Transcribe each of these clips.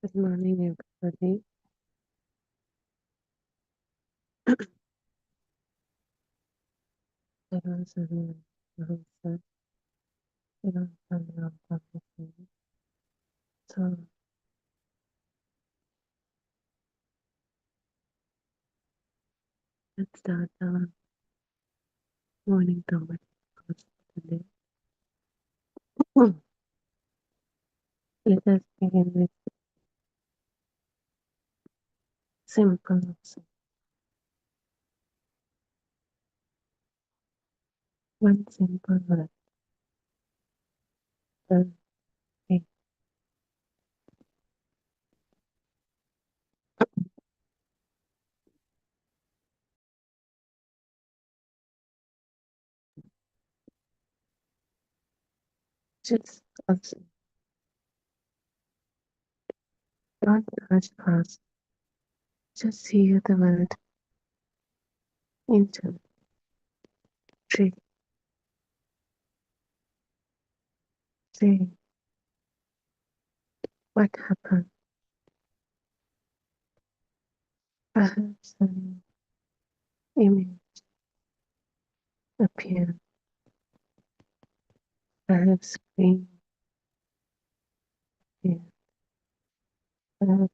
Good morning, everybody. So let's start our morning topic today. Let us begin with simple also. One simple word. Okay. Just also don't rush fast. Just hear the word into tree. Say what happened. Perhaps an image appeared. Perhaps green appeared. Perhaps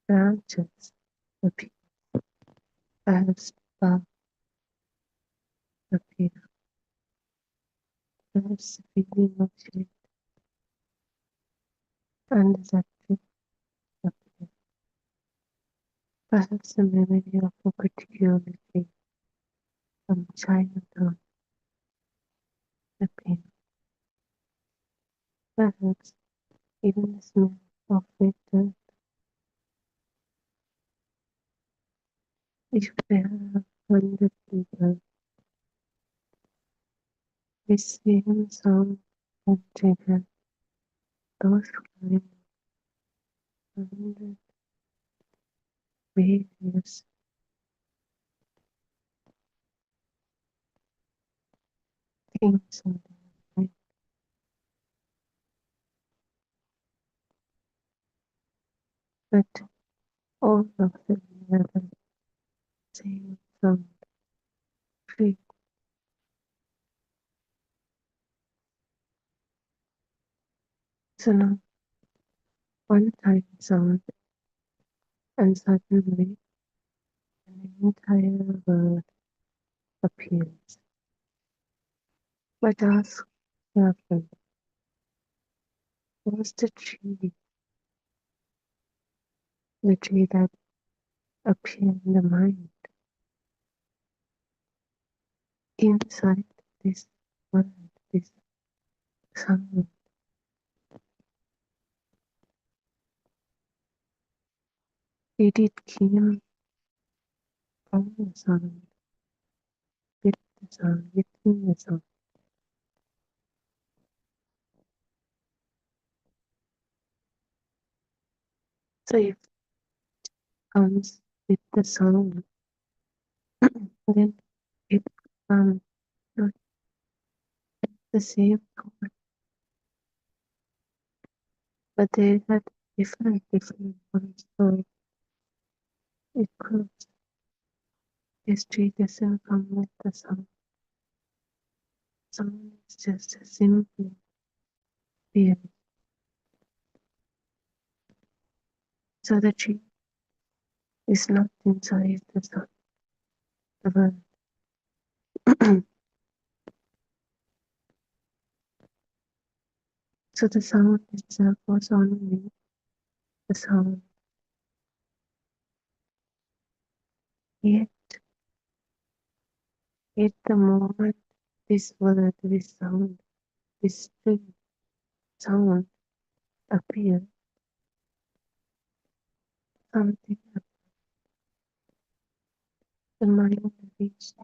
branches appeared. Perhaps bark appeared. Perhaps the feeling of shade under that tree appeared. Perhaps the memory of a particular day from childhood appeared. Perhaps even the smell of wet earth. If there are 100 people, the same sound can trigger those kind of 100 various things in their mind. But all of them have the same sound. Tree. So now one tiny sound and suddenly an entire world appears. But ask carefully, was the tree that appeared in the mind, inside this world, this sound? Did it came from the sound, with the sound, within the sound? So if it comes with the sound, then it comes not the same thought, but they had different ones. So it could this tree doesn't come with the sound. Sound is just a simple feeling. So the tree is not inside the sound, the world. So the sound itself was only the sound. Yet, at the moment this word, this sound, this tree sound appeared, something of the mind reached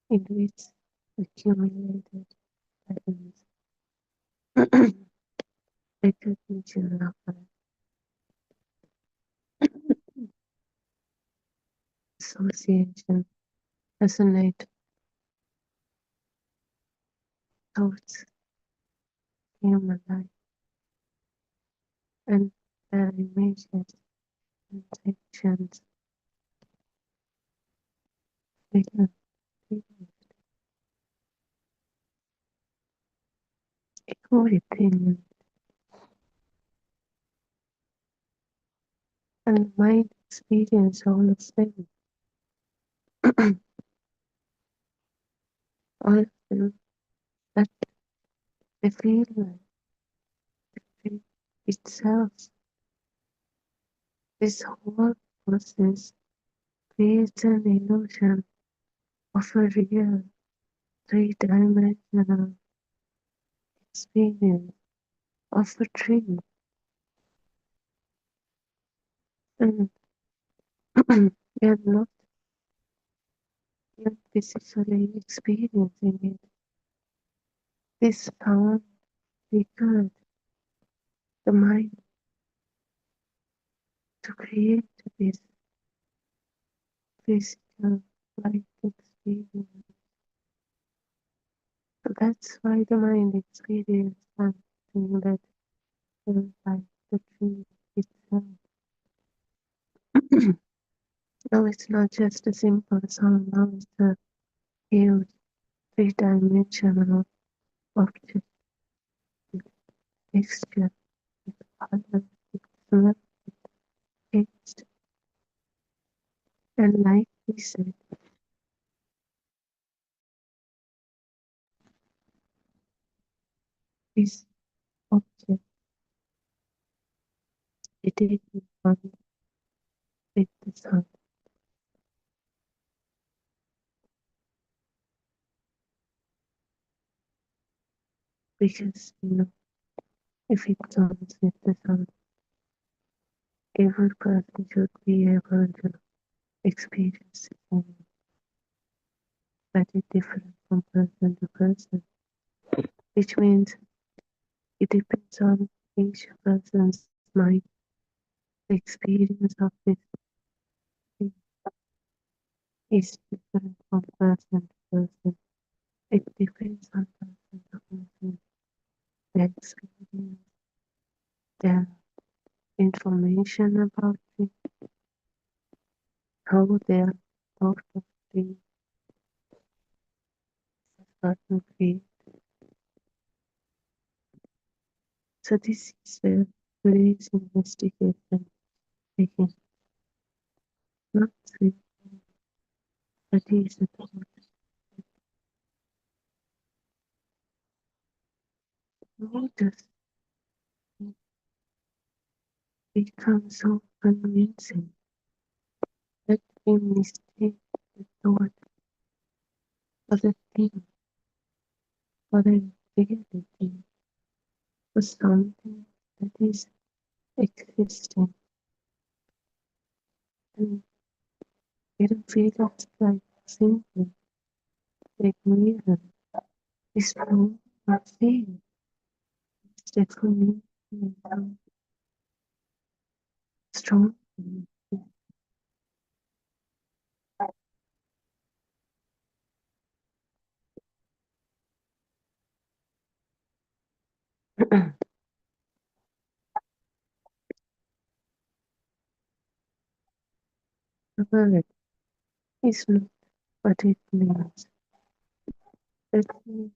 into its accumulated patterns. Recognition of association, resonate thoughts came alive, and their images, sensations, figures, everything, and mind experience all of them, all of them, that they feel like it itself. This whole process creates an illusion of a real three-dimensional experience of a tree. And we are not yet physically experiencing it. This sound triggered the mind to create this physical light experience. So that's why the mind experiences something that feels like the tree itself. Now it's not just a simple sound, now it's a huge three-dimensional object with texture, with color, with smell, taste. And like we said, this object, it is one with the sun, because if it comes with the sun, every person should be able to experience it, but it's different from person to person, which means it depends on each person's mind. The experience of this thing is different from person to person. It depends on person to person, their experience, their information about it, how they are thought of the certain field. So this is where today's investigation begins. Not with but is about how does it become so convincing that we mistake the thought for the thing, for the reality, for something that is existing, and it feels like simply like mirror is no nothing. It's definitely strong. The word is not what it means. Let me,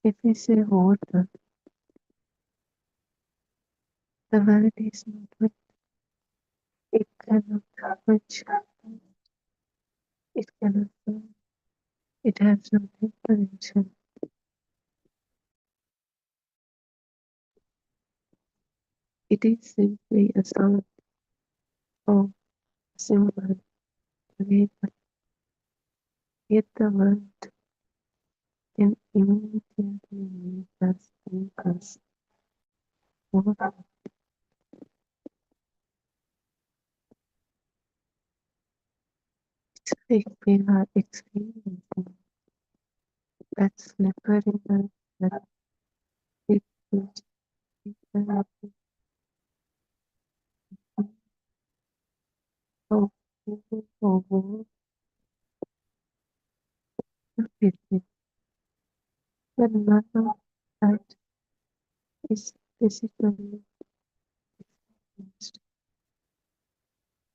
if we say water, the word is not what it cannot touch, it cannot feel, it has no definition. It is simply a sound or a symbol, label, yet the word can immediately make us think of water. It's like we are experiencing that slippery, that it is so over everything. But none of that is physically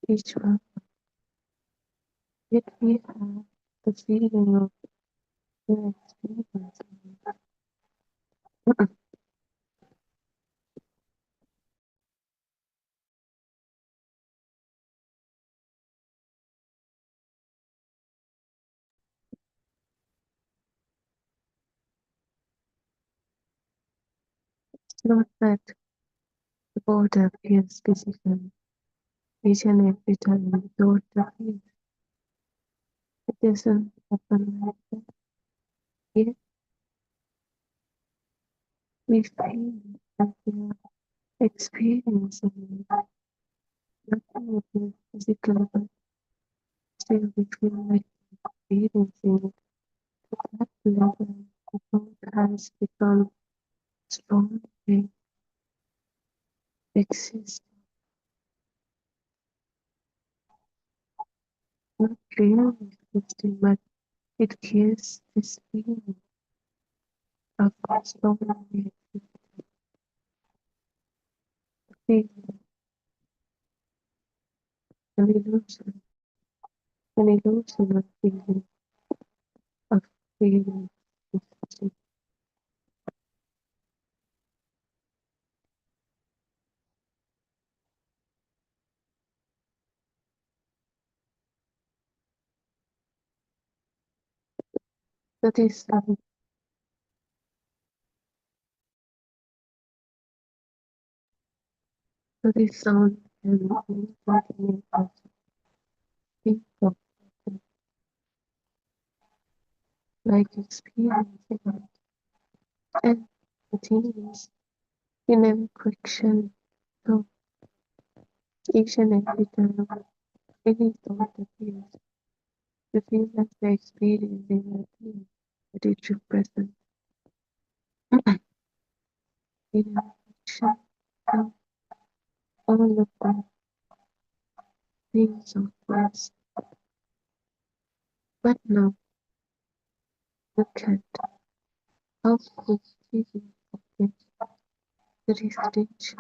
each one. Yet we have the feeling of their experience. It's not that the border appears physical each and every time the thought appears. It doesn't happen like that. Yet we feel that we are experiencing it. Nothing appears physical, but still we feel like experiencing it. That level, the thought has become strong, they exist, not really existing, but it gives this feeling of strong feeling, an illusion of feeling existing. So this sound, so this sound can immediately make us think of something like experiencing it. And the thing is, in every question, so each and every time any thought appears, you feel like you're experiencing that thing that it represents in every question. So all of the things of course. But now look at how quickly we forget the distinction,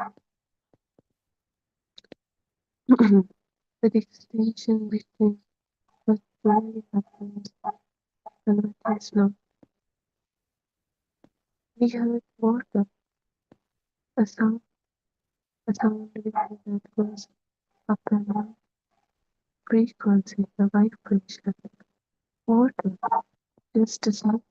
the distinction between what really happens and what is not. We heard water, a sound, a sound wave that goes up and down, frequency, the vibration. Water, just a sound.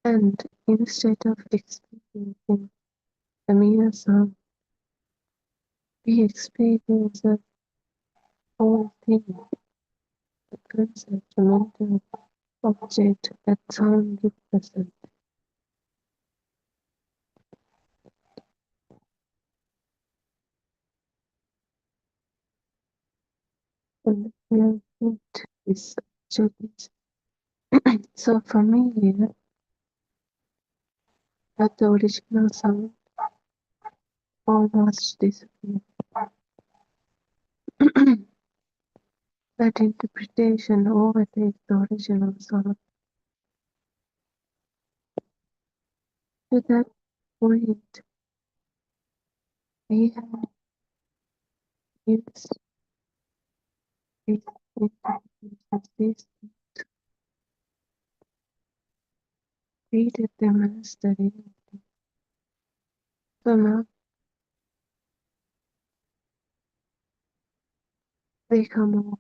And instead of experiencing the mere sound, we experience the whole thing, the concept, the mental object that sound represents. And where it is object. So familiar that the original sound almost disappears. That interpretation overtakes the original sound. To that point, we have used these interpretations, treated them as the reality. So now they come off,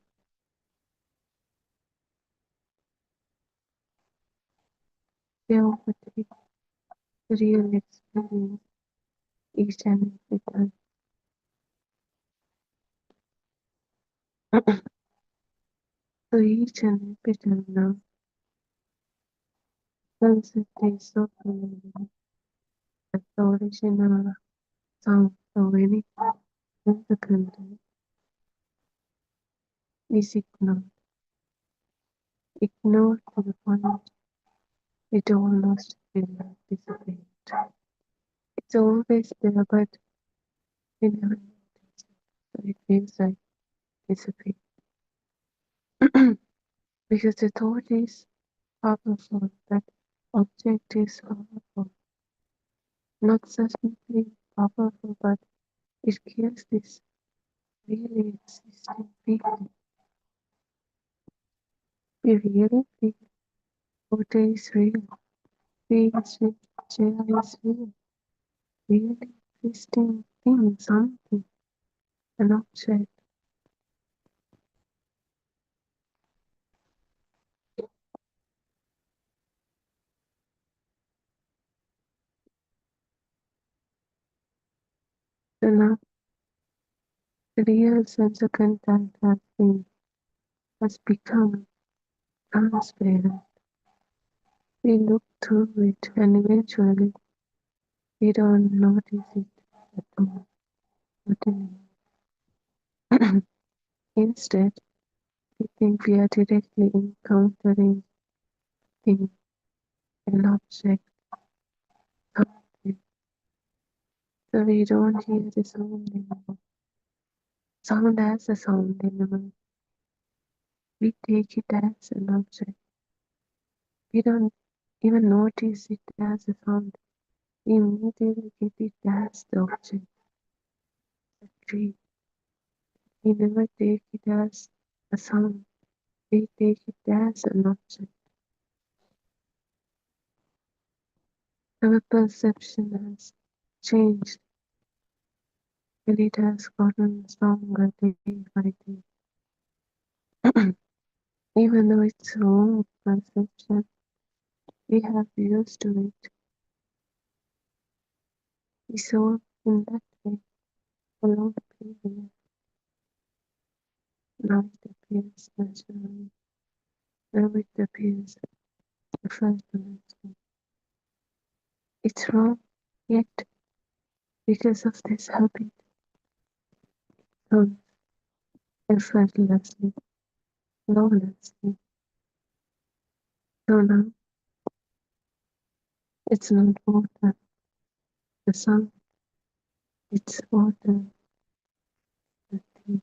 they overtake the real experience each and every time. So each and every time now, concept is so familiar that the original sound of any in the content is ignored. Ignored to the point it almost will disappear. It's always there, but we never notice it. So it feels like disappear. Because the thought is powerful, that object is powerful, not simply powerful, but it gives this really existing feeling. We really feel water is real, peace with chair is real, really existing thing, something, an object. So now the real sense of contact has become transparent. We look through it and eventually we don't notice it at all. But instead, we think we are directly encountering thing, an object, something. So we don't hear the sound anymore. Sound as a sound anymore. We take it as an object. We don't even notice it as a sound. We immediately get it as the object, a tree. We never take it as a sound. We take it as an object. Our perception has changed and it has gotten stronger day by day. Even though it's wrong perception, we have used to it. We saw in that way a long period. Now it appears naturally. Now it appears effortlessly. It's wrong, yet because of this habit, comes effortlessly, flawlessly. So now it's not water, the sun, it's water, the tea.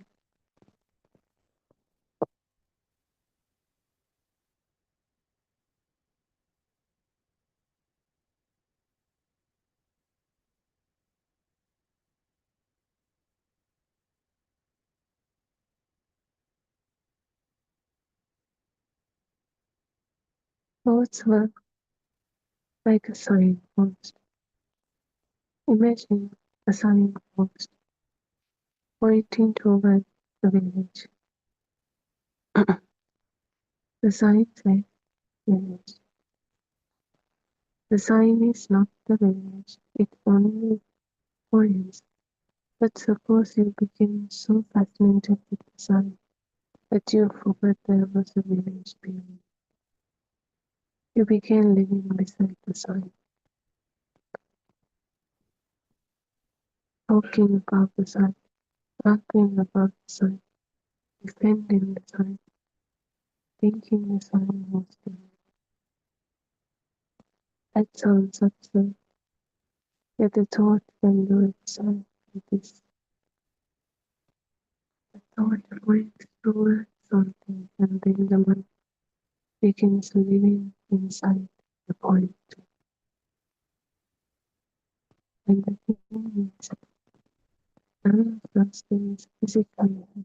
Thoughts work like a signpost. Imagine a signpost pointing toward the village. The sign says village. The sign is not the village, it only points. But suppose you became so fascinated with the sign that you forgot there was a village beyond. You began living beside the sign, talking about the sign, arguing about the sign, defending the sign, thinking the sign was the way. That sounds absurd, yet the thought can do exactly this. The thought points towards something and then the mind begins living inside the point. And the thing is, none of those things physically happen.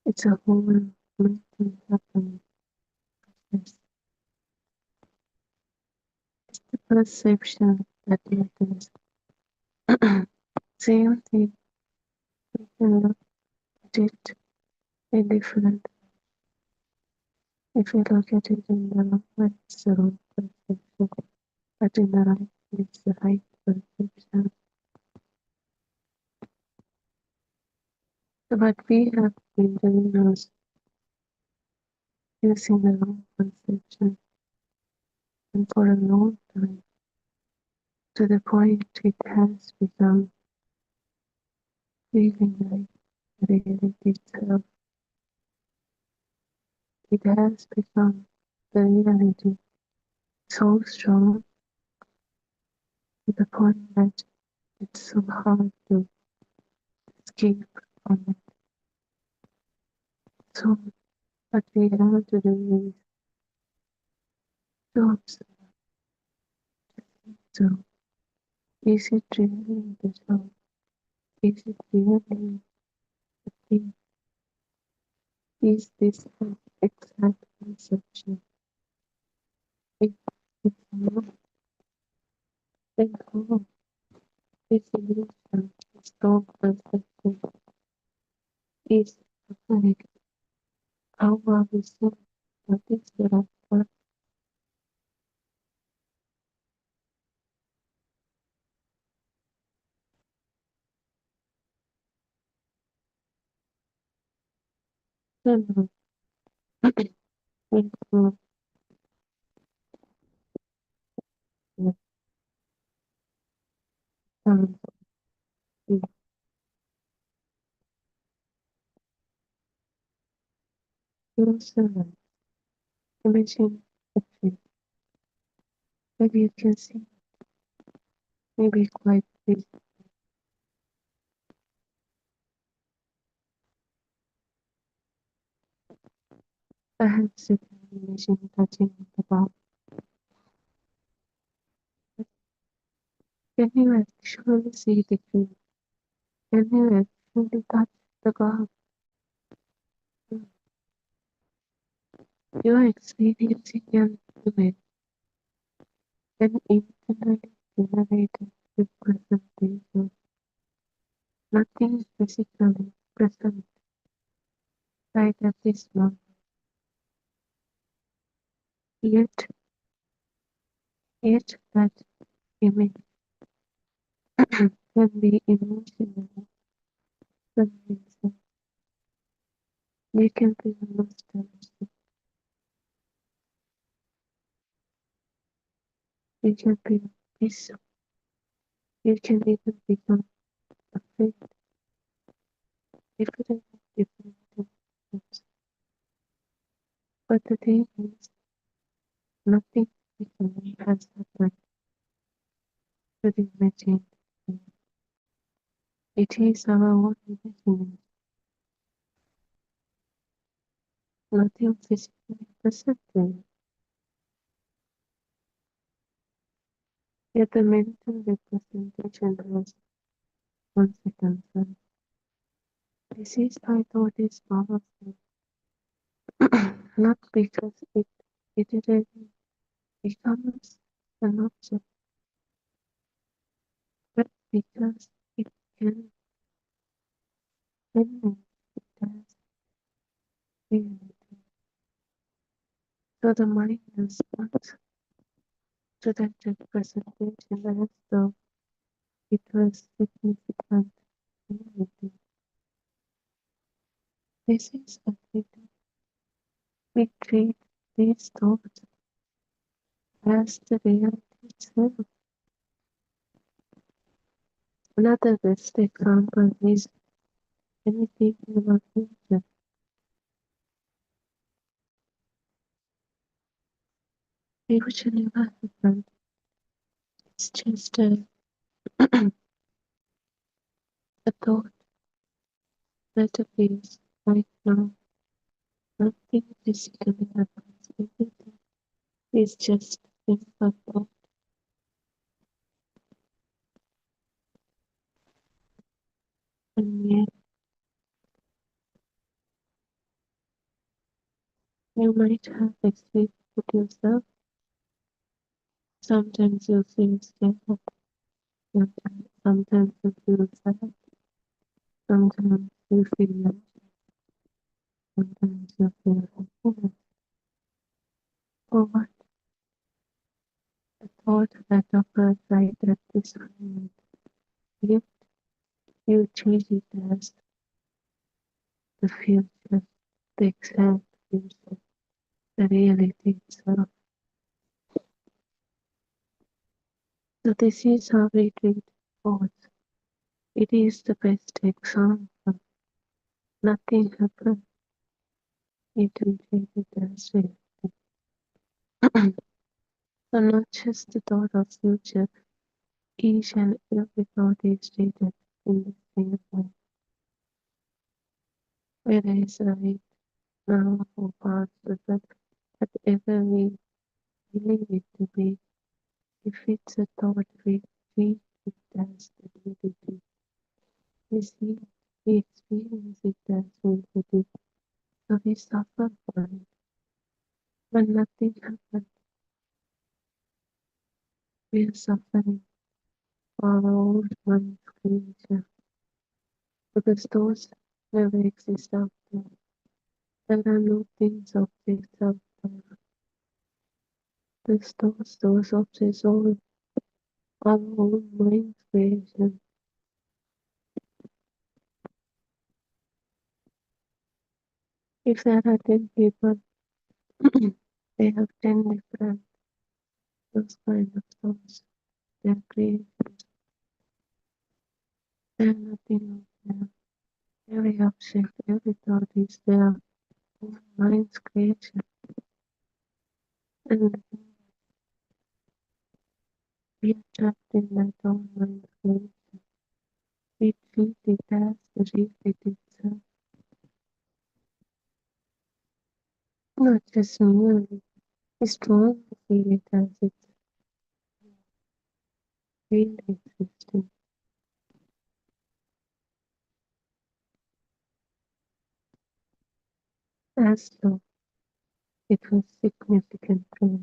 It's a whole mental happening process. It's the perception that matters. Same thing, we can look at it in different. If you look at it in the wrong way, it's the wrong perception. But in the right, it's the right perception. So what we have been doing is using the wrong perception, and for a long time, to the point it has become feeling like reality itself. It has become the reality so strong to the point that it's so hard to escape from it. So what we have to do is to observe, to Is it really the soul? Is it really the thing? Is this an exact conception? If it's not, then how is illusion, strong perception, is correct? How are we seeing? What is the right one? Then we will understand the yourself. Imagine a tree. Maybe you can see, maybe quite big. I have certain imagine touching the bark. Can you actually see the tree? Can you actually touch the bark? You are experiencing an image, an internally generated representation. Nothing is physically present right at this moment, yet, yet that image can be emotionally convincing. You can feel nostalgia, you can feel peace, you can even become afraid, different, different emotions. But the thing is, nothing physically has happened to the imagined thing. It is our own imagination, nothing physically present there. Yet the mental representation has consequences. This is I thought is powerful, not because it really becomes an object, but because it can emanate it as reality. So the mind responds to that representation as though it was significant reality. This is a freedom. We treat these thoughts as the reality itself. Another best example is anything in our future. Future never happened. It's just a thought that appears right now. Nothing physically happens. Everything is just simple thought. And yet you might have experienced it yourself. Sometimes you feel scared. Sometimes you feel sad. Sometimes you feel lost. Sometimes you feel happiness. Or what? A thought that occurs right at this moment. Yet you treat it as the future, the exact future, the reality itself. So this is how we treat thoughts. It is the best example. Nothing happened. It we treat it as reality. So not just the thought of future, each and every thought is treated in the same way. Whether it's right now or past, but whatever we believe it to be, if it's a thought we treat it as the reality. We see, we experience it as reality, so we suffer for it. When nothing happens, we are suffering for our old mind's creation, because those never exist out there. There are no things, objects out there. Those objects all our own mind's creation. If there are 10 people, they have 10 different those kind of thoughts. They are creations. They are nothing out there. Every object, every thought is their own mind's creation. And we are trapped in that own mind's creation. We treat it as the reality itself. Not just merely, we strongly feel it as it's really existing. As though it was significant proof.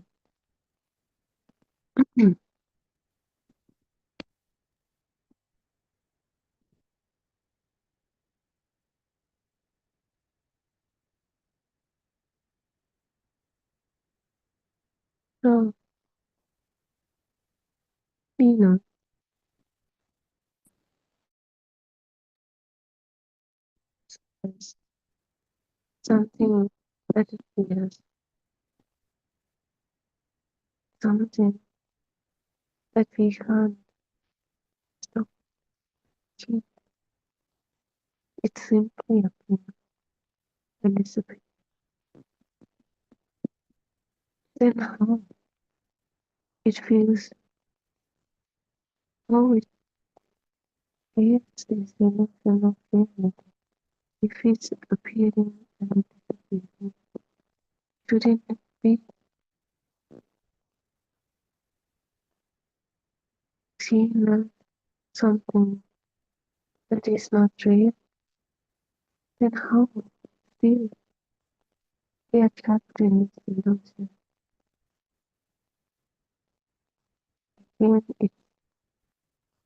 So, you know, it's something that appears, something that we can't stop keep. It simply appears and disappears. Then it feels, how it creates this illusion of reality. If it's appearing and disappearing, shouldn't it be seen as something that is not real? Then how still we are trapped in this illusion? When it's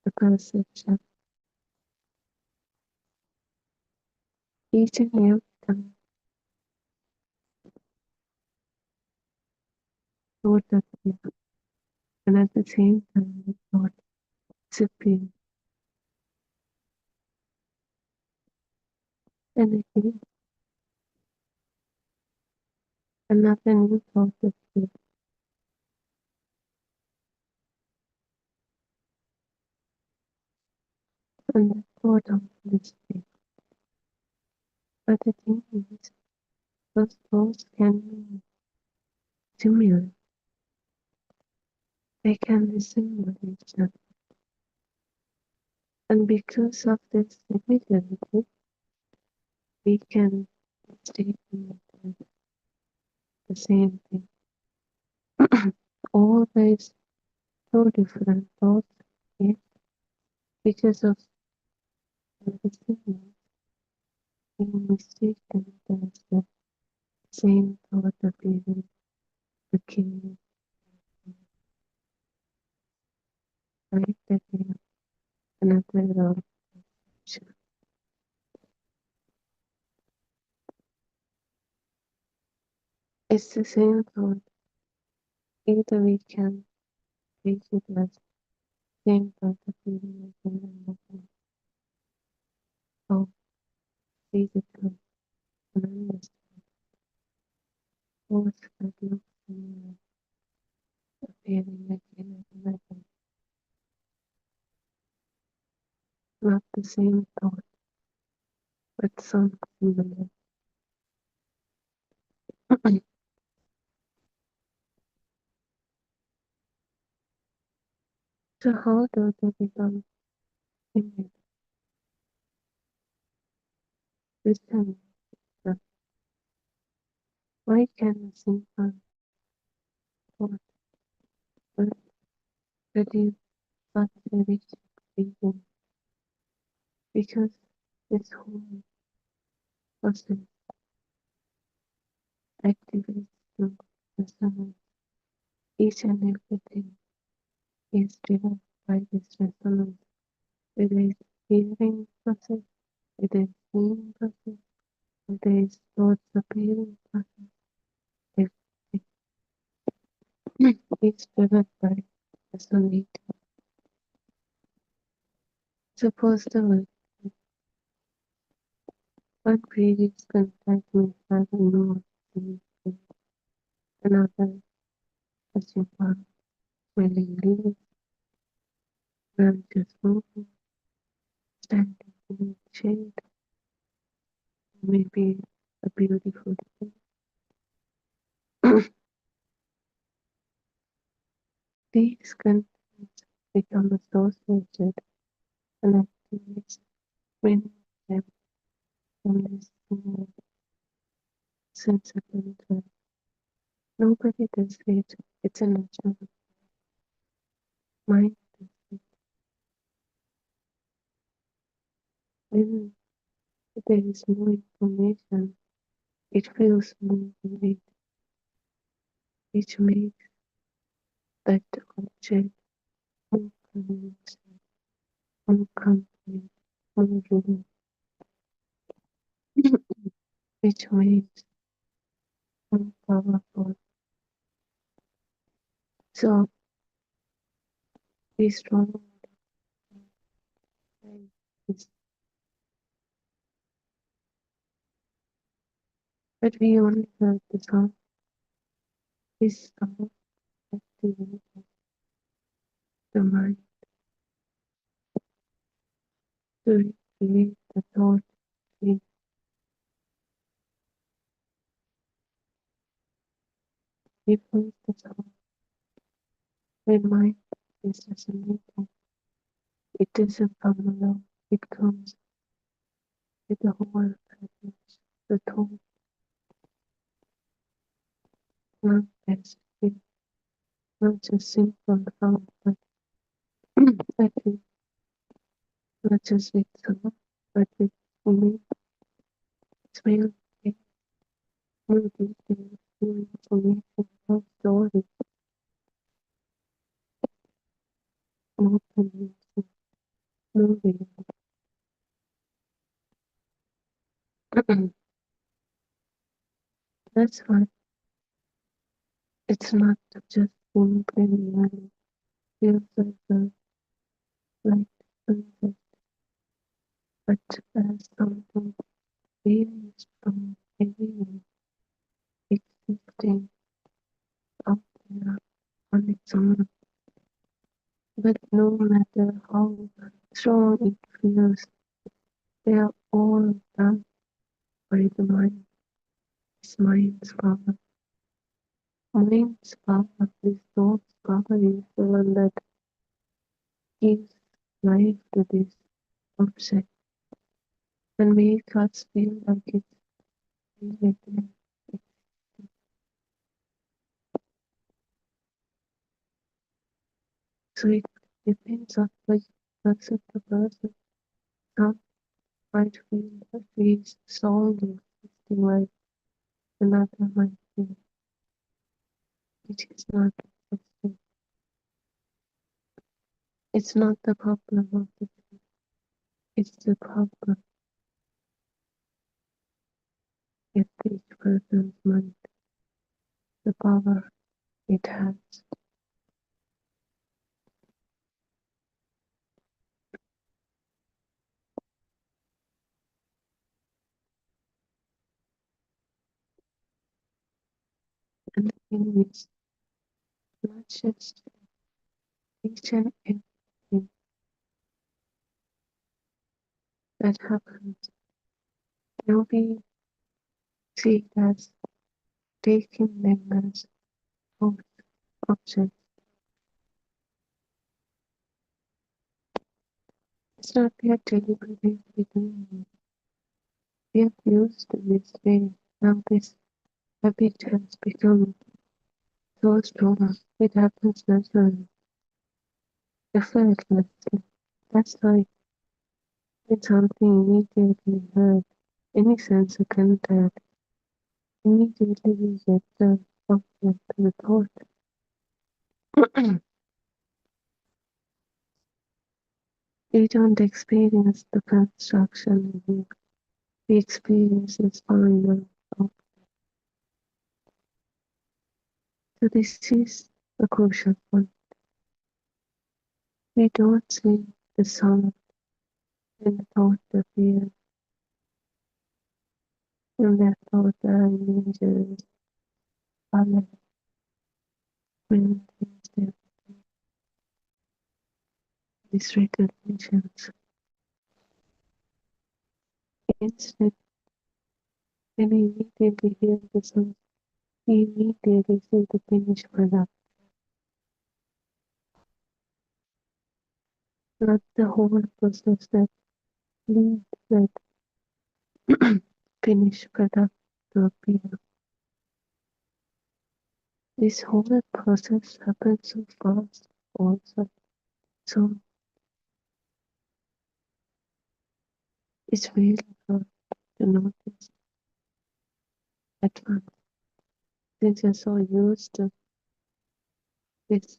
the perception, each and every time thought appears, and at the same time the thought disappears. And again, another new thought appears. And the thought of disappears. But the thing is, those thoughts can be similar. They can resemble each other. And because of this similarity, we can state it as the same thing. Always so different thoughts, yet because of the similar, being mistaken as the same thought appearing again, right again, another option. It's the same thought. Either we can treat it as same thought appearing again and again, or see the truth and understand thoughts that look similar appearing again and again. Not the same thought, but some similar. So how do they become similar? This time, why can a simple thought produce such a rich breathing, because this whole process activates the resonance. Each and everything is driven by this resonance, whether it's hearing process, whether it's seeing process, whether it's thoughts appearing process, everything is driven by resonating. Suppose the word one previous contact may have no significance, another as you are smelling leaves, branches moving, standing in shade, maybe a beautiful thing. These contents become associated and activates many of them from this single sensible term. Nobody does it, it's a natural mind does it. When there is no information, it feels more vivid, which makes that object more convincing, more complete, more real, which makes more powerful. So be strong and this, but we only heard the song. This song activates the mind to recreate the thought we before the song. When mind is resonating, it doesn't come alone. It comes with the whole package, the thought, not as it, not just simple sound, but actually not just with sound, but with feeling, smell, taste, new details, new information, more story, more convincing, more real. That's why it's not just simply reality. Feels like sunset, but as something really strong, heavy, existing out there on its own. But no matter how strong it feels, they are all done by the mind. It's mind's power. Mind's power is thoughts power is the one that gives life to this object and makes us feel like it's really there. So it depends on the person to person. Some might feel that he's solely existing life, another might feel it is not existing. It's not the problem of the thing, it's the problem with each person's mind, the power it has. And the thing is, not just each and everything that happens, now we see it as taking them as both objects. It's not we are deliberately doing it. We are used to this way. Now this habit has become so strong. It happens naturally, effortlessly. That's why when something immediately hurt, any sense of contact, immediately we get the object to the thought. We don't experience the construction again. We experience its final outcome. So this is a crucial point. We don't see the sound and the thought appear, and that thought are images, color, when instead these recognitions. Instead, when we immediately hear the sound, we immediately see the finished product, not the whole process that leads that finished product to appear. This whole process happens so fast also. So it's really hard to notice at once since you're so used to this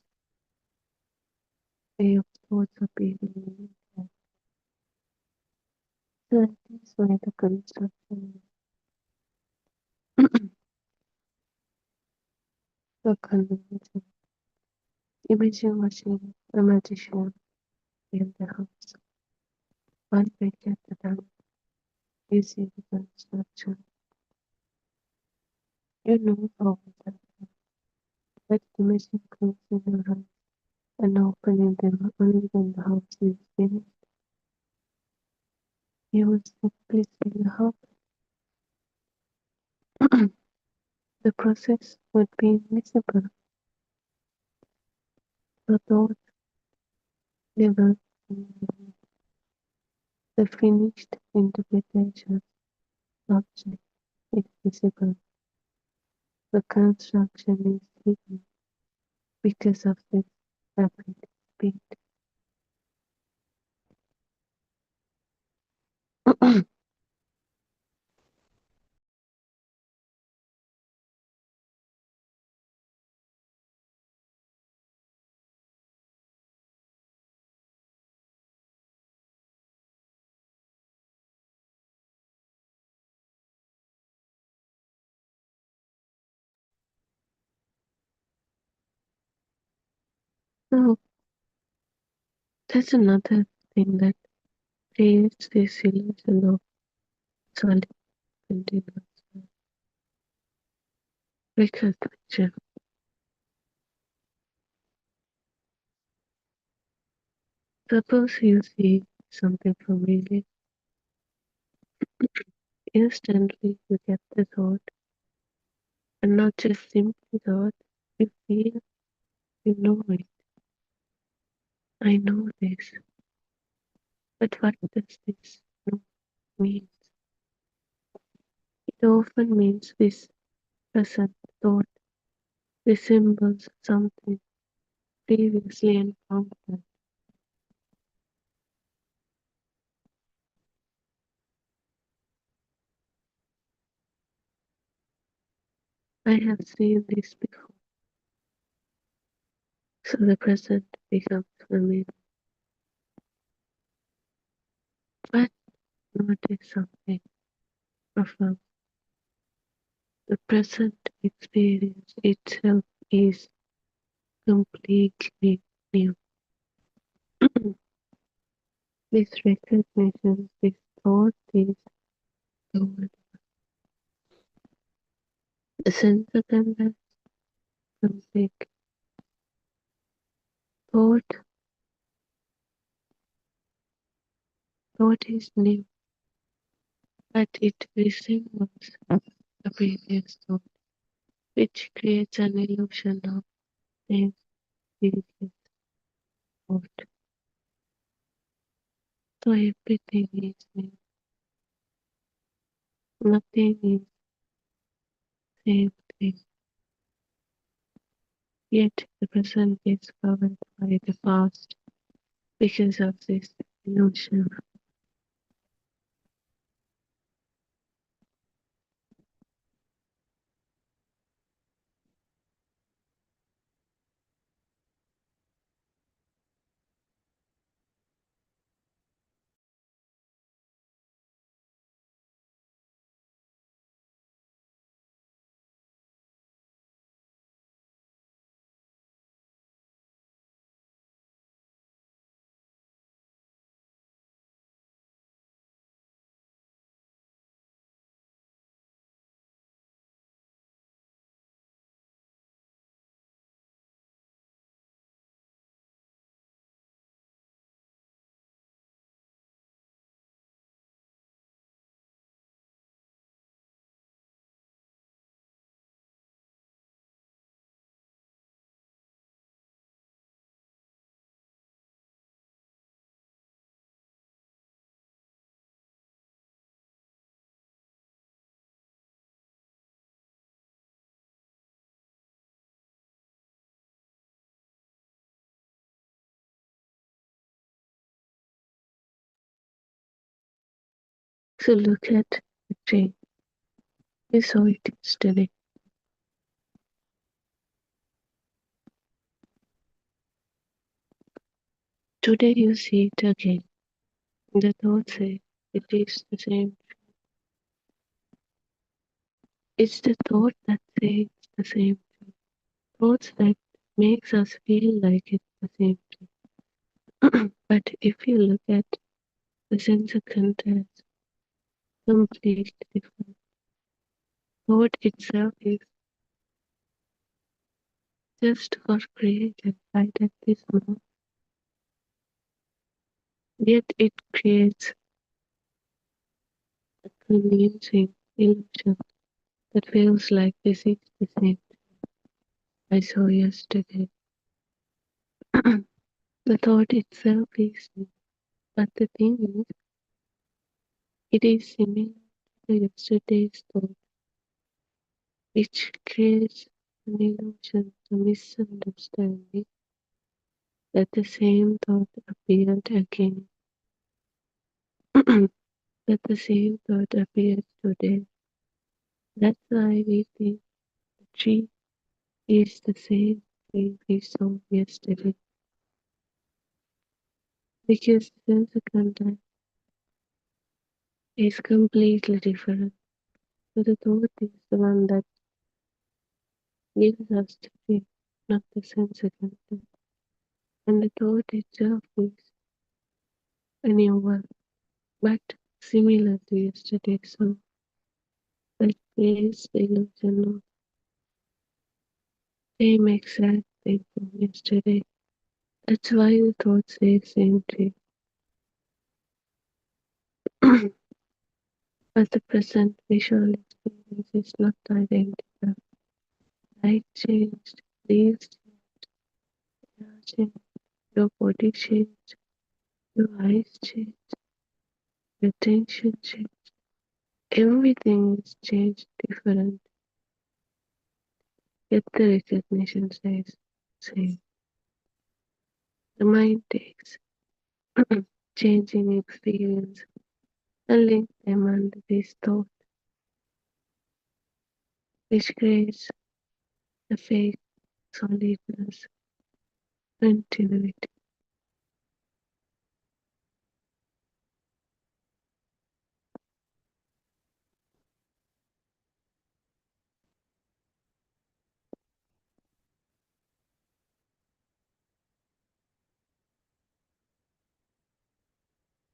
way of thoughts appearing. So that is why the construction the convention. Imagine watching a magician in the house. One break at a time, you see the construction. You know how it happens. But imagine closing your eyes and opening them only when the house is finished. You will simply see how the process would be invisible. The thought level, the finished interpretation object is visible. The construction is hidden because of this rapid speed. So that's another thing that creates this illusion of solid continuous recognition. Suppose you see something familiar, instantly you get the thought, and not just simply thought, you feel, you know it. I know this, but what does this know mean? It often means this present thought resembles something previously encountered. I have seen this before, so the present becomes familiar. But notice something profound. The present experience itself is completely new. This recognition, this thought is the word. The sense of contact, something thought, thought is new, but it resembles the previous thought, which creates an illusion of same previous thought. So everything is new. Nothing is same thing. Yet the present is covered by the past. because of this illusion. So look at the tree. You saw it yesterday. Today you see it again. The thought say it is the same. It's the thought that says the same. Thoughts that makes us feel like it's the same thing. But if you look at the sensor content, completely different. Thought itself is just got created right at this moment. Yet it creates a convincing illusion that feels like this is the same I saw yesterday. The thought itself is new, but the thing is, it is similar to yesterday's thought, which creates an illusion, a misunderstanding that the same thought appeared again, that the same thought appears today. That's why we think the tree is the same tree we saw yesterday, because the sensor content is completely different. So the thought is the one that gives us the tree, not the sensor content. And the thought itself is a new one, but similar to yesterday, so that creates the illusion of same exact thing from yesterday. That's why the thought says same tree. But the present visual experience is not identical. Light changed, leaves changed, air changed, your body changed, your eyes changed, your attention changed. Everything is changed different, yet the recognition says same. The mind takes changing experience and link them under this thought, which creates the fake solidness, continuity.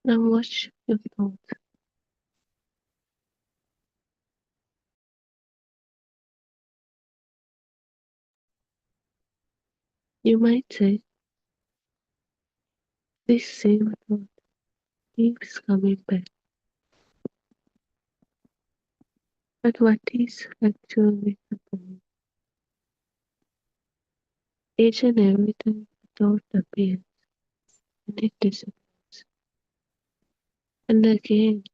Now watch your thoughts. You might say, this same thought keeps coming back. But what is actually happening? Each and every time a thought appears and it disappears. And again,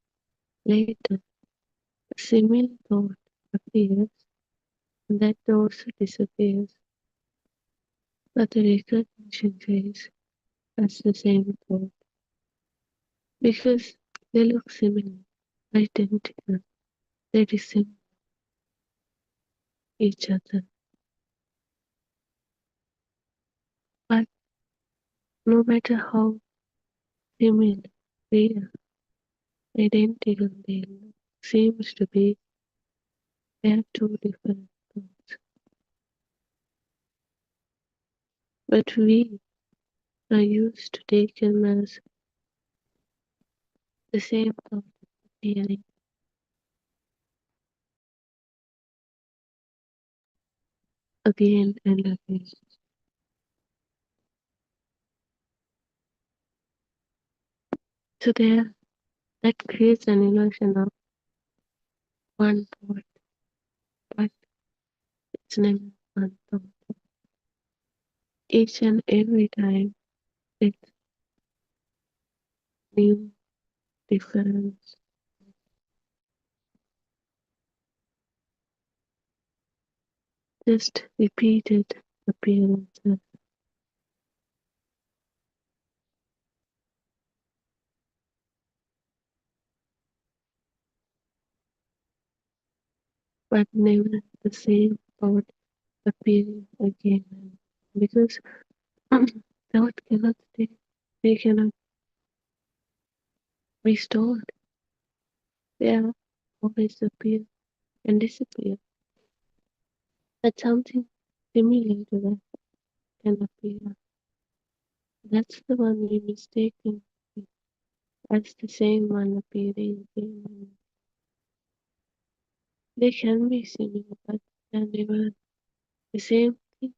later, a similar thought appears and that also disappears. But the recognition says as the same thought because they look similar, identical, they resemble each other. But no matter how similar, real, identical they look, seems to be, they are two different thoughts. But we are used to take them as the same thought appearing again and again. So there, that creates an illusion of one thought, but it's never one thought. Each and every time it's new, different, just repeated appearances. But never the same thought appearing again. Because thought cannot stay, they cannot be stored. They are always appear and disappear. But something similar to that can appear. That's the one we mistaken as the same one appearing again. They can be similar, but they're never the same thing.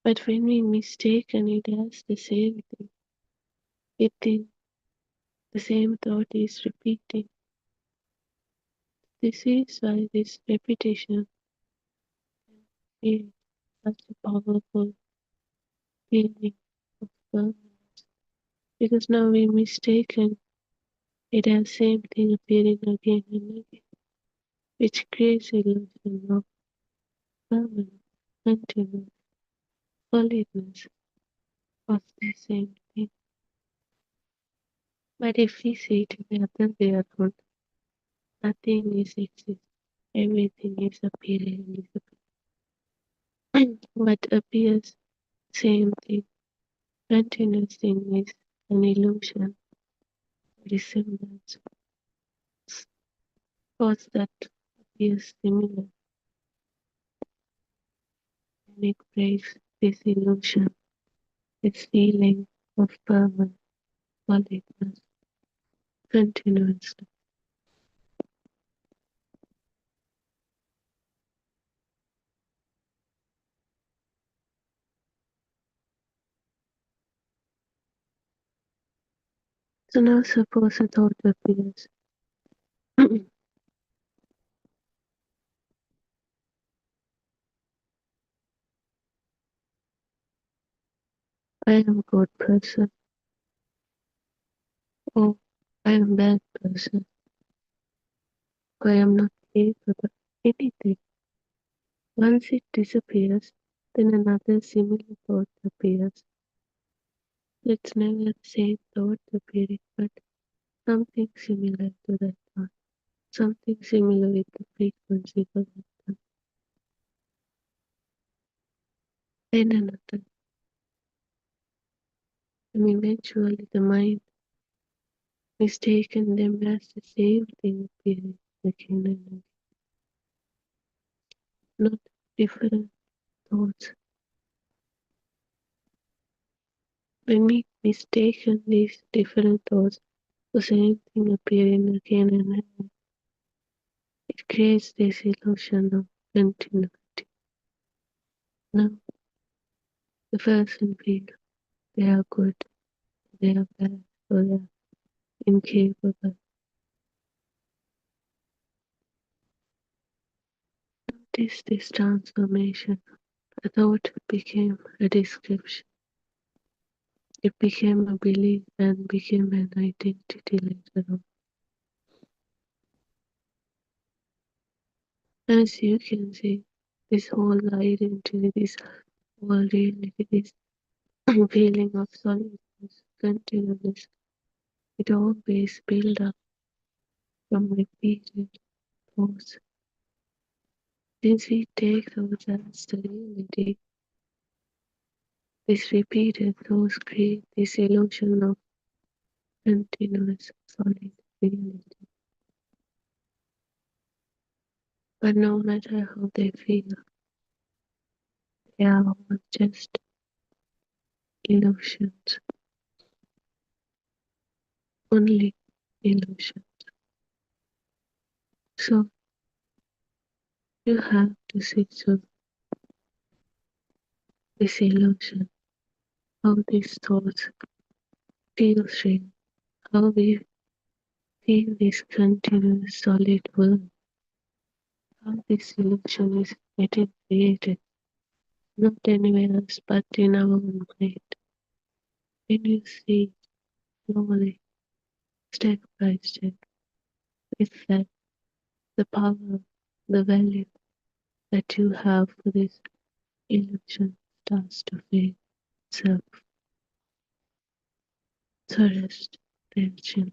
But when we mistaken it as the same thing, it think the same thought is repeating. This is why this repetition is such a powerful feeling of permanence. Because now we mistaken it as same thing appearing again and again, which creates illusion of permanence, continuous, solidness of the same thing. But if we see it the other way around, nothing is exist, everything is appearing and disappearing. What appears same thing, continuous thing is an illusion, resemblance. Thoughts that appears similar and it breaks this illusion, this feeling of permanent solidness, continuously. So now suppose a thought appears. I am a good person, or I am a bad person, or I am not capable of anything. Once it disappears, then another similar thought appears. It's never the same thought appearing, but something similar to that thought. Something similar with the frequency of that thought. Then another. And eventually the mind mistaken them as the same thing appearing again and again. Not different thoughts. When we mistaken these different thoughts, the same thing appearing again and again, it creates this illusion of continuity. Now, the person feels they are good, they are bad, or they are incapable. Notice this transformation. A thought became a description. It became a belief and became an identity later on. As you can see, this whole identity, this whole reality, this feeling of solitude continuous. It always builds up from repeated thoughts. Since we take those as the reality, this repeated thoughts create this illusion of continuous solid reality. But no matter how they feel, they are all just illusions, only illusions. So you have to see through this illusion, how these thoughts feel real, how we feel this continuous solid world, how this illusion is getting created, not anywhere else but in our own mind. When you see slowly, step by step, it's that the power, the value that you have for this illusion starts to fade itself. So rest, tension.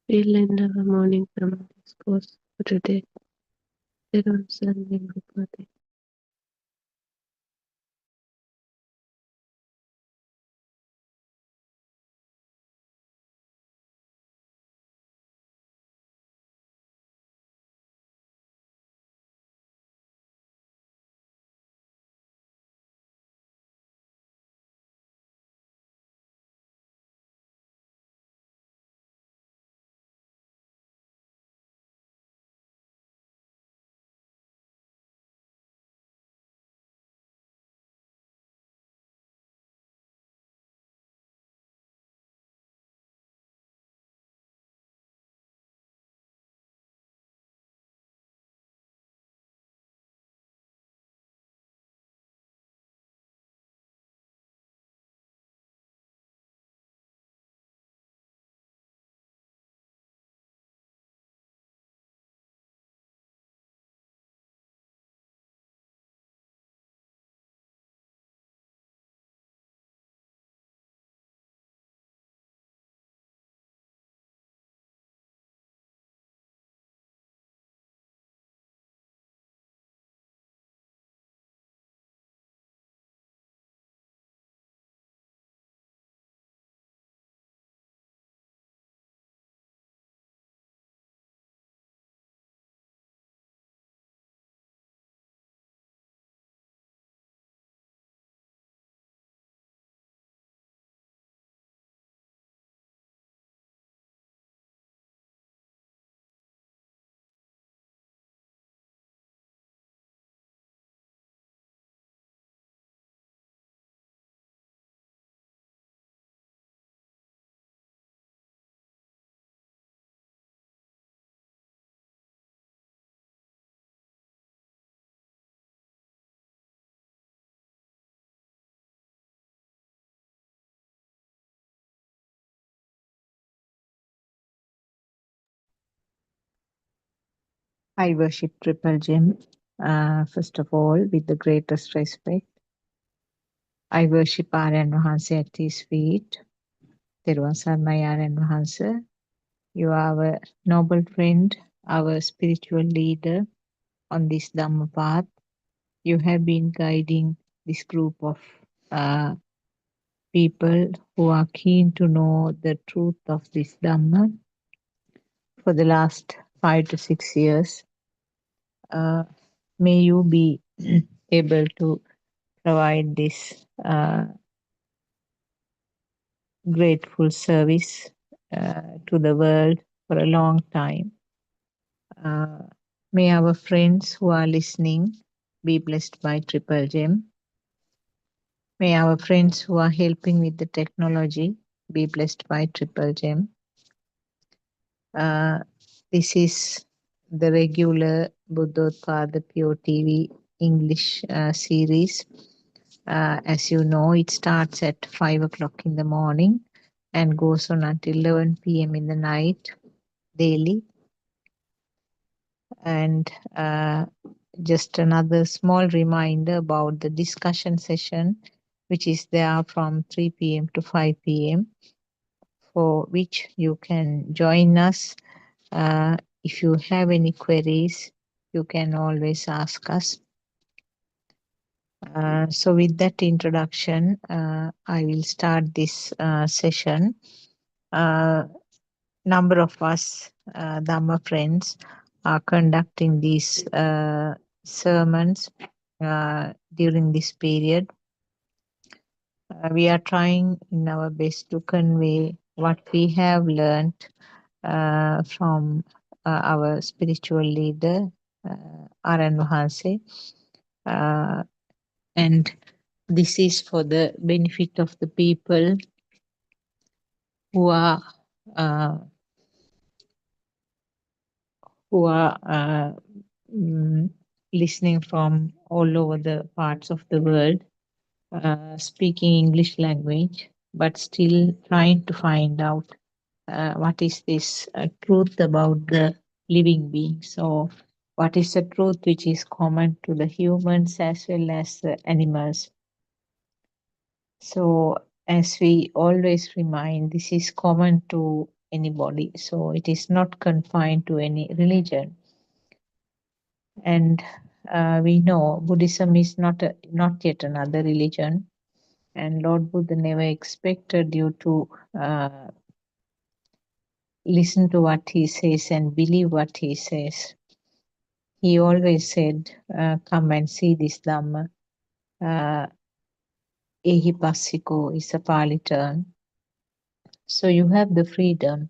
We'll end our morning Brahma discourse for today. Everyone serving everybody. I worship Triple Gem, first of all, with the greatest respect. I worship Aryan Vahanse at his feet. Teruvan Saranai Aryan Vahanse. You are our noble friend, our spiritual leader on this Dhamma path. You have been guiding this group of uh, people who are keen to know the truth of this Dhamma for the last 5 to 6 years. Uh, may you be able to provide this grateful service to the world for a long time. Uh, may our friends who are listening be blessed by Triple Gem. May our friends who are helping with the technology be blessed by Triple Gem. Uh, this is the regular Buddothpado PeoTV English series. As you know, it starts at 5 o'clock in the morning and goes on until 11 p.m. in the night daily. And just another small reminder about the discussion session which is there from 3 p.m. to 5 p.m., for which you can join us. If you have any queries, you can always ask us. So with that introduction, I will start this session. Number of us, Dhamma friends, are conducting these sermons during this period. We are trying in our best to convey what we have learned from our spiritual leader, Aran Wahanse. And this is for the benefit of the people who are uh, who are listening from all over the parts of the world, speaking English language, but still trying to find out what is this truth about the living beings, or what is the truth which is common to the humans as well as the animals. So, as we always remind, this is common to anybody, so it is not confined to any religion. And we know Buddhism is not yet another religion, and Lord Buddha never expected you to listen to what he says and believe what he says. He always said, "Come and see this Dhamma." Ehipassiko is a Pali term. So you have the freedom.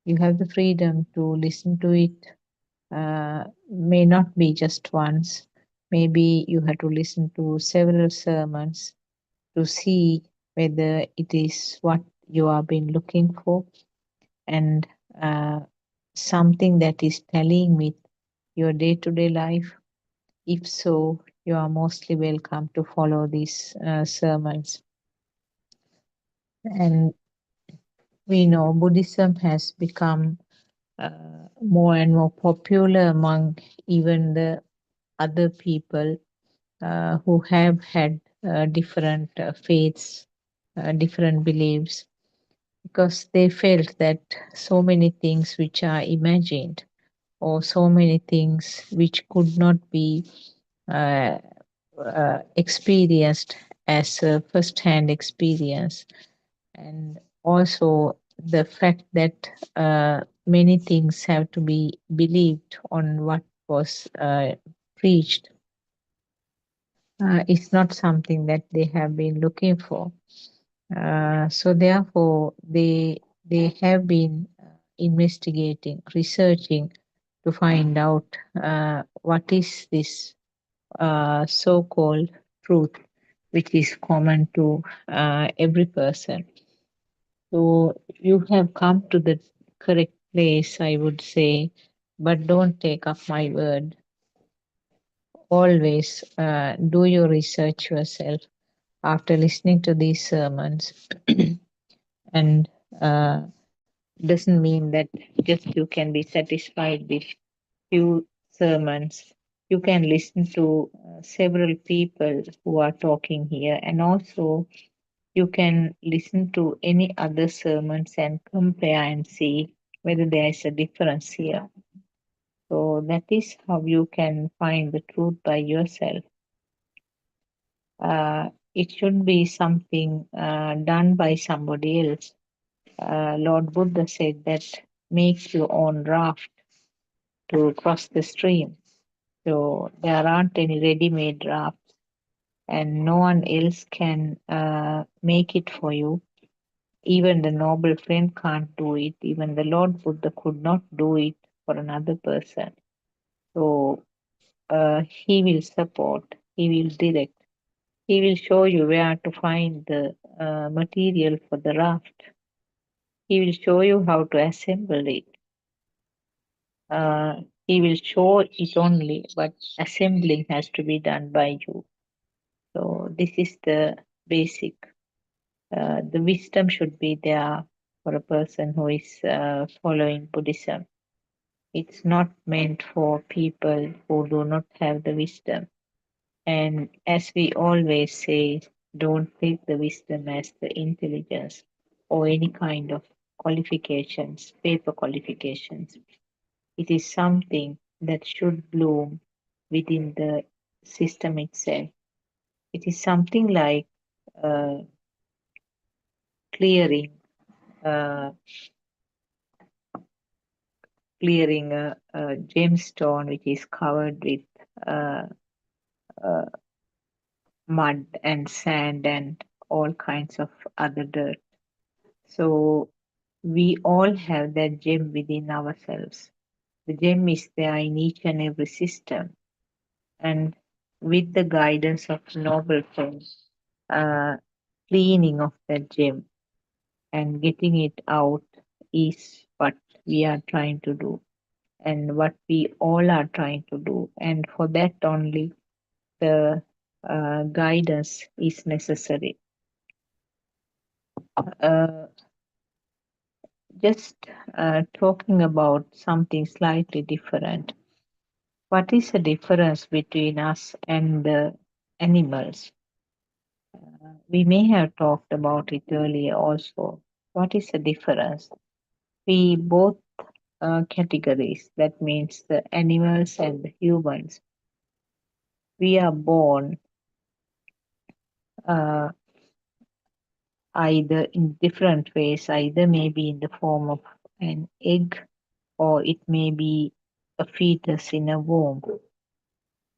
You have the freedom to listen to it. May not be just once. Maybe you have to listen to several sermons to see whether it is what you have been looking for, and something that is telling with your day-to-day life. If so, you are mostly welcome to follow these sermons. And we know Buddhism has become more and more popular among even the other people who have had different faiths, different beliefs, because they felt that so many things which are imagined, or so many things which could not be uh, experienced as a first-hand experience, and also the fact that many things have to be believed on what was preached is not something that they have been looking for. So therefore, they have been investigating, researching to find out what is this so-called truth, which is common to every person. So you have come to the correct place, I would say, but don't take up my word. Always do your research yourself after listening to these sermons. And doesn't mean that just you can be satisfied with few sermons. You can listen to several people who are talking here, and also you can listen to any other sermons and compare and see whether there is a difference here. So that is how you can find the truth by yourself. It should be something done by somebody else. Lord Buddha said that make your own raft to cross the stream. So there aren't any ready-made rafts, and no one else can make it for you. Even the noble friend can't do it. Even the Lord Buddha could not do it for another person. So he will support, he will direct, he will show you where to find the material for the raft. He will show you how to assemble it. He will show it only, but assembling has to be done by you. So this is the basic. The wisdom should be there for a person who is following Buddhism. It's not meant for people who do not have the wisdom. And as we always say, Don't take the wisdom as the intelligence or any kind of qualifications, paper qualifications. It is something that should bloom within the system itself. It is something like uh, clearing, uh, clearing a gemstone which is covered with uh, uh, mud and sand and all kinds of other dirt. So we all have that gem within ourselves. The gem is there in each and every system. And with the guidance of noble friends, uh, cleaning of that gem and getting it out is what we are trying to do and what we all are trying to do. And for that only, the guidance is necessary. Uh, just talking about something slightly different. What is the difference between us and the animals? We may have talked about it earlier also. What is the difference? We both categories, that means the animals and the humans, we are born uh, either in different ways, either maybe in the form of an egg or it may be a fetus in a womb.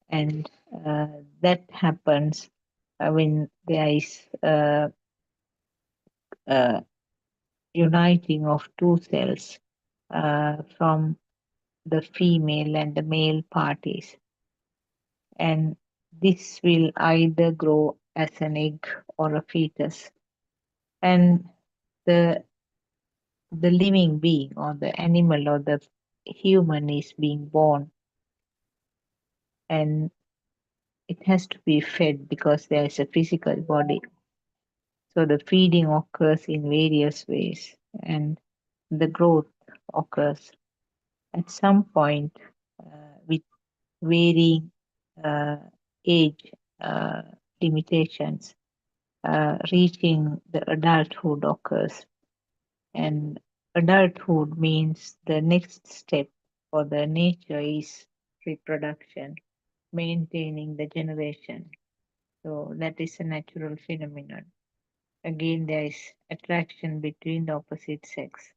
And that happens when there is uh, uniting of two cells from the female and the male parties. And this will either grow as an egg or a fetus. And the the living being or the animal or the human is being born and it has to be fed because there is a physical body. So the feeding occurs in various ways and the growth occurs at some point with varying uh, age uh, limitations. Reaching the adulthood occurs, and adulthood means the next step for the nature is reproduction, maintaining the generation. So that is a natural phenomenon. Again, there is attraction between the opposite sex,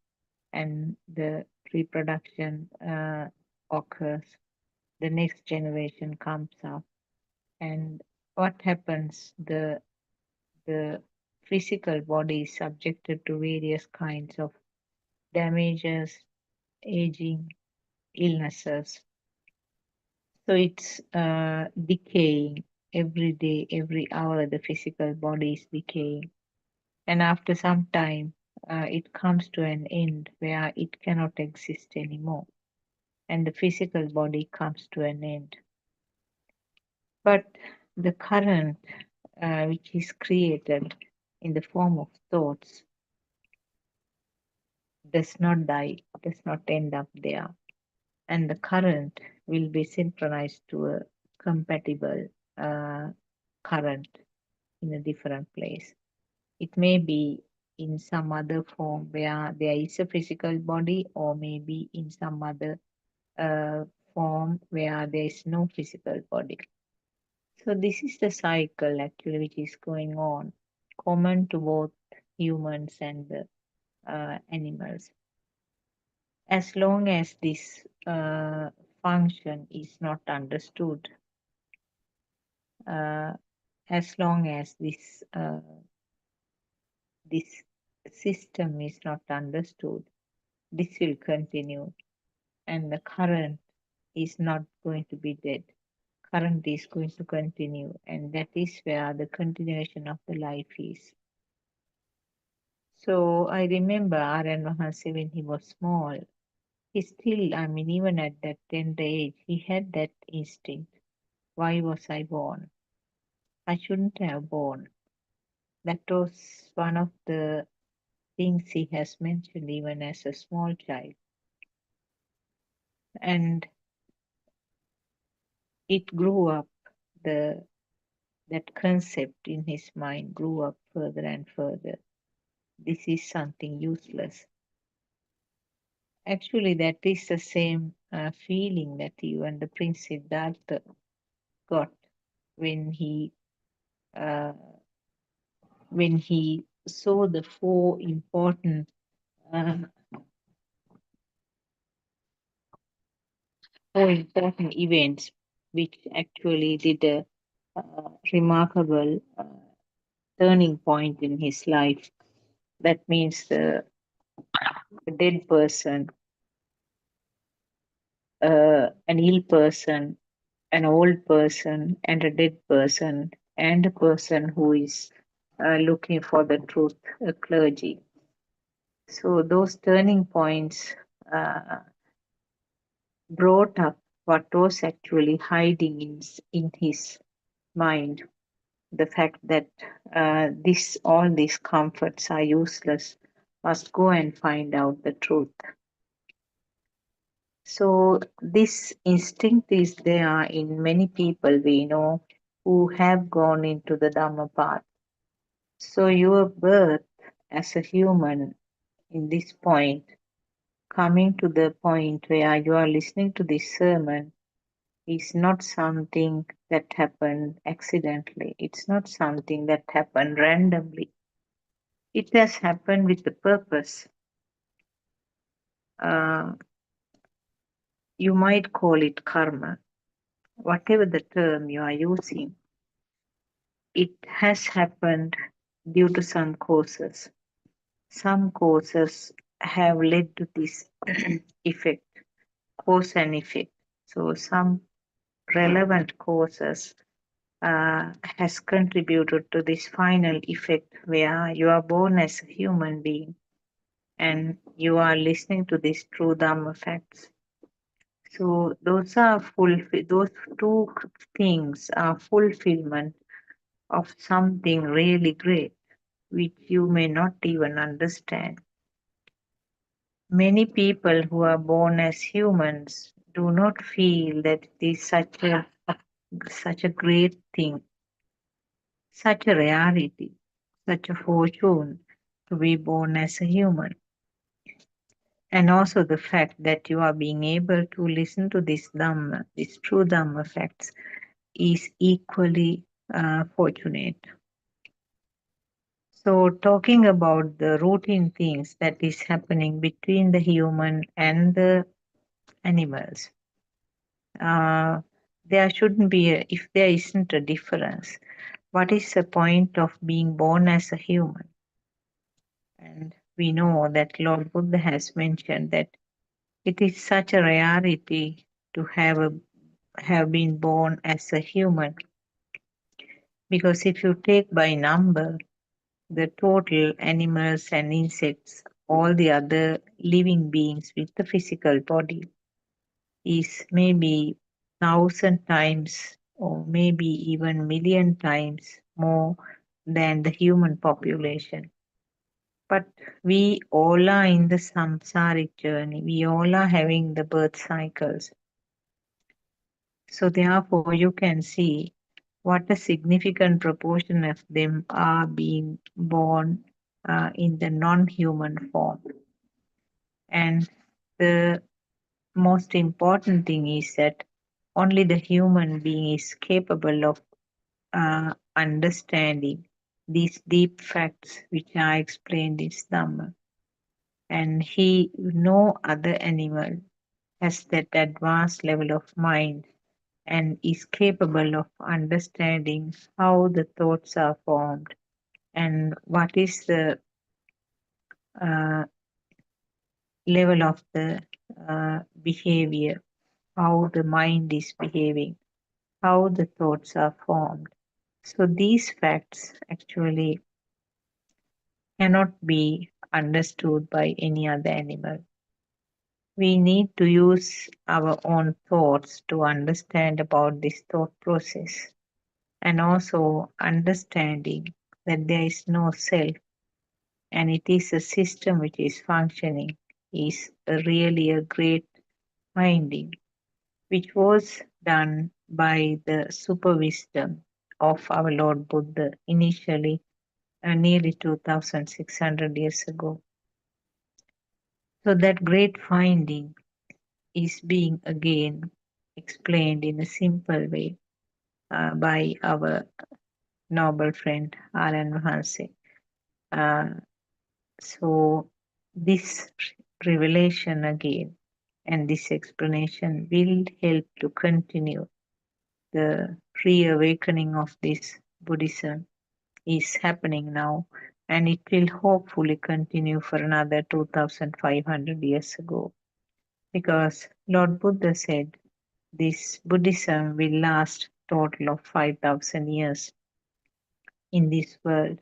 and the reproduction occurs. The next generation comes up, and what happens? The physical body is subjected to various kinds of damages, aging, illnesses. So it's decaying every day, every hour. The physical body is decaying, and after some time, it comes to an end where it cannot exist anymore, and the physical body comes to an end. But the current, which is created in the form of thoughts, does not die, does not end up there. And the current will be synchronized to a compatible uh, current in a different place. It may be in some other form where there is a physical body, or maybe in some other uh, form where there is no physical body. So, this is the cycle actually which is going on, common to both humans and the animals. As long as this function is not understood, uh, as long as this system is not understood, this will continue, and the current is not going to be dead. Current is going to continue, and that is where the continuation of the life is. So I remember R.N. Mahansi when he was small. He still, I mean, even at that tender age, he had that instinct. Why was I born? I shouldn't have born. That was one of the things he has mentioned even as a small child. And it grew up. The that concept in his mind grew up further and further. This is something useless. Actually, that is the same feeling that even the Prince Siddhartha got when uh, he saw the uh, four important events which actually did a remarkable turning point in his life. That means the dead person, an ill person, an old person, and a dead person, and a person who is looking for the truth, a clergy. So those turning points uh, brought up what was actually hiding in his mind. The fact that all these comforts are useless, must go and find out the truth. So this instinct is there in many people we know who have gone into the Dhamma path. So your birth as a human in this point, coming to the point where you are listening to this sermon, is not something that happened accidentally. It's not something that happened randomly. It has happened with a purpose. Uh, you might call it karma, whatever the term you are using. It has happened due to some causes. Some causes have led to this effect, cause and effect. So some relevant causes has contributed to this final effect where you are born as a human being and you are listening to these true Dhamma facts. So those two things are fulfillment of something really great, which you may not even understand. Many people who are born as humans do not feel that it is such a great thing, such a rarity, such a fortune to be born as a human. And also the fact that you are being able to listen to this Dhamma, these true Dhamma facts, is equally fortunate. So, talking about the routine things that is happening between the human and the animals, uh, there shouldn't be, if there isn't a difference, what is the point of being born as a human? And we know that Lord Buddha has mentioned that it is such a rarity to have been born as a human, because if you take by number the total animals and insects, all the other living beings with the physical body, is maybe 1,000 times or maybe even million times more than the human population. But we all are in the samsaric journey. We all are having the birth cycles. So therefore you can see what a significant proportion of them are being born in the non-human form. And the most important thing is that only the human being is capable of understanding these deep facts which are explained in Dhamma. And no other animal has that advanced level of mind and is capable of understanding how the thoughts are formed and what is the uh, level of the behavior, how the mind is behaving, how the thoughts are formed. So these facts actually cannot be understood by any other animal. We need to use our own thoughts to understand about this thought process, and also understanding that there is no self and it is a system which is functioning is really a great finding, which was done by the super wisdom of our Lord Buddha initially, nearly 2600 years ago. So that great finding is being again explained in a simple way by our noble friend R.N. Vahanse. So this revelation again and this explanation will help to continue the reawakening of this Buddhism is happening now, and it will hopefully continue for another 2500 years ago, because Lord Buddha said this Buddhism will last total of 5000 years in this world,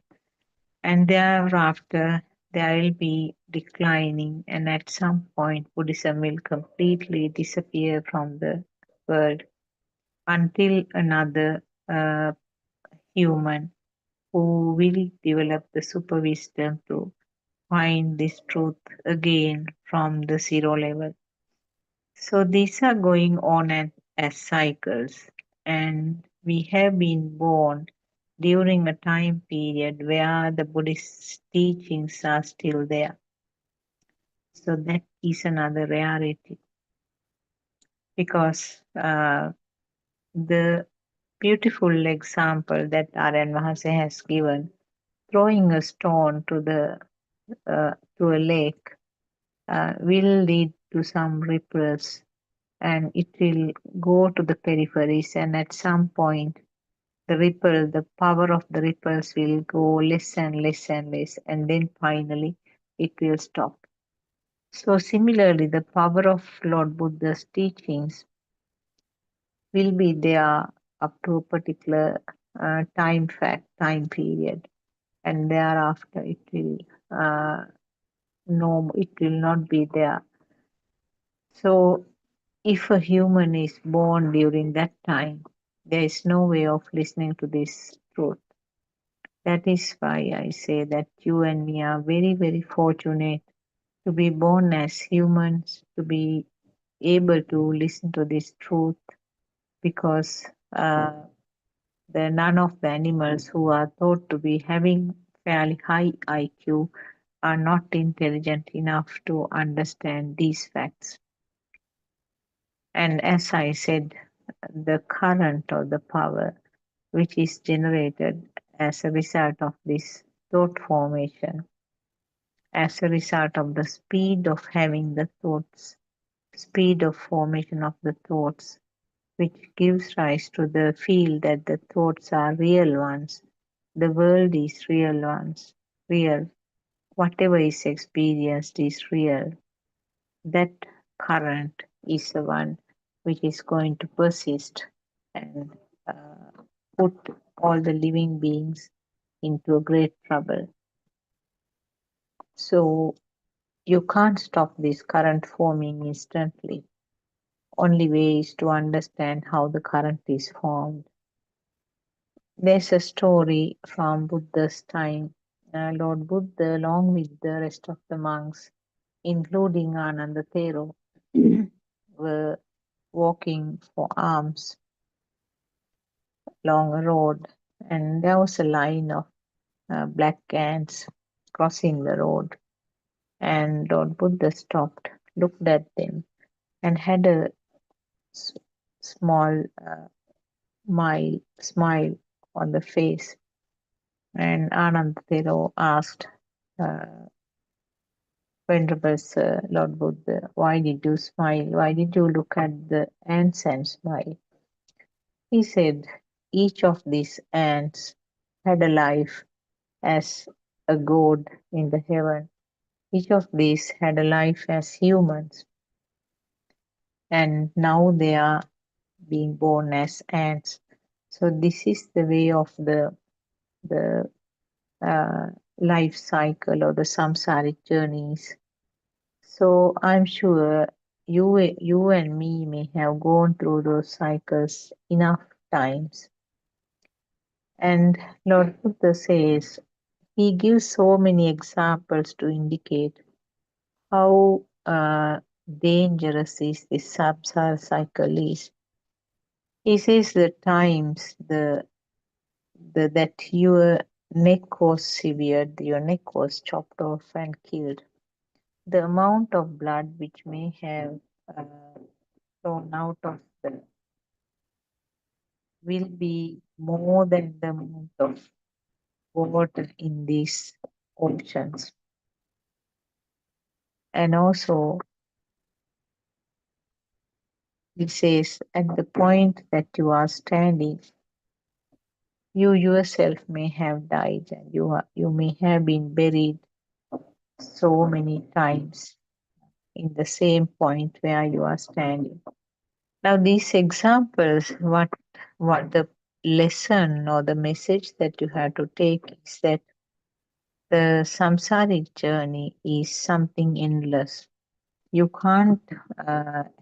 and thereafter there will be declining, and at some point Buddhism will completely disappear from the world until another human who will develop the super wisdom to find this truth again from the zero level. So these are going on as cycles, and we have been born during a time period where the Buddhist teachings are still there. So that is another reality, because the beautiful example that R.N. Mahase has given, throwing a stone to a lake will lead to some ripples, and it will go to the peripheries, and at some point the power of the ripples will go less and less and less, and then finally it will stop. So similarly, the power of Lord Buddha's teachings will be there up to a particular time period, and thereafter it will not be there. So if a human is born during that time, there is no way of listening to this truth. That is why I say that you and me are very, very fortunate to be born as humans, to be able to listen to this truth, because none of the animals who are thought to be having fairly high IQ are not intelligent enough to understand these facts. And as I said, the current or the power which is generated as a result of this thought formation, as a result of the speed of having the thoughts, speed of formation of the thoughts, which gives rise to the feel that the thoughts are real ones, the world is real, whatever is experienced is real. That current is the one which is going to persist and put all the living beings into a great trouble. So you can't stop this current forming instantly. Only way is to understand how the current is formed. There's a story from Buddha's time. Lord Buddha, along with the rest of the monks, including Ananda Thero, were walking for alms along a road, and there was a line of black ants crossing the road. And Lord Buddha stopped, looked at them, and had a small smile on the face. And Ananda Thero asked, uh, Venerable Sir, Lord Buddha, why did you smile? Why did you look at the ants and smile? He said, each of these ants had a life as a god in the heaven. Each of these had a life as humans, and now they are being born as ants. So this is the way of the uh, life cycle or the samsaric journeys. So I'm sure you and me may have gone through those cycles enough times. And Lord Buddha says, he gives so many examples to indicate how dangerous is this samsara cycle is. He says the times, the that your neck was severed, your neck was chopped off and killed, the amount of blood which may have uh, flown out of the will be more than the amount of water in these oceans. And also, it says at the point that you are standing, you yourself may have died and you may have been buried so many times in the same point where you are standing. Now, these examples, what the lesson or the message that you have to take is that the samsaric journey is something endless. You can't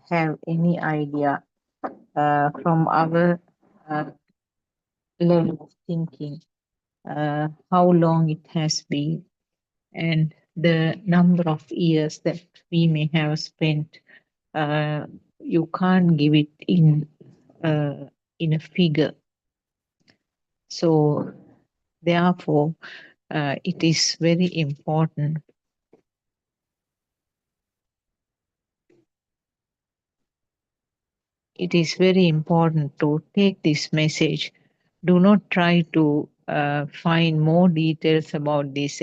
have any idea from our uh, level of thinking how long it has been and the number of years that we may have spent. Uh, you can't give it in a figure. So therefore, it is very important. It is very important to take this message. Do not try to find more details about these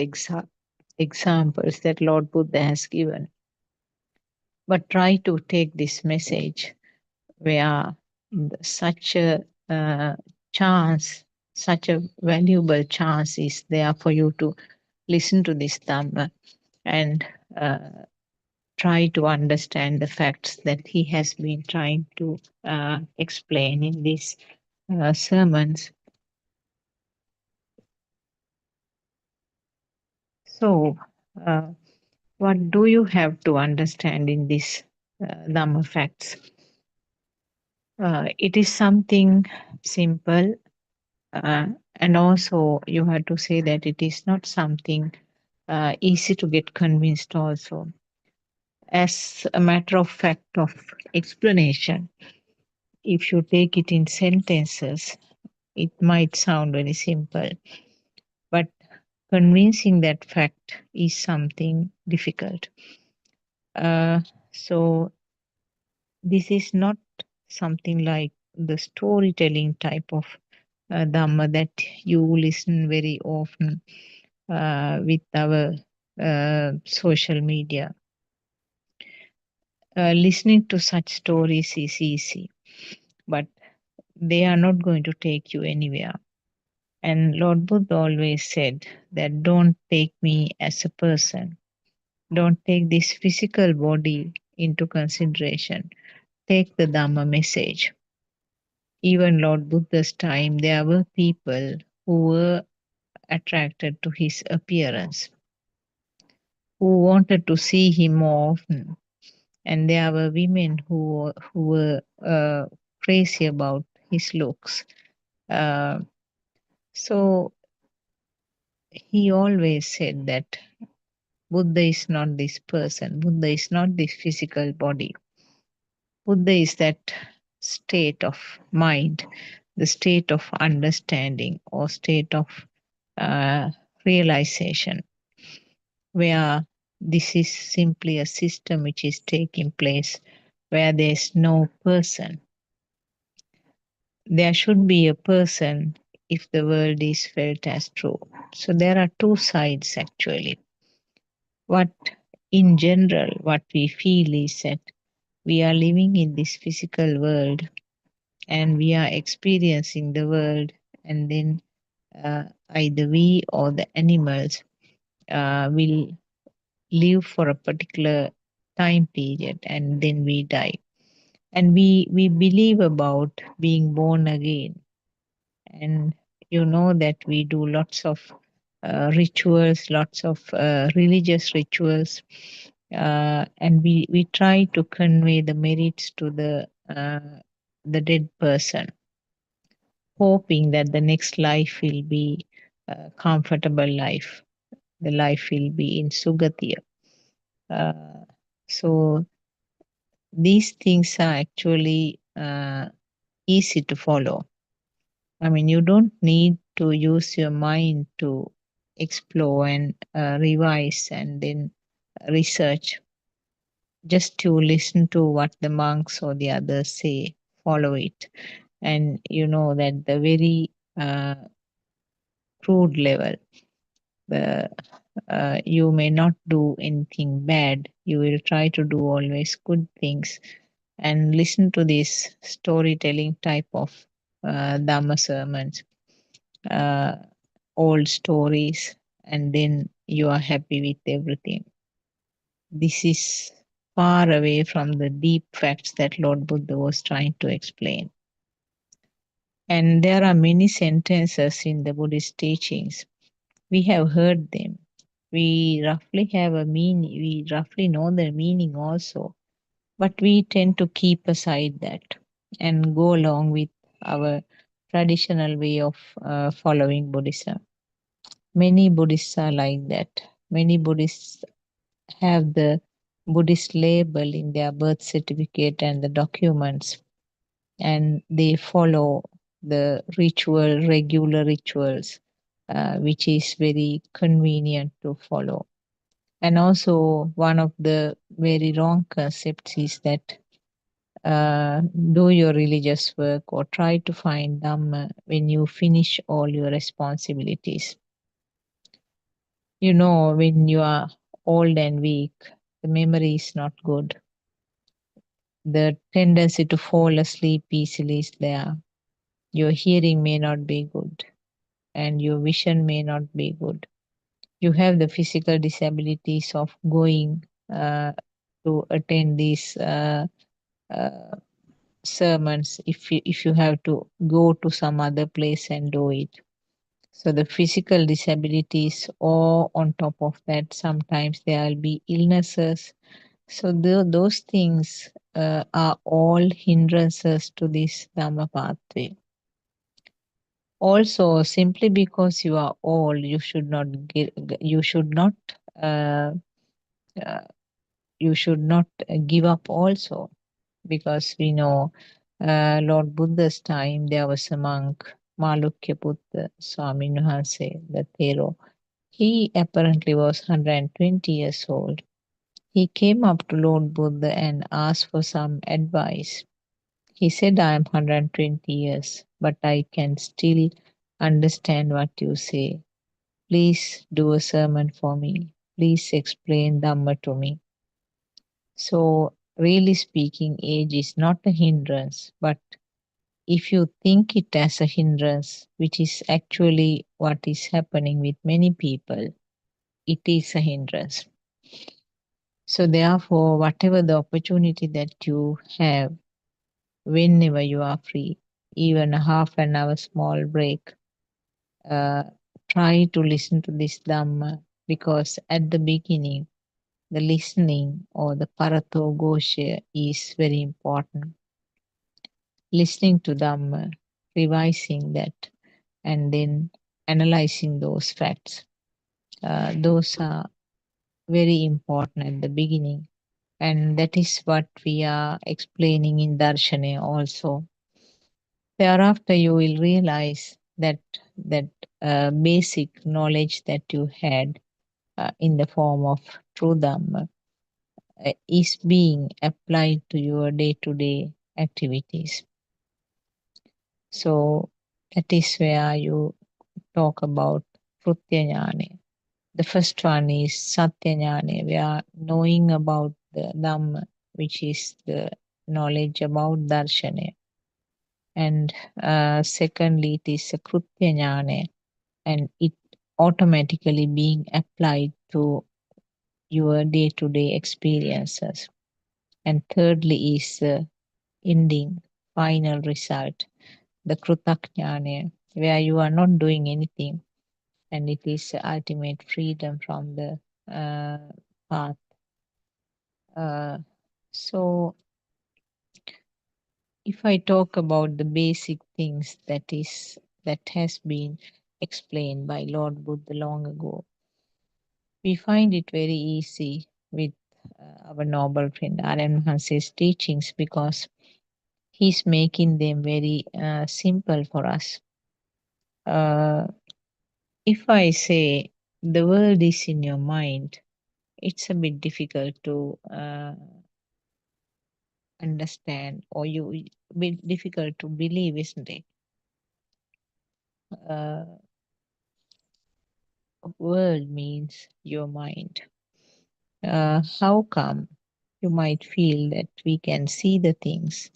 examples that Lord Buddha has given, but try to take this message where such a chance, such a valuable chance is there for you to listen to this Dhamma and try to understand the facts that he has been trying to explain in these sermons. So, uh, what do you have to understand in these Dhamma facts? It is something simple, and also you have to say that it is not something easy to get convinced, also. As a matter of fact of explanation, if you take it in sentences, it might sound very simple, but convincing that fact is something difficult. Uh, so, this is not something like the storytelling type of Dhamma that you listen very often with our social media. Listening to such stories is easy, but they are not going to take you anywhere. And Lord Buddha always said that don't take me as a person, don't take this physical body into consideration, take the Dhamma message. Even Lord Buddha's time, there were people who were attracted to his appearance, who wanted to see him more often. And there were women who were crazy about his looks. Uh, so he always said that Buddha is not this person, Buddha is not this physical body. Buddha is that state of mind, the state of understanding or state of uh, realization, where this is simply a system which is taking place, where there is no person. There should be a person if the world is felt as true. So there are two sides actually. What in general, what we feel is that we are living in this physical world and we are experiencing the world, and then either we or the animals will live for a particular time period and then we die. And we believe about being born again. And you know that we do lots of rituals, lots of religious rituals, and we try to convey the merits to the dead person, hoping that the next life will be a comfortable life. The life will be in Sugatiya. So these things are actually easy to follow. I mean, you don't need to use your mind to explore and revise and then research, just to listen to what the monks or the others say, follow it. And you know that the very crude level, the you may not do anything bad. You will try to do always good things and listen to this storytelling type of Dhamma sermons, uh, old stories, and then you are happy with everything. This is far away from the deep facts that Lord Buddha was trying to explain. And there are many sentences in the Buddhist teachings. We have heard them. We roughly have a meaning, we roughly know the meaning also, but we tend to keep aside that and go along with our traditional way of following Buddhism. Many Buddhists are like that. Many Buddhists have the Buddhist label in their birth certificate and the documents, and they follow the regular rituals, which is very convenient to follow. And also, one of the very wrong concepts is that do your religious work or try to find Dhamma when you finish all your responsibilities. You know, when you are old and weak, the memory is not good. The tendency to fall asleep easily is there. Your hearing may not be good, and your vision may not be good. You have the physical disabilities of going to attend these uh, sermons if you have to go to some other place and do it. So the physical disabilities, or on top of that, sometimes there will be illnesses. So those things are all hindrances to this Dhamma pathway. Also, simply because you are old, you should not uh, uh, give up also, because we know Lord Buddha's time there was a monk, Malukyaputta Swami Nuhanse, the Thero. He apparently was 120 years old. He came up to Lord Buddha and asked for some advice. He said, I am 120 years, but I can still understand what you say. Please do a sermon for me. Please explain Dhamma to me. So, really speaking, age is not a hindrance, but if you think it as a hindrance, which is actually what is happening with many people, it is a hindrance. So, therefore, whatever the opportunity that you have, whenever you are free, even a half an hour small break, uh, try to listen to this Dhamma, because at the beginning, the listening or the Parato Gosha is very important. Listening to Dhamma, revising that, and then analyzing those facts. Those are very important at the beginning. And that is what we are explaining in Darshana also. Thereafter, you will realize that basic knowledge that you had in the form of true Dhamma is being applied to your day-to-day activities. So that is where you talk about Krutya Jnana. The first one is Satya Jnana, where knowing about the Dhamma, which is the knowledge about Darshana. And secondly, it is a Krutya Jnana, and it automatically being applied to your day-to-day experiences. And thirdly is ending, final result, the Krutakjnana, where you are not doing anything, and it is ultimate freedom from the path. So if I talk about the basic things that has been explained by Lord Buddha long ago, we find it very easy with our noble friend R.M. Hanse's teachings, because he's making them very simple for us. Uh, if I say the world is in your mind, it's a bit difficult to understand, or you bit difficult to believe, isn't it? Uh, World means your mind. How come? You might feel that we can see the things,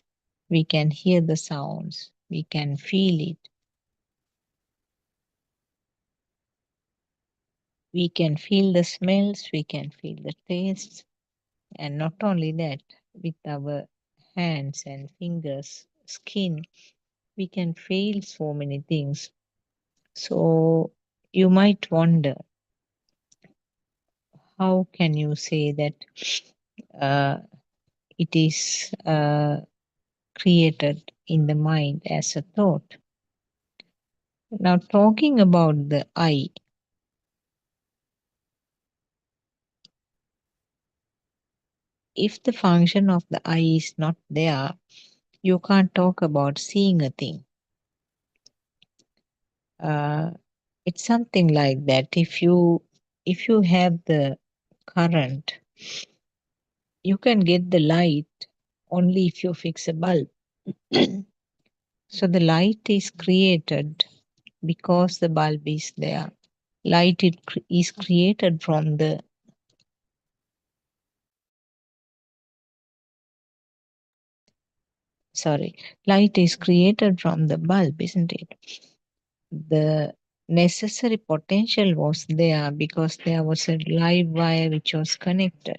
we can hear the sounds, we can feel it, we can feel the smells, we can feel the tastes, and not only that, with our hands and fingers, skin, we can feel so many things. So you might wonder, how can you say that uh, it is created in the mind as a thought? Now, talking about the eye, if the function of the eye is not there, you can't talk about seeing a thing. Uh, it's something like that. If you have the current, you can get the light only if you fix a bulb. So the light is created because the bulb is there. Light is created from the sorry, light is created from the bulb, isn't it? The necessary potential was there because there was a live wire which was connected.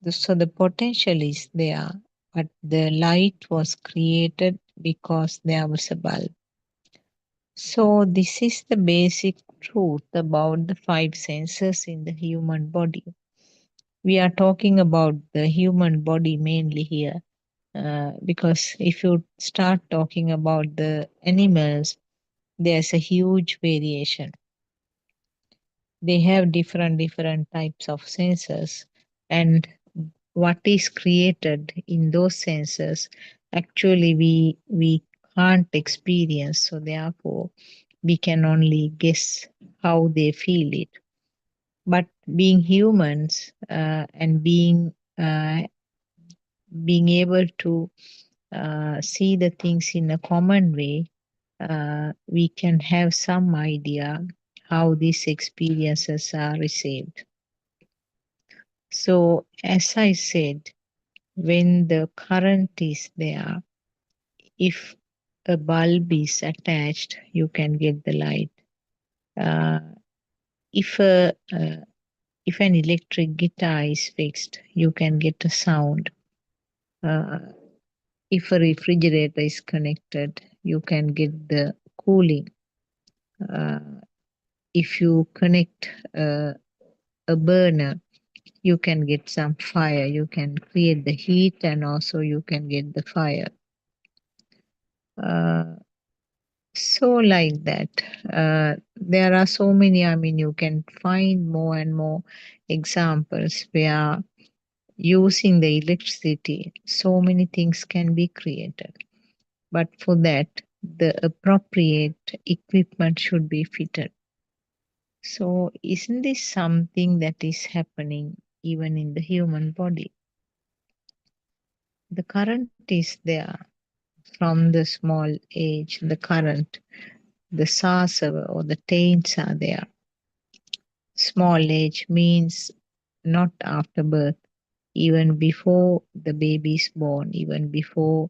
So the potential is there, but the light was created because there was a bulb. So this is the basic truth about the five senses in the human body. We are talking about the human body mainly here, because if you start talking about the animals, there's a huge variation. They have different types of senses, and what is created in those senses, actually we can't experience, so therefore we can only guess how they feel it. But being humans, and being able to see the things in a common way, we can have some idea how these experiences are received. So, as I said, when the current is there, if a bulb is attached, you can get the light. Uh, if a if an electric guitar is fixed, you can get a sound. Uh, if a refrigerator is connected, you can get the cooling. Uh, if you connect a burner, you can get some fire. You can create the heat, and also you can get the fire. Uh, so like that. There are so many, I mean, you can find more and more examples where using the electricity, so many things can be created. But for that, the appropriate equipment should be fitted. So, isn't this something that is happening even in the human body? The current is there from the small age, the current, the sasava or the taints are there. Small age means not after birth, even before the baby is born, even before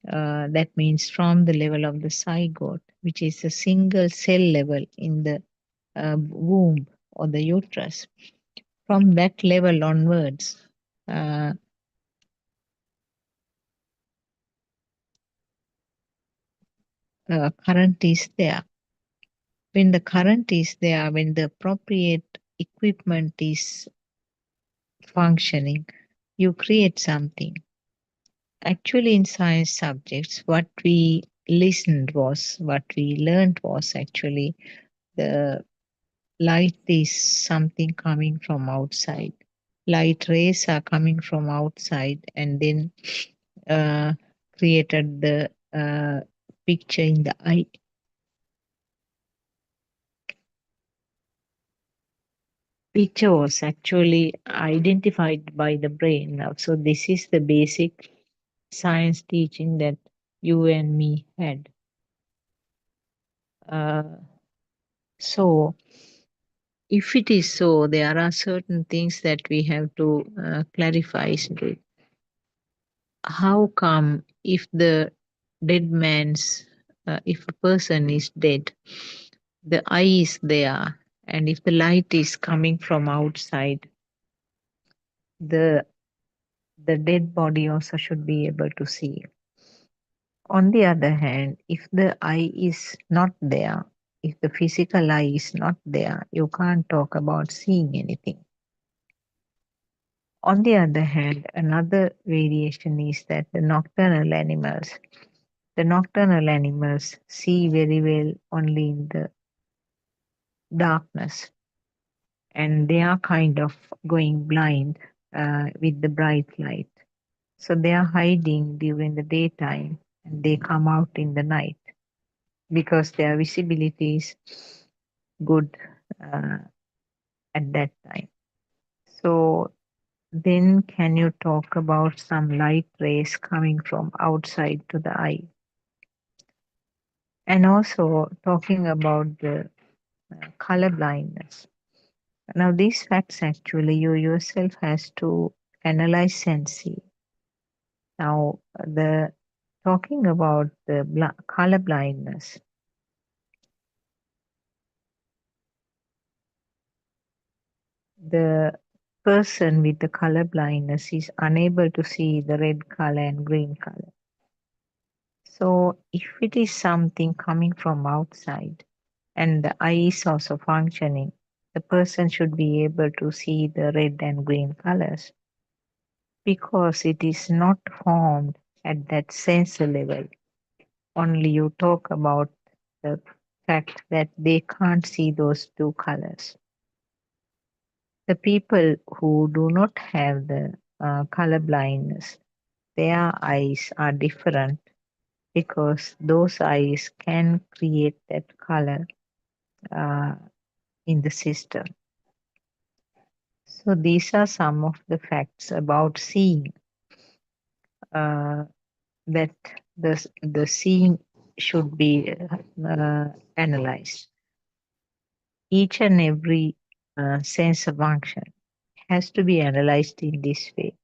that means from the level of the zygote, which is a single cell level in the womb or the uterus. From that level onwards, uh, current is there. When the current is there, when the appropriate equipment is functioning, you create something. Actually, in science subjects, what we what we learned was actually the light is something coming from outside. Light rays are coming from outside and then uh, created the picture in the eye. picture was actually identified by the brain. Now, so this is the basic science teaching that you and me had. Uh, so, if it is so, there are certain things that we have to clarify. So how come if the dead man's, if a person is dead, the eye is there, and if the light is coming from outside, the the dead body also should be able to see. On the other hand, if the eye is not there, if the physical eye is not there, you can't talk about seeing anything. On the other hand, another variation is that the nocturnal animals see very well only in the darkness, and they are kind of going blind with the bright light. So they are hiding during the daytime and they come out in the night because their visibility is good uh, at that time. So then can you talk about some light rays coming from outside to the eye? And also talking about the color blindness. Now these facts actually you yourself has to analyze and see. Now the talking about the color blindness, the person with the color blindness is unable to see the red color and green color. So if it is something coming from outside and the eye is also functioning, the person should be able to see the red and green colors because it is not formed at that sensor level. Only you talk about the fact that they can't see those two colors. The people who do not have the color blindness, their eyes are different because those eyes can create that color uh, in the system. So these are some of the facts about seeing, uh, that the seeing should be analyzed. Each and every sensor function has to be analyzed in this way.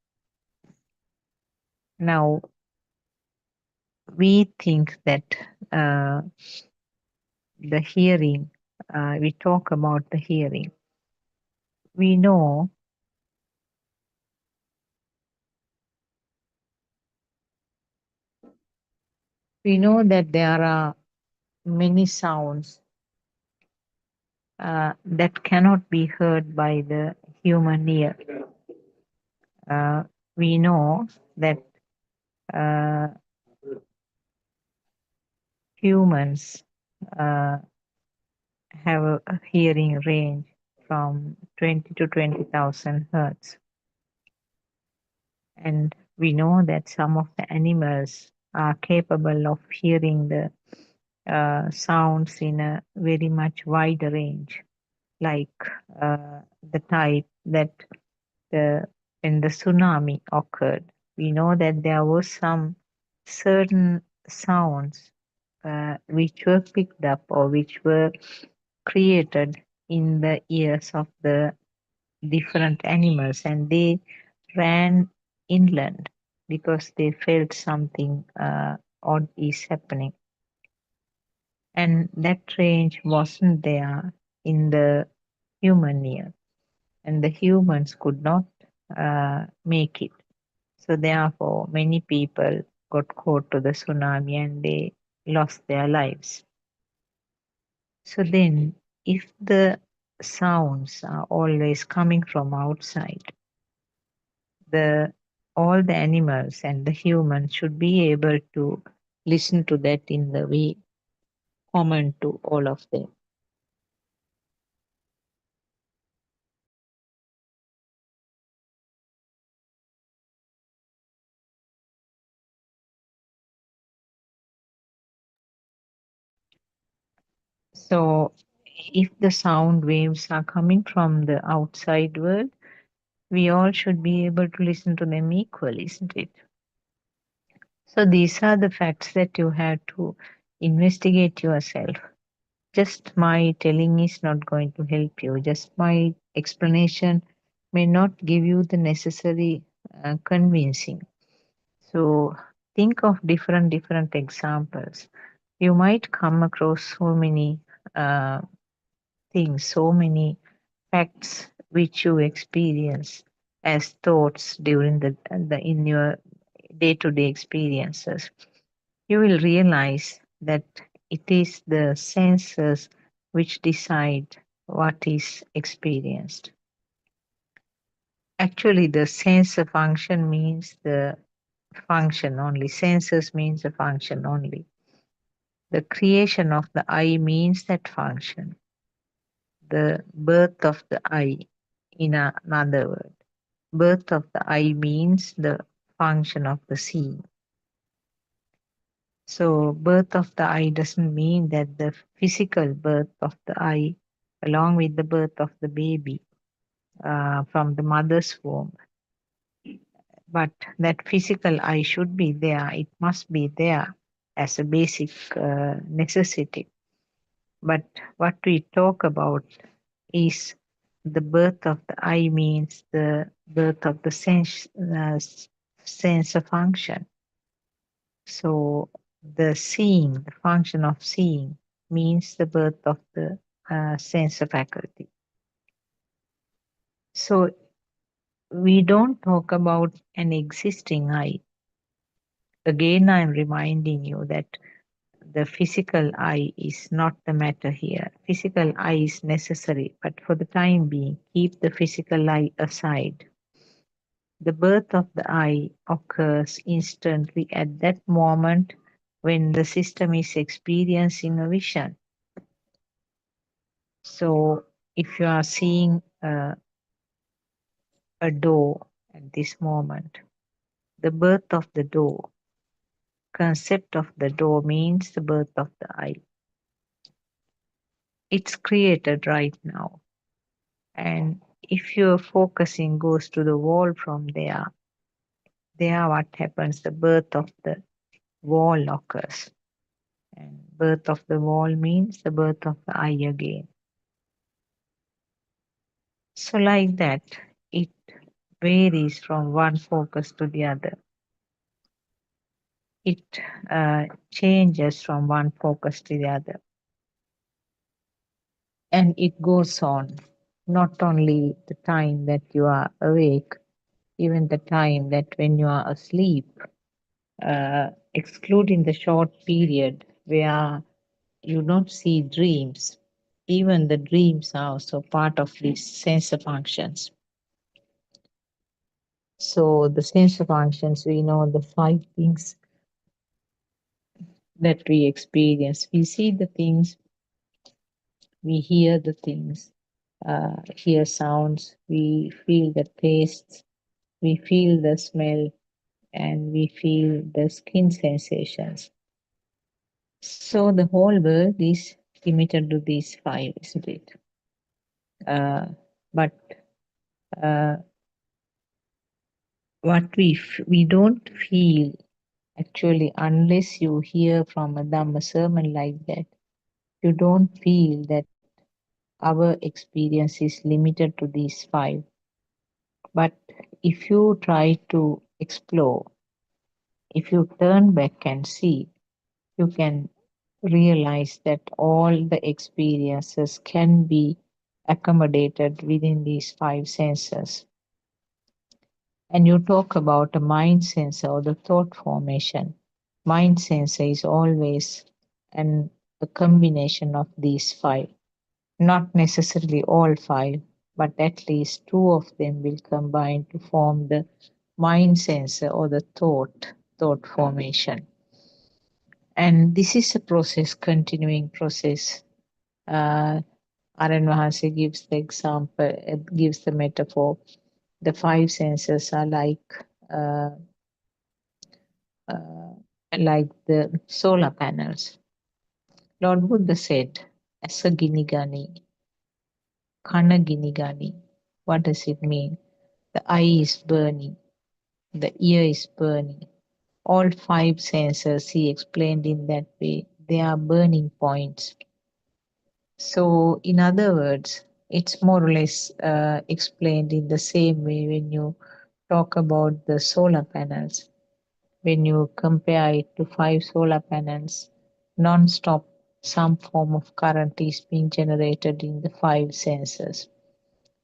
Now, we think that uh, the hearing, we talk about the hearing. We know that there are many sounds that cannot be heard by the human ear. Uh, we know that uh, humans uh, have a hearing range from 20 to 20,000 hertz. And we know that some of the animals are capable of hearing the sounds in a very much wider range, like the type that when the tsunami occurred, we know that there were some certain sounds which were picked up or which were created in the ears of the different animals, and they ran inland because they felt something odd is happening. And that range wasn't there in the human ear, and the humans could not make it. So therefore, many people got caught to the tsunami and they lost their lives. So then, if the sounds are always coming from outside, the all the animals and the humans should be able to listen to that in the way common to all of them. So if the sound waves are coming from the outside world, we all should be able to listen to them equally, isn't it? So these are the facts that you have to investigate yourself. Just my telling is not going to help you. Just my explanation may not give you the necessary convincing. So think of different examples. You might come across so many uh, things, so many facts which you experience as thoughts during the in your day-to-day experiences. You will realize that it is the senses which decide what is experienced. Actually, the sensor function means the function only. Senses means the function only. The creation of the I means that function. The birth of the I, in another word. Birth of the I means the function of the seeing. So, birth of the eye doesn't mean that the physical birth of the eye, along with the birth of the baby from the mother's womb, but that physical eye should be there. It must be there as a basic necessity. But what we talk about is the birth of the eye means the birth of the sense of function. So the seeing, the function of seeing, means the birth of the sense of faculty. So we don't talk about an existing eye. Again, I'm reminding you that the physical eye is not the matter here. Physical eye is necessary, but for the time being, keep the physical eye aside. The birth of the eye occurs instantly at that moment when the system is experiencing a vision. So if you are seeing a door at this moment, the birth of the door, concept of the door means the birth of the eye. It's created right now. And if your focusing goes to the wall from there, what happens? The birth of the wall occurs. And birth of the wall means the birth of the eye again. So like that, it varies from one focus to the other. It changes from one focus to the other. And it goes on, not only the time that you are awake, even the time that when you are asleep, excluding the short period where you don't see dreams. Even the dreams are also part of these sensor functions. So the sensor functions, we know the five things that we experience. We see the things, we hear the things, hear sounds, we feel the tastes, we feel the smell, and we feel the skin sensations. So the whole world is limited to these five, isn't it? But uh, what we don't feel actually unless you hear from a Dhamma sermon like that, you don't feel that our experience is limited to these five. But if you try to explore, if you turn back and see, you can realize that all the experiences can be accommodated within these five senses. And you talk about a mind sensor or the thought formation. Mind sensor is always a combination of these five. Not necessarily all five, but at least two of them will combine to form the mind sensor or the thought formation. And this is a process, continuing process. Aran Vahase gives the example, gives the metaphor. The five senses are uh, uh, like the solar panels. Lord Buddha said Asaginigani, Kanaginigani. What does it mean? The eye is burning, the ear is burning. All five senses he explained in that way. They are burning points. So, in other words, it's more or less explained in the same way when you talk about the solar panels. When you compare it to five solar panels, non-stop, some form of current is being generated in the five senses.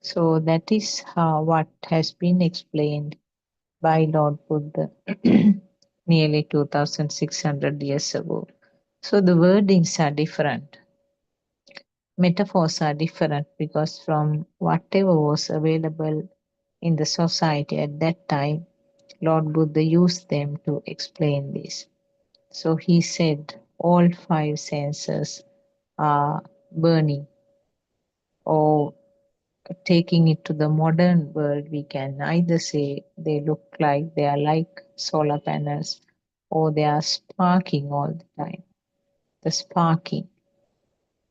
So that is how what has been explained by Lord Buddha nearly 2600 years ago. So the wordings are different. Metaphors are different because from whatever was available in the society at that time, Lord Buddha used them to explain this. So he said all five senses are burning, or taking it to the modern world, we can either say they look like they are like solar panels or they are sparking all the time. The sparking.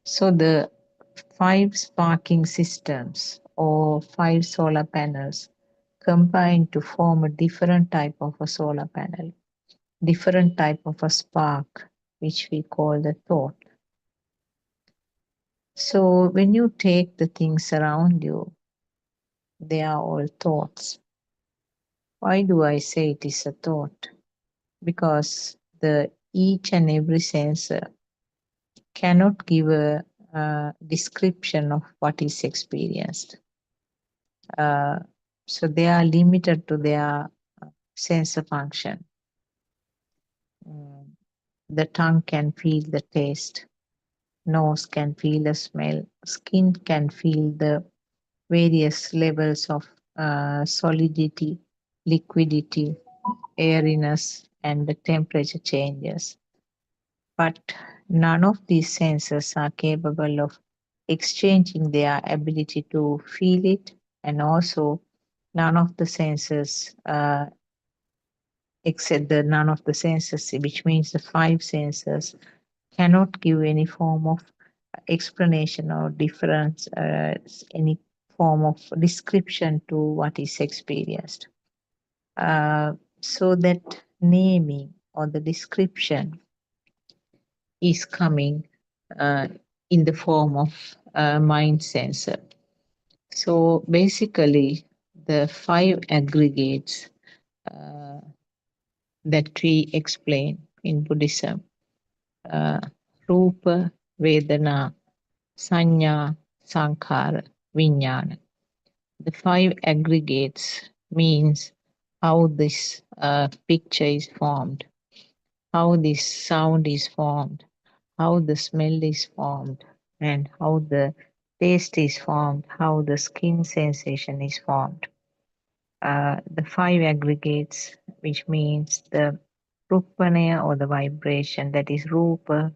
So the five sparking systems or five solar panels combine to form a different type of a solar panel, different type of a spark, which we call the thought. So when you take the things around you, they are all thoughts. Why do I say it is a thought? Because the each and every sensor cannot give a description of what is experienced. Uh, so they are limited to their sensor function. Mm, the tongue can feel the taste, nose can feel the smell, skin can feel the various levels of solidity, liquidity, airiness, and the temperature changes. But none of these senses are capable of exchanging their ability to feel it, and also none of the senses, except the none of the senses, which means the five senses, cannot give any form of explanation or difference, any form of description to what is experienced. So that naming or the description is coming uh, in the form of mind sensor. So basically, the five aggregates uh, that we explain in Buddhism, uh, Rupa, Vedana, Sanya, Sankhara, Vijnana. The five aggregates means how this picture is formed, how this sound is formed, how the smell is formed, and how the taste is formed, how the skin sensation is formed. The five aggregates, which means the rupanaya or the vibration, that is rupa,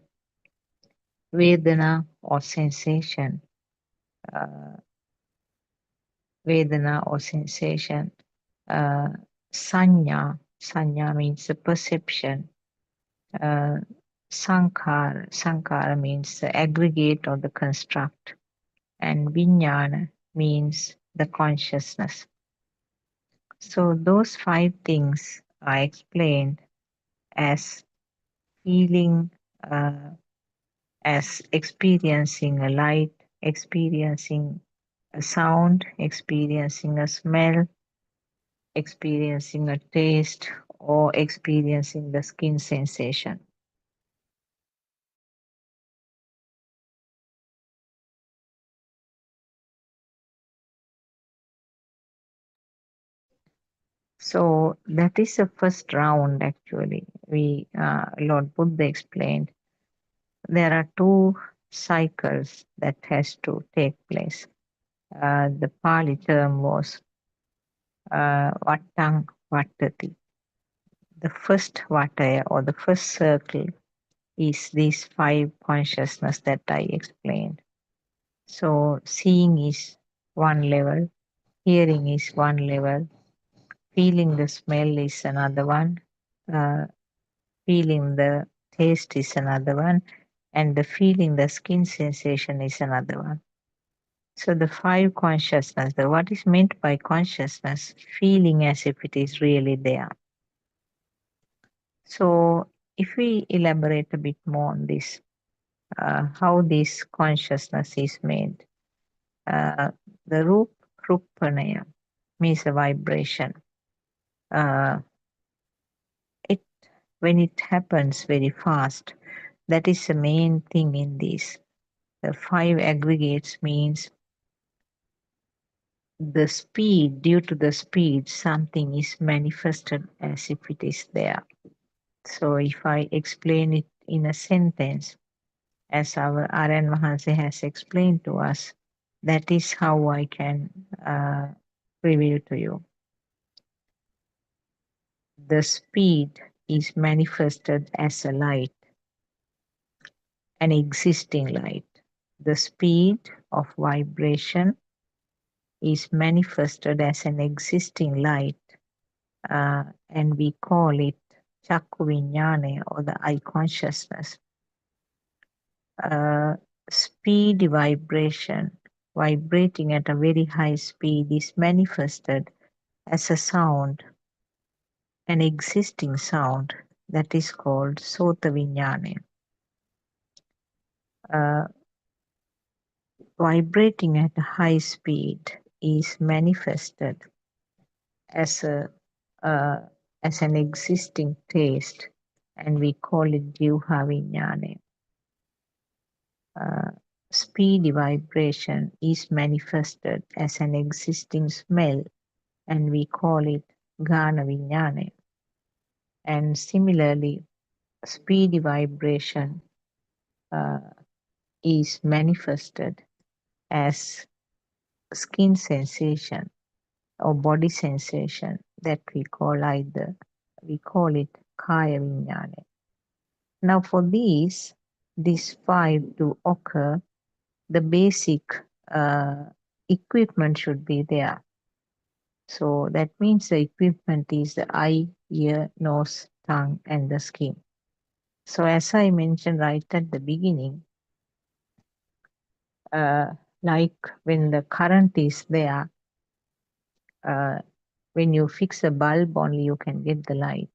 vedana or sensation, uh, vedana or sensation, uh, sanya, sanya means the perception, uh, sankhara means the aggregate or the construct, and vijnana means the consciousness. So those five things are explained as feeling, as experiencing a light, experiencing a sound, experiencing a smell, experiencing a taste, or experiencing the skin sensation. So that is the first round actually. Lord Buddha explained there are two cycles that has to take place. The Pali term was Vattang Vattati. The first Vataya or the first circle is these five consciousness that I explained. So seeing is one level, hearing is one level, feeling the smell is another one, uh, feeling the taste is another one, and the feeling, the skin sensation is another one. So the five consciousness, what is meant by consciousness? Feeling as if it is really there. So if we elaborate a bit more on this, how this consciousness is made, uh, the rupanaya means a vibration. Uh, it when it happens very fast, that is the main thing in this. The five aggregates means the speed, due to the speed, something is manifested as if it is there. So if I explain it in a sentence, as our Aryan Mahanse has explained to us, that is how I can reveal to you. The speed is manifested as a light, an existing light. The speed of vibration is manifested as an existing light, and we call it Chakku Vinyane, or the eye consciousness. Speed vibration, vibrating at a very high speed, is manifested as a sound, an existing sound that is called Sota Vinyane. Vibrating at a high speed is manifested as a uh, as an existing taste, and we call it Jivha Vinyane. Speedy vibration is manifested as an existing smell, and we call it Ghana Vinyane. And similarly, speedy vibration is manifested as skin sensation or body sensation that we call it Kaya Vinyane. Now for these five to occur, the basic equipment should be there. So that means the equipment is the eye, ear, nose, tongue, and the skin. So as I mentioned right at the beginning, like when the current is there, when you fix a bulb only you can get the light.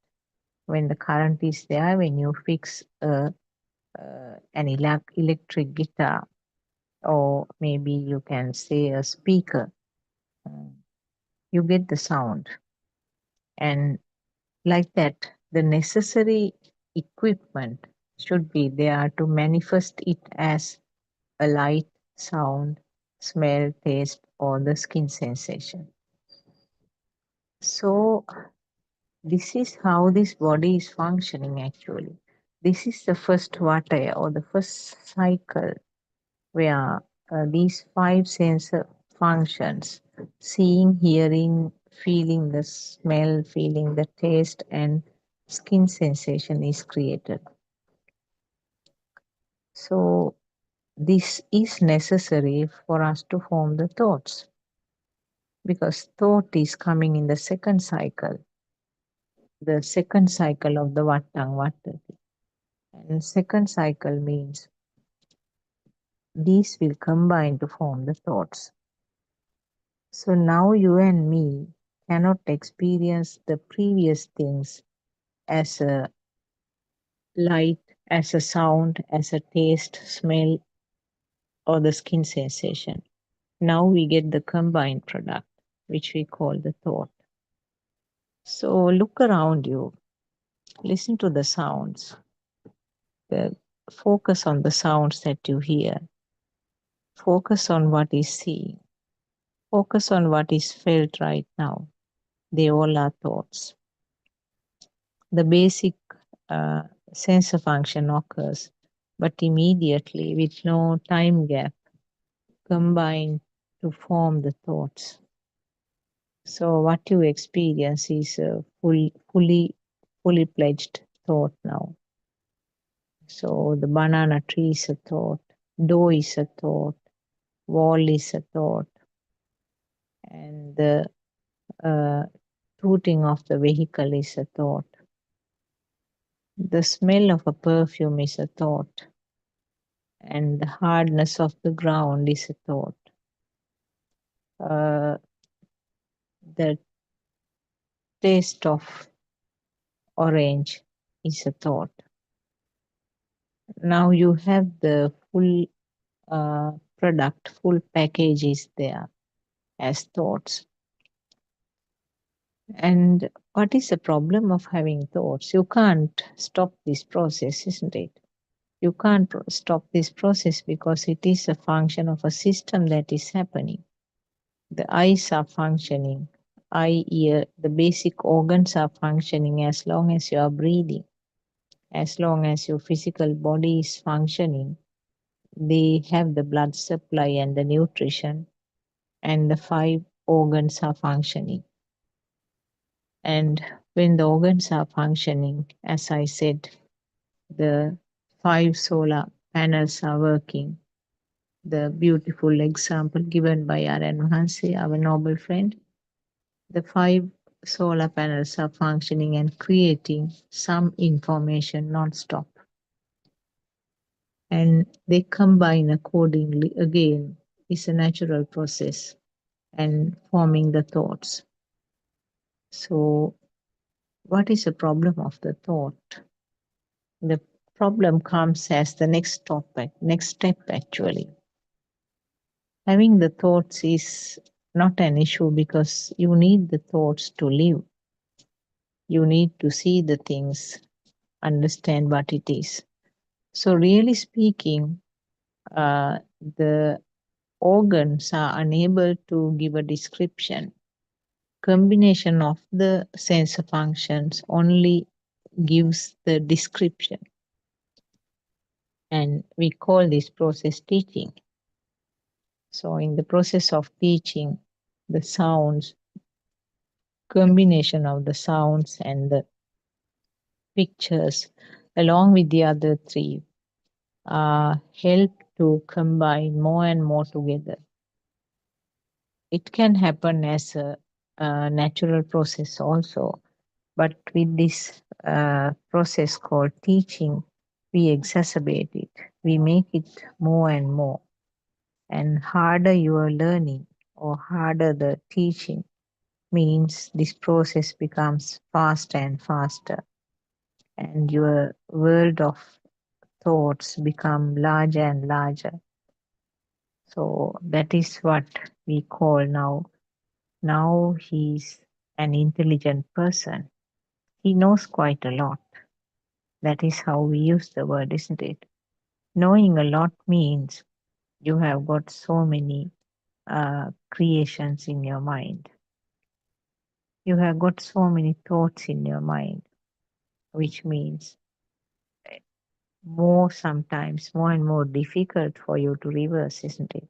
When the current is there, when you fix an electric guitar, or maybe you can say a speaker, you get the sound. And like that, the necessary equipment should be there to manifest it as a light, sound, smell, taste, or the skin sensation. So this is how this body is functioning actually. This is the first vata, or the first cycle, where these five sensor functions, seeing, hearing, feeling the smell, feeling the taste, and skin sensation, is created. So this is necessary for us to form the thoughts, because thought is coming in the second cycle, of the Vattang Vattati. And second cycle means these will combine to form the thoughts. So now you and me cannot experience the previous things as a light, as a sound, as a taste, smell, or the skin sensation. Now we get the combined product, which we call the thought. So look around you, listen to the sounds, focus on the sounds that you hear, focus on what is seen, focus on what is felt right now. They all are thoughts. The basic uh, sensor function occurs, but immediately, with no time gap, combine to form the thoughts. So what you experience is a fully pledged thought now. So the banana tree is a thought, door is a thought, wall is a thought, and the uh, tooting of the vehicle is a thought. The smell of a perfume is a thought. and the hardness of the ground is a thought. The taste of orange is a thought. Now you have the full product, full package is there as thoughts. And what is the problem of having thoughts? You can't stop this process, isn't it? You can't stop this process because it is a function of a system that is happening. The eyes are functioning, eye, ear, the basic organs are functioning as long as you are breathing. As long as your physical body is functioning, they have the blood supply and the nutrition, and the five organs are functioning. And when the organs are functioning, as I said, the five solar panels are working. The beautiful example given by R.N. Mahansi, our noble friend, the five solar panels are functioning and creating some information non-stop. And they combine accordingly again. It's a natural process and forming the thoughts. So, what is the problem of the thought? The problem comes as the next topic, next step actually. Having the thoughts is not an issue because you need the thoughts to live. You need to see the things, understand what it is. So, really speaking, the organs are unable to give a description. Combination of the sensor functions only gives the description. And we call this process teaching. So in the process of teaching, the sounds, combination of the sounds and the pictures, along with the other three, help to combine more and more together. It can happen as a natural process also, but with this process called teaching, we exacerbate it. We make it more and more. And harder you are learning or harder the teaching means this process becomes faster and faster. And your world of thoughts become larger and larger. So that is what we call now. Now he's an intelligent person. He knows quite a lot. That is how we use the word, isn't it? Knowing a lot means you have got so many creations in your mind. You have got so many thoughts in your mind, which means sometimes more and more difficult for you to reverse, isn't it?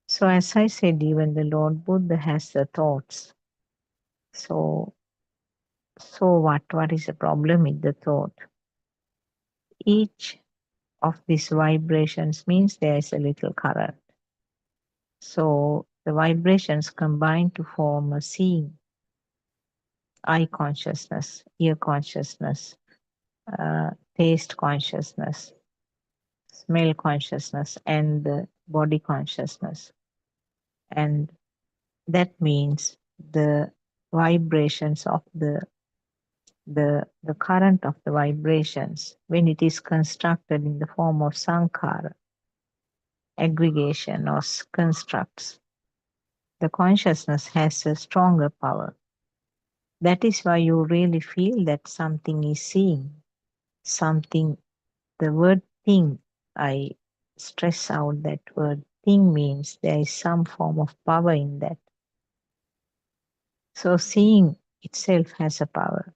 So, as I said, even the Lord Buddha has the thoughts. So what? What is the problem with the thought? Each of these vibrations means there is a little current. So the vibrations combine to form a seeing, eye consciousness, ear consciousness, taste consciousness, smell consciousness, and the body consciousness. And that means the vibrations of the current of the vibrations, when it is constructed in the form of sankhara, aggregation or constructs, the consciousness has a stronger power. That is why you really feel that something is seeing, something, the word thing, I stress out that word thing means there is some form of power in that. So seeing itself has a power,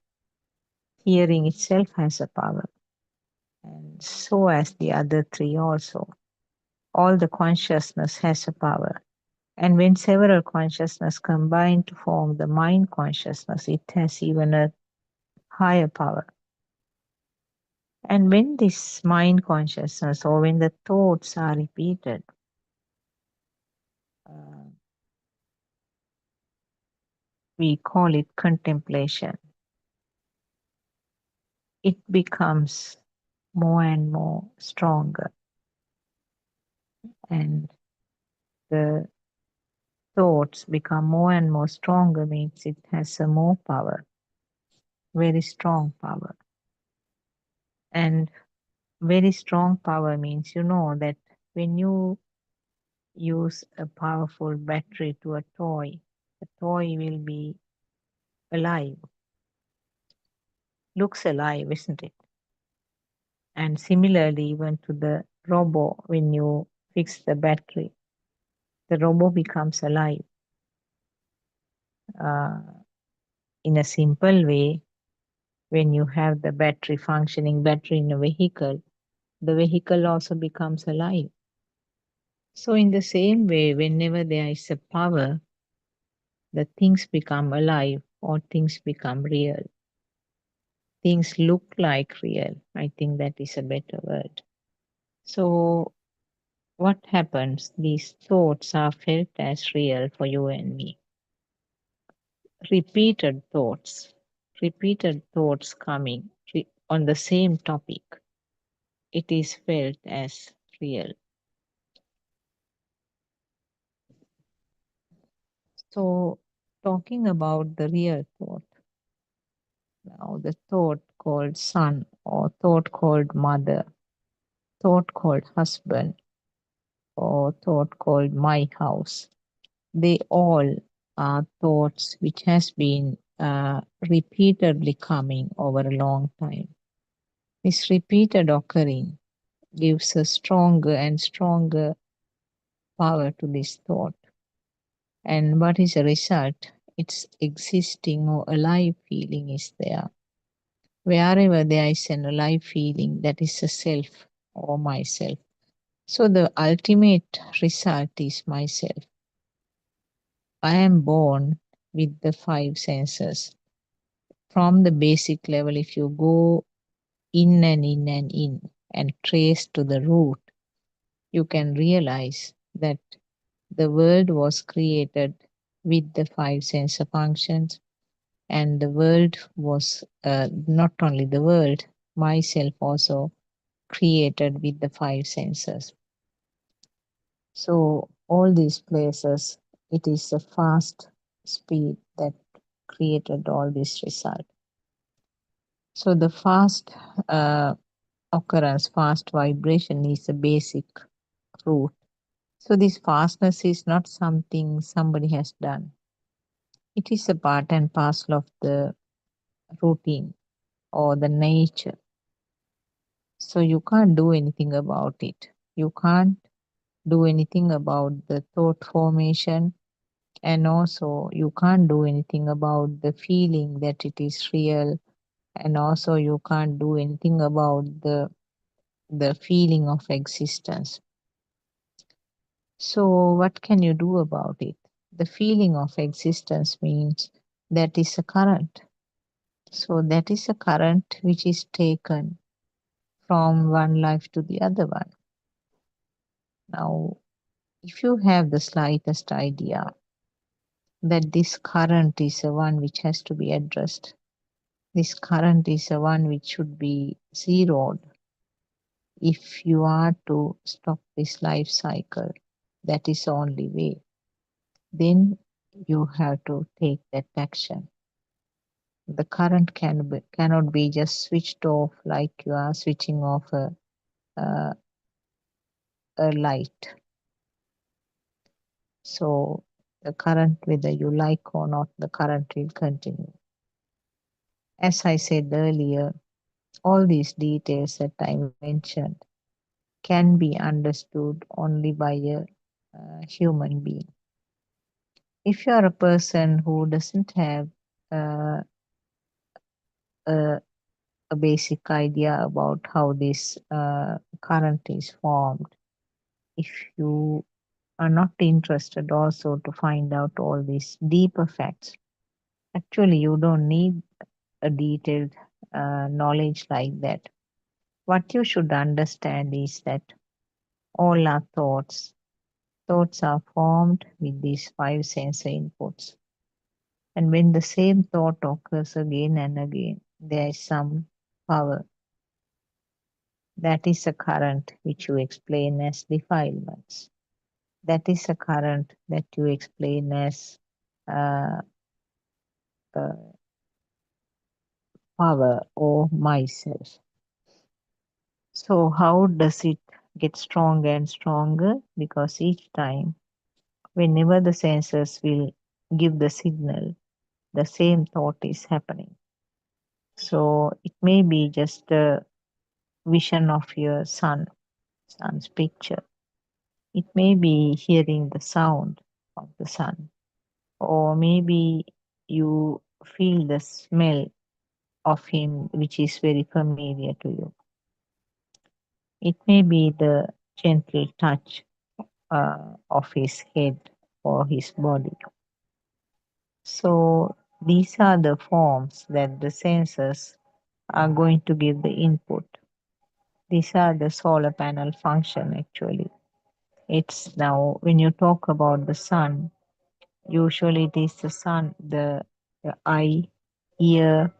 hearing itself has a power, and so as the other three also. All the consciousness has a power. And when several consciousness combine to form the mind consciousness, it has even a higher power. And when this mind consciousness or when the thoughts are repeated, we call it contemplation. It becomes more and more stronger, and the thoughts become more and more stronger means it has a more power, very strong power. And very strong power means you know that when you use a powerful battery to a toy, the toy will be alive, looks alive, isn't it? And similarly, even to the robot, when you fix the battery, the robot becomes alive. Uh, in a simple way, when you have the battery functioning battery in a vehicle, the vehicle also becomes alive. So, in the same way, whenever there is a power, the things become alive or things become real. Things look like real. I think that is a better word. So, what happens? These thoughts are felt as real for you and me. Repeated thoughts coming on the same topic, it is felt as real. So, talking about the real thought, now the thought called son, or thought called mother, thought called husband, or thought called my house, they all are thoughts which has been repeatedly coming over a long time. This repeated occurring gives a stronger and stronger power to this thought. And what is the result? Its existing or alive feeling is there. Wherever there is an alive feeling, that is a self or myself. So the ultimate result is myself. I am born with the five senses. From the basic level, if you go in and in and in and trace to the root, you can realize that the world was created with the five sensor functions, and the world was not only the world, myself also created with the five senses. So, all these places, it is a fast speed that created all this result. So, the fast occurrence, fast vibration is a basic root. So, this fastness is not something somebody has done. It is a part and parcel of the routine or the nature. So you can't do anything about it. You can't do anything about the thought formation, and also you can't do anything about the feeling that it is real, and also you can't do anything about the feeling of existence. So what can you do about it? The feeling of existence means that is a current. So that is a current which is taken from one life to the other one. Now, if you have the slightest idea that this current is the one which has to be addressed, this current is the one which should be zeroed if you are to stop this life cycle, that is the only way. Then you have to take that action. The current cannot be just switched off like you are switching off a, a light. So the current, whether you like or not, the current will continue. As I said earlier, all these details that I mentioned can be understood only by a human being. If you are a person who doesn't have uh, a, a basic idea about how this current is formed, if you are not interested also to find out all these deeper facts, actually you don't need a detailed knowledge like that. What you should understand is that all our thoughts, thoughts are formed with these five sensory inputs. And when the same thought occurs again and again, there is some power. That is a current which you explain as defilements. That is a current that you explain as uh, uh, power or myself. So, how does it get stronger and stronger? Because each time, whenever the sensors will give the signal, the same thought is happening. So, it may be just a vision of your son's picture. It may be hearing the sound of the sun, or maybe you feel the smell of him, which is very familiar to you. It may be the gentle touch of his head or his body. So, these are the forms that the senses are going to give the input. These are the solar panel function actually. It's now when you talk about the sun, usually it is the sun, the eye, ear,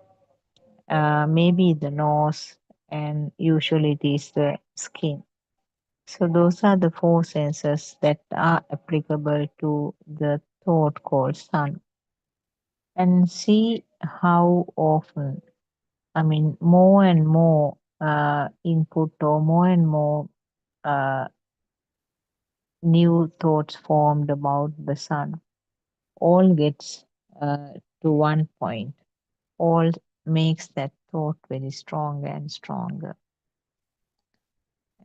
maybe the nose, and usually it is the skin. So those are the four senses that are applicable to the thought called sun. And see how often, I mean, more and more input or more and more uh, new thoughts formed about the sun all gets to one point, all makes that thought very stronger and stronger.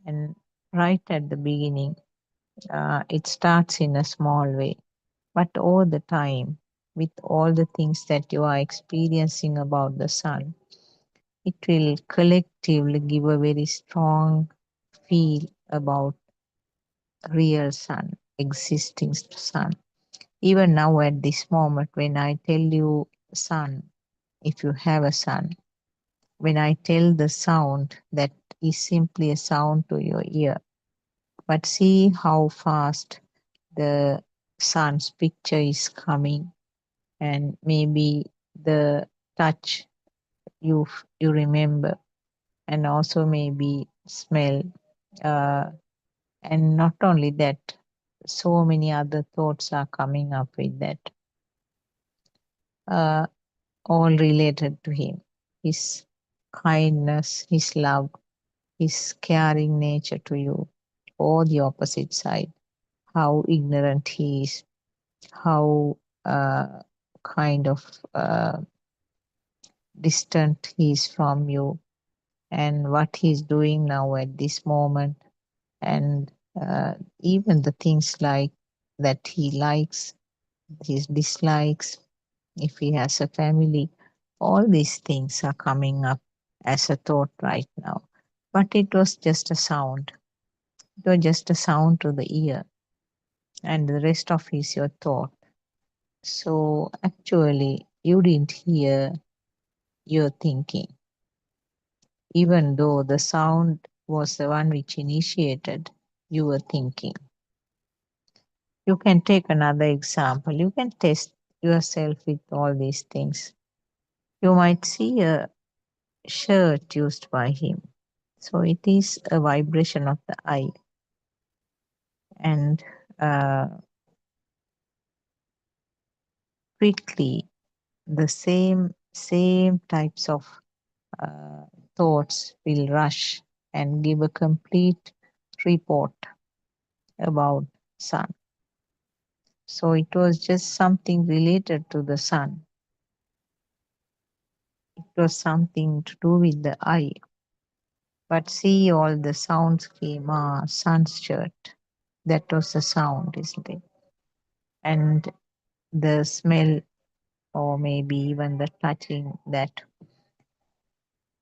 And right at the beginning, it starts in a small way, but over the time, with all the things that you are experiencing about the sun, it will collectively give a very strong feel about real sun, existing sun. Even now, at this moment, when I tell you sun, if you have a sun, when I tell the sound, that is simply a sound to your ear. But see how fast the sun's picture is coming, and maybe the touch you remember, and also maybe smell, uh, and not only that, so many other thoughts are coming up with that, uh, all related to him, his kindness, his love, his caring nature to you, or the opposite side, how ignorant he is, how kind of distant he is from you, and what he's doing now at this moment, and even the things like that he likes, his dislikes, if he has a family, all these things are coming up as a thought right now. But it was just a sound. It was just a sound to the ear, and the rest of is your thought. So actually, you didn't hear your thinking, even though the sound was the one which initiated your thinking. You can take another example. You can test yourself with all these things. You might see a shirt used by him. So it is a vibration of the eye. And uh, quickly, the same types of uh, thoughts will rush and give a complete report about sun. So it was just something related to the sun. It was something to do with the eye. But see, all the sounds came, sun's shirt. That was the sound, isn't it? And the smell, or maybe even the touching, that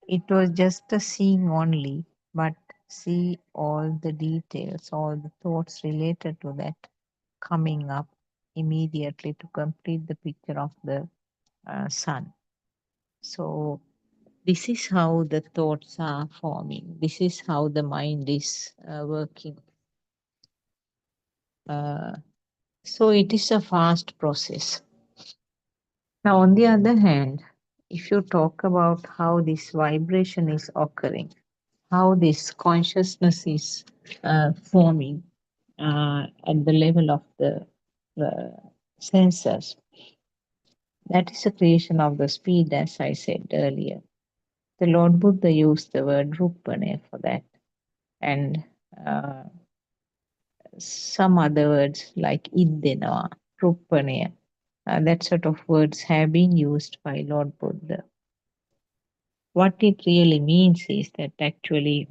it was just a seeing only, but see all the details, all the thoughts related to that coming up immediately to complete the picture of the sun. So, this is how the thoughts are forming. This is how the mind is working. Uh, so, it is a fast process. Now, on the other hand, if you talk about how this vibration is occurring, how this consciousness is forming at the level of the sensors. That is a creation of the speed, as I said earlier. The Lord Buddha used the word Rupane for that, and uh, some other words like Iddena, Rupane, that sort of words have been used by Lord Buddha. What it really means is that actually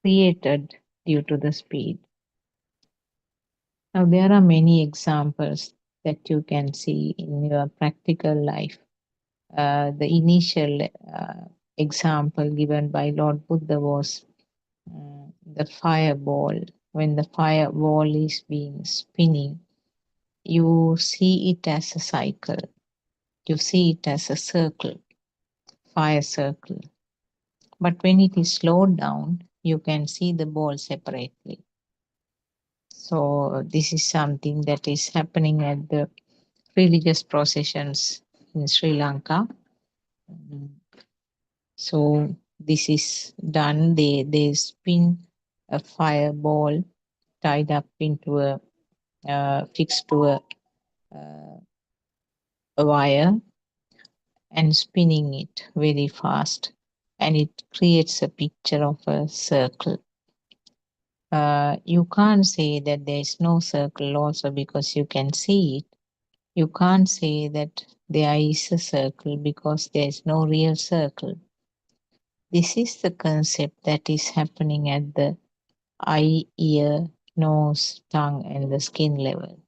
created due to the speed. Now, there are many examples that you can see in your practical life. The initial example given by Lord Buddha was the fireball. When the fireball is being spinning, you see it as a cycle, you see it as a circle, fire circle. But when it is slowed down, you can see the ball separately. So, this is something that is happening at the religious processions in Sri Lanka. So this is done. They spin a fireball tied up into a fixed to uh, a wire and spinning it very fast, and it creates a picture of a circle. You can't say that there is no circle also because you can see it. You can't say that there is a circle because there is no real circle. This is the concept that is happening at the eye, ear, nose, tongue, and the skin level.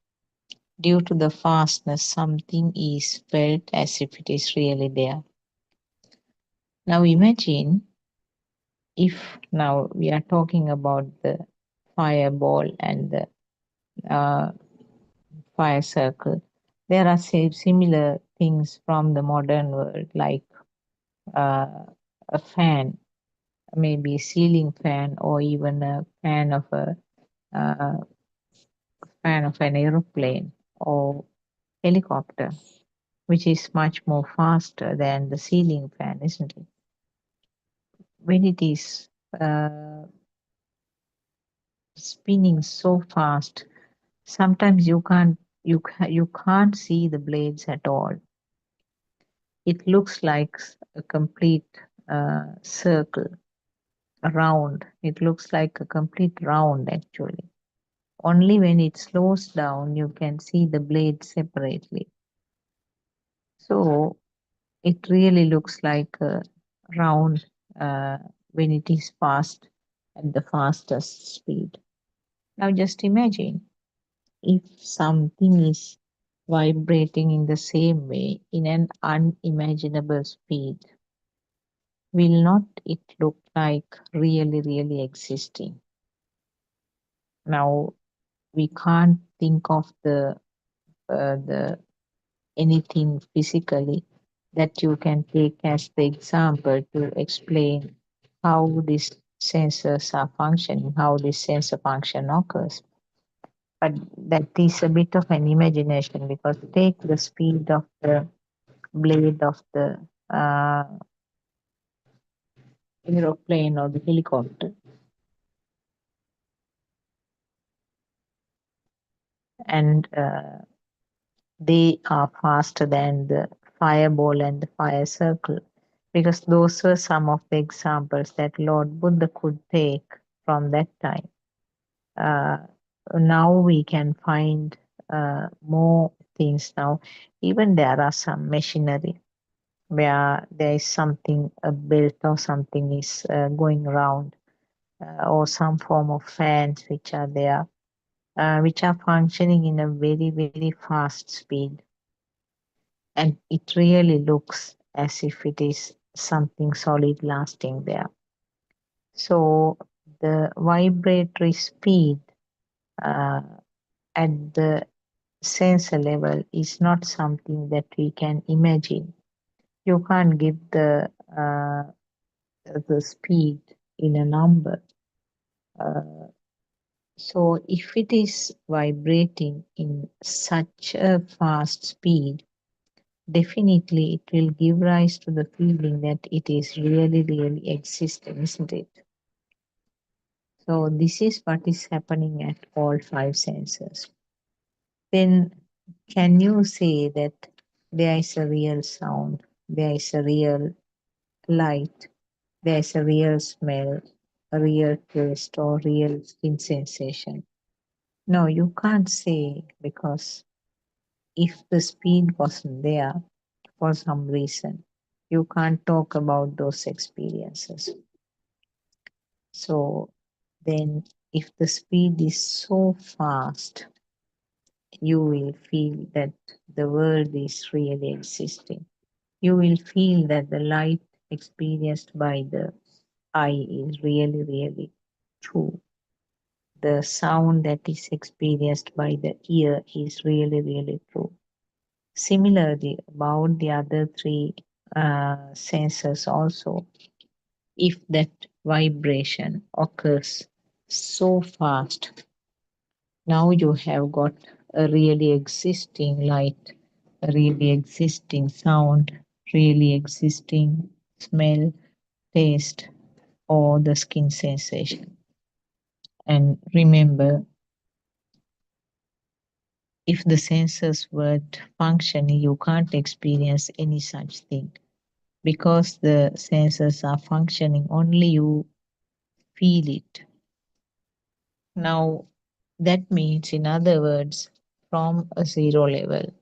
Due to the fastness, something is felt as if it is really there. Now imagine if now we are talking about the fireball and the uh, fire circle. There are similar things from the modern world, like uh, a fan, maybe a ceiling fan, or even a uh, fan of an aeroplane or helicopter, which is much more faster than the ceiling fan, isn't it? When it is uh, spinning so fast, sometimes you can't see the blades at all. It looks like a complete circle, a round. It looks like a complete round actually. Only when it slows down, you can see the blades separately. So it really looks like a round when it is fast at the fastest speed. Now just imagine if something is vibrating in the same way in an unimaginable speed. Will not it look like really existing? Now we can't think of the anything physically that you can take as the example to explain how these sensors are functioning, how this sensor function occurs. But that is a bit of an imagination because take the speed of the blade of the uh, aeroplane or the helicopter, and they are faster than the fireball and the fire circle because those were some of the examples that Lord Buddha could take from that time. Uh, Now we can find more things now. Even there are some machinery where there is something, a belt or something is going around, or some form of fans which are there, which are functioning in a very fast speed. And it really looks as if it is something solid lasting there. So the vibratory speed uh, at the sensor level is not something that we can imagine. You can't give the speed in a number. Uh, so if it is vibrating in such a fast speed, definitely it will give rise to the feeling that it is really, really existing, isn't it? So, this is what is happening at all five senses. Then, can you say that there is a real sound, there is a real light, there is a real smell, a real taste, or real skin sensation? No, you can't say, because if the speed wasn't there for some reason, you can't talk about those experiences. So then, if the speed is so fast, you will feel that the world is really existing. You will feel that the light experienced by the eye is really, really true. The sound that is experienced by the ear is really, really true. Similarly, about the other three senses also, if that vibration occurs so fast, now you have got a really existing light, a really existing sound, really existing smell, taste, or the skin sensation. And remember, if the senses weren't functioning, you can't experience any such thing. Because the senses are functioning, only you feel it. Now, that means, in other words, from a zero level,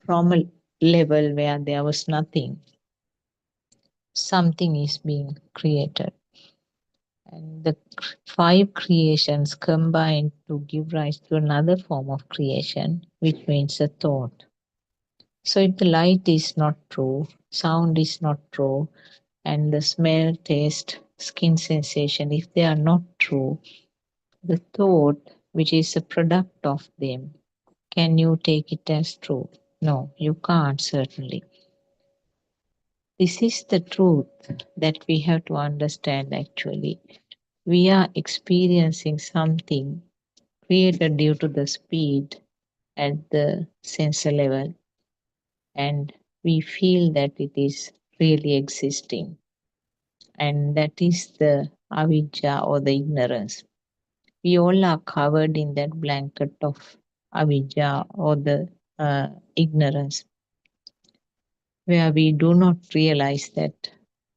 from a level where there was nothing, something is being created. And the five creations combine to give rise to another form of creation, which means a thought. So, if the light is not true, sound is not true, and the smell, taste, skin sensation, if they are not true, the thought, which is a product of them, can you take it as true? No, you can't, certainly. This is the truth that we have to understand actually. We are experiencing something created due to the speed at the sensor level, and we feel that it is really existing. And that is the avidya, or the ignorance. We all are covered in that blanket of avidya, or the ignorance, where we do not realize that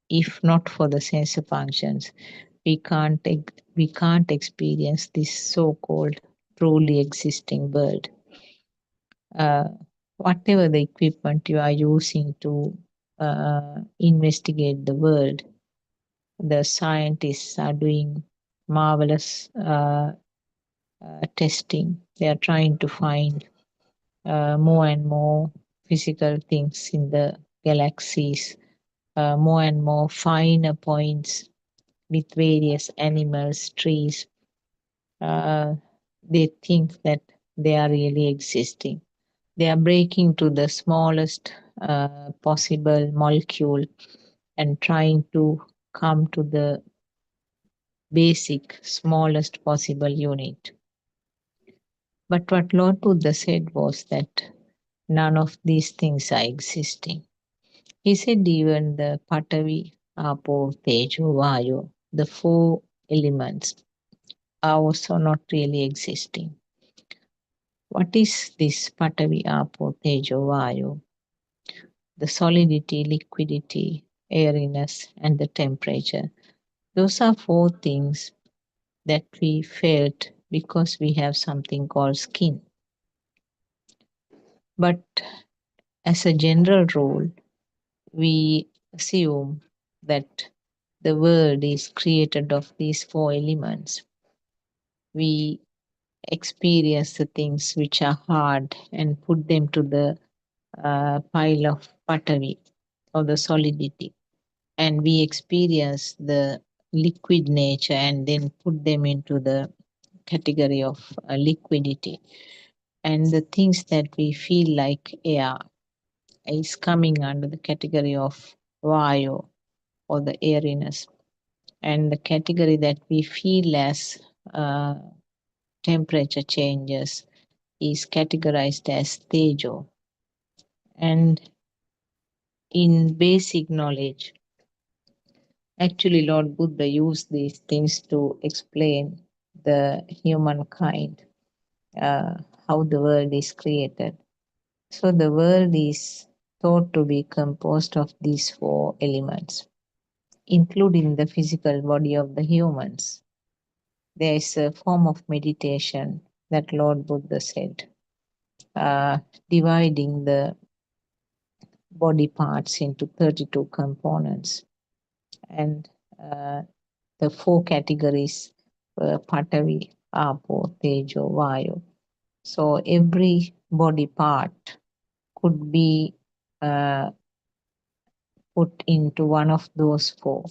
if not for the sensor functions, we can't experience this so-called truly existing world. Uh, Whatever the equipment you are using to investigate the world, the scientists are doing marvelous testing. They are trying to find more and more physical things in the galaxies, more and more finer points with various animals, trees. Uh, they think that they are really existing. They are breaking to the smallest possible molecule and trying to come to the basic, smallest possible unit. But what Lord Buddha said was that none of these things are existing. He said even the Patavi, Apo, Tejo, Vayu, the four elements, are also not really existing. What is this Patavi, Apo, Tejo, Vayu? The solidity, liquidity, airiness, and the temperature. Those are four things that we felt because we have something called skin. But as a general rule, we assume that the world is created of these four elements. We experience the things which are hard and put them to the pile of patavi, or the solidity, and we experience the liquid nature and then put them into the category of liquidity. And the things that we feel like air is coming under the category of vayu, or the airiness. And the category that we feel as temperature changes is categorized as tejo. And in basic knowledge. Actually, Lord Buddha used these things to explain the humankind, uh, how the world is created. So the world is thought to be composed of these four elements, including the physical body of the humans. There is a form of meditation that Lord Buddha said, uh, dividing the body parts into 32 components. And the four categories were Patavi, Apo, Tejo, Vayu. So every body part could be uh, put into one of those four.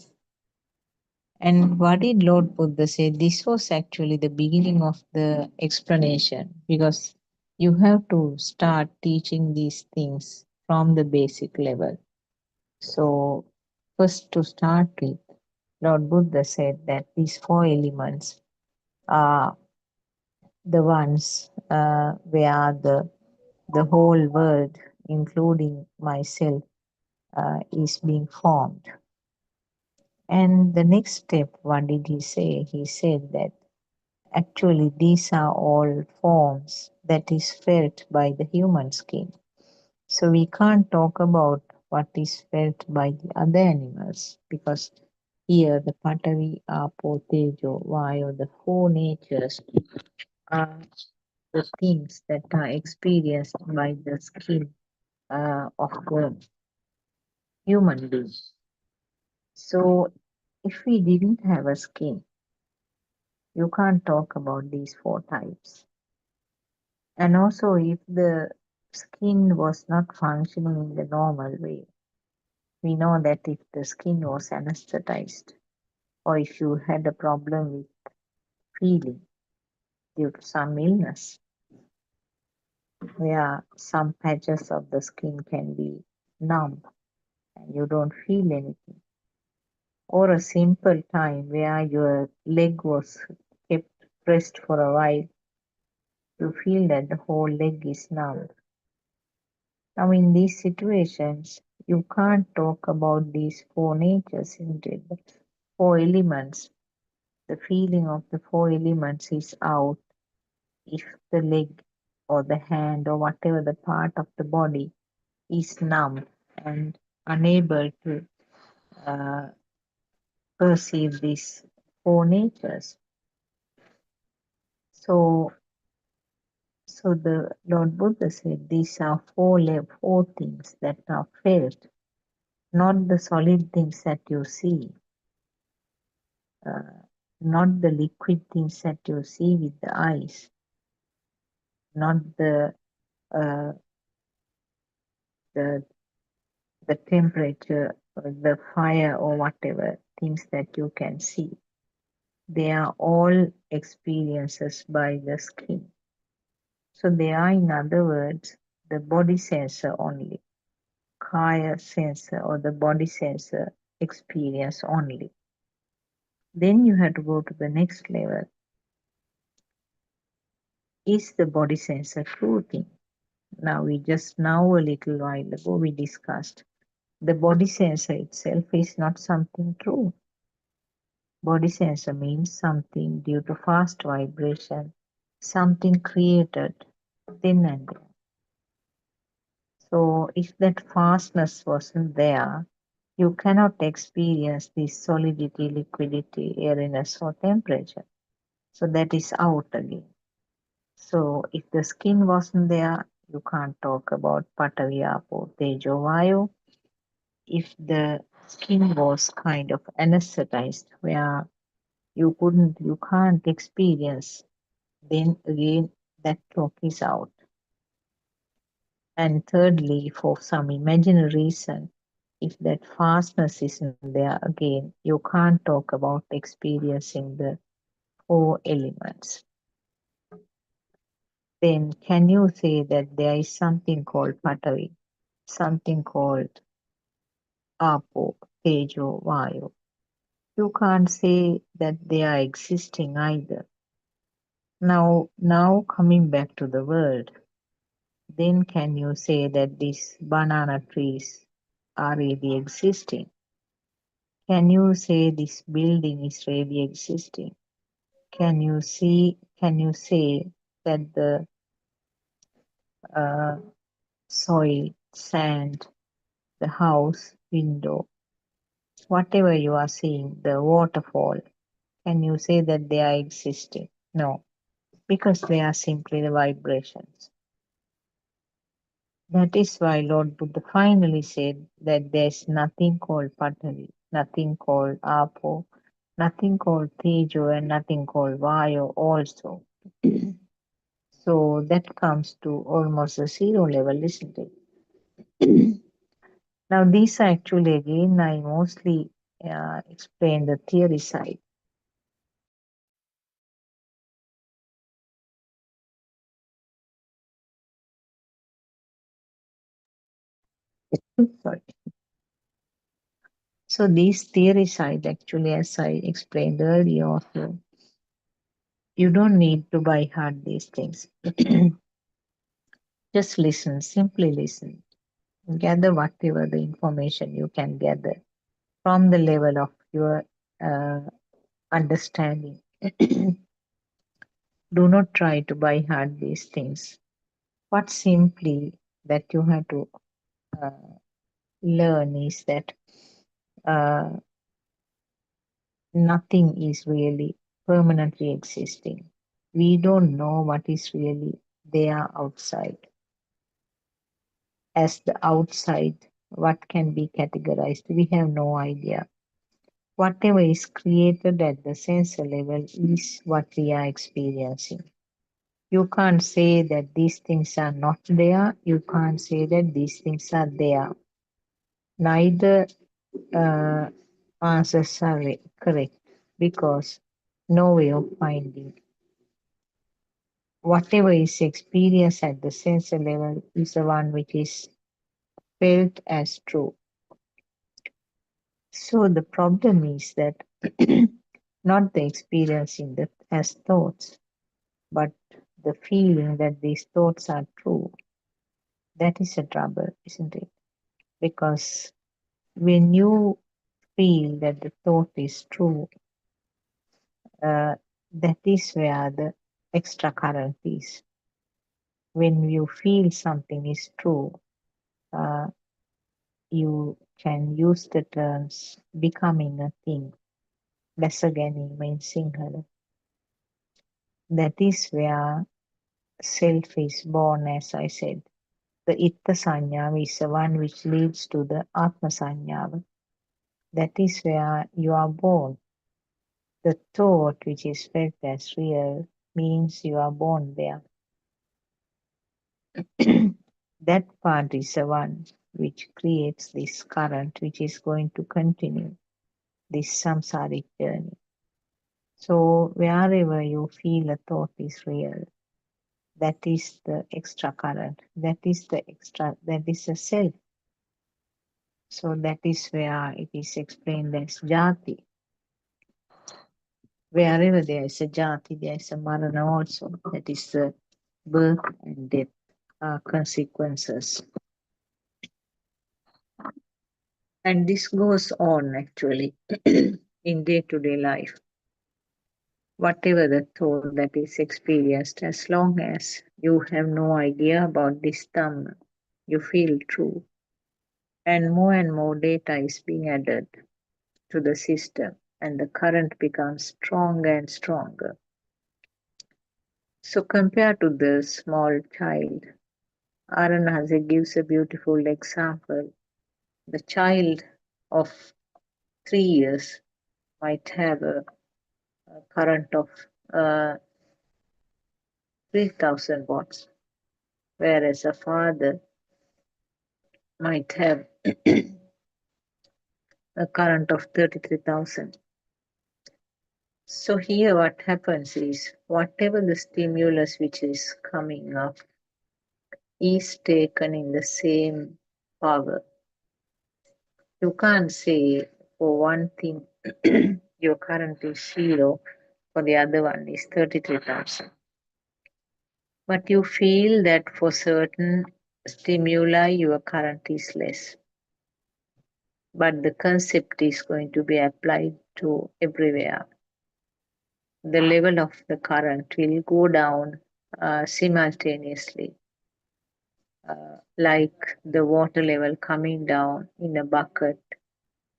And what did Lord Buddha say? This was actually the beginning of the explanation, because you have to start teaching these things from the basic level. So, first to start with, Lord Buddha said that these four elements are the ones where the whole world, including myself, is being formed. And the next step, what did he say? He said that actually these are all forms that is felt by the human skin. So we can't talk about what is felt by the other animals, because here the Patavi, Apo, Tejo, Vayu, the four natures are the things that are experienced by the skin of the human being. So if we didn't have a skin, you can't talk about these four types. And also, if the skin was not functioning in the normal way, we know that if the skin was anesthetized, or if you had a problem with feeling due to some illness, where some patches of the skin can be numb and you don't feel anything, or a simple time where your leg was kept pressed for a while, you feel that the whole leg is numb. Now, in these situations, you can't talk about these four natures, isn't it? The four elements. The feeling of the four elements is out if the leg or the hand or whatever the part of the body is numb and unable to uh, perceive these four natures. So, so the Lord Buddha said these are four things that are felt, not the solid things that you see, uh, not the liquid things that you see with the eyes, not uh, the the temperature, or the fire, or whatever things that you can see. They are all experiences by the skin. So they are, in other words, the body sensor only, kaya sensor or the body sensor experience only. Then you have to go to the next level. Is the body sensor true thing? Now a little while ago we discussed the body sensor itself is not something true. Body sensor means something due to fast vibration, something created then and there. So if that fastness wasn't there, you cannot experience this solidity, liquidity, airiness, or temperature. So that is out again. So if the skin wasn't there, you can't talk about Patavi, Apo, Tejo, Vayu. If the skin was kind of anesthetized, where you can't experience, then again that talk is out. And thirdly, for some imaginary reason, if that fastness isn't there again, you can't talk about experiencing the four elements. Then can you say that there is something called Patavi, something called Apo, Tejo, Vayu? You can't say that they are existing either. Now coming back to the world, then can you say that these banana trees are really existing? Can you say this building is really existing? Can you say that the uh, soil, sand, the house, window, whatever you are seeing, the waterfall, can you say that they are existing? No, because they are simply the vibrations. That is why Lord Buddha finally said that there's nothing called Patali, nothing called Apo, nothing called Tejo, and nothing called Vayo also. So that comes to almost a zero level, isn't it? Now, these actually, again, I mostly explain the theory side. Sorry. So, these theory side, actually, as I explained earlier, also, you don't need to buy hard these things. Just listen, simply listen. Gather whatever the information you can gather from the level of your uh, understanding. Do not try to buy hard these things. What simply that you have to uh, learn is that uh, nothing is really permanently existing. We don't know what is really there outside. As the outside, what can be categorized, we have no idea. Whatever is created at the sensor level is what we are experiencing. You can't say that these things are not there. You can't say that these things are there. Neither uh, answers are correct because no way of finding. Whatever is experienced at the sensor level is the one which is felt as true. So the problem is that not the experiencing that as thoughts, but the feeling that these thoughts are true. That is a trouble, isn't it? Because when you feel that the thought is true, uh, that is where the extra current is. When you feel something is true, uh, you can use the terms becoming a thing. Dasaganim in Sinhala. That is where self is born, as I said. The Itta Sanyava is the one which leads to the Atma Sanyava. That is where you are born. The thought which is felt as real means you are born there. That part is the one which creates this current which is going to continue this samsaric journey. So wherever you feel a thought is real, that is the extra current. That is the self. So that is where it is explained as jati. Wherever there is a jati, there is a marana also. That is the birth and death consequences. And this goes on actually in day-to-day life. Whatever the thought that is experienced, as long as you have no idea about this Dhamma, you feel true. And more data is being added to the system, and the current becomes stronger and stronger. So, compared to the small child, Aranhase gives a beautiful example. The child of 3 years might have a current of uh, 3,000 watts, whereas a father might have a current of 33,000. So here what happens is whatever the stimulus which is coming up is taken in the same power. You can't say for one thing your current is 0, for the other one is 33,000. But you feel that for certain stimuli your current is less. but the concept is going to be applied to everywhere. The level of the current will go down simultaneously, like the water level coming down in a bucket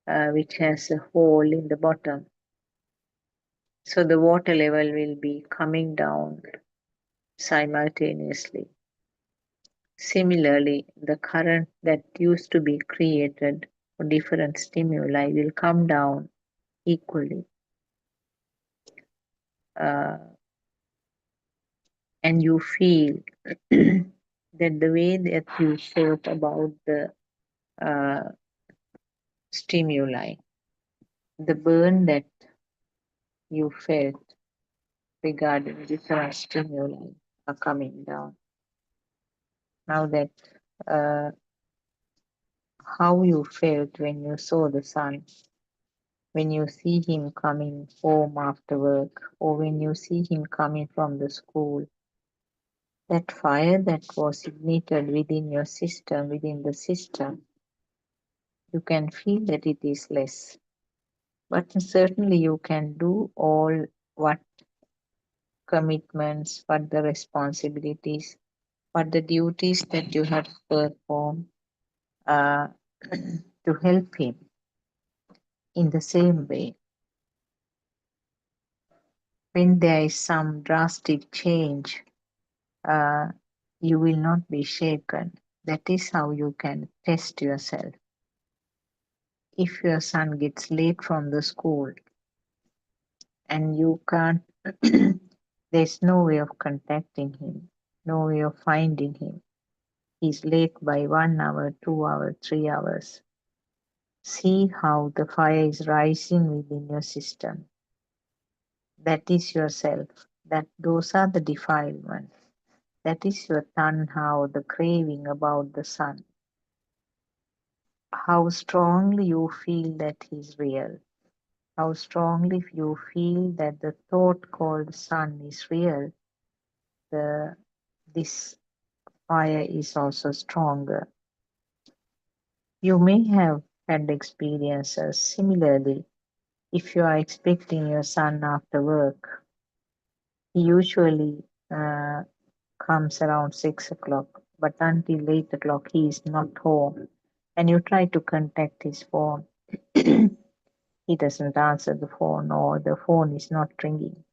which has a hole in the bottom. So the water level will be coming down simultaneously. Similarly, the current that used to be created for different stimuli will come down equally. Uh, and you feel that the way that you thought about the uh, stimuli, the burn that you felt regarding different stimuli are coming down. Now that how you felt when you saw the sun, when you see him coming home after work, or when you see him coming from the school, that fire that was ignited within your system, within the system, you can feel that it is less. But certainly you can do all what commitments, what the responsibilities, what the duties that you have performed uh, to help him in the same way. When there is some drastic change, uh, you will not be shaken. That is how you can test yourself. If your son gets late from the school and you can't, there's no way of contacting him, no way of finding him. He's late by 1 hour, 2 hours, 3 hours. See how the fire is rising within your system. That is yourself. That those are the defilements. That is your tanha, the craving about the sun. How strongly you feel that he's real. How strongly you feel that the thought called sun is real. This fire is also stronger. You may have had experiences similarly. If you are expecting your son after work, he usually comes around 6 o'clock, but until 8 o'clock he is not home. And you try to contact his phone. He doesn't answer the phone, or the phone is not ringing.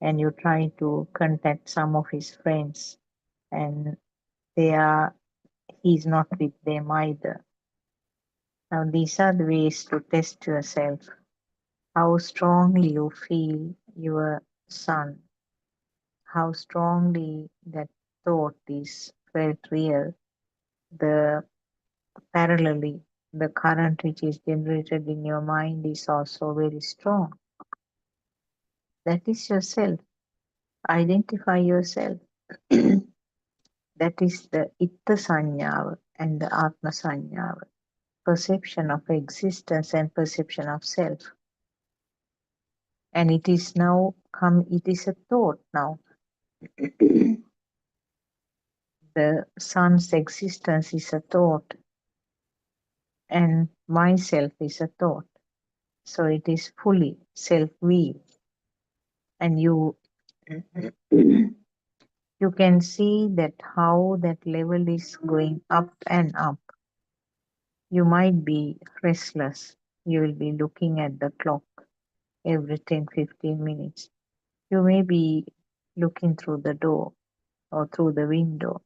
And you try to contact some of his friends, and he's not with them either. Now these are the ways to test yourself, how strongly you feel your son, how strongly that thought is felt real. The parallelly, the current which is generated in your mind is also very strong. That is yourself. Identify yourself. That is the Itta Sanyava and the Atma Sanyava, perception of existence and perception of self. And it is now it is a thought now. The sun's existence is a thought, and myself is a thought. So it is fully self-view. And you can see that how that level is going up and up. You might be restless. You will be looking at the clock every 10-15 minutes. You may be looking through the door or through the window.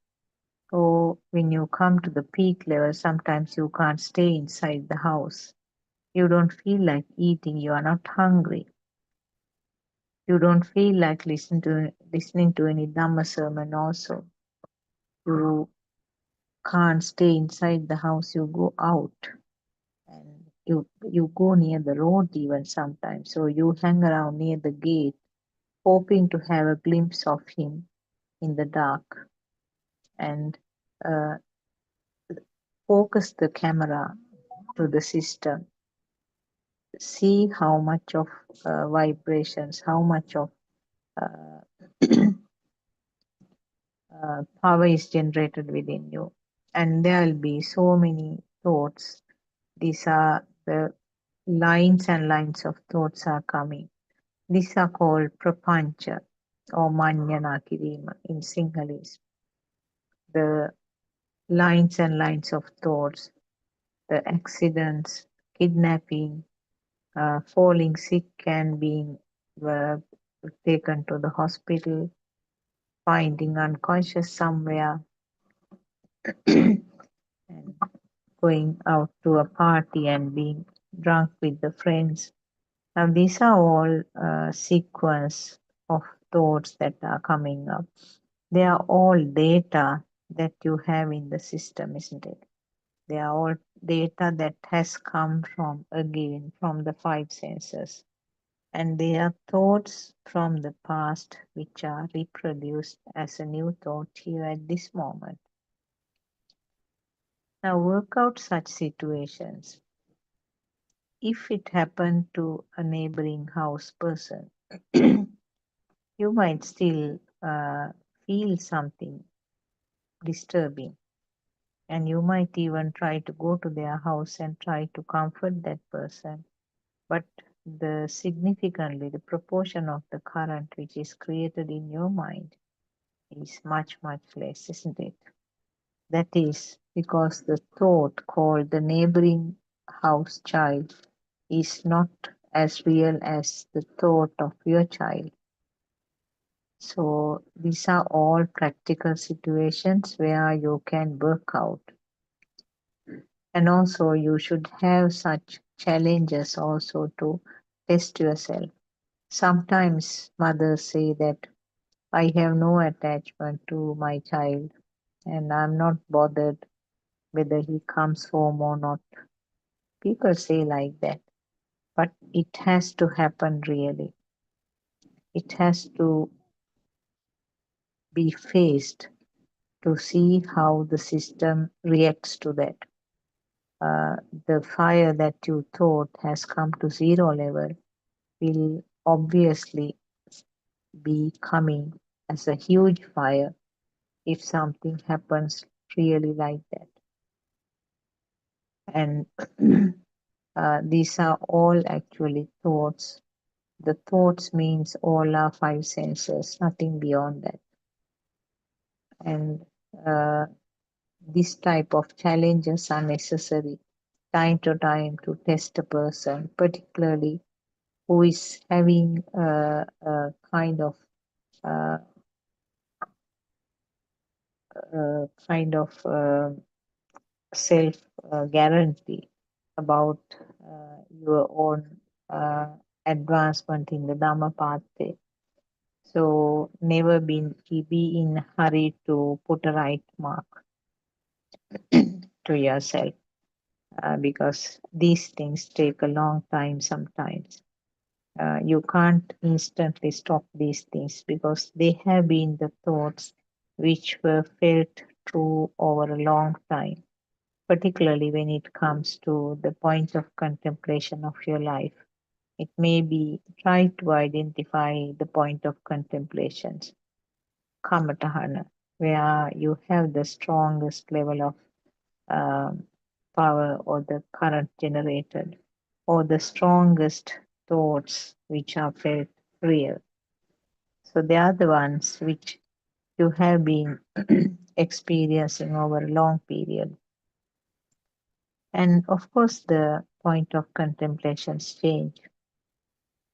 Or when you come to the peak level, sometimes you can't stay inside the house. You don't feel like eating. You are not hungry. You don't feel like listening to any Dhamma sermon also. You can't stay inside the house. You go out. And you go near the road even sometimes. So you hang around near the gate, hoping to have a glimpse of him in the dark, and uh, focus the camera to the system. See how much of vibrations, how much of uh, power is generated within you. And there will be so many thoughts These are the lines and lines of thoughts are coming. These are called prapancha or manyana kirima in Sinhalese. The lines and lines of thoughts, the accidents, kidnapping, falling sick and being uh, taken to the hospital, finding unconscious somewhere, and going out to a party and being drunk with the friends. Now, these are all sequence of thoughts that are coming up. They are all data that you have in the system, isn't it? They are all data that has come from, again, from the five senses. And they are thoughts from the past which are reproduced as a new thought here at this moment. Now, work out such situations. If it happened to a neighboring house person, you might still feel something disturbing, and you might even try to go to their house and try to comfort that person. But the significantly, the proportion of the current which is created in your mind is much, much less, isn't it? That is because the thought called the neighboring house child is not as real as the thought of your child. So these are all practical situations where you can work out. And also you should have such challenges also to test yourself. Sometimes mothers say that I have no attachment to my child and I'm not bothered whether he comes home or not. People say like that, but it has to happen really. It has to be faced to see how the system reacts to that. The fire that you thought has come to zero level will obviously be coming as a huge fire if something happens really like that. And these are all actually thoughts. The thoughts means all our five senses, nothing beyond that. And uh, this type of challenges are necessary time to time to test a person, particularly who is having a kind of uh, self guarantee about your own uh, advancement in the Dhamma pathway. So never be in hurry to put a right mark to yourself because these things take a long time sometimes. You can't instantly stop these things because they have been the thoughts which were felt true over a long time, particularly when it comes to the point of contemplation of your life. It may be try to identify the point of contemplations, kamatahana, where you have the strongest level of um, power or the current generated or the strongest thoughts which are felt real. So they are the ones which you have been experiencing over a long period. And of course, the point of contemplations change.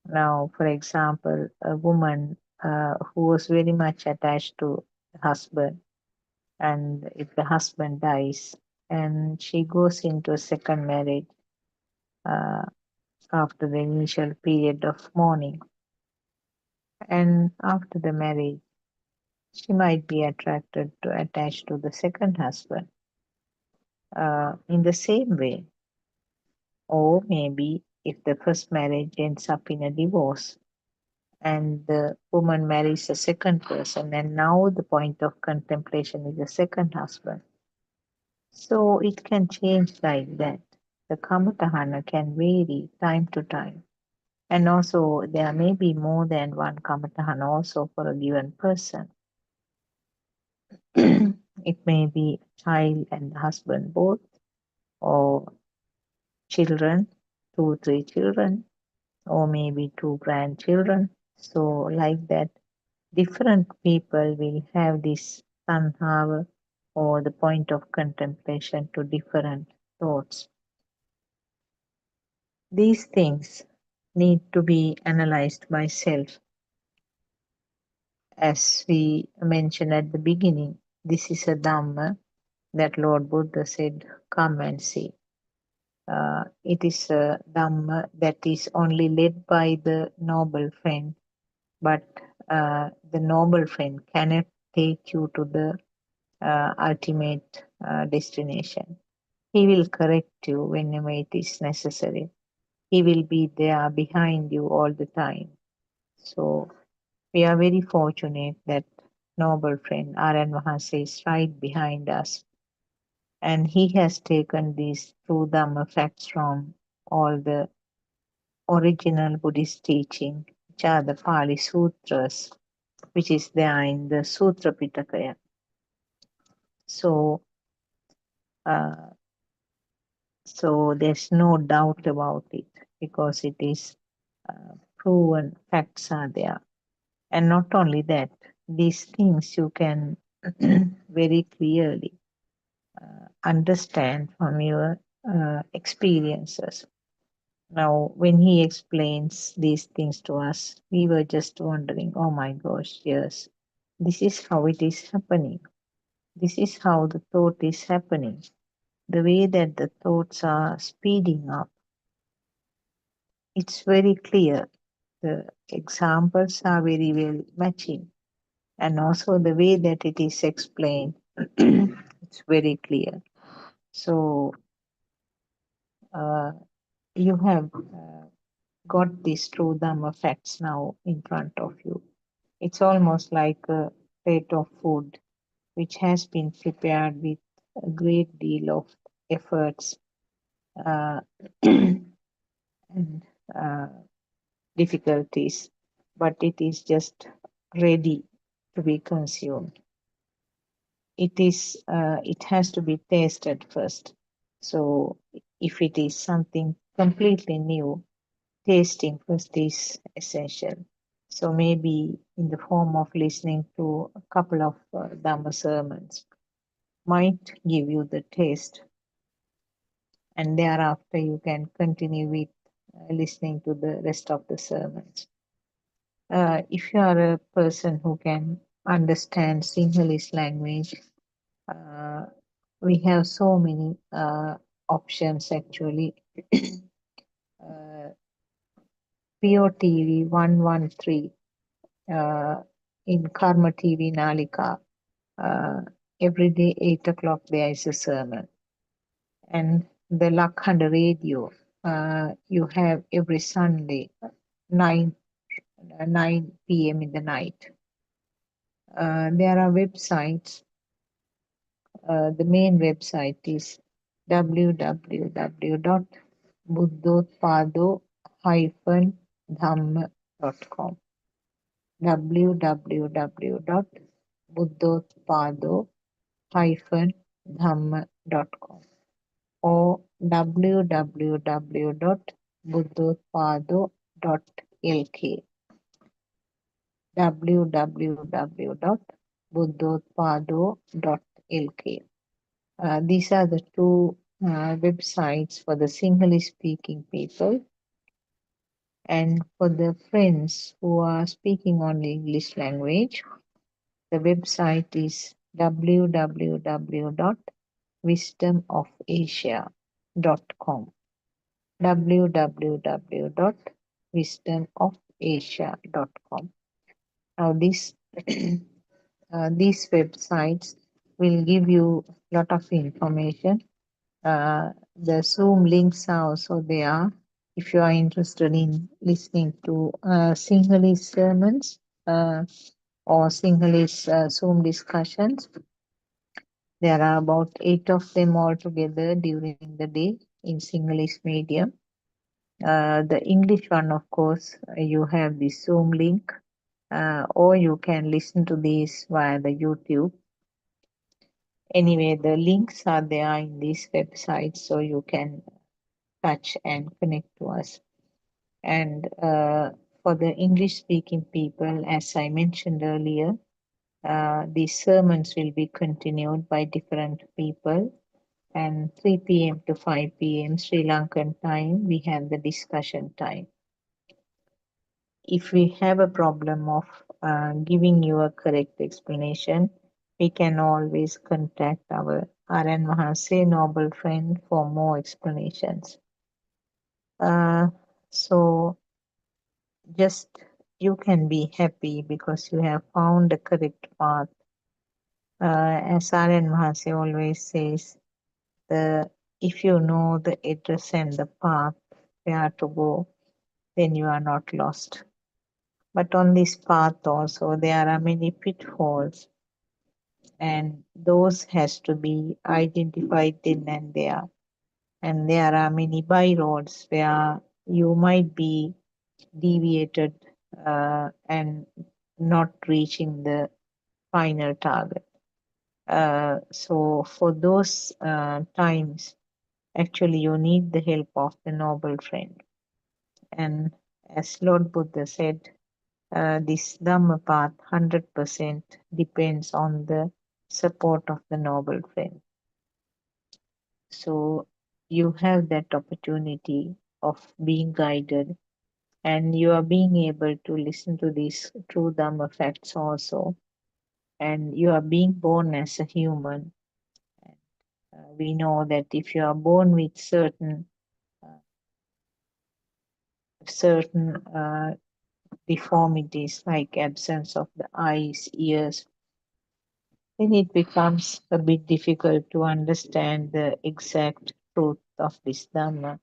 Now, for example, a woman who was very much attached to the husband, and if the husband dies, and she goes into a second marriage uh, after the initial period of mourning, and after the marriage, she might be attracted to attached to the second husband in the same way, or maybe if the first marriage ends up in a divorce and the woman marries a second person, and now the point of contemplation is the second husband. So it can change like that. The kamatahana can vary time to time. And also, there may be more than one kamatahana also for a given person. It may be child and husband both, or children, 2, 3 children, or maybe 2 grandchildren. So, like that, different people will have this tanhava or the point of contemplation to different thoughts. These things need to be analyzed by self. As we mentioned at the beginning, this is a Dhamma that Lord Buddha said, come and see. It is a Dhamma that is only led by the noble friend, but the noble friend cannot take you to the ultimate destination. He will correct you whenever it is necessary. He will be there behind you all the time. So we are very fortunate that noble friend Aryan Vahase is right behind us. And he has taken these true Dhamma facts from all the original Buddhist teaching, which are the Pali Sutras, which is there in the Sutra Pitaka. So, uh, so there's no doubt about it because it is proven facts are there. And not only that, these things you can very clearly understand from your experiences. Now, when he explains these things to us, we were just wondering, oh my gosh, yes, this is how it is happening. This is how the thought is happening. The way that the thoughts are speeding up, it's very clear. The examples are very well matching. And also the way that it is explained, it's very clear. So uh, you have got these true Dhamma facts now in front of you. It's almost like a plate of food which has been prepared with a great deal of efforts uh, and uh, difficulties, but it is just ready to be consumed. It has to be tasted first. So if it is something completely new, tasting first is essential. So maybe in the form of listening to a couple of Dhamma sermons might give you the taste, and thereafter you can continue with listening to the rest of the sermons. If you are a person who can understand Sinhalese language, uh, we have so many options actually. PeoTV 113 in Karma TV Nalika. Every day 8 o'clock there is a sermon, and the Lakhanda radio you have every Sunday 9 p.m. in the night. There are websites. The main website is www.buddothpado-dhamma.com www.buddothpado-dhamma.com or www.buddothpado.lk www.buddothpado.lk. These are the two websites for the Sinhalese speaking people, and for the friends who are speaking only English language, the website is www.wisdomofasia.com www.wisdomofasia.com. Now these websites will give you a lot of information. The Zoom links are also there. If you are interested in listening to Sinhalese sermons or Sinhalese Zoom discussions, there are about 8 of them altogether during the day in Sinhalese medium. The English one, of course, you have the Zoom link, or you can listen to these via the YouTube. Anyway, the links are there in these websites, so you can touch and connect to us. And for the English speaking people, as I mentioned earlier, these sermons will be continued by different people. And 3 p.m. to 5 p.m. Sri Lankan time, we have the discussion time. If we have a problem of giving you a correct explanation, we can always contact our RN Mahase Noble Friend for more explanations. Uh, so just you can be happy because you have found the correct path. As RN Mahase always says, the if you know the address and the path where to go, then you are not lost. But on this path also there are many pitfalls, and those has to be identified then and there. And there are many by roads where you might be deviated and not reaching the final target. So for those times, actually you need the help of the noble friend. And as Lord Buddha said, this Dhamma path 100% depends on the support of the noble friend. So you have that opportunity of being guided, and you are being able to listen to these true Dhamma facts also. And you are being born as a human. We know that if you are born with certain deformities like absence of the eyes, ears, then it becomes a bit difficult to understand the exact truth of this Dhamma.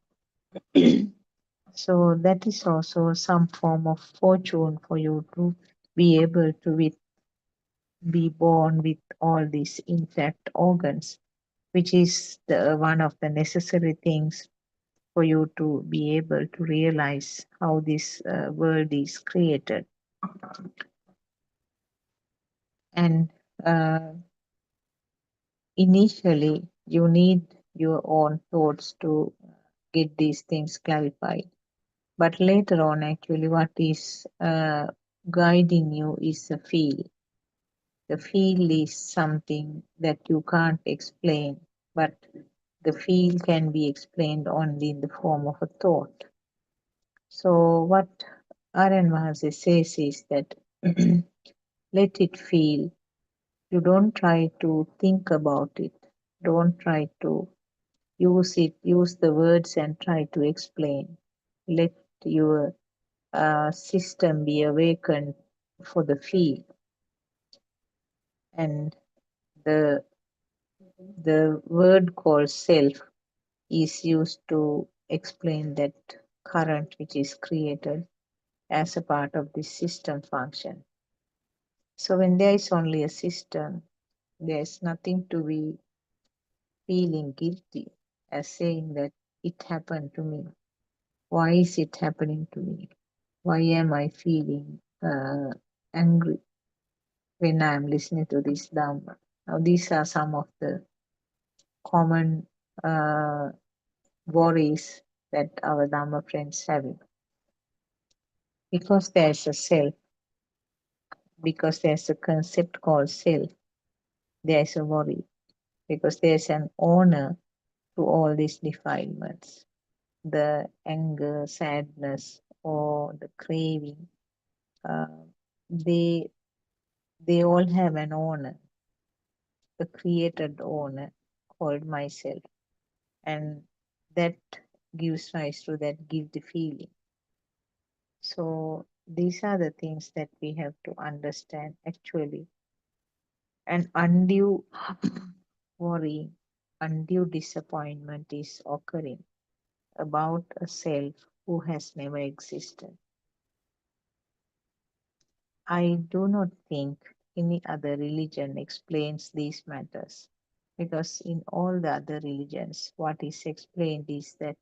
So that is also some form of fortune for you to be able to be born with all these intact organs, which is one of the necessary things for you to be able to realize how this world is created. And uh, initially, you need your own thoughts to get these things clarified. But later on, actually, what is guiding you is a feel. The feel is something that you can't explain, but the feel can be explained only in the form of a thought. So, what Aryan Mahasi says is that let it feel. You don't try to think about it. Don't try to use the words and try to explain. Let your system be awakened for the feel. And the the word called self is used to explain that current which is created as a part of this system function. So when there is only a system, there is nothing to be feeling guilty as saying that it happened to me. Why is it happening to me? Why am I feeling angry when I am listening to this Dhamma? Now, these are some of the common uh, worries that our Dhamma friends having. Because there's a self, because there's a concept called self, there's a worry. Because there's an honor to all these defilements. The anger, sadness, or the craving, uh, they they all have an owner, a created owner called myself, and that gives rise to that guilty feeling. So these are the things that we have to understand actually. And undue worry, undue disappointment is occurring about a self who has never existed. I do not think any other religion explains these matters, because in all the other religions, what is explained is that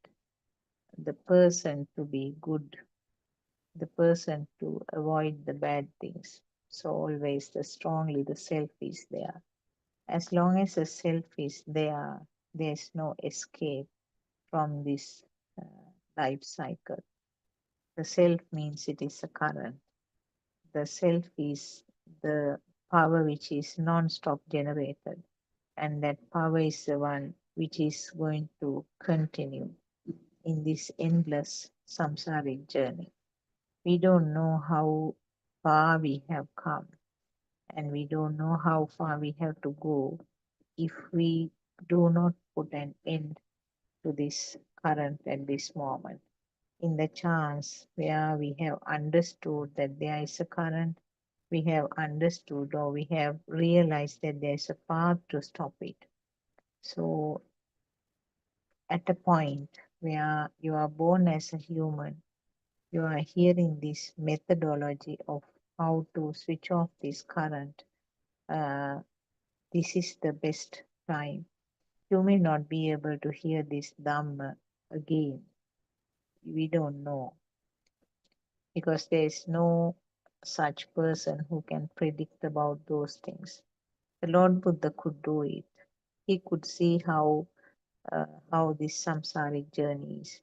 the person to be good, the person to avoid the bad things. So always the strongly the self is there. As long as the self is there, there's no escape from this life cycle. The self means it is a current. The self is the power which is non-stop generated, and that power is the one which is going to continue in this endless samsaric journey. We don't know how far we have come, and we don't know how far we have to go if we do not put an end to this current at this moment. In the chance where we have understood that there is a current, we have understood or we have realized that there is a path to stop it. So, at a point where you are born as a human, you are hearing this methodology of how to switch off this current. Uh, this is the best time. You may not be able to hear this Dhamma again. We don't know, because there is no such person who can predict about those things. The Lord Buddha could do it. He could see how this samsaric journey is.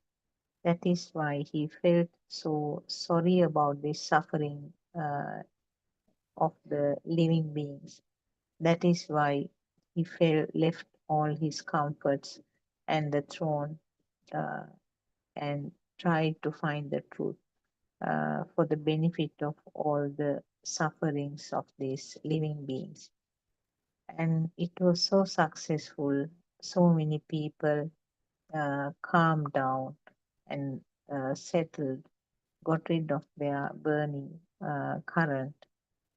That is why he felt so sorry about this suffering of the living beings. That is why he left all his comforts and the throne, uh, and tried to find the truth for the benefit of all the sufferings of these living beings. And it was so successful. So many people calmed down and settled, got rid of their burning current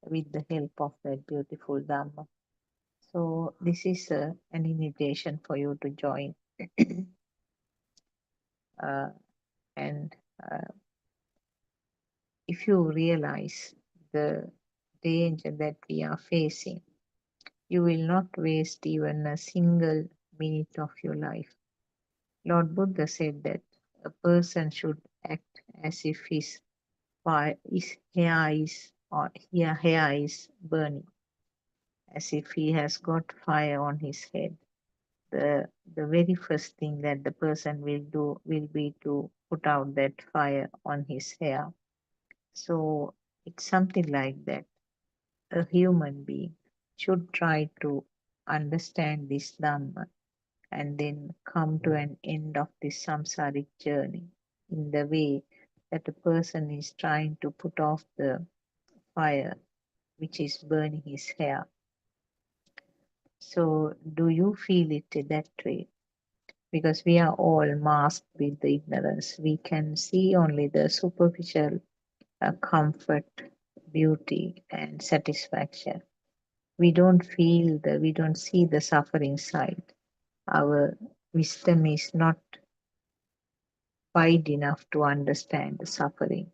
with the help of that beautiful Dhamma. So this is an invitation for you to join. uh, and uh, if you realize the danger that we are facing, you will not waste even a single minute of your life. Lord Buddha said that a person should act as if his hair is or hair is burning, as if he has got fire on his head. The very first thing that the person will do will be to put out that fire on his hair. So it's something like that. A human being should try to understand this Dhamma and then come to an end of this samsaric journey in the way that a person is trying to put off the fire which is burning his hair. So, do you feel it that way? Because we are all masked with the ignorance. We can see only the superficial comfort, beauty, and satisfaction. We don't see the suffering side. Our wisdom is not wide enough to understand the suffering,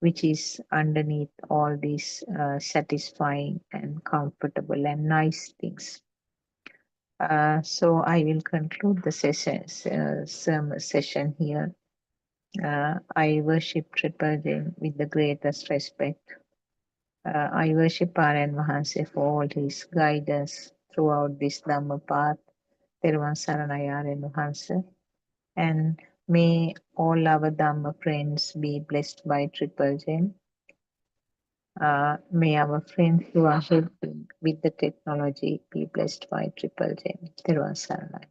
which is underneath all these satisfying and comfortable and nice things. So I will conclude the session here. I worship Triple Gem with the greatest respect. I worship Aryan Mahanse for all his guidance throughout this Dhamma path. Teruvan Saranai Aryan Mahanse. And may all our Dhamma friends be blessed by Triple Gem. May our friends who are helping with the technology be blessed by Triple Gem. Teruvan Saranai.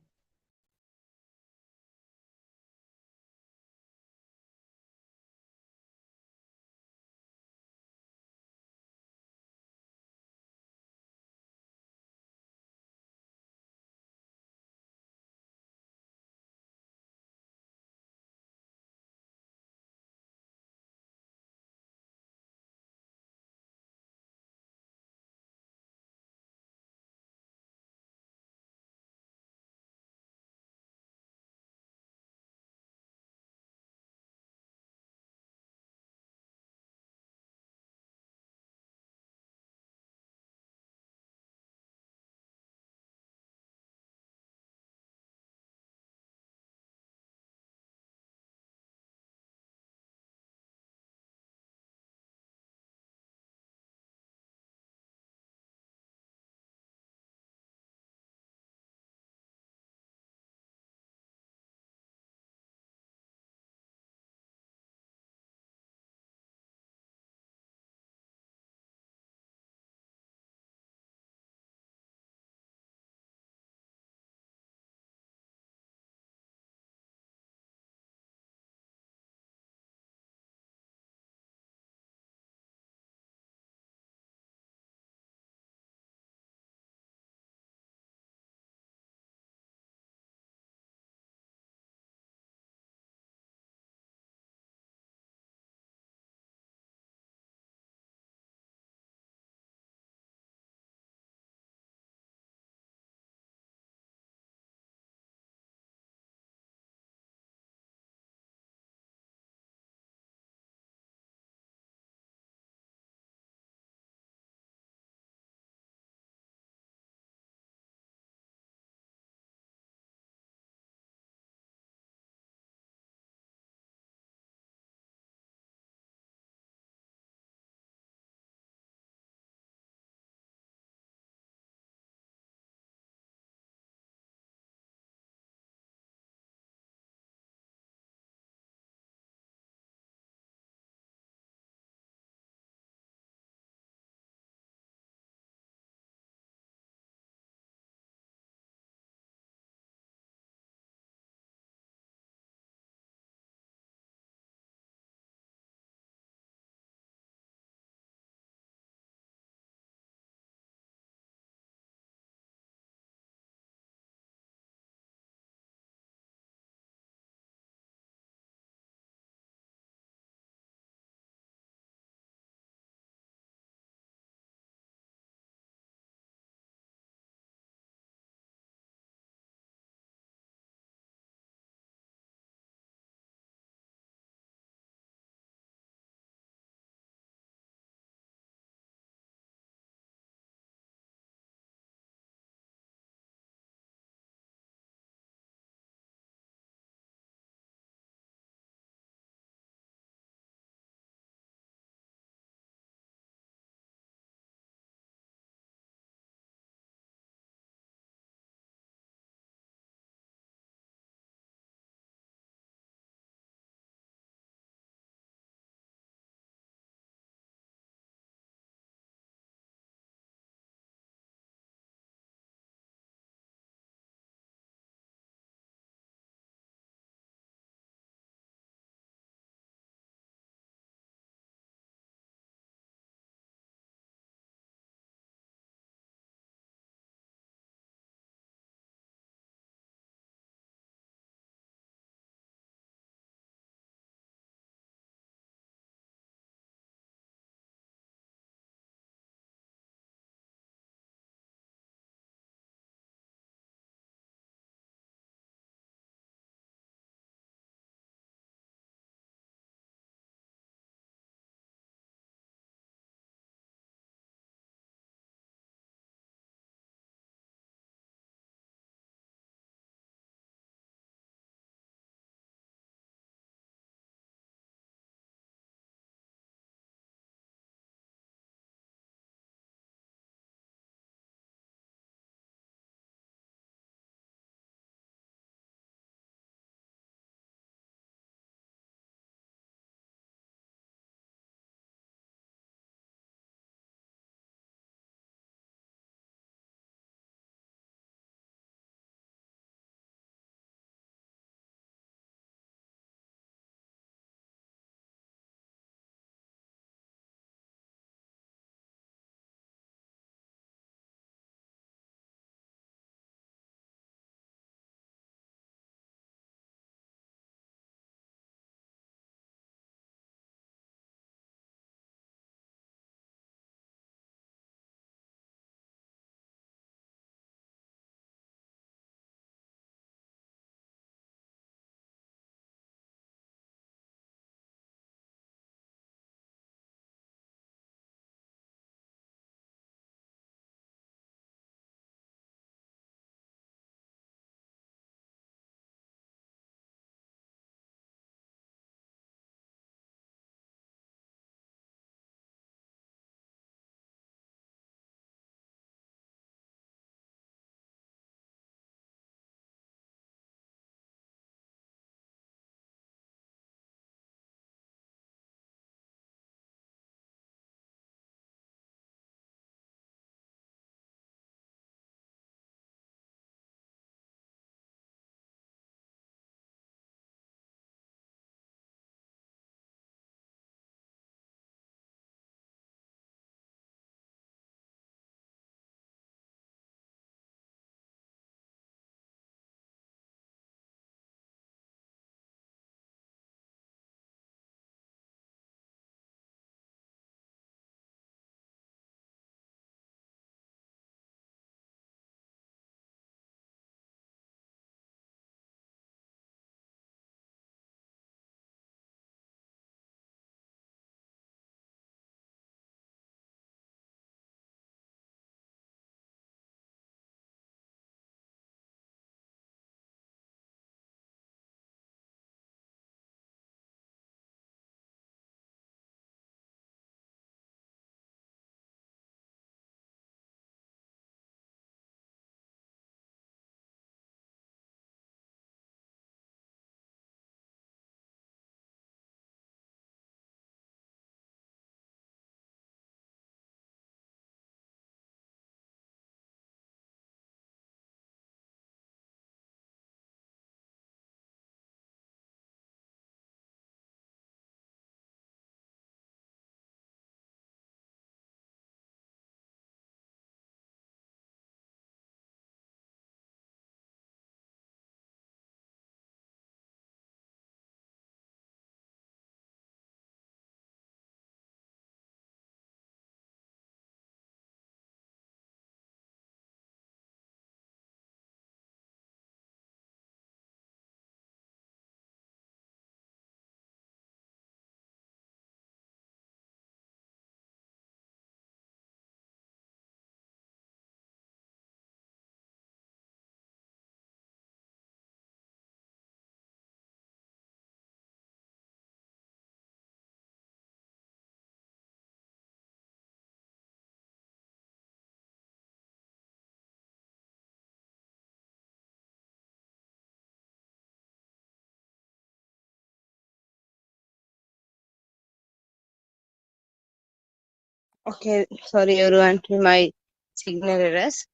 Okay, sorry everyone to my signal errors.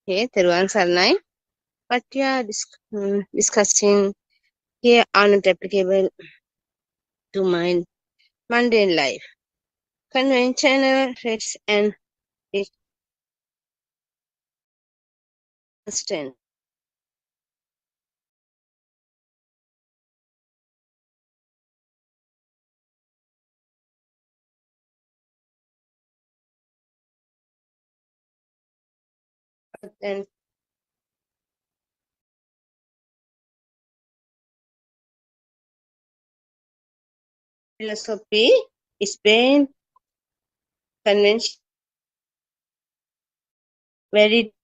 Okay, Thiruvan Sarnai. What we are discussing here are not applicable to my mundane life. Conventional rites and constant. And philosophy is being conventional, very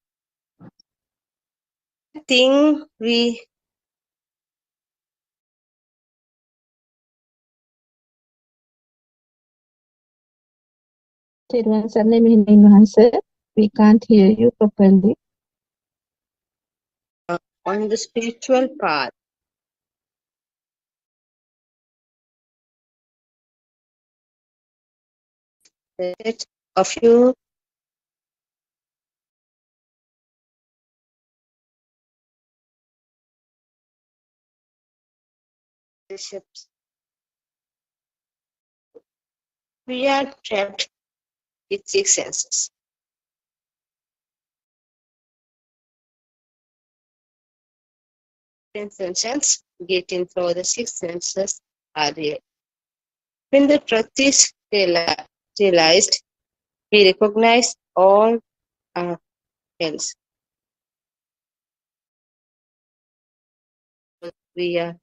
thing we තෙරුවන් සරණයි මෙහෙණින් වහන්සේ. We can't hear you properly. on the spiritual path. A few bishops. We are trapped with six senses. Sensations getting through the six senses are real. When the truth is realized, we recognize all else. We are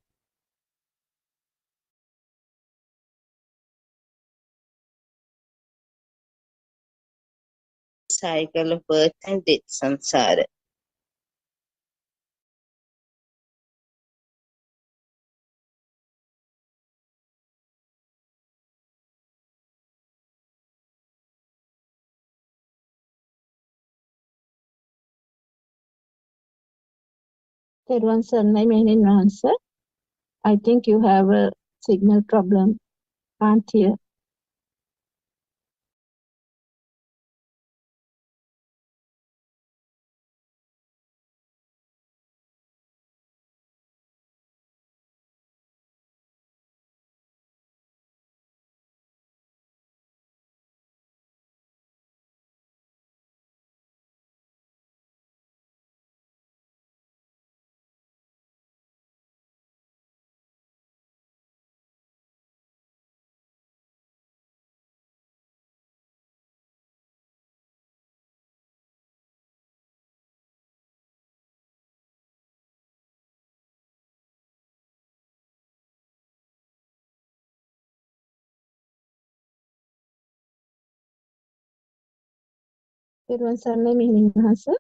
cycle of birth and death, samsara. තෙරුවන් සරණයි මෙහෙණින් වහන්සේ. I think you have a signal problem. Can't hear. තෙරුවන් සරණයි මෙහෙණින් වහන්සේ.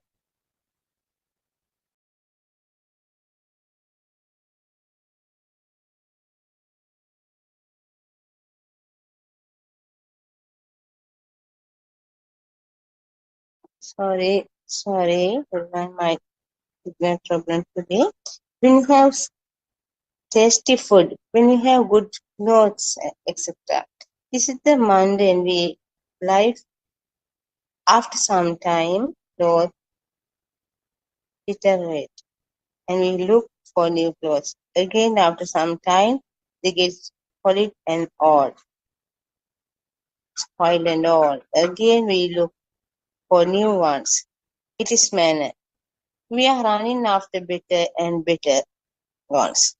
Sorry, my signal problem today. When you have tasty food, when you have good clothes, etc. This is the mundane way life. After some time, clothes deteriorate and we look for new clothes. Again, after some time, they get spoiled and all. Spoiled and all. Again, we look for new ones. It is manner. We are running after better and better ones.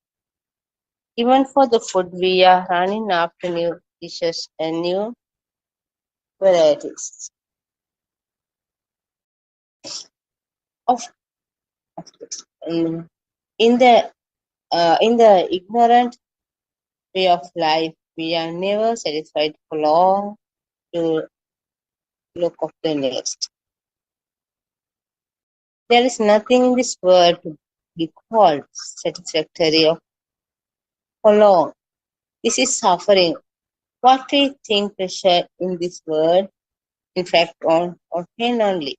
Even for the food, we are running after new dishes and new varieties. Of in the ignorant way of life, we are never satisfied for long to look of the next. There is nothing in this world to be called satisfactory for long. This is suffering. What we think pleasure in this world, in fact, on pain only.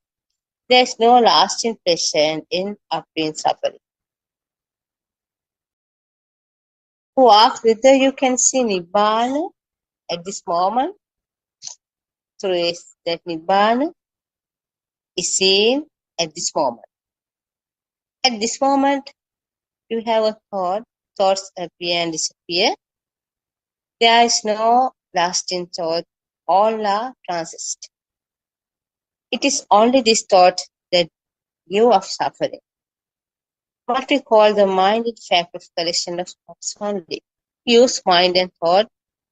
There is no lasting pleasure and end up in suffering. Who asks whether you can see Nibbana at this moment? through is that Nibbana is seen at this moment. At this moment, you have a thought, thoughts appear and disappear. There is no lasting thought, all are transist. It is only this thought that give of suffering. What we call the mind, in fact, of collection of thoughts only. Use mind and thought,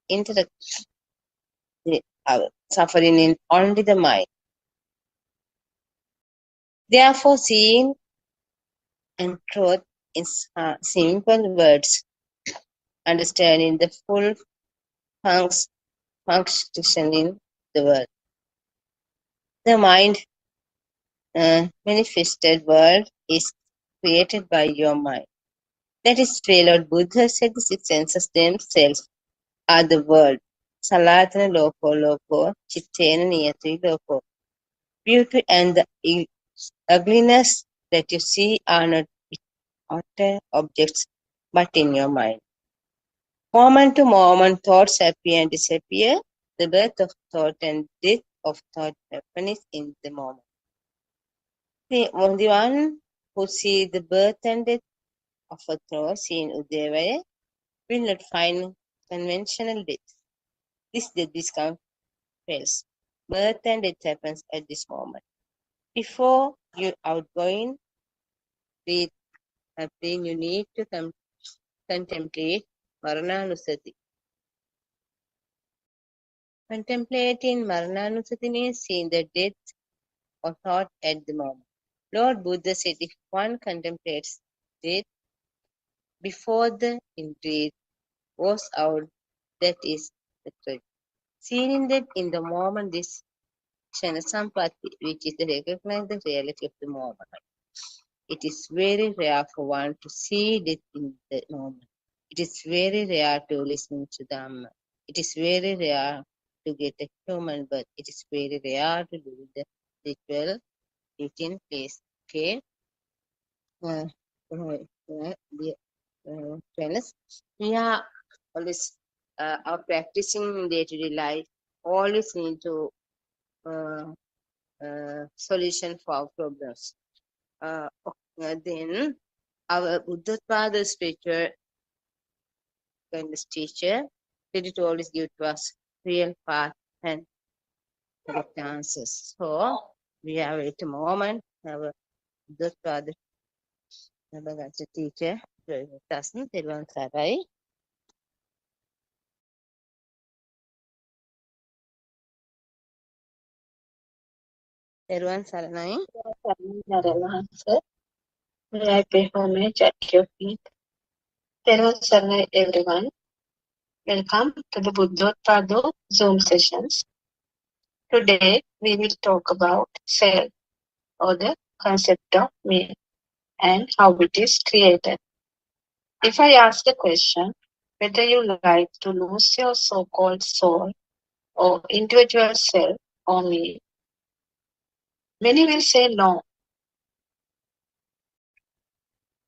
interact suffering in only the mind. Therefore, seeing and truth in simple words, understanding the full function in the world. The mind manifested world is created by your mind. That is why Lord Buddha said the six senses themselves are the world. Salatana loko loko, chittena niyati loko. Beauty and the ugliness that you see are not outer objects, but in your mind. Moment to moment, thoughts appear and disappear. The birth of thought and death of thought happens in the moment. The one who sees the birth and death of a thought seen Udevaya will not find conventional death. This death becomes false. Birth and death happens at this moment. Before you outgoing breath happening, you need to contemplate Marananusati. Contemplating Marananusati means seeing the death of thought at the moment. Lord Buddha said if one contemplates death before the in-breath goes out, that is the truth. Seeing that in the moment, this Shanasampati, which is the recognize the reality of the moment. It is very rare for one to see it in the moment. It is very rare to listen to Dhamma. It is very rare to get a human birth. It is very rare to do the ritual taking place. Okay. Friends, we are always our practicing day-to-day life. Always need to solution for our problems. Then our Buddothpado spiritual guidance teacher did it always give to us real path and correct answers. So we have at a moment our Buddothpado teacher with us. Therwan Sarai. Therwan Saranai. May I pay homage at your feet? Therwan Saranai, everyone. Welcome to the Buddothpado Zoom sessions. Today we will talk about self, or the concept of me, and how it is created. If I ask the question whether you like to lose your so-called soul or individual self or me, many will say no.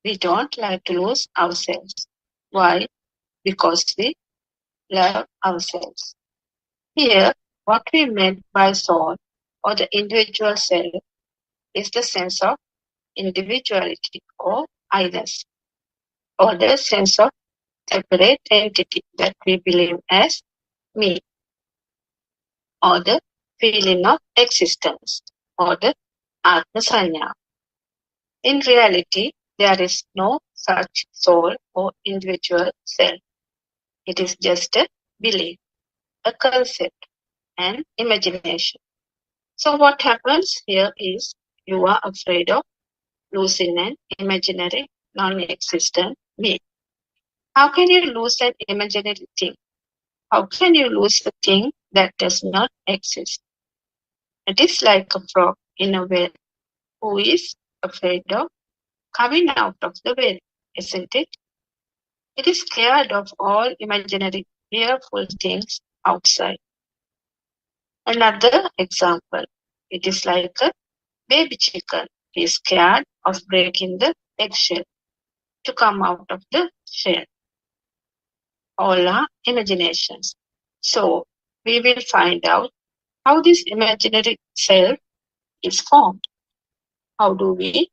We don't like to lose ourselves. Why? Because we love ourselves. Here, what we meant by soul or the individual self is the sense of individuality or I-ness, or the sense of separate entity that we believe as me, or the feeling of existence, or the Atma Sanya. In reality, there is no such soul or individual self. It is just a belief, a concept, and imagination. So what happens here is you are afraid of losing an imaginary, non-existent me. How can you lose an imaginary thing? How can you lose a thing that does not exist? It is like a frog in a well who is afraid of coming out of the well, isn't it? It is scared of all imaginary, fearful things outside. Another example, it is like a baby chicken. He is scared of breaking the eggshell to come out of the shell. All are imaginations. So we will find out how this imaginary self is formed. How do we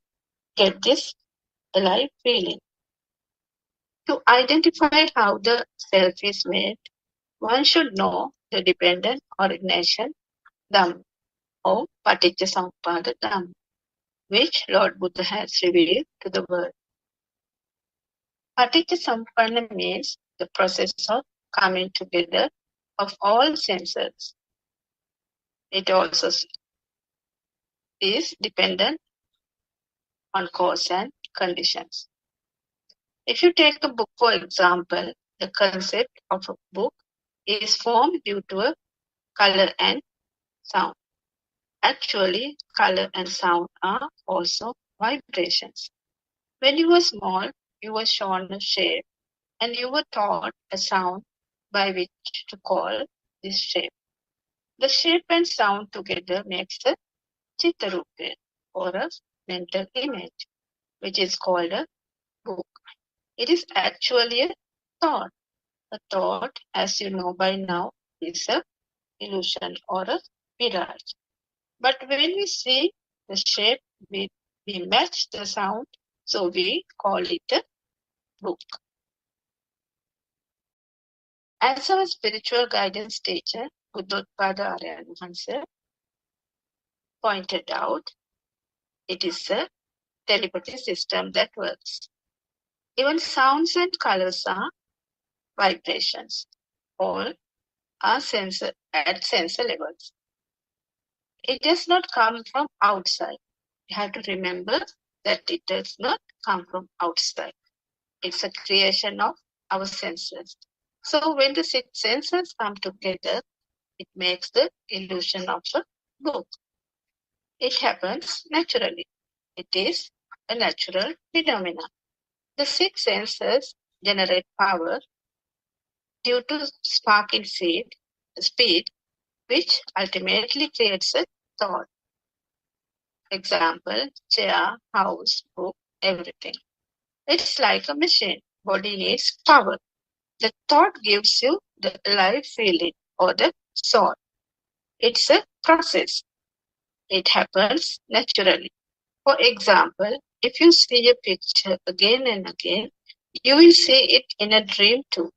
get this alive feeling? To identify how the self is made, one should know the dependent origination Dhamma or Paticca Dhamma, which Lord Buddha has revealed to the world. Paticca means the process of coming together of all senses. It also is dependent on cause and conditions. If you take a book, for example, the concept of a book is formed due to a color and sound. Actually, color and sound are also vibrations. When you were small, you were shown a shape and you were taught a sound by which to call this shape. The shape and sound together makes a chittarupa or a mental image, which is called a book. It is actually a thought. A thought, as you know by now, is a illusion or a mirage. But when we see the shape, we match the sound, so we call it a book. As our spiritual guidance teacher, Buddothpado pointed out, it is a telepathy system that works. Even sounds and colors are vibrations. All are at sensor levels. It does not come from outside. You have to remember that it does not come from outside. It's a creation of our senses. So when the six senses come together, it makes the illusion of a book. It happens naturally. It is a natural phenomenon. The six senses generate power due to spark in speed, which ultimately creates a thought. Example, chair, house, book, everything. It's like a machine. Body needs power. The thought gives you the alive feeling or the soul. It's a process. It happens naturally. For example, if you see a picture again and again, you will see it in a dream too.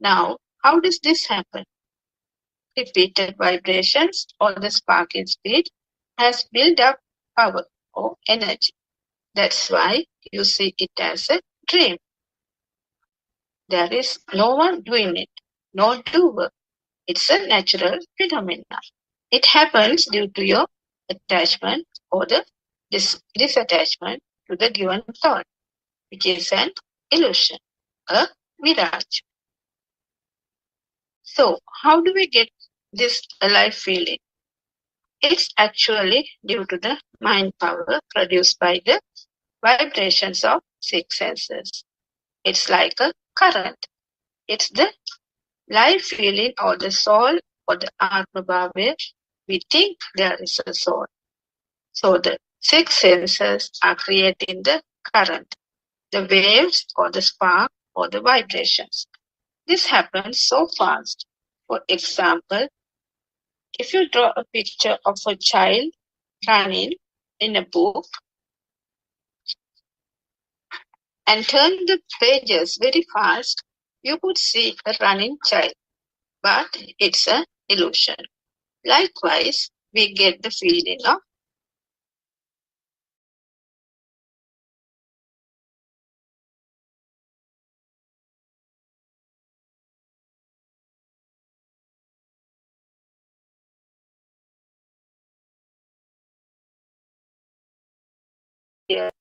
Now, how does this happen? Repeated vibrations or the spark in speed has built up power or energy. That's why you see it as a dream. There is no one doing it, no doer. It's a natural phenomenon. It happens due to your attachment or the disattachment to the given thought, which is an illusion, a mirage. So, how do we get this alive feeling? It's actually due to the mind power produced by the vibrations of six senses. It's like a current. It's the life feeling or the soul or the Atma Bhava. We think there is a soul. So the six senses are creating the current, the waves or the spark or the vibrations. This happens so fast. For example, if you draw a picture of a child running in a book and turn the pages very fast, you could see a running child, but it's an illusion. Likewise, we get the feeling of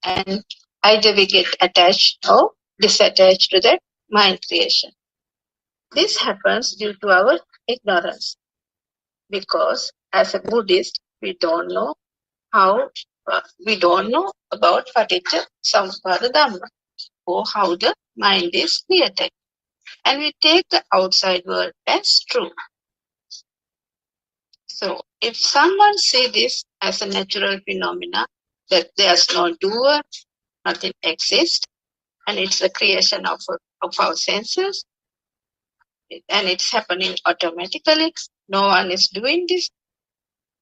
and either we get attached or disattached to that mind creation. This happens due to our ignorance, because as a Buddhist, we don't know about Paticca Dhamma or how the mind is created, and we take the outside world as true. So, if someone see this as a natural phenomena, that there's no doer, nothing exists, and it's a creation of our senses, and it's happening automatically, no one is doing this,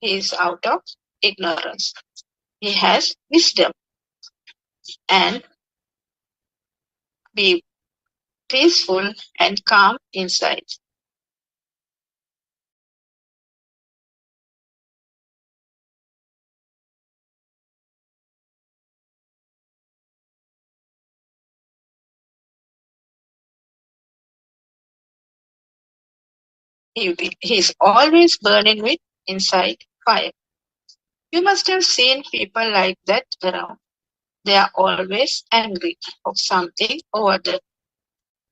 He is out of ignorance. He has wisdom. And be peaceful and calm inside. He is always burning with inside fire. You must have seen people like that around. They are always angry of something or other,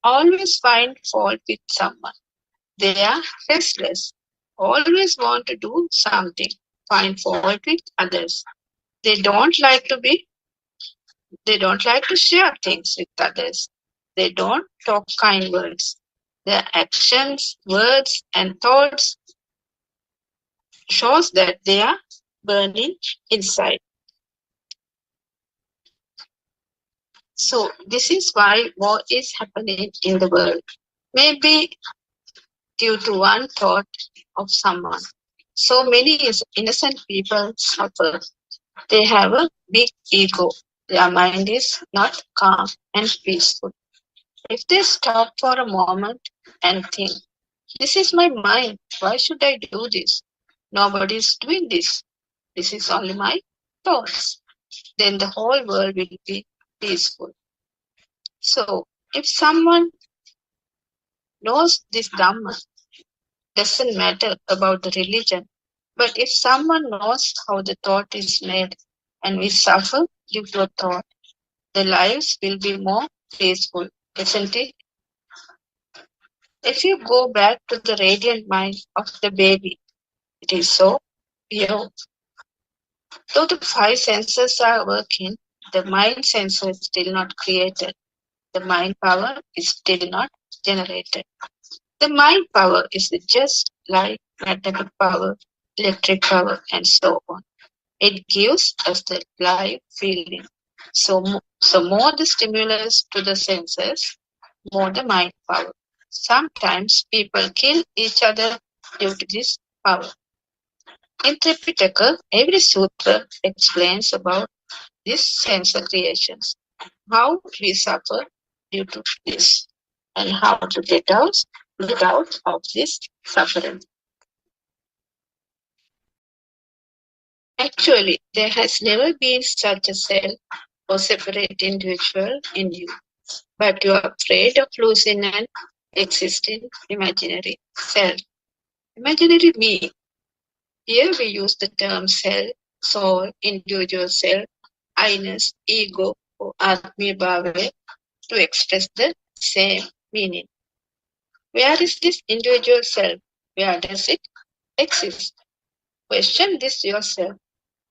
always find fault with someone. They are restless, always want to do something, find fault with others. They don't like to be, they don't like to share things with others. They don't talk kind words. Their actions, words, and thoughts shows that they are burning inside. So this is why war is happening in the world. Maybe due to one thought of someone. So many innocent people suffer. They have a big ego. Their mind is not calm and peaceful. If they stop for a moment and think, this is my mind, why should I do this? Nobody is doing this. This is only my thoughts. Then the whole world will be peaceful. So if someone knows this Dhamma, doesn't matter about the religion, but if someone knows how the thought is made and we suffer due to a thought, the lives will be more peaceful, isn't it? If you go back to the radiant mind of the baby, it is so pure. Though the five senses are working, the mind sensor is still not created. The mind power is still not generated. The mind power is just like magnetic power, electric power, and so on. It gives us the live feeling. So more the stimulus to the senses, more the mind power. Sometimes people kill each other due to this power. In Tripitaka, every sutra explains about these sense creations, how we suffer due to this, and how to get out of this suffering. Actually, there has never been such a self or separate individual in you, but you are afraid of losing an existing imaginary self. Imaginary me. Here we use the term self, soul, individual self, I-ness, ego, or Atmiya Bhava to express the same meaning. Where is this individual self? Where does it exist? Question this yourself.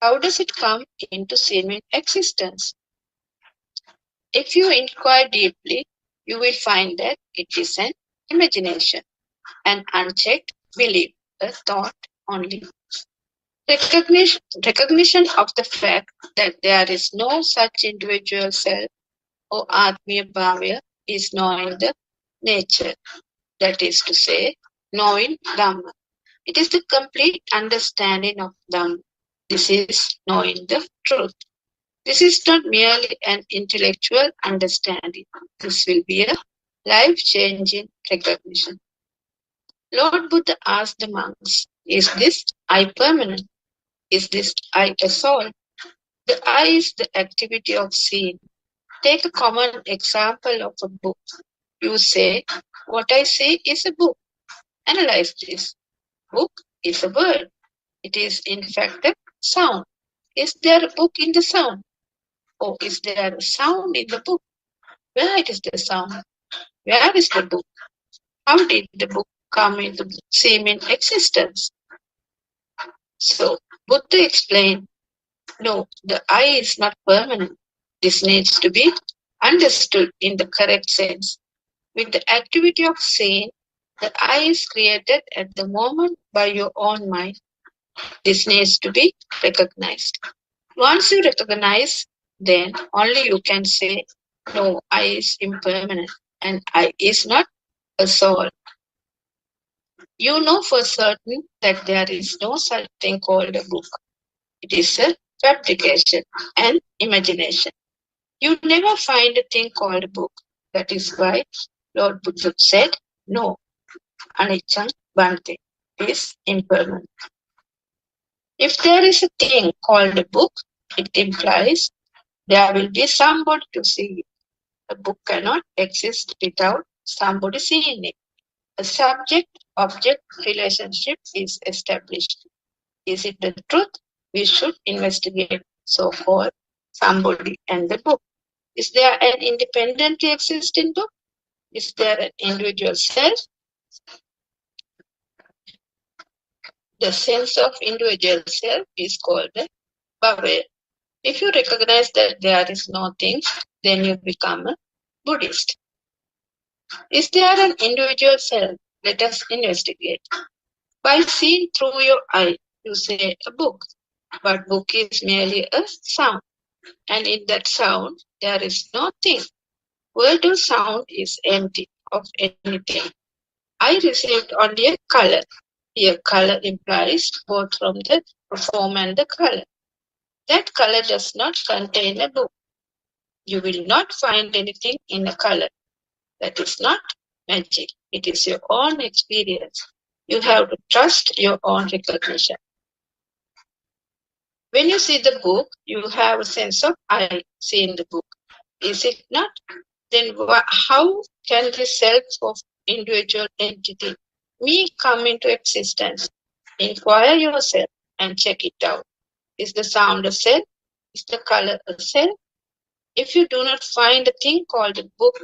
How does it come into seeming existence? If you inquire deeply, you will find that it is an imagination, an unchecked belief, a thought only. Recognition of the fact that there is no such individual self or Atmiya Bhava is knowing the nature, that is to say, knowing Dhamma. It is the complete understanding of Dhamma. This is knowing the truth. This is not merely an intellectual understanding. This will be a life-changing recognition. Lord Buddha asked the monks, is this I permanent? Is this I a soul? The I is the activity of seeing. Take a common example of a book. You say, what I see is a book. Analyze this. Book is a word. It is in fact a sound. Is there a book in the sound? Or is there a sound in the book? Where is the sound? Where is the book? How did the book come into seeming existence? So Buddha explained, no, the I is not permanent. This needs to be understood in the correct sense. With the activity of seeing, the I is created at the moment by your own mind. This needs to be recognized. Once you recognize, then only you can say, no, I is impermanent and I is not a soul. You know for certain that there is no such thing called a book. It is a fabrication and imagination. You never find a thing called a book. That is why Lord Buddha said, no, anicca bhante, is impermanent. If there is a thing called a book, it implies there will be somebody to see it. A book cannot exist without somebody seeing it. A subject-object relationship is established. Is it the truth? We should investigate so-called somebody and the book. Is there an independently existing book? Is there an individual self? The sense of individual self is called the bhava. If you recognize that there is no thing, then you become a Buddhist. Is there an individual self? Let us investigate. By seeing through your eye, you say a book, but book is merely a sound, and in that sound there is no thing. Word of sound is empty of anything. I received only a color. Here color implies both from the form and the color. That color does not contain a book. You will not find anything in a color. That is not magic. It is your own experience. You have to trust your own recognition. When you see the book, you have a sense of I seeing the book. Is it not? Then how can the self of individual entity, me, come into existence? Inquire yourself and check it out. Is the sound a self? Is the color a self? If you do not find a thing called a book,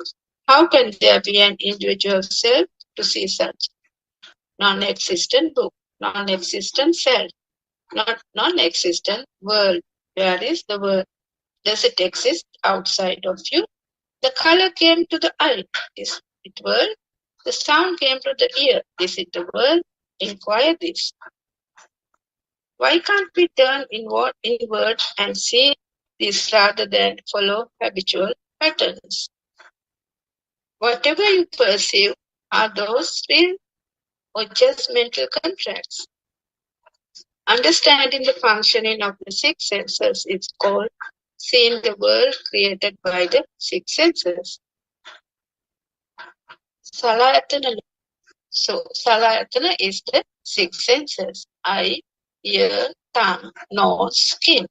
how can there be an individual self to see such? Non-existent book, non-existent self, not non-existent world. Where is the world? Does it exist outside of you? The color came to the eye. Is it world? The sound came to the ear. Is it the world? Inquire this. Why can't we turn inward and see this rather than follow habitual patterns? Whatever you perceive, are those real or just mental contracts? Understanding the functioning of the six senses is called seeing the world created by the six senses. Salayatana. So, Salayatana is the six senses: eye, ear, tongue, nose, skin,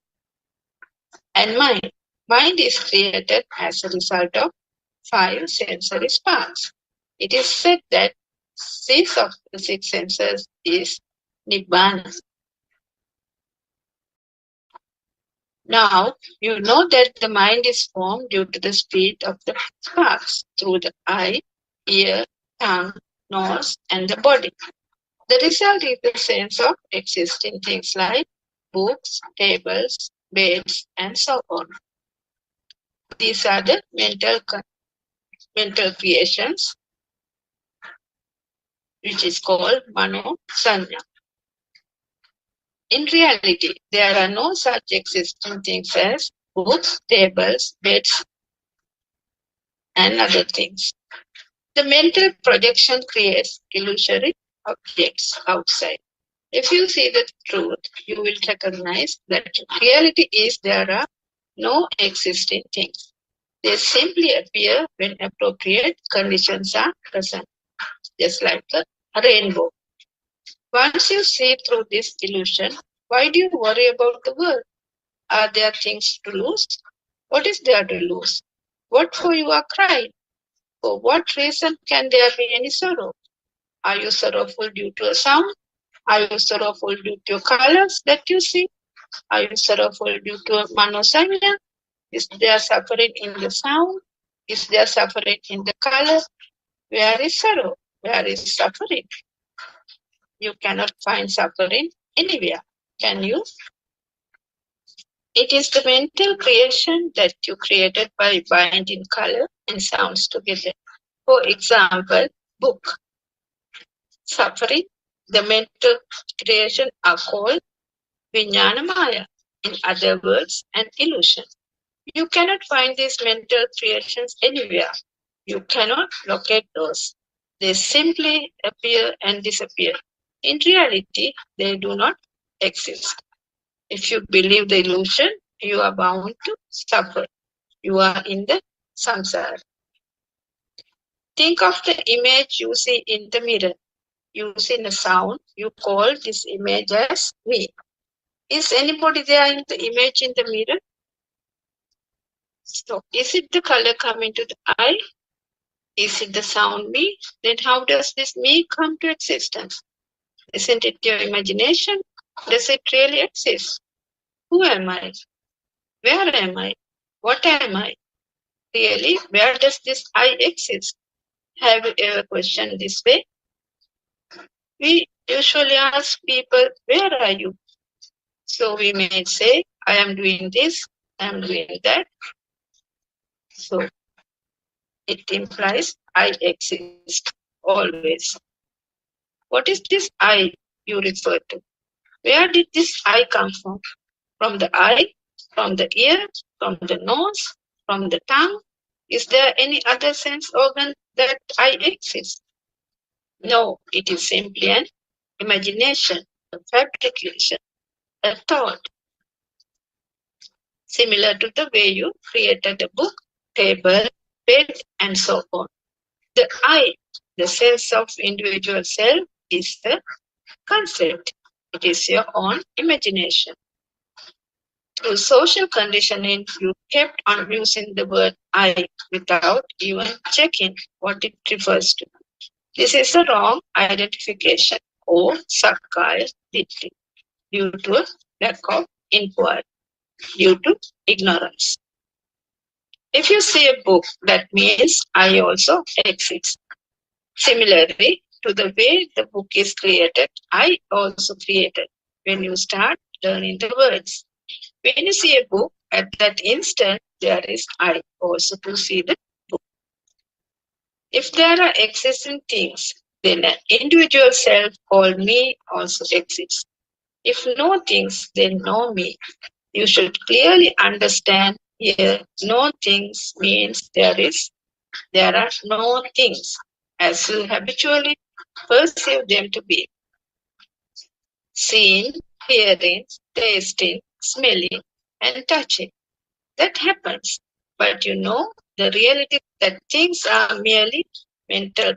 and mind. Mind is created as a result of five sensory sparks. It is said that cease of the six senses is Nibbana. Now, you know that the mind is formed due to the speed of the sparks through the eye, ear, tongue, nose, and the body. The result is the sense of existing things like books, tables, beds, and so on. These are the mental creations, which is called Mano Sanya. In reality, there are no such existing things as books, tables, beds, and other things. The mental projection creates illusory objects outside. If you see the truth, you will recognize that reality is there are no existing things. They simply appear when appropriate conditions are present, just like a rainbow. Once you see through this illusion, why do you worry about the world? Are there things to lose? What is there to lose? What for you are crying? For what reason can there be any sorrow? Are you sorrowful due to a sound? Are you sorrowful due to colors that you see? Are you sorrowful due to manosanya? Is there suffering in the sound? Is there suffering in the color? Where is sorrow? Where is suffering? You cannot find suffering anywhere, can you? It is the mental creation that you created by binding color and sounds together. For example, book. Suffering, the mental creation are called Vijnana Maya. In other words, an illusion. You cannot find these mental creations anywhere. You cannot locate those. They simply appear and disappear. In reality, they do not exist. If you believe the illusion, you are bound to suffer. You are in the samsara. Think of the image you see in the mirror. You see a sound. You call this image as me. Is anybody there in the image in the mirror? So, is it the color coming to the eye? Is it the sound me? Then how does this me come to existence? Isn't it your imagination? Does it really exist? Who am I? Where am I? What am I? Really, where does this I exist? Have you ever questioned this way? We usually ask people, where are you? So we may say, I am doing this, I am doing that. So it implies I exist always. What is this I you refer to? Where did this I come from? From the eye, from the ear, from the nose, from the tongue? Is there any other sense organ that I exist? No, it is simply an imagination, a fabrication, a thought, similar to the way you created a book, table, bed, and so on. The I, the sense of individual self, is the concept. It is your own imagination. Through social conditioning, you kept on using the word I without even checking what it refers to. This is a wrong identification or sakkaya ditthi due to a lack of inquiry, due to ignorance. If you see a book, that means I also exist. Similarly to the way the book is created, I also created when you start learning the words. When you see a book, at that instant, there is I also to see the book. If there are existing things, then an individual self called me also exists. If no things, then no me. You should clearly understand here, no things means there are no things, as you habitually perceive them to be. Seeing, hearing, tasting, smelling, and touching. That happens. But you know the reality that things are merely mental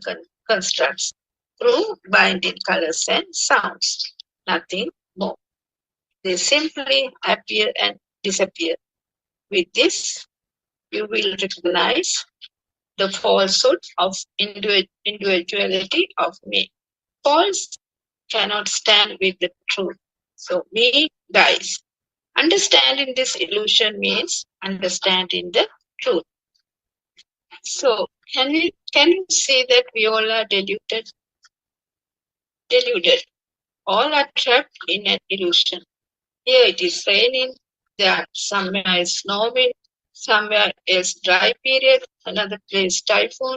constructs through binding colors and sounds. Nothing more. They simply appear and disappear. With this, you will recognize the falsehood of individuality of me. False cannot stand with the truth. So me dies. Understanding this illusion means understanding the truth. So can you see that we all are deluded? Deluded. All are trapped in an illusion. Here it is raining, there somewhere is snowing, somewhere is dry period, another place typhoon.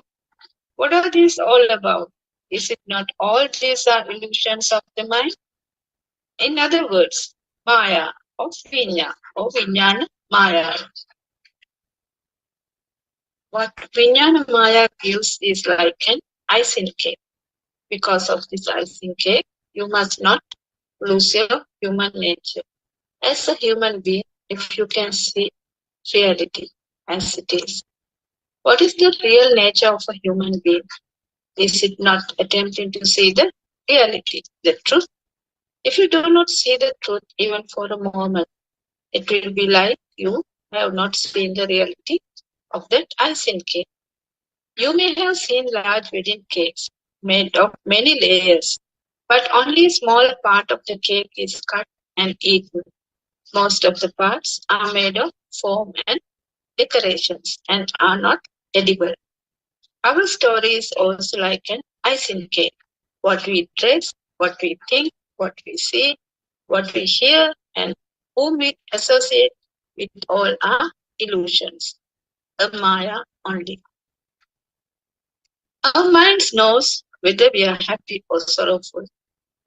What are these all about? Is it not all these are illusions of the mind? In other words, Maya or Vinya or Vinyana Maya. What Vinyana Maya gives is like an icing cake. Because of this icing cake, you must not lose your human nature. As a human being, if you can see reality as it is, what is the real nature of a human being? Is it not attempting to see the reality, the truth? If you do not see the truth even for a moment, it will be like you have not seen the reality of that icing cake. You may have seen large wedding cakes made of many layers, but only a small part of the cake is cut and eaten. Most of the parts are made of foam and decorations and are not edible. Our story is also like an icing cake. What we dress, what we think, what we see, what we hear, and whom we associate with all are illusions, a Maya only. Our mind knows whether we are happy or sorrowful.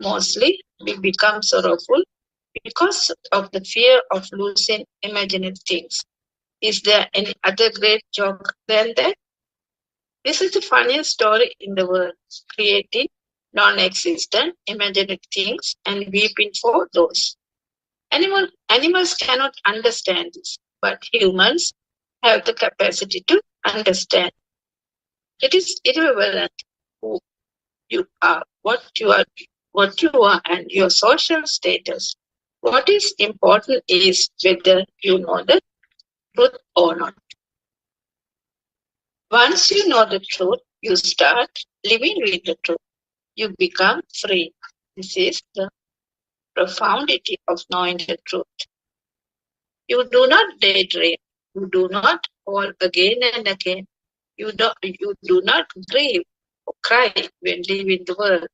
Mostly, we become sorrowful because of the fear of losing imaginary things. Is there any other great joke than that? This is the funniest story in the world, creating non-existent imaginary things and weeping for those. Animals cannot understand this, but humans have the capacity to understand. It is irrelevant who you are, what you are, and your social status. What is important is whether you know the truth or not. Once you know the truth, you start living with the truth. You become free. This is the profundity of knowing the truth. You do not daydream. You do not fall again and again. You do not grieve or cry when leaving the world.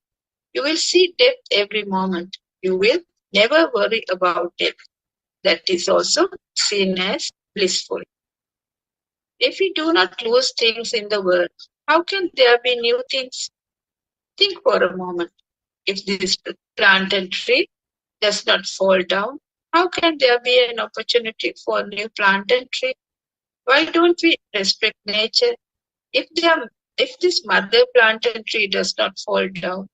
You will see death every moment. You will never worry about death. That is also seen as blissful. If we do not lose things in the world, how can there be new things? Think for a moment. If this planted tree does not fall down, how can there be an opportunity for a new planted tree? Why don't we respect nature? If this mother planted tree does not fall down,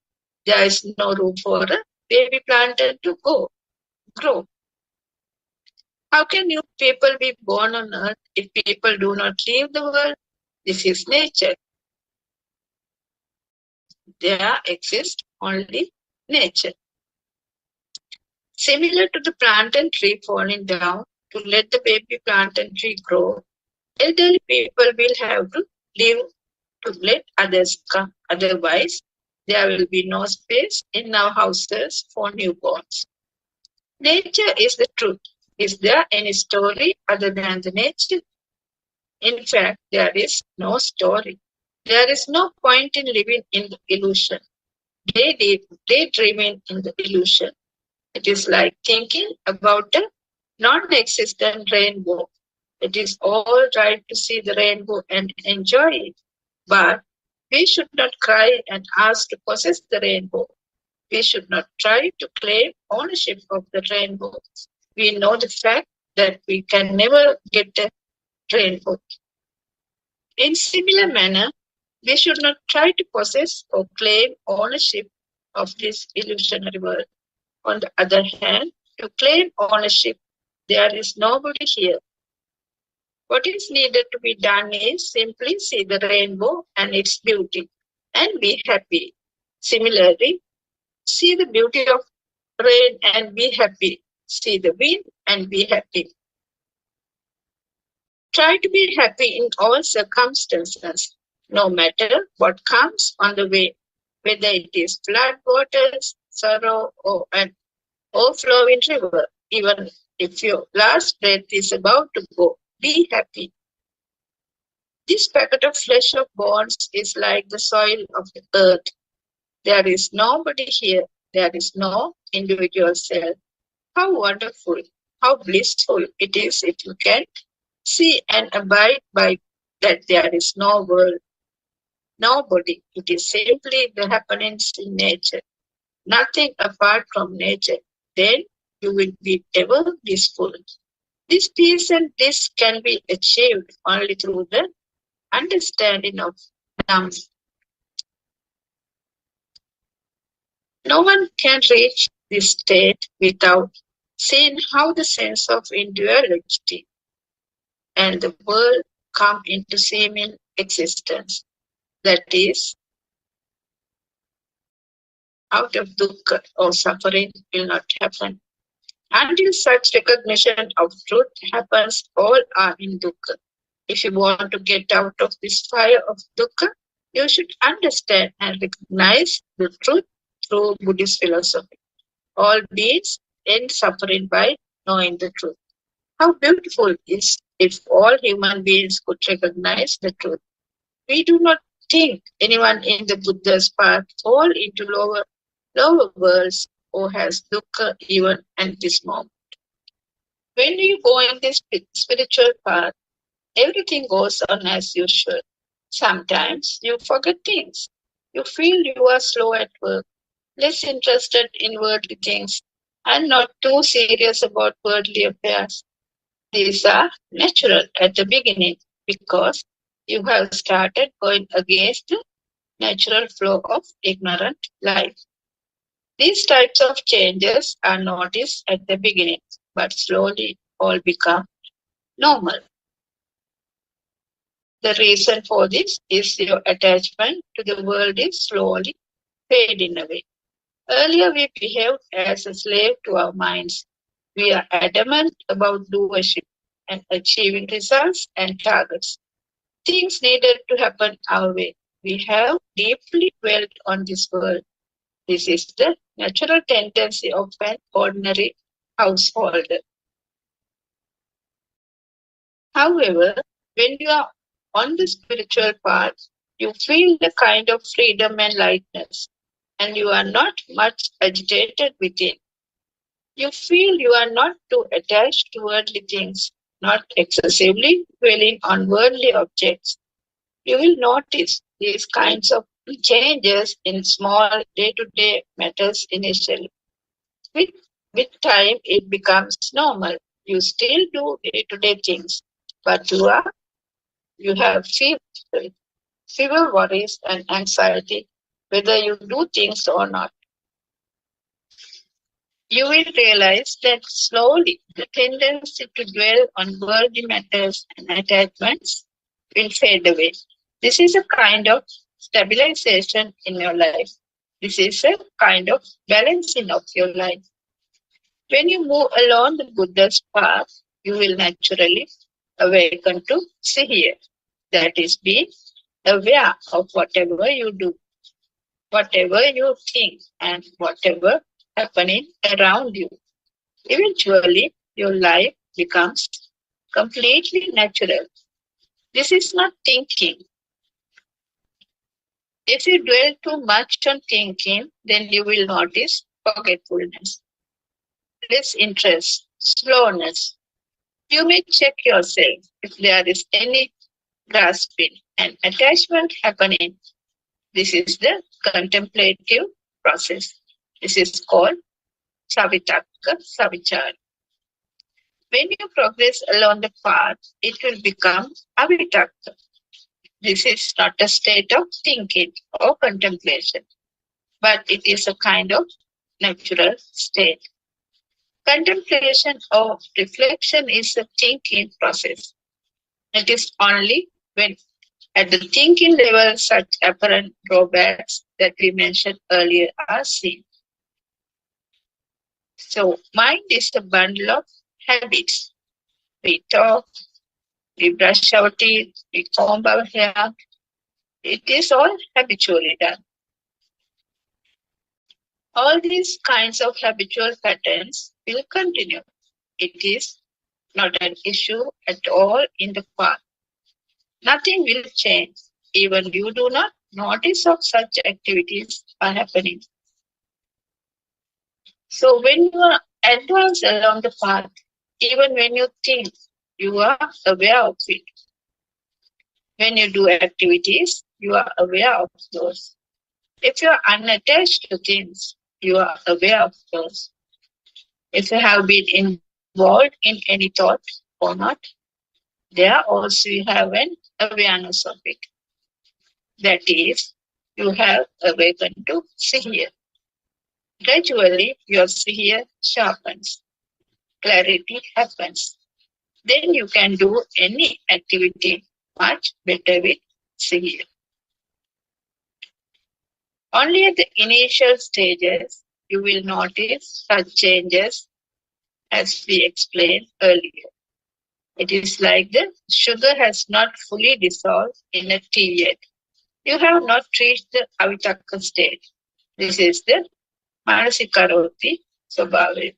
there is no room for a baby planted to grow. How can new people be born on earth if people do not leave the world? This is nature. There exists only nature. Similar to the plantain tree falling down to let the baby plantain tree grow, elderly people will have to live to let others come. Otherwise, there will be no space in our houses for newborns. Nature is the truth. Is there any story other than the nature? In fact, there is no story. There is no point in living in the illusion, daydreaming in the illusion. It is like thinking about a non-existent rainbow. It is all right to see the rainbow and enjoy it, but we should not cry and ask to possess the rainbow. We should not try to claim ownership of the rainbow. We know the fact that we can never get a rainbow. In similar manner, we should not try to possess or claim ownership of this illusionary world. On the other hand, to claim ownership, there is nobody here. What is needed to be done is simply see the rainbow and its beauty and be happy. Similarly, see the beauty of rain and be happy. See the wind and be happy. Try to be happy in all circumstances, no matter what comes on the way, whether it is flood waters, sorrow, or an overflowing river. Even if your last breath is about to go, be happy. This packet of flesh of bones is like the soil of the earth. There is nobody here. There is no individual self. How wonderful, how blissful it is if you can see and abide by that there is no world, nobody. It is simply the happenings in nature, nothing apart from nature. Then you will be ever blissful. This peace and bliss can be achieved only through the understanding of Nam. No one can reach this state without seeing how the sense of individuality and the world come into seeming existence. That is, out of dukkha or suffering will not happen. Until such recognition of truth happens, all are in dukkha. If you want to get out of this fire of dukkha, you should understand and recognize the truth through Buddhist philosophy. All beings end suffering by knowing the truth. How beautiful is if all human beings could recognize the truth. We do not think anyone in the Buddha's path fall into lower worlds or has dukkha even at this moment. When you go in this spiritual path, everything goes on as usual. Sometimes you forget things. You feel you are slow at work, less interested in worldly things, and not too serious about worldly affairs. These are natural at the beginning because you have started going against the natural flow of ignorant life. These types of changes are noticed at the beginning, but slowly all become normal. The reason for this is your attachment to the world is slowly fading away. Earlier we behaved as a slave to our minds. We are adamant about doership and achieving results and targets. Things needed to happen our way. We have deeply dwelt on this world. This is the natural tendency of an ordinary householder. However, when you are on the spiritual path, you feel the kind of freedom and lightness, and you are not much agitated within. You feel you are not too attached to worldly things, not excessively dwelling on worldly objects. You will notice these kinds of changes in small day-to-day matters initially. With time, it becomes normal. You still do day-to-day things, but you have fewer worries and anxiety whether you do things or not. You will realize that slowly the tendency to dwell on worldly matters and attachments will fade away. This is a kind of stabilization in your life. This is a kind of balancing of your life. When you move along the Buddha's path, you will naturally awaken to Sihiya. That is, being aware of whatever you do, whatever you think, and whatever happening around you. Eventually, your life becomes completely natural. This is not thinking. If you dwell too much on thinking, then you will notice forgetfulness, less interest, slowness. You may check yourself if there is any grasping and attachment happening. This is the contemplative process. This is called Savitakka Savichara. When you progress along the path, it will become Avitakka. This is not a state of thinking or contemplation, but it is a kind of natural state. Contemplation or reflection is a thinking process. It is only when at the thinking level such apparent drawbacks that we mentioned earlier are seen. So mind is a bundle of habits. We talk, we brush our teeth, we comb our hair. It is all habitually done. All these kinds of habitual patterns will continue. It is not an issue at all in the path. Nothing will change. Even you do not notice of such activities are happening. So when you advance along the path, even when you think, you are aware of it. When you do activities, you are aware of those. If you are unattached to things, you are aware of those. If you have been involved in any thought or not, there also you have an awareness of it. That is, you have awakened to Sihiya. Gradually, your Sihiya sharpens. Clarity happens. Then you can do any activity much better with Sihiya. Only at the initial stages, you will notice such changes as we explained earlier. It is like the sugar has not fully dissolved in a tea yet. You have not reached the Avitakka state. This is the Manasikaroti Swabhava.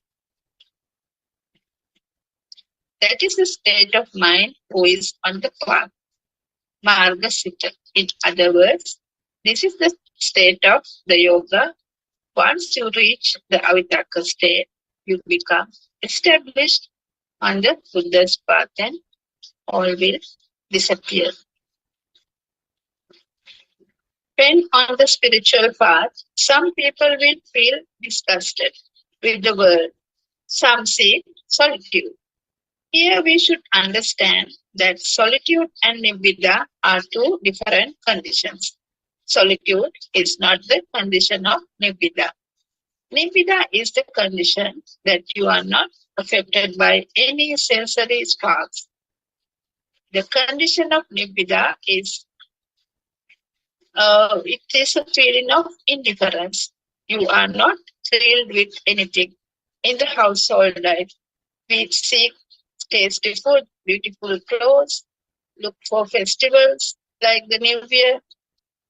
That is the state of mind who is on the path. Margasita. In other words, this is the state of the yoga. Once you reach the Avitakka state, you become established on the Buddha's path and all will disappear. When on the spiritual path, some people will feel disgusted with the world. Some seek solitude. Here we should understand that solitude and nibbida are two different conditions. Solitude is not the condition of nibbida. Nibbida is the condition that you are not affected by any sensory sparks. The condition of nibbida is it is a feeling of indifference. You are not thrilled with anything. In the household life, we seek tasty food, beautiful clothes, look for festivals like the New Year.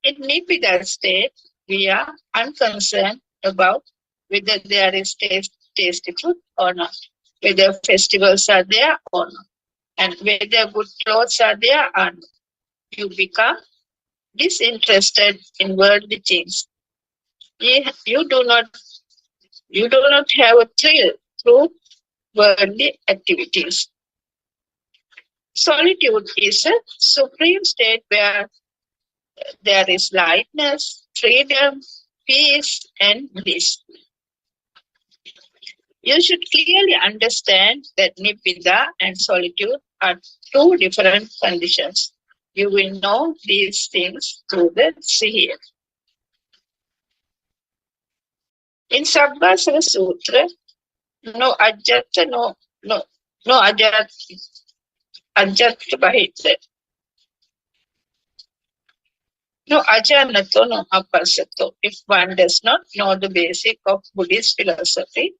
In nibbida state, we are unconcerned about whether there is tasty food or not, whether festivals are there or not, and whether good clothes are there or not. You become disinterested in worldly things. You do not have a thrill through worldly activities. Solitude is a supreme state where there is lightness, freedom, peace, and bliss. You should clearly understand that nibbida and solitude are two different conditions. You will know these things through the Sihir. In Sabbasava Sutra, no ajata, no ajata bahita. No ajanato, no apasato. If one does not know the basic of Buddhist philosophy,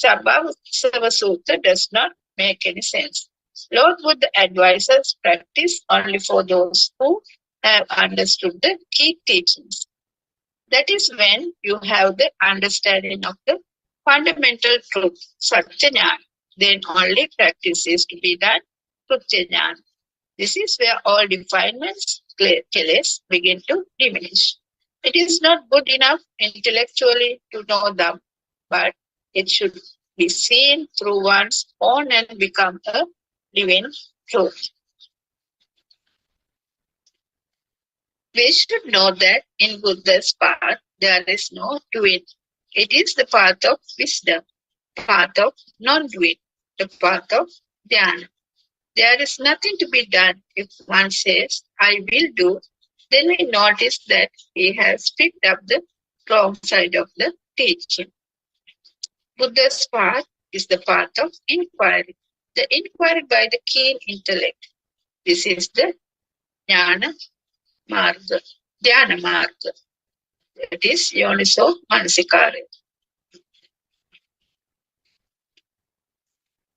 Sabbasava Sutra does not make any sense. Lord Buddha advises practice only for those who have understood the key teachings. That is when you have the understanding of the fundamental truth, Satya. Then only practice is to be done, Kritya. This is where all defilements, kills, begin to diminish. It is not good enough intellectually to know them, but it should be seen through one's own and become a living truth. We should know that in Buddha's path, there is no doing. It is the path of wisdom, path of non-doing, the path of dhyana. There is nothing to be done. If one says, I will do, then we notice that he has picked up the wrong side of the teaching. Buddha's path is the path of inquiry, the inquiry by the keen intellect. This is the jnana marga, dhyana marga. That is yoniso manasikara.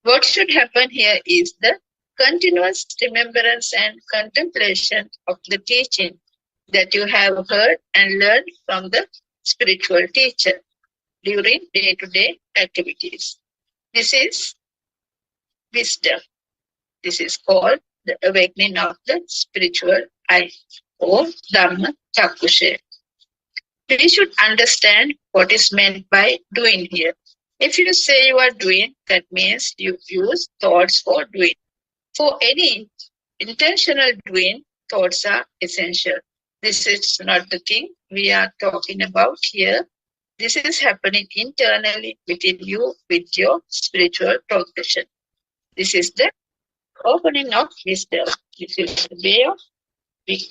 What should happen here is the continuous remembrance and contemplation of the teaching that you have heard and learned from the spiritual teacher during day-to-day activities. This is wisdom. This is called the awakening of the spiritual eye, or Dhamma Chakushe. We should understand what is meant by doing here. If you say you are doing, that means you use thoughts for doing. For any intentional doing, thoughts are essential. This is not the thing we are talking about here. This is happening internally within you with your spiritual progression. This is the opening of wisdom. This is the way of this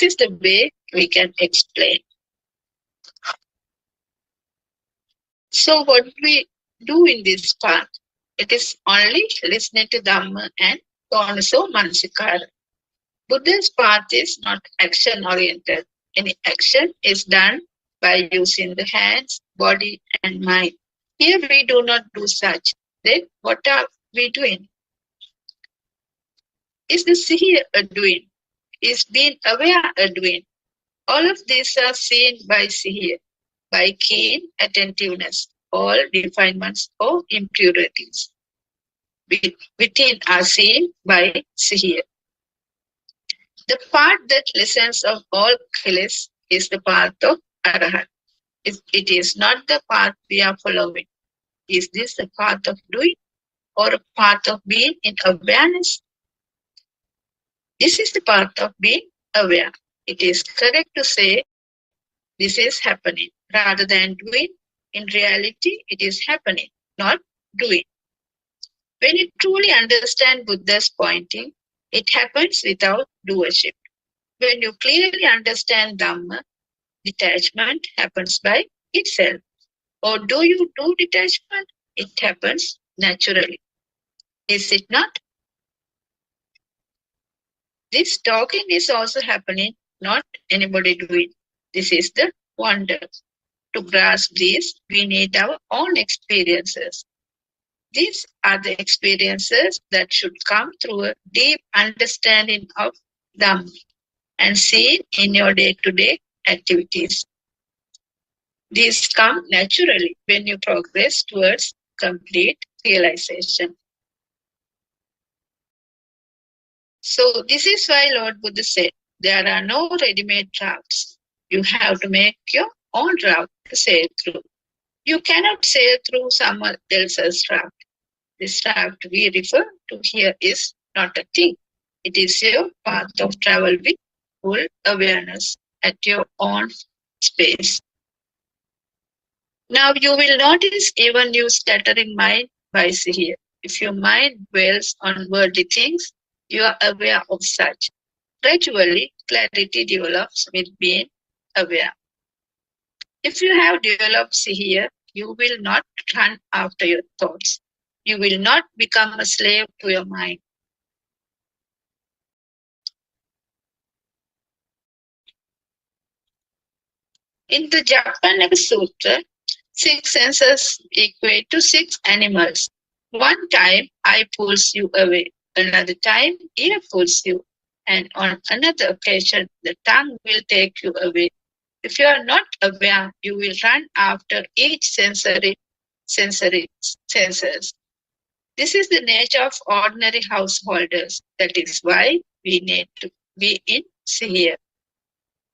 is the way we can explain. So what we do in this path? It is only listening to Dhamma and Konaso Manasikara. Buddha's path is not action-oriented. Any action is done by using the hands, body, and mind. Here we do not do such. Then what are we doing? Is the Sihir a doing? Is being aware a doing? All of these are seen by Sihir, by keen attentiveness. All defilements or impurities within are seen by Sihir. The path that listens of all kills is the path of Arahat. It is not the path we are following. Is this the path of doing or a path of being in awareness? This is the path of being aware. It is correct to say this is happening rather than doing. In reality, it is happening, not doing. When you truly understand Buddha's pointing, it happens without doership. When you clearly understand Dhamma, detachment happens by itself. Or do you do detachment? It happens naturally. Is it not? This talking is also happening, not anybody doing. This is the wonder. To grasp this, we need our own experiences. These are the experiences that should come through a deep understanding of Dhamma and seen in your day-to-day activities. These come naturally when you progress towards complete realization. So this is why Lord Buddha said, there are no ready-made routes. You have to make your own route to sail through. You cannot sail through someone else's route. This route we refer to here is not a thing. It is your path of travel with full awareness at your own space. Now you will notice even you stuttering mind wise here. If your mind dwells on worldly things, you are aware of such. Gradually, clarity develops with being aware. If you have developed here, you will not run after your thoughts. You will not become a slave to your mind. In the Japanese Sutra, 6 senses equate to 6 animals. One time, eye pulls you away. Another time, ear pulls you. And on another occasion, the tongue will take you away. If you are not aware, you will run after each sensory senses. This is the nature of ordinary householders. That is why we need to be in Sihir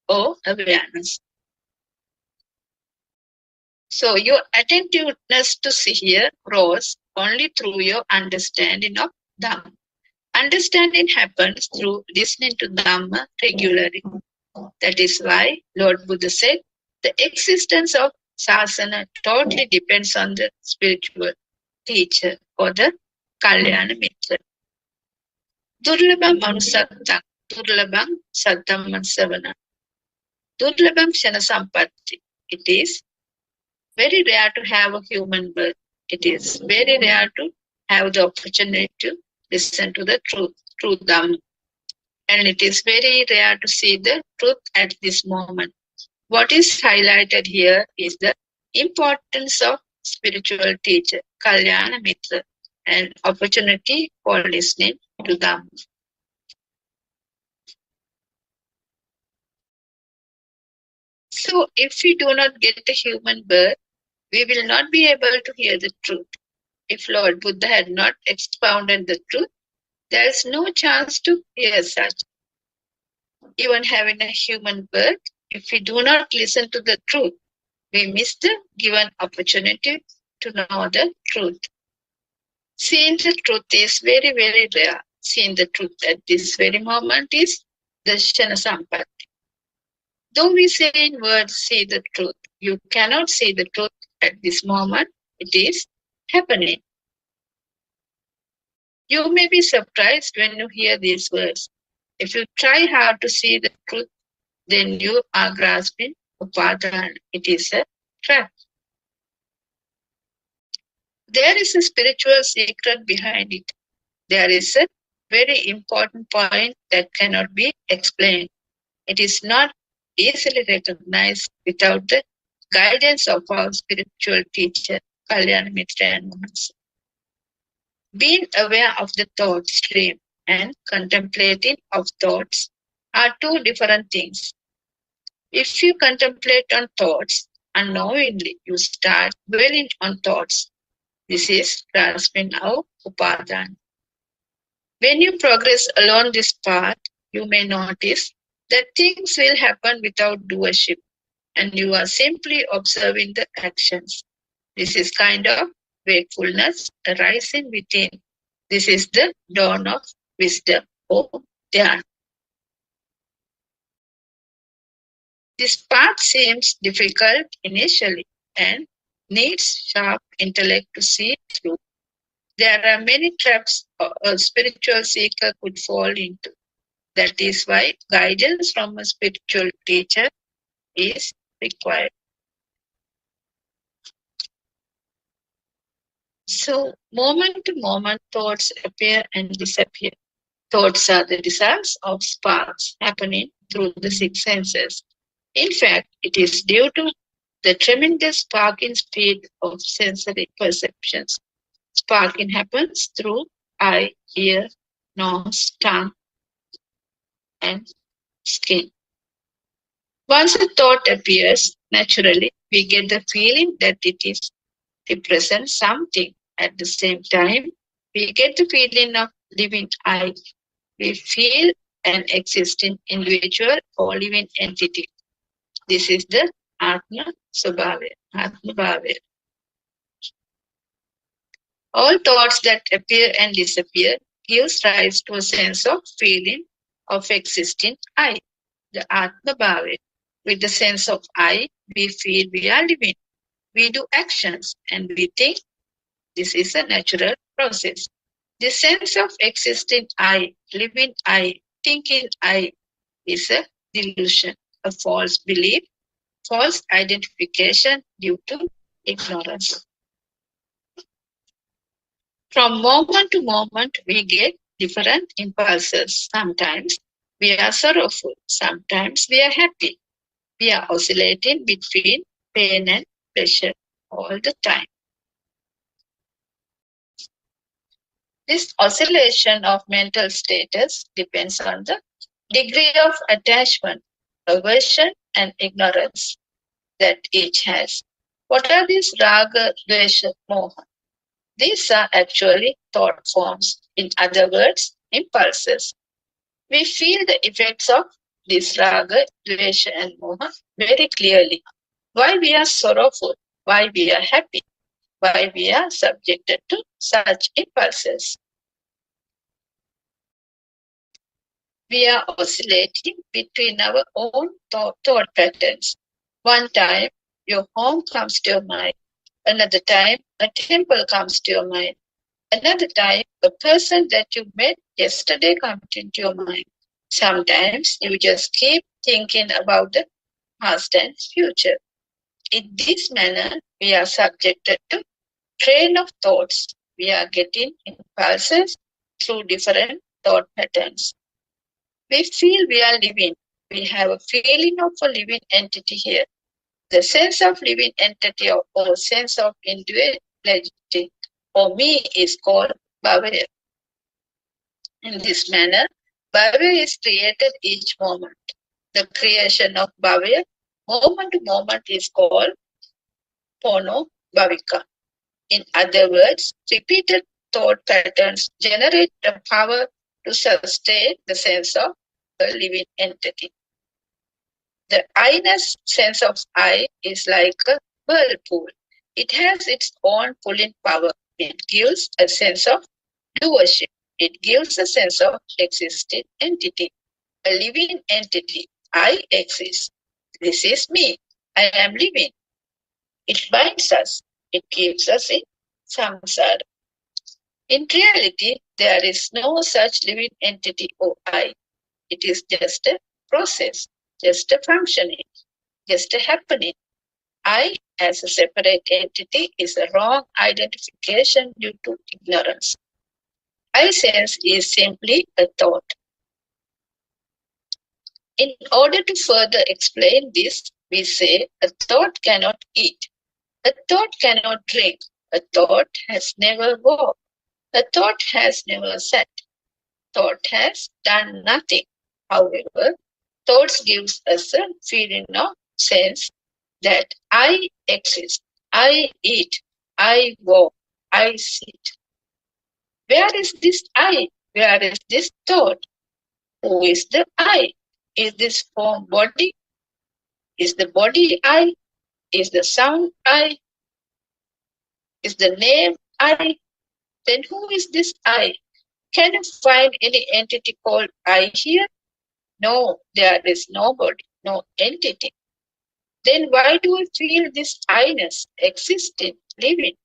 or awareness. So your attentiveness to Sihir grows only through your understanding of Dhamma. Understanding happens through listening to Dhamma regularly. That is why Lord Buddha said, the existence of Sasana totally depends on the spiritual teacher or the Kalyana Mitra. Durlabam manusattam, durlabam sattam mansavana, durlabam shana sampatti. It is very rare to have a human birth. It is very rare to have the opportunity to listen to the truth Dhamma. And it is very rare to see the truth at this moment. What is highlighted here is the importance of spiritual teacher, Kalyana Mitra, and opportunity for listening to them. So if we do not get the human birth, we will not be able to hear the truth. If Lord Buddha had not expounded the truth, there is no chance to hear such. Even having a human birth, if we do not listen to the truth, we miss the given opportunity to know the truth. Seeing the truth is very, very rare. Seeing the truth at this very moment is darshana sampatti. Though we say in words, see the truth, you cannot see the truth at this moment. It is happening. You may be surprised when you hear these words. If you try hard to see the truth, then you are grasping upadana. It is a trap. There is a spiritual secret behind it. There is a very important point that cannot be explained. It is not easily recognized without the guidance of our spiritual teacher, Kalyana Mitra and Monks. Being aware of the thought stream and contemplating of thoughts are two different things. If you contemplate on thoughts, unknowingly you start dwelling on thoughts. This is grasping of upadana. When you progress along this path, you may notice that things will happen without doership, and you are simply observing the actions. This is kind of wakefulness arising within. This is the dawn of wisdom or dhyan. This path seems difficult initially and needs sharp intellect to see through. There are many traps a spiritual seeker could fall into. That is why guidance from a spiritual teacher is required. So, moment to moment, thoughts appear and disappear. Thoughts are the results of sparks happening through the six senses. In fact, it is due to the tremendous sparking speed of sensory perceptions. Sparking happens through eye, ear, nose, tongue, and skin. Once a thought appears, naturally, we get the feeling that it represents something. At the same time, we get the feeling of living I. We feel an existing individual or living entity. This is the Atma Swabhavya, Atma Bhavya. All thoughts that appear and disappear gives rise to a sense of feeling of existing I, the Atma Bhavya. With the sense of I, we feel we are living. We do actions and we think. This is a natural process. The sense of existing I, living I, thinking I is a delusion, a false belief, false identification due to ignorance. From moment to moment, we get different impulses. Sometimes we are sorrowful, sometimes we are happy. We are oscillating between pain and pleasure all the time. This oscillation of mental status depends on the degree of attachment, aversion, and ignorance that each has. What are these raga, dvesha, moha? These are actually thought forms. In other words, impulses. We feel the effects of this raga, dvesha, and moha very clearly. Why we are sorrowful, why we are happy, why we are subjected to such impulses. We are oscillating between our own thought patterns. One time, your home comes to your mind. Another time, a temple comes to your mind. Another time, a person that you met yesterday comes into your mind. Sometimes you just keep thinking about the past and future. In this manner, we are subjected to train of thoughts. We are getting impulses through different thought patterns. We feel we are living. We have a feeling of a living entity here. The sense of living entity or sense of individuality or me is called bhavya. In this manner, bhavya is created each moment. The creation of bhavya, moment to moment, is called pono bhavika. In other words, repeated thought patterns generate the power to sustain the sense of a living entity. The I-ness sense of I is like a whirlpool. It has its own pulling power. It gives a sense of doership. It gives a sense of existing entity, a living entity. I exist. This is me. I am living. It binds us. It keeps us in samsara. In reality, there is no such living entity or I. It is just a process, just a functioning, just a happening. I, as a separate entity, is a wrong identification due to ignorance. I sense is simply a thought. In order to further explain this, we say a thought cannot eat, a thought cannot drink, a thought has never walked, a thought has never sat, thought has done nothing. However, thoughts gives us a feeling of sense that I exist, I eat, I walk, I sit. Where is this I? Where is this thought? Who is the I? Is this form body? Is the body I? Is the sound I? Is the name I? Then who is this I? Can you find any entity called I here? No, there is nobody, no entity. Then why do we feel this I-ness, existing, living?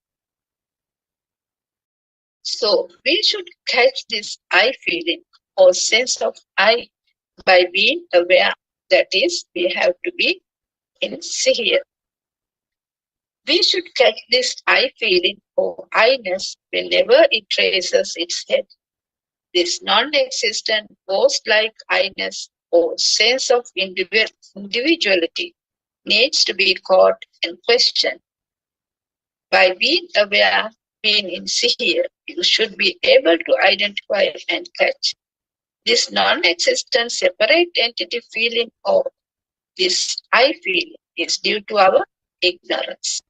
So we should catch this I feeling or sense of I by being aware. That is, we have to be in here. We should catch this I feeling or I-ness whenever it raises its head. This non-existent ghost-like I-ness or sense of individuality needs to be caught and questioned. By being aware, being in here, you should be able to identify and catch this non-existent separate entity feeling or this I feeling is due to our ignorance.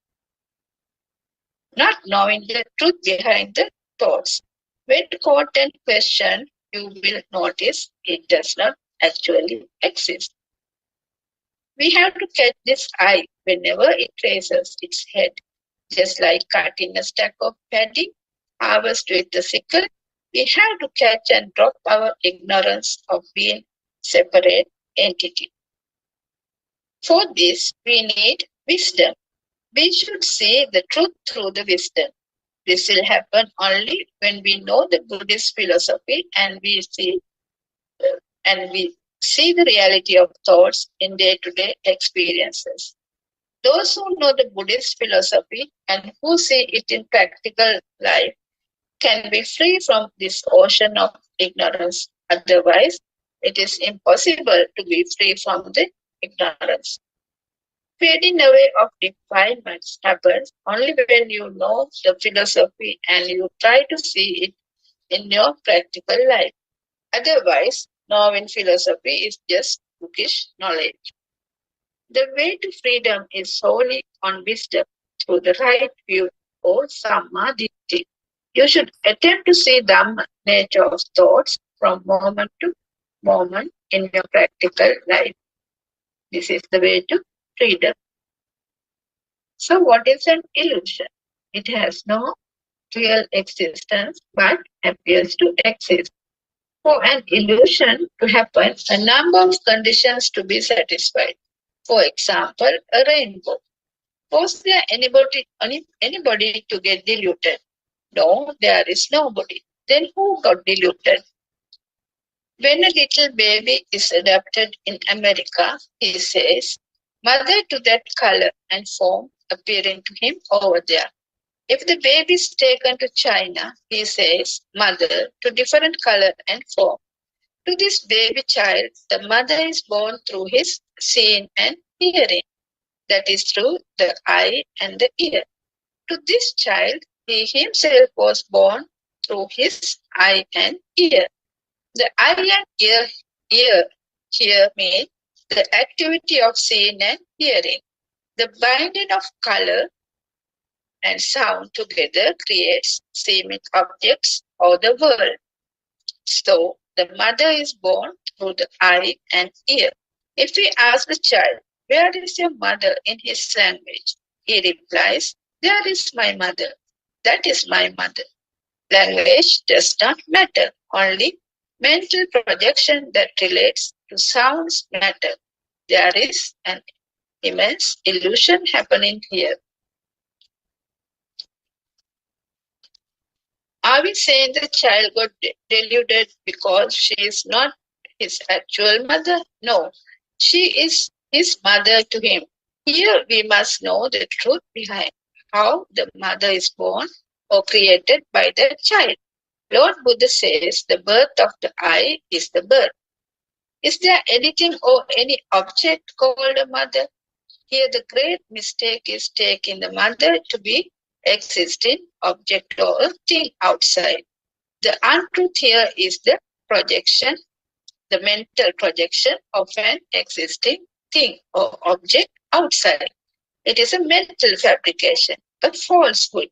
Not knowing the truth behind the thoughts. When caught and questioned, you will notice it does not actually exist. We have to catch this I whenever it raises its head. Just like cutting a stack of paddy, harvest with the sickle, we have to catch and drop our ignorance of being separate entity. For this, we need wisdom. We should see the truth through the wisdom. This will happen only when we know the Buddhist philosophy and we see the reality of thoughts in day-to-day experiences. Those who know the Buddhist philosophy and who see it in practical life can be free from this ocean of ignorance. Otherwise, it is impossible to be free from the ignorance. Fading away of defilements happens only when you know the philosophy and you try to see it in your practical life. Otherwise, knowing philosophy is just bookish knowledge. The way to freedom is solely on wisdom through the right view or samadhi. You should attempt to see the nature of thoughts from moment to moment in your practical life. This is the way to freedom. So what is an illusion? It has no real existence but appears to exist. For an illusion to happen, a number of conditions to be satisfied. For example, a rainbow. Was there anybody to get deluded? No, there is nobody. Then who got deluded? When a little baby is adopted in America, he says, mother to that color and form appearing to him over there. If the baby is taken to China, he says, mother to different color and form. To this baby child, the mother is born through his seeing and hearing. That is through the eye and the ear. To this child, he himself was born through his eye and ear. The eye and ear here mean the activity of seeing and hearing. The binding of color and sound together creates seeming objects or the world. So, the mother is born through the eye and ear. If we ask the child, where is your mother in his language? He replies, there is my mother. That is my mother. Language does not matter. Only mental projection that relates to sounds matter. There is an immense illusion happening here. Are we saying the child got deluded because she is not his actual mother? No, she is his mother to him. Here we must know the truth behind how the mother is born or created by the child. Lord Buddha says the birth of the eye is the birth. Is there anything or any object called a mother? Here the great mistake is taking the mother to be existing object or a thing outside. The untruth here is the projection, the mental projection of an existing thing or object outside. It is a mental fabrication, a falsehood.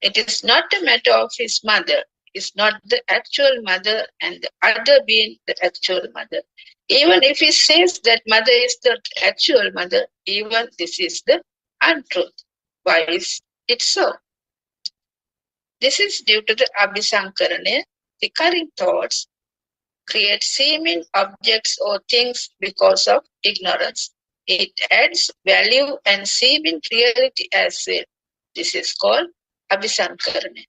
It is not a matter of his mother. Is not the actual mother and the other being the actual mother. Even if he says that mother is the actual mother, even this is the untruth. Why is it so? This is due to the abhisankarana. Recurring thoughts create seeming objects or things because of ignorance. It adds value and seeming reality as well. This is called abhisankarana.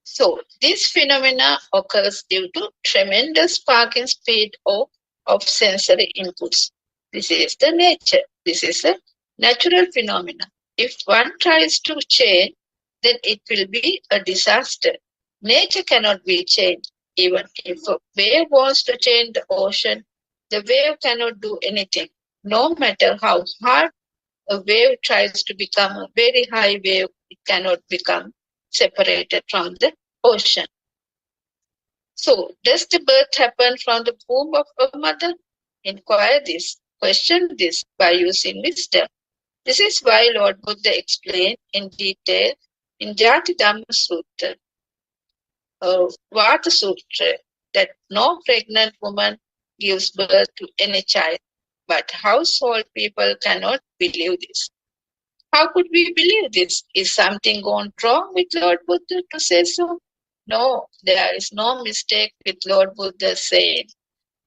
So this phenomena occurs due to tremendous sparking speed of sensory inputs. This is the nature. This is a natural phenomena. If one tries to change, then it will be a disaster. Nature cannot be changed. Even if a wave wants to change the ocean, the wave cannot do anything. No matter how hard a wave tries to become a very high wave, it cannot become separated from the ocean. So, does the birth happen from the womb of a mother? Inquire this, question this by using wisdom. This is why Lord Buddha explained in detail in Jati Dhamma Sutra, Vata Sutra, that no pregnant woman gives birth to any child. But household people cannot believe this. How could we believe this? Is something gone wrong with Lord Buddha to say so? No, there is no mistake with Lord Buddha saying.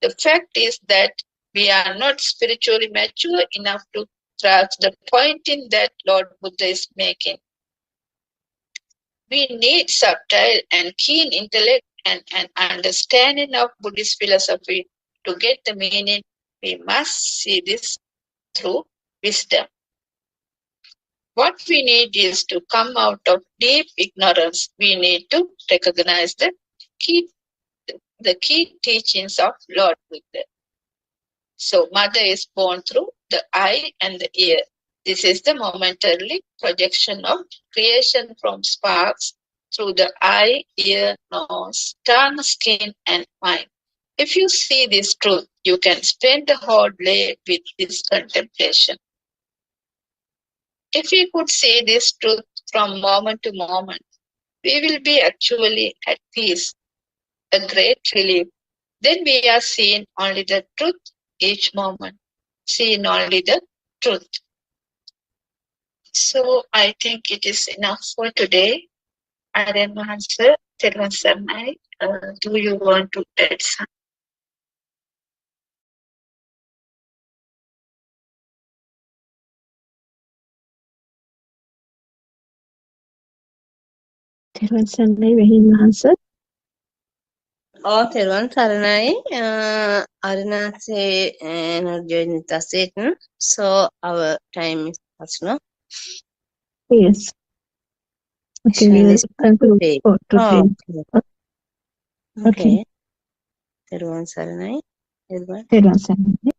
The fact is that we are not spiritually mature enough to grasp the point in that Lord Buddha is making. We need subtle and keen intellect and an understanding of Buddhist philosophy to get the meaning. We must see this through wisdom. What we need is to come out of deep ignorance. We need to recognize key, the key teachings of Lord Buddha. So, mother is born through the eye and the ear. This is the momentary projection of creation from sparks through the eye, ear, nose, tongue, skin, and mind. If you see this truth, you can spend the whole day with this contemplation. If we could see this truth from moment to moment, we will be actually at peace, a great relief. Then we are seeing only the truth each moment, seeing only the truth. So I think it is enough for today. Aryan Mahansa, Telvan Sarnai, do you want to add something? තෙරුවන් සරණයි වෙහින් වහන්ස. තෙරුවන් සරණයි. Arinase not joined with us yet. So our time is past now. Yes. Okay, Shall we we will conclude say? for today. Okay. තෙරුවන් සරණයි. තෙරුවන් සරණයි.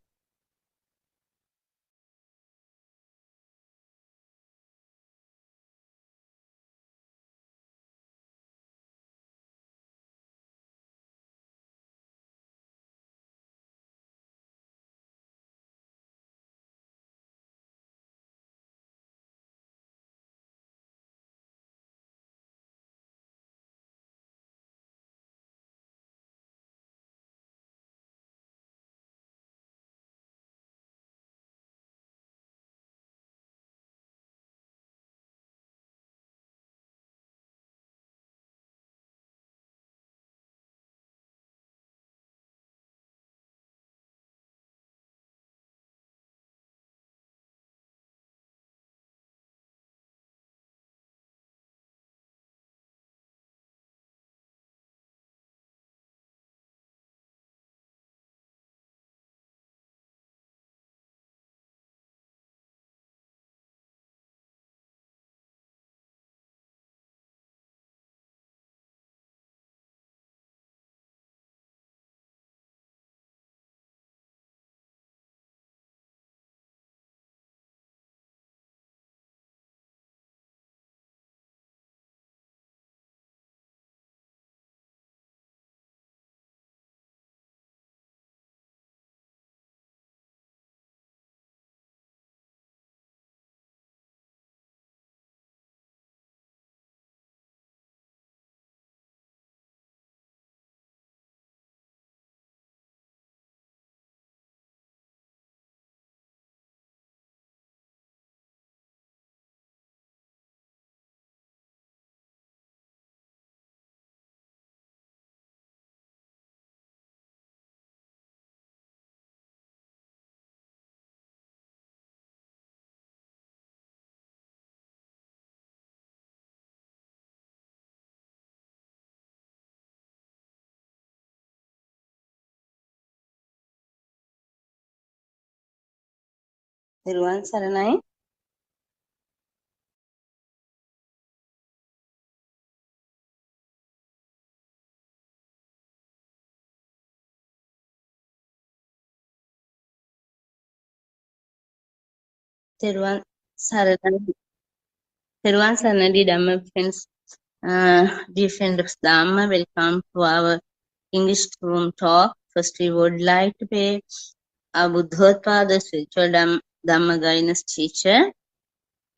තෙරුවන් සරණයි. තෙරුවන් සරණයි. තෙරුවන් සරණයි, Dhamma friends. Dear friends of Dhamma, welcome to our English room talk. First, we would like to pay our Buddothpado spiritual Dhamma guidance teacher,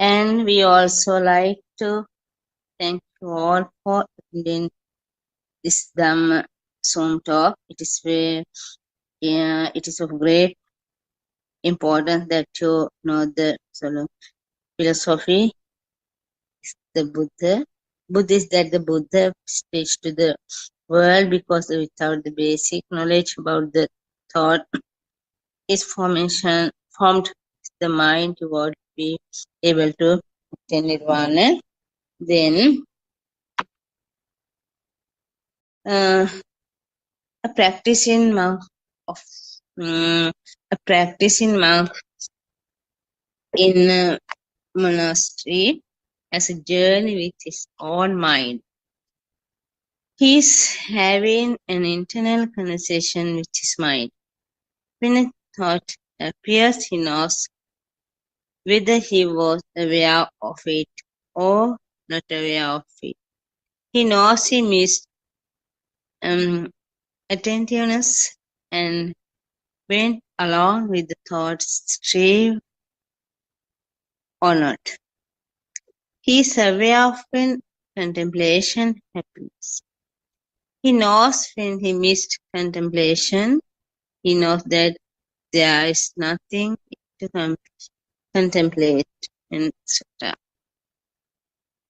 and we also like to thank you all for attending this Dhamma Zoom talk. It is of great importance that you know the philosophy. The Buddha is that the Buddha speaks to the world, because without the basic knowledge about the thought, its formed the mind, you would be able to attain nirvana. Then a practicing monk in a monastery has a journey with his own mind. He is having an internal conversation with his mind. When a thought appears, he knows whether he was aware of it or not aware of it. He knows he missed attentiveness and went along with the thought stream or not. He is aware of when contemplation happens. He knows when he missed contemplation. He knows that there is nothing to contemplate, etc.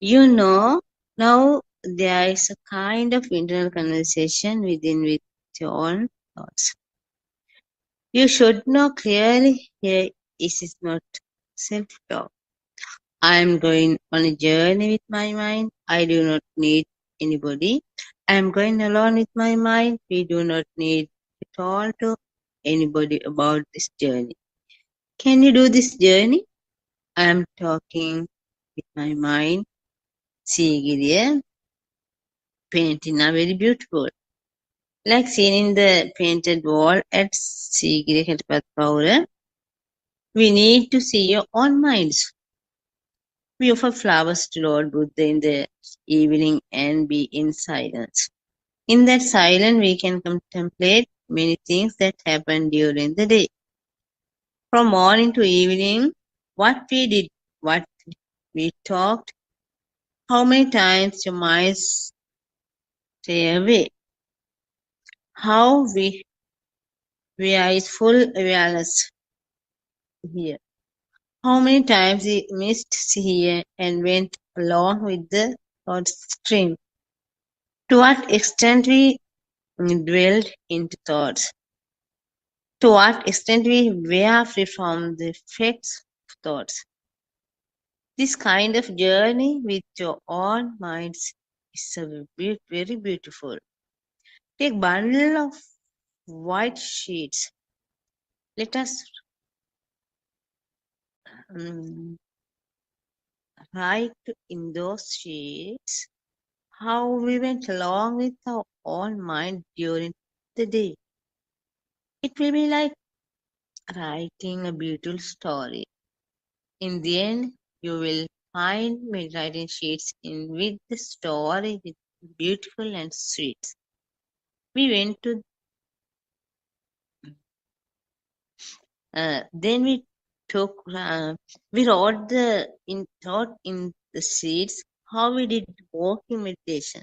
You know, now there is a kind of internal conversation within with your own thoughts. You should know clearly here is not self-talk. I am going on a journey with my mind. I do not need anybody. I am going alone with my mind. We do not need to talk to anybody about this journey. Can you do this journey? I am talking with my mind. Sigiriya painting are very beautiful. Like seen in the painted wall at Sigiriya Katapatpawura, we need to see your own minds. We offer flowers to Lord Buddha in the evening and be in silence. In that silence, we can contemplate many things that happen during the day. From morning to evening, what we did, what we talked, how many times your mind stay away, how we are is full awareness here. How many times we missed here and went along with the thought stream. To what extent we dwelled into thoughts. To what extent we were free from the effects of thoughts. This kind of journey with your own minds is very beautiful. Take bundle of white sheets. Let us write in those sheets how we went along with our own mind during the day. It will be like writing a beautiful story. In the end, you will find me writing sheets in with the story with beautiful and sweet. We went to then we took we wrote in the sheets how we did walking meditation.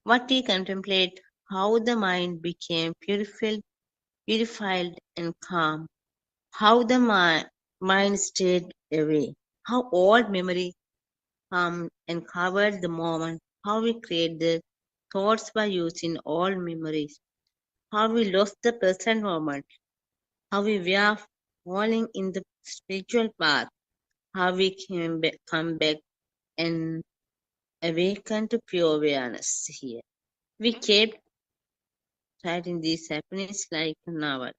What we contemplate, how the mind became purified and calm, how the mind stayed away, how old memory and covered the moment, how we create the thoughts by using old memories, how we lost the present moment, how we were falling in the spiritual path, how we come back and awaken to pure awareness here. We kept writing these happenings like a novel.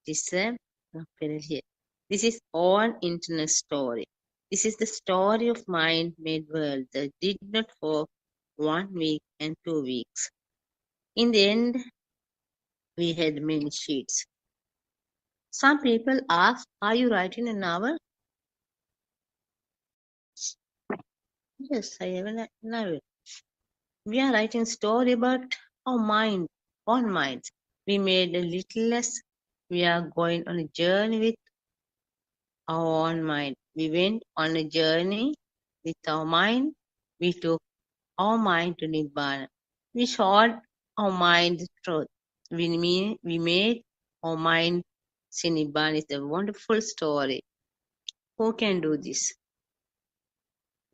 It is a novel here. This is all internet story. This is the story of mind-made world that did not for 1 week and 2 weeks. In the end, we had many sheets. Some people ask, are you writing a novel? Yes, I have a novel. We are writing story about our mind, own minds. We made a little less. We are going on a journey with our own mind. We went on a journey with our mind. We took our mind to Nibbana. We showed our mind the truth. We made our mind see Nibbana is a wonderful story. Who can do this?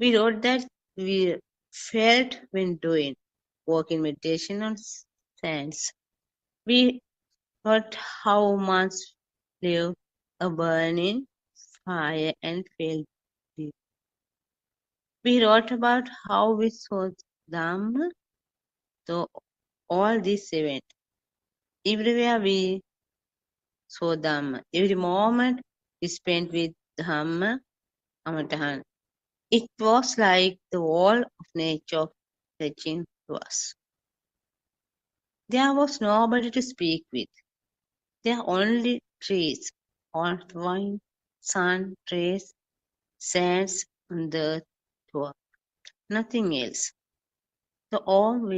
We wrote that we felt when doing walking meditation on sands. We wrote how much live a burning fire and felt deep. We wrote about how we saw Dhamma through all these events. Everywhere we saw Dhamma. Every moment we spent with Dhamma Amatahan. It was like the wall of nature touching to us. There was nobody to speak with. There are only trees, all wine, sun, trees, sands, and the earth tour. Nothing else. The home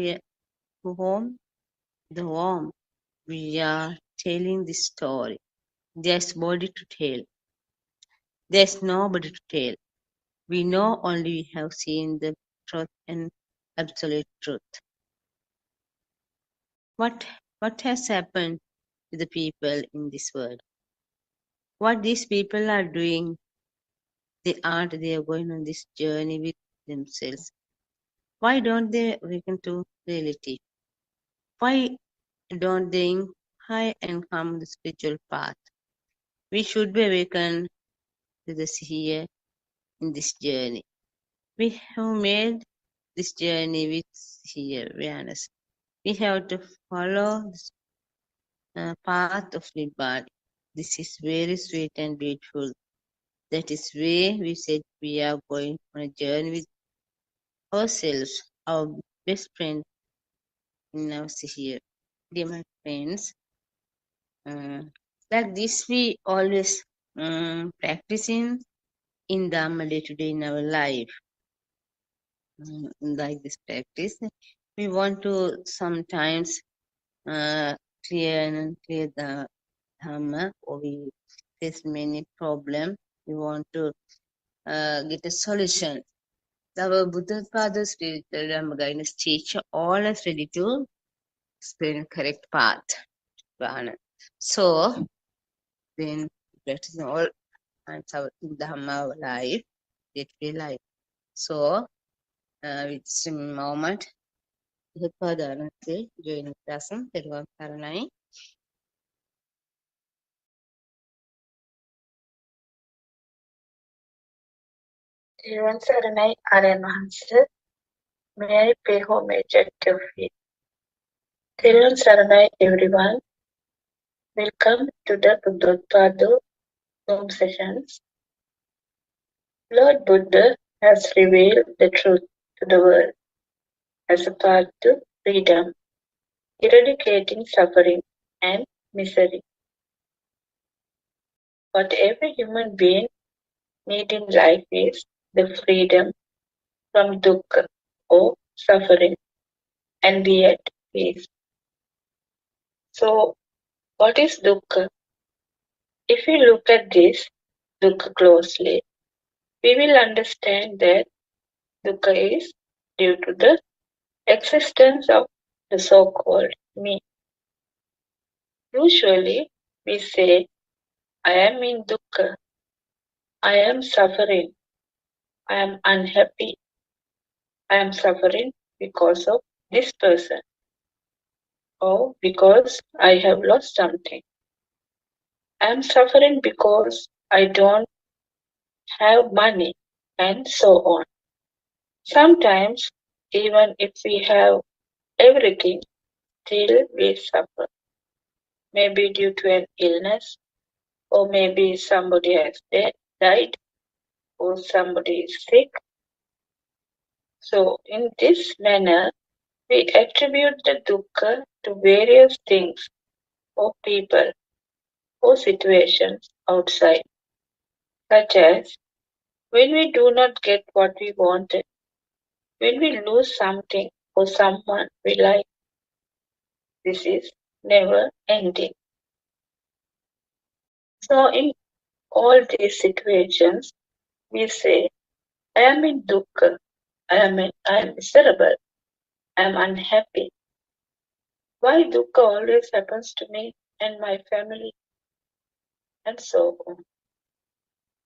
we are telling this story. There's body to tell. There's nobody to tell. We know only we have seen the truth and absolute truth. What has happened to the people in this world? What these people are doing, they are going on this journey with themselves. Why don't they awaken to reality? Why don't they high and come the spiritual path? We should be awakened to the here in this journey. We have made this journey with here awareness. We have to follow the path of Nibbana. This is very sweet and beautiful. That is why we said we are going on a journey with ourselves, our best friend in our here. Dear my friends, like this we always practicing in Dhamma day to day in our life. Like this practice, we want to sometimes clear the Dhamma, or we face many problems. We want to get a solution. Our Buddothpado spiritual Dhamma guidance teacher always ready to explain correct path. So then practicing all times in Dhamma life, day-to-day life. So with this moment, Buddothpado join the lesson. Teruwan saranai. Teruwan saranai Aryan Mahansa. May I pay homage at your feet. Teruwan saranai everyone. Welcome to the Buddothpado Zoom sessions. Lord Buddha has revealed the truth to the world as a path to freedom, eradicating suffering and misery. What every human being needs in life is the freedom from dukkha or suffering and be at peace. So, what is dukkha? If we look at this dukkha closely, we will understand that dukkha is due to the existence of the so-called me. Usually, we say, I am in dukkha, I am suffering, I am unhappy, I am suffering because of this person, or because I have lost something. I am suffering because I don't have money, and so on. Sometimes, even if we have everything, still we suffer. Maybe due to an illness, or maybe somebody has died, or somebody is sick. So in this manner, we attribute the dukkha to various things or people or situations outside, such as when we do not get what we wanted, when we lose something or someone we like. This is never ending. So in all these situations, we say, I am in dukkha, I am miserable, I am unhappy. Why dukkha always happens to me and my family, and so on.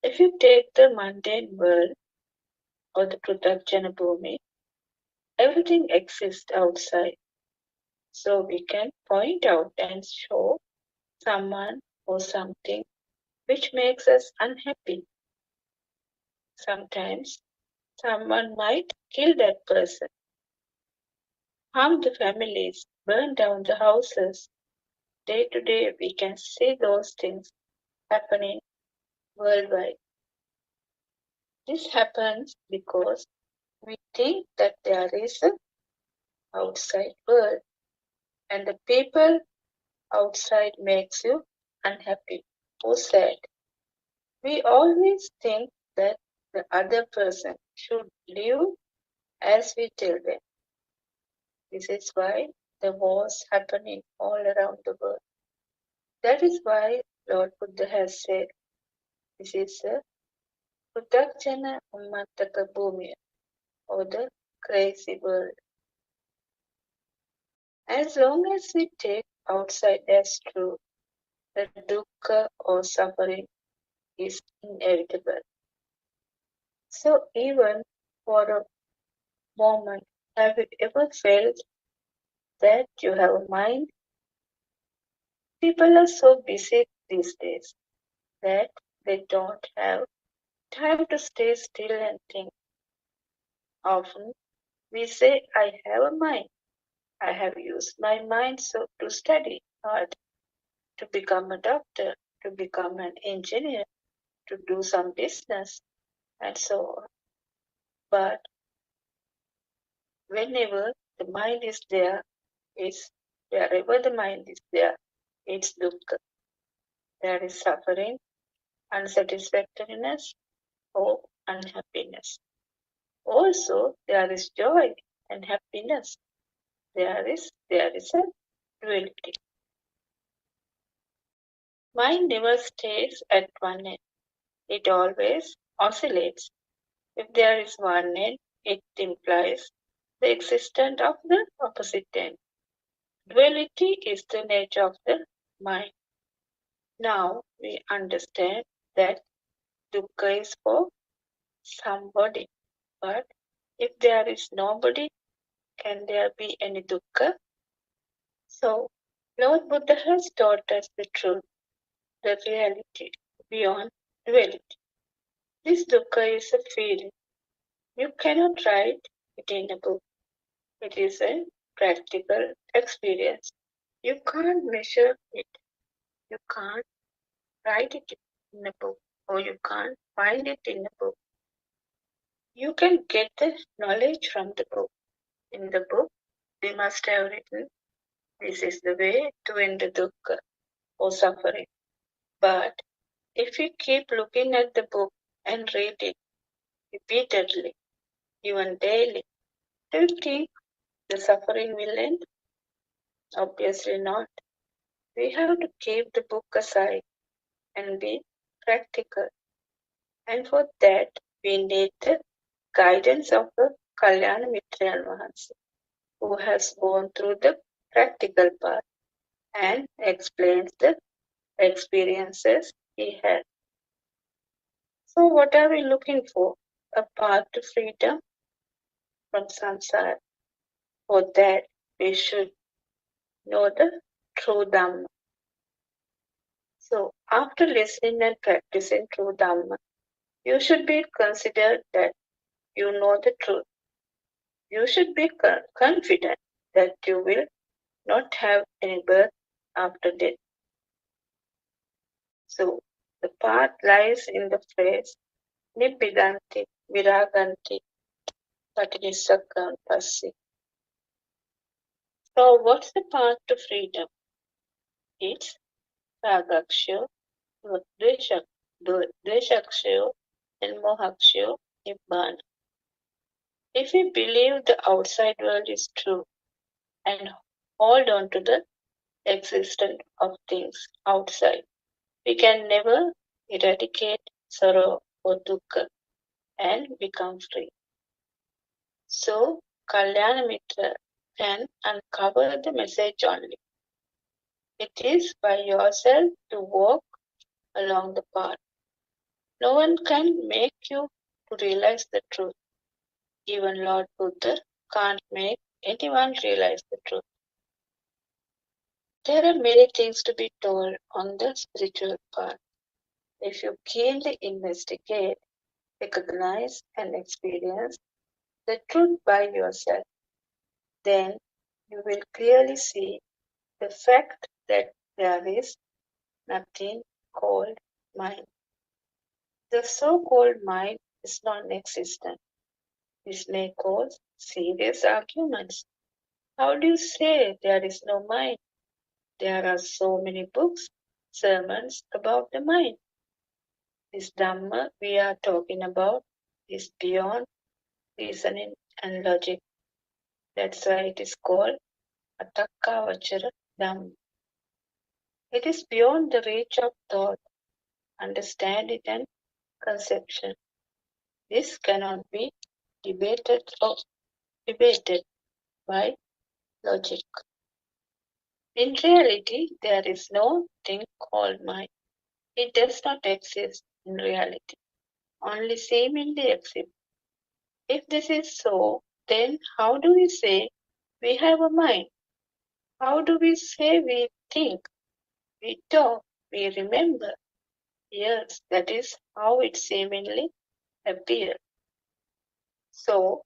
If you take the mundane world or the Pruthakjana Bhumi, everything exists outside. So we can point out and show someone or something which makes us unhappy. Sometimes someone might kill that person, harm the families, burn down the houses. Day to day, we can see those things happening worldwide. This happens because we think that there is an outside world, and the people outside makes you unhappy or sad. We always think that the other person should live as we tell them. This is why the wars happening all around the world. That is why Lord Buddha has said this is a Pruthakjana Ummataka Bhumi, or the crazy world. As long as we take outside as true, the dukkha or suffering is inevitable. So even for a moment, have you ever felt that you have a mind? People are so busy these days that they don't have time to stay still and think. Often we say, I have a mind. I have used my mind so to study hard, to become a doctor, to become an engineer, to do some business, and so on. But whenever the mind is there, it's wherever the mind is there, it's dukkha. There is suffering, unsatisfactoriness, or unhappiness. Also, there is joy and happiness. There is a duality. Mind never stays at one end. It always oscillates. If there is one end, it implies the existence of the opposite end. Duality is the nature of the mind. Now we understand that dukkha is for somebody. But if there is nobody, can there be any dukkha? So, Lord Buddha has taught us the truth, the reality beyond duality. This dukkha is a feeling. You cannot write it in a book. It is a practical experience. You can't measure it. You can't write it in a book, or you can't find it in a book. You can get the knowledge from the book. In the book, they must have written, this is the way to end the dukkha or suffering. But if you keep looking at the book and read it repeatedly, even daily, do you think the suffering will end? Obviously not. We have to keep the book aside and be practical. And for that, we need the guidance of the Kalyana Mitrayan Mahansa, who has gone through the practical path and explains the experiences he had. So what are we looking for? A path to freedom from samsara. For that, we should know the true Dhamma. So after listening and practicing true Dhamma, you should be considered that you know the truth. You should be confident that you will not have any birth after death. So The path lies in the phrase Nibbidanti, Viraganti, Patinissakam Passi. So, what's the path to freedom? It's Ragakshu, Dveshakshu, and Mohakshu, Nibbana. If we believe the outside world is true and hold on to the existence of things outside, we can never eradicate sorrow or dukkha and become free. So, Kalyana Mitra can uncover the message only. It is by yourself to walk along the path. No one can make you to realize the truth. Even Lord Buddha can't make anyone realize the truth. There are many things to be told on the spiritual path. If you keenly investigate, recognize, and experience the truth by yourself, then you will clearly see the fact that there is nothing called mind. The so-called mind is non-existent. This may cause serious arguments. How do you say there is no mind? There are so many books, sermons about the mind. This Dhamma we are talking about is beyond reasoning and logic. That's why it is called Atakkavachara Dhamma. It is beyond the reach of thought, understanding, and conception. This cannot be debated by logic. In reality, there is no thing called mind. It does not exist in reality, only seemingly exists. If this is so, then how do we say we have a mind? How do we say we think, we talk, we remember? Yes, that is how it seemingly appears. So,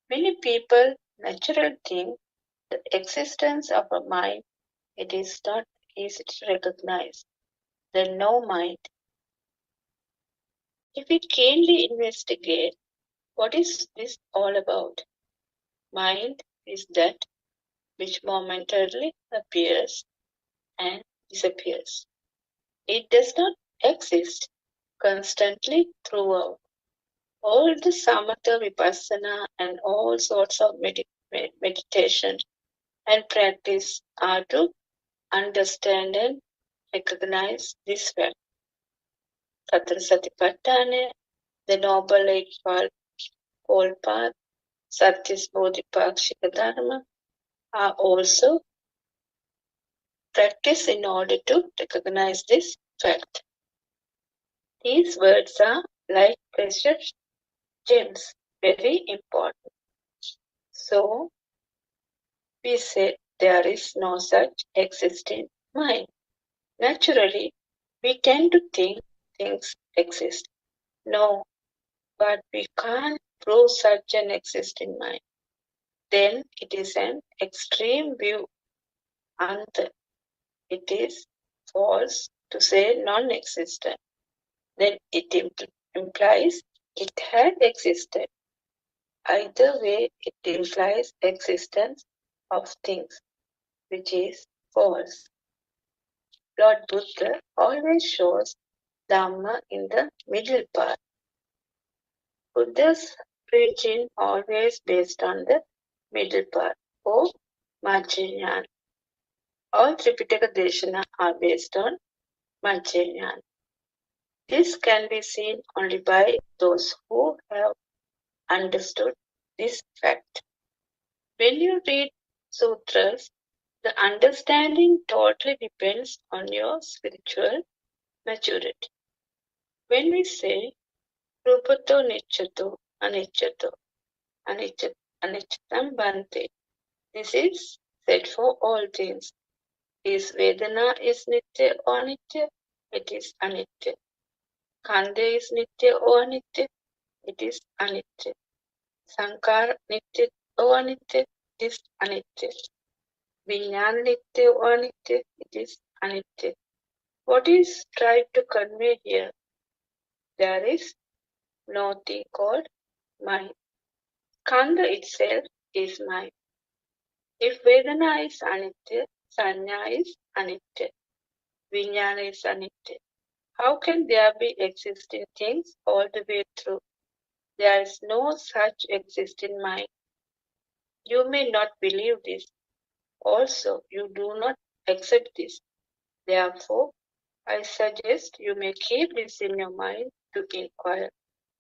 many people naturally think the existence of a mind, it is not easy to recognize. The no mind. If we keenly investigate, what is this all about? Mind is that which momentarily appears and disappears. It does not exist constantly throughout. All the samatha, vipassana, and all sorts of meditation and practice are to understand and recognize this fact. Sattva Satipatthana, the Noble Eightfold Path, Satyas Bodhipakshika Dharma, are also practiced in order to recognize this fact. These words are like precious gems, very important. So, we say there is no such existing mind. Naturally, we tend to think things exist. No, but we can't prove such an existing mind. Then it is an extreme view, and it is false to say non-existent. Then it implies it had existed. Either way, it implies existence of things, which is false. Lord Buddha always shows Dhamma in the middle part. Buddha's preaching always based on the middle part, or Majjhima. All Tripitaka Deshana are based on Majjhima. This can be seen only by those who have understood this fact. When you read sutras, the understanding totally depends on your spiritual maturity. When we say Rupato Nichyato Anicyato Anicyatam Bhante, this is said for all things. Is Vedana is Nitya or Anitya? It is Anitya. Khandha is Nitya or Anitya? It is Anitya. Sankara Nitya or Anitya? It is Anitya. Vijnana Nitya or Anitya? It is Anitya. What is tried to convey here? There is no thing called mind. Kanda itself is mind. If Vedana is anitya, Sanya is anitya, Vijnana is anitya. How can there be existing things all the way through? There is no such existing mind. You may not believe this. Also, you do not accept this. Therefore, I suggest you may keep this in your mind to inquire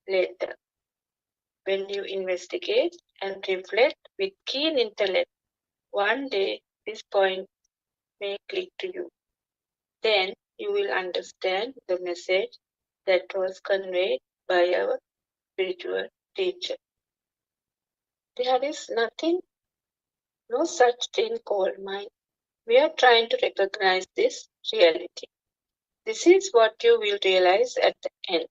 later. When you investigate and reflect with keen intellect, one day this point may click to you. Then you will understand the message that was conveyed by our spiritual teacher. There is no such thing called mind. We are trying to recognize this reality. This is what you will realize at the end.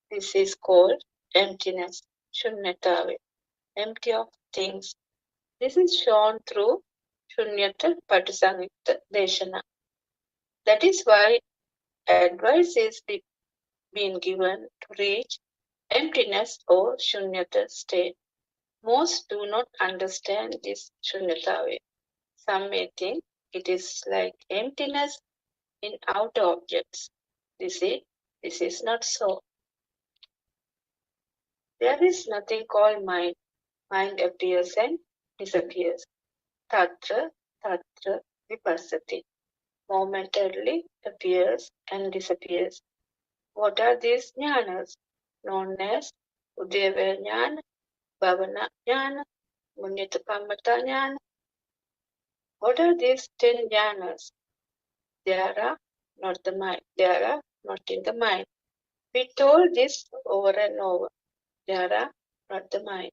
This is called emptiness, shunyatave, empty of things. This is shown through Shunyata Patisangita Deshana. That is why advice is being given to reach emptiness or Shunyata state. Most do not understand this Shunyatave. Some may think it is like emptiness in outer objects. This is not so. There is nothing called mind. Mind appears and disappears. Tatra, tatra, vipassati. Momentarily appears and disappears. What are these jnanas? Known as Udeva jnana, Bhavana jnana, Munyatapammata jnana. What are these 10 jnanas? They are not the mind. They are not in the mind. We told this over and over. They are not the mind.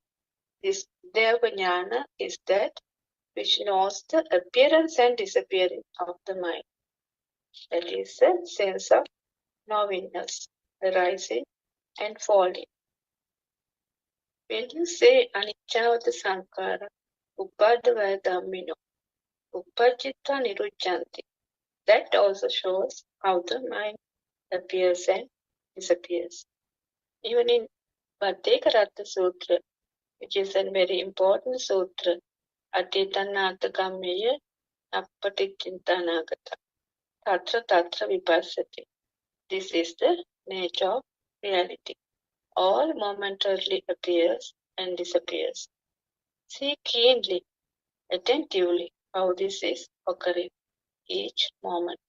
This Deva jnana is that which knows the appearance and disappearance of the mind. That is the sense of knowingness, arising and falling. When you say anicca sankhara, upadavaya dhammino, upajjita nirujjanti, that also shows how the mind appears and disappears. Even in Bhattekaratha Sutra, which is a very important sutra, Atitannata Gammeya Appaticintanagata, Tatra Tatra Vipassati. This is the nature of reality. All momentarily appears and disappears. See keenly, attentively how this is occurring each moment.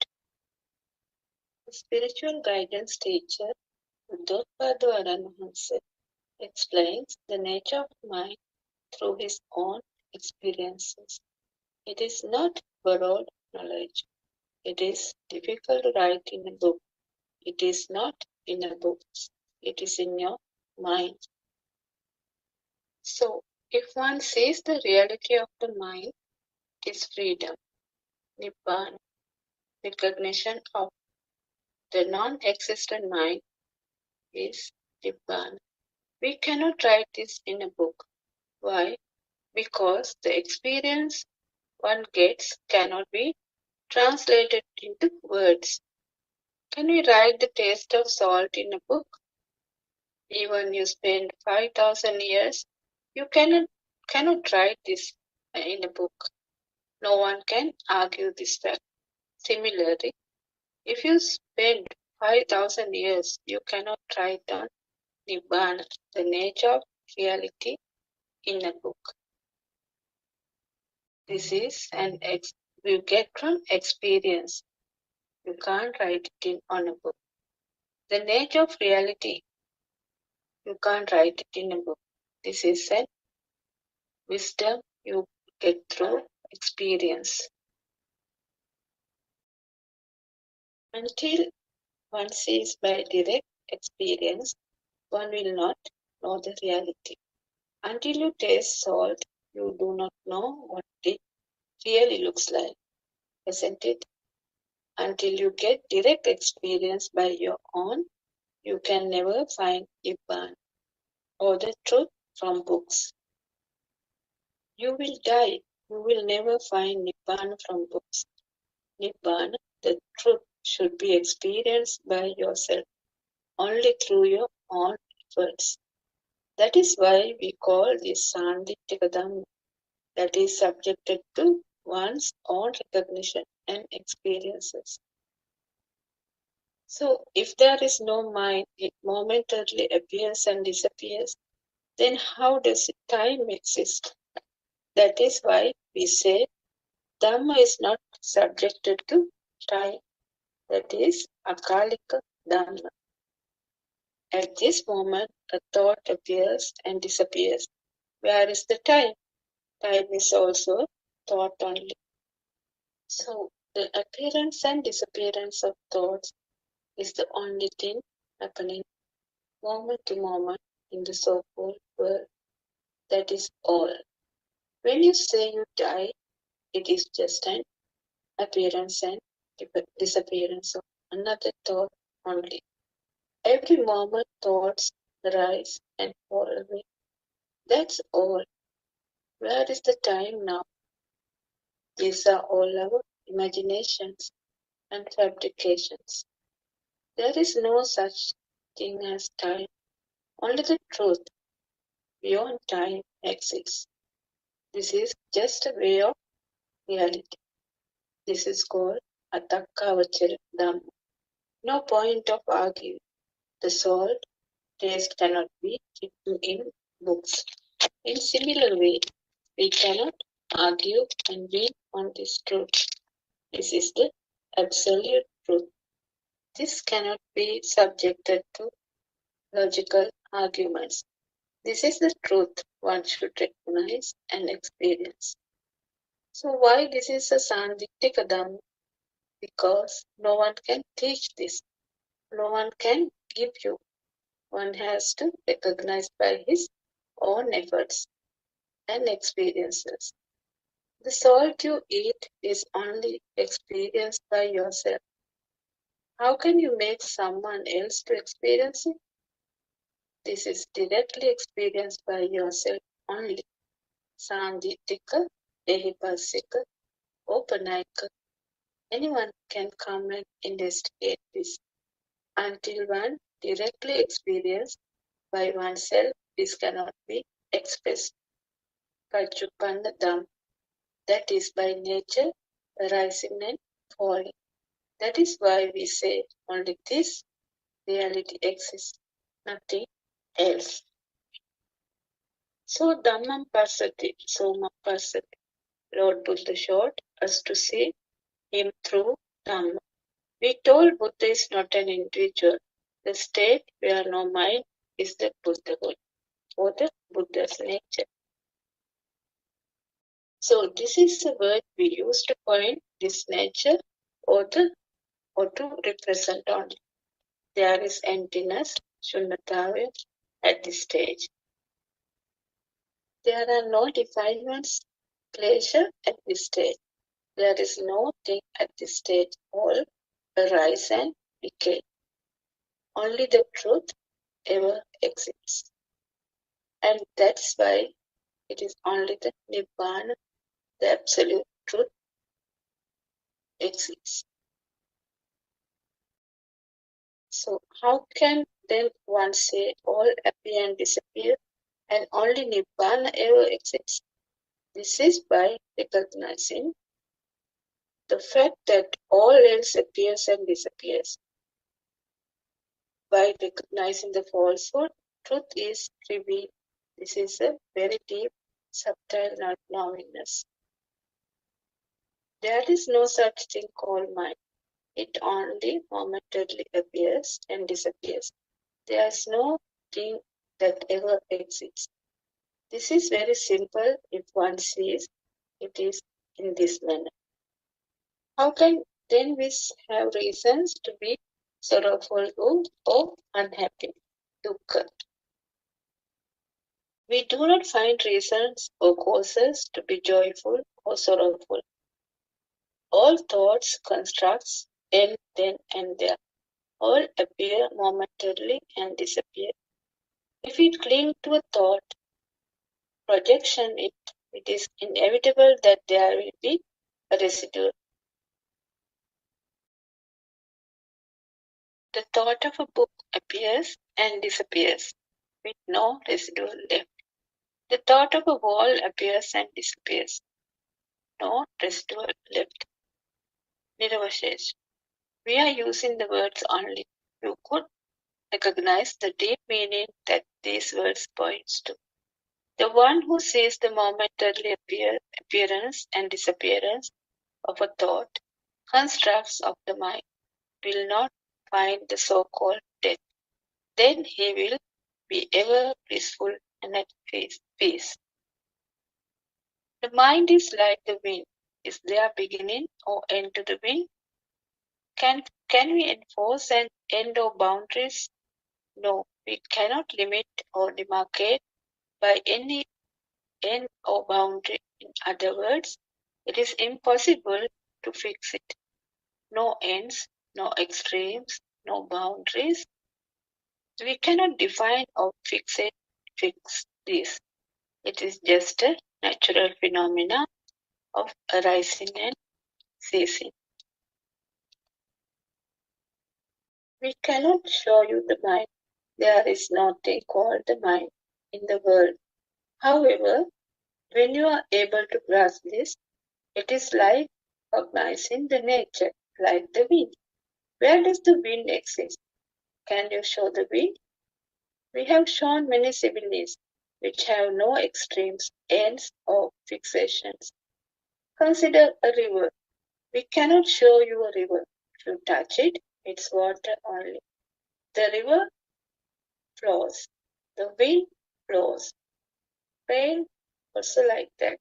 The spiritual guidance teacher, Buddothpado explains the nature of mind through his own experiences. It is not borrowed knowledge. It is difficult to write in a book. It is not in a book. It is in your mind. So, if one sees the reality of the mind, it is freedom, nibbana, recognition of the non-existent mind is nibbana. We cannot write this in a book. Why? Because the experience one gets cannot be translated into words. Can we write the taste of salt in a book? Even you spend 5,000 years, you cannot write this in a book. No one can argue this fact. Similarly, if you spend 5,000 years, you cannot write down Nibbana, the nature of reality, in a book. This is an you get from experience. You can't write it on a book. The nature of reality, you can't write it in a book. This is a wisdom you get through experience. Until one sees by direct experience, one will not know the reality. Until you taste salt, you do not know what it really looks like, isn't it? Until you get direct experience by your own, you can never find Nibbana or the truth from books. You will die. You will never find Nibbana from books. Nibbana, the truth should be experienced by yourself only through your own efforts. That is why we call this Sandittika Dhamma, that is subjected to one's own recognition and experiences. So, if there is no mind, it momentarily appears and disappears, then how does time exist? That is why we say Dhamma is not subjected to time, that is Akalika Dhamma. At this moment, a thought appears and disappears. Where is the time? Time is also thought only. So, the appearance and disappearance of thoughts is the only thing happening moment to moment in the so-called world. That is all. When you say you die, it is just an appearance and disappearance of another thought only. Every moment thoughts rise and fall away. That's all. Where is the time now? These are all our imaginations and fabrications. There is no such thing as time. Only the truth beyond time exists. This is just a way of reality. This is called Atakkavachara Dhamma. No point of arguing. The salt taste cannot be written in books. In similar way, we cannot argue and win on this truth. This is the absolute truth. This cannot be subjected to logical arguments. This is the truth one should recognize and experience. So why this is a Sandittika Dhamma? Because no one can teach this. No one can give you. One has to recognize by his own efforts and experiences. The salt you eat is only experienced by yourself. How can you make someone else to experience it? This is directly experienced by yourself only. Sandittika, Ehipasika, Opanayika. Anyone can come and investigate this. Until one directly experienced by oneself, this cannot be expressed. Pachupanna Dham, that is by nature arising and falling. That is why we say only this reality exists, nothing else. So Dhammam Passati, Soma Passati. Lord Buddha showed us to see him through Dhamma. We told Buddha is not an individual. The state where no mind is the Buddhahood, or the Buddha's nature. So this is the word we use to point this nature or to represent only. There is emptiness, Shunnatavya, at this stage. There are no defilements, pleasure at this stage. There is no thing at this stage. All arise and decay. Only the truth ever exists. And that's why it is only the Nibbana, the absolute truth, exists. So how can then one say all appear and disappear and only Nibbana ever exists? This is by recognizing the fact that all else appears and disappears. By recognizing the falsehood, truth is revealed. This is a very deep, subtle knowingness. There is no such thing called mind. It only momentarily appears and disappears. There is no thing that ever exists. This is very simple if one sees it is in this manner. How can then we have reasons to be sorrowful or unhappy? Dukkha. We do not find reasons or causes to be joyful or sorrowful. All thoughts, constructs, end then and there. All appear momentarily and disappear. If we cling to a thought, projection, it is inevitable that there will be a residue. The thought of a book appears and disappears with no residual left. The thought of a wall appears and disappears, no residual left. Nirvashesh. We are using the words only. You could recognize the deep meaning that these words points to. The one who sees the momentary appearance and disappearance of a thought, constructs of the mind, will not find the so-called death. Then he will be ever blissful and at peace. The mind is like the wind. Is there beginning or end to the wind? Can we enforce an end or boundaries? No, we cannot limit or demarcate by any end or boundary. In other words, it is impossible to fix it. No ends, no extremes, no boundaries. We cannot define or fix this. It is just a natural phenomena of arising and ceasing. We cannot show you the mind. There is nothing called the mind in the world. However, when you are able to grasp this, it is like recognizing the nature, like the wind. Where does the wind exist? Can you show the wind? We have shown many similes which have no extremes, ends, or fixations. Consider a river. We cannot show you a river. If you touch it, it's water only. The river flows. The wind flows. Rain also like that.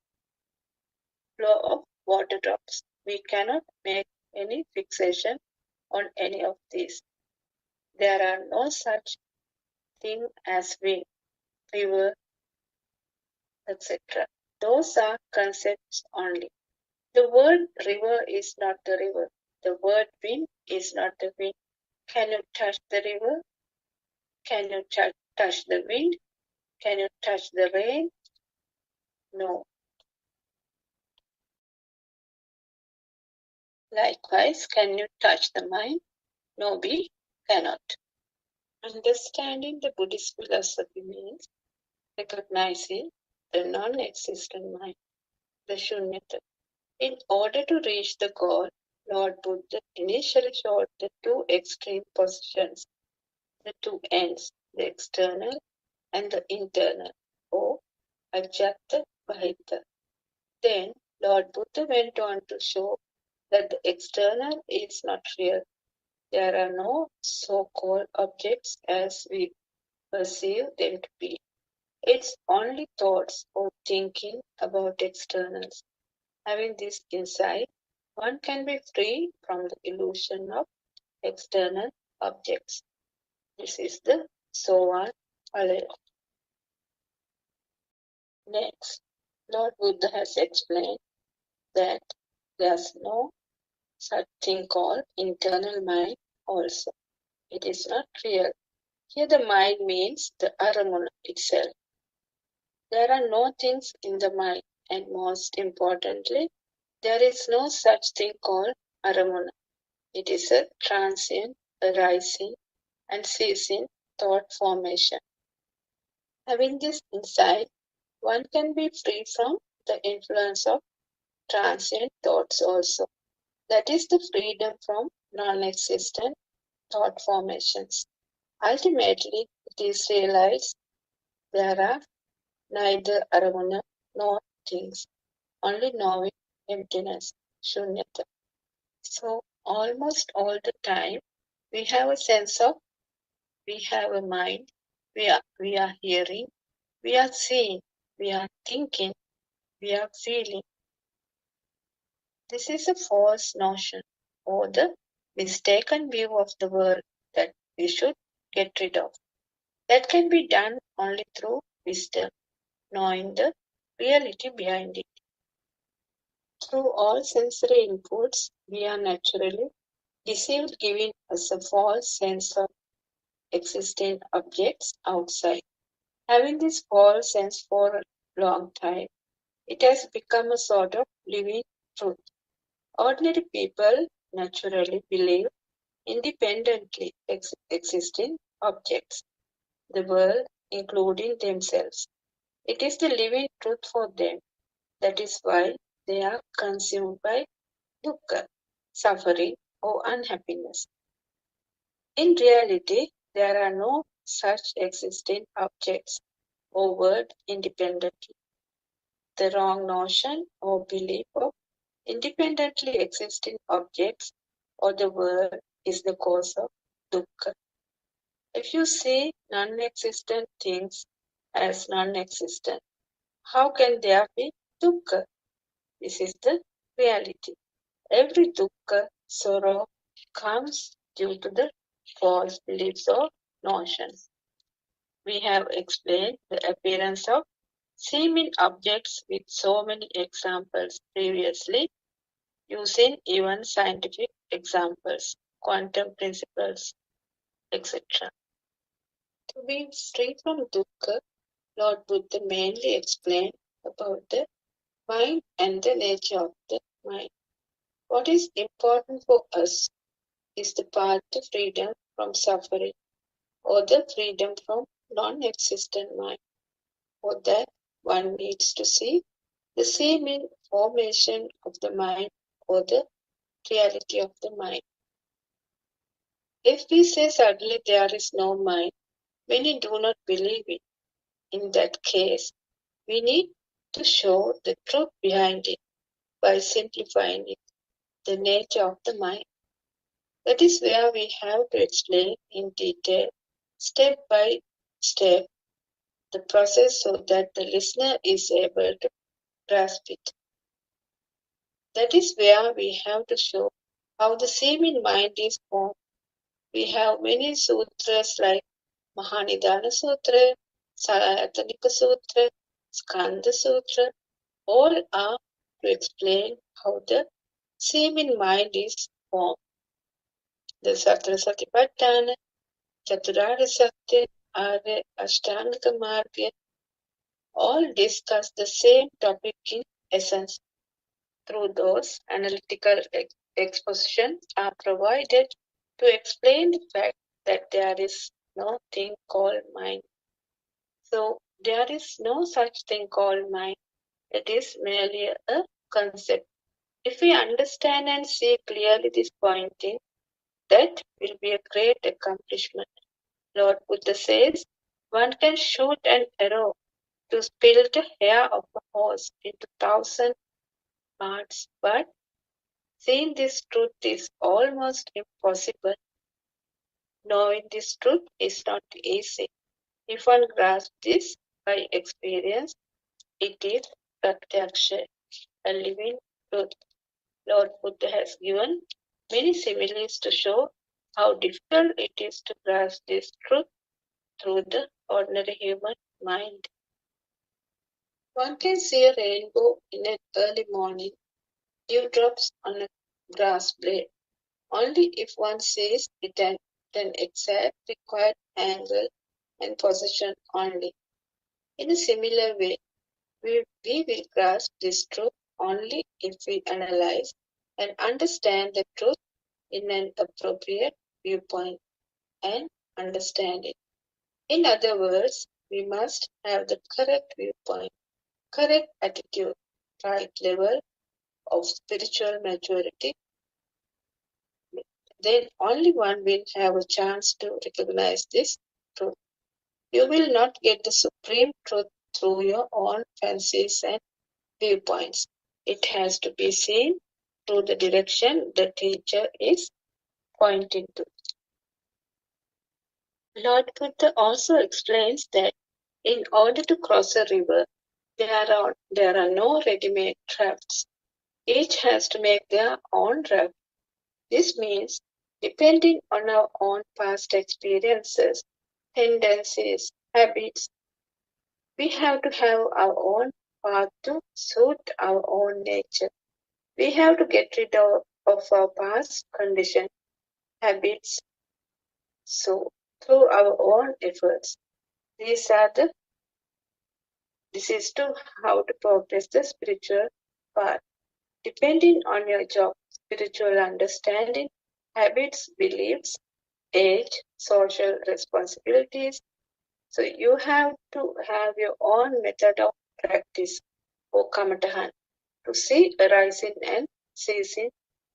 Flow of water drops. We cannot make any fixation on any of these. There are no such thing as wind, river, etc. Those are concepts only. The word river is not the river. The word wind is not the wind. Can you touch the river? Can you touch the wind? Can you touch the rain? No. Likewise, can you touch the mind? No, we cannot. Understanding the Buddhist philosophy means recognizing the non-existent mind, the shunyata. In order to reach the goal, Lord Buddha initially showed the two extreme positions, the two ends, the external and the internal, or Ajatta Bahita. Then Lord Buddha went on to show that the external is not real. There are no so-called objects as we perceive them to be. It's only thoughts or thinking about externals. Having this insight, one can be free from the illusion of external objects. This is the Sowan Alaya. Next, Lord Buddha has explained that there's no such thing called internal mind also. It is not real. Here the mind means the aramuna itself. There are no things in the mind, and most importantly, there is no such thing called aramuna. It is a transient, arising, and ceasing thought formation. Having this insight, one can be free from the influence of transient thoughts also. That is the freedom from non-existent thought formations. Ultimately, it is realized there are neither aramuna nor things, only knowing emptiness, shunyata. So almost all the time we have a sense of, we have a mind, we are hearing, we are seeing, we are thinking, we are feeling. This is a false notion or the mistaken view of the world that we should get rid of. That can be done only through wisdom, knowing the reality behind it. Through all sensory inputs, we are naturally deceived, giving us a false sense of existing objects outside. Having this false sense for a long time, it has become a sort of living truth. Ordinary people naturally believe independently existing objects, the world including themselves. It is the living truth for them. That is why they are consumed by dukkha, suffering, or unhappiness. In reality, there are no such existing objects or world independently. The wrong notion or belief of independently existing objects or the world is the cause of dukkha. If you see non-existent things as non-existent, how can there be dukkha? This is the reality. Every dukkha, sorrow, comes due to the false beliefs or notions. We have explained the appearance of seeming objects with so many examples previously, using even scientific examples, quantum principles, etc. To be free from dukkha, Lord Buddha mainly explained about the mind and the nature of the mind. What is important for us is the path to freedom from suffering or the freedom from non-existent mind. For that, one needs to see the seeming formation of the mind or the reality of the mind. If we say suddenly there is no mind, many do not believe it. In that case, we need to show the truth behind it by simplifying it, the nature of the mind. That is where we have to explain in detail, step by step, the process so that the listener is able to grasp it. That is where we have to show how the seeming mind is formed. We have many sutras like Mahanidana Sutra, Sayatanika Sutra, Skanda Sutra, all are to explain how the seeming mind is formed. The Satra Satipatthana, Chaturarya Satya, Arya Ashtanga Marga all discuss the same topic in essence. Through those analytical expositions are provided to explain the fact that there is no thing called mind. So there is no such thing called mind. It is merely a concept. If we understand and see clearly this pointing, that will be a great accomplishment. Lord Buddha says one can shoot an arrow to split the hair of a horse into 1,000 parts, but seeing this truth is almost impossible. Knowing this truth is not easy. If one grasps this by experience, it is pratyaksha, a living truth. Lord Buddha has given many similes to show how difficult it is to grasp this truth through the ordinary human mind. One can see a rainbow in an early morning, dewdrops on a grass blade, only if one sees it at an exact required angle and position only. In a similar way, we will grasp this truth only if we analyze and understand the truth in an appropriate viewpoint and understand it. In other words, we must have the correct viewpoint, correct attitude, right level of spiritual maturity. Then only one will have a chance to recognize this truth. You will not get the supreme truth through your own fancies and viewpoints. It has to be seen through the direction the teacher is pointing to. Lord Buddha also explains that in order to cross a river, there are no ready-made rafts. Each has to make their own raft. This means, depending on our own past experiences, tendencies, habits, we have to have our own path to suit our own nature. We have to get rid of our past condition, habits, so through our own efforts. This is to how to progress the spiritual path. Depending on your job, spiritual understanding, habits, beliefs, age, social responsibilities. So you have to have your own method of practice or kamatahan to see arising and ceasing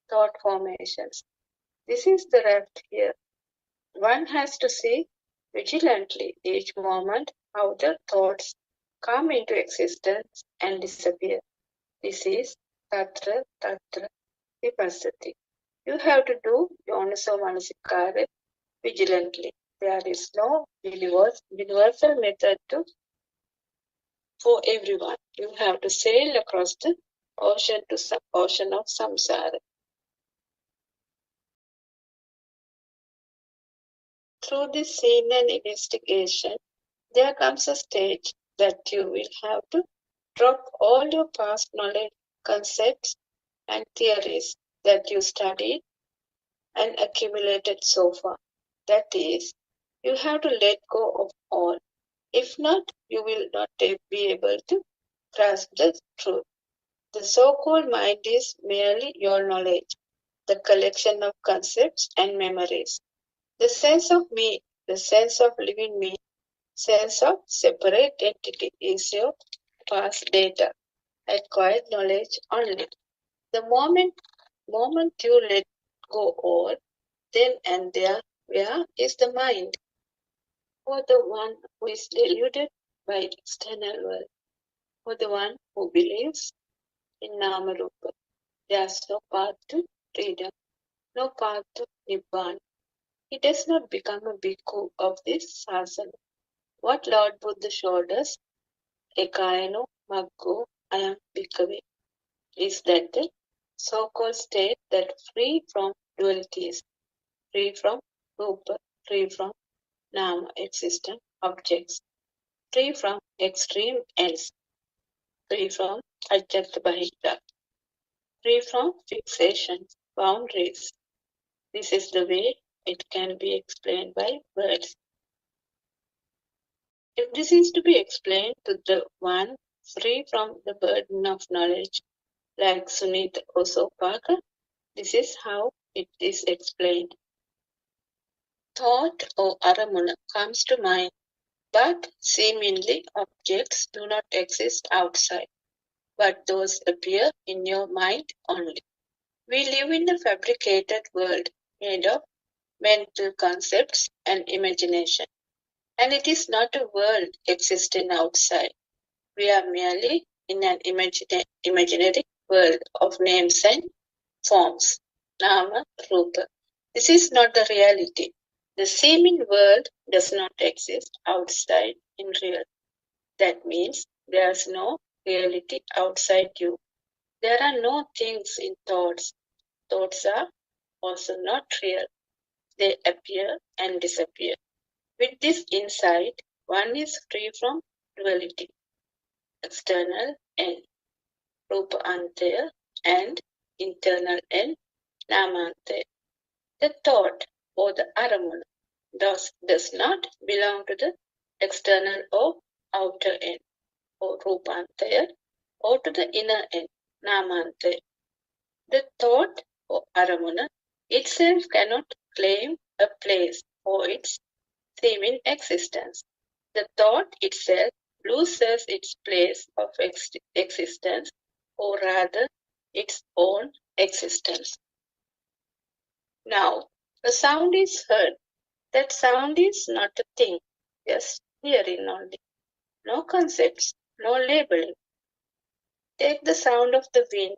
thought formations. This is the raft here. One has to see vigilantly each moment how the thoughts come into existence and disappear. This is tatra tatra vipassati. You have to do yonaso manasikara vigilantly. There is no universal method for everyone. You have to sail across the ocean of samsara. Through this scene and investigation, there comes a stage that you will have to drop all your past knowledge, concepts, and theories that you studied and accumulated so far. That is, you have to let go of all. If not, you will not be able to grasp the truth. The so-called mind is merely your knowledge, the collection of concepts and memories. The sense of me, the sense of living me, sense of separate entity is your past data, acquired knowledge only. The moment you let go all, then and there, where is the mind? For the one who is deluded by external world, for the one who believes in Namarupa, there's no path to freedom, no path to Nibbana. He does not become a bhikkhu of this sasana. What Lord Buddha showed us, Ekayano Maggo Ayam Bhikkhave, is that the so-called state that free from dualities, free from rupa, free from nama existent objects, free from extreme ends, free from ajjata bahita, free from fixations, boundaries. This is the way it can be explained by words. If this is to be explained to the one free from the burden of knowledge, like Sunita Osopaka, this is how it is explained. Thought or aramuna comes to mind, but seemingly objects do not exist outside, but those appear in your mind only. We live in a fabricated world made of mental concepts and imagination, and it is not a world existing outside. We are merely in an imaginary world of names and forms, nama, rupa. This is not the reality. The seeming world does not exist outside in real. That means there is no reality outside you. There are no things in thoughts. Thoughts are also not real. They appear and disappear. With this insight, one is free from duality, external and rupa antaya, and internal and nama antaya. The thought or the aramuna does not belong to the external or outer end or rupantaya or to the inner end namantaya. The thought or aramuna itself cannot claim a place for its seeming existence. The thought itself loses its place of existence, or rather its own existence. Now, a sound is heard. That sound is not a thing, just hearing only. No concepts, no labeling. Take the sound of the wind.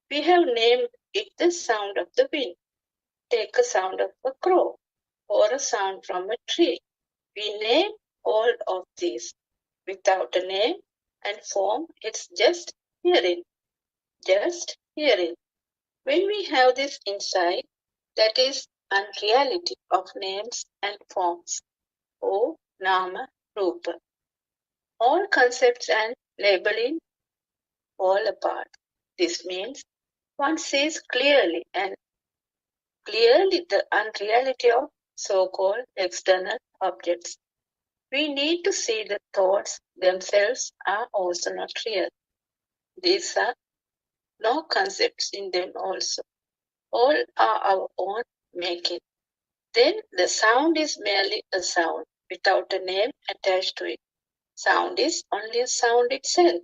We have named it the sound of the wind. Take a sound of a crow or a sound from a tree. We name all of these. Without a name and form, it's just hearing. Just hearing. When we have this insight, that is unreality of names and forms, or nama, rupa. All concepts and labeling fall apart. This means one sees clearly the unreality of so-called external objects. We need to see the thoughts themselves are also not real. These are no concepts in them also. All are our own make it. Then the sound is merely a sound without a name attached to it. Sound is only a sound itself.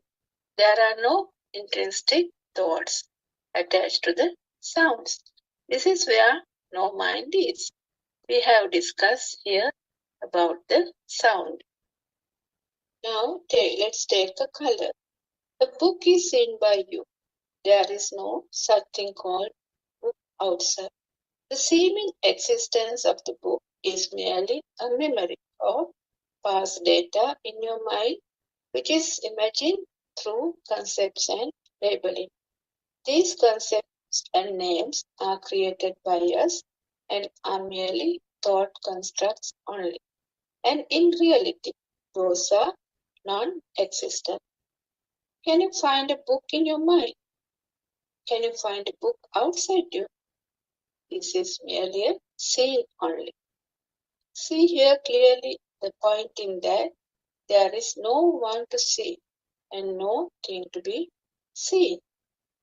There are no intrinsic thoughts attached to the sounds. This is where no mind is. We have discussed here about the sound. Now let's take the color. The book is seen by you. There is no such thing called book outside. The seeming existence of the book is merely a memory of past data in your mind, which is imagined through concepts and labeling. These concepts and names are created by us and are merely thought constructs only. And in reality, those are non-existent. Can you find a book in your mind? Can you find a book outside you? This is merely a saying only. See here clearly the point in that there is no one to see and no thing to be seen.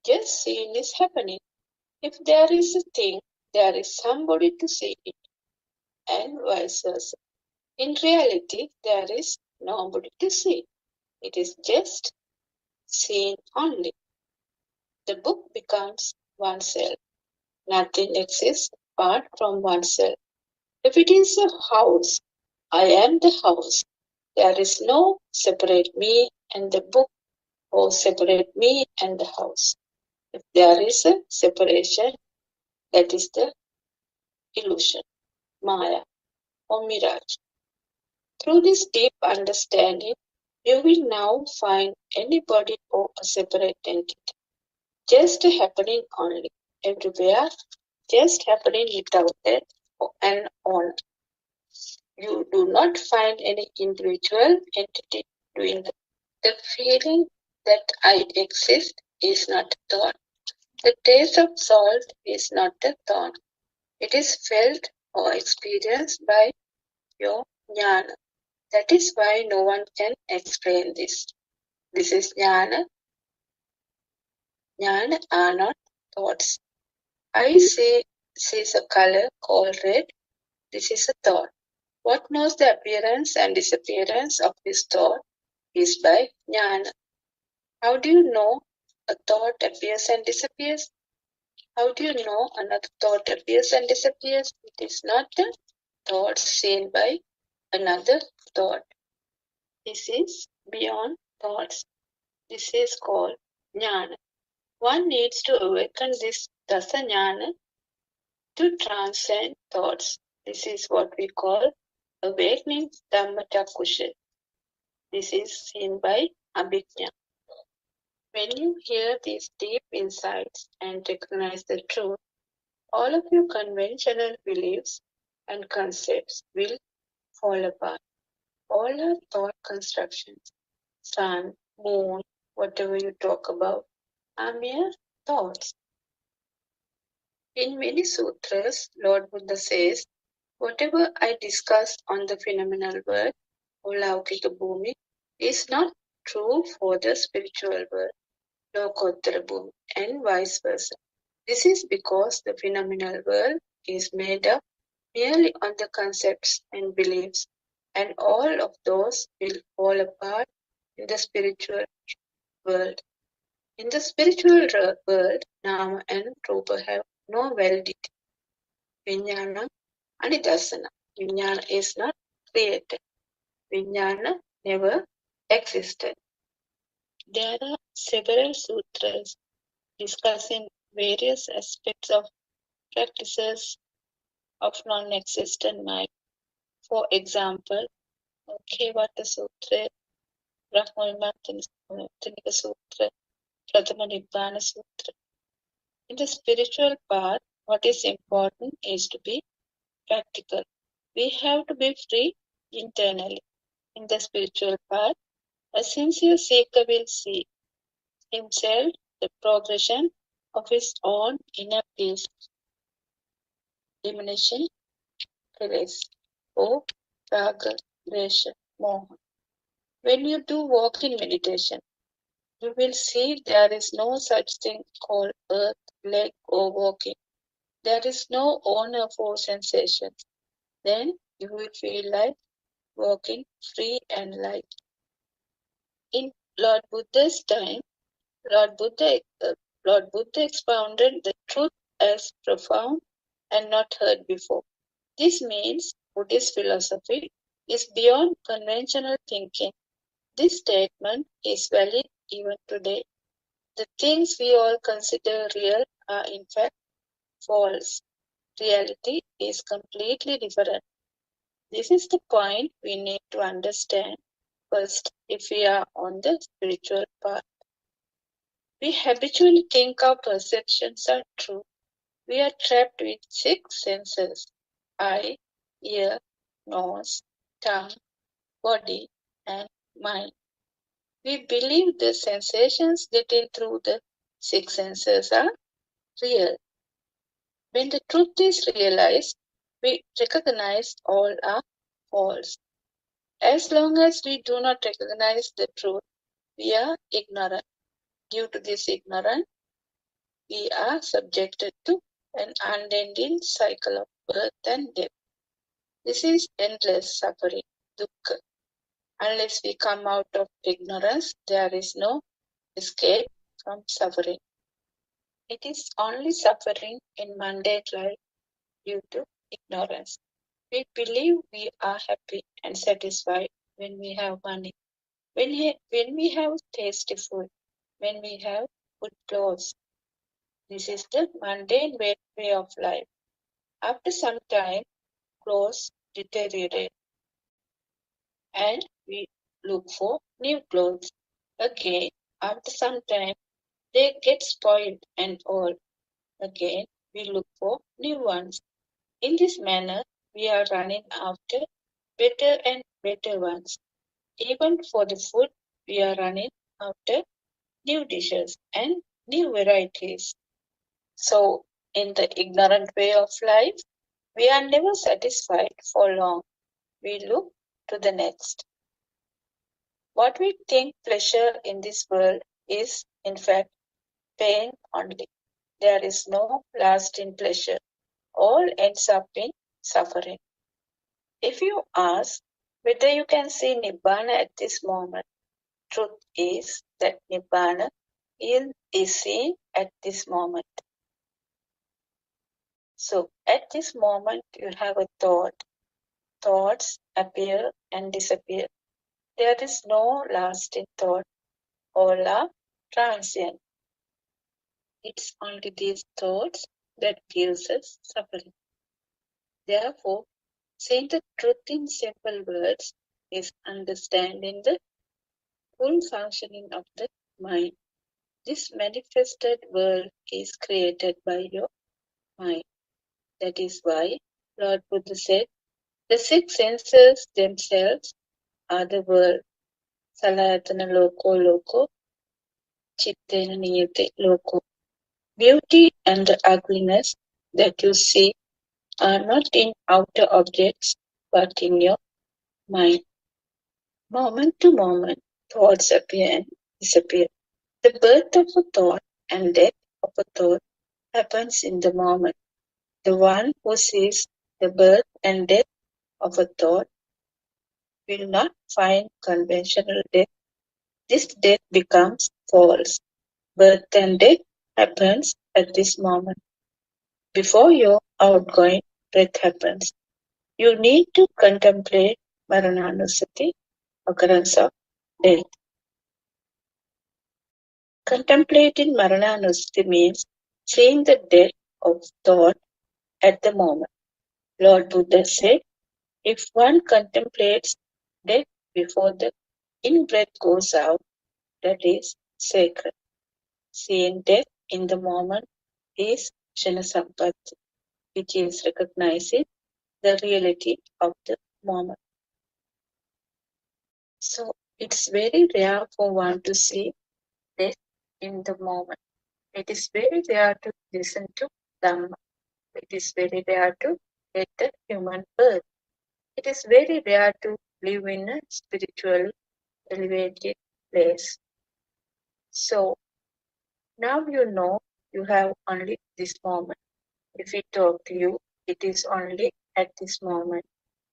Just seeing is happening. If there is a thing, there is somebody to see it, and vice versa. In reality, there is nobody to see. It is just seen only. The book becomes oneself. Nothing exists apart from oneself. If it is a house, I am the house. There is no separate me and the book or separate me and the house. If there is a separation, that is the illusion, Maya or mirage. Through this deep understanding, you will now find anybody or a separate entity. Just happening only, everywhere, just happening without an owner. You do not find any individual entity doing that. The feeling that I exist is not a thought. The taste of salt is not a thought. It is felt or experienced by your jnana. That is why no one can explain this. This is jnana. Jnana are not thoughts. I sees a color called red. This is a thought. What knows the appearance and disappearance of this thought is by jnana. How do you know a thought appears and disappears? How do you know another thought appears and disappears? It is not a thought seen by another thought. This is beyond thoughts. This is called jnana. One needs to awaken this dasa jnana to transcend thoughts. This is what we call awakening Dhammachaksha. This is seen by Abhijna. When you hear these deep insights and recognize the truth, all of your conventional beliefs and concepts will fall apart. All our thought constructions, sun, moon, whatever you talk about, are mere thoughts. In many sutras, Lord Buddha says, whatever I discuss on the phenomenal world, or Laukika Bhumi, is not true for the spiritual world, Lokottara Bhumi, and vice versa. This is because the phenomenal world is made up merely on the concepts and beliefs, and all of those will fall apart in the spiritual world. In the spiritual world, Nama and Rupa have no validity. Vijnana Anidasana. Vijnana is not created. Vijnana never existed. There are several sutras discussing various aspects of practices of non-existent mind. For example, Kevata Sutra, Brahmavimattanika Sutra, Prathama Nibbana Sutra. In the spiritual path, what is important is to be practical. We have to be free internally. In the spiritual path, a sincere seeker will see himself the progression of his own inner peace, diminishing release, or raga, dvesha, moha. When you do walk in meditation, you will see there is no such thing called earth, leg, or walking. There is no owner for sensations. Then you will feel like walking free and light. In Lord Buddha's time, Lord Buddha, Lord Buddha expounded the truth as profound and not heard before. This means Buddhist philosophy is beyond conventional thinking. This statement is valid even today. The things we all consider real are in fact false. Reality is completely different. This is the point we need to understand first if we are on the spiritual path. We habitually think our perceptions are true. We are trapped with 6 senses: eye, ear, nose, tongue, body, and mind. We believe the sensations getting through the 6 senses are real. When the truth is realized, we recognize all are false. As long as we do not recognize the truth, we are ignorant. Due to this ignorance, we are subjected to an unending cycle of birth and death. This is endless suffering, dukkha. Unless we come out of ignorance, there is no escape from suffering. It is only suffering in mundane life due to ignorance. We believe we are happy and satisfied when we have money, when we have tasty food, when we have good clothes. This is the mundane way of life. After some time, clothes deteriorate and we look for new clothes. Again, after some time, they get spoiled and old. Again, we look for new ones. In this manner, we are running after better and better ones. Even for the food, we are running after new dishes and new varieties. So, in the ignorant way of life, we are never satisfied for long. We look to the next. What we think pleasure in this world is, in fact, pain only. There is no lasting pleasure. All ends up in suffering. If you ask whether you can see Nibbana at this moment, truth is that Nibbana is seen at this moment. So, at this moment, you have a thought. Thoughts appear and disappear. There is no lasting thought. All are transient. It's only these thoughts that gives us suffering. Therefore, saying the truth in simple words is understanding the full functioning of the mind. This manifested world is created by your mind. That is why Lord Buddha said, the 6 senses themselves are the world. Salayatana loko loko, chittena niyate loko. Beauty and the ugliness that you see are not in outer objects, but in your mind. Moment to moment, thoughts appear and disappear. The birth of a thought and death of a thought happens in the moment. The one who sees the birth and death of a thought will not find conventional death. This death becomes false. Birth and death happens at this moment. Before your outgoing breath happens, you need to contemplate Marananusati, occurrence of death. Contemplating Marananusati means seeing the death of thought at the moment. Lord Buddha said, if one contemplates death before the in-breath goes out, that is sacred. Seeing death in the moment is Shanasampatti, which is recognizing the reality of the moment. So it's very rare for one to see death in the moment. It is very rare to listen to Dhamma. It is very rare to get the human birth. It is very rare to live in a spiritual elevated place. So now you know you have only this moment. If we talk to you, it is only at this moment.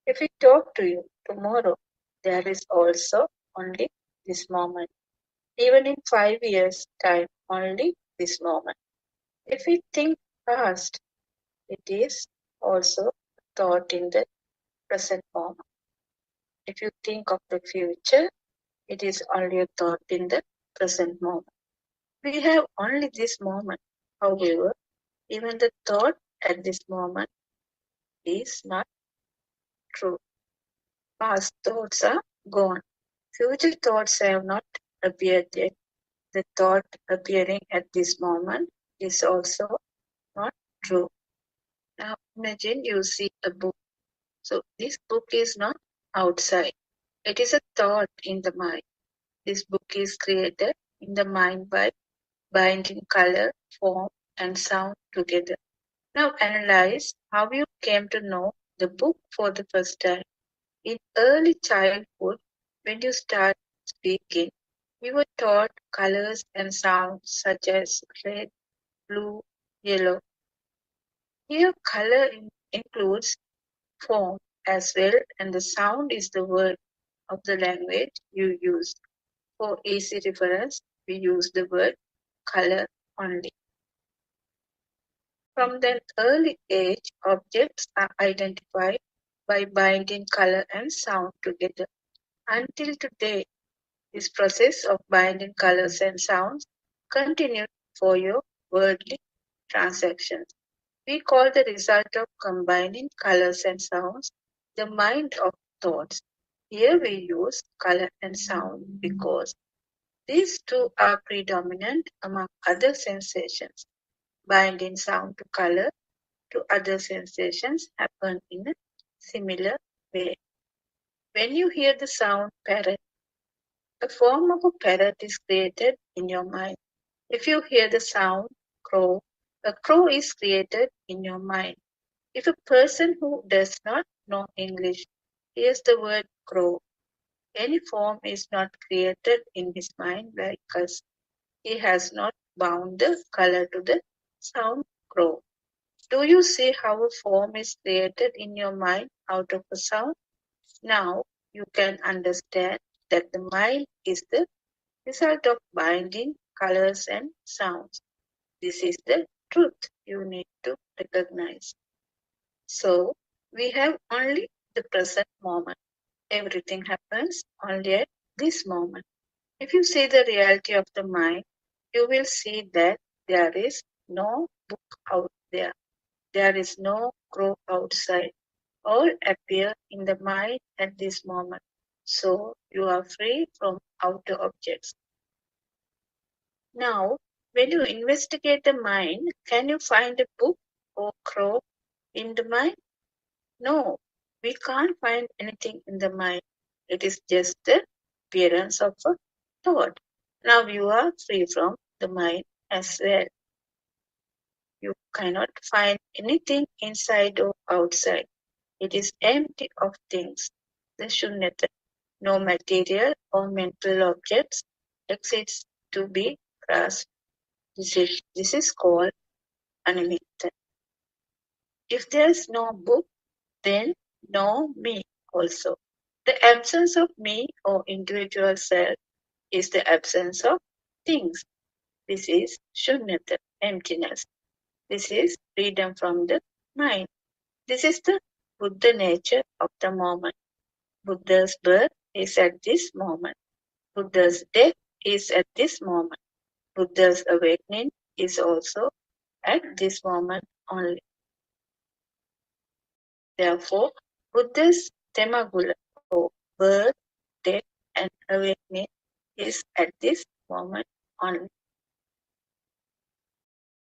If we talk to you tomorrow, there is also only this moment. Even in 5 years' time, only this moment. If we think past, it is also thought in the present moment. If you think of the future, it is only a thought in the present moment. We have only this moment. However, even the thought at this moment is not true. Past thoughts are gone. Future thoughts have not appeared yet. The thought appearing at this moment is also not true. Now imagine you see a book. So this book is not outside. It is a thought in the mind. This book is created in the mind by binding color, form, and sound together. Now analyze how you came to know the book for the first time. In early childhood, when you start speaking, you were taught colors and sounds such as red, blue, yellow. Here, color includes form as well, and the sound is the word of the language you use. For easy reference, we use the word color only. From that early age, objects are identified by binding color and sound together. Until today, this process of binding colors and sounds continues for your wordly transactions. We call the result of combining colors and sounds the mind of thoughts. Here we use color and sound because these two are predominant among other sensations. Binding sound to color to other sensations happen in a similar way. When you hear the sound parrot, a form of a parrot is created in your mind. If you hear the sound crow, a crow is created in your mind. If a person who does not know English hears the word crow, any form is not created in his mind because he has not bound the color to the sound crow. Do you see how a form is created in your mind out of a sound? Now you can understand that the mind is the result of binding colors and sounds. This is the truth you need to recognize. So we have only the present moment. Everything happens only at this moment. If you see the reality of the mind, you will see that there is no book out there. There is no crow outside. All appear in the mind at this moment. So you are free from outer objects. Now, when you investigate the mind, can you find a book or crow in the mind? No, we can't find anything in the mind. It is just the appearance of a thought. Now you are free from the mind as well. You cannot find anything inside or outside. It is empty of things. The shunyata, no material or mental objects exists to be grasped. This is called animitta. If there is no book, then no me also. The absence of me or individual self is the absence of things. This is shunyata, emptiness. This is freedom from the mind. This is the Buddha nature of the moment. Buddha's birth is at this moment. Buddha's death is at this moment. Buddha's awakening is also at this moment only. Therefore, Buddha's Temagula or birth, death, and awakening is at this moment only.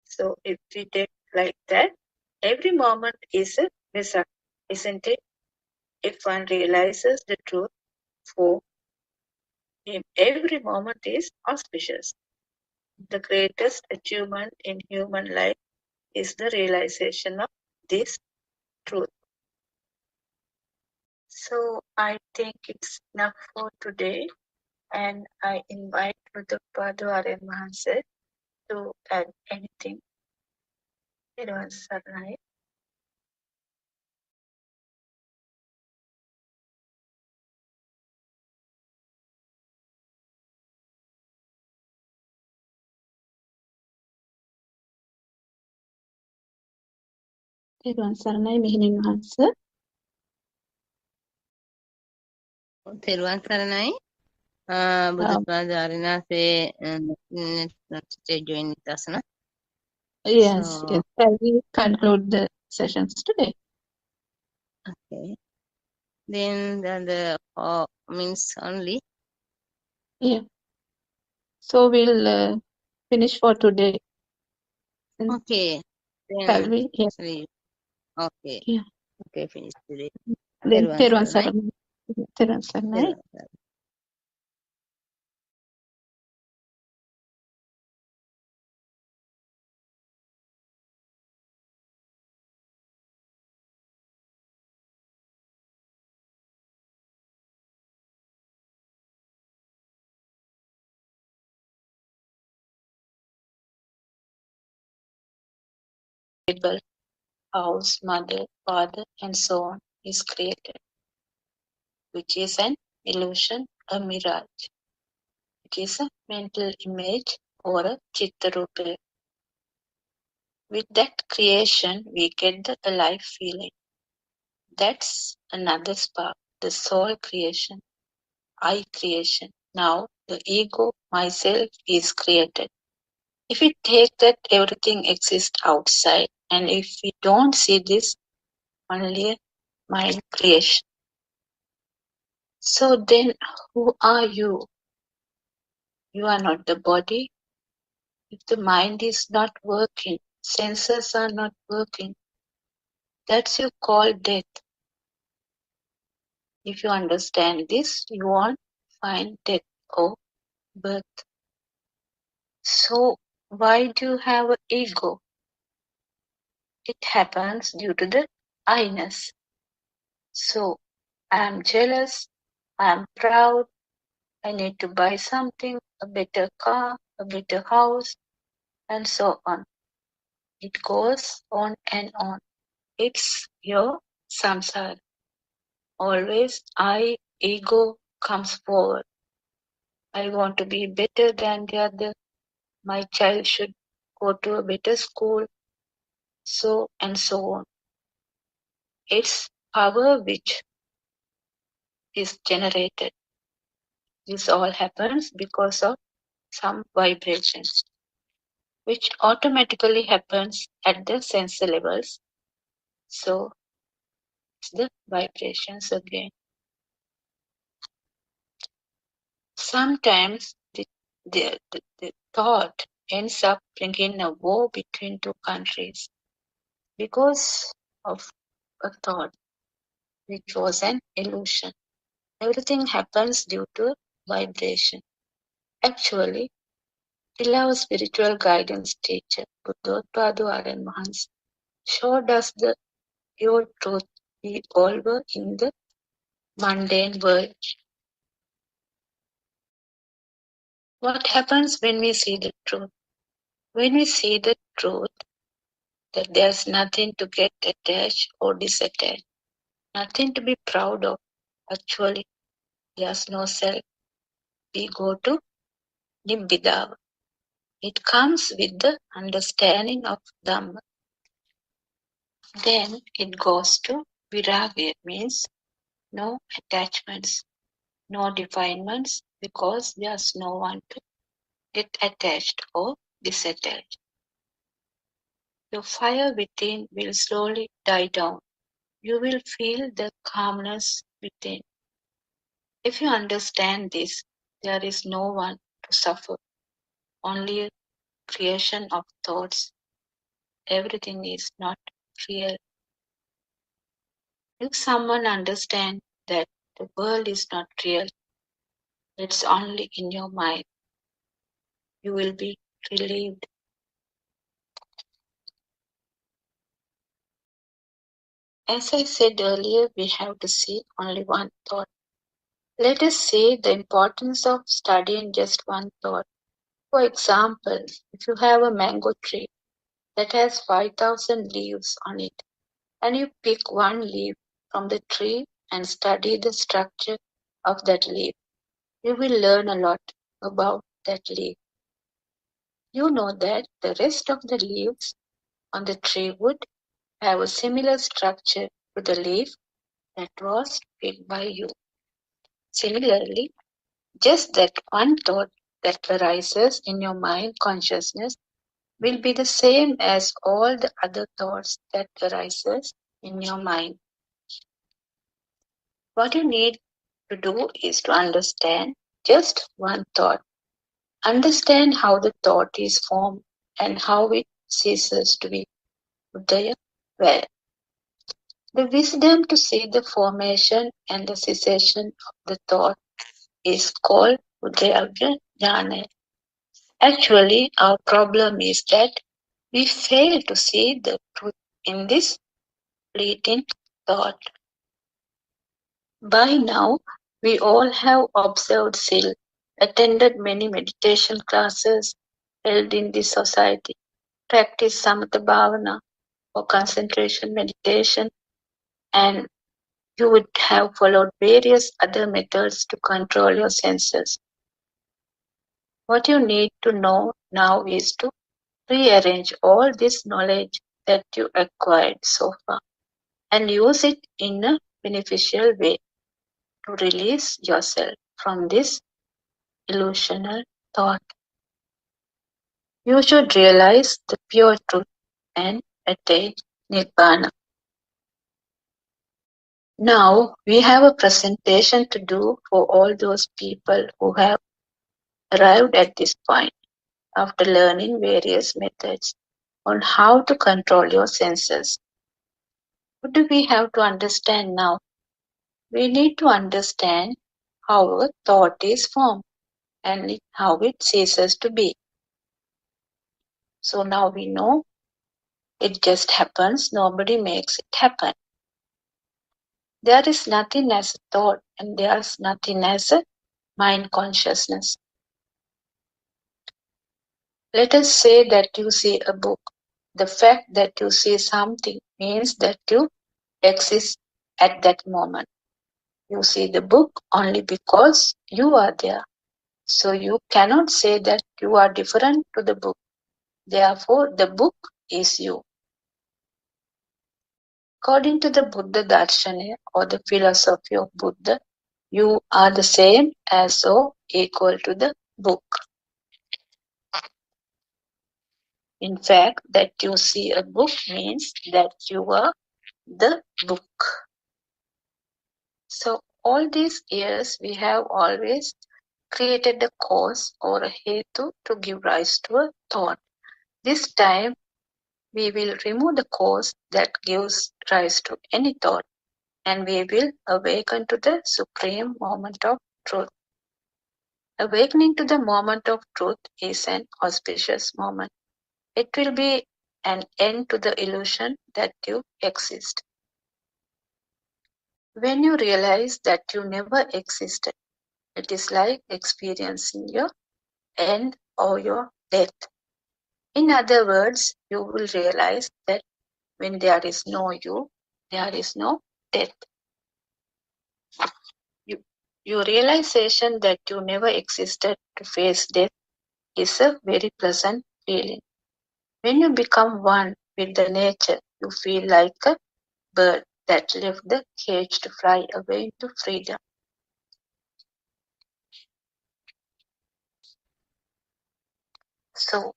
So if we take like that, every moment is a result, isn't it? If one realizes the truth, for him every moment is auspicious. The greatest achievement in human life is the realization of this truth. So I think it's enough for today, and I invite Buddothpado to add anything. තෙරුවන් සරණයි. තෙරුවන් සරණයි මෙහෙණින් වහන්ස. තෙරුවන් සරණයි. Buddothpado stay join with us, na? Yes, So, yes. Shall we conclude the sessions today? okay. Then the means only. Yeah. So we'll finish for today. Okay. Shall Then we? Yeah. sleep. Okay. Yeah. Okay, finish today. Then තෙරුවන් තෙරුවන් සරණයි. සරණයි. තෙරුවන් සරණයි. තෙරුවන් සරණයි. Table, house, mother, father, and so on is created, which is an illusion, a mirage, which is a mental image or a chittarupa. With that creation, we get the alive feeling. That's another spark, the soul creation, I creation. Now the ego, myself, is created. If we take that everything exists outside, and if we don't see this, only a mind creation. So then, who are you? You are not the body. If the mind is not working, senses are not working, that's you call death. If you understand this, you won't find death or birth. So, why do you have an ego? It happens due to the I-ness. So, I am jealous, I am proud, I need to buy something, a better car, a better house, and so on. It goes on and on. It's your samsara. Always I, ego comes forward. I want to be better than the other. My child should go to a better school, so and so on. It's power which is generated. This all happens because of some vibrations, which automatically happens at the sensor levels. So it's the vibrations again. Sometimes the thought ends up bringing a war between two countries because of a thought which was an illusion. Everything happens due to vibration. Actually, beloved spiritual guidance teacher Buddothpado showed us the pure truth we all were in the mundane world. What happens when we see the truth? When we see the truth, that there's nothing to get attached or disattached, nothing to be proud of. Actually, there's no self. We go to Nibbidava. It comes with the understanding of Dhamma. Then it goes to Viragya, means no attachments, no defilements, because there's no one to get attached or disattached. Your fire within will slowly die down. You will feel the calmness within. If you understand this, there is no one to suffer, only a creation of thoughts. Everything is not real. If someone understands that the world is not real, it's only in your mind, you will be relieved. As I said earlier, we have to see only one thought. Let us see the importance of studying just one thought. For example, if you have a mango tree, that has 5,000 leaves on it, and you pick one leaf from the tree and study the structure of that leaf, you will learn a lot about that leaf. You know that the rest of the leaves on the tree would have a similar structure to the leaf that was picked by you. Similarly, just that one thought that arises in your mind consciousness will be the same as all the other thoughts that arises in your mind. What you need to do is to understand just one thought. Understand how the thought is formed and how it ceases to be. Udaya, well, the wisdom to see the formation and the cessation of the thought is called Udaya Jnana. Actually, our problem is that we fail to see the truth in this fleeting thought. By now, we all have observed SIL, attended many meditation classes held in this society, practiced Samatha Bhavana or concentration meditation, and you would have followed various other methods to control your senses. What you need to know now is to rearrange all this knowledge that you acquired so far and use it in a beneficial way to release yourself from this illusional thought. You should realize the pure truth and attain Nibbana. Now we have a presentation to do for all those people who have arrived at this point after learning various methods on how to control your senses. What do we have to understand now? We need to understand how a thought is formed and how it ceases to be. So now we know it just happens, nobody makes it happen. There is nothing as a thought and there is nothing as a mind consciousness. Let us say that you see a book. The fact that you see something means that you exist at that moment. You see the book only because you are there. So you cannot say that you are different to the book. Therefore, the book is you. According to the Buddha Darshana or the philosophy of Buddha, you are the same as or equal to the book. In fact, that you see a book means that you are the book. So all these years we have always created a cause or a hetu to give rise to a thought. This time we will remove the cause that gives rise to any thought and we will awaken to the supreme moment of truth. Awakening to the moment of truth is an auspicious moment. It will be an end to the illusion that you exist. When you realize that you never existed, it is like experiencing your end or your death. In other words, you will realize that when there is no you, there is no death. Your realization that you never existed to face death is a very pleasant feeling. When you become one with the nature, you feel like a bird that left the cage to fly away into freedom. So,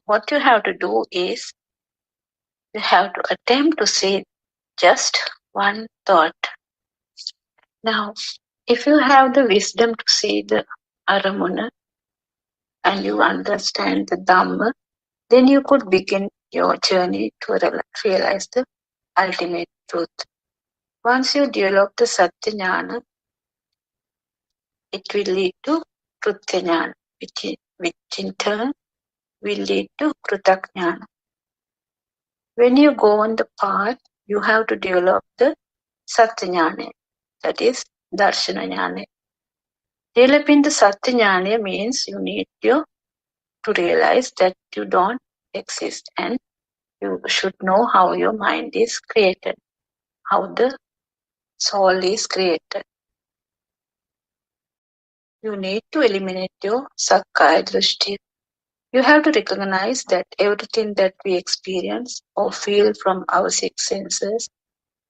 what you have to do is you have to attempt to say just one thought. Now, if you have the wisdom to see the Aramuna and you understand the Dhamma, then you could begin your journey to realize the ultimate truth. Once you develop the Satya Jnana, it will lead to Krutya Jnana, which in turn will lead to Krutak Jnana. When you go on the path, you have to develop the Satya Jnana, that is Darshana Jnana. Developing the Satya Jnana means you need to realize that you don't exist, and you should know how your mind is created, how the soul is created. You need to eliminate your sakkaya drishti. You have to recognize that everything that we experience or feel from our six senses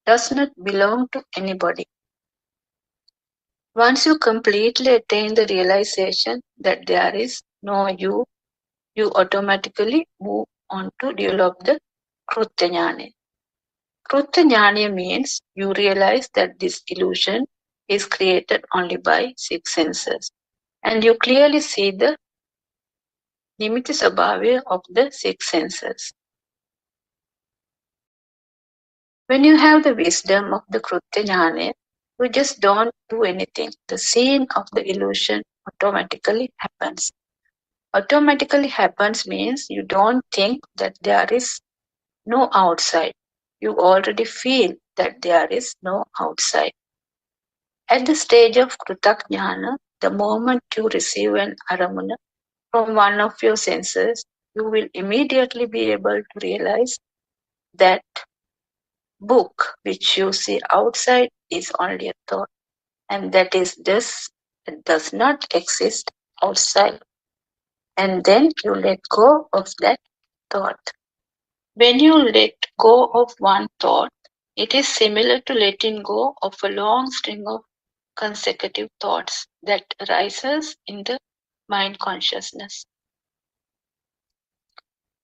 does not belong to anybody. Once you completely attain the realization that there is no you, you automatically move on to develop the Krutya Jnana. Krutya Jnana means you realize that this illusion is created only by six senses, and you clearly see the nimitta sabhavya of the six senses. When you have the wisdom of the Krutya Jnana, you just don't do anything. The scene of the illusion automatically happens. Automatically happens means you don't think that there is no outside. You already feel that there is no outside. At the stage of Krutakjnana, the moment you receive an aramana from one of your senses, you will immediately be able to realize that book which you see outside is only a thought, and that is this, it does not exist outside. And then you let go of that thought. When you let go of one thought, it is similar to letting go of a long string of consecutive thoughts that arises in the mind consciousness.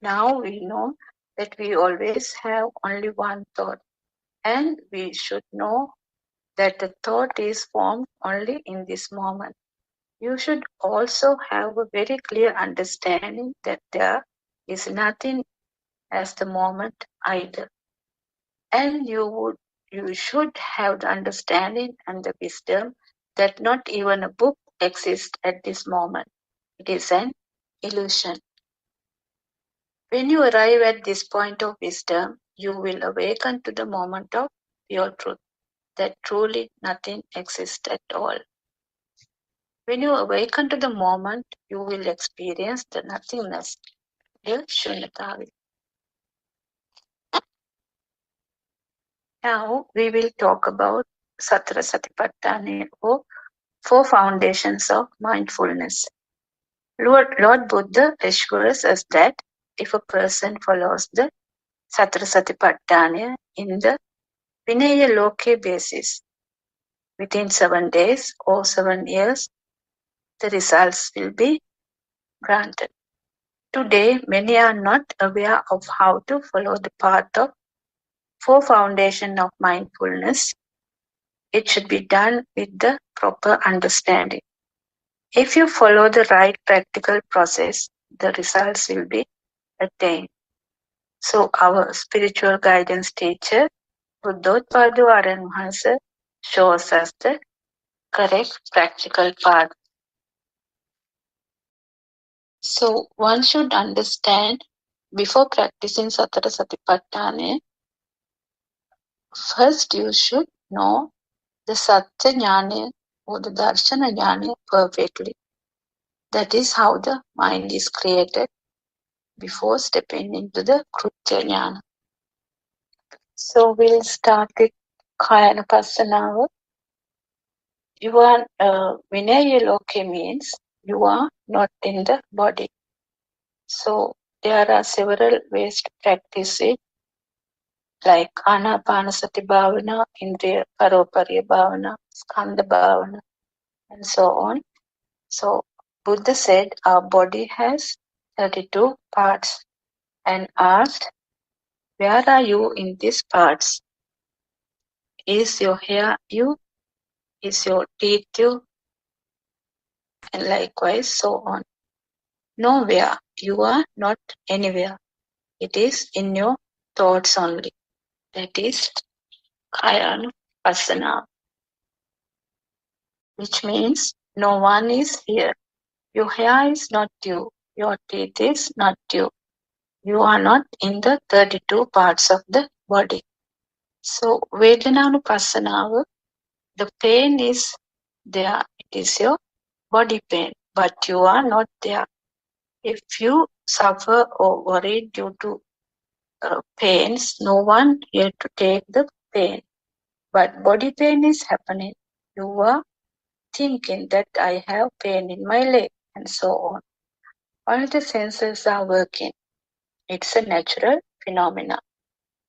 Now we know that we always have only one thought, and we should know that the thought is formed only in this moment. You should also have a very clear understanding that there is nothing as the moment either. And you should have the understanding and the wisdom that not even a book exists at this moment. It is an illusion. When you arrive at this point of wisdom, you will awaken to the moment of pure truth, that truly nothing exists at all. When you awaken to the moment, you will experience the nothingness, the shunyata. Now we will talk about Satara Satipatthana, or four foundations of mindfulness. Lord Buddha assures us that if a person follows the Satara Satipatthana in the Vinaya Loke basis, within 7 days or 7 years, the results will be granted. Today, many are not aware of how to follow the path of four foundations of mindfulness. It should be done with the proper understanding. If you follow the right practical process, the results will be attained. So our spiritual guidance teacher, Buddothpado Aranmahansa, shows us the correct practical path. So one should understand before practicing Satara Satipatthana, first you should know the Satya Jnana or the Darshana Jnana perfectly. That is how the mind is created before stepping into the Krutya Jnana. So we'll start with Kayanapassanava. You are Vinaya Loke means you are not in the body. So there are several ways to practice it, like Anapanasati Bhavana, Indriya Paroparya Bhavana, Skandha Bhavana, and so on. So Buddha said our body has 32 parts and asked, where are you in these parts? Is your hair you? Is your teeth you? And likewise so on. Nowhere. You are not anywhere. It is in your thoughts only. That is Kayanupassana, which means no one is here. Your hair is not you. Your teeth is not you. You are not in the 32 parts of the body. So Vedananupassana, the pain is there. It is your body pain, but you are not there. If you suffer or worry due to pains, no one here to take the pain. But body pain is happening. You are thinking that I have pain in my leg and so on. All the senses are working. It's a natural phenomena.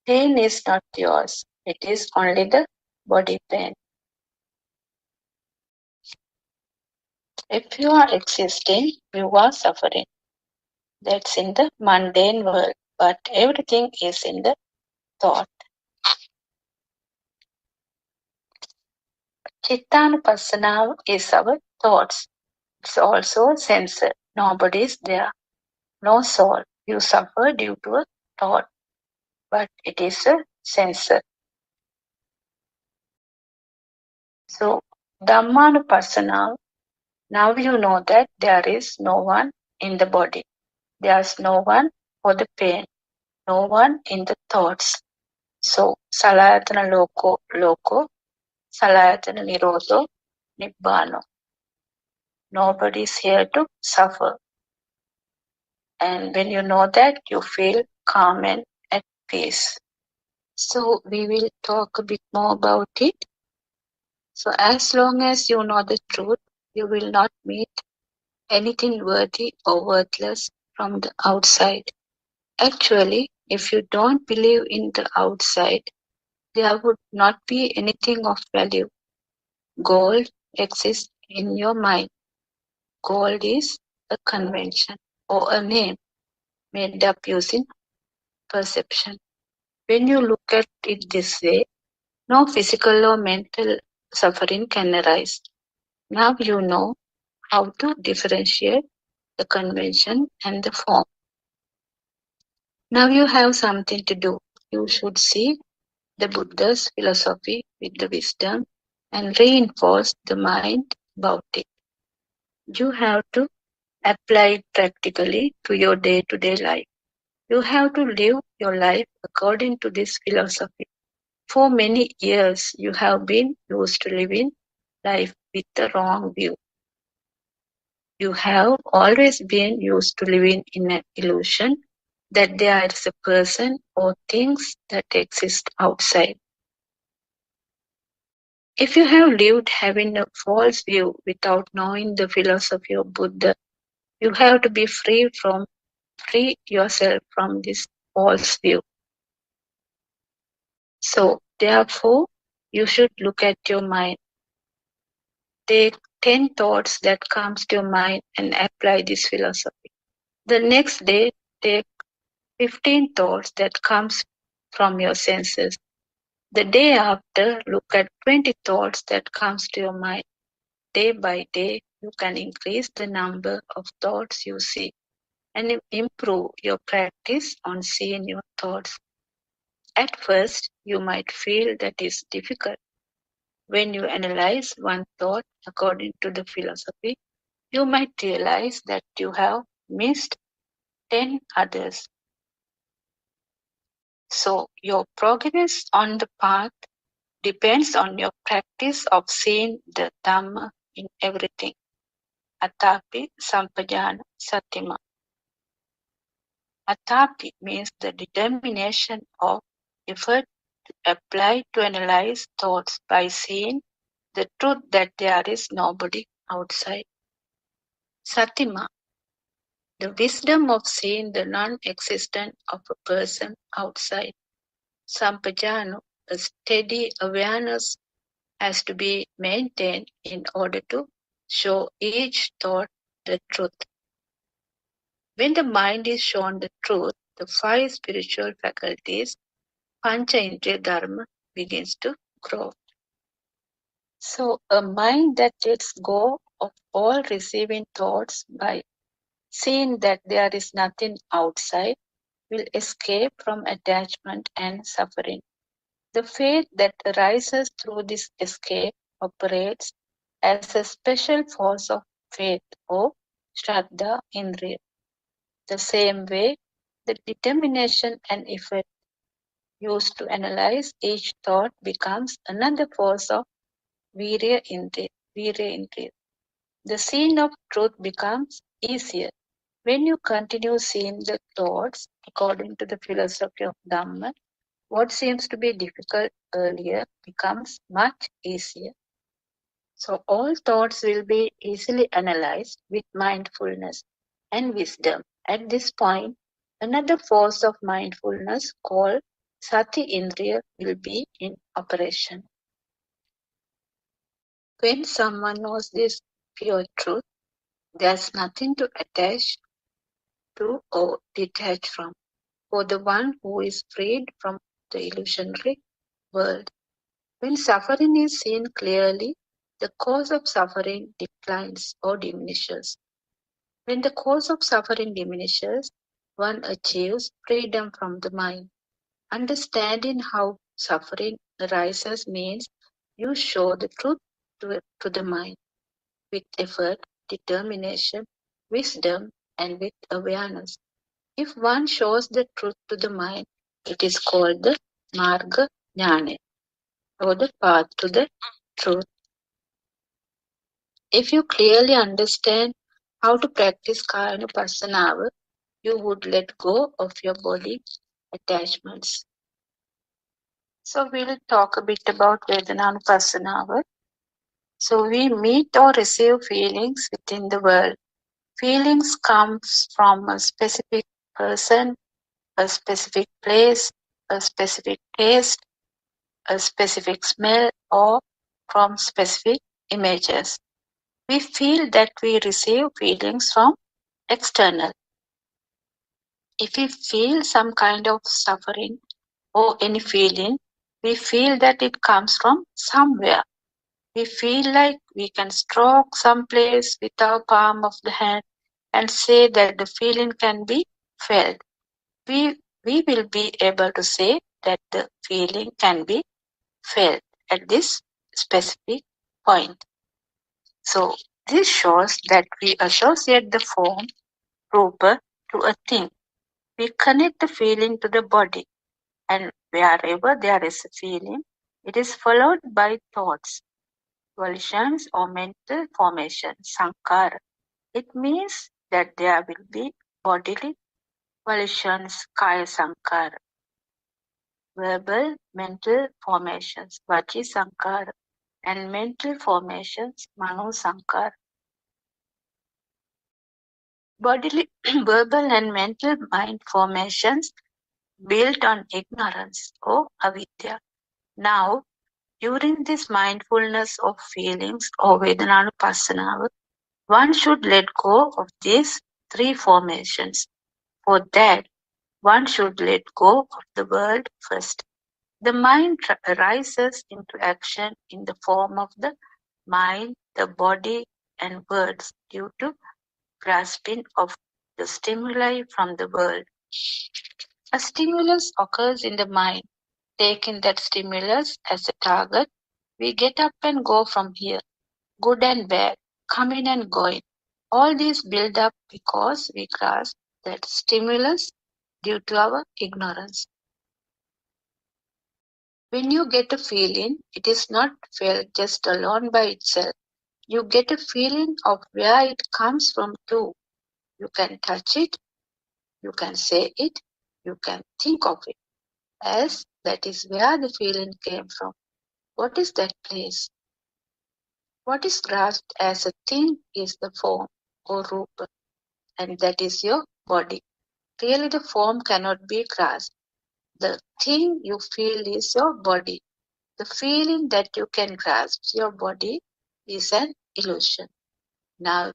Pain is not yours. It is only the body pain. If you are existing, you are suffering. That's in the mundane world. But everything is in the thought. Chittanupassana is our thoughts. It's also sensor. Nobody is there. No soul. You suffer due to a thought. But it is a sensor. So, Dhammanupassana, now you know that there is no one in the body. There is no one for the pain. No one in the thoughts. So, Salayatana Loko, Salayatana Nirodho, Nibbano. Nobody is here to suffer. And when you know that, you feel calm and at peace. So, we will talk a bit more about it. So, as long as you know the truth, you will not meet anything worthy or worthless from the outside. Actually, if you don't believe in the outside, there would not be anything of value. Gold exists in your mind. Gold is a convention or a name made up using perception. When you look at it this way, no physical or mental suffering can arise. Now you know how to differentiate the convention and the form. Now you have something to do. You should see the Buddha's philosophy with the wisdom and reinforce the mind about it. You have to apply it practically to your day-to-day life. You have to live your life according to this philosophy. For many years, you have been used to living life with the wrong view. You have always been used to living in an illusion that there is a person or things that exist outside. If you have lived having a false view without knowing the philosophy of Buddha, you have to be free yourself from this false view. So, therefore, you should look at your mind. Take 10 thoughts that comes to your mind and apply this philosophy. The next day, take 15 thoughts that comes from your senses. The day after, look at 20 thoughts that comes to your mind. Day by day, you can increase the number of thoughts you see and improve your practice on seeing your thoughts. At first, you might feel that is difficult. When you analyze one thought according to the philosophy, you might realize that you have missed 10 others. So, your progress on the path depends on your practice of seeing the Dhamma in everything. Atapi sampajana satima. Atapi means the determination of effort to apply to analyze thoughts by seeing the truth that there is nobody outside. Satima, the wisdom of seeing the non-existence of a person outside. Sampajano, a steady awareness has to be maintained in order to show each thought the truth. When the mind is shown the truth, the 5 spiritual faculties, Pancha Indriya Dharma, begins to grow. So, a mind that lets go of all receiving thoughts by seeing that there is nothing outside will escape from attachment and suffering. The faith that arises through this escape operates as a special force of faith or Shraddha Indriya. The same way, the determination and effort used to analyze each thought becomes another force of Virya Indriya. The seeing of truth becomes easier. When you continue seeing the thoughts according to the philosophy of Dhamma, what seems to be difficult earlier becomes much easier. So all thoughts will be easily analyzed with mindfulness and wisdom. At this point, another force of mindfulness called Sati Indriya will be in operation. When someone knows this pure truth, there's nothing to attach to or detach from. For the one who is freed from the illusionary world, when suffering is seen clearly, the cause of suffering declines or diminishes. When the cause of suffering diminishes, one achieves freedom from the mind. Understanding how suffering arises means you show the truth to the mind with effort, determination, wisdom, and with awareness. If one shows the truth to the mind, it is called the Marga Jnana, or the path to the truth. If you clearly understand how to practice Kayanupassanawa, you would let go of your body attachments. So we'll talk a bit about Vedananupassanawa. So we meet or receive feelings within the world. Feelings comes from a specific person, a specific place, a specific taste, a specific smell, or from specific images. We feel that we receive feelings from external. If we feel some kind of suffering or any feeling, we feel that it comes from somewhere. We feel like we can stroke some place with our palm of the hand and say that the feeling can be felt. We will be able to say that the feeling can be felt at this specific point. So this shows that we associate the form, rupa, to a thing. We connect the feeling to the body, and wherever there is a feeling, it is followed by thoughts, volitions, or mental formations, sankhara. It means that there will be bodily volitions, kaya sankhara, verbal, mental formations, vachi sankhara, and mental formations, mano sankhara. Bodily, verbal, and mental mind formations built on ignorance or avidya. Now, during this mindfulness of feelings or Vedananupassana, one should let go of these three formations. For that, one should let go of the world first. The mind rises into action in the form of the mind, the body, and words due to grasping of the stimuli from the world. A stimulus occurs in the mind. Taking that stimulus as a target, we get up and go from here, good and bad, coming and going. All these build up because we grasp that stimulus due to our ignorance. When you get a feeling, it is not felt just alone by itself. You get a feeling of where it comes from too. You can touch it, you can say it, you can think of it, as that is where the feeling came from. What is that place? What is grasped as a thing is the form or rupa, and that is your body. Really, the form cannot be grasped. The thing you feel is your body. The feeling that you can grasp your body is an illusion. Now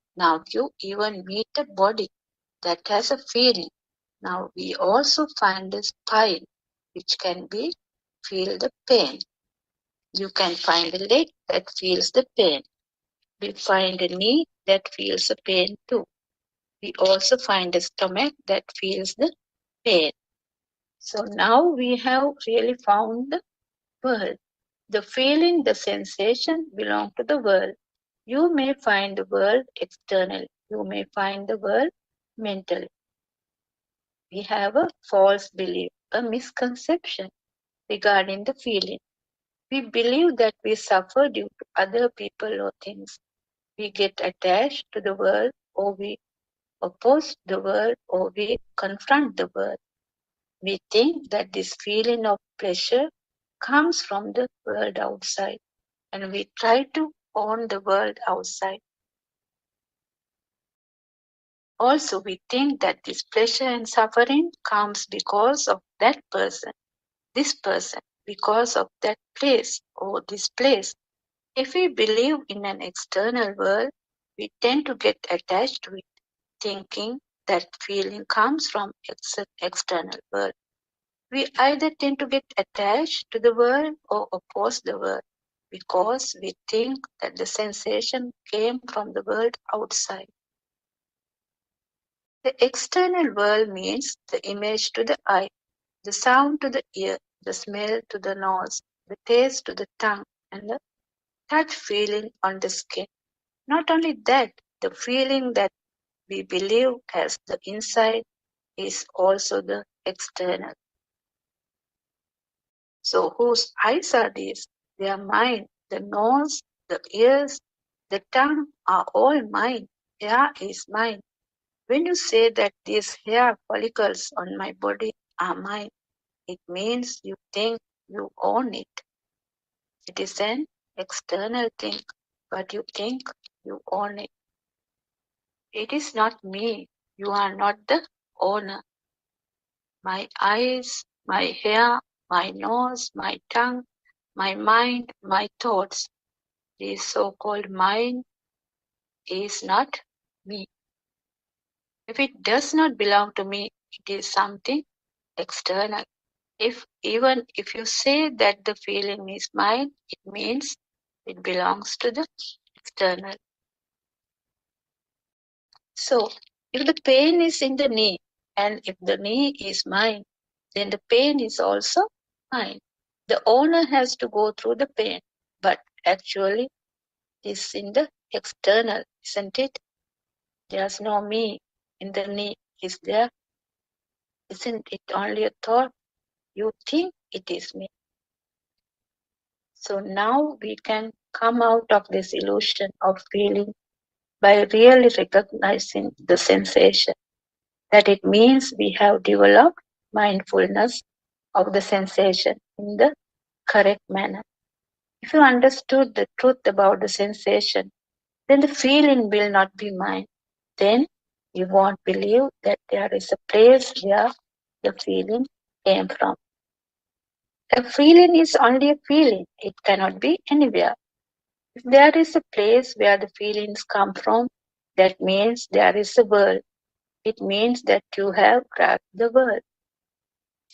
you even meet a body that has a feeling. Now we also find a spine which can be feel the pain. You can find a leg that feels the pain. We find a knee that feels the pain too. We also find a stomach that feels the pain. So now we have really found the world. The feeling, the sensation belong to the world. You may find the world externally. You may find the world mentally. We have a false belief, a misconception regarding the feeling. We believe that we suffer due to other people or things. We get attached to the world or oppose the world or we confront the world. We think that this feeling of pleasure comes from the world outside, and we try to own the world outside. Also, we think that this pleasure and suffering comes because of that person, this person, because of that place or this place. If we believe in an external world, we tend to get attached to it, thinking that feeling comes from external world. We either tend to get attached to the world or oppose the world because we think that the sensation came from the world outside. The external world means the image to the eye, the sound to the ear, the smell to the nose, the taste to the tongue, and the touch feeling on the skin. Not only that, the feeling that we believe as the inside is also the external. So whose eyes are these? They are mine. The nose, the ears, the tongue are all mine. Hair is mine. When you say that these hair follicles on my body are mine, it means you think you own it. It is an external thing, but you think you own it. It is not me. You are not the owner. My eyes, my hair, my nose, my tongue, my mind, my thoughts. This so-called mind is not me. If it does not belong to me, it is something external. Even if you say that the feeling is mine, it means it belongs to the external. So, if the pain is in the knee, and if the knee is mine, then the pain is also mine. The owner has to go through the pain, but actually it's in the external, isn't it? There's no me in the knee. Is there? Isn't it only a thought? You think it is me. So now we can come out of this illusion of feeling by really recognizing the sensation. That it means we have developed mindfulness of the sensation in the correct manner. If you understood the truth about the sensation, then the feeling will not be mine. Then you won't believe that there is a place where the feeling came from. A feeling is only a feeling. It cannot be anywhere. If there is a place where the feelings come from, that means there is a world. It means that you have grasped the world.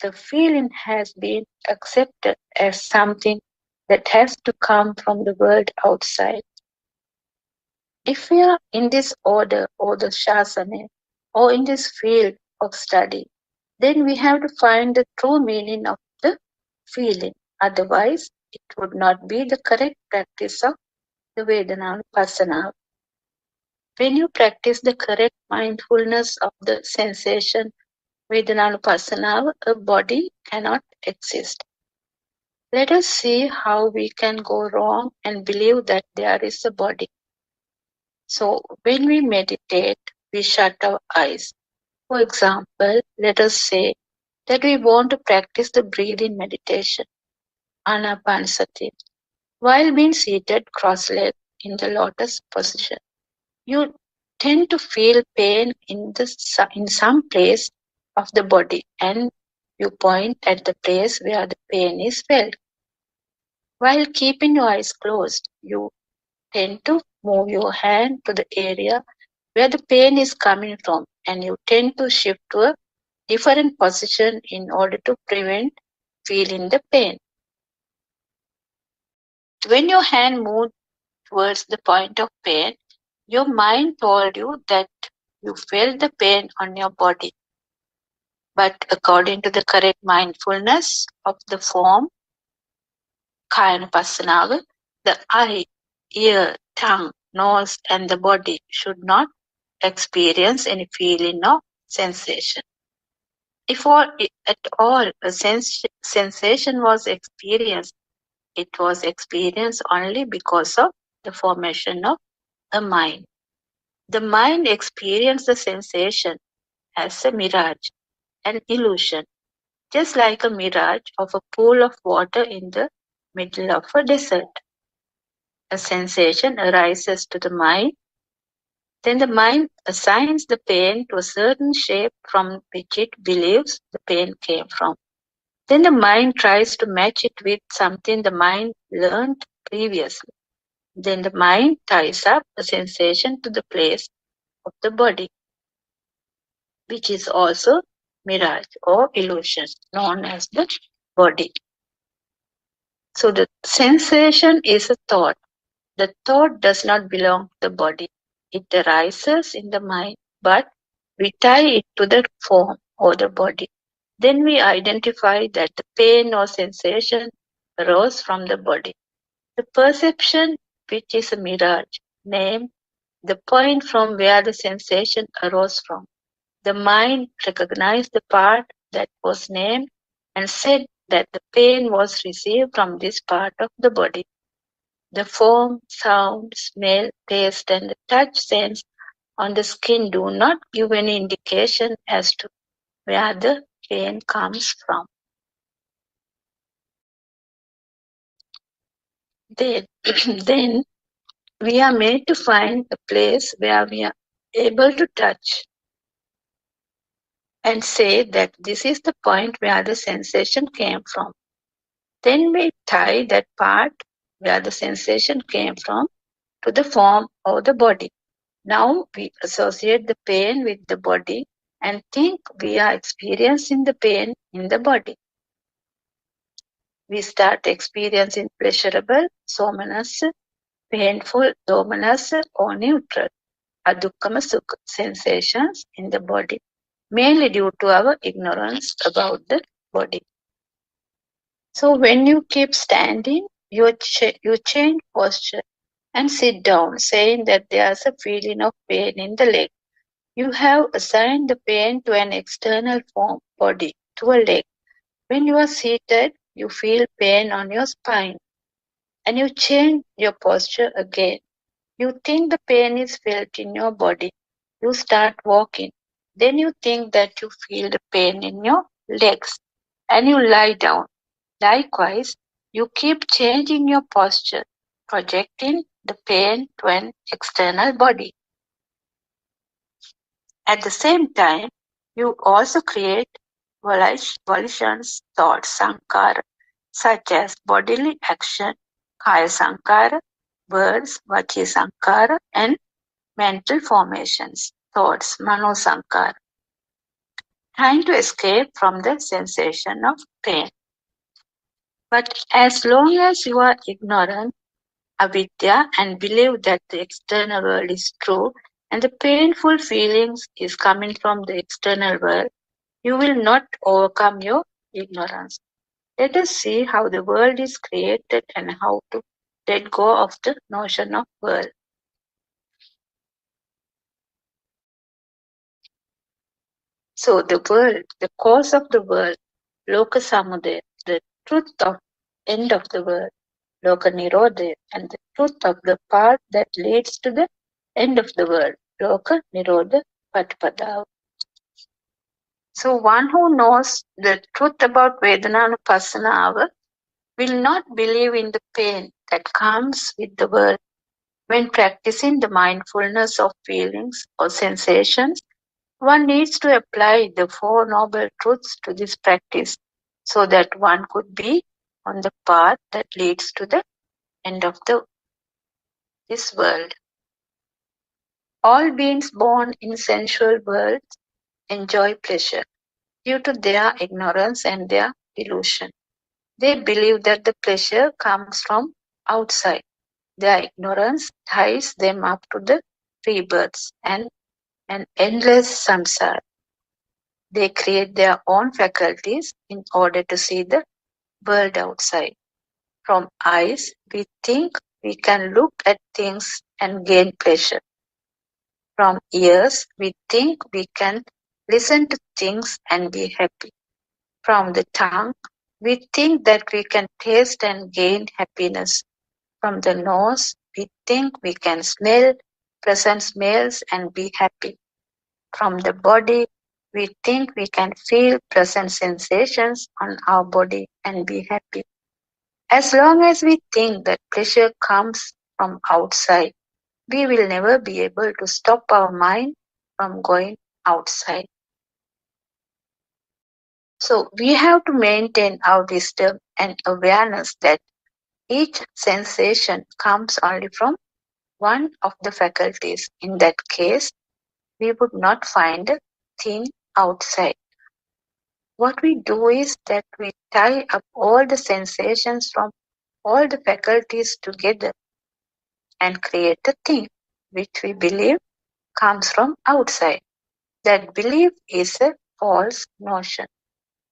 The feeling has been accepted as something that has to come from the world outside. If we are in this order or the shasana or in this field of study, then we have to find the true meaning of the feeling. Otherwise, it would not be the correct practice of the Vedananupassana. When you practice the correct mindfulness of the sensation Vedananupassana, a body cannot exist. Let us see how we can go wrong and believe that there is a body. So when we meditate, we shut our eyes. For example, let us say that we want to practice the breathing meditation, Anapanasati, while being seated cross-legged in the lotus position. You tend to feel pain in some place of the body and you point at the place where the pain is felt. While keeping your eyes closed, you tend to move your hand to the area where the pain is coming from and you tend to shift to a different position in order to prevent feeling the pain. When your hand moved towards the point of pain, your mind told you that you felt the pain on your body. But according to the correct mindfulness of the form, Kayanupassana, the eye, ear, tongue, nose, and the body should not experience any feeling or sensation. If at all a sensation was experienced, it was experienced only because of the formation of the mind. The mind experiences the sensation as a mirage, an illusion, just like a mirage of a pool of water in the middle of a desert. A sensation arises to the mind, then the mind assigns the pain to a certain shape from which it believes the pain came from. Then the mind tries to match it with something the mind learned previously. Then the mind ties up the sensation to the place of the body, which is also mirage or illusion, known as the body. So the sensation is a thought. The thought does not belong to the body. It arises in the mind, but we tie it to the form or the body. Then we identify that the pain or sensation arose from the body. The perception, which is a mirage, named the point from where the sensation arose from. The mind recognized the part that was named and said that the pain was received from this part of the body. The form, sound, smell, taste, and the touch sense on the skin do not give any indication as to where the pain comes from. Then, then we are made to find a place where we are able to touch and say that this is the point where the sensation came from. Then we tie that part where the sensation came from to the form of the body. Now we associate the pain with the body and think we are experiencing the pain in the body. We start experiencing pleasurable, somanous, painful, dominous, or neutral, adukkama sukha sensations in the body, mainly due to our ignorance about the body. So when you keep standing, you change posture and sit down, saying that there's a feeling of pain in the leg. You have assigned the pain to an external form, body, to a leg. When you are seated, you feel pain on your spine and you change your posture again. You think the pain is felt in your body. You start walking. Then you think that you feel the pain in your legs and you lie down. Likewise, you keep changing your posture, projecting the pain to an external body. At the same time, you also create volitions, thoughts, sankhara, such as bodily action, kaya sankhara, words, vachi sankhara, and mental formations, thoughts, mano sankhara, trying to escape from the sensation of pain. But as long as you are ignorant, avidya, and believe that the external world is true and the painful feelings is coming from the external world, you will not overcome your ignorance. Let us see how the world is created and how to let go of the notion of world. So the world, the cause of the world, Loka Samudaya, the truth of end of the world, Loka Nirodha, and the truth of the path that leads to the end of the world, Loka Nirodha Buddothpado. So one who knows the truth about Vedananupassana will not believe in the pain that comes with the world. When practicing the mindfulness of feelings or sensations, one needs to apply the Four Noble Truths to this practice so that one could be on the path that leads to the end of this world. All beings born in sensual worlds enjoy pleasure due to their ignorance and their delusion. They believe that the pleasure comes from outside. Their ignorance ties them up to the rebirths and an endless samsara. They create their own faculties in order to see the world outside. From eyes, we think we can look at things and gain pleasure. From ears, we think we can listen to things and be happy. From the tongue, we think that we can taste and gain happiness. From the nose, we think we can smell pleasant smells and be happy. From the body, we think we can feel pleasant sensations on our body and be happy. As long as we think that pleasure comes from outside, we will never be able to stop our mind from going outside. So we have to maintain our wisdom and awareness that each sensation comes only from one of the faculties. In that case, we would not find a thing outside. What we do is that we tie up all the sensations from all the faculties together and create a thing which we believe comes from outside. That belief is a false notion,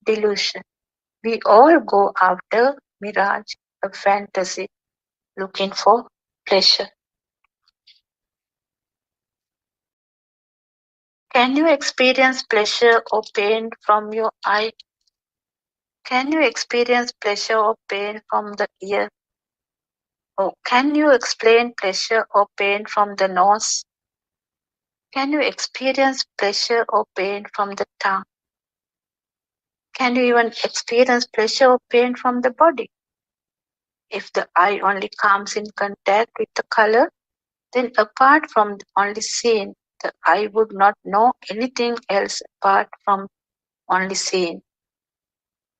delusion. We all go after mirage, a fantasy, looking for pleasure. Can you experience pleasure or pain from your eye? Can you experience pleasure or pain from the ear? Or can you explain pleasure or pain from the nose? Can you experience pleasure or pain from the tongue? Can you even experience pleasure or pain from the body? If the eye only comes in contact with the color, then apart from only seeing, the eye would not know anything else apart from only seeing.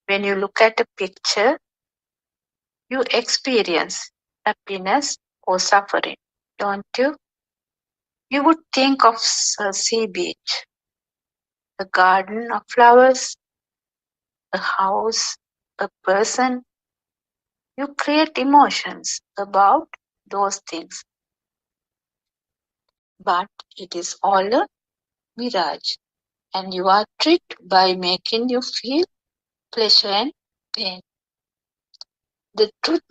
When you look at a picture, you experience happiness or suffering, don't you? You would think of a sea beach, a garden of flowers, a house, a person. You create emotions about those things. But it is all a mirage, and you are tricked by making you feel pleasure and pain. The truth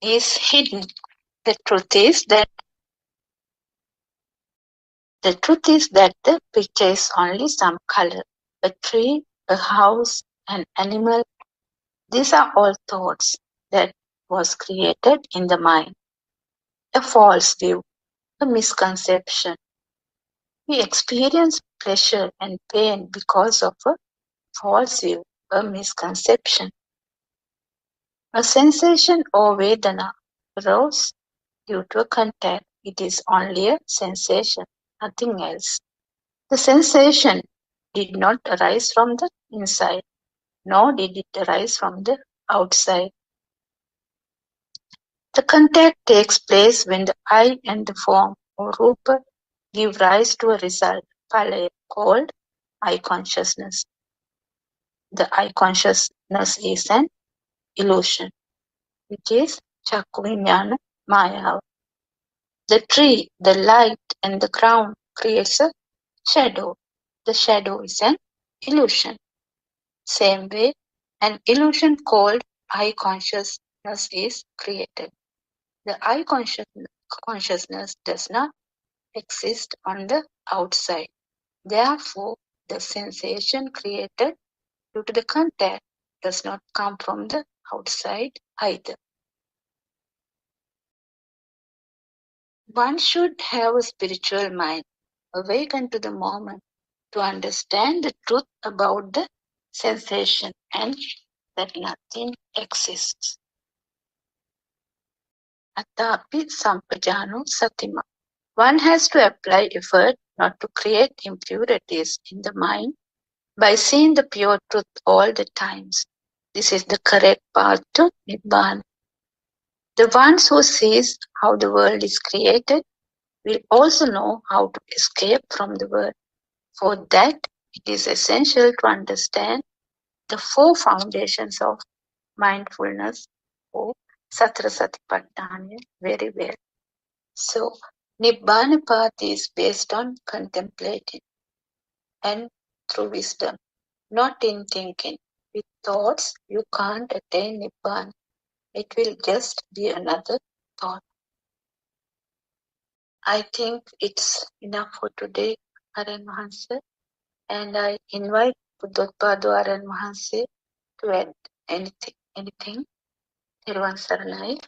is hidden. The truth is that the picture is only some color. A tree, a house, an animal. These are all thoughts that was created in the mind. A false view, a misconception. We experience pleasure and pain because of a false view, a misconception. A sensation or Vedana arose due to a contact. It is only a sensation, nothing else. The sensation did not arise from the inside, nor did it arise from the outside. The contact takes place when the eye and the form or rupa give rise to a result, phalaya, called eye consciousness. The eye consciousness is an illusion, which is chakku vijnana maya. The tree, the light, and the ground creates a shadow. The shadow is an illusion. Same way, an illusion called eye consciousness is created. The eye consciousness does not exist on the outside. Therefore, the sensation created due to the contact does not come from the outside either. One should have a spiritual mind, awaken to the moment, to understand the truth about the sensation and that nothing exists. Atapi sampajano satima. One has to apply effort not to create impurities in the mind by seeing the pure truth all the times. This is the correct path to Nibbana. The ones who sees how the world is created will also know how to escape from the world. For that, it is essential to understand the four foundations of mindfulness or Satara Satipatthana very well. So, Nibbana path is based on contemplating and through wisdom, not in thinking. With thoughts, you can't attain Nibbana. It will just be another thought. I think it's enough for today, Aran Mahansa, and I invite Buddothpado Aran Mahansa to add anything. Thiruvan Saranai.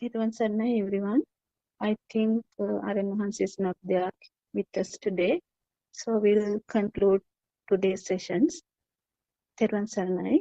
Thiruvaan Saranai, everyone. I think Aryan Hans is not there with us today. So we'll conclude today's sessions. Thiruvaan Saranai.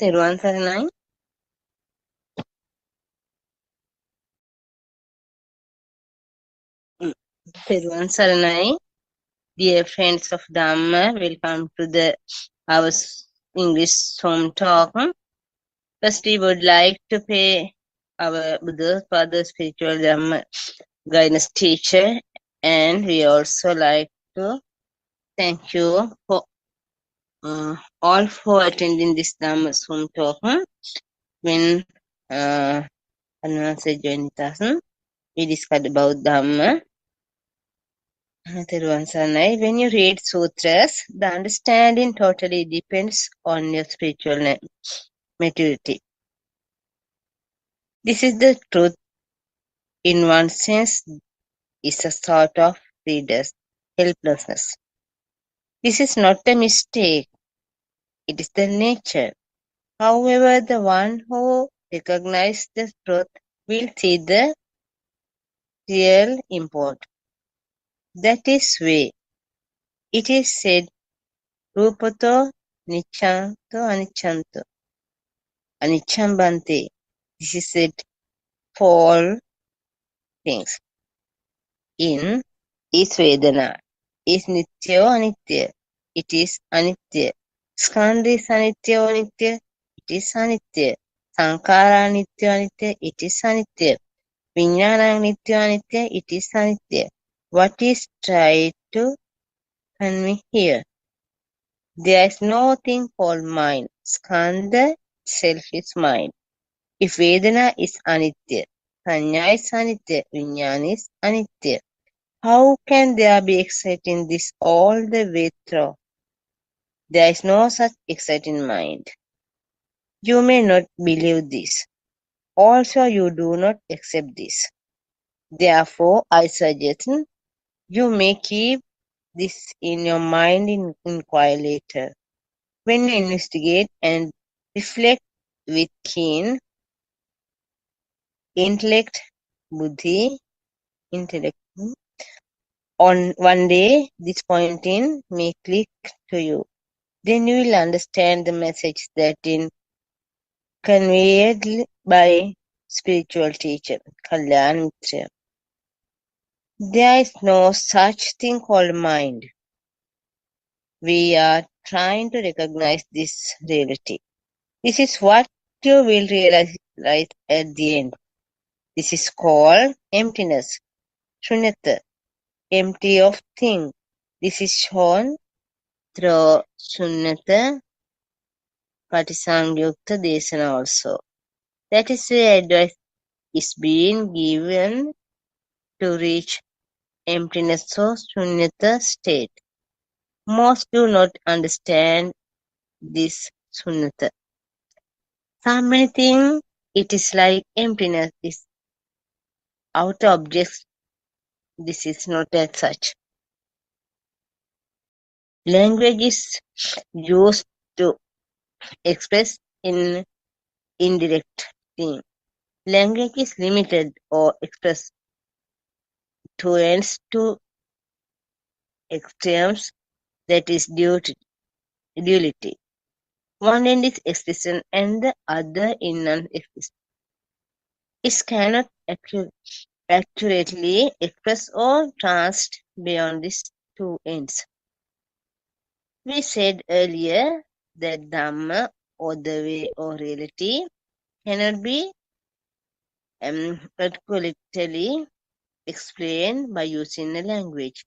Thiruvaan Saranai. Thiruvaan Saranai. Dear friends of Dhamma, welcome to our English Zoom talk. First, we would like to pay our Buddothpado spiritual Dhamma guidance teacher, and we also like to thank you for all for attending this Dhamma Zoom talk. When Anwar joined us, we discussed about Dhamma. Thiruvaan Saranai, when you read sutras, the understanding totally depends on your spiritual maturity. This is the truth. In one sense, is a sort of reader's helplessness. This is not a mistake. It is the nature. However, the one who recognizes the truth will see the real import. That is way. It is said, Rupato Nichanto Anichanto. Anicham Bante. This is said for all things. In is Vedana. Is Nitya or Anitya? It is Anitya. Skandha is Anitya or Nitya? It is Anitya. Sankara nitya anitya, it is anitya. Vijnana nitya anitya, it is anitya. What is tried to convey here? There is no thing called mind. Skandha itself is mind. If Vedana is anitya, Sanya is anitya, Vijnana is anitya. How can there be exciting this all the way through? There is no such exciting mind. You may not believe this. Also, you do not accept this. Therefore, I suggest you may keep this in your mind in inquire later. When you investigate and reflect with keen intellect, buddhi, intellect, on one day this point in may click to you. Then you will understand the message that is conveyed by spiritual teacher Kalyan Mitra. There is no such thing called mind. We are trying to recognize this reality. This is what you will realize right at the end. This is called emptiness, shunyata, empty of thing. This is shown through shunyata Patisangyukta Desana also. That is where advice is being given to reach emptiness or shunyata state. Most do not understand this shunyata. Some may think it is like emptiness is outer objects. This is not as such. Language is used to express in indirect thing. Language is limited or expressed to ends to extremes, that is duality. One end is existence and the other in non-existence. It cannot accurately express or translate beyond these two ends. We said earlier that Dhamma or the way or reality cannot be articulately explained by using a language.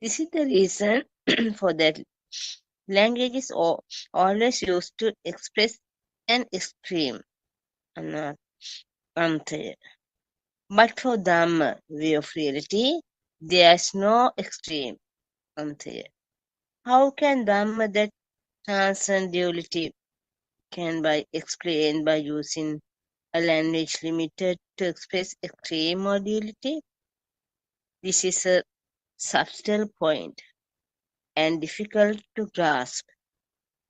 This is the reason for that language is always used to express an extreme, antaya. But for Dhamma, way of reality, there is no extreme, antaya. How can Dhamma that transcends duality can be explained by using a language limited to express extreme or duality? This is a subtle point and difficult to grasp.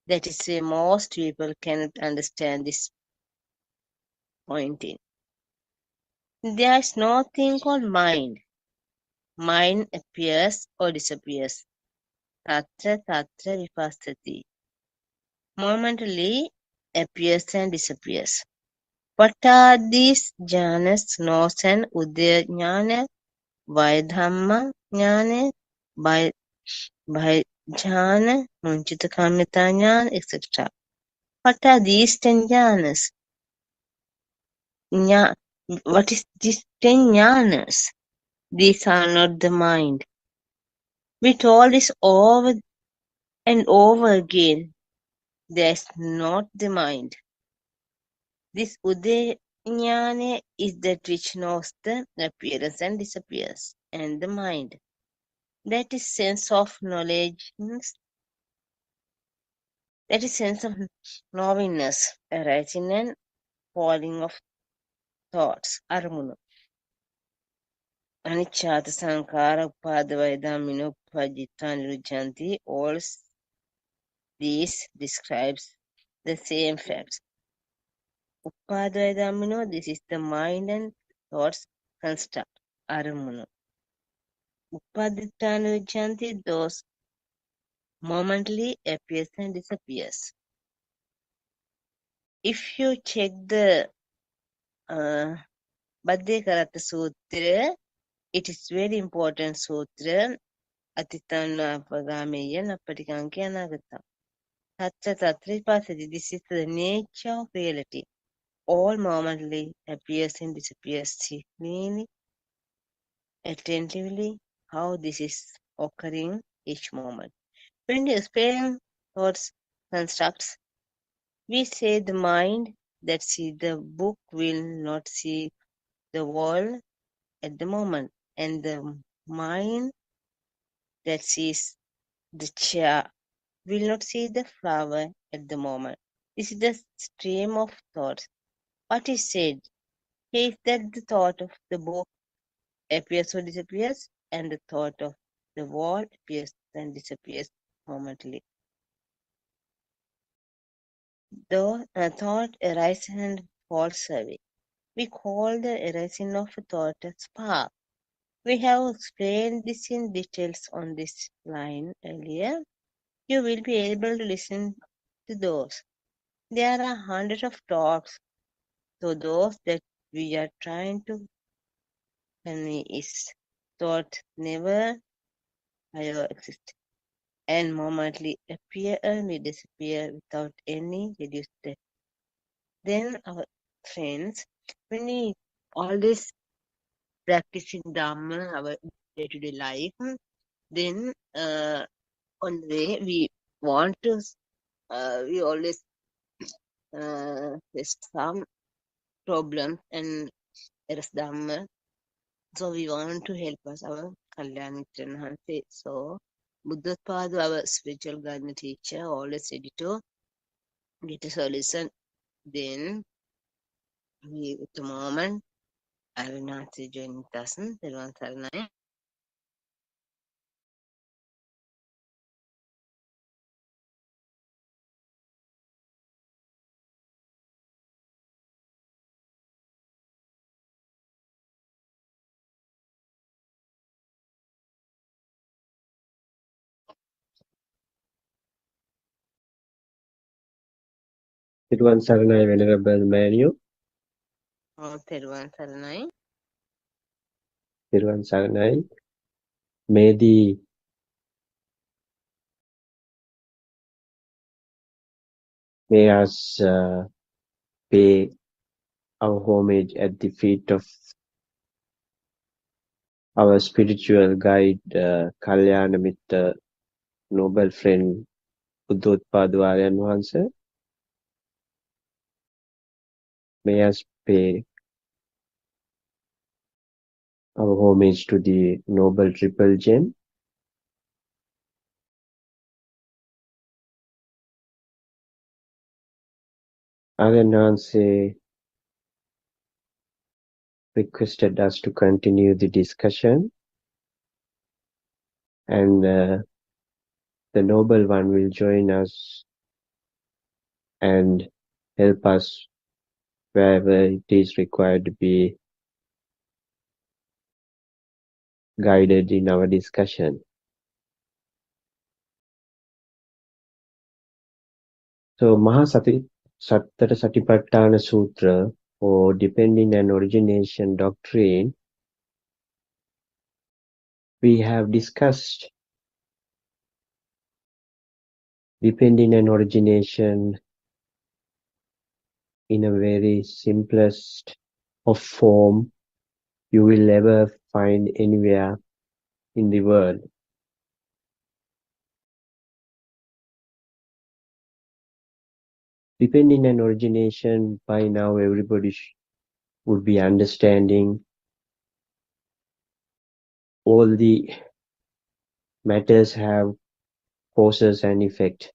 That is why most people cannot understand this point in. There is no thing called mind. Mind appears or disappears. Tatra tatra vipassati. Momentarily appears and disappears. What are these jhanas, knows and udaya jnana, vaidhamma jnana, bhajana, munchita kamyata jnana, etc.? What are these 10 jhanas? What is these 10 jhanas? These are not the mind. We told this over and over again. That's not the mind. This udayana is that which knows the appearance and disappears, and the mind. That is sense of knowledge. That is sense of knowingness, arising and falling of thoughts. Aramunu. Anicchata sankara upadavaya upajita nirujjanti. All these describes the same facts. Upadavaya this is the mind and thoughts construct. Aramunu. Upadita nirujjanti, those momentarily appears and disappears. If you check the Buddothpado Sutra, it is very important sutra. Atitana Pagameya Napatikanki Anagata. Tatra Tatra Vipassati. This is the nature of reality. all momently appears and disappears. See clearly, attentively, how this is occurring each moment. When the experiencing thoughts constructs, we say the mind that sees the book will not see the wall at the moment, and the mind that sees the chair will not see the flower at the moment. This is the stream of thoughts. What is said here is that the thought of the book appears or disappears, and the thought of the wall appears and disappears momently. Though a thought arises and falls away, we call the arising of a thought a spark. We have explained this in details on this line earlier. You will be able to listen to those. There are hundreds of talks, so those that we are trying to convey is thought never higher exist and momently appear and disappear without any reduced depth. Then our friends, when we always practicing Dhamma, our day-to-day life, then on the way we want to, we always face some problems and errors Dhamma. So we want to help us, our Kalyana Hanse. So Buddothpado, our spiritual guidance teacher, always ready to get a solution. Then we, at the moment, I will not say join us. Then once Thiruvan Saranai, Venerable Manu. Thiruvan Saranai. Thiruvan Saranai. May us pay our homage at the feet of our spiritual guide, Kalyana Mitta, noble friend, Buddothpado Aryan Wahanse. May us pay our homage to the noble triple gem. Aryan Wahanse requested us to continue the discussion, and the noble one will join us and help us wherever it is required to be guided in our discussion. So Mahasati Sattara Satipatthana Sutra, or depending and origination doctrine, we have discussed depending and origination in a very simplest of form you will ever find anywhere in the world. Depending and origination, by now everybody would be understanding all the matters have causes and effect.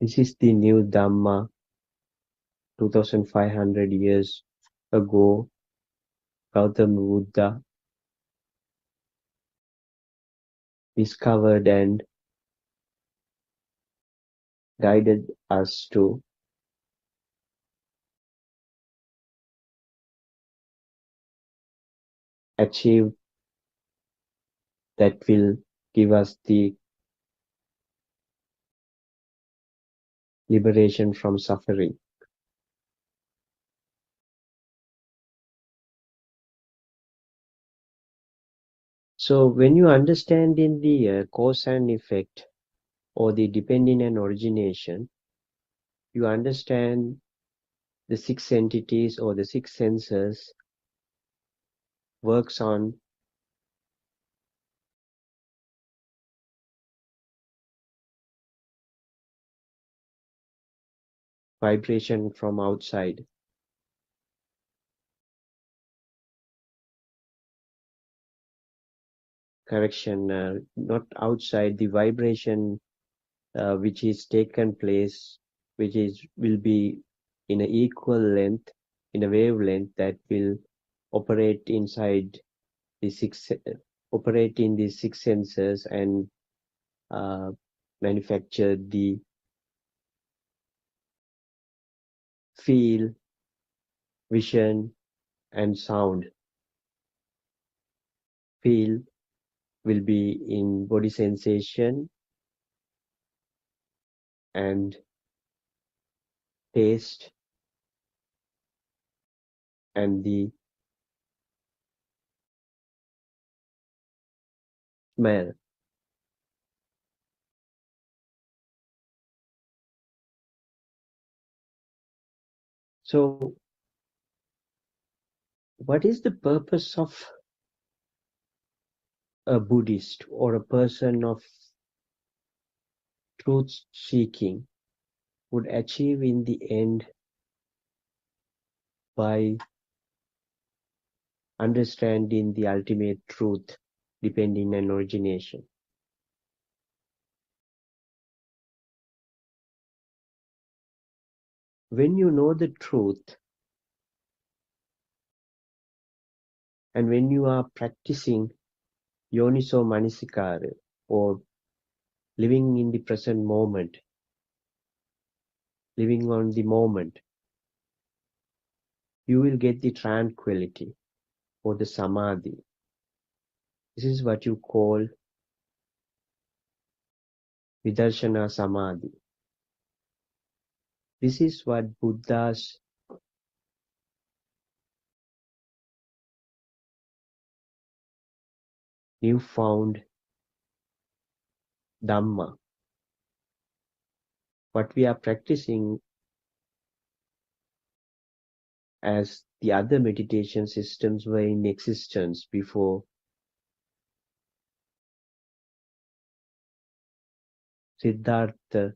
This is the new Dhamma 2500 years ago. Gautama Buddha discovered and guided us to achieve that will give us the liberation from suffering. So when you understand in the cause and effect or the depending and origination, you understand the six entities or the six senses works on vibration from outside. Correction, not outside, the vibration which is taken place, which will be in an equal length, in a wavelength that will operate inside the operate in the six senses and manufacture the feel, vision, and sound. Feel will be in body sensation, and taste and the smell. So what is the purpose of a Buddhist or a person of truth seeking would achieve in the end by understanding the ultimate truth depending on origination? When you know the truth and when you are practicing yoniso manasikara or living in the present moment, living on the moment, you will get the tranquility or the samadhi. This is what you call vidarshana samadhi. This is what Buddha's newfound Dhamma. What we are practicing as the other meditation systems were in existence before Siddhartha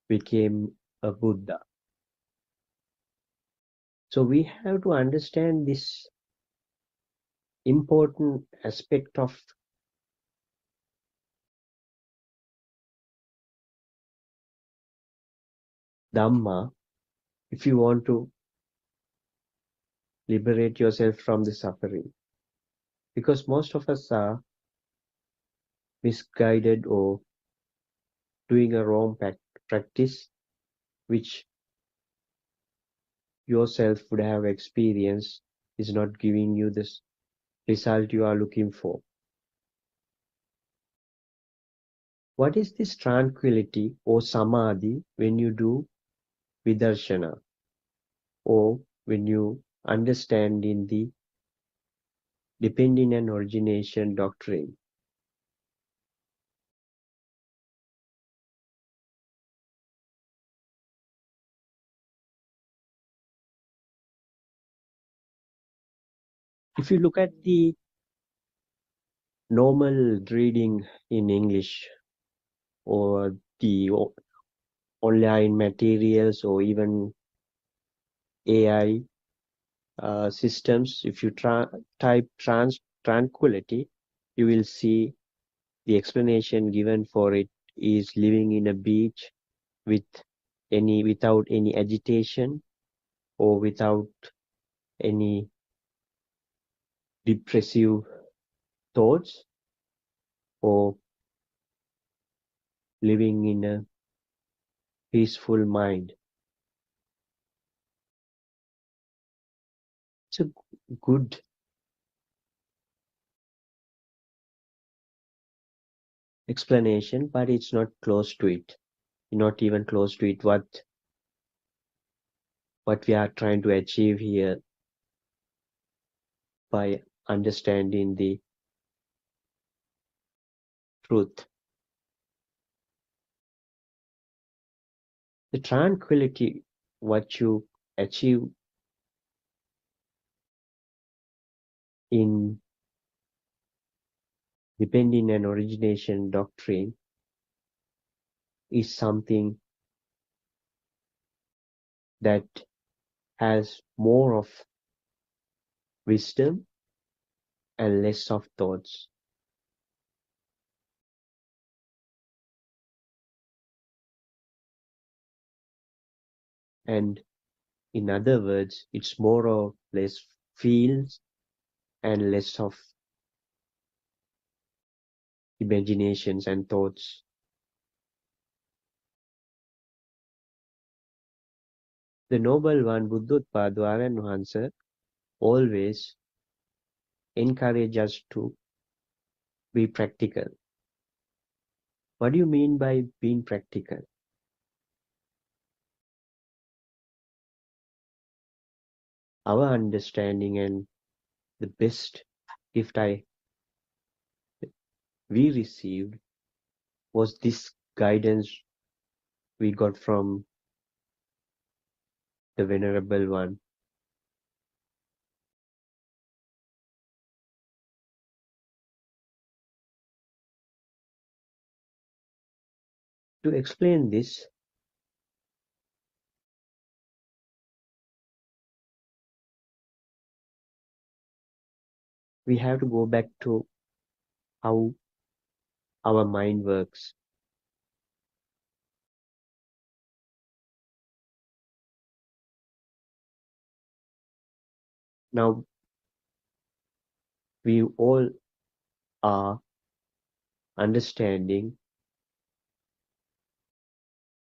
became a Buddha. So we have to understand this important aspect of Dhamma if you want to liberate yourself from the suffering. Because most of us are misguided or doing a wrong practice, which yourself would have experienced is not giving you the result you are looking for. What is this tranquility or samadhi when you do vidarshana or when you understand in the depending on origination doctrine? If you look at the normal reading in English or the online materials or even AI systems, if you type tranquility, you will see the explanation given for it is living in a beach without any agitation or without any depressive thoughts or living in a peaceful mind. It's a good explanation, but it's not close to it. Not even close to it what we are trying to achieve here by understanding the truth. The tranquility what you achieved in dependent and origination doctrine is something that has more of wisdom and less of thoughts. And in other words, it's more or less feels and less of imaginations and thoughts. The Noble One, Buddothpado Aran always encourage us to be practical. What do you mean by being practical? Our understanding and the best gift we received was this guidance we got from the Venerable One. To explain this, we have to go back to how our mind works. Now, we all are understanding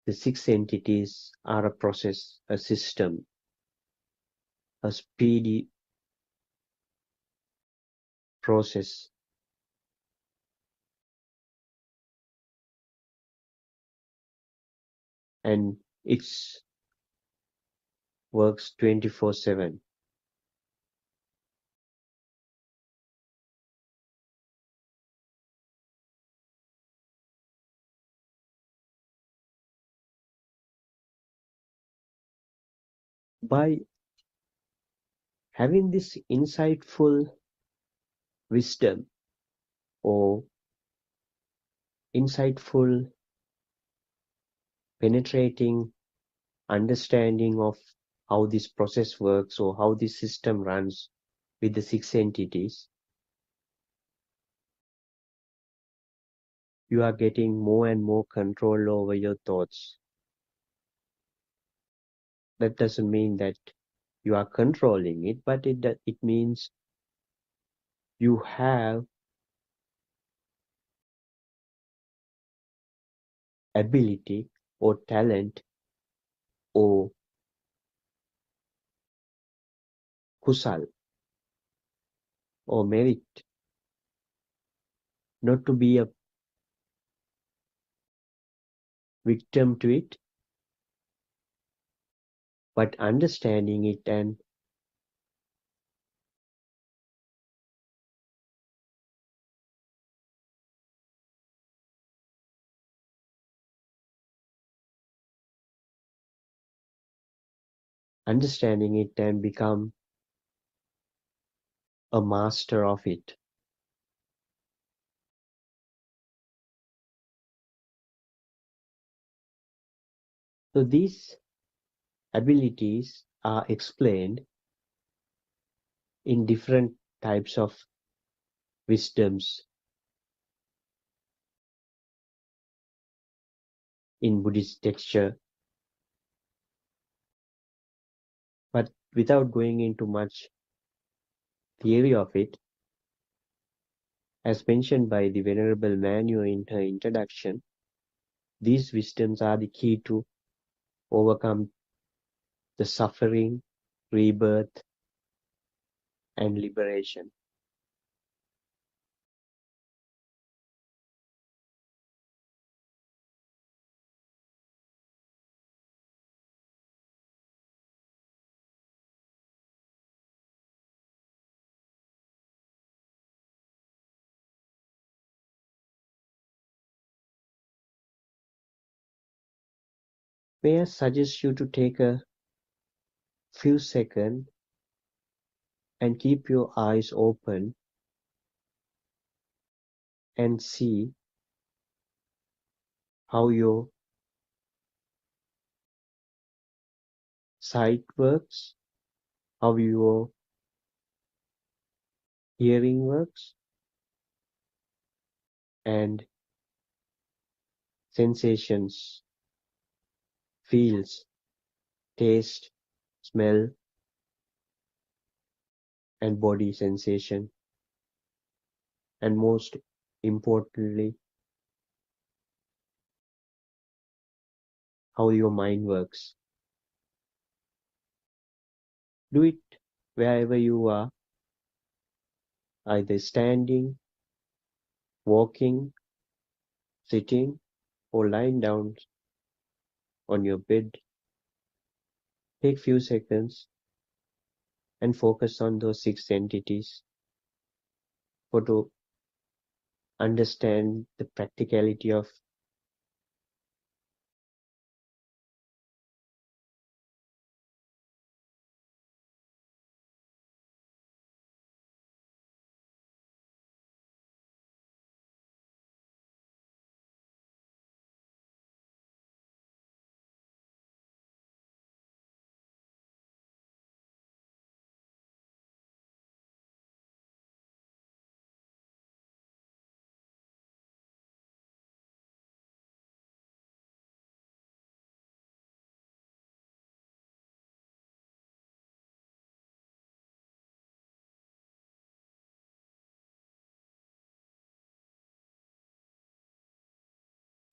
the six entities are a process, a system, a speedy process, and it works 24/7. By having this insightful wisdom or insightful penetrating understanding of how this process works or how this system runs with the six entities, you are getting more and more control over your thoughts. That doesn't mean that you are controlling it, but it means you have ability or talent or kusal or merit not to be a victim to it, but understanding it and become a master of it. So these abilities are explained in different types of wisdoms in Buddhist texture, but without going into much theory of it, as mentioned by the Venerable Manu in her introduction, these wisdoms are the key to overcome the suffering, rebirth, and liberation. May I suggest you to take a few seconds and keep your eyes open and see how your sight works, how your hearing works, and sensations, feels, taste, smell, and body sensation, and most importantly, how your mind works. Do it wherever you are, either standing, walking, sitting, or lying down on your bed. Take few seconds and focus on those six entities for to understand the practicality of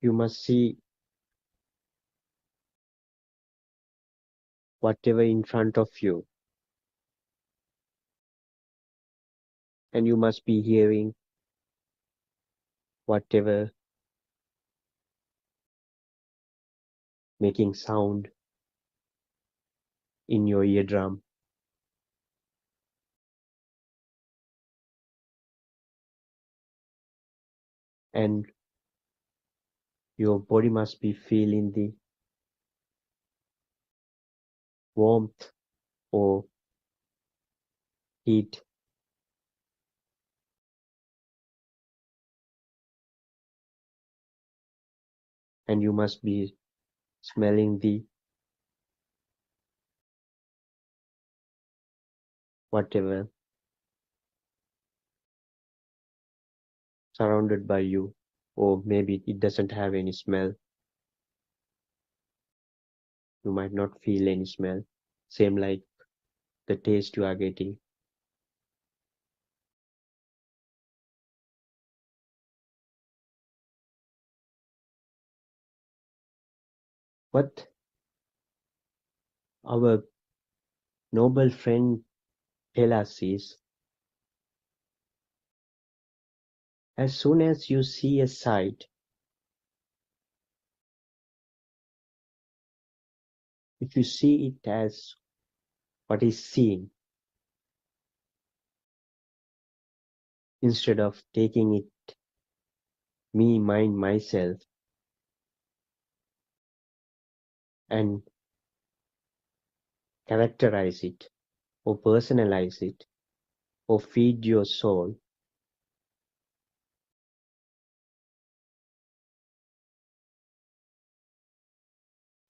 you must see whatever in front of you, and you must be hearing whatever making sound in your eardrum, and your body must be feeling the warmth or heat, and you must be smelling the whatever surrounded by you, or maybe it doesn't have any smell. You might not feel any smell. Same like the taste you are getting. What our noble friend tell us is, as soon as you see a sight, if you see it as what is seen, instead of taking it me, mine, myself, and characterize it, or personalize it, or feed your soul,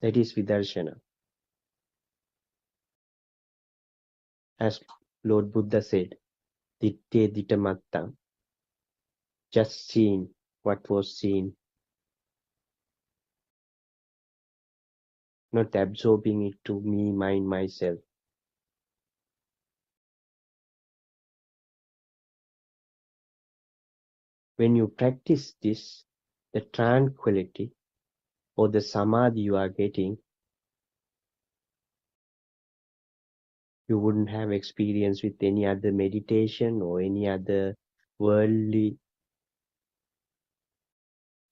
that is Vidarshana. As Lord Buddha said, Ditte Dittamatta, just seeing what was seen, not absorbing it to me, mine, myself. When you practice this, the tranquility or the samadhi you are getting, you wouldn't have experience with any other meditation or any other worldly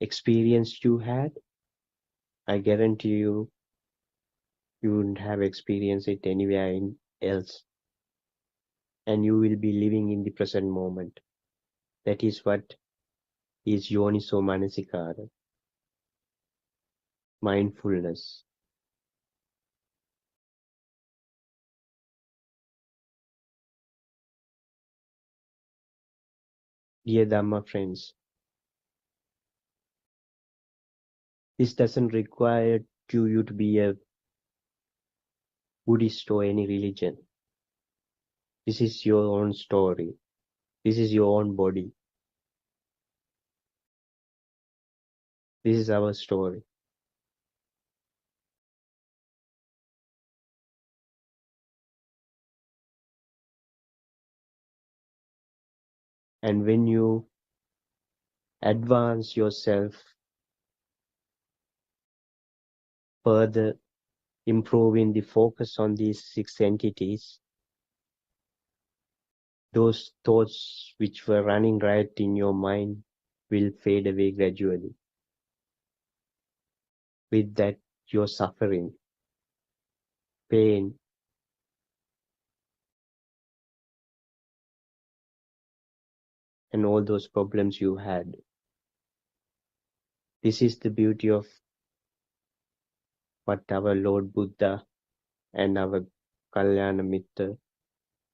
experience you had. I guarantee you, you wouldn't have experienced it anywhere else. And you will be living in the present moment. That is what is Yoniso Manasikara, mindfulness. Dear Dhamma friends, this doesn't require you to be a Buddhist or any religion. This is your own story. This is your own body. This is our story. And when you advance yourself further, improving the focus on these 6 entities, those thoughts which were running riot in your mind will fade away gradually. With that, your suffering, pain, and all those problems you had. This is the beauty of what our Lord Buddha and our Kalyana Mitta,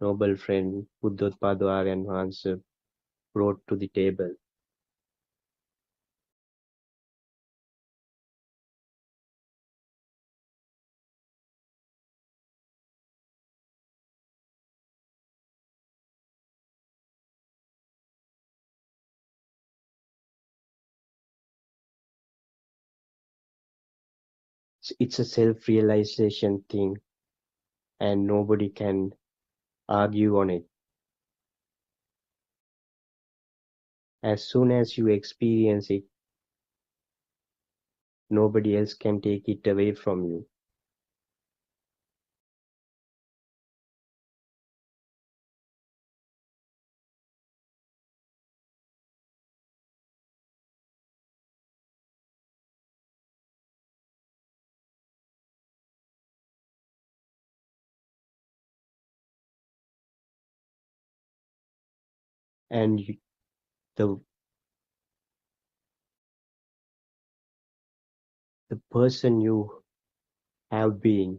noble friend Buddothpado Aryan Mahansa brought to the table. It's a self-realization thing and nobody can argue on it. As soon as you experience it, nobody else can take it away from you. And the the person you have been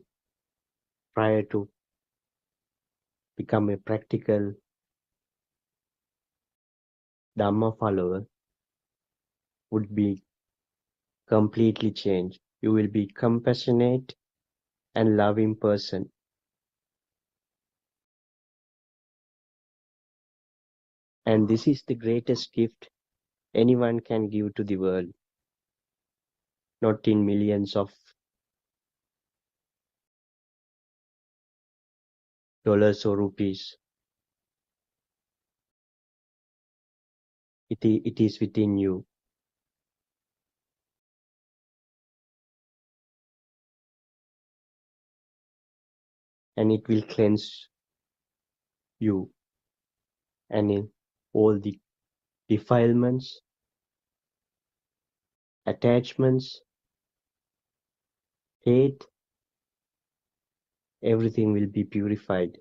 prior to become a practical Dhamma follower would be completely changed. You will be compassionate and loving person. And this is the greatest gift anyone can give to the world, not in millions of dollars or rupees. It is within you. And it will cleanse you and in all the defilements, attachments, hate, everything will be purified.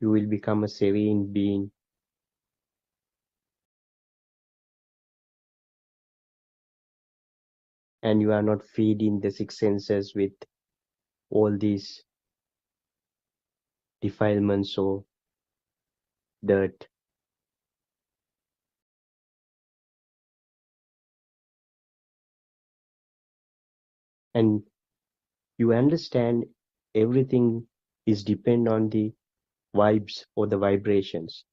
You will become a serene being. And you are not feeding the 6 senses with all these defilements or dirt. And you understand everything is depend on the vibes or the vibrations.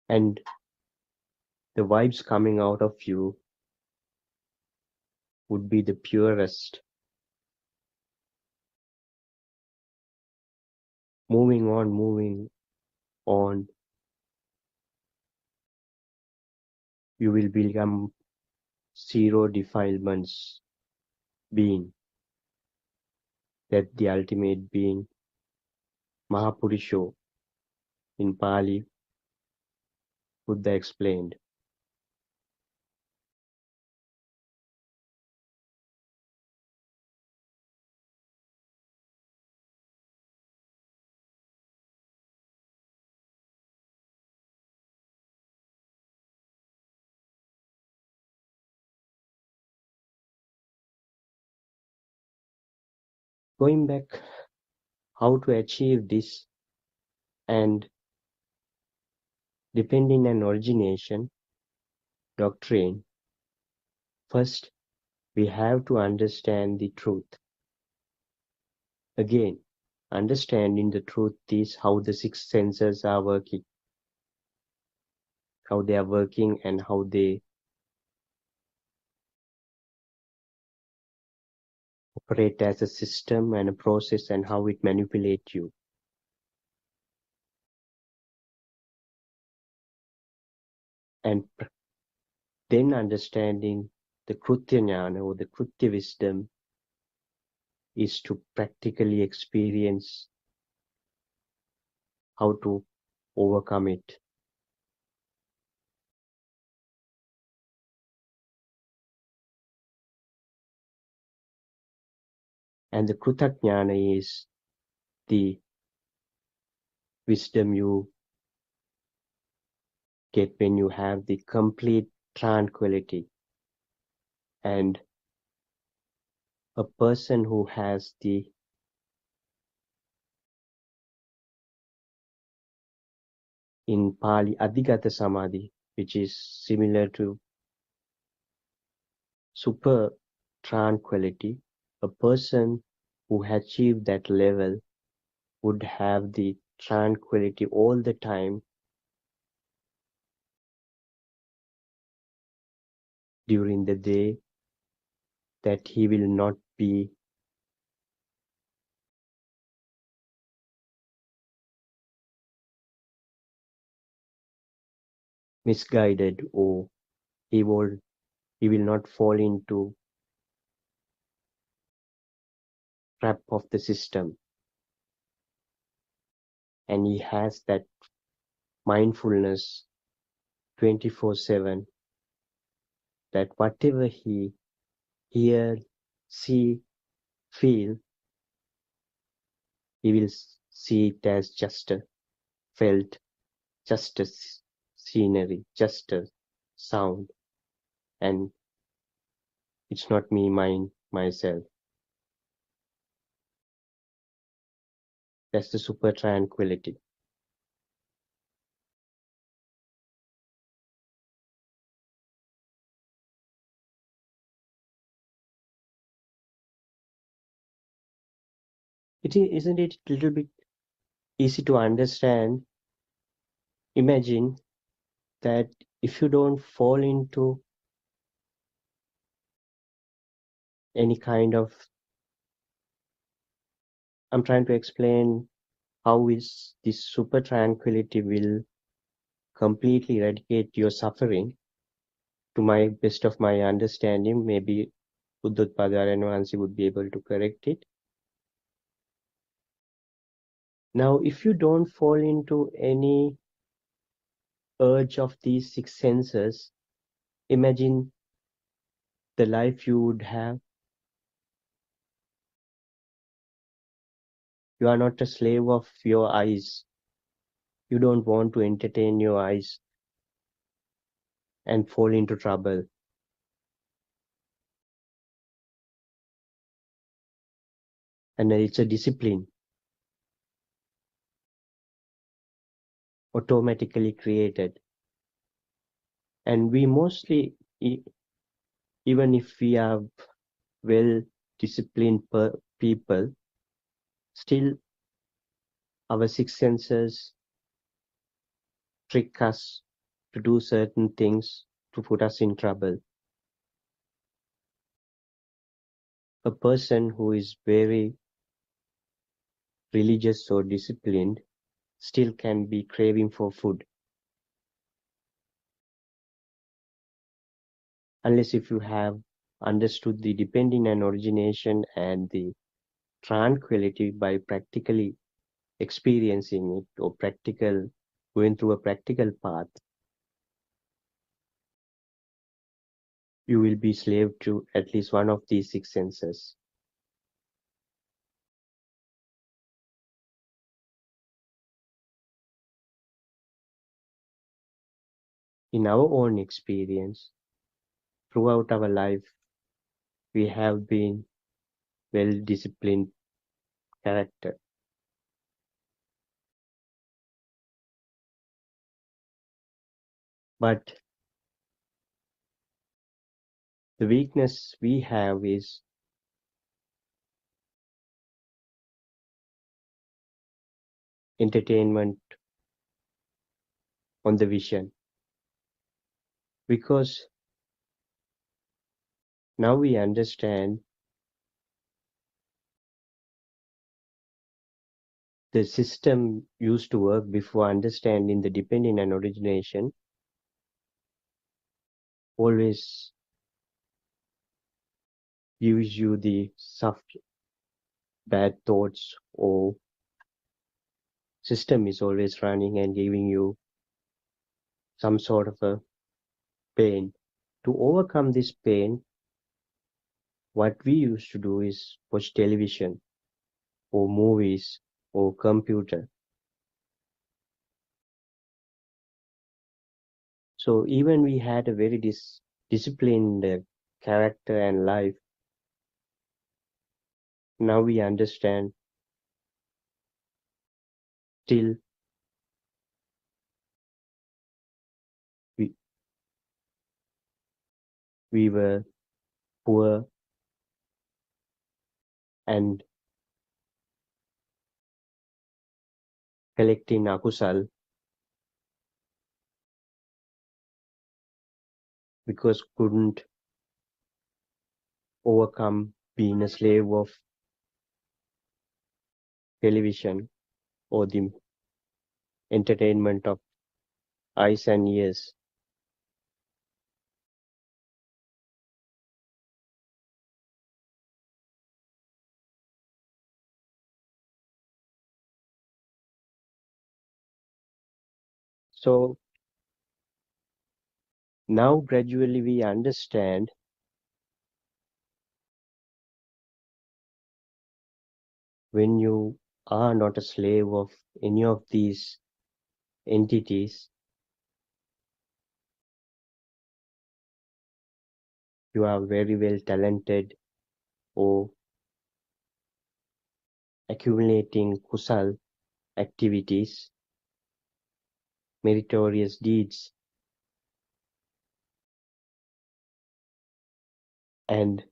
And the vibes coming out of you would be the purest. Moving on, you will become zero defilements being. That the ultimate being, Mahapurusho, in Pali, Buddha explained. going back, how to achieve this, and depending on origination doctrine, first we have to understand the truth. Again, understanding the truth is how the six senses are working, how they are working, and how they operate as a system and a process, and how it manipulates you. And then understanding the Krutya Jnana or the Krutya wisdom is to practically experience how to overcome it. And the Krutajnana is the wisdom you get when you have the complete tranquility. And a person who has the in Pali Adhigata Samadhi, which is similar to super tranquility, a person who achieved that level would have the tranquility all the time during the day, that he will not be misguided, or he will not fall into trap of the system. And he has that mindfulness 24/7, that whatever he hear, see, feel, he will see it as just a felt, just a scenery, just a sound, and it's not me, mine, myself. That's the super tranquility. Isn't it a little bit easy to understand? Imagine that if you don't fall into any kind of, I'm trying to explain how is this super tranquility will completely eradicate your suffering. To my best of my understanding, maybe Buddothpado and Vansi would be able to correct it. Now, if you don't fall into any urge of these six senses, imagine the life you would have. You are not a slave of your eyes. You don't want to entertain your eyes and fall into trouble. And it's a discipline automatically created. And we mostly, even if we are well disciplined people, still our six senses trick us to do certain things to put us in trouble. A person who is very religious or disciplined still can be craving for food. Unless if you have understood the depending and origination and the tranquility by practically experiencing it, or going through a practical path, you will be slave to at least one of these six senses. In our own experience, throughout our life, we have been well disciplined character. But the weakness we have is entertainment on the vision, because now we understand the system used to work before understanding the dependent and origination always gives you the soft bad thoughts, or system is always running and giving you some sort of a pain. To overcome this pain, what we used to do is watch television or movies or computer. So even we had a very disciplined character and life, now we understand still we, we were poor and collecting akusal because couldn't overcome being a slave of television or the entertainment of eyes and ears. So now gradually we understand when you are not a slave of any of these entities, you are very well talented or accumulating kusal activities, meritorious deeds, and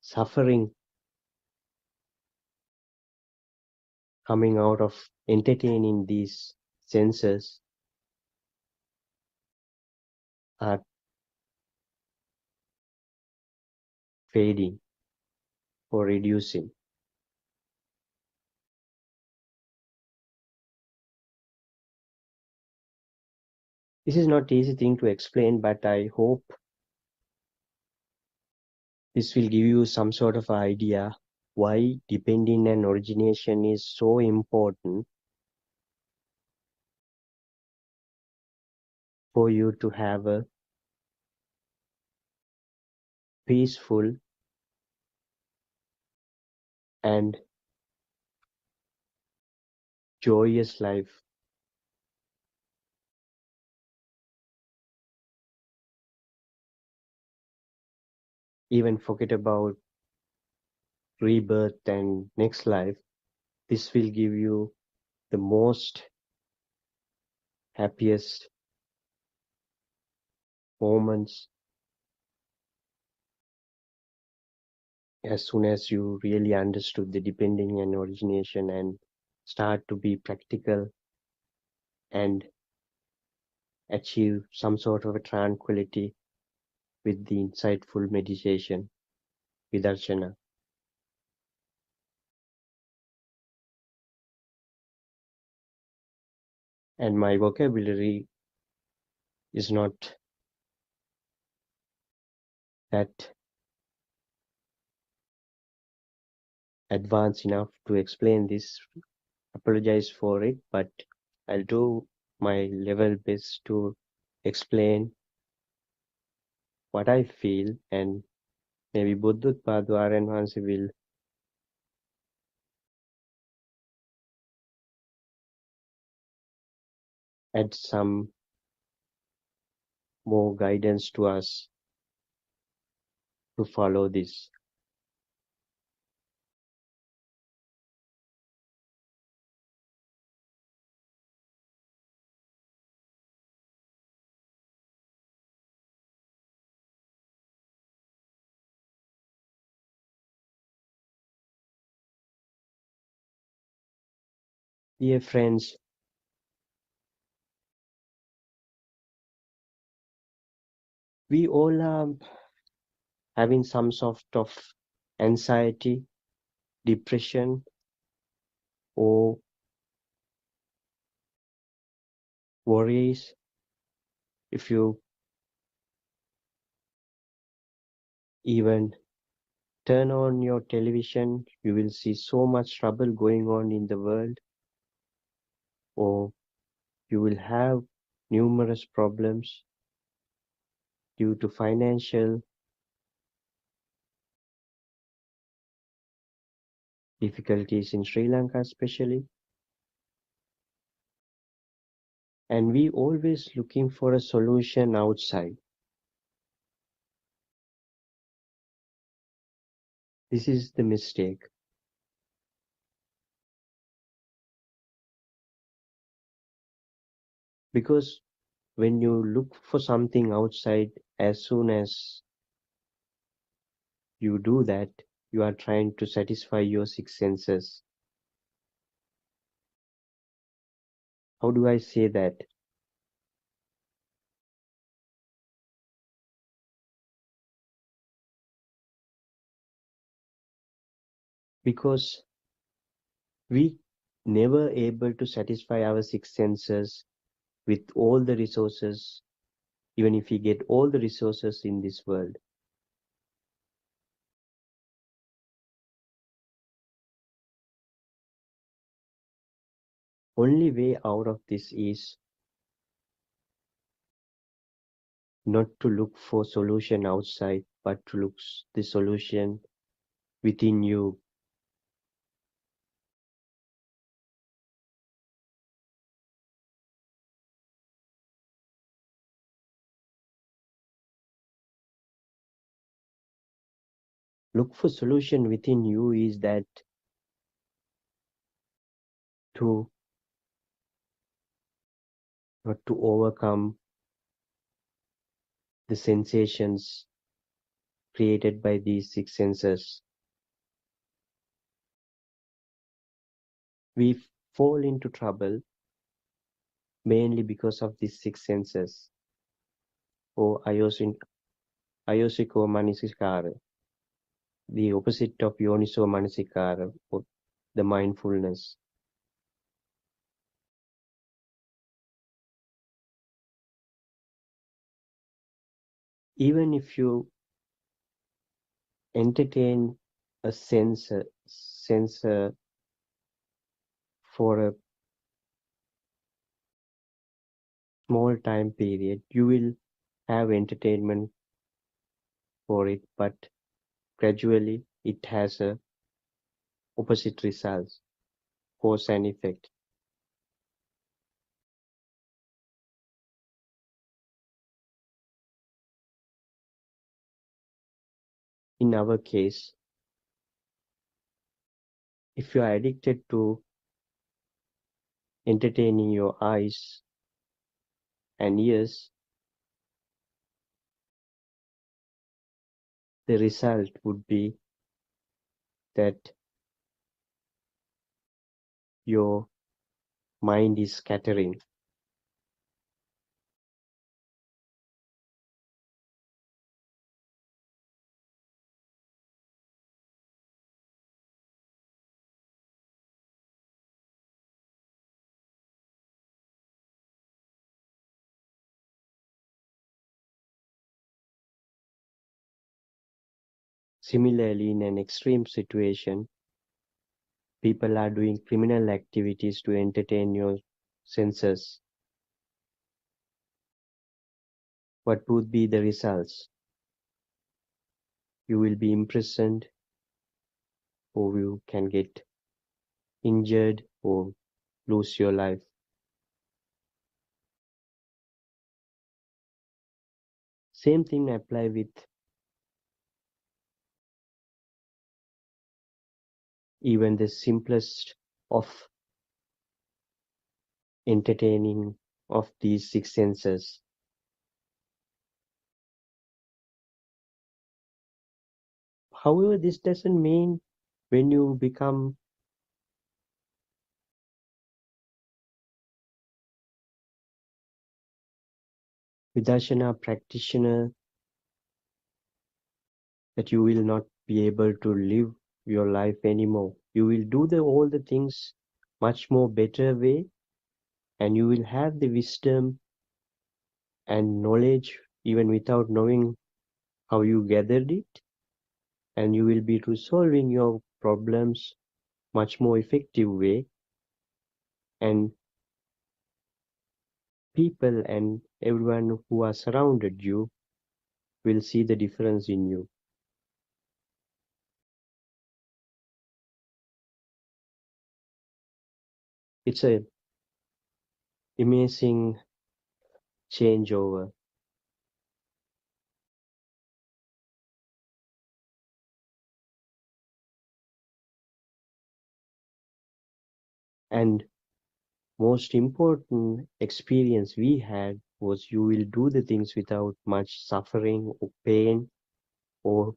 suffering coming out of entertaining these senses are fading or reducing. This is not easy thing to explain, but I hope this will give you some sort of idea why depending and origination is so important for you to have a peaceful and joyous life. Even forget about rebirth and next life. This will give you the most happiest moments as soon as you really understood the depending and origination and start to be practical and achieve some sort of a tranquility with the insightful meditation vidarshana. And my vocabulary is not that advanced enough to explain this. Apologize for it, but I'll do my level best to explain what I feel, and maybe Buddothpado Aranhanse will add some more guidance to us to follow this. Dear friends, we all are having some sort of anxiety, depression, or worries. If you even turn on your television, you will see so much trouble going on in the world, or you will have numerous problems due to financial difficulties in Sri Lanka especially. And we always looking for a solution outside. This is the mistake. Because when you look for something outside, as soon as you do that, you are trying to satisfy your six senses. How do I say that? Because we never able to satisfy our six senses with all the resources, even if we get all the resources in this world. Only way out of this is not to look for solution outside, but to look the solution within you. Look for solution within you is that to not to overcome the sensations created by these six senses. We fall into trouble mainly because of these six senses, or ayosiko manasikara, the opposite of yoniso manasikara, or the mindfulness. Even if you entertain a sensor for a small time period, you will have entertainment for it, but gradually it has a opposite results, cause and effect. In our case, if you are addicted to entertaining your eyes and ears, the result would be that your mind is scattering. Similarly, in an extreme situation, people are doing criminal activities to entertain your senses. What would be the results? You will be imprisoned, or you can get injured or lose your life. Same thing apply with even the simplest of entertaining of these six senses. However, this doesn't mean when you become Vidarshana practitioner, that you will not be able to live your life anymore. You will do all the things much more better way, and you will have the wisdom and knowledge even without knowing how you gathered it, and you will be resolving your problems much more effective way, and people and everyone who are surrounded you will see the difference in you. It's a amazing changeover. And most important experience we had was you will do the things without much suffering or pain or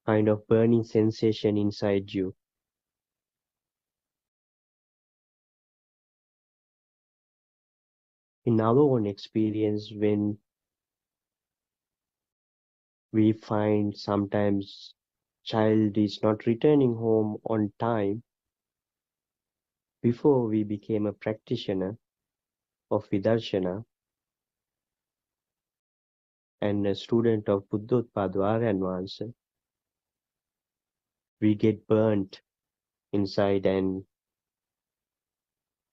kind of burning sensation inside you. In our own experience, when we find sometimes child is not returning home on time, before we became a practitioner of Vidarshana and a student of Buddothpado or advanced, we get burnt inside, and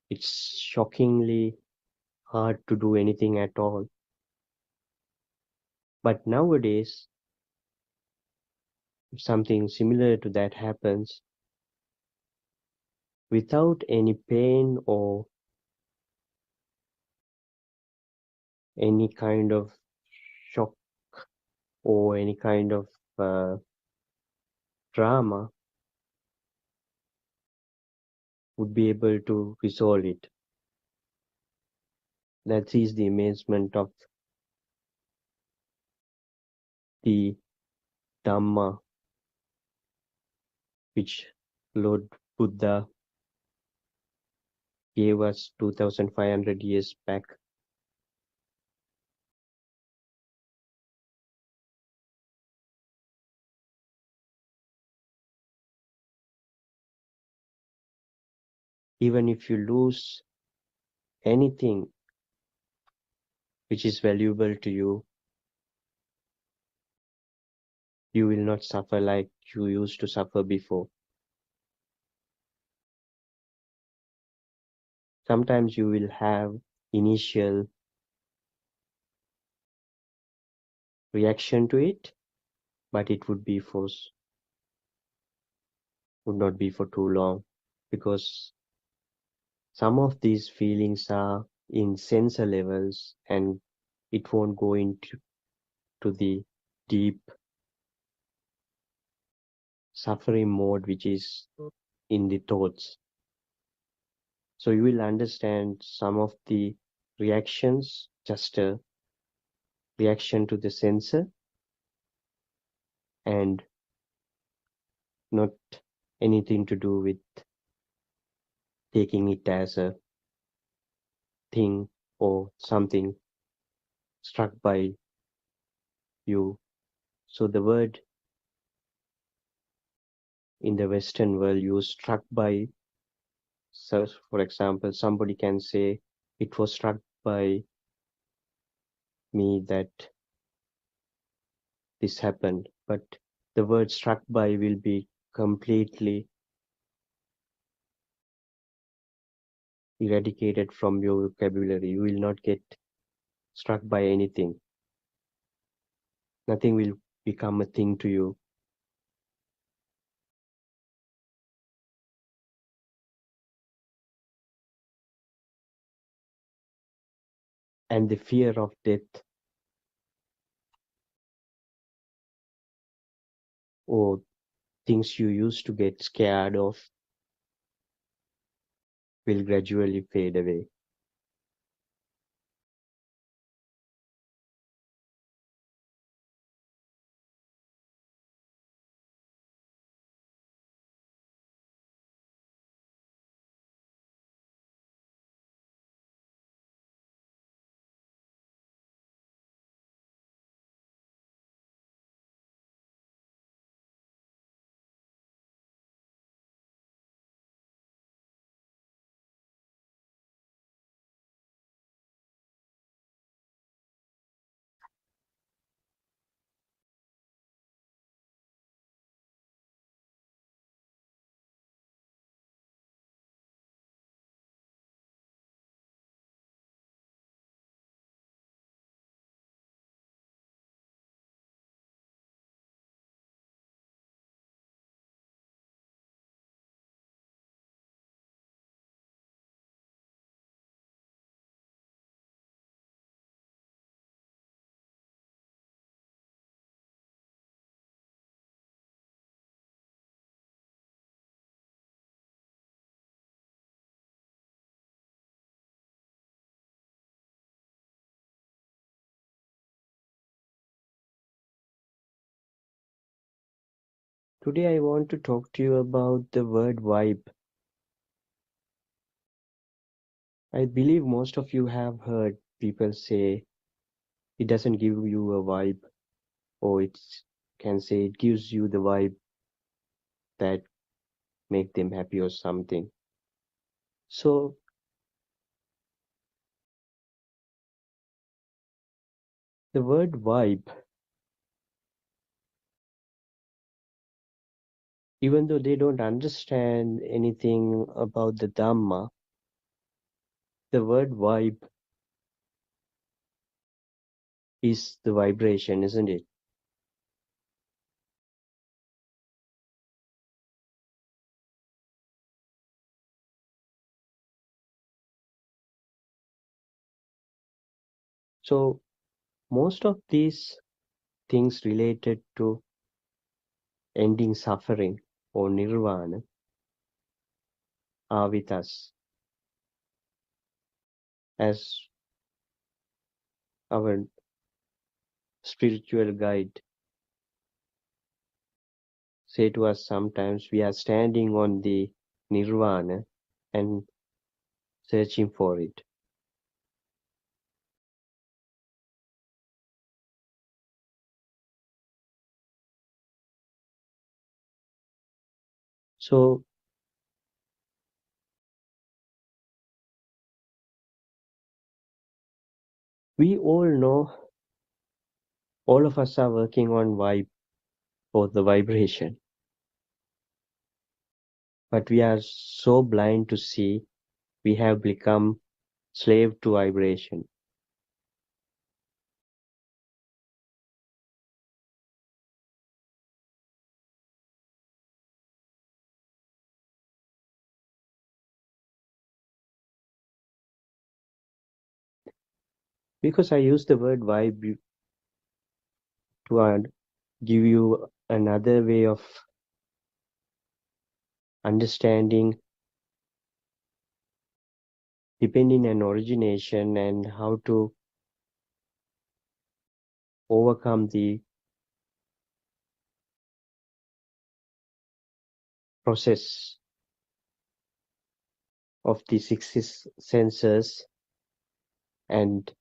it's shockingly hard to do anything at all. But nowadays, if something similar to that happens without any pain or any kind of shock or any kind of uh, drama, would be able to resolve it. That is the amazement of the Dhamma which Lord Buddha gave us 2500 years back. Even if you lose anything which is valuable to you, you will not suffer like you used to suffer before. Sometimes you will have initial reaction to it, but it would not be for too long, because some of these feelings are in sensor levels and it won't go into the deep suffering mode which is in the thoughts. So you will understand some of the reactions, just a reaction to the sensor and not anything to do with taking it as a thing or something struck by you. So the word in the Western world used struck by, so for example, somebody can say it was struck by me that this happened, but the word struck by will be completely eradicated from your vocabulary. You will not get struck by anything. Nothing will become a thing to you. And the fear of death or things you used to get scared of will gradually fade away. Today I want to talk to you about the word vibe. I believe most of you have heard people say it doesn't give you a vibe, or it can say it gives you the vibe that make them happy or something. So the word vibe, even though they don't understand anything about the Dhamma, the word vibe is the vibration, isn't it? So most of these things related to ending suffering or nirvana are with us, as our spiritual guide say to us sometimes. We are standing on the nirvana and searching for it. So we all know, all of us are working on vibe or the vibration, but we are so blind to see we have become slave to vibration. Because I use the word vibe to give you another way of understanding depending on origination and how to overcome the process of the six senses and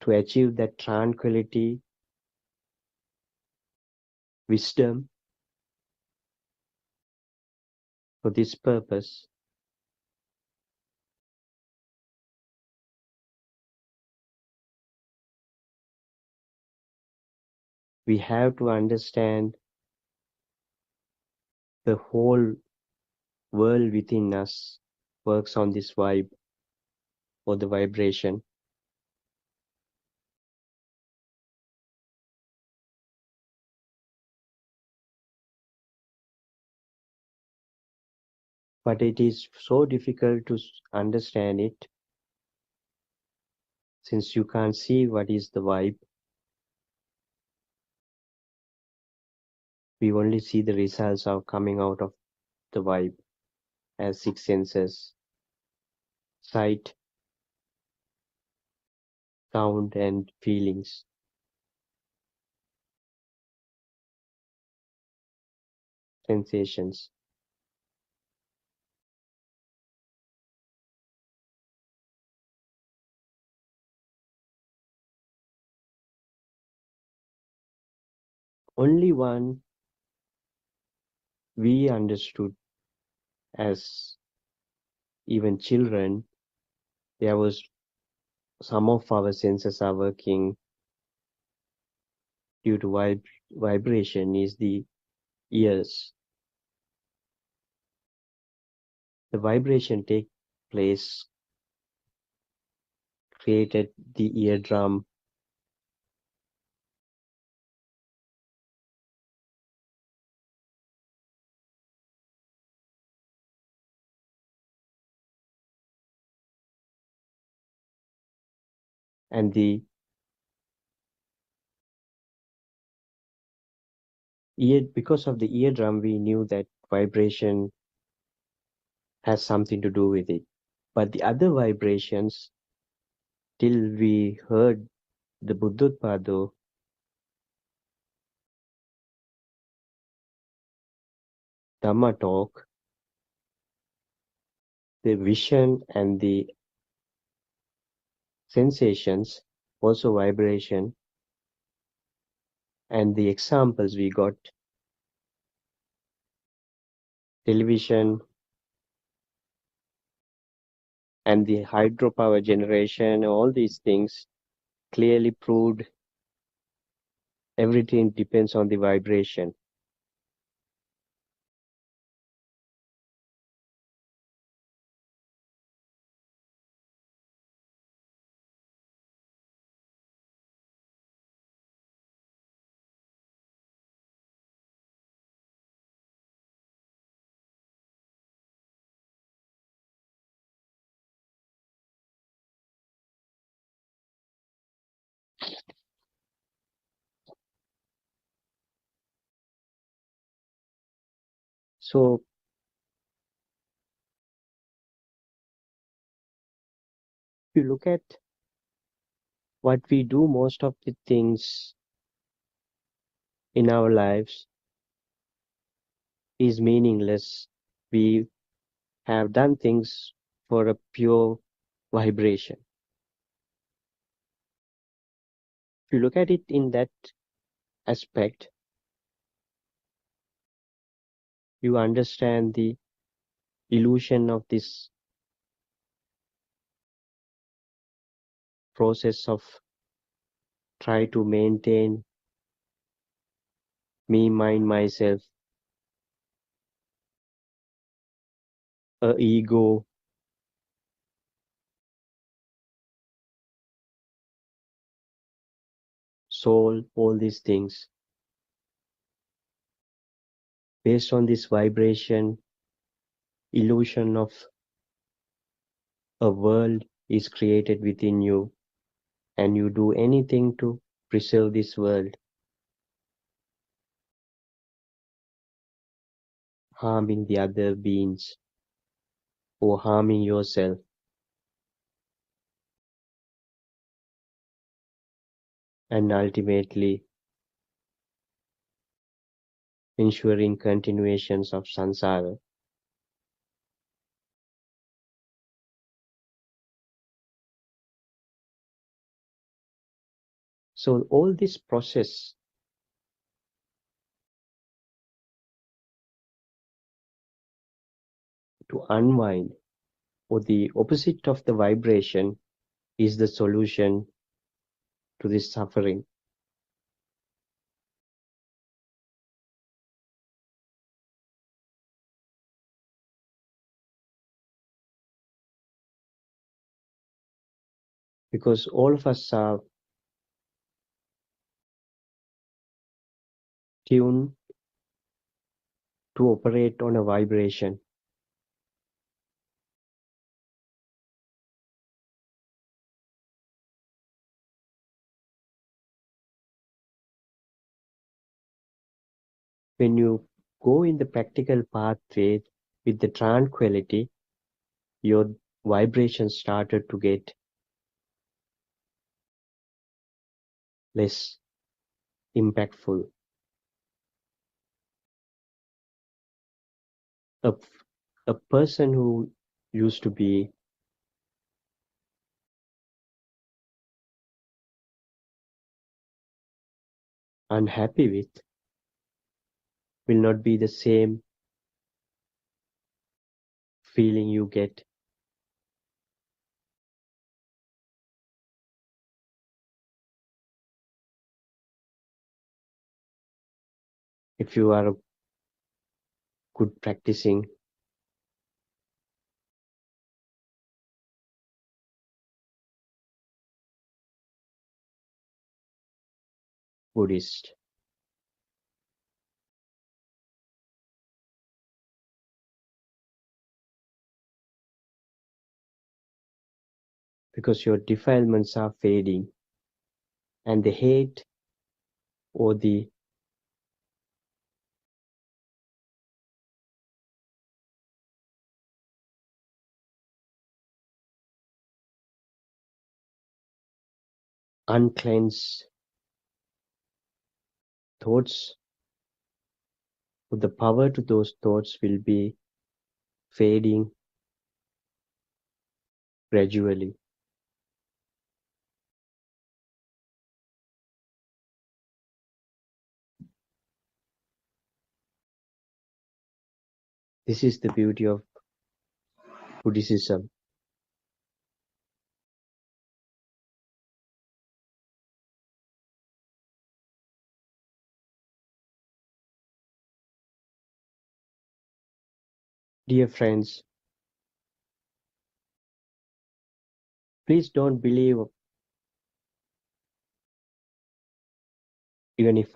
to achieve that tranquility, wisdom. For this purpose, we have to understand the whole world within us works on this vibe or the vibration. But it is so difficult to understand it since you can't see what is the vibe. We only see the results of coming out of the vibe as six senses: sight, sound, and feelings, sensations. Only one we understood as even children, there was some of our senses are working due to vibration is the ears. The vibration take place created the eardrum and the ear. Because of the eardrum, we knew that vibration has something to do with it. But the other vibrations, till we heard the Buddothpado, Dhamma talk, the vision and the sensations, also vibration, and the examples we got, television and the hydropower generation, all these things clearly proved everything depends on the vibration. So if you look at what we do, most of the things in our lives is meaningless. We have done things for a pure vibration. If you look at it in that aspect, you understand the illusion of this process of try to maintain me, mind, myself, a ego, soul, all these things. Based on this vibration, illusion of a world is created within you, and you do anything to preserve this world, harming the other beings or harming yourself, and ultimately ensuring continuations of samsara. So all this process to unwind, or the opposite of the vibration, is the solution to this suffering. Because all of us are tuned to operate on a vibration. When you go in the practical pathway with the tranquility, your vibration started to get less impactful. A, a person who used to be unhappy with will not be the same feeling you get if you are a good practicing Buddhist. Because your defilements are fading, and the hate or the uncleansed thoughts but the power to those thoughts will be fading gradually. This is the beauty of Buddhism. Dear friends, please don't believe even if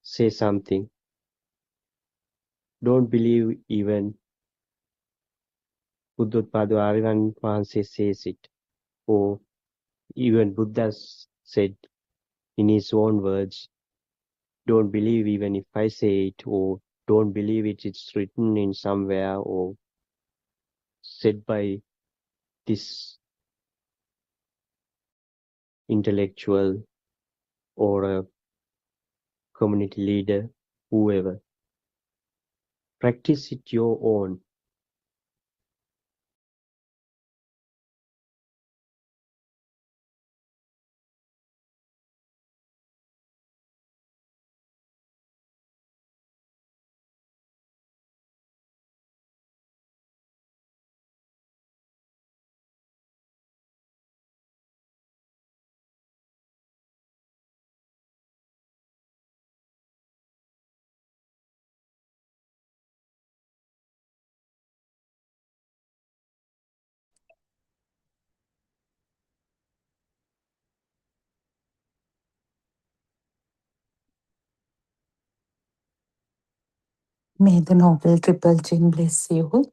say something. Don't believe even Buddothpado Arivan Wahanse says it, or even Buddha said in his own words, don't believe even if I say it, or don't believe it's written in somewhere or said by this intellectual or a community leader, whoever. Practice it your own. May the Noble Triple Gem bless you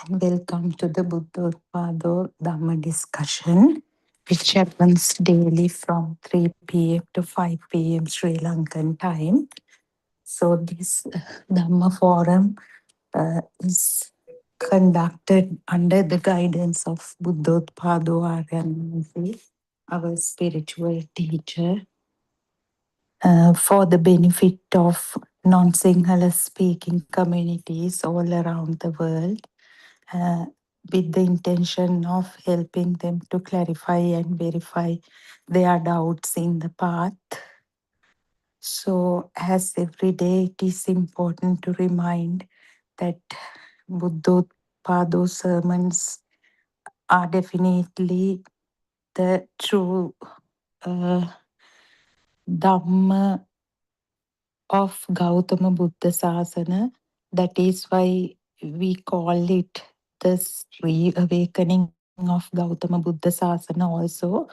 and welcome to the Buddothpado Dhamma discussion, which happens daily from 3 p.m. to 5 p.m. Sri Lankan time. So, this Dhamma forum is conducted under the guidance of Buddothpado Aryanasi, our spiritual teacher, for the benefit of non-Sinhala speaking communities all around the world, uh, with the intention of helping them to clarify and verify their doubts in the path. So, as every day, it is important to remind that Buddhothpado sermons are definitely the true uh, Dhamma of Gautama Buddha Sasana. That is why we call it the reawakening of Gautama Buddha Sasana also,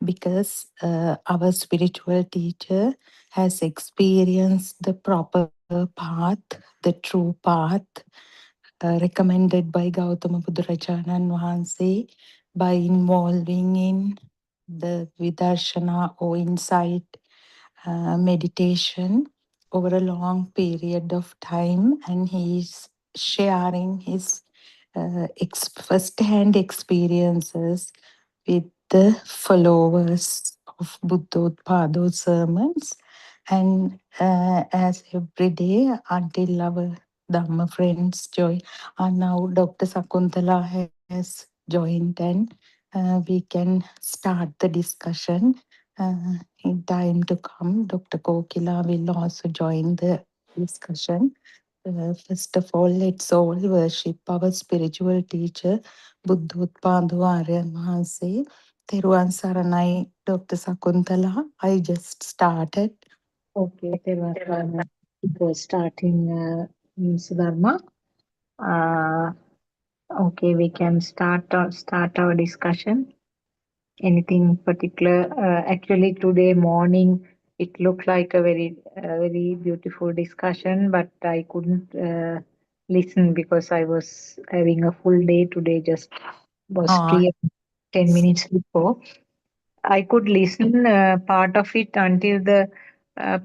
because our spiritual teacher has experienced the proper path, the true path recommended by Gautama Buddharajanan Vahanse by involving in the Vidarshana or insight meditation over a long period of time, and he is sharing his first-hand experiences with the followers of Buddhothpado sermons. And as every day until our Dhamma friends join, and now Dr. Sakuntala has joined, and we can start the discussion. In time to come, Dr. Kokila will also join the discussion. First of all, let's all worship our spiritual teacher, Buddothpado Aryan Mahanse. Teruan Saranai, Dr. Sakuntala. I just started. Okay, there was before starting Sudharma. Uh, okay, we can start our discussion. Anything particular? Actually, today morning it looked like a very beautiful discussion, but I couldn't listen because I was having a full day today. Just was Ah, free 10 minutes before. I could listen part of it until the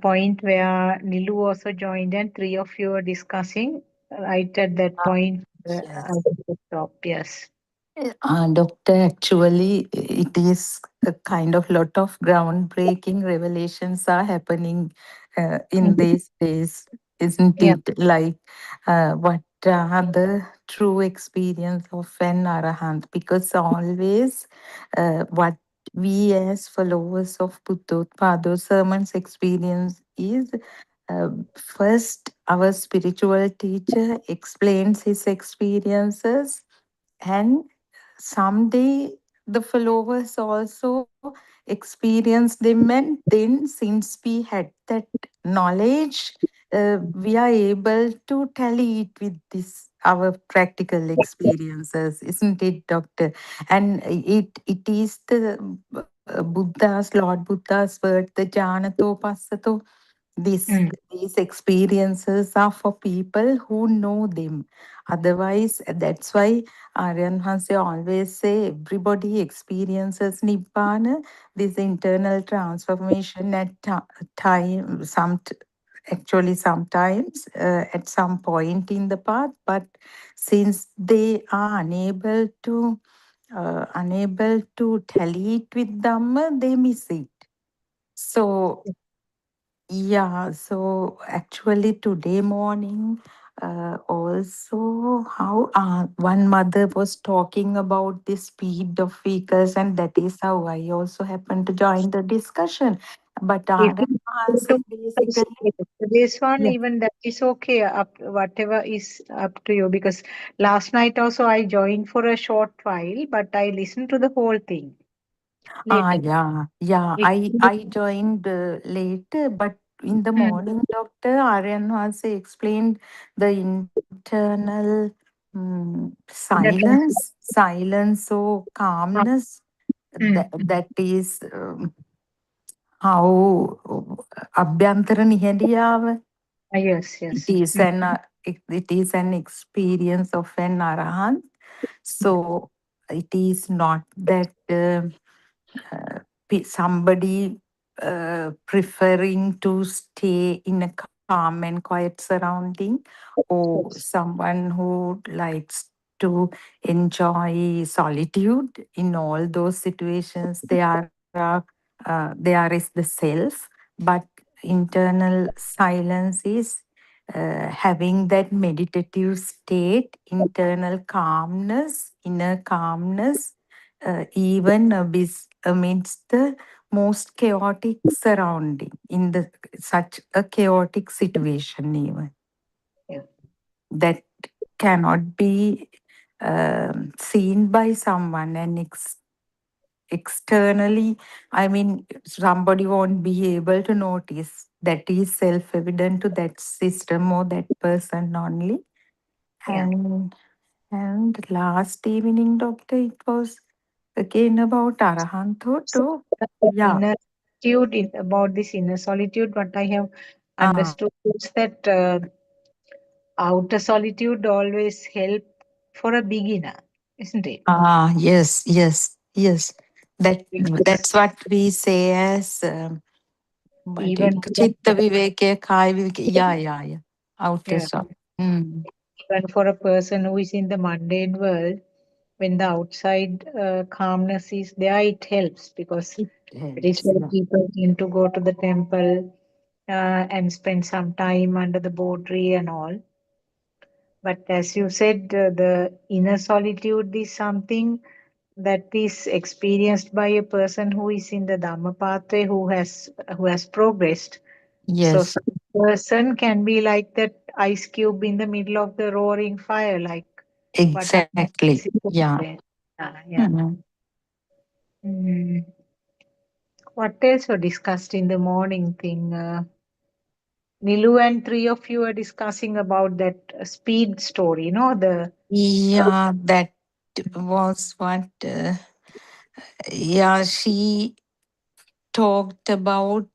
point where Nilu also joined and three of you were discussing. Right at that point, I yes. had to stop. Yes. Doctor, actually, it is a kind of lot of groundbreaking revelations are happening in these days. isn't Yeah. it? Like, what are the true experience of an arahant? Because always, what we as followers of Buddothpado sermons experience is, first our spiritual teacher explains his experiences, and someday the followers also experience them, and then since we had that knowledge, we are able to tally it with this our practical experiences, isn't it, doctor? And it is the Lord Buddha's word, the janato passato. this Mm. these experiences are for people who know them. Otherwise, that's why Aryan Hanse always say everybody experiences Nibbana, this internal transformation at time, actually sometimes at some point in the path, but since they are unable to tally it with Dhamma, they miss it. So yeah, so actually today morning, also how one mother was talking about the speed of vehicles, and that is how I also happened to join the discussion. But If our you answer want to basically, this one, yeah. even that is okay. Up whatever is up to you. Because last night also I joined for a short while, but I listened to the whole thing later. Yeah. If I joined later, but in the Mm. morning, Dr. Aryan Hase explained the internal The silence, or calmness. Mm. That is how Abhyantara Nihadiyawa. Yes, It yes. is it is an experience of an arahant. So it is not that. Somebody preferring to stay in a calm and quiet surrounding, or someone who likes to enjoy solitude. In all those situations, there is the self, but internal silence is having that meditative state, internal calmness, inner calmness, even amidst the most chaotic surrounding, in the such a chaotic situation, even Yeah. that cannot be seen by someone, and externally, I mean, somebody won't be able to notice. That is self-evident to that system or that person only. Yeah. And last evening, doctor, it was again about Arahanto So too. the Yeah. inner solitude about this inner solitude, what I have Ah, understood is that outer solitude always help for a beginner, isn't it? yes. Because That's what we say as what it even chitta viveke, kai viveke. Yeah. Outer yeah, soul. Mm. even for a person who is in the mundane world, when the outside calmness is there, it helps because It it is helps. why Yeah. people tend to go to the temple and spend some time under the Bodh tree and all. But as you said, the inner solitude is something that is experienced by a person who is in the Dhamma pathway, who has progressed. So Yes, some person can be like that ice cube in the middle of the roaring fire, like what exactly. happens Yeah. there. Yeah. Mhm. Mm. What else were discussed in the morning thing? Nilu and three of you were discussing about that speed story, Yeah, that was what. Yeah, she talked about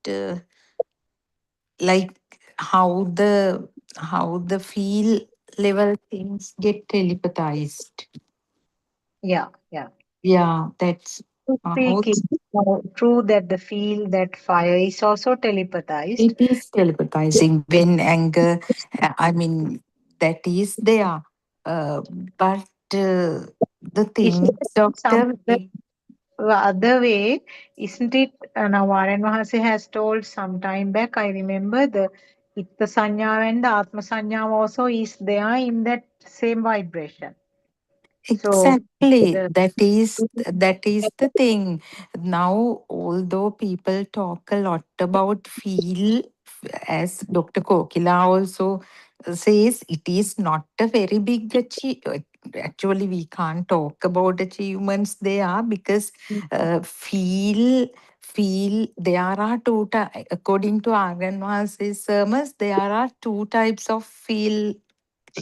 like how the feel level things get telepathized. yeah, yeah. Yeah, that's To how speak, it's true that the feel that fire is also telepathized. it is telepathizing when anger. I mean, that is there. Uh, but the Is thing there is, some doctor, other way, isn't it? Now, Warren Mahase has told some time back, I remember the Itta sanya and the atma sanya also is there in that same vibration. So Exactly. the That is the thing. Now, although people talk a lot about feel, as Dr. Kokila also says, it is not a very big achievement. Actually, we can't talk about achievements there because feel there are according to Arganwa's sermons, there are two types of feeling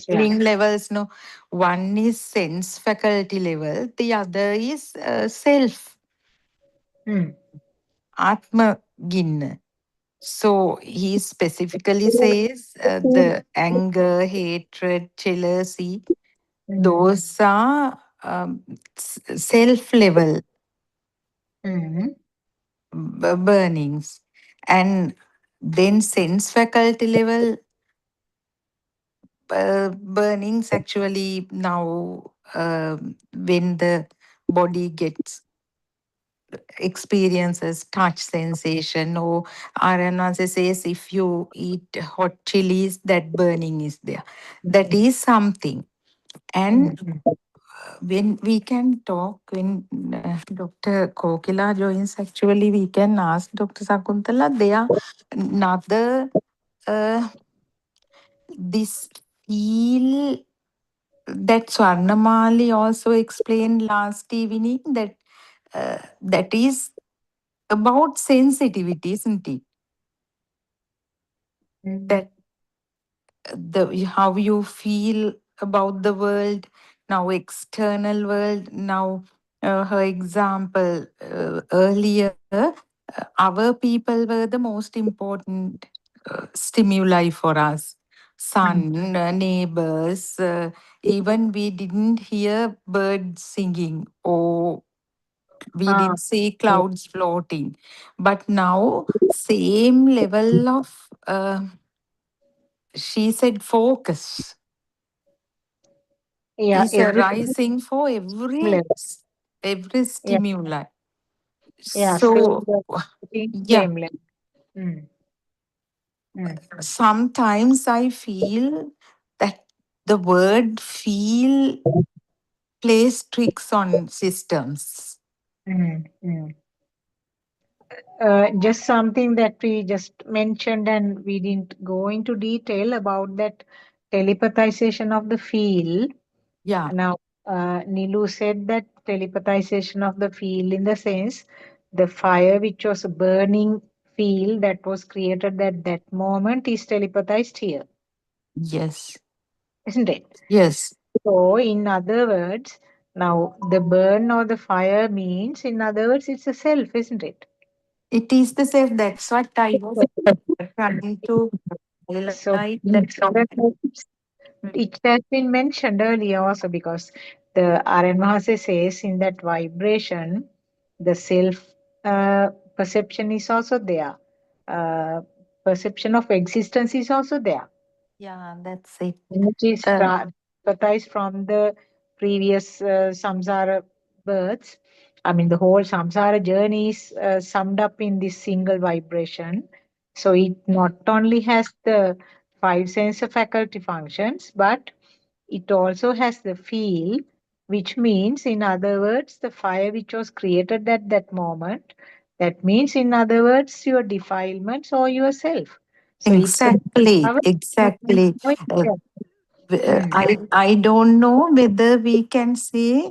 yeah. levels. No, one is sense faculty level, the other is self Mm. atma ginna. So he specifically says the anger, hatred, jealousy, Mm. those are self level Mm. burnings. And then sense faculty level burnings actually now, when the body gets experiences touch sensation, or Aranase says if you eat hot chilies, that burning is there. That is something. And Mm. when we can talk, when Dr. Kokila joins, actually we can ask Dr. Sakuntala, there are another, this feel that Swarnamali also explained last evening, that that is about sensitivity, isn't it? Mm. That the how you feel about the world now, external world now. Her example earlier, our people were the most important stimuli for us. Mm. Sun, neighbors, even we didn't hear birds singing, or we Ah, didn't see clouds floating. But now, same level of, she said, focus yeah, is everything arising for level. every Yeah, stimuli. yeah, same So, level. yeah, Same level. Mm. Mm. sometimes I feel that the word feel plays tricks on systems. Mm. Mm. Just something that we just mentioned and we didn't go into detail about that telepathization of the field. Yeah, Now, Nilu said that telepathization of the field, in the sense the fire which was a burning field that was created at that moment is telepathized here, yes, isn't it? yes. So, in other words, now the burn or the fire means, in other words, it's a self, isn't it? It is the self. That's what I was trying to So, highlight. That it has been mentioned earlier also, because the RN Mahase says in that vibration, the self perception is also there. Uh, Perception of existence is also there, yeah, that's it. which is Uh, empathized from the previous samsara births. I mean, the whole samsara journey is summed up in this single vibration. So it not only has the five sense of faculty functions, but it also has the feel, which means, in other words, the fire which was created at that moment. That means, in other words, your defilements or yourself. So it's a exactly, power. exactly. Uh, Mm. I don't know whether we can say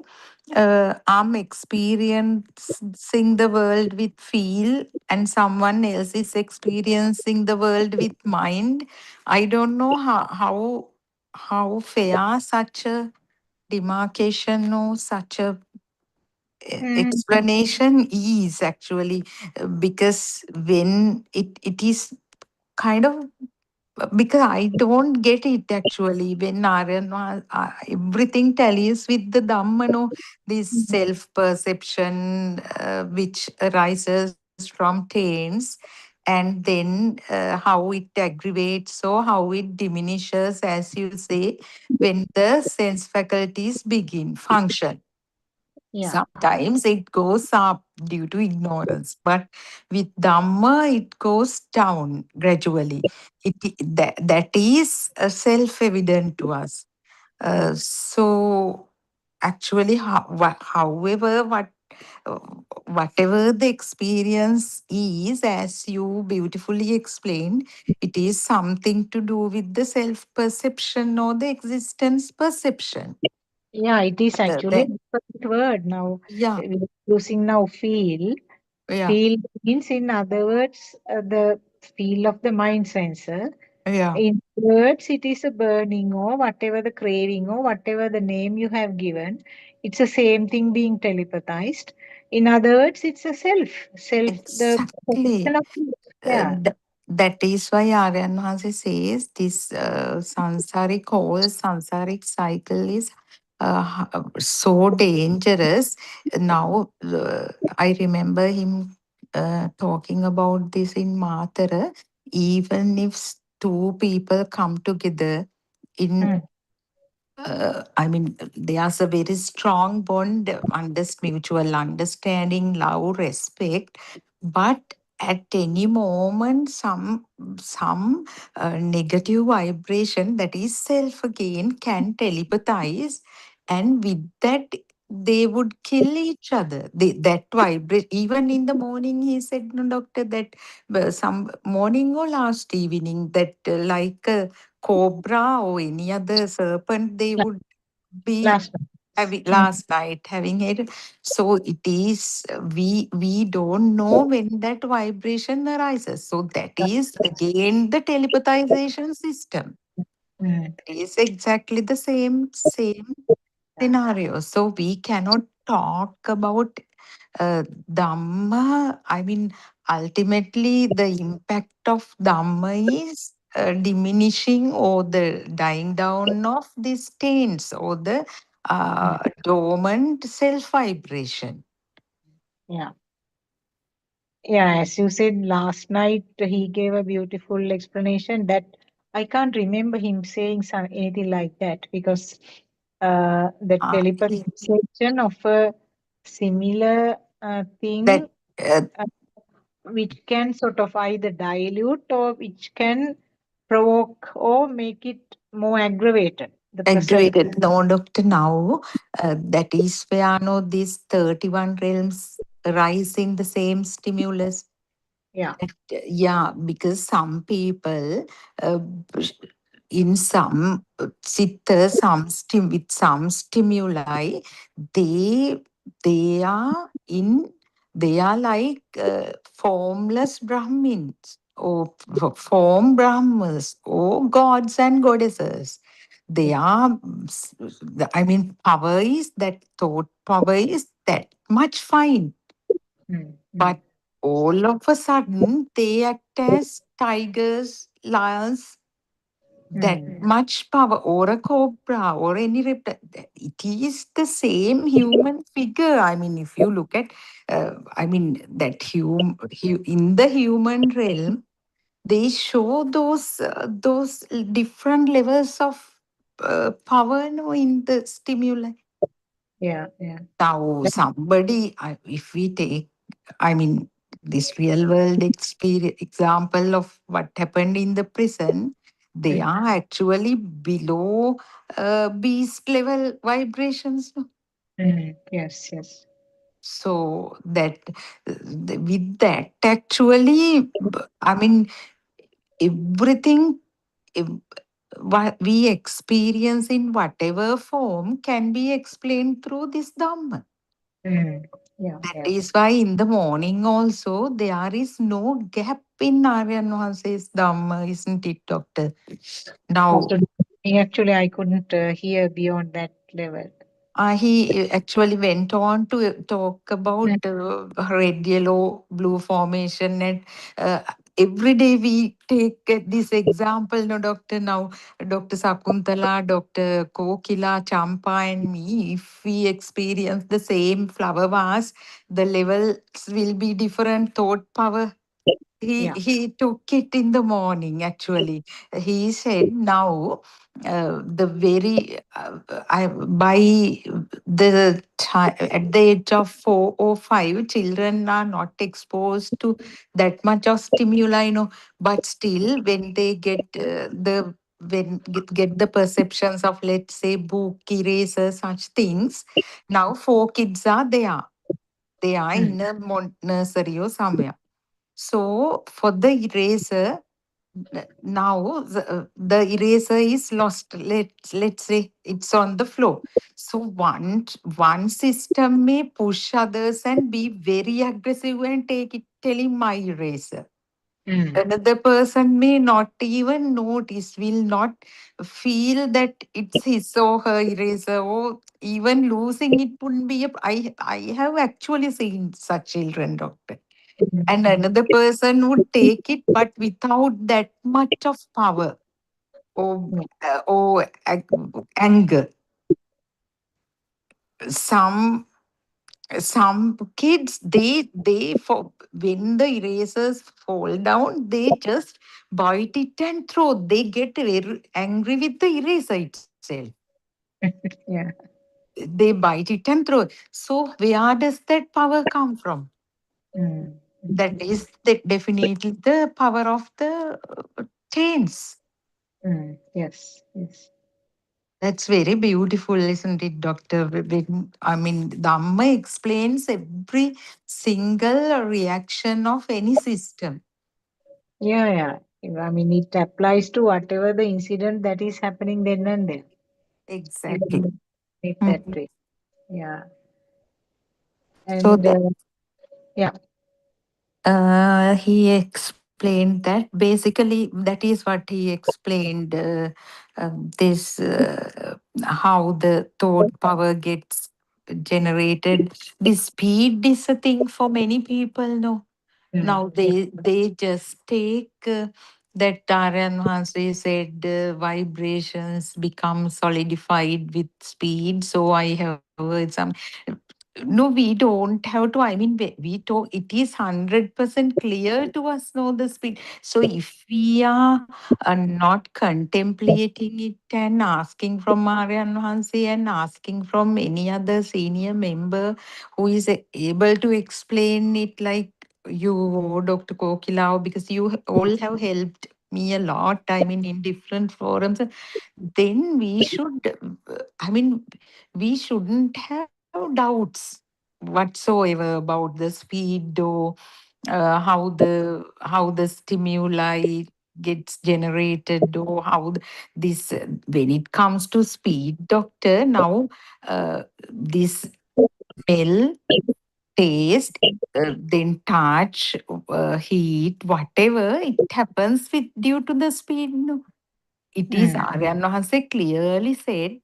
I'm experiencing the world with feel and someone else is experiencing the world with mind. I don't know how fair such a demarcation or such a Mm. explanation is actually, because when it is kind of, because I don't get it actually when Narayan everything tallies with the Dhamma, no, this self perception which arises from taints, and then how it aggravates or how it diminishes, as you say, when the sense faculties begin function. Yeah. Sometimes it goes up due to ignorance, but with Dhamma, it goes down gradually. That is self evident to us. So, actually, however, uh, whatever the experience is, as you beautifully explained, it is something to do with the self perception or the existence perception. Yeah, it is Uh, actually a that, different word now. yeah, We are using now feel. yeah, Feel means, in other words, the feel of the mind sensor. yeah. In words, it is a burning or whatever the craving or whatever the name you have given. It's the same thing being telepathized. In other words, it's a the Exactly. perception of self. Yeah. That is why Aryan Maharaj says this samsaric cycle is so dangerous. Now, I remember him talking about this in Matara. Even if two people come together in Mm, I mean, there's a very strong bond, mutual understanding, love, respect. But at any moment, some negative vibration, that is self again, can telepathize, and with that they would kill each other. That vibrate, even in the morning, he said, no, doctor, that some morning or last evening, that like cobra or any other serpent, they la- would be last one. having Mm, last night having it. So it is we don't know when that vibration arises. So that is again the telepathization system. mm, It is exactly the same yeah. scenario. So we cannot talk about Dhamma. I mean, ultimately, the impact of Dhamma is diminishing or the dying down of the stains or the Mm, dormant self vibration. yeah. Yeah, as you said last night, he gave a beautiful explanation that I can't remember him saying anything like that, because the Uh, teleportation of a similar that thing, uh, uh, which can sort of either dilute or which can provoke or make it more aggravated. The present. aggravated. No, Doctor, now that is where no, these 31 realms rise in the same stimulus. Yeah. Yeah, because some people, uh, in some citta, with some stimuli, they they are in they are like formless Brahmins or form Brahmas or gods and goddesses. They are, I mean, power is that thought power is that much fine, Mm, mm, but all of a sudden, they act as tigers, lions, that mm, much power, or a cobra, or any reptile. It is the same human figure. I mean, if you look at, I mean, that in the human realm, they show those different levels of power, no, in the stimuli. yeah, yeah. Now, somebody, if we take, I mean, this real world experience example of what happened in the prison, they Mm, are actually below beast level vibrations. No? yes, yes. So that with that, actually, I mean, everything what we experience in whatever form can be explained through this Dhamma. Mm, yeah, That yeah. is why in the morning also there is no gap in Narayana Mahase's Dhamma, isn't it, Doctor? Now, Pastor, actually, I couldn't hear beyond that level. he actually went on to talk about red, yellow, blue formation, and every day we take this example, no, Doctor. Now, Dr. Sakuntala, Dr. Kokila, Champa, and me, if we experience the same flower vase, the levels will be different thought power. he Yeah. he took it in the morning. Actually, he said now the very by the time at the age of 4 or 5, children are not exposed to that much of stimuli, but still when they get the when get the perceptions of, let's say, book, eraser, such things. Now 4 kids are there. They are Mm. in a nursery or somewhere. So for the eraser, now the eraser is lost. Let's say it's on the floor. So one system may push others and be very aggressive and take it, telling my eraser. Mm. Another person may not even notice, will not feel that it's his or her eraser, or even losing it wouldn't be a. I have actually seen such children, doctor. And Mm. another person would take it, but without that much of power or Yeah. anger. Some some kids, they for when the erasers fall down, they just bite it and throw. They get angry with the eraser itself. Yeah. They bite it and throw. So where does that power come from? Mm. That is definitely the power of the chains. Yes. Yes. That's very beautiful, isn't it, Doctor? I mean, Dhamma explains every single reaction of any system. Yeah. Yeah. I mean, it applies to whatever the incident that is happening then and there. You Exactly. can make that Mhm. way. Yeah. So And that yeah. he explained that basically that is what he explained. This how the thought power gets generated. The speed is a thing for many people. No, Mm. now Yeah. they just take that Tara Hansley said vibrations become solidified with speed. So I have heard some. No, we don't have to. I mean, we talk. It is 100% clear to us. Know the speed. So if we are not contemplating it and asking from Aryan Hansi and asking from any other senior member who is able to explain it like you, Dr. Kokilao, because you all have helped me a lot. I mean, in different forums, then we should, I mean, we shouldn't have doubts whatsoever about the speed or how the stimuli gets generated, or how this when it comes to speed, doctor. Now this smell, taste, then touch, heat, whatever it happens with due to the speed. No? It is Mm. Aryan Hanse clearly said.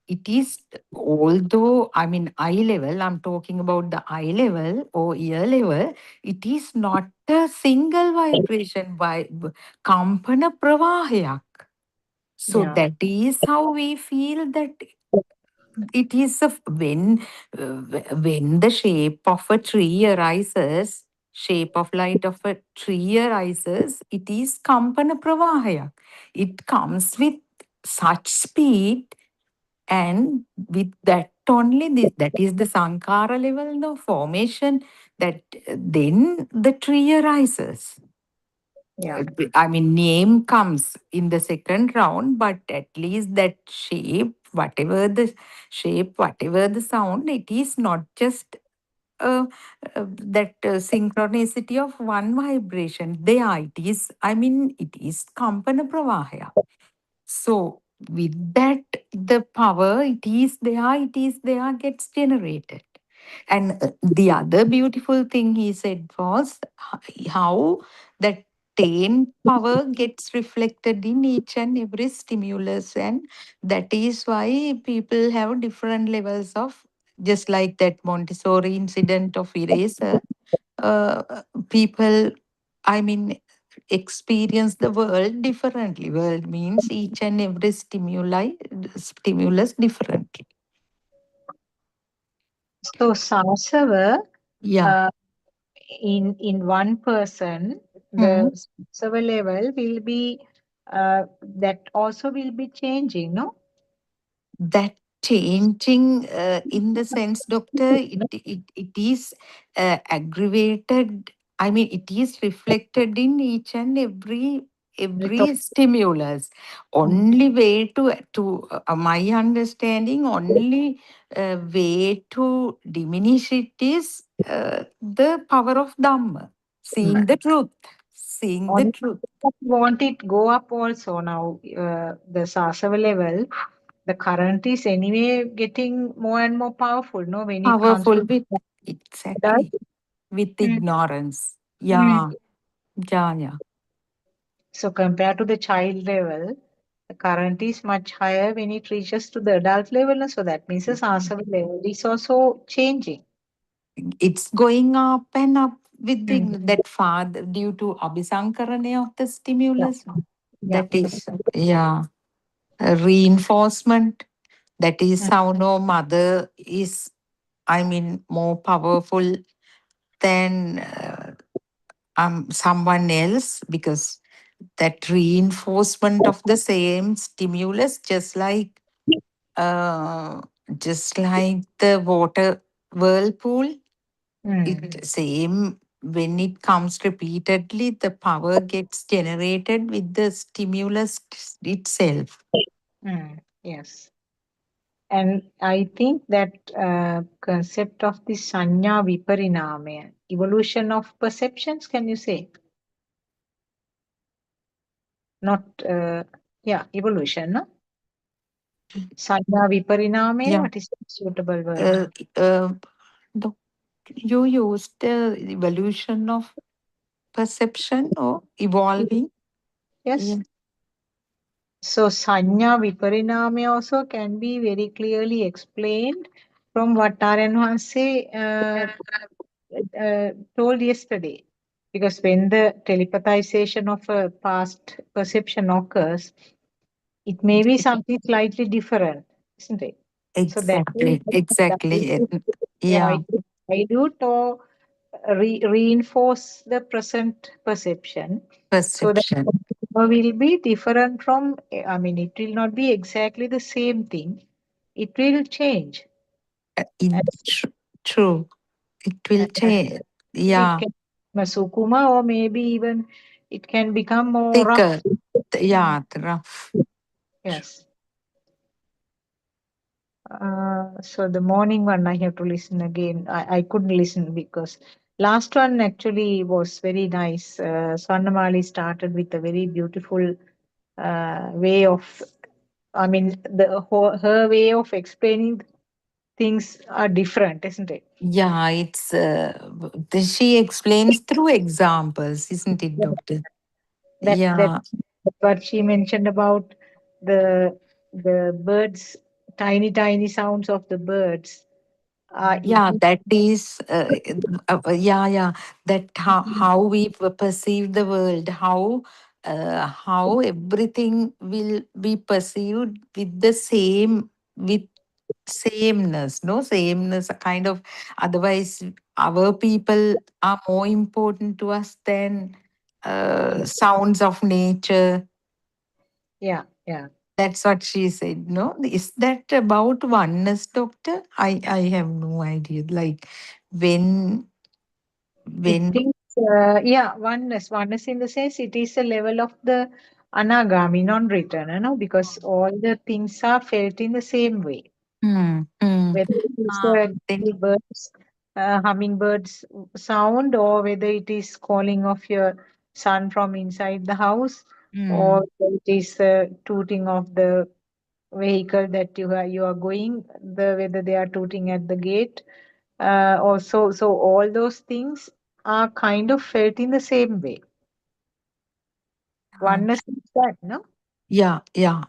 It is, although I mean eye level, I'm talking about the eye level or ear level, it is not a single vibration by kampana pravahayak. So Yeah. that is how we feel that it is when the shape of a tree arises, shape of light of a tree arises, it is kampana pravahaya. It comes with such speed, and with that only this, that is the sankara level, no formation, that then the tree arises. Yeah. I mean, name comes in the second round, but at least that shape, whatever the shape, whatever the sound, it is not just that synchronicity of one vibration. There it is. I mean, it is kampana pravahaya. So with that, the power, it is there, gets generated. And the other beautiful thing he said was how that 10 power gets reflected in each and every stimulus. And that is why people have different levels of, just like that Montessori incident of eraser, people, I mean, experience the world differently. World means each and every stimulus differently. So Sasava, Yeah. uh, in one person, the server level will be that also will be changing, no? That changing in the sense, doctor, it is aggravated. I mean, it is reflected in each and Rhetor- every stimulus. Mm. Only way to my understanding, only way to diminish it is the power of Dhamma, seeing the truth, seeing the On truth. want it go up also now, the Sasava level, the current is anyway getting more and more powerful, no, when it comes Powerful to with that. exactly with Mm. ignorance. Mm. Yeah, yeah, yeah. So compared to the child level, the current is much higher when it reaches to the adult level. No? So that means the Sasava level is also changing. It's going up and up with Mm. that father due to abhisankarana of the Yeah. stimulus. Yeah. That is, yeah, a reinforcement. That is Mm. how no mother is, I mean, more powerful than someone else because that reinforcement of the same stimulus, uh, just like the water whirlpool, Mm. it same when it comes repeatedly, the power gets generated with the stimulus itself. Mm. Yes. And I think that concept of the sanya viparinamaya, evolution of perceptions, can you say? Not, yeah, evolution, no? Sanya viparinamaya, Yeah. what is the suitable word? Uh, uh, doc- you used the evolution of perception or evolving. Yes. Yeah. So Sanya Vipariname also can be very clearly explained from what Taranwase told yesterday. Because when the telepathization of a past perception occurs, it may be something slightly different, isn't it? So that will, Exactly. that Exactly. will yeah, Yeah. it will dilute or reinforce the present perception so that Perception. will be different from, I mean, it will not be exactly the same thing. It will change. And, True. It will and change. it Yeah. can be Sukuma or maybe even it can become more rough. Thicker. Yeah. Rough. Yes. So the morning one I have to listen again. I couldn't listen because last one actually was very nice. Swarnamali started with a very beautiful way of, I mean, her way of explaining things are different, isn't it? Yeah, it's she explains through examples, isn't it, Doctor? That Yeah, what she mentioned about the birds, tiny sounds of the birds. It yeah, that is, yeah, yeah. That how we perceive the world, how everything will be perceived with the same with sameness, no sameness, a kind of. Otherwise, our people are more important to us than sounds of nature. yeah. That's what she said. No, is that about oneness, doctor? I have no idea. Like when It when is yeah, oneness in the sense it is a level of the anagami, non-return, because all the things are felt in the same way. hmm, hmm. Whether it is Then the birds, hummingbirds sound, or whether it is calling of your son from inside the house, or hmm. whether it is tooting of the vehicle that you are going, whether they are tooting at the gate. Also, so all those things are kind of felt in the same way. uh, Oneness is that, no? yeah, yeah.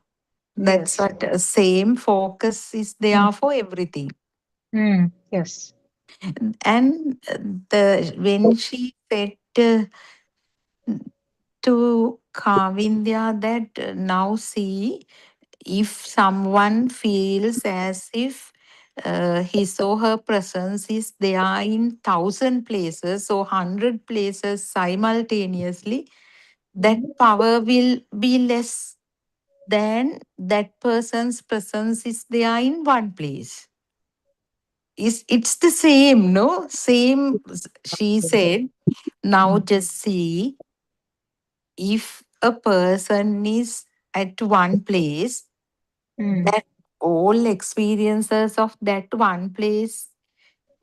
That's Yes. what same focus is Mm. there for everything. Mm. Yes. And the when she said to Kavindya that now see if someone feels as if his or her presence is there in 1,000 places or 100 places simultaneously, that power will be less than that person's presence is there in one place. It's the same, no? Same, she said. Now just see, if a person is at one place, that all experiences of that one place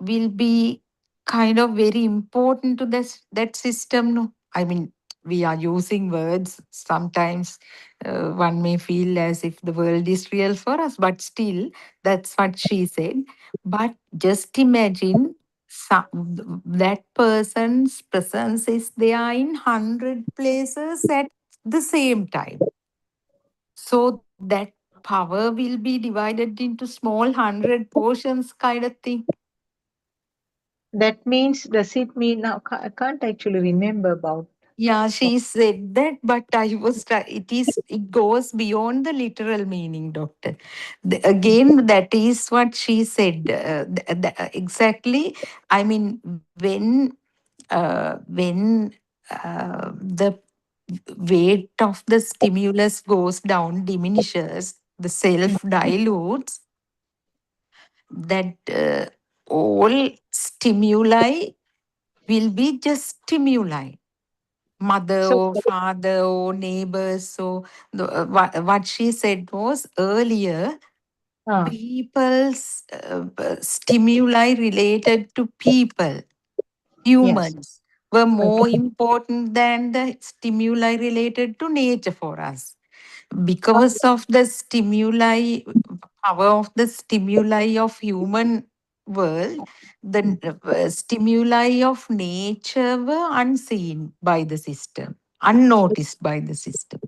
will be kind of very important to this that system, no? I mean, we are using words sometimes. One may feel as if the world is real for us, but still, that's what she said. But just imagine, that person's presence is there in 100 places at the same time. So that power will be divided into small 100 portions kind of thing. That means, does it mean now? I can't actually remember about. Yeah, she said that, but I was it goes beyond the literal meaning, doctor. Again, that is what she said. Exactly. I mean, when the weight of the stimulus goes down, diminishes, the self dilutes, that all stimuli will be just stimuli. Mother So, or father or neighbors. So what she said was, earlier uh, people's stimuli related to people, yes. humans, were Okay. more important than the stimuli related to nature for us. Because Okay. of the stimuli, power of the stimuli of human world, the stimuli of nature were unseen by the system, unnoticed by the system.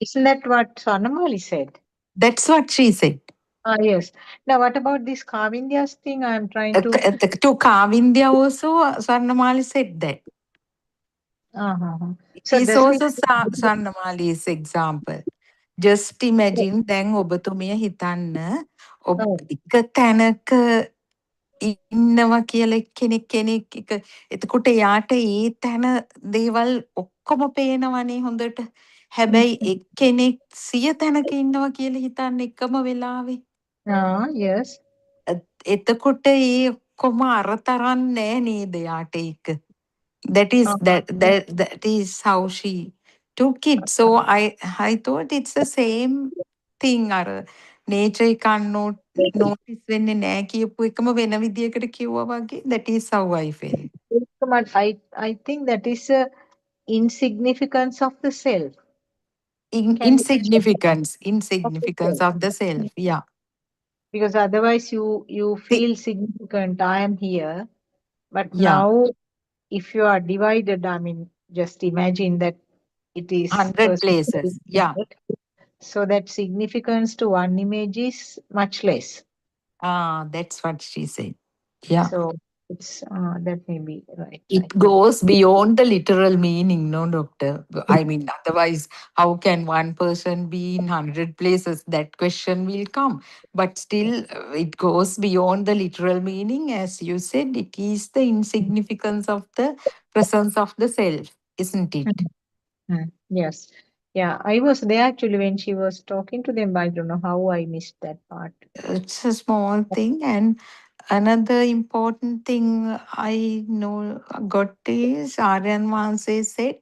Isn't that what Swarnamali said? That's what she said. Ah, yes. Now, what about this Kavindya's thing? I'm trying to. To Kavindya also, Sarnamali said that. Uh-huh. It So, is does it? also Sarnamali's example. Just imagine, දැන් ඔබතුමිය හිතන්න Oh, එක තැනක ඉන්නවා කියලා කෙනෙක් කෙනෙක් එක එතකොට එයාට ඒ තැන දේවල් ඔක්කොම පේනවනේ හොඳට. හැබැයි එක්කෙනෙක් සිය තැනක ඉන්නවා කියලා හිතන්න එකම වෙලාවේ. yes. එතකොට ඒ ඔක්කොම අර තරම් නෑ නේද යාට ඒක. That is Uh, that is how she took it. So I thought it's the same thing. අර nature එක notice වෙන්නේ නෑ කියපු එකම වෙන විදියකට කිව්වා වගේ. That is how I felt. come on. I think that is a insignificance of the self. Can you? Insignificance of the self. Yeah. Because otherwise, you See, feel significant. I am here, but yeah. now, if you are divided, I mean, just imagine that it is 100 places. Yeah. so that significance to one image is much less. That's what she said. Yeah. So it's that may be right. It goes beyond the literal meaning, no, doctor. I mean, otherwise, how can one person be in 100 places? That question will come. But still, it goes beyond the literal meaning. As you said, it is the insignificance of the presence of the self, isn't it? Yes. Yeah, I was there actually when she was talking to them, but I don't know how I missed that part. It's a small thing. And another important thing I know got is Aryan Manse said,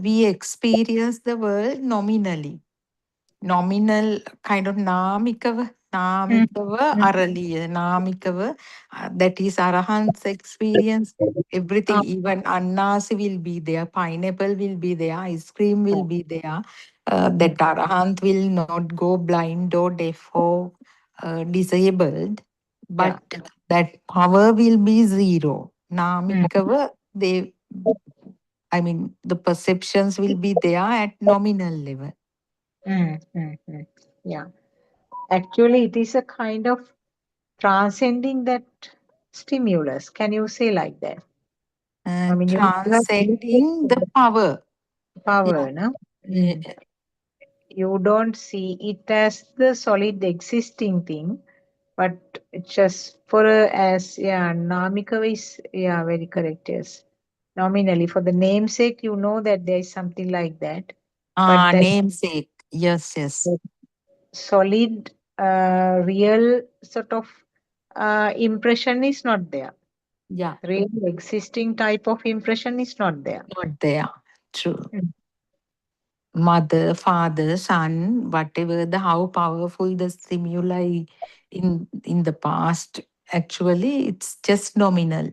we experience the world nominally. Nominal kind of නාමිකව Araliya නාමිකව, that is arahant's experience. Everything, even annasi will be there, pineapple will be there, ice cream will be there. That arahant will not go blind or deaf or disabled, but that power will be zero. නාමිකව, they, I mean, the perceptions will be there at nominal level. Yeah. Actually, it is a kind of transcending that stimulus. Can you say like that? I mean, you have Transcending the power. power, Yeah. no? Yeah. You don't see it as the solid existing thing, but it's just for as Namika is very correct, yes. Nominally for the namesake, you know that there is something like that, but that Namesake. Yes, yes. solid, real sort of impression is not there. Yeah, Real existing type of impression is not there. not there. True. Mm. Mother, father, son, whatever the how powerful the stimuli in the past. Actually, it's just nominal.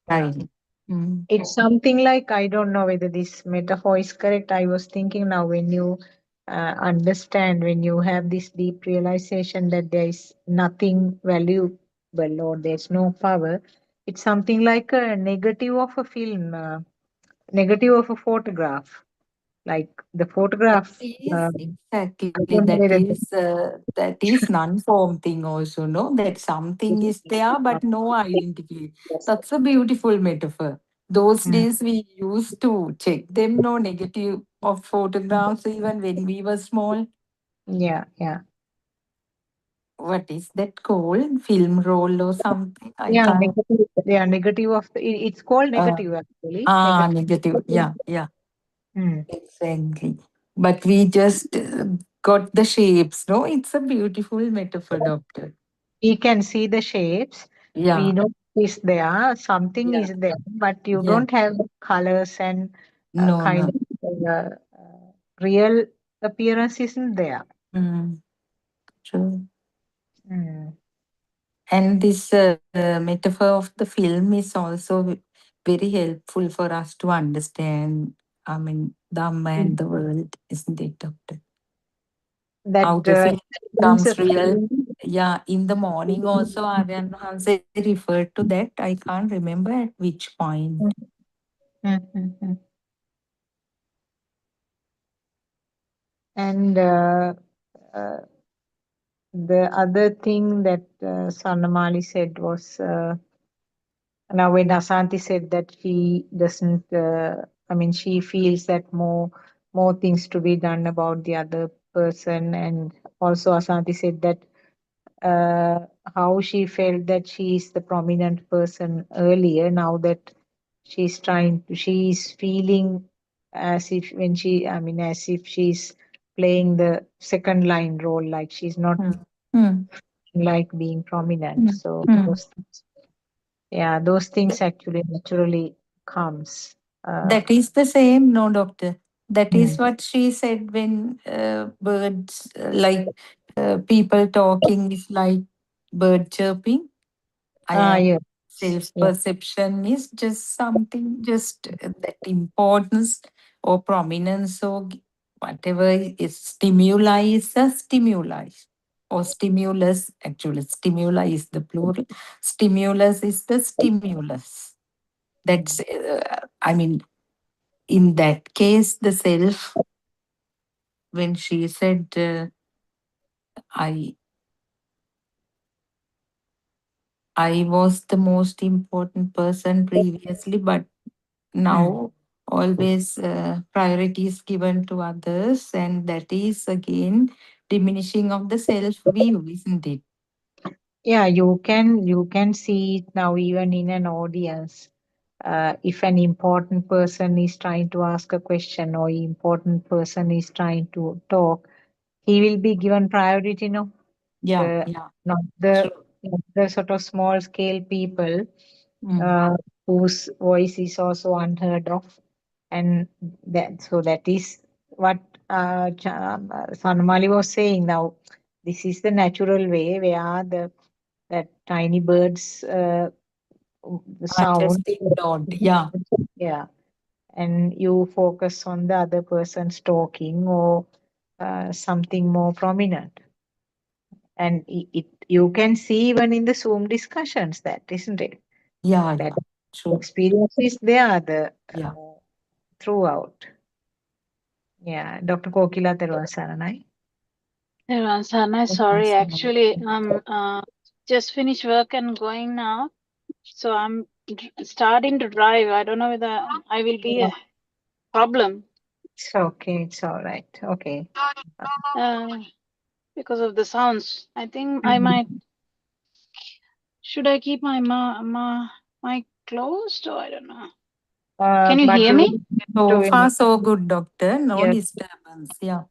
Yeah. Right. Mm. It's something like, I don't know whether this metaphor is correct. I was thinking now when you understand, when you have this deep realization that there is nothing valuable or there's no power, it's something like a negative of a film, negative of a photograph. Like the That photograph, is exactly I don't know whether that is non-form thing also, no? That something is there but no identity. That's a beautiful metaphor. Those Mm, days we used to check them, no negative of photographs even when we were small. yeah, yeah. What is that called? Film roll or something? I Yeah, can't. negative, yeah, negative of it's called Uh, negative actually. Negative. Negative. Yeah, yeah. Mm. Exactly. But we just got the shapes. No, it's a beautiful metaphor, doctor. We can see the shapes. We Yeah, know is there, something yeah, is there, but you yeah. don't have colors and No, kind no. of real appearance isn't there. Mm, true. Mm. And this metaphor of the film is also very helpful for us to understand. I mean, Dhamma and the world, isn't it, doctor? That How the film means becomes real. Yeah, in the morning also, Aryan Hanse referred to that. I can't remember at which point. Mhm. And uh, the other thing that Sanamali said was now when Asanti said that she doesn't, I mean, she feels that more things to be done about the other person, and also Asanti said that how she felt that she is the prominent person earlier. Now that she's feeling as if when she, I mean, as if she's playing the second line role, like she's not Mm. Mm. like being prominent. Mm. So Mm. those things, yeah, those things actually naturally comes. Uh, That is the same, no, doctor. That mm. is what she said when birds, like people talking, is like bird chirping. I Ah, am yes, self yeah. perception is just something, just that importance or prominence or whatever is stimuli is a stimuli or stimulus. Actually, stimuli is the plural. Stimulus is the stimulus. That's, I mean, in that case, the self, when she said, I, I was the most important person previously, but Mm. now always priority is given to others, and that is again diminishing of the self view, isn't it? Yeah, you can see it now even in an audience. If an important person is trying to ask a question or important person is trying to talk, he will be given priority, no? Yeah, The yeah, not true. the sort of small scale people Mm. uh, whose voice is also unheard of, and that is what Sanamali was saying. Now this is the natural way where the that tiny birds the I just sound, ignored. Yeah, yeah, and you focus on the other person's talking or something more prominent, and it you can see even in the Zoom discussions, that isn't it, yeah, that yeah, true. experience is there Yeah. throughout. Yeah, Dr. Kokila Terwasaranai. Everyone, Sarna, sorry. Actually, I'm just finished work and going now. So I'm starting to drive. I don't know whether I will be a problem It's okay, it's all right. Okay. uh, because of the sounds. I think I Mhm. might. Should I keep my mic closed or I don't know? Can you But hear me? So far, so good, doctor. No Yes. disturbance. Yeah.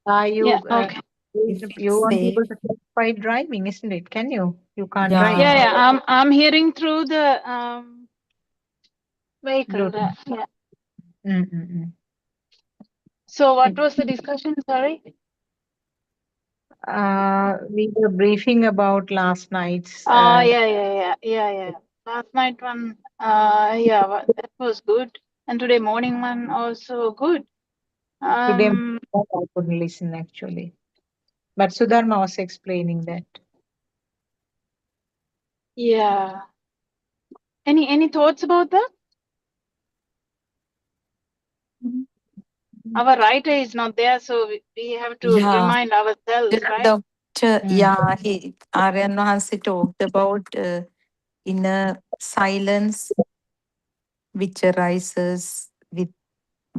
Are you, Yeah, okay. you won't be Safe. able to take by driving, isn't it? Can you? You can't Yeah. drive. Yeah. I'm hearing through the vehicle. Bluetooth. Yeah. Mm-mm-mm. So what was the discussion? Sorry. We were briefing about last night's. Yeah. Last night one, that was good, and today morning one also good. Today I couldn't listen actually, but Sudharma was explaining that. Yeah. Any thoughts about that? Our writer is not there, so we have to Yeah. remind ourselves, right? Doctor, Mm. yeah, Aryan Vahansi talked about inner silence which arises with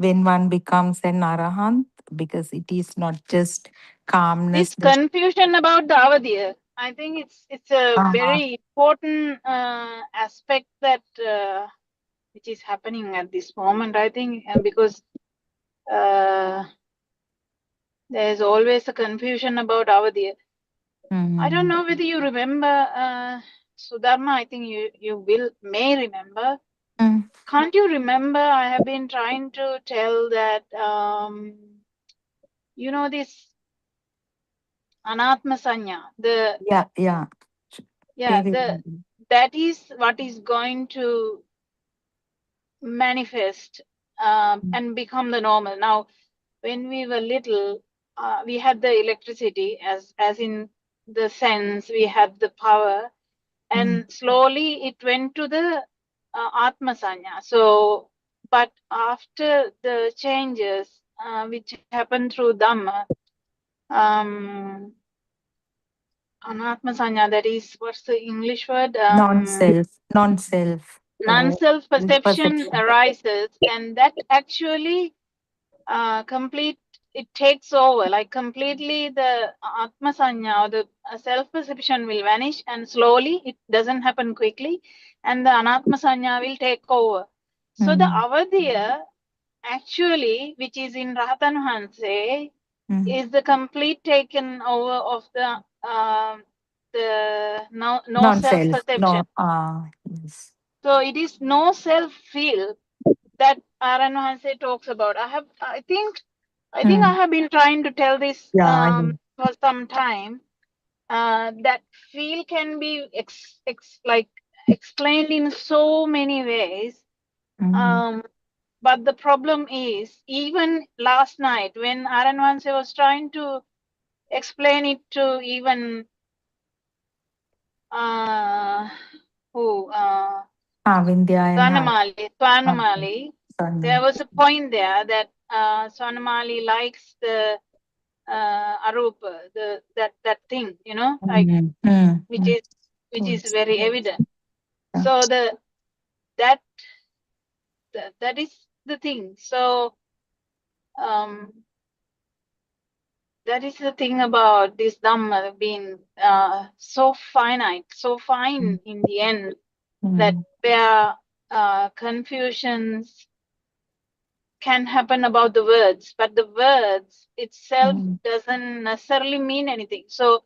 when one becomes an arahant, because it is not just calmness. This confusion about the avadya, I think it's a Uh-huh. very important aspect that which is happening at this moment. I think because there's always a confusion about avadya. I don't know whether you remember, Sudharma. I think you may remember. Mm. Can't you remember? I have been trying to tell that you know this anatma sanya, Yeah. that is what is going to manifest and become the normal. Now, when we were little, we had the electricity, as in the sense we had the power, and slowly it went to the atma sanya. So, but after the changes which happened through Dhamma, anatma sanya, that is, what's the English word? Non-self. Non-self perception arises, and that actually it takes over, like completely the atma sanya or the self perception will vanish, and slowly, it doesn't happen quickly, and the anatma sanya will take over. So the avadya actually, which is in Rahatan Hanse, is the complete taken over of the no self perception. Yes. So it is no self feel that Aran Hanse talks about. I think I have been trying to tell this for some time. That feel can be explained in so many ways. But the problem is, even last night when Aran Hanse was trying to explain it to even Swanamali, there was a point there that Swanamali likes the arupa, that thing, like which is very evident. So that is the thing. So that is the thing about this Dhamma being so finite, so fine in the end, that there are confusions can happen about the words, but the words itself doesn't necessarily mean anything. So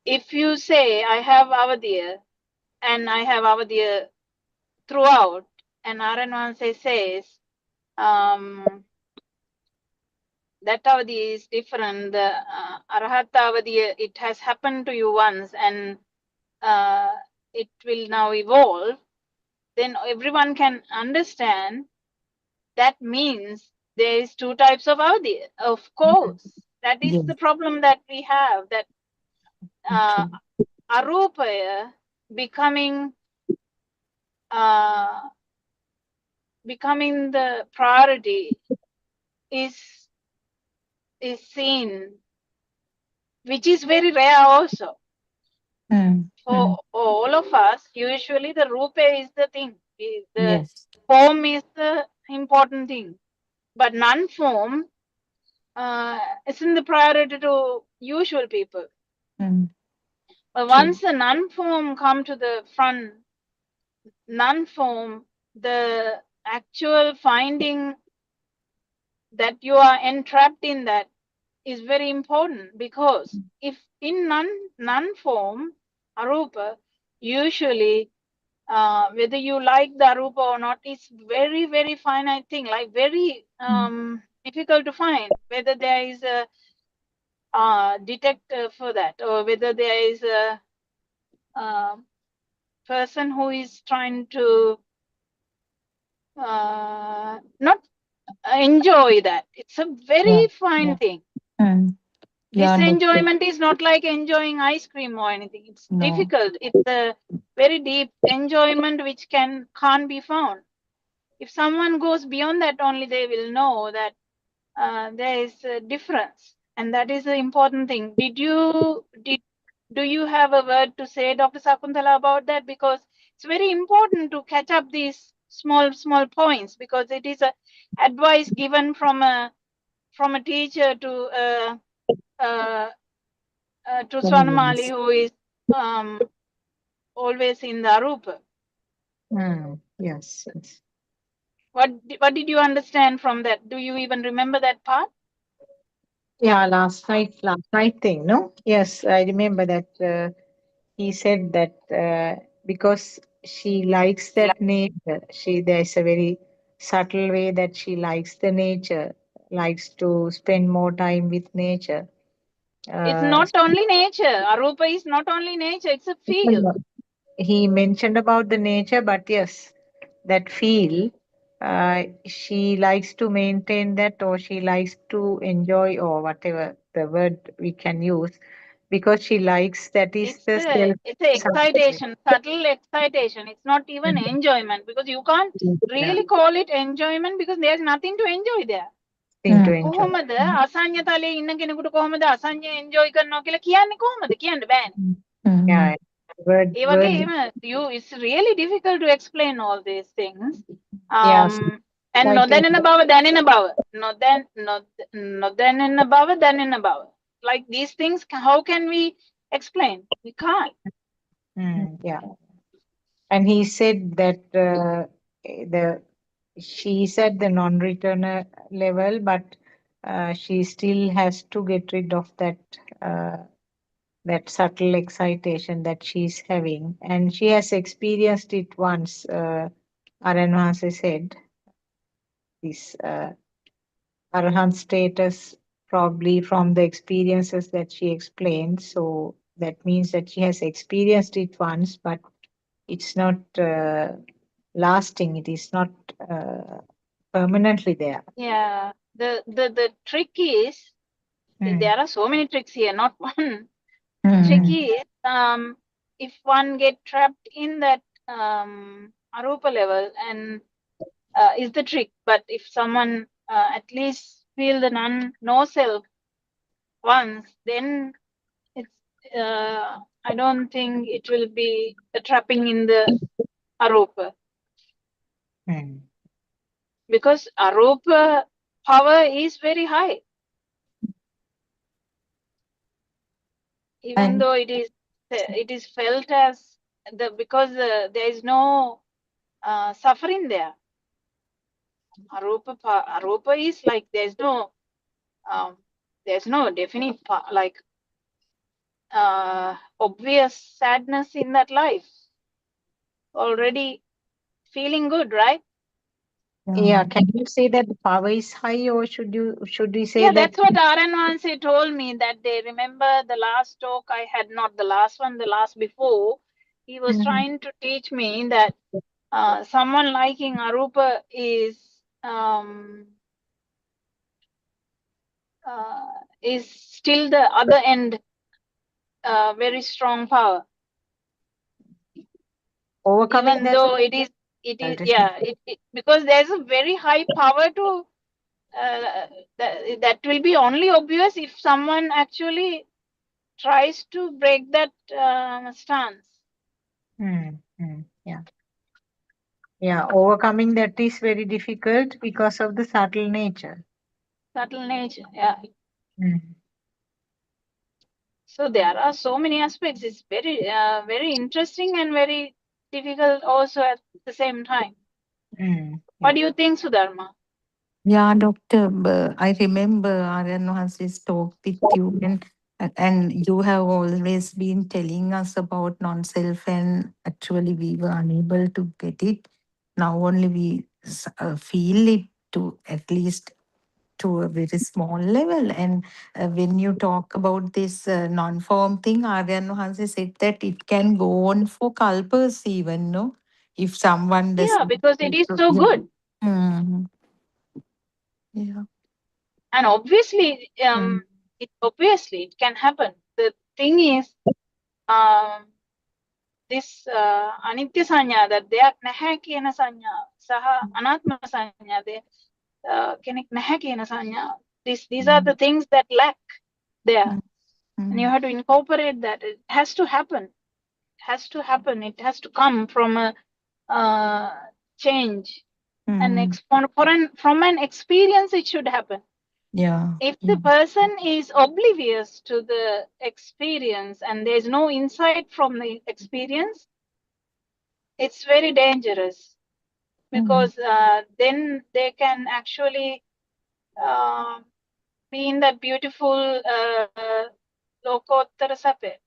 if you say, I have avadya, and I have avadya throughout, and Aranwanse says, that avadya is different, the arahata avadya, it has happened to you once, and it will now evolve, then everyone can understand that means there is two types of avadya. Of course, that is the problem that we have, that arupaya becoming the priority is seen, which is very rare also. For all of us, usually the rupa is the thing, the form is the important thing, but non-form isn't the priority to usual people. Once the non form come to the front, non form, the actual finding that you are entrapped in that is very important, because if in non form arupa, usually whether you like the arupa or not, it's very finite thing, like very difficult to find whether there is a detector for that, or whether there is a person who is trying to not enjoy that. It's a very fine thing. This Yeah, enjoyment is not like enjoying ice cream or anything. It's No. difficult. It's a very deep enjoyment which can't be found. If someone goes beyond that, only they will know that there is a difference, and that is the important thing. Do you have a word to say, Dr. Sakuntala, about that? Because it's very important to catch up these small points, because it is a advice given from a teacher to Swarnamali, who is always in the Arupa. Yes. What did you understand from that? Do you even remember that part? Yeah, last night thing, no? Yes, I remember that he said that because she likes that nature, there's a very subtle way that she likes the nature, likes to spend more time with nature. It's not only nature. Arupa is not only nature, it's a feel. He mentioned about the nature, but yes, that feel, she likes to maintain that, or she likes to enjoy, or whatever the word we can use, because she likes that is It's the a excitation, subtle excitation. It's not even enjoyment, because you can't really call it enjoyment, because there's nothing to enjoy there. thing to enjoy. කොහොමද අසඤ්ඤ තලයේ ඉන්න කෙනෙකුට කොහොමද අසඤ්ඤ enjoy කරනවා කියලා කියන්නේ කොහොමද? කියන්න බෑනේ. Yeah, ඒ වගේම it's really difficult to explain all these things. Yes. And නොදැනෙන බව දැනෙන බව. නොදැනෙන බව දැනෙන බව. Like these things, how can we explain? We can't. Yeah. And he said that she's at the non-returner level, but she still has to get rid of that subtle excitation that she's having, and she has experienced it once. Aranvase said this arahant status, probably from the experiences that she explained. So that means that she has experienced it once, but it's not lasting. It is not permanently there. Yeah. The trick is, there are so many tricks here, not one. Trick is, if one get trapped in that arupa level, and is the trick. But if someone at least feel the no self once, then it's I don't think it will be a trapping in the arupa, because arupa power is very high, even though it is felt as because there is no suffering there. Arupa is like there's no definite like obvious sadness in that life. Already feeling good, right? Yeah, can you say that the power is high, or should we say Yeah, that? that's what Aranwansi told me that day. Remember the last talk I had, not the last one, the last before. He was trying to teach me that someone liking arupa is still the other end, very strong power. Overcoming even though it is yeah, because there's a very high power to that will be only obvious if someone actually tries to break that stance. Yeah, overcoming that is very difficult because of the subtle nature. Subtle nature, yeah. So there are so many aspects. It's very, very interesting and very difficult also at the same time. What do you think, Sudharma? Yeah, Doctor, I remember Aryan Oasis talk with you, and you have always been telling us about non-self, and actually we were unable to get it. Now only we feel it to at least to a very small level. And when you talk about this non-form thing, Aryan Oasis said that it can go on for kalpas even, no? If someone does. Yeah, because it is so good. Mhm. Yeah. And obviously, it can happen. The thing is, this anitya sanya, that දෙයක් නැහැ කියන සංඥා සහ අනාත්ම සංඥා කෙනෙක් නැහැ කියන සංඥා, these are the things that lack there, and you have to incorporate that. It has to happen. It has to happen. It has to come from a change, and from an experience it should happen. Yeah. If the person is oblivious to the experience and there's no insight from the experience, it's very dangerous, because then they can actually be in that beautiful lokottara sape.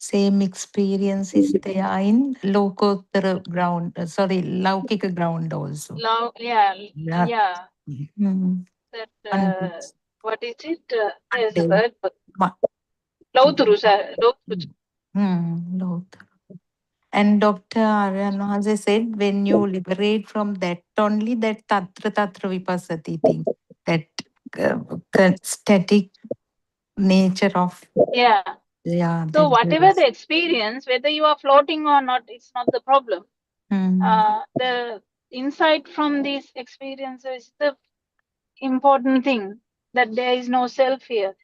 Same experience is there in Lokottara ground, Laukika ground also. Yeah. Mm. That what is it? There's a Monday. word for Lauturu, sir. Lothuru. And Dr. Aryan Oasis said, when you liberate from that only, that tatra vipassati thing, that static nature of. Yeah. Yeah. So whatever the experience, whether you are floating or not, it's not the problem. The insight from these experiences is the important thing, that there is no self here.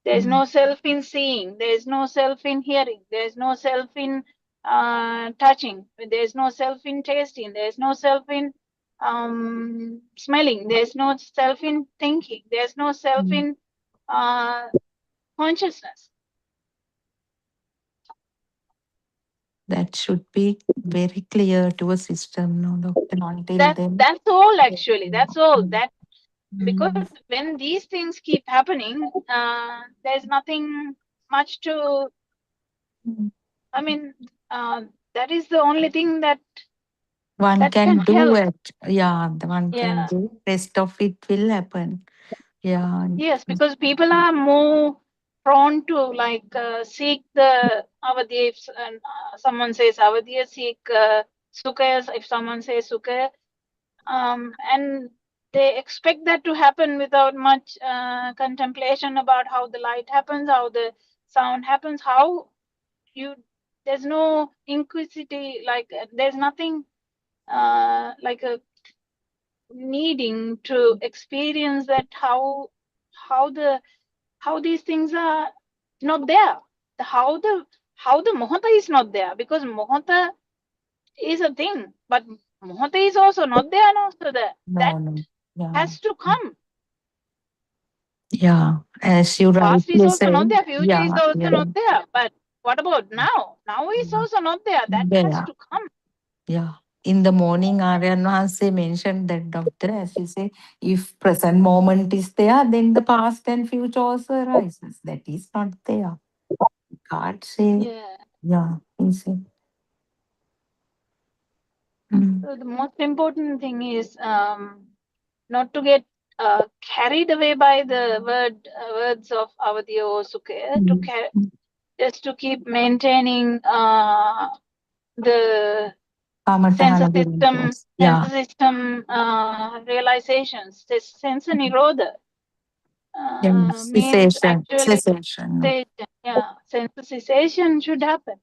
There is no self in seeing. There is no self in hearing. There is no self in touching. There is no self in tasting. There is no self in smelling. There is no self in thinking. There is no self in consciousness. That should be very clear to a system, no, Doctor. Until then. That's all actually. That's all. That because when these things keep happening, there's nothing much to. I mean, that is the only thing that one can do help. it. Yeah, the one can do. Rest of it will happen. Yeah. Yes, because people are more prone to like seek the avadhi. If someone says avadhi, seek sukha. If someone says sukha, and they expect that to happen without much contemplation about how the light happens, how the sound happens, how there's no inquisity, like there's nothing like a needing to experience that how these things are not there, how the mohata is not there, because mohata is a thing, but mohata is also not there now, so that has to come. Yeah, as you Past is rightly also not said. there, future Yeah, is also not there, but what about now? Now is also not there. That has to come. Yeah. In the morning, Aryan Oasis mentioned that, Doctor, as you say, if present moment is there, then the past and future also arises. That is not there. Can't say. Yeah, he said. So the most important thing is not to get carried away by the words of Avadiya or Sukha, just to keep maintaining the sense system realizations. This sense nirodha means actually cessation. Yeah, sense cessation should happen.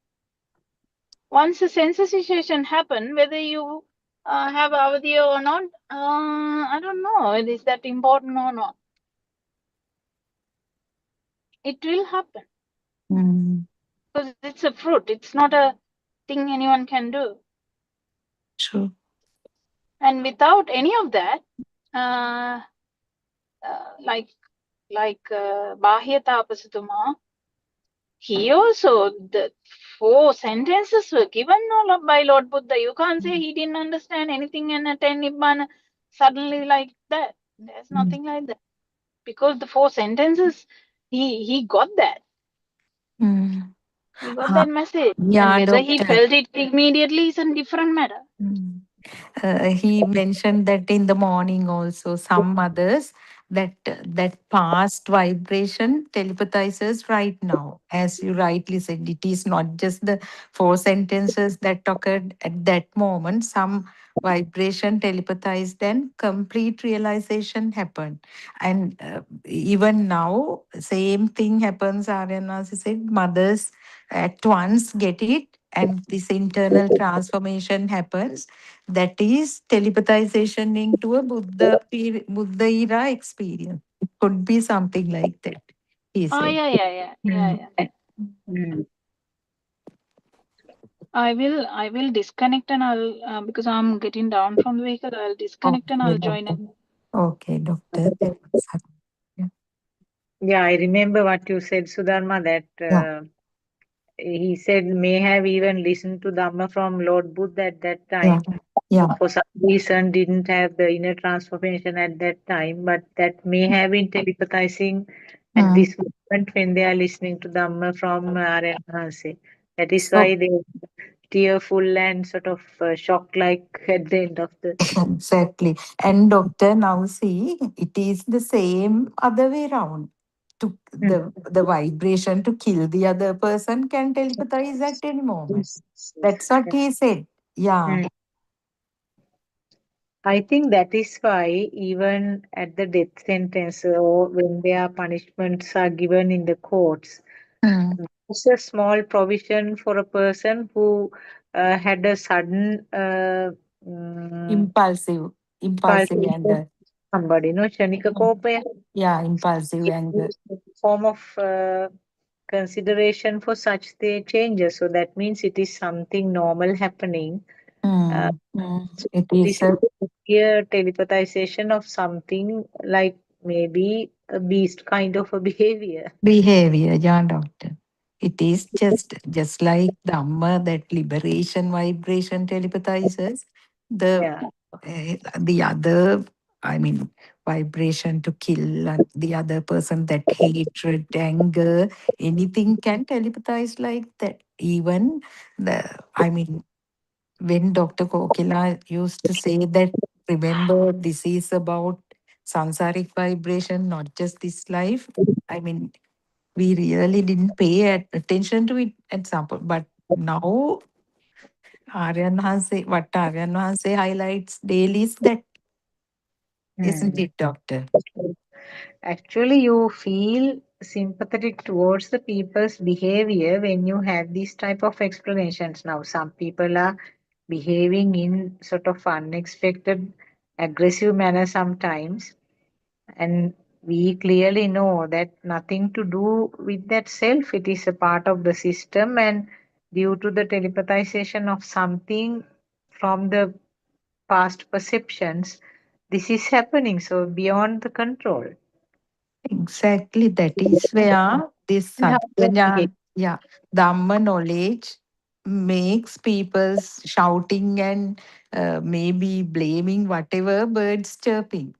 Once the sense cessation happen, whether you have avadhiya or not, I don't know. Is that important or not? It will happen. Because it's a fruit. It's not a thing anyone can do. True. And without any of that, like like Bahya Tapasatuma, he also, the 4 sentences were given by Lord Buddha. You can't say he didn't understand anything and attend Nibbana suddenly like that. There's nothing like that. Because the 4 sentences, he got that. Mm. He got that message. And Yeah, whether he doctor. felt it immediately is a different matter. Mm. He mentioned that in the morning also some others that past vibration telepathizes right now. As you rightly said, it is not just the 4 sentences that occurred at that moment. Some vibration telepathized, then complete realization happened. And even now same thing happens. Aryan said mothers at once get it, and this internal transformation happens. That is telepathization into a Buddha era experience. It could be something like that, he Oh, said. yeah. Mm. I will disconnect and I'll because I'm getting down from the vehicle. I'll disconnect and Okay, I'll join doctor. again. Okay, doctor. Yeah. Yeah, I remember what you said, Sudharma, that Yeah. he said may have even listened to Dhamma from Lord Buddha at that Yeah. time. Yeah. For some reason, didn't have the inner transformation at that time, but that may have been telepathizing at Mm. this moment when they are listening to Dhamma from Arenhanse. That is So why they tearful and sort of shocked like at the end of the. exactly. And doctor, now see, it is the same other way around. To Mm. the vibration to kill the other person can telepathize at any moment. Yes, yes. That's what he said. Yeah. Mm. I think that is why even at the death sentence or when their punishments are given in the courts, Mm. there's a small provision for a person who had a sudden Impulsive, impulsive impulsive anger. somebody, no, kshanika kopaya, Yeah, impulsive anger. form of consideration for such the changes. So that means it is something normal happening. Uh, Mm. It this is is a a telepathization of something like maybe a beast kind of a behavior. behavior, yeah, doctor. It is just like Dhamma, that liberation vibration telepathizes. The Yeah. the other, I mean, vibration to kill the other person, that hatred, anger, anything can telepathize like that. Even the, I mean, when Dr. Kokila used to say that, remember, this is about sansaric vibration, not just this life. I mean, we really didn't pay attention to it at some point. But now, what Aryan Hanse highlights daily is that, isn't Hmm. it, Doctor? Actually, you feel sympathetic towards the people's behavior when you have these type of explanations. Now, some people are behaving in sort of unexpected, aggressive manner sometimes, and we clearly know that nothing to do with that self. It is a part of the system, and due to the telepathization of something from the past perceptions, this is happening. So beyond the control. Exactly. That is where this And how they behave. yeah, Dhamma knowledge makes people shouting and maybe blaming whatever birds chirping,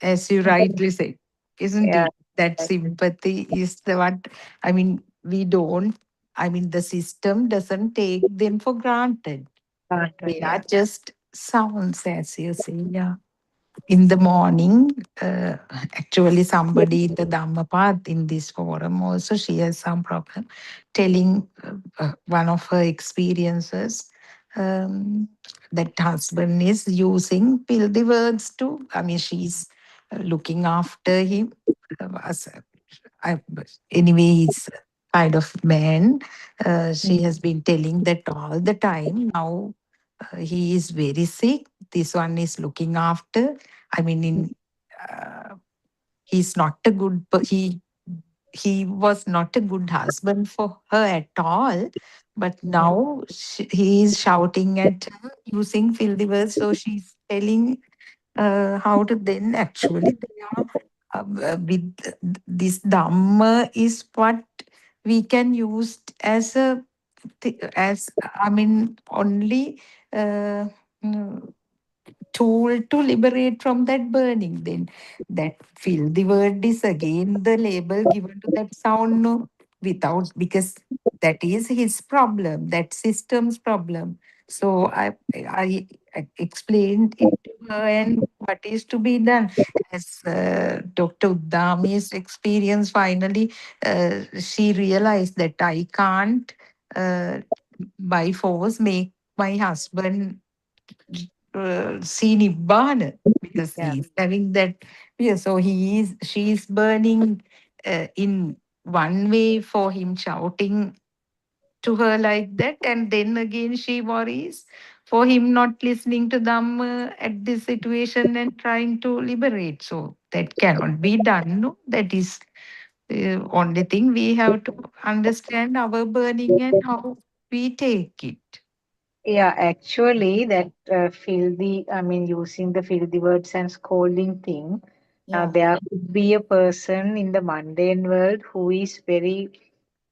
as you rightly said, isn't Yeah, it? That sympathy is the what, I mean, we don't, I mean, the system doesn't take them for granted. They yeah. are just sounds, as you say, yeah. In the morning, actually, somebody in the Dhamma path in this forum also, she has some problem telling one of her experiences. That husband is using filthy words to, I mean, she's looking after him. As I, anyway, he's kind of man. She has been telling that all the time. Now he is very sick. This one is looking after. I mean, uh, he's not a good. He was not a good husband for her at all. But now he is shouting at her using filthy words. So she's telling how to then actually they are. with this Dhamma is what we can use as a as I mean only uh, mm, tool to liberate from that burning. Then that filthy word is again the label given to that sound, no, without, because that is his problem, that system's problem. So I explained it to her and what is to be done. As Dr. Uddami's experience, finally, she realized that I can't by force make my husband see Nibbana, because Yeah. he's having that fear. So she's burning in one way for him shouting to her like that, and then again she worries for him not listening to them at this situation and trying to liberate. So that cannot be done. No, that is the only thing we have to understand our burning and how we take it. Yeah, actually, that filthy, I mean, using the filthy words and scolding thing, Yeah. there could be a person in the mundane world who is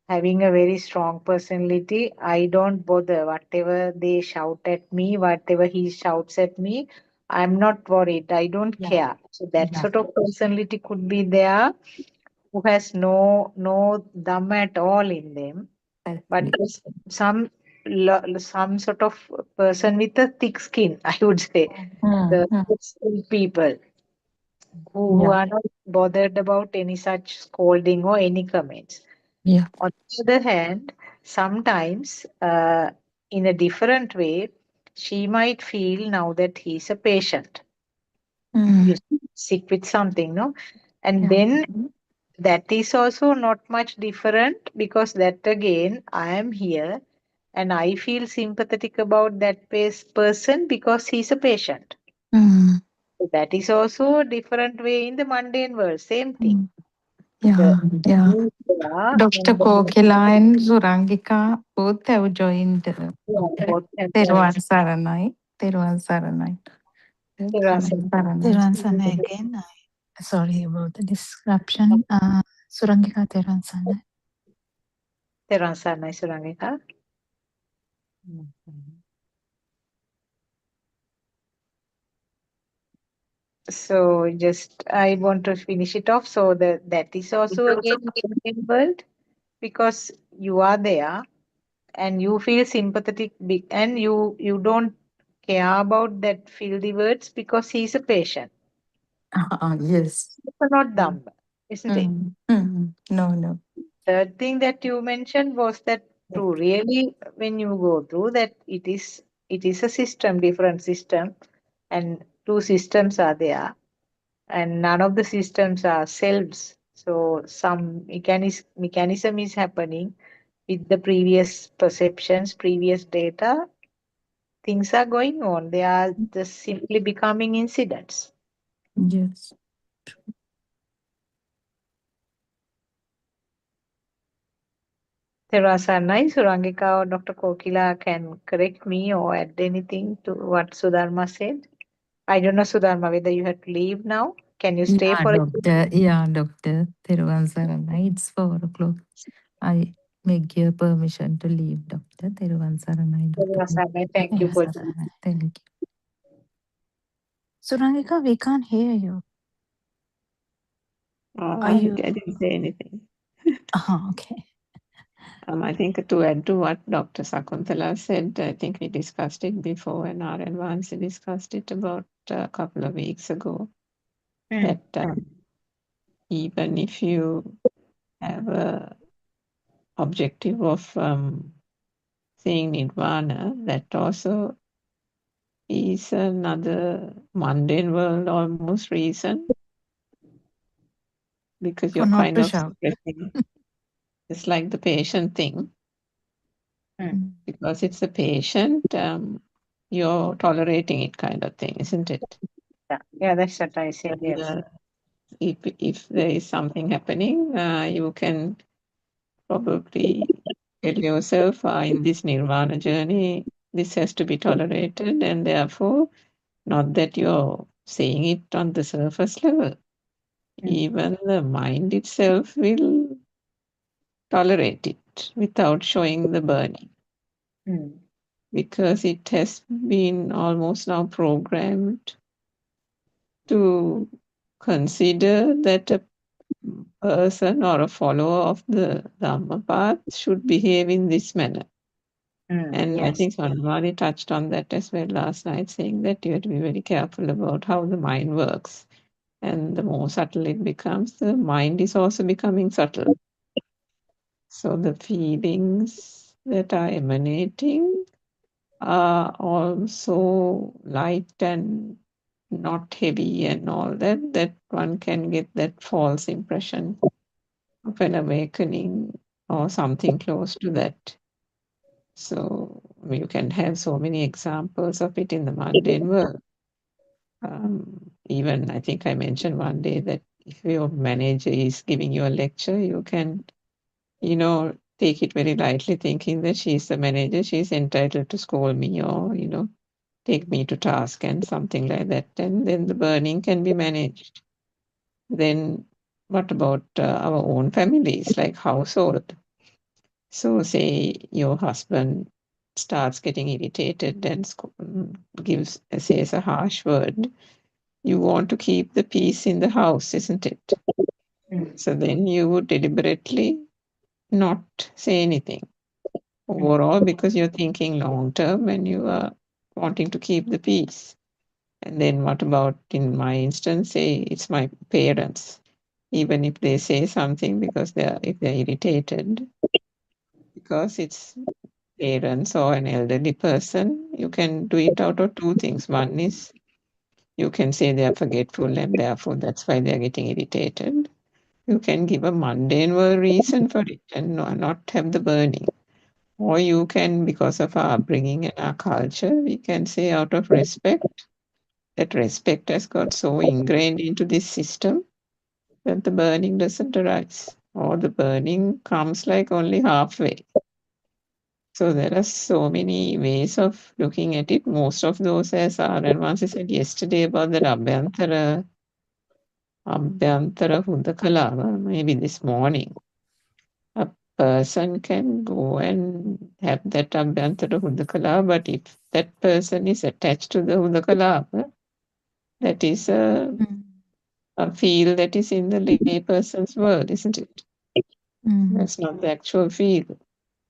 having a very strong personality. I don't bother whatever they shout at me, whatever he shouts at me. I'm not worried. I don't Yeah. care. So that Yeah. sort of personality could be there who has no dhamma at all in them. But Exactly. there's some sort of person with a thick skin, I would say, the Mm. thick skin people who Yeah. are not bothered about any such scolding or any comments. Yeah. On the other hand, sometimes in a different way, she might feel now that he's a patient. You Mm. sick with something, no? And Yeah. then that is also not much different, because that again, I am here and I feel sympathetic about that person because he's a patient. Mm. So that is also a different way in the mundane world. Same thing. Mm. The Yeah. Yeah. Nidra Dr. and the Kokila and Surangika both have joined. both have Teruvan joined Saranai. Teruvan Saranai. Teruvan Terasa. Saranai. Teransana again. Sorry about the disruption. Surangika Teransana. Terasa Surangika. So just I want to finish it off. So that is also again mundane world, because you are there and you feel sympathetic and you don't care about that filthy words because he's a patient. Yes. It's not dumb, isn't it? Mm. Mm. No, no. Third thing that you mentioned was that to really, when you go through that, it is a system, different system, and two systems are there, and none of the systems are selves. So some mechanism is happening with the previous perceptions, previous data. Things are going on. They are just simply becoming incidents. Yes. Terasa nice. Surangika or Dr. Kokila can correct me or add anything to what Sudharma said. I don't know, Sudharma, whether you have to leave now. Can you stay Yeah, for a doctor. Yeah, doctor. Teruvan Saranai. It's 4 o'clock. I make your permission to leave, doctor. Teruvan Saranai, Dr. Terasa? Thank you Yeah, for Sarana. Thank you. Surangika, we can't hear you. Are I you? didn't say anything. Okay. I think to add to what Dr. Sakuntala said, I think we discussed it before, and R.N. Vansi discussed it about a couple of weeks ago, that even if you have a objective of seeing Nirvana, that also is another mundane world almost reason, because For you're not kind to of shout. suppressing. It's like the patient thing. Mm. Because it's a patient, you're tolerating it, kind of thing, isn't it? Yeah, that's what I said. And, Yes. if there is something happening, you can probably tell yourself, in this nirvana journey, this has to be tolerated, and therefore, not that you're saying it on the surface level, even the mind itself will tolerate it without showing the burning. Because it has been almost now programmed to consider that a person or a follower of the Dhamma path should behave in this manner. And I think Swarnamali touched on that as well last night, saying that you have to be very careful about how the mind works. And the more subtle it becomes, the mind is also becoming subtle. So the feelings that are emanating are also light and not heavy and all that, that one can get that false impression of an awakening or something close to that. So you can have so many examples of it in the mundane world. Even I think I mentioned one day that if your manager is giving you a lecture, you can, take it very lightly, thinking that she's the manager, she's entitled to scold me or, take me to task and something like that. And then the burning can be managed. Then what about our own families, like household? So say your husband starts getting irritated and says a harsh word. You want to keep the peace in the house, isn't it? So then you would deliberately not say anything overall because you're thinking long term and you are wanting to keep the peace. And then what about in my instance, say it's my parents. Even if they say something if they're irritated, because it's parents or an elderly person, you can do it out of two things. One is you can say they are forgetful and therefore that's why they're getting irritated. You can give a mundane reason for it and not have the burning. Or you can, because of our upbringing and our culture, we can say out of respect, that respect has got so ingrained into this system that the burning doesn't arise, or the burning comes like only halfway. So there are so many ways of looking at it. Most of those, as Aryan said yesterday about the Abhyantara Hudakalava, maybe this morning, a person can go and have that Abhyantara Hudakalava, but if that person is attached to the Hudakalava, that is a field that is in the lay person's world, isn't it? That's not the actual field.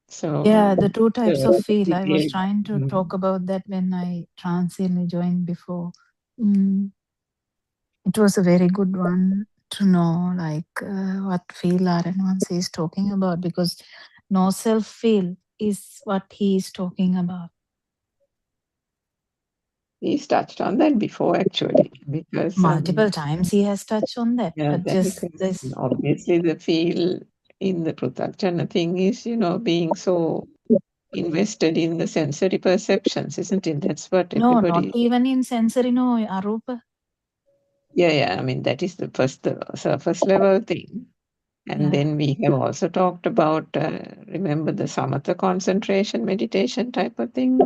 So Yeah, the two types of feel. I was yeah. trying to talk about that when I transiently joined before. Mm. It was a very good one to know, like what feel Aranwansi is talking about, because no self feel is what he is talking about. He's touched on that before, actually, because Multiple times he has touched on that, yeah, but just this. obviously the feel in the Pruthakjana thing is, being so invested in the sensory perceptions, isn't it? That's what No, not everybody. even in sensory, no, Arupa. Yeah. I mean, that is the surface level thing. And Yeah. then we have also talked about, remember the samatha concentration meditation type of thing.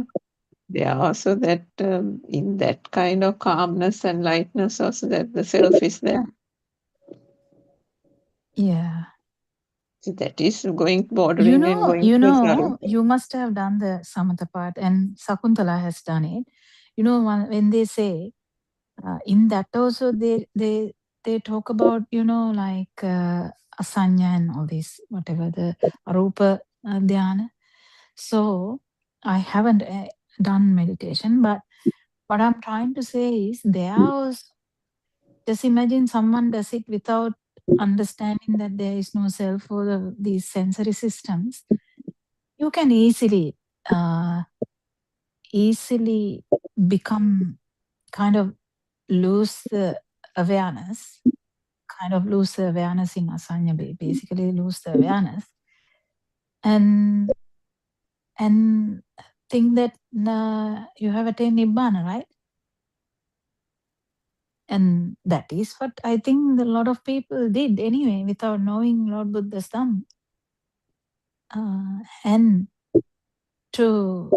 There are also that in that kind of calmness and lightness, also that the self is there. Yeah. So that is bordering and going to Sarupa. You must have done the Samatha part, and Sakuntala has done it. When they say in that also they talk about like asanya and all this, whatever the arupa dhyana. So I haven't done meditation, but what I'm trying to say is there was, just imagine someone does it without understanding that there is no self or these sensory systems. You can easily become kind of lose the awareness, in asanya, basically lose the awareness, and think that you have attained nibbana, right? And that is what I think a lot of people did anyway, without knowing Lord Buddha's Dhamma. And to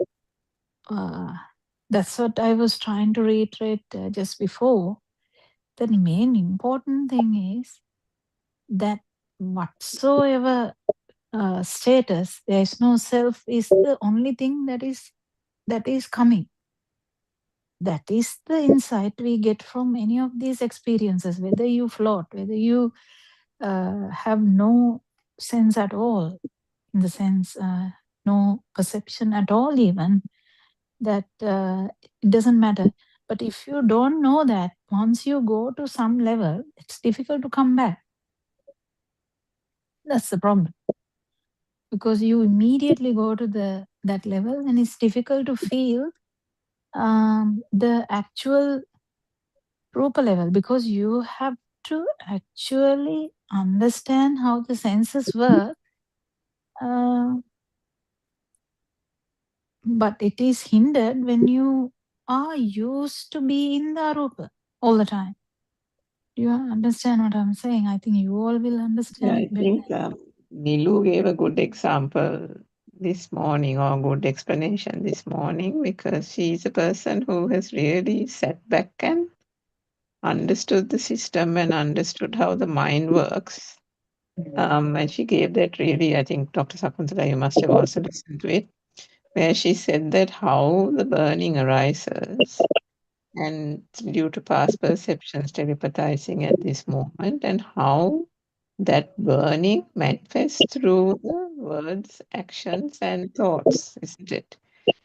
that's what I was trying to reiterate just before. the main important thing is that whatsoever status, there is no self, is the only thing that is coming. That is the insight we get from any of these experiences, whether you float, whether you have no sense at all, in the sense no perception at all even, that it doesn't matter. But if you don't know that, once you go to some level, it's difficult to come back. That's the problem. Because you immediately go to that level and it's difficult to feel the actual Rupa level, because you have to actually understand how the senses work. But it is hindered when you are used to be in the Arupa all the time. Do you understand what I'm saying? I think you all will understand Yeah, I it better. think Nilu gave a good example this morning, or good explanation this morning, because she's a person who has really sat back and understood the system and understood how the mind works. And she gave that really, I think, Dr. Sakuntala, you must have also listened to it, where she said that how the burning arises and due to past perceptions telepathizing at this moment, and how that burning manifests through the words, actions, and thoughts, isn't it?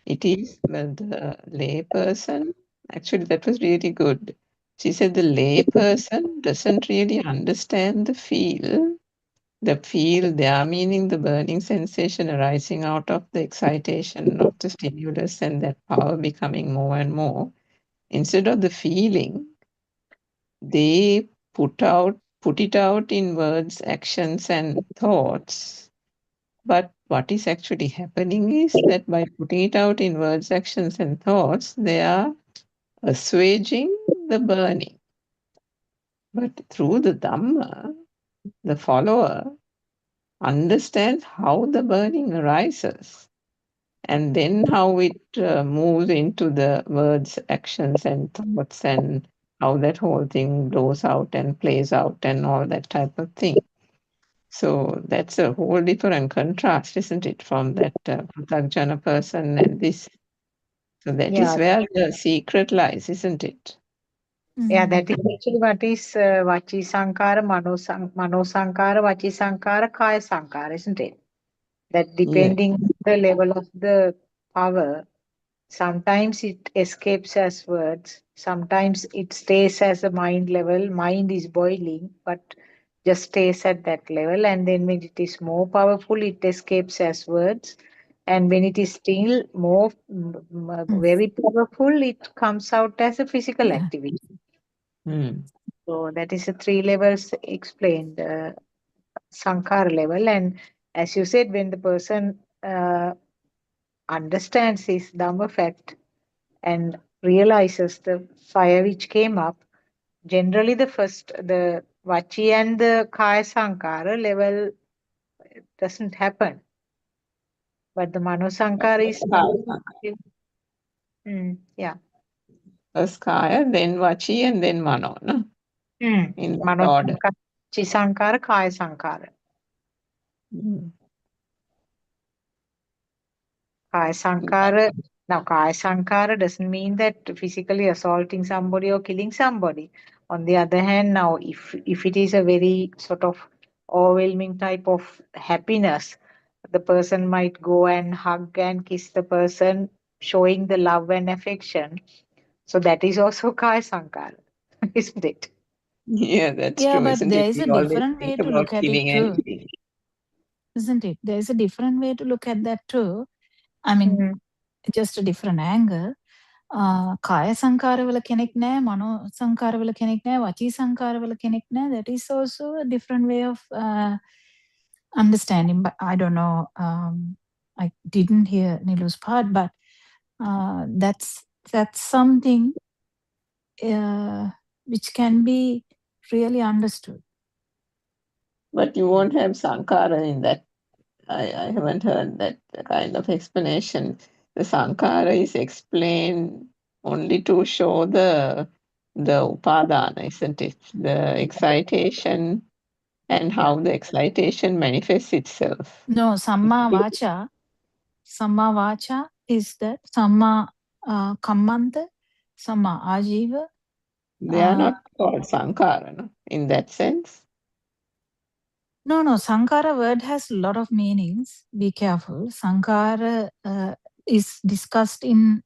It is the lay person. Actually, that was really good. She said the lay person doesn't really understand the feel. The feel there, meaning the burning sensation arising out of the excitation of the stimulus and that power becoming more and more. Instead of the feeling, they put it out in words, actions, and thoughts. But what is actually happening is that by putting it out in words, actions, and thoughts, they are assuaging the burning. But through the Dhamma, the follower understands how the burning arises, and then how it moves into the words, actions, and thoughts, and how that whole thing blows out and plays out and all that type of thing. So that's a whole different contrast, isn't it, from that Prathagjana person and this. So that is Yeah, where the secret lies, isn't it? yeah, that is actually what is Vachi Sankara, Mano Sankara, Vachi Sankara, Kaya Sankara, isn't it? That Yeah. depending on the level of the power, sometimes it escapes as words, sometimes it stays as a mind level. Mind is boiling, but just stays at that level. And then when it is more powerful, it escapes as words. And when it is still more very powerful, it comes out as a physical Yeah. activity. Mm. So that is the three levels explained, Sankara level. And as you said, when the person understands his Dhamma fact and realizes the fire which came up, generally the Vachi and the Kaya Sankara level doesn't happen. But the Mano Sankara is yeah. First Kaya, then Vachi, and then Mano, no? In that Mano order. Sankara, Vachi Sankara, Kaya Sankara. Mm. Kaya Sankara. Now, Kaya Sankara doesn't mean that physically assaulting somebody or killing somebody. On the other hand, now, if it is a very sort of overwhelming type of happiness, the person might go and hug and kiss the person, showing the love and affection. So that is also Kaya Sankara, isn't it? Yeah, that's Yeah, true, but isn't there it? is We a always different think way to about look at it killing too, anything. isn't it? There is a different way to look at that too. I mean, Mm. just a different angle. කාය සංකාරවල කෙනෙක් නැහැ, මනෝ සංකාරවල කෙනෙක් නැහැ, වචී සංකාරවල කෙනෙක් නැහැ. That is also a different way of understanding. But I don't know. I didn't hear Nilu's part, but that's something which can be really understood. But you won't have Sankara in that. I haven't heard that kind of explanation. The Sankara is explained only to show the the upadana, isn't it? The excitation and how the excitation manifests itself. No, Samma Vacha. Samma Vacha is that Samma Kammanta, Samma Ajiva. They are not called sankara, no? In that sense. No, Sankara word has a lot of meanings. Be careful. Sankara is discussed in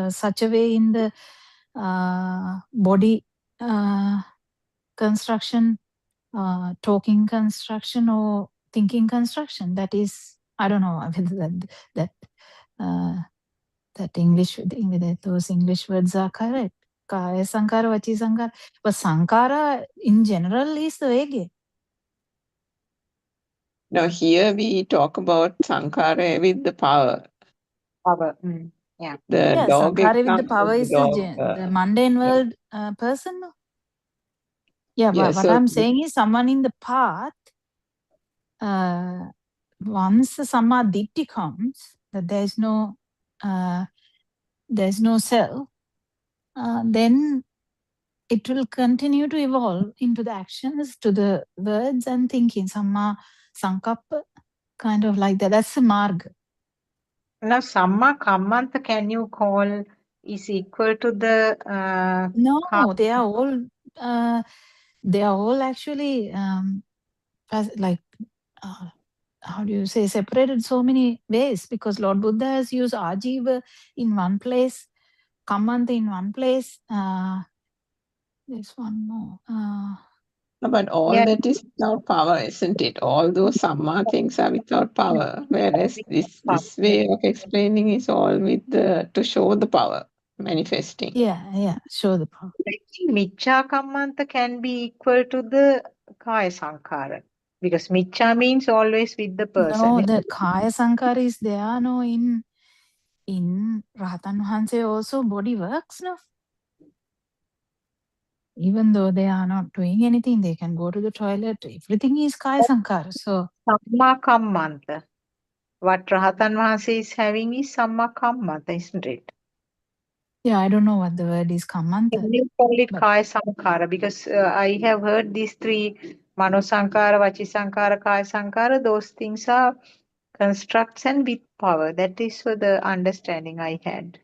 such a way in the body construction, talking construction, or thinking construction. That is, I don't know whether that English, whether those English words are correct. Kaya Sankara, Vachi Sankara. But Sankara in general is the Vege. Now here we talk about sankara with the power. Power. Yeah. The Yeah, dog Sankara with the example, power the is dog. the mundane world person. No? Yeah, Yeah, but what so I'm saying is someone in the path, once the Samma Ditti comes, that there's no self, then it will continue to evolve into the actions, to the words and thinking. Samma Sankappa, kind of like that. That's the marg. Now, Samma Kammanta, can you call is equal to the No, they are all actually like how do you say, separated so many ways, because Lord Buddha has used Ajiva in one place, Kammanta in one place. There's one more. but all yeah, that is without power, isn't it? All those samma things are without power, whereas this way of explaining is all with the to show the power manifesting. Yeah, show the power. I think Miccha Kammanta can be equal to the Kaya Sankara. Because Miccha means always with the person. No, the Kaya Sankara is there, no, in Rahatan Vahanse also body works, no? Even though they are not doing anything, they can go to the toilet. Everything is Kaya Sankara. So Samma Kammanta. What Rahatan Vahanse is having is Samma Kammanta, isn't it? yeah, I don't know what the word is, Kammanta. Can you call it But Kaya Sankara? Because I have heard these three, Mano Sankara, Vachi Sankara, Kaya Sankara, those things are constructs and with power. That is the understanding I had.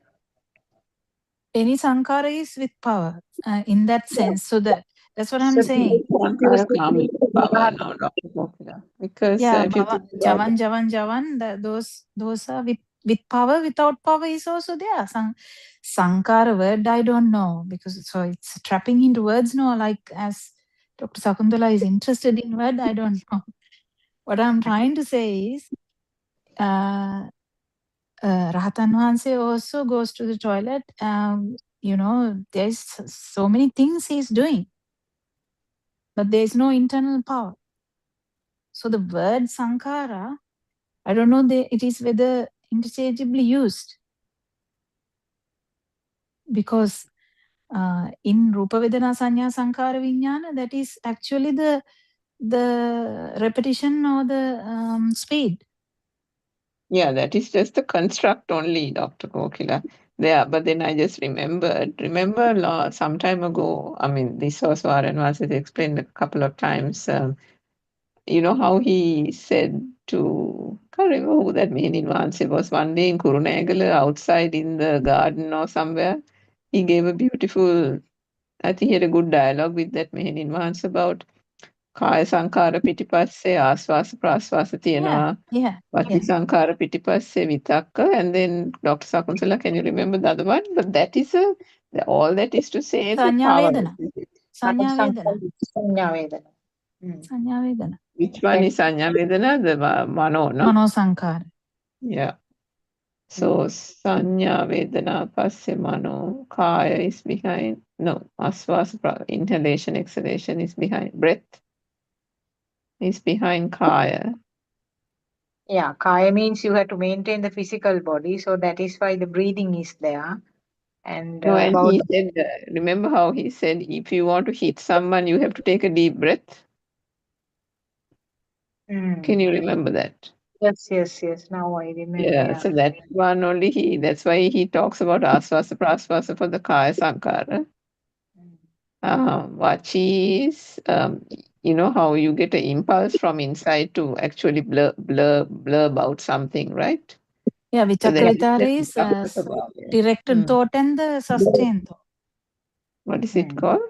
any Sankara is with power in that sense. So that's what I'm So saying. Sankara come with power now, Dr. Gopika. Because Yeah, if you Bhava, think about Javan, those are with power. Without power is also there. Sankara word, I don't know, because so it's trapping into words, no, like as Dr. Sakuntala is interested in word, I don't know. What I'm trying to say is Rahatan Vahanse also goes to the toilet. There's so many things he's doing, but there's no internal power. So the word Sankara, I don't know it is whether interchangeably used, because in Rupa Vedana Sanya Sankara Vijnana, that is actually the repetition or the speed. yeah, that is just the construct only, Dr. Kokila. There, but then I just remember some time ago, I mean, this also Aranwas has explained a couple of times, you know how he said to, can't remember who that main Vanse was, one day in Kurunegala outside in the garden or somewhere, he gave a beautiful, I think he had a good dialogue with that main Vanse about කාය සංකාර පිටිපස්සේ ආස්වාස ප්‍රාස්වාස තියෙනවා. වචී සංකාර පිටිපස්සේ විතක්ක. And then Dr. Sakuntala, can you remember the other one? But that is all that is to say the power. Sanya Vedana. Which one is Sanya Vedana? The Mano, no? Mano Sankara. Yeah. So Sanya Vedana passe Mano. Kaya is behind. No, asvasa, inhalation, exhalation is behind. Breath is behind Kaya. Yeah, Kaya means you have to maintain the physical body, so that is why the breathing is there. And No, and he said, remember how he said, if you want to hit someone, you have to take a deep breath? Can you remember that? Yes. Now I remember. Yeah, so that one only that's why he talks about asvasa prasvasa for the kaya sankara. Vachi is, you know how you get an impulse from inside to actually blurb out something, right? Yeah, So there is Vichakka that Vichara is Vitakka Svabhava. directed thought and the sustained thought. What is it called?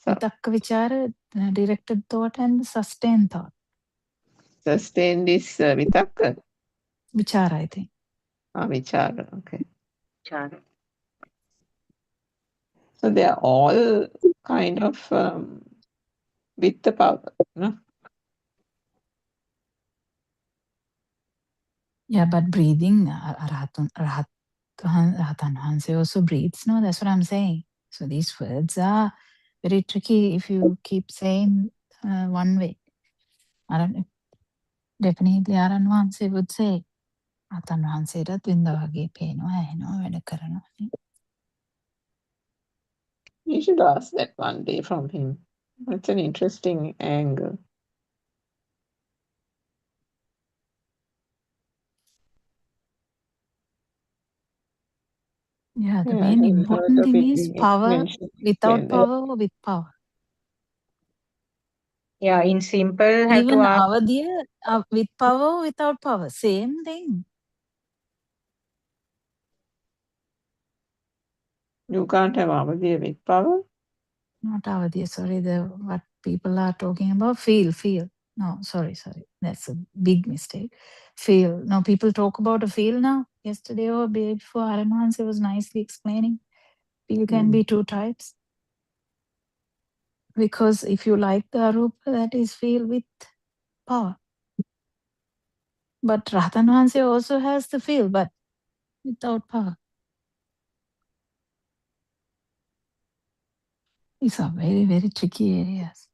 Vitakka Vichara, directed thought and sustained thought. Sustained is Vitakka? Vichara, I think. Vichara, okay. So they are all kind of with the power, no? Yeah, but breathing, Ratan Hanse also breathes. No, that's what I'm saying. So these words are very tricky if you keep saying one way. Definitely Aran Hanse would say, Ratan Hanse rat vindavage peno aino veda karana. You should ask that one day from him. That's an interesting angle. Yeah, the Yeah, I main haven't heard important of thing it is being power mentioned without again. power or with power. Yeah, in simple, had to Even ask. avadiya with power or without power, same thing. You can't have avadiya with power. Not avadiya, sorry, what people are talking about, feel. No, sorry. That's a big mistake. Feel. No, people talk about a feel now. Yesterday or day before, Aranwanse was nicely explaining. Feel can be two types. Because if you like the arupa, that is feel with power. But Ratanwanse also has the feel, but without power. These are very, very tricky areas.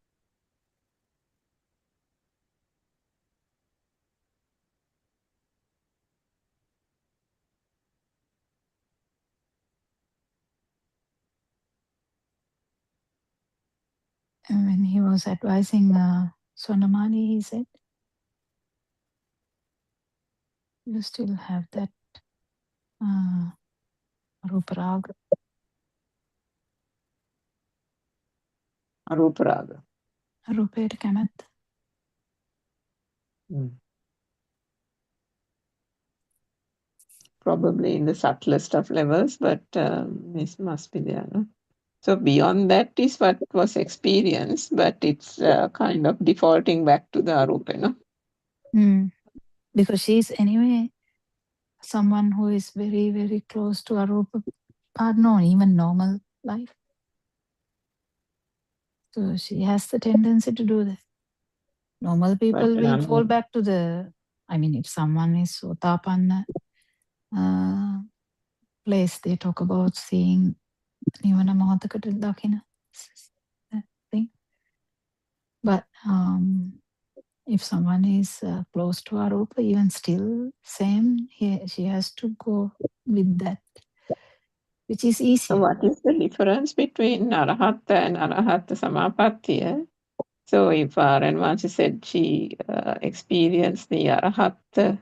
And when he was advising Sonamani, he said, you still have that Ruparaga. Aruparaga. Rupert Kamath. Probably in the subtlest of levels, but this must be there. No? So beyond that is what was experienced, but it's kind of defaulting back to the arupa, no? Because she's anyway someone who is very, very close to Arupa, no, even normal life. So she has the tendency to do that. Normal people will fall back to the, I mean, if someone is Sotapanna place, they talk about seeing Nivana Mahatakata Dakina thing. But if someone is close to Arupa, even still, same, she has to go with that, which is easier. So what is the difference between Arahata and Arahata Samapattiya? So if Renvanshi said she experienced the Arahata,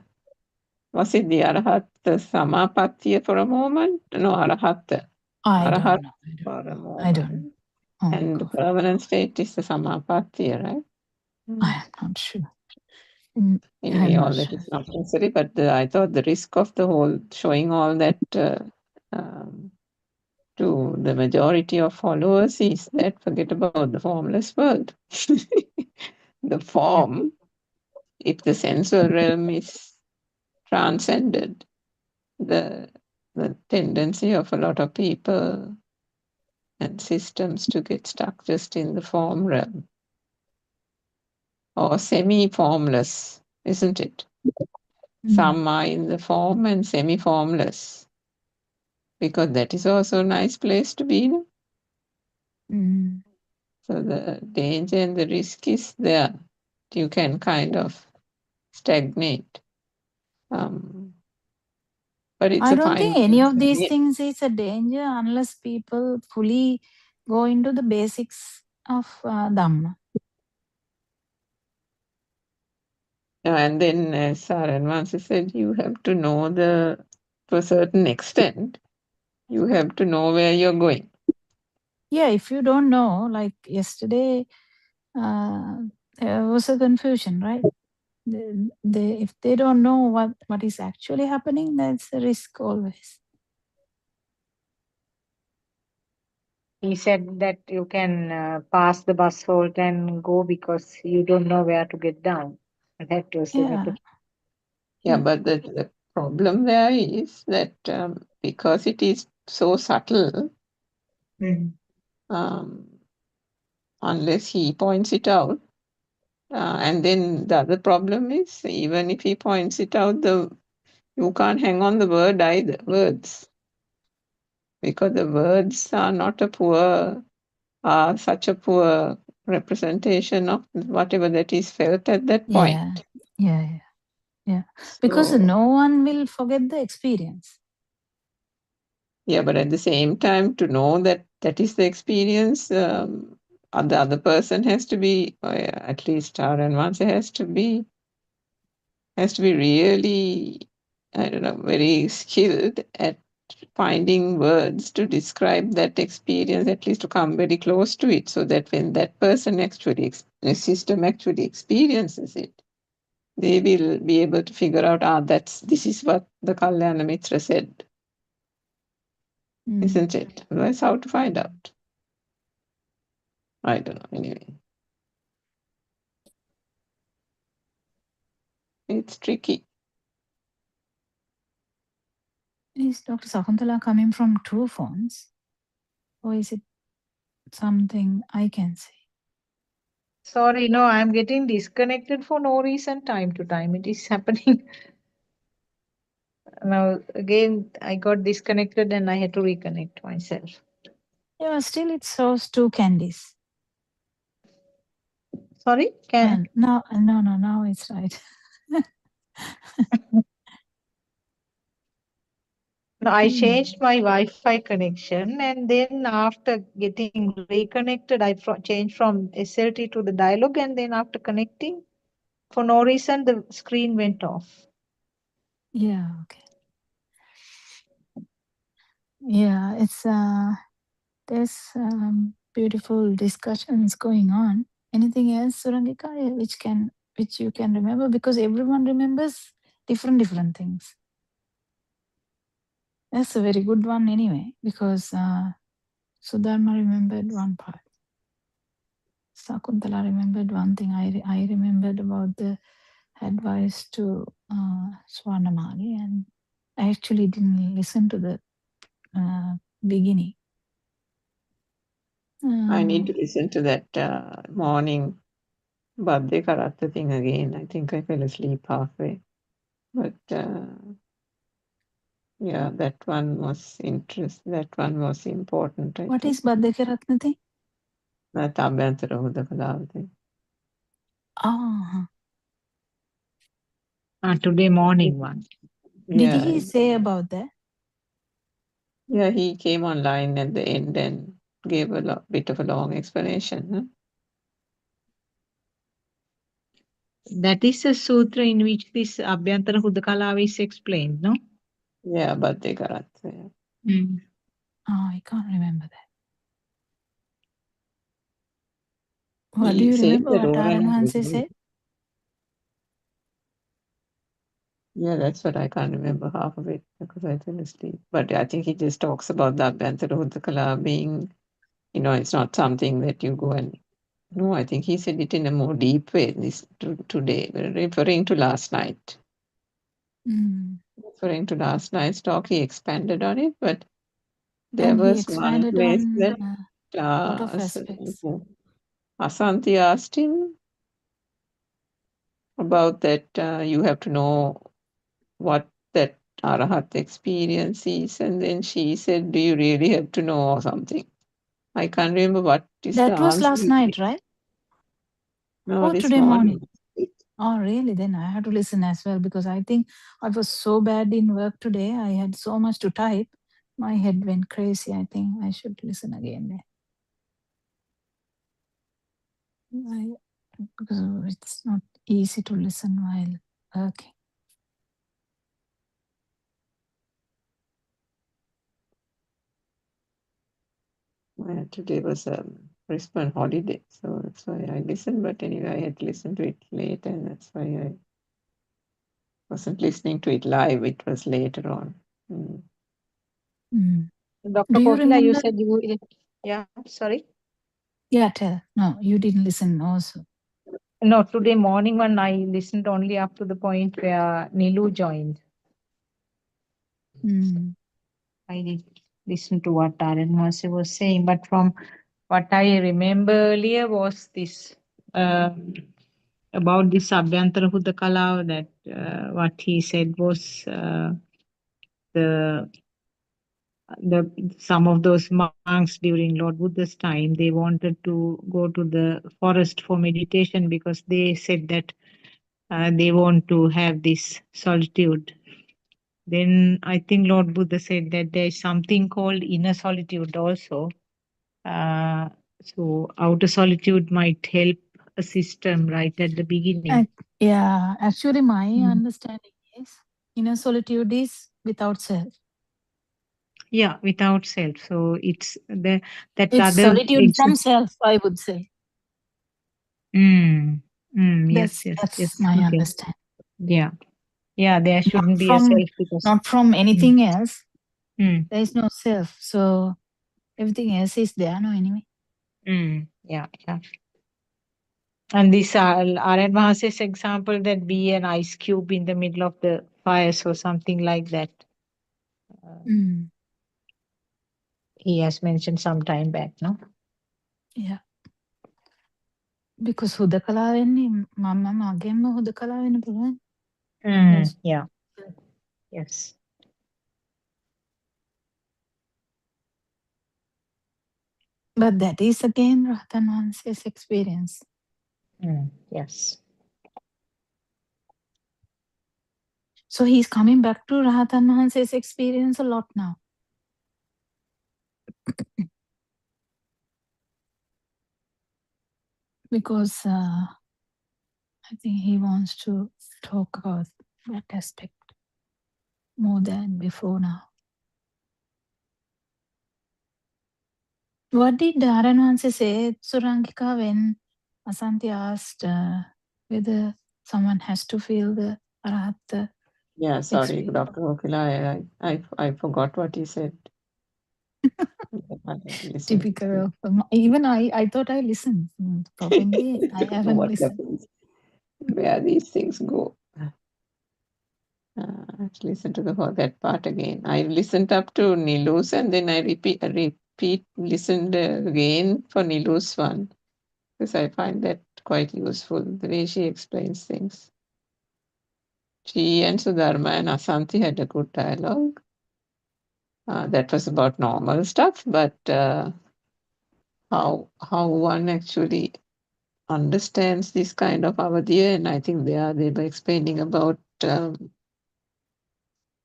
was it the Arahata Samapattiya for a moment? No, Arahata. I Arahata don't know. for a moment. I don't. Oh and the God. permanent state is the Samapattiya, right? I am not sure. Anyway, I'm all not that sure. is not necessary, but I thought the risk of the whole showing all that to the majority of followers is that forget about the formless world. The form, if the sensual realm is transcended, the tendency of a lot of people and systems to get stuck just in the form realm or semi-formless, isn't it? Some are in the form and semi-formless, because that is also a nice place to be. No? So the danger and the risk is there. You can kind of stagnate. But it's I a don't fine think any of balance. these things is a danger unless people fully go into the basics of Dhamma. And then, as Saranvansi said, you have to know to a certain extent, you have to know where you're going. yeah, if you don't know, like yesterday, there was a confusion, right? If they don't know what is actually happening, that's a risk always. He said that you can pass the bus halt and go because you don't know where to get down. That was the Yeah, method. Yeah, but the problem there is that because it is so subtle, um, unless he points it out, and then the other problem is even if he points it out, you can't hang on the word either, words, because the words are not such a poor representation of whatever that is felt at that yeah, point. yeah. Because So, no one will forget the experience. yeah, but at the same time, to know that that is the experience, the other person has to be, at least Taran has to be really, I don't know, very skilled at finding words to describe that experience, at least to come very close to it, so that when that person actually, the system actually experiences it, they will be able to figure out, this is what the Kalyana Mitra said, isn't it? That's how to find out. I don't know, anyway. It's tricky. Is Dr. Sakuntala coming from two phones? Or is it something I can see? Sorry, no, I'm getting disconnected for no reason time to time. It is happening. Now, again, I got disconnected and I had to reconnect myself. Yeah, still it shows two candies. Sorry? Can No, now it's right. No, I changed my Wi-Fi connection, and then after getting reconnected, I changed from SLT to the dialogue, and then after connecting, for no reason, the screen went off. Yeah, okay. Yeah, it's there's beautiful discussions going on. Anything else, Surangika, which you can remember? Because everyone remembers different things. That's a very good one anyway, because Sudharma remembered one part. Sakuntala remembered one thing. I remembered about the advice to Swarnamali, and I actually didn't listen to the beginning. I need to listen to that morning Badde Karatha thing again. I think I fell asleep halfway. But yeah, that one was important, I What think. is Baddekaratna thing? That Abhyantara Hudakala thing. Ah, Today morning one. did Yeah. he say about that? Yeah, he came online at the end and gave a bit of a long explanation. Huh? That is a sutra in which this Abhyantara Hudakala is explained, no? Yeah, Badde Karatha. Yeah. Oh, I can't remember that. What do He you says remember that what over and over Aranhanse again. said? Yeah, that's what I can't remember half of it because I fell asleep. But I think he just talks about the Abhyantara Hudakala being, it's not something that you go and. No, I think he said it in a more deep way today, referring to last night. Referring to last night's talk, he expanded on it, but there And he was one expanded place on that a lot of aspects. Asanti asked him about that you have to know what that Arahat experience is, and then she said, do you really have to know or something? I can't remember what is the That was answer. last night, right? No, Or this today morning? morning. Oh, really? Then I had to listen as well because I think I was so bad in work today. I had so much to type. My head went crazy. I think I should listen again then. Because it's not easy to listen while working. Today was a Brisbane holiday, so that's why I listened. But anyway, I had listened to it late, and that's why I wasn't listening to it live. It was later on. Mm. Dr. Do you Kokila, you remember? said you, yeah, sorry. Yeah, tell. No, you didn't listen also. No, today morning when I listened only up to the point where Nilu joined. Mm. I did listen to what Aranwasi was saying, but from what I remember earlier was this about this Abhyantara Hudakala, that what he said was the some of those monks during Lord Buddha's time, they wanted to go to the forest for meditation because they said that they want to have this solitude. Then I think Lord Buddha said that there is something called inner solitude also. So outer solitude might help a system right at the beginning. Yeah, actually, my Mm. understanding is inner solitude is without self. Yeah, without self. So it's that It's other solitude from self, I would say. Yes, yes, That's yes. my Okay. understanding. Yeah. Yeah, there shouldn't be a From self because not from anything else. Mm. There is no self, so everything else is there. No, anyway. Yeah, yeah. And this R.N. Mahase's example, that be an ice cube in the middle of the fire, so something like that. He has mentioned some time back, no? Yeah. Because හුදකලා වෙන්නේ මම මගෙන්ම හුදකලා වෙන්න පුළුවන්. Yes. Yeah. Yes. But that is again Ratan Hanse's experience. Yes. So he's coming back to Rahatan Hanse's experience a lot now. Because I think he wants to talk about that aspect more than before now. What did Dharan Hanse say, Surankika, when Asanti asked whether someone has to feel the Arahata? Yeah, sorry, Dr. Okila, I forgot what he said. Typical of even I thought I listened. Probably I haven't listened. Where these things go. Listen to that part again. I listened up to Nilu's and then I listened again for Nilu's one because I find that quite useful, the way she explains things. She and Sudharma and Asanti had a good dialogue. That was about normal stuff, but how one actually understands this kind of avadya, and I think they were explaining about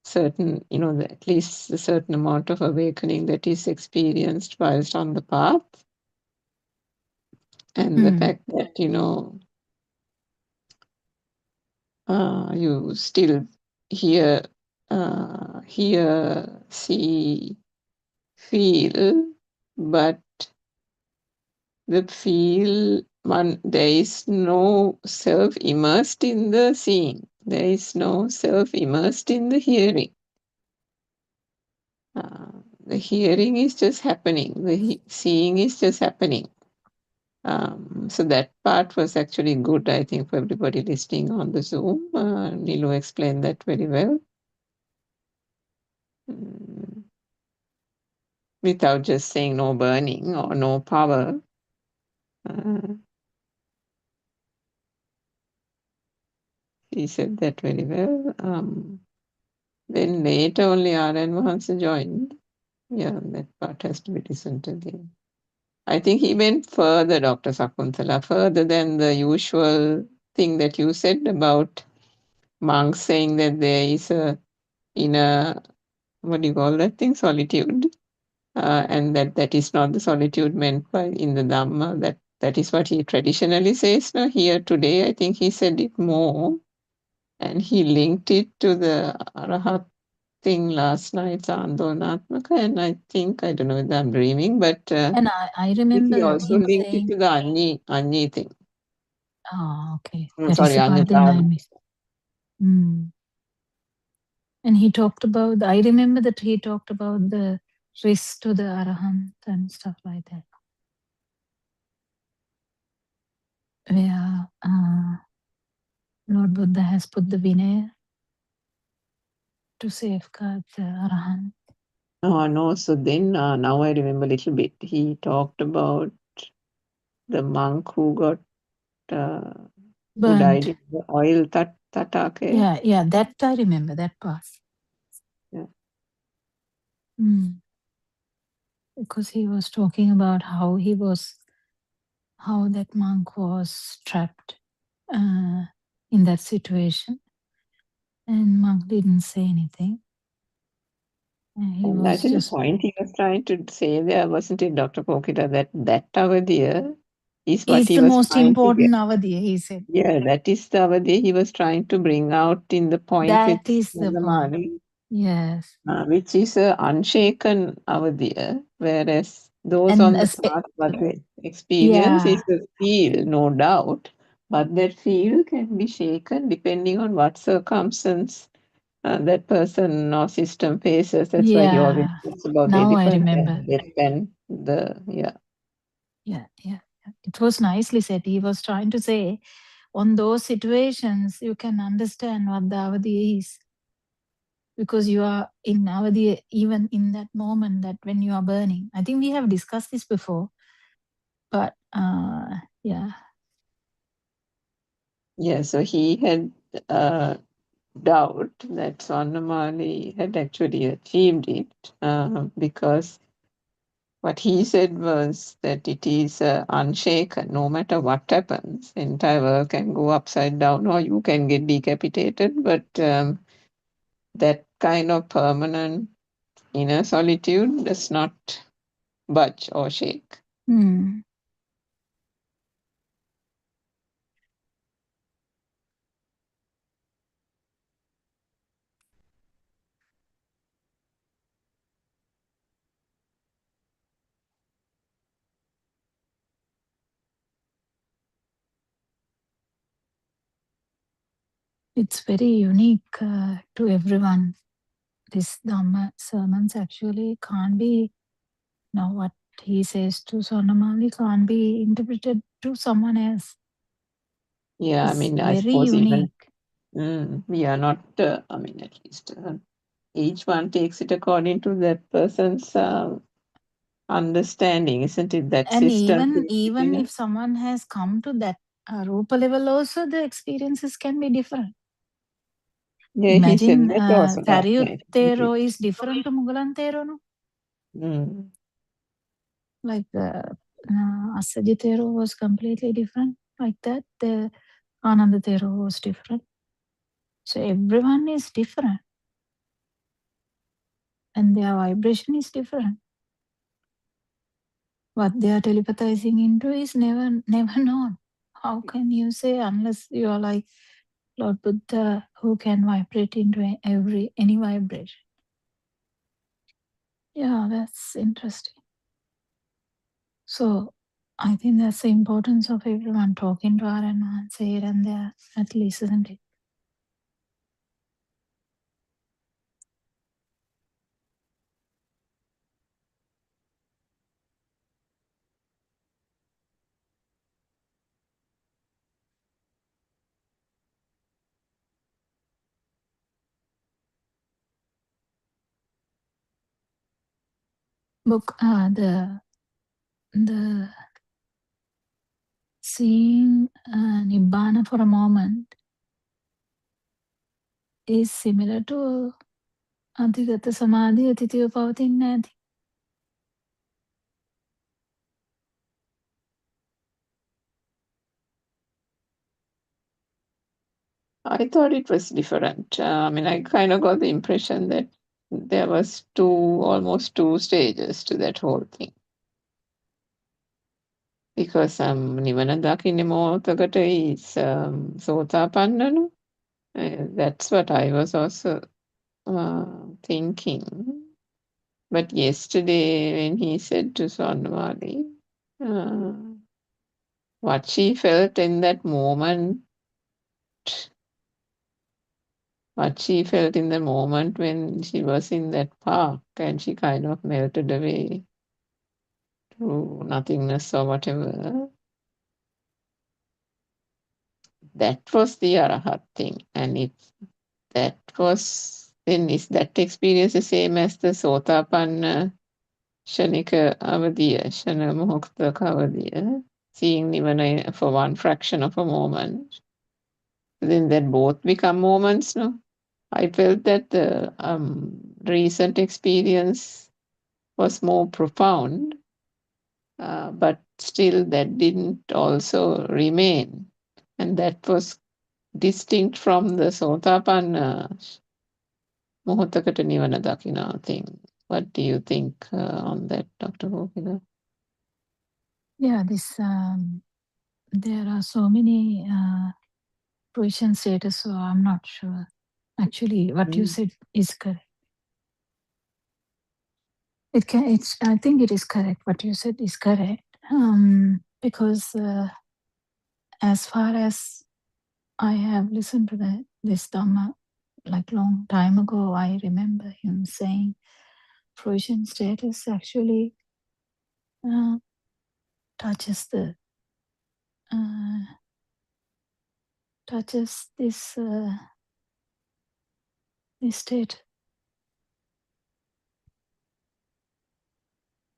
certain, at least a certain amount of awakening that is experienced whilst on the path, and the fact that you still hear, see, feel, but there is no self immersed in the seeing. There is no self immersed in the hearing. The hearing is just happening. The seeing is just happening. So that part was actually good, I think, for everybody listening on the Zoom. Nilu explained that very well. Without just saying no burning or no power. He said that very well. Then later only R.N. Mahansa joined. Yeah, that part has to be listened to again. I think he went further, Dr. Sakunthala, further than the usual thing that you said about monks saying that there is a inner, what do you call that thing, solitude, and that is not the solitude meant by in the Dhamma. That is what he traditionally says. Now here today, I think he said it more, and he linked it to the Arahat thing last night, Andolnatmaka, and I think, I don't know whether I'm dreaming, but And I he remember also him linked it saying, to the Anyi thing. oh, okay. That is Sorry, the part then I Anyatama. missed. Mm. And he talked about, I remember that he talked about the risk to the Arahant and stuff like that. Where Lord Buddha has put the Vinaya to safeguard the Arahant. Oh, no, so then now I remember a little bit. He talked about the monk who got who died Burnt. in the oil tatake. Yeah, that I remember, that part. Yeah. Mm. Because he was talking about how that monk was trapped in that situation. And monk didn't say anything. And he And I was think the just, point he was trying to say there, wasn't it, Dr. Pokita, that avadiya is what is he the was most trying to get. important avadiya, he said. Yeah, that is the avadiya he was trying to bring out in the point with That is the point. Nandamani, Yes. which is a unshaken avadiya, whereas those And on the path what they experience yeah, is a feel, no doubt, but that feel can be shaken depending on what circumstance that person or system faces. That's why he always yeah. talks about the Now I elephant remember. and the death and the, yeah. Yeah. It was nicely said. He was trying to say, on those situations, you can understand what the avadiya is. Because you are in avadiya, even in that moment that when you are burning. I think we have discussed this before. But yeah. Yeah, so he had doubt that Swarnamali had actually achieved it because what he said was that it is unshaken. No matter what happens, the entire world can go upside down or you can get decapitated, but that kind of permanent inner solitude does not budge or shake. Hmm. It's very unique to everyone. This Dhamma sermons actually can't be, now what he says to Sonamali can't be interpreted to someone else. Yeah, I It's mean, I very suppose even unique. we are not, I mean, at least each one takes it according to that person's understanding, isn't it? That And system. even if someone has come to that Rupa level also, the experiences can be different. Yeah, he said Imagine that also last night. Taro is different to Mugalan Tero, no? Mm. Like Assaji Tero was completely different. Like that, the Ananda Tero was different. So everyone is different. And their vibration is different. What they are telepathizing into is never known. How can you say unless you are like Lord Buddha who can vibrate into any vibration? Yeah, that's interesting. So I think that's the importance of everyone talking to Arana here and there, at least, isn't it? Book the seeing Nibbana for a moment is similar to Adhigata Samadhi Atithiya Pavatinna ඇති. I thought it was different. I mean, I kind of got the impression that there was almost two stages to that whole thing. Because නිවන දකින්නේ මොහොතකට is සෝතාපන්නනු. That's what I was also thinking. But yesterday, when he said to Sonwali, what she felt in that moment, what she felt in the moment when she was in that park and she kind of melted away to nothingness or whatever, that was the Arahat thing. And if that was, then is that experience the same as the Sotapanna Shanika Avadiya, Shana Mohokta Kavadiya, seeing even for one fraction of a moment? Then that both become moments, no? I felt that the recent experience was more profound, but still that didn't also remain. And that was distinct from the Sotapanna Mohotakata Nivana Dakina thing. What do you think on that, Dr. Gopinath? Yeah, there are so many fruition status, so I'm not sure. Actually, what you said is correct. I think it is correct. What you said is correct. Because as far as I have listened to this Dhamma, like long time ago, I remember him saying fruition status actually touches this state.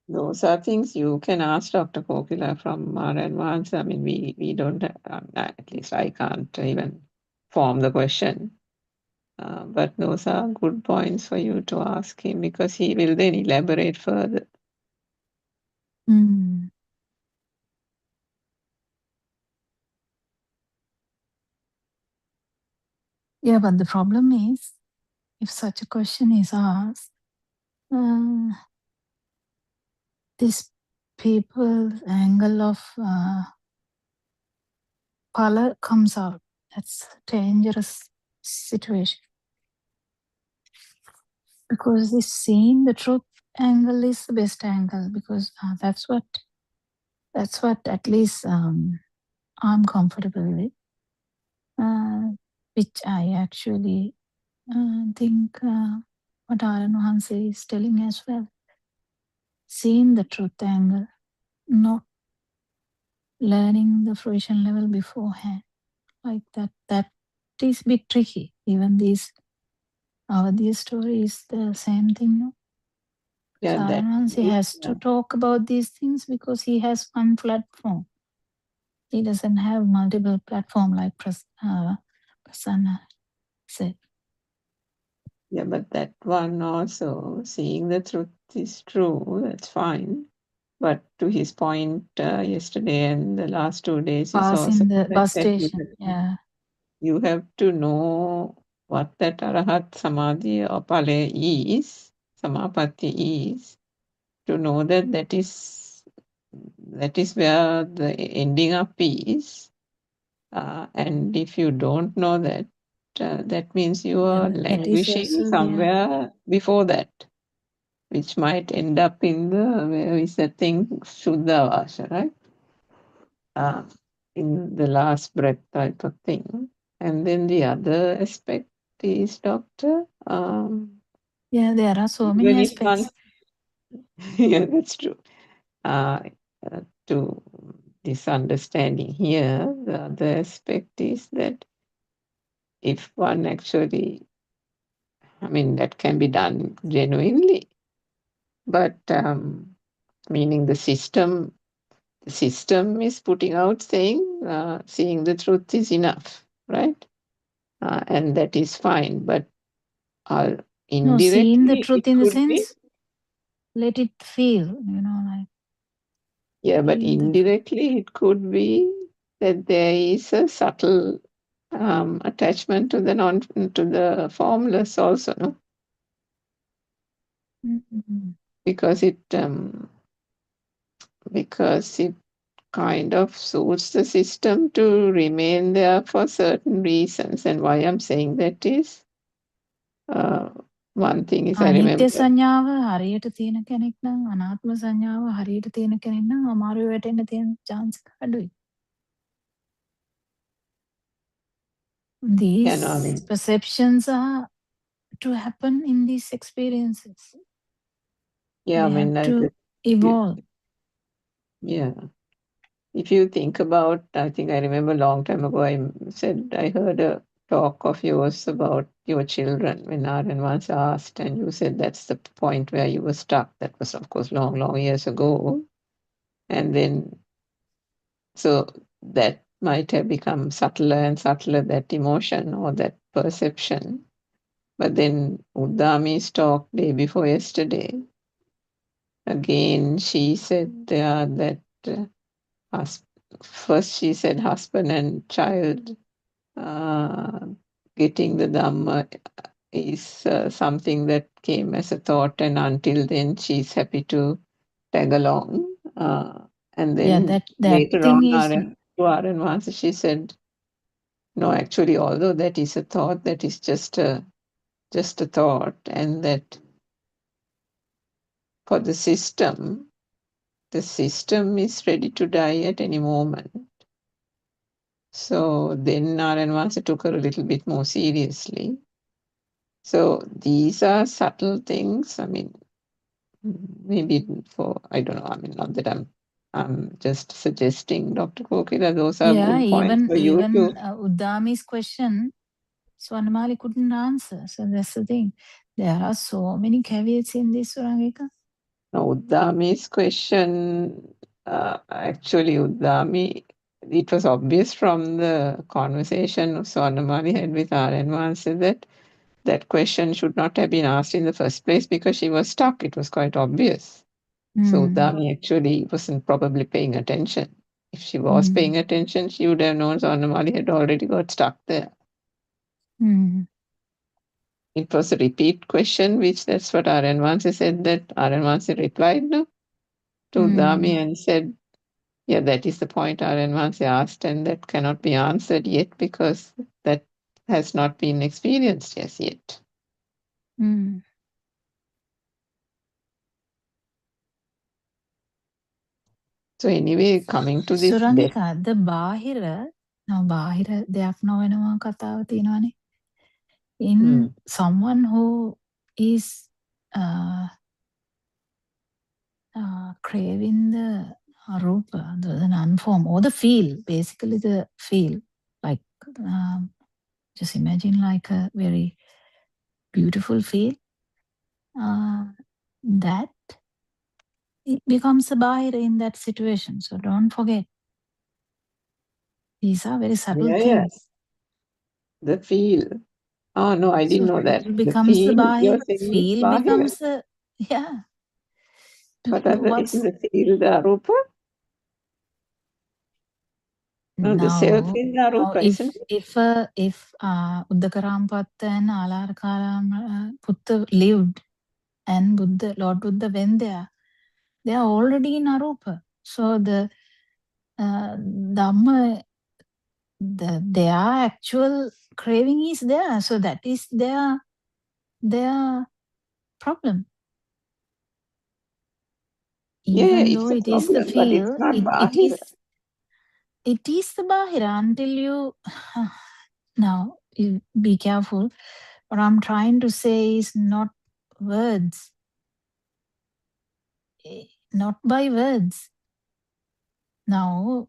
Those are things you can ask Dr. Kokila from our advance. I mean, we don't, at least I can't even form the question. But those are good points for you to ask him because he will then elaborate further. Mm. Yeah, but the problem is, if such a question is asked, this people's angle of color comes out. That's a dangerous situation. Because this seeing the truth angle is the best angle, because that's what at least I'm comfortable with, which I actually think what Aran Hanse is telling as well. Seeing the truth angle, not learning the fruition level beforehand. Like that is a bit tricky. Even this story is the same thing. No? Yeah, that Saranansi has to talk about these things because he has one platform. He doesn't have multiple platform like Prasanna said. Yeah, but that one also, seeing the truth is true, that's fine. But to his point yesterday and the last 2 days is also Passing the bus that station. Yeah. you have to know what that Arahat Samadhi or Pale is, Samapatti is, to know that is where the ending up is. And if you don't know that, that means you are That is languishing also somewhere before that, which might end up in the, where is that thing, Shuddhavasha, right? In the last breath type of thing. And then the other aspect is, Doctor, yeah, there are so many aspects. Yeah, that's true. To this understanding here, the other aspect is that if one actually, I mean, that can be done genuinely, but meaning the system is putting out saying, seeing the truth is enough, right? And that is fine, but indirectly No, seeing the truth it in the could be. sense, let it feel, like. Yeah, but indirectly it could be that there is a subtle attachment to the formless also, no? Mm-hmm. Because it kind of suits the system to remain there for certain reasons. And why I'm saying that is One thing is I අනිත්‍ය remember. සංඥාව හරියට තියෙන කෙනෙක් නම් අනාත්ම සංඥාව හරියට තියෙන කෙනෙක් නම් අමාරු වැටෙන්න තියෙන chance අඩුයි. These Yeah, no, I mean, perceptions are to happen in these experiences. yeah, They I mean, have to evolve. yeah. If you think about, I think I remember a long time ago, I heard a talk of yours about your children when Aaron once asked, and you said that's the point where you were stuck. That was, of course, long, long years ago. And then, so that might have become subtler and subtler, that emotion or that perception. But then Uddami's talk day before yesterday, again, she said that first she said husband and child getting the Dhamma is something that came as a thought, and until then she's happy to tag along. And then Yeah, that later thing on, is to Aaron once she said, no, actually, although that is a thought, that is just a thought, and that for the system is ready to die at any moment. So then Narayan Vasa took her a little bit more seriously. So these are subtle things. I mean, maybe I don't know. I mean, not that I'm just suggesting, Dr. Kokila, those are good points for you even to. Uddami's question, Swarnamali couldn't answer. So that's the thing. There are so many caveats in this, Surangika. Now, Uddami's question, actually, Uddami, it was obvious from the conversation Swarnamali had with Narayan Vasa that question should not have been asked in the first place because she was stuck. It was quite obvious. So Uddami actually wasn't probably paying attention. If she was paying attention, she would have known Swarnamali had already got stuck there. It was a repeat question, which that's what Aryan Vansi said, that Aryan Vansi replied to Uddami and said, yeah, that is the point Aryan Vansi asked, and that cannot be answered yet because that has not been experienced as yet. So anyway, coming to this Surangika, the Bahira, now Bahira, දෙයක් නොවෙනවා කතාව තියෙනවානේ. In someone who is craving the rupa, the non-form, or the feel, basically the feel, like just imagine like a very beautiful feel, that it becomes a bahira in that situation. So don't forget. These are very subtle things. Yes. The feel. Oh, no, I didn't know that. Feel becomes the bahira. Feel bahira. becomes the, yeah. But isn't the feel the arupa? No, the self is the arupa, isn't it? If Uddakarampatta and Alarakaram Putta lived and Lord Buddha went there, they are already in arupa. So the Dhamma, their actual craving is there. So that is their problem. Even though it is the feel, it is the bahira until you. Now, you be careful. What I'm trying to say is not words. Not by words. Now,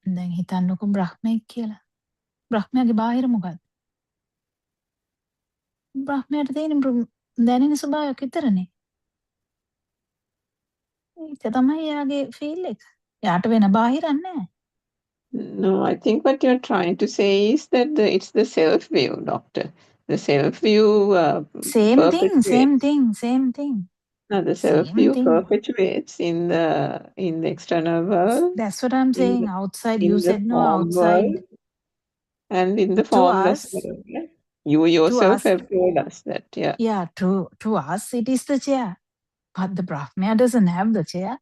දැන් හිතන්නකො බ්‍රහ්මයෙක් කියලා. බ්‍රහ්මයාගේ බාහිර මොකක්ද? බ්‍රහ්මයාට තියෙන දැනෙන ස්වභාවයක් විතරනේ. ඒක තමයි යාගේ ෆීල් එක. යාට වෙන බාහිරක් නැහැ. No, I think what you're trying to say is that it's the self view, doctor. The self view same thing. No, the self view perpetuates in the external world. That's what I'm saying. Outside, you said no outside. World, and in the formless world. Yeah? You yourself have told us that, yeah. Yeah, to us it is the chair. But the Brahmaya doesn't have the chair.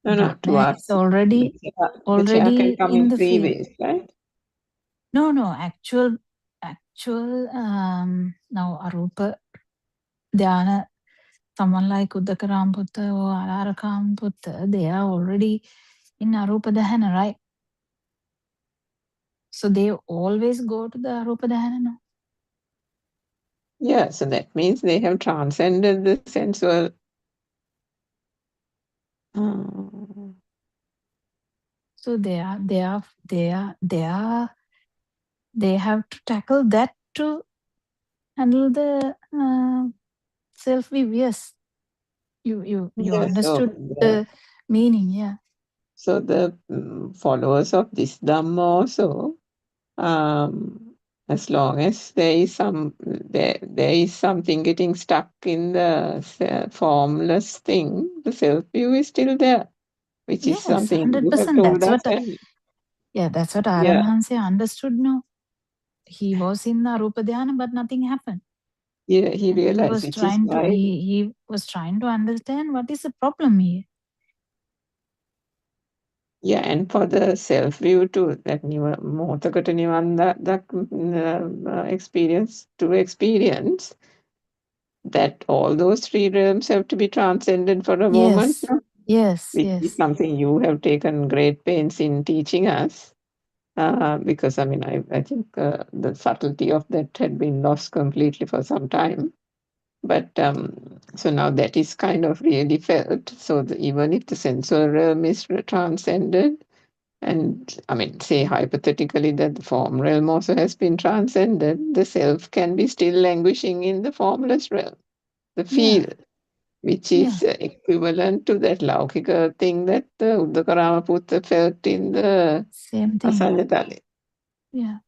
No, to us. It's already the chair can come in three ways, right? No, actual now Arupa Dhyana, someone like Uddakaramputra or Alarakamputta, they are already in Arupa Dhyana, right? So they always go to the Arupa Dhyana, no? Yeah, so that means they have transcended the sensual. So they have to tackle that to handle the self view. Yes, you Yes, so understood the meaning, yeah. so the followers of this Dhamma also, as long as there is something getting stuck in the formless thing, the self view is still there, which is Yes, something you have 100%. told us. That's what Yeah. Aramhanse understood. No, he was in the Arupa Dhyana, but nothing happened. Yeah, he And realized he was which trying is to why. he was trying to understand what is the problem here. Yeah, and for the self view too, that මොහොතකට නිවන් experience that all those three realms have to be transcended for a moment, Yes, yes, which is yes. something you have taken great pains in teaching us. Because I mean, I think the subtlety of that had been lost completely for some time. But so now that is kind of really felt. So even if the sensual realm is transcended, and I mean, say hypothetically that the form realm also has been transcended, the self can be still languishing in the formless realm, the Yeah, feel, which is equivalent to that Laukika thing that the Uddakarama felt in the same thing. Asanyatale. Yeah.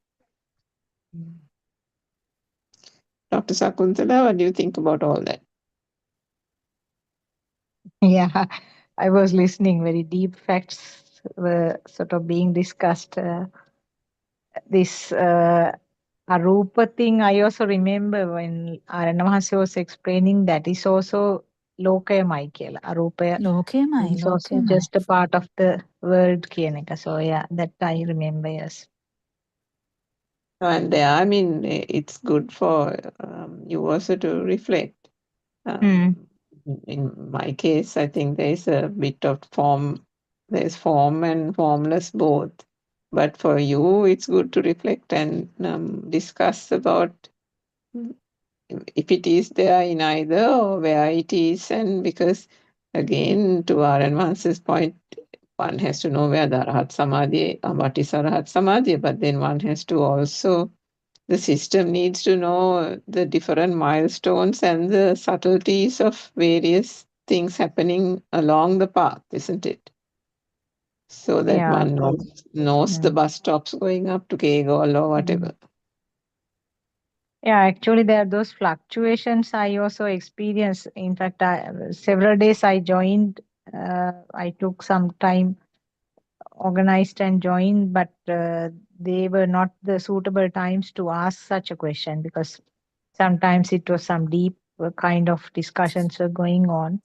Dr. Sakuntala, what do you think about all that? Yeah, I was listening. Very deep facts were sort of being discussed. This Arupa thing, I also remember when Aranamahasi was explaining that is also Lokayamai කියලා. Arupaya Lokemai, is also just a part of the world කියන එක. So yeah, that I remember, yes. And I mean, it's good for you also to reflect. In my case, I think there's a bit of form, there's form and formless both. But for you, it's good to reflect and discuss about if it is there in either or where it is. And because, again, to our advances point, one has to know where the Arahat Samadhi, what is Arahat Samadhi, but then one has to also, the system needs to know the different milestones and the subtleties of various things happening along the path, isn't it? So that Yeah. one knows the bus stops going up to Kegol or whatever. Yeah, actually, there are those fluctuations I also experienced. In fact, several days I joined, I took some time, organized and joined, but they were not the suitable times to ask such a question because sometimes it was some deep kind of discussions were going on.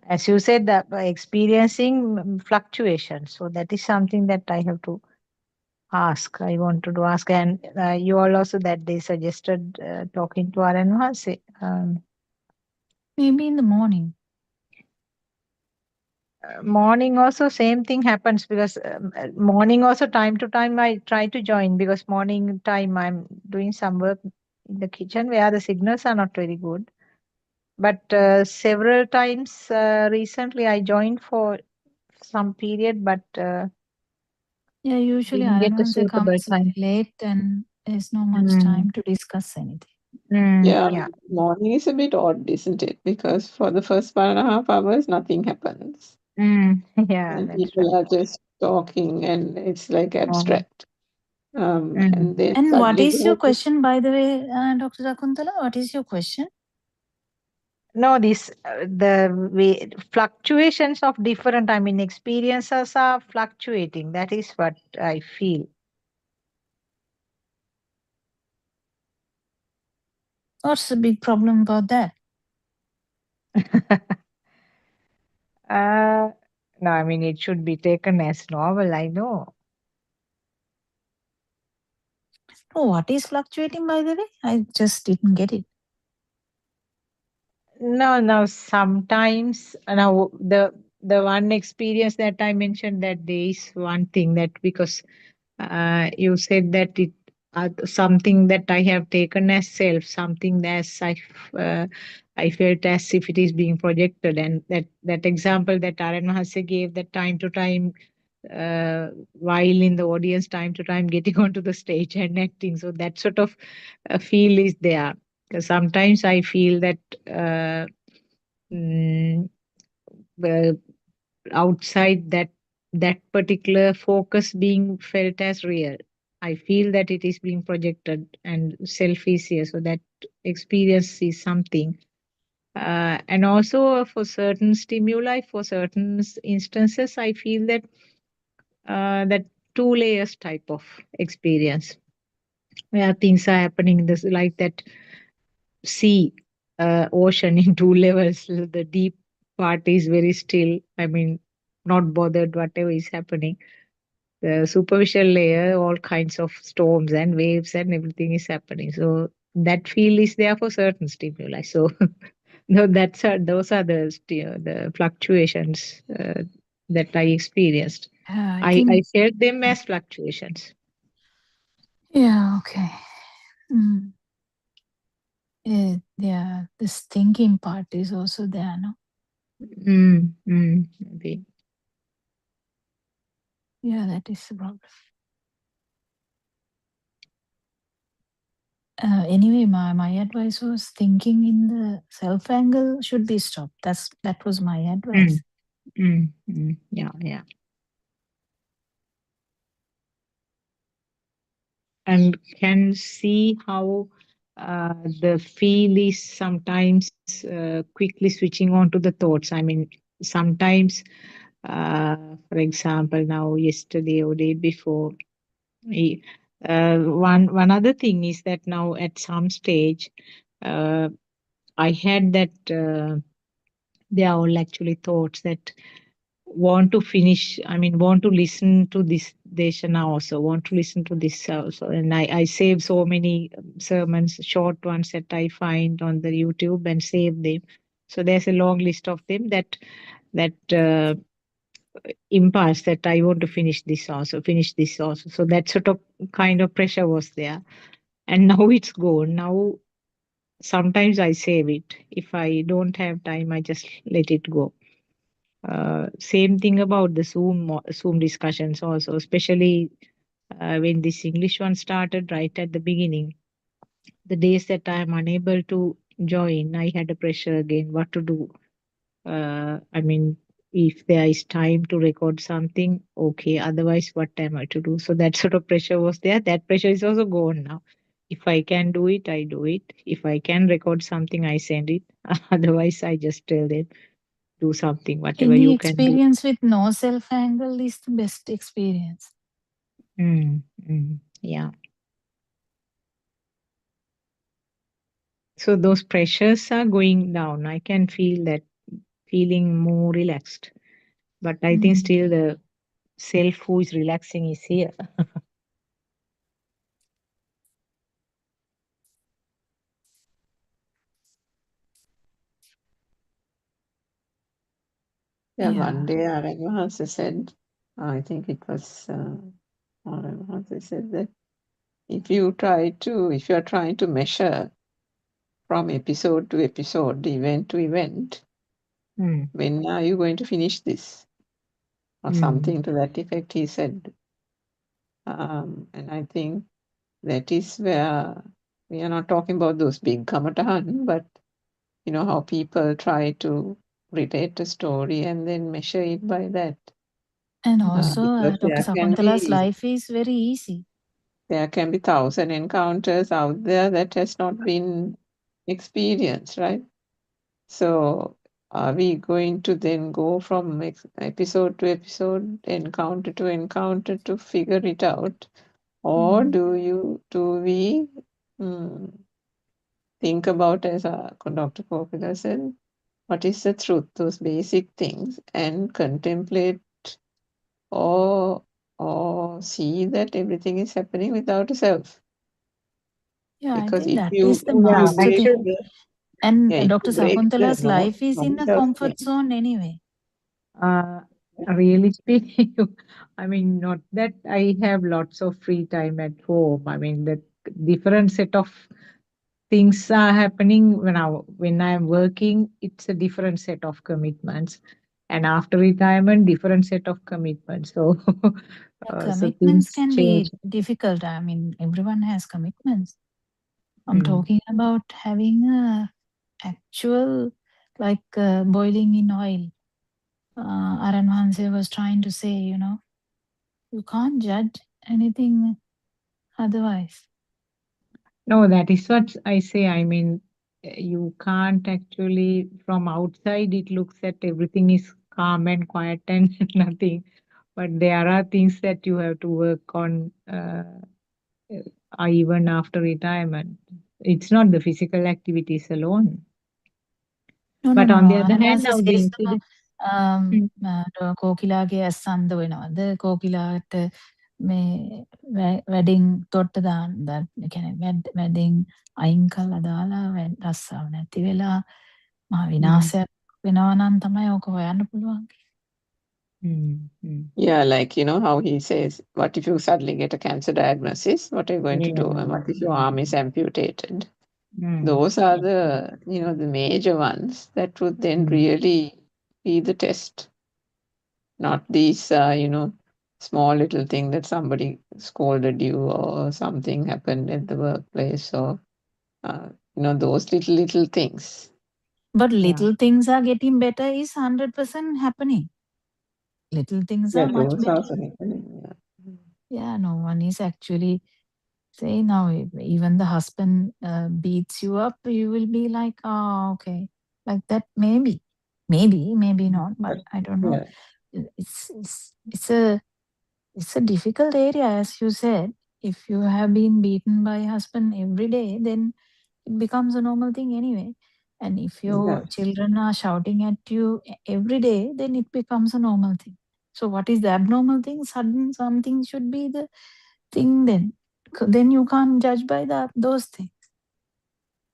As you said, that experiencing fluctuations. So that is something that I have to ask. I wanted to ask, and you all also that they suggested talking to Aranvase. Maybe in the morning. Morning also same thing happens because morning also time to time I try to join because morning time I'm doing some work in the kitchen where the signals are not very good. But several times recently I joined for some period, but Yeah, usually didn't get a Aranhanse suitable comes time. late and there's no much time to discuss anything. Yeah, morning is a bit odd, isn't it? Because for the first 1.5 hours, nothing happens. Yeah, And that's people right. are just talking and it's like abstract. And then And what suddenly is your question, by the way, Dr. Sakuntala? What is your question? No, this the way fluctuations of different, I mean, experiences are fluctuating. That is what I feel. What's the big problem about that? No, I mean, it should be taken as normal, I know. Oh, what is fluctuating, by the way? I just didn't get it. No, sometimes now the one experience that I mentioned, that there is one thing that, because you said that it something that I have taken as self, something that I felt as if it is being projected, and that example that Aryan Mahasya gave, that time to time, while in the audience, time to time getting onto the stage and acting, so that sort of feel is there. 'Cause sometimes I feel that mm, uh, outside that particular focus being felt as real, I feel that it is being projected and self is here, so that experience is something. And also for certain stimuli, for certain instances, I feel that that two layers type of experience, where things are happening in this, like that sea, ocean in two levels. The deep part is very still, I mean, not bothered whatever is happening. The superficial layer, all kinds of storms and waves and everything is happening, so that feel is there for certain stimuli. So no, those are the fluctuations that I experienced. I I think, felt them as fluctuations. yeah, okay. Mm. Yeah, this thinking part is also there, no? Maybe. Yeah, that is the problem. Anyway, my advice was thinking in the self angle should be stopped. That was my advice. Yeah. And can see how the feel is sometimes quickly switching on to the thoughts. I mean, sometimes, for example, now yesterday or day before, one other thing is that now at some stage, I had that they are all actually thoughts that want to finish, I mean, want to listen to this Deshana also, want to listen to this also. And I save so many sermons, short ones that I find on the YouTube and save them. So there's a long list of them that impulse that I want to finish this also, finish this also. So that sort of kind of pressure was there. And now it's gone. Now sometimes I save it. If I don't have time, I just let it go. Same thing about the Zoom discussions also, especially when this English one started right at the beginning. The days that I am unable to join, I had a pressure again what to do. I mean, if there is time to record something, okay. Otherwise, what am I to do? So that sort of pressure was there. That pressure is also gone now. If I can do it, I do it. If I can record something, I send it. Otherwise, I just tell them, do something, whatever Any you can do. experience with no self angle is the best experience. Yeah. So those pressures are going down. I can feel that, feeling more relaxed. But I think still the self who is relaxing is here. Yeah, Yeah. one day Aryan Mahasya said, I think it was Aryan Mahasya said that if you are trying to measure from episode to episode, event to event, when are you going to finish this? Or something to that effect, he said. And I think that is where we are not talking about those big kamatahan, but you know how people try to relate a story and then measure it by that. And also, Because Dr. Sakuntala's life is very easy. there can be 1,000 encounters out there that has not been experienced, right? So are we going to then go from episode to episode, encounter to encounter to figure it out? Or do we think about, as Dr. Kokila said, what is the truth, those basic things, and contemplate or see that everything is happening without a self? Yeah, I Because think if that you, is the if you most break thing. the, And yeah, if Dr. you break the Sakuntala's life is in a non-self comfort thing, zone anyway. Really speaking, I mean, not that I have lots of free time at home. I mean, the different set of things are happening when I'm working. It's a different set of commitments, and after retirement, different set of commitments. So, so Commitments things can change. be difficult. I mean, everyone has commitments. I'm Mm. talking about having a actual, like boiling in oil. Aran Hanse was trying to say, you can't judge anything otherwise. No, that is what I say. I mean, you can't actually, from outside, it looks that everything is calm and quiet and nothing. But there are things that you have to work on even after retirement. It's not the physical activities alone. No, But no, on no. the other Aran hand, Hanse now the says, incident. Mm. කෝකිලාගේ ඇස් අන්ධ වෙනවද කෝකිලාට මේ වැඩින් තොට්ට දාන්න වැඩින් අයින් කල්ලා දාලා රස්සාව නැති වෙලා මහ විනාශයක් වෙනවා නම් තමයි ඕක හොයන්න පුළුවන්. yeah, like, how he says, what if you suddenly get a cancer diagnosis? What are you going to do? And what if your arm is amputated? Those are the, the major ones that would then really be the test. Not these, small little thing that somebody scolded you or something happened at the workplace or, those little things. But little things are getting better is 100% happening. Little things Yeah, are much those better. also happening. Yeah, no one is actually saying now, even the husband beats you up, you will be like, oh, okay. Like that, maybe not, but I don't know. Yeah. It's a difficult area, as you said. If you have been beaten by husband every day, then it becomes a normal thing anyway. And if your children are shouting at you every day, then it becomes a normal thing. So what is the abnormal thing? Sudden something should be the thing then. Then you can't judge by those things.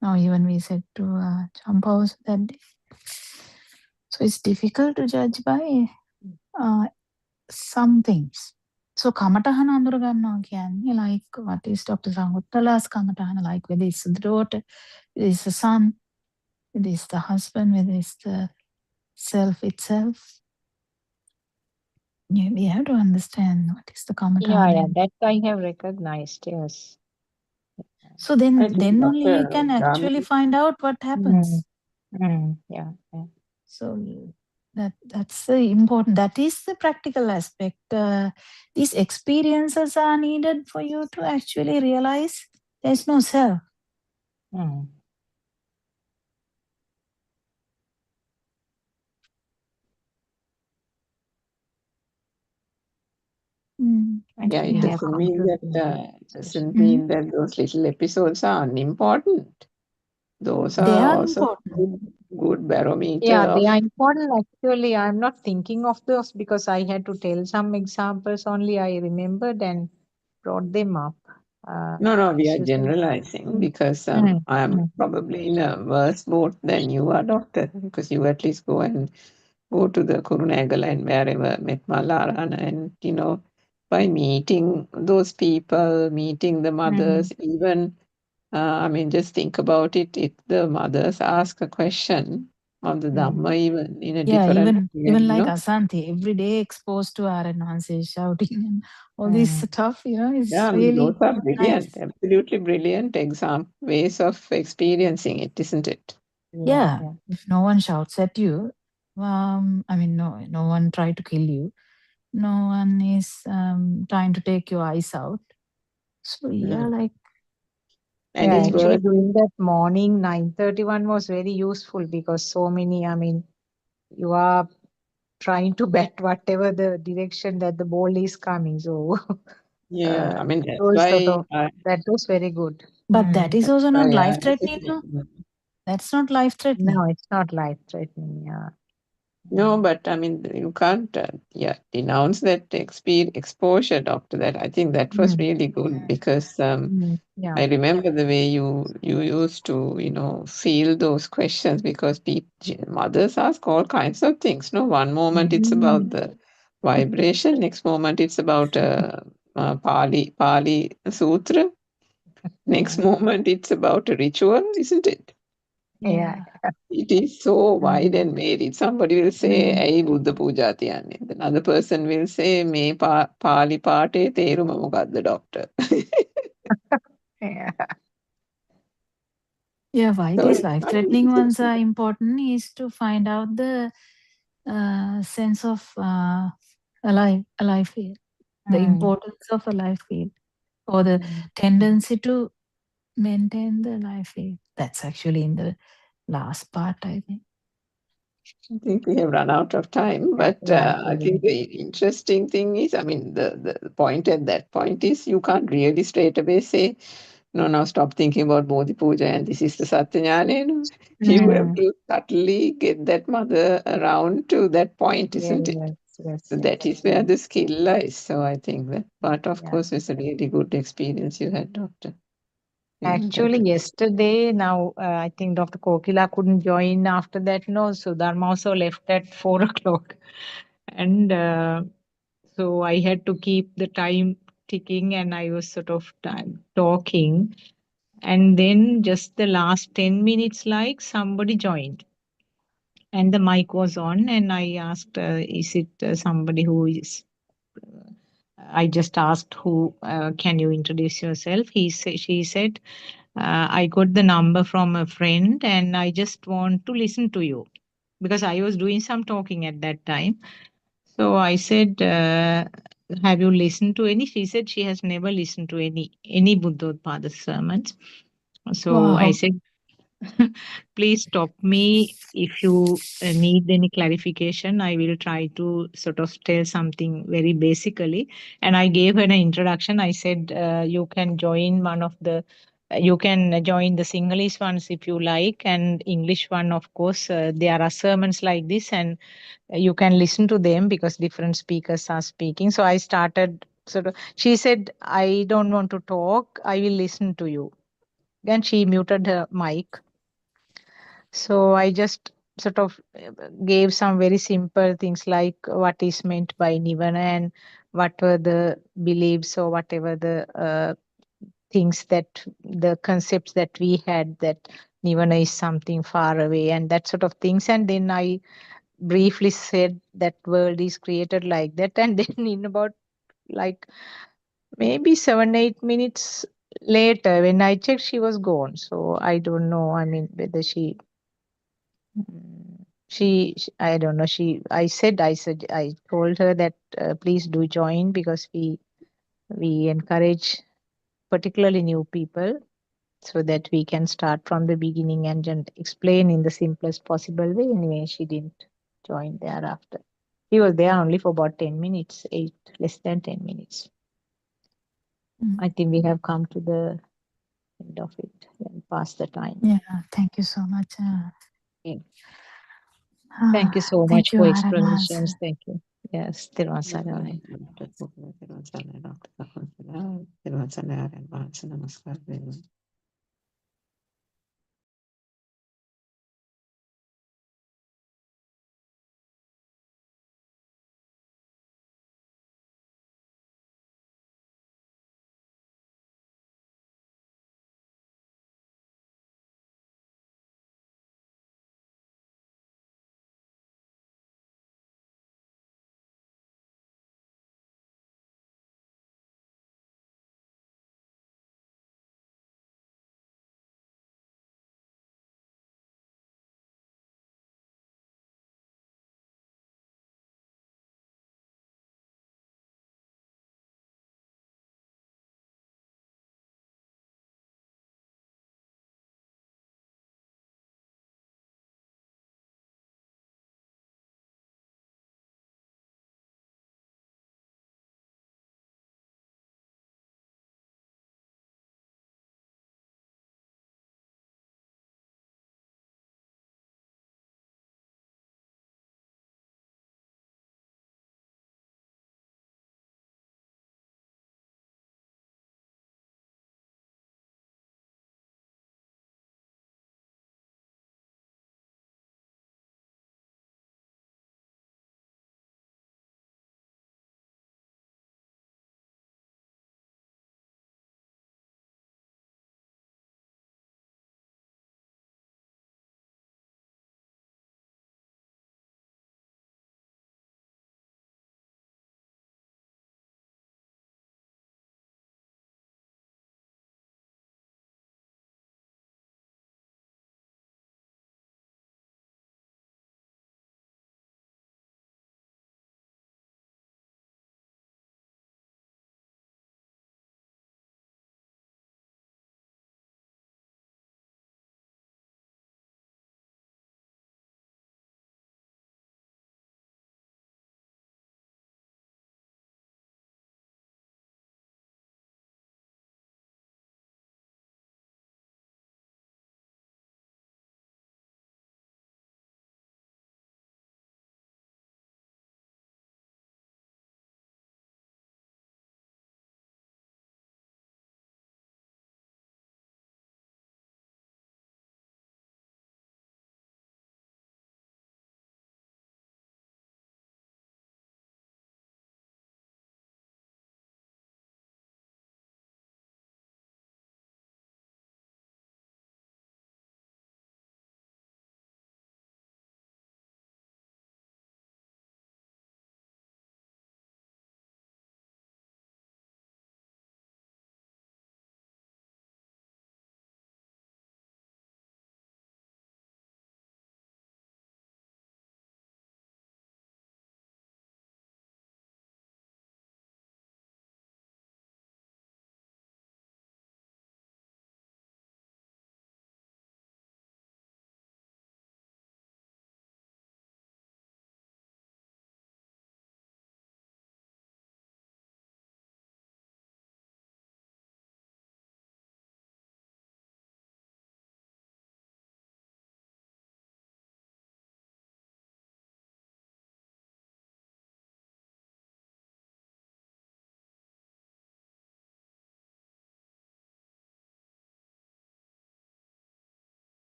Now even we said to jump house that day. So it's difficult to judge by some things. So kamatahana anduragannawa kiyanne like what is Dr. Sanguttala's kamatahana, like whether it's the daughter, whether it's the son, whether it's the husband, whether it's the self itself. Yeah, we have to understand what is the kamatahana. Yeah, that I have recognized, yes. So then only we can actually find out what happens. Yeah. So that's the important. That is the practical aspect. These experiences are needed for you to actually realize there's no self. Yeah, it doesn't mean that those little episodes are unimportant. Those They are are also important. good barometer. Yeah, they are important. Actually, I'm not thinking of those because I had to tell some examples only. I remembered and brought them up. No, we as are you said. generalizing because I'm probably in a worse boat than you are, doctor, because you at least go to the Kurunegala and wherever, met Malarana, and by meeting those people, meeting the mothers, even, just think about it, if the mothers ask a question of the Dhamma, even in a different way, even like Asanti, every day exposed to Aranhanse shouting and all this stuff, it's really those are brilliant, nice. absolutely brilliant ways of experiencing it, isn't it? Yeah. If no one shouts at you, no one try to kill you. No one is trying to take your eyes out. So like. And Yeah, this actually word, doing that morning 9:31 was very useful because so many, you are trying to bet whatever the direction that the ball is coming. So that was very good. But that is also not life-threatening, no? definitely. That's not life-threatening. No, it's not life-threatening. Yeah. No, but I mean, you can't, denounce that exposure, doctor. That I think that was really good because Yeah. I remember the way you used to, feel those questions because mothers ask all kinds of things. No, one moment it's about the vibration, next moment it's about Pali Sutra, next moment it's about a ritual, isn't it? Yeah. Yeah. It is so wide and varied. Somebody will say, "Hey, Buddha Puja තියන්නේ." Another person will say, "මේ පාලි පාඨයේ තේරුම මොකද්ද, doctor?" Yeah. Yeah, why So these it's quite life-threatening ones are interesting. important is to find out the sense of alive feel, the importance of a life feel, or the tendency to maintain the life feel. That's actually in the last part, I think. I think we have run out of time, but Yeah. I think the interesting thing is, I mean, the point at that point is you can't really straight away say, no, now stop thinking about Bodhi Puja and this is the Satyajnana. You have to subtly get that mother around to that point, isn't it? Yes. So that is where the skill lies. So I think that part, of Yeah. course, is a really good experience you had, Doctor. Feeling Actually, better. yesterday, now I think Dr. Kokila couldn't join after that. No, so Dharma also left at 4 o'clock. And so I had to keep the time ticking and I was sort of talking. And then just the last 10 minutes, like somebody joined and the mic was on. And I asked, is it somebody who is I just asked who can you introduce yourself? She said, I got the number from a friend and I just want to listen to you because I was doing some talking at that time. So I said, have you listened to any? She said she has never listened to any Buddothpado sermons. So I Wow. said, please stop me if you need any clarification. I will try to sort of tell something very basically. And I gave her an introduction. I said, you can join you can join the Sinhalese ones if you like, and English one, of course. There are sermons like this, and you can listen to them because different speakers are speaking. So I started sort of, she said, I don't want to talk. I will listen to you. Then she muted her mic. So I just sort of gave some very simple things like what is meant by Nirvana and what were the beliefs or whatever the things that the concepts that we had that Nirvana is something far away and that sort of things. And then I briefly said that world is created like that. And then in about like maybe 7, 8 minutes later, when I checked, she was gone. So I don't know. I mean, whether I don't know. I told her that please do join because we encourage particularly new people so that we can start from the beginning and just explain in the simplest possible way. Anyway, she didn't join thereafter. She was there only for about 10 minutes, less than 10 minutes. I think we have come to the end of it and past the time. Yeah, thank you so much. Okay. Thank you so much Thank you, for Aravas. explanations. Thank you. Yes, Thiruvan Saranai. Dr.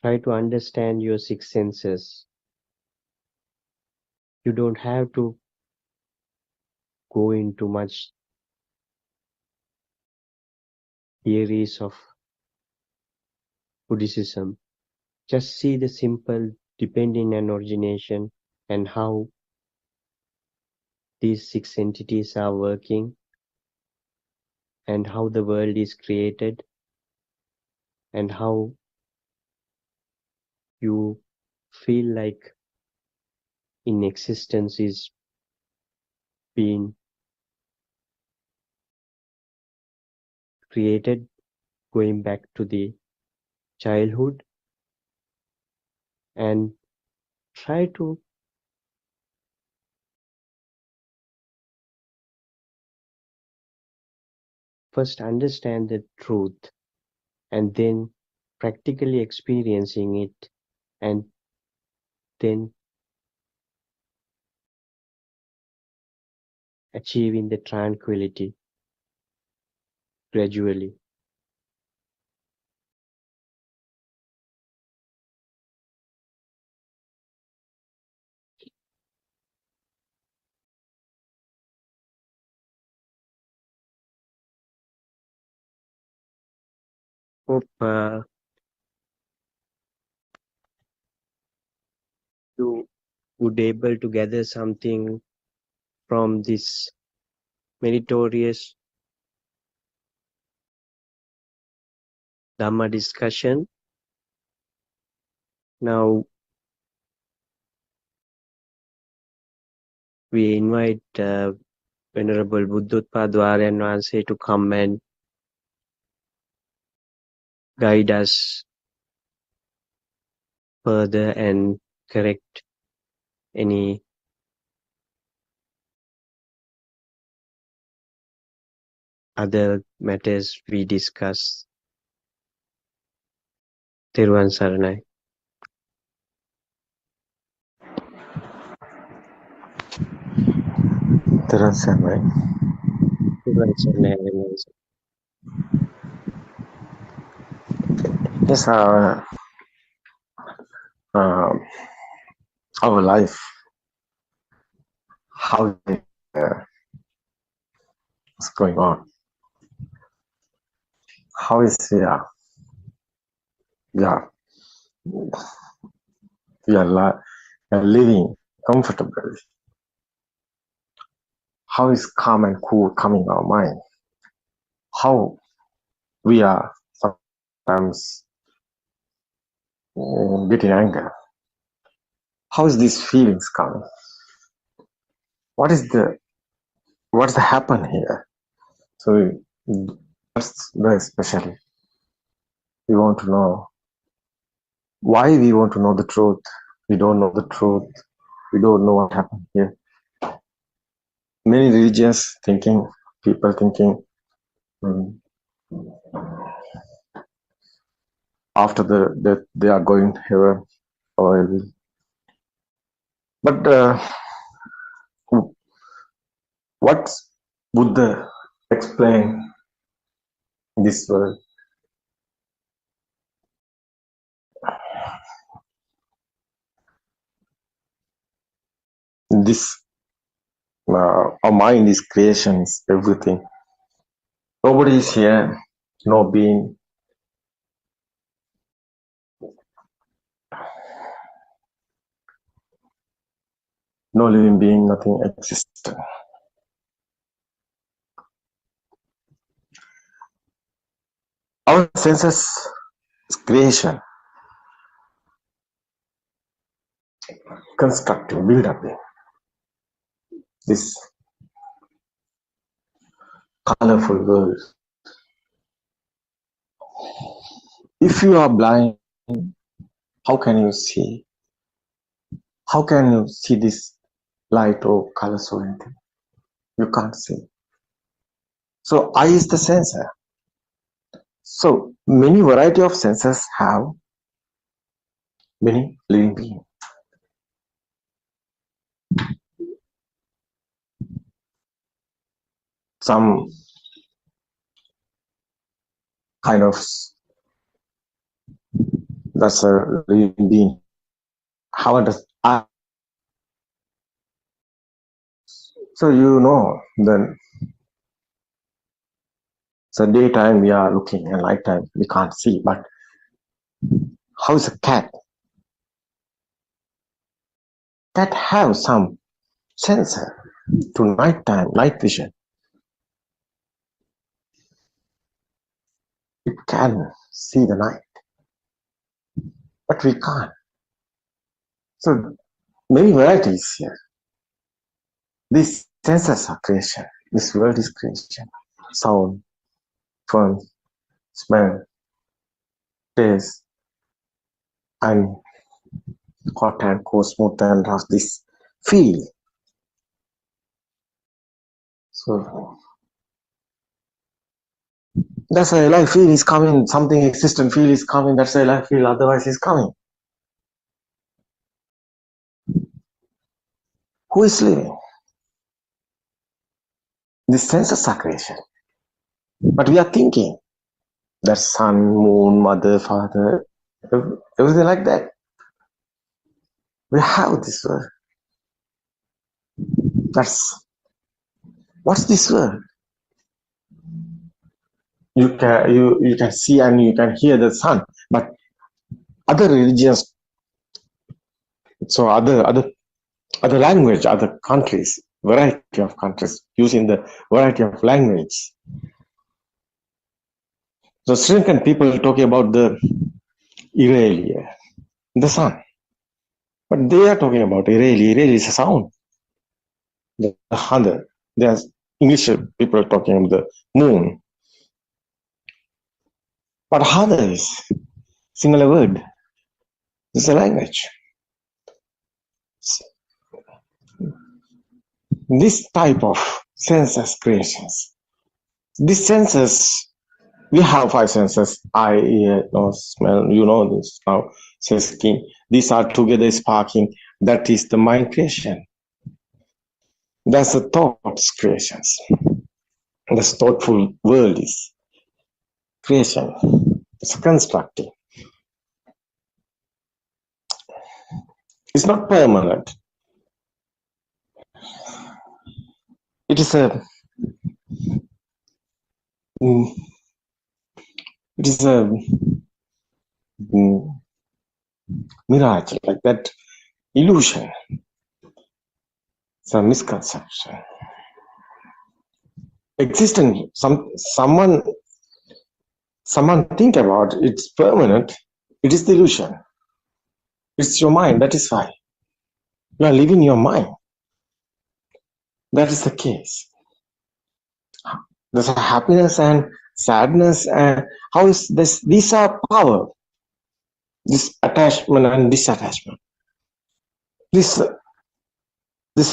Try to understand your six senses. You don't have to go into much theories of Buddhism. Just see the simple dependent and origination and how these six entities are working and how the world is created and how you feel like in existence is being created, going back to the childhood, and try to first understand the truth and then practically experiencing it and then achieving the tranquility gradually. Hope you would able to gather something from this meritorious Dhamma discussion. Now we invite Venerable Buddothpado Aryan Wahanse to come and guide us further and correct any other matters we discuss. Thiruvan Saranai. Thiruvan Saranai. Thiruvan Saranai, Aryan Wahanse. Yes, our life, how is going on? How is we are living comfortably? How is calm and cool coming our mind? How we are sometimes getting anger? How is these feelings coming? What's the happen here? So that's very special. We want to know why we want to know the truth. We don't know the truth. We don't know what happened here. Many religions people thinking after the death they are going heaven or hell. But what Buddha explain in this world? This our mind is creation, is everything. Nobody is here, no being. No living being, nothing exists. Our senses is creation, constructing, build up this colorful world. If you are blind, how can you see? How can you see this light or colors or anything? You can't see. So eye is the sensor. So many variety of sensors have many living beings. Some kind of That's a living being. How does I? So then so daytime we are looking and nighttime we can't see. But how is a cat? Cat have some sensor to nighttime, night vision. It can see the night, but we can't. So many varieties here. These senses are creation. This world is creation. Sound, form, smell, taste, and hot and cold, smooth and rough. This feel. So that's why life feel is coming. Something existent feel is coming. That's why life feel. Otherwise is coming. Who is living? This senses are creation. But we are thinking that sun, moon, mother, father, everything like that. We have this world. What's this world? You can see and you can hear the sun, but other religions, so other language, other countries, variety of countries using the variety of language. So Sri Lankan people talking about the Ireli, the sun, but they are talking about Ireli. Ireli is a sound. The other, there's English people talking about the moon, but other is singular word. It's a language. This type of senses creations. These senses, we have 5 senses: eye, ear, nose, smell. You know this now. Skin. These are together sparking. That is the mind creation. That's the thoughts creations. This thoughtful world is creation. It's constructing. It's not permanent. It is a mirage, like that illusion. It's a misconception. Existence, someone think about it's permanent. It is the illusion. It's your mind. That is why you are living your mind. That is the case. There's a happiness and sadness, and how is this? These are power. This attachment and disattachment. This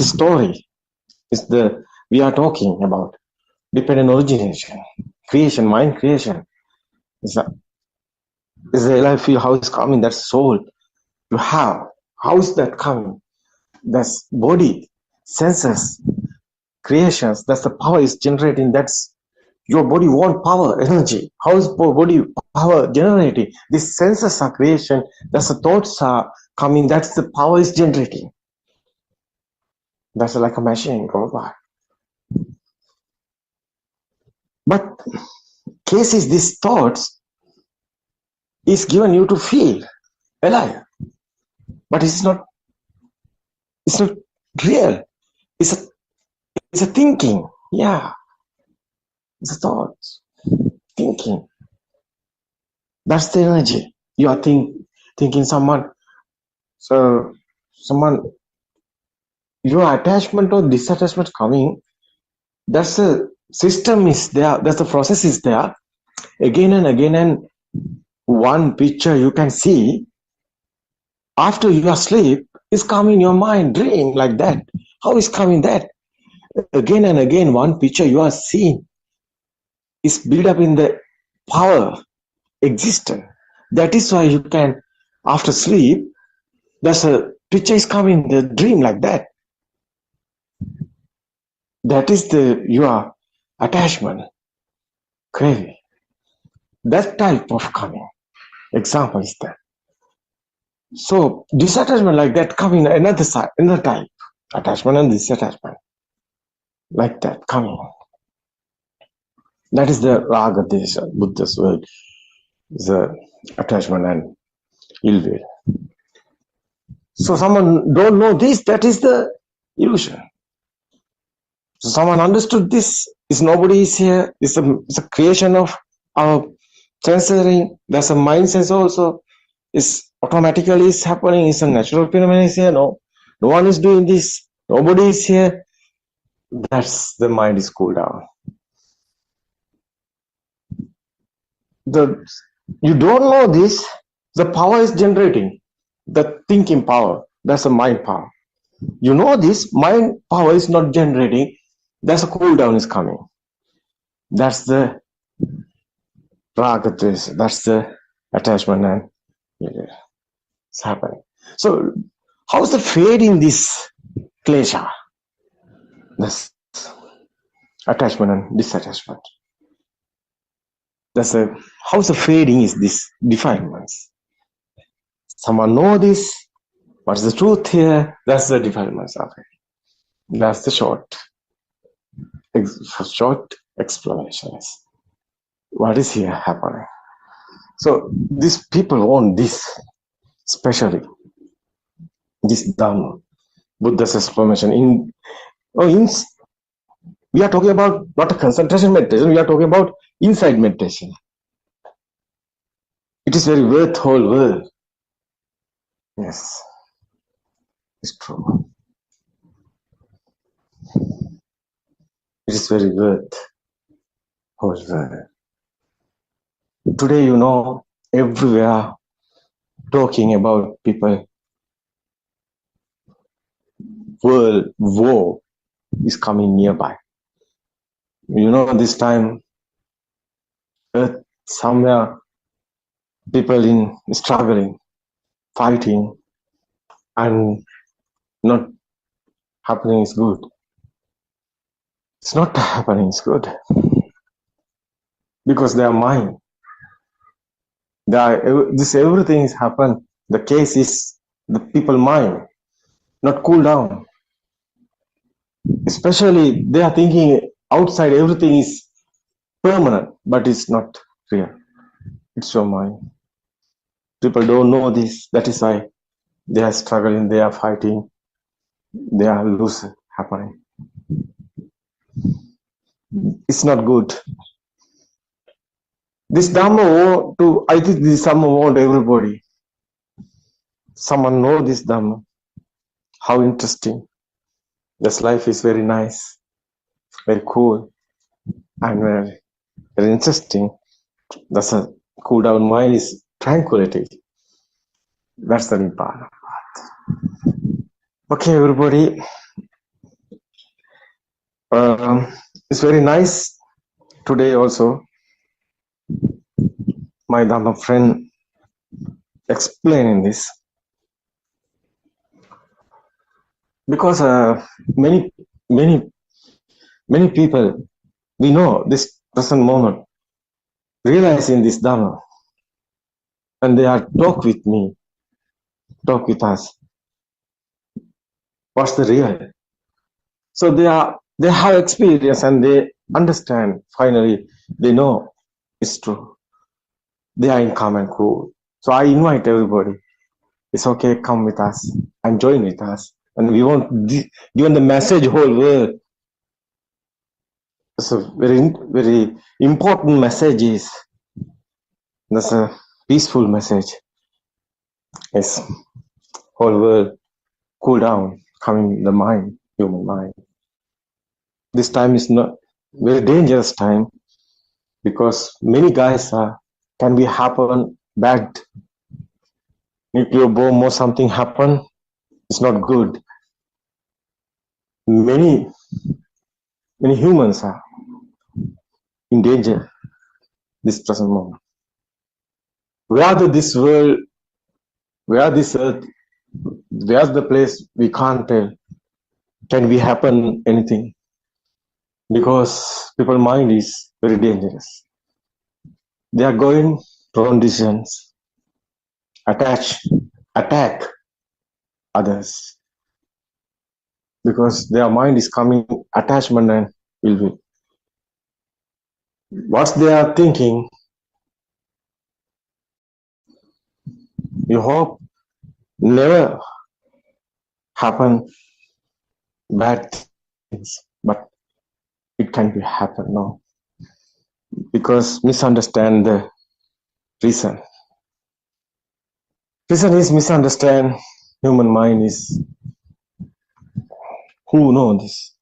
story is we are talking about dependent origination, creation, mind creation. Is the life feel how it's coming? That soul you have. How is that coming? That's body, senses, creations. That's the power is generating. That's your body want power, energy. How is body power generating? These senses are creation. That's the thoughts are coming. That's the power is generating. That's like a machine go by. But case is these thoughts is given you to feel alive. But it's not real. It's a thinking. Yeah. It's a thought. Thinking. That's the energy. You are thinking someone. So someone, your attachment or disattachment coming, that's the system is there. That's the process is there. Again and again, and one picture you can see after you are asleep is coming in your mind, dream like that. How is coming that? Again and again, one picture you are seeing is built up in the power existent. That is why you can, after sleep, that's a picture is coming, the dream like that. That is your attachment, craving. That type of coming. Example is that. So disattachment like that coming another side, another type. Attachment and disattachment. Like that coming. That is the raga desha, Buddha's word. The attachment and ill will. So someone don't know this, that is the illusion. So someone understood this, is nobody is here, it's a creation of our sensory, there's a mind sense also, is automatically is happening, it's a natural phenomenon is here, no one is doing this, nobody is here. That's the mind is cooled down. You don't know this, the power is generating, the thinking power, that's a mind power. You know this, mind power is not generating, that's a cool down is coming. That's the raga, that's the attachment and it's happening. So how's the fade in this klesha? This attachment and disattachment. How's the fading is this defilements? Someone know this, what's the truth here? That's the defilements of it. That's the short explanation is what is here happening. So these people want this, especially this Dhamma, Buddha's explanation. We are talking about not a concentration meditation, we are talking about inside meditation. It is very worth whole world. Yes, it's true. It is very worth whole world. Today, everywhere talking about people, world war is coming nearby. This time, earth somewhere, people in struggling, fighting, and not happening is good. It's not happening is good. Because they are mind. Everything is happened. The case is the people mind, not cool down. Especially they are thinking outside everything is permanent, but it's not real. It's your mind. People don't know this. That is why they are struggling, they are fighting, they are losing happening. It's not good. This Dhamma I think this Dhamma want everybody. Someone know this Dhamma. How interesting. This life is very nice, very cool, and very, very interesting. That's a cool down mind is tranquility. That's the Nibbana path. Okay, everybody. It's very nice today also. My Dhamma friend explaining this. Because many people, we know this present moment, realizing this Dhamma, and they are talk with me, talk with us. What's the real? So they have experience and they understand. Finally, they know it's true. They are in calm and cool. So I invite everybody. It's okay, come with us and join with us. And we want given the message whole world. It's a very, very important message is. That's a peaceful message. Yes, whole world cool down, coming the mind, human mind. This time is not very dangerous time because many guys can be happen bad. Nuclear bomb or something happen, it's not good. Many humans are in danger this present moment. Where this world, where this earth, where's the place we can't tell. Can we happen anything? Because people's mind is very dangerous. They are going wrong decisions, attached attack others, because their mind is coming attachment and will be what they are thinking. You hope never happen bad things, but it can be happen now because misunderstand the reason. Reason is misunderstand human mind is who know this.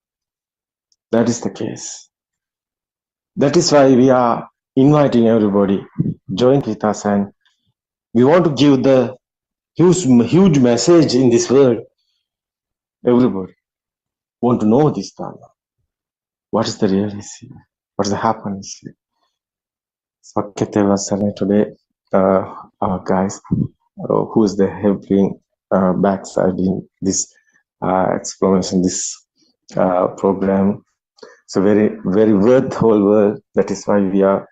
That is the case. That is why we are inviting everybody join with us, and we want to give the huge message in this world. Everybody want to know this Dharma. What is the reality? What is the happiness? So Keteva Sarne today, our guys, who is the helping backside in this exploration, this program. So very, very worth whole world. That is why we are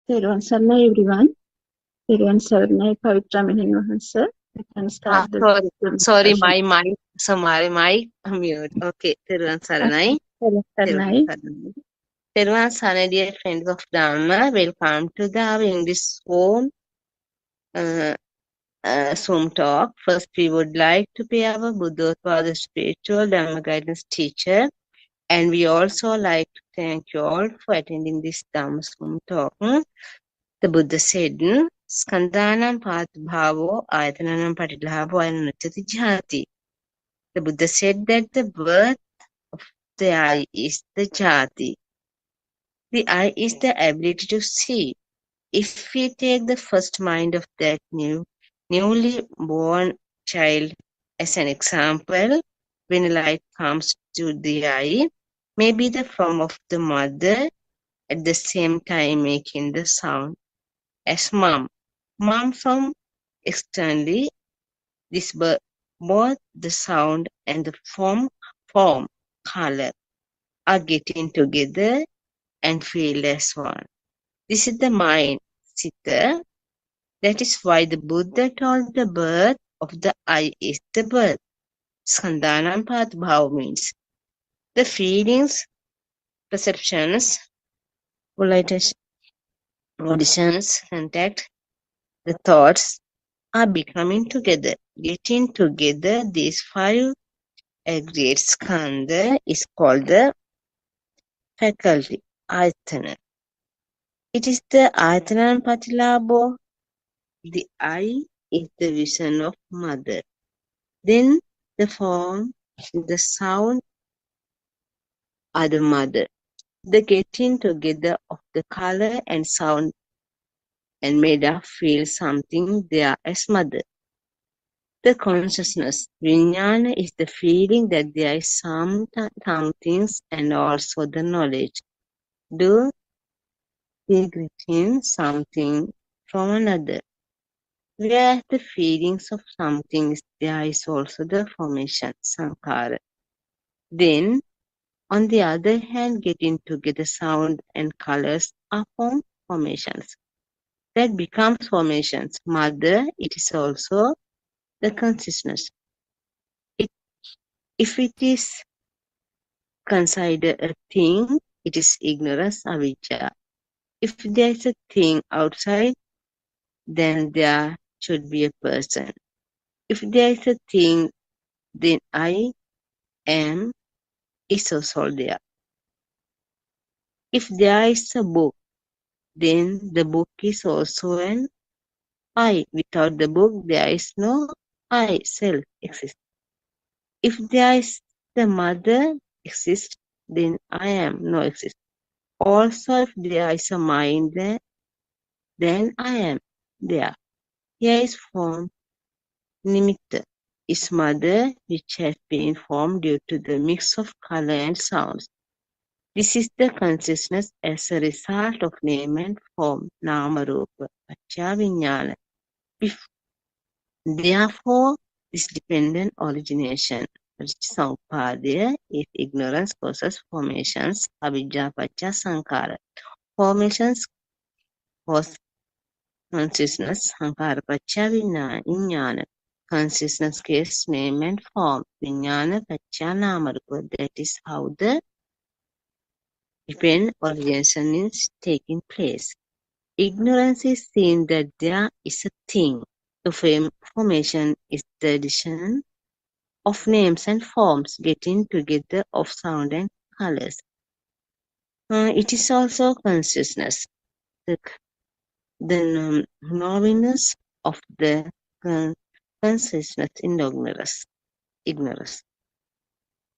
Therwan Sarnai, everyone. Therwan Sarnai, Pavitra Mehinwahansa. We can start the Sorry, discussion. my mic. So my mic mute. Okay, Therwan Saranai. Therwan Therwan Sarnai. Saranai. Therwan Saranai, dear friends of Dharma, welcome to the English Zoom Zoom talk. First, we would like to pay our Buddothpado spiritual Dharma guidance teacher, and we also like to thank you all for attending this Dharma Zoom talk. The Buddha said, Skandhanam Patbhavo Ayatananam Patilabho Ayananachati Jhati. The Buddha said that the birth of the eye is the jati. The eye is the ability to see. If we take the first mind of that newly born child as an example, when light comes to the eye, maybe the form of the mother at the same time making the sound as mom. Mom from externally, this both the sound and the form, color are getting together and feel as one. This is the mind, Sita. That is why the Buddha told the birth of the eye is the birth. Skandhanam Bhav means the feelings, perceptions, volitions, auditions, contact, the thoughts are becoming together. Getting together, these five aggregate skandha is called the faculty, ayatana. It is the ayatana patilabho. The eye is the vision of mother. Then the form, the sound are the mother. The getting together of the color and sound and made us feel something there as mother. The consciousness, vijnana, is the feeling that there is some things and also the knowledge. Do we getting something from another? Whereas the feelings of something, there is also the formation, sankhara. Then, on the other hand, getting together sound and colors are formations. That becomes formations. Mother, it is also the consciousness. If it is considered a thing, it is ignorance, avijja. If there is a thing outside, then there should be a person. If there is a thing, then I am is also there. If there is a book, then the book is also an I. Without the book, there is no I, self, exists. If there is the mother exists, then I am no exist. Also, if there is a mind there, then I am there. Here is form nimitta, is mother, which has been formed due to the mix of color and sounds. This is the consciousness as a result of name and form, nama rupa, paccaya vijnana. Therefore, this dependent origination, sampadaya, is ignorance causes formations, avijja paccaya sankhara. Formations cause consciousness, sankhara paccaya vijnana. Consciousness gives name and form, vijnana paccaya nama rupa. That is how the dependent origination is taking place. Ignorance is seeing that there is a thing. The formation is the addition of names and forms getting together of sound and colors. It is also consciousness, the knowingness of the consciousness in ignorance.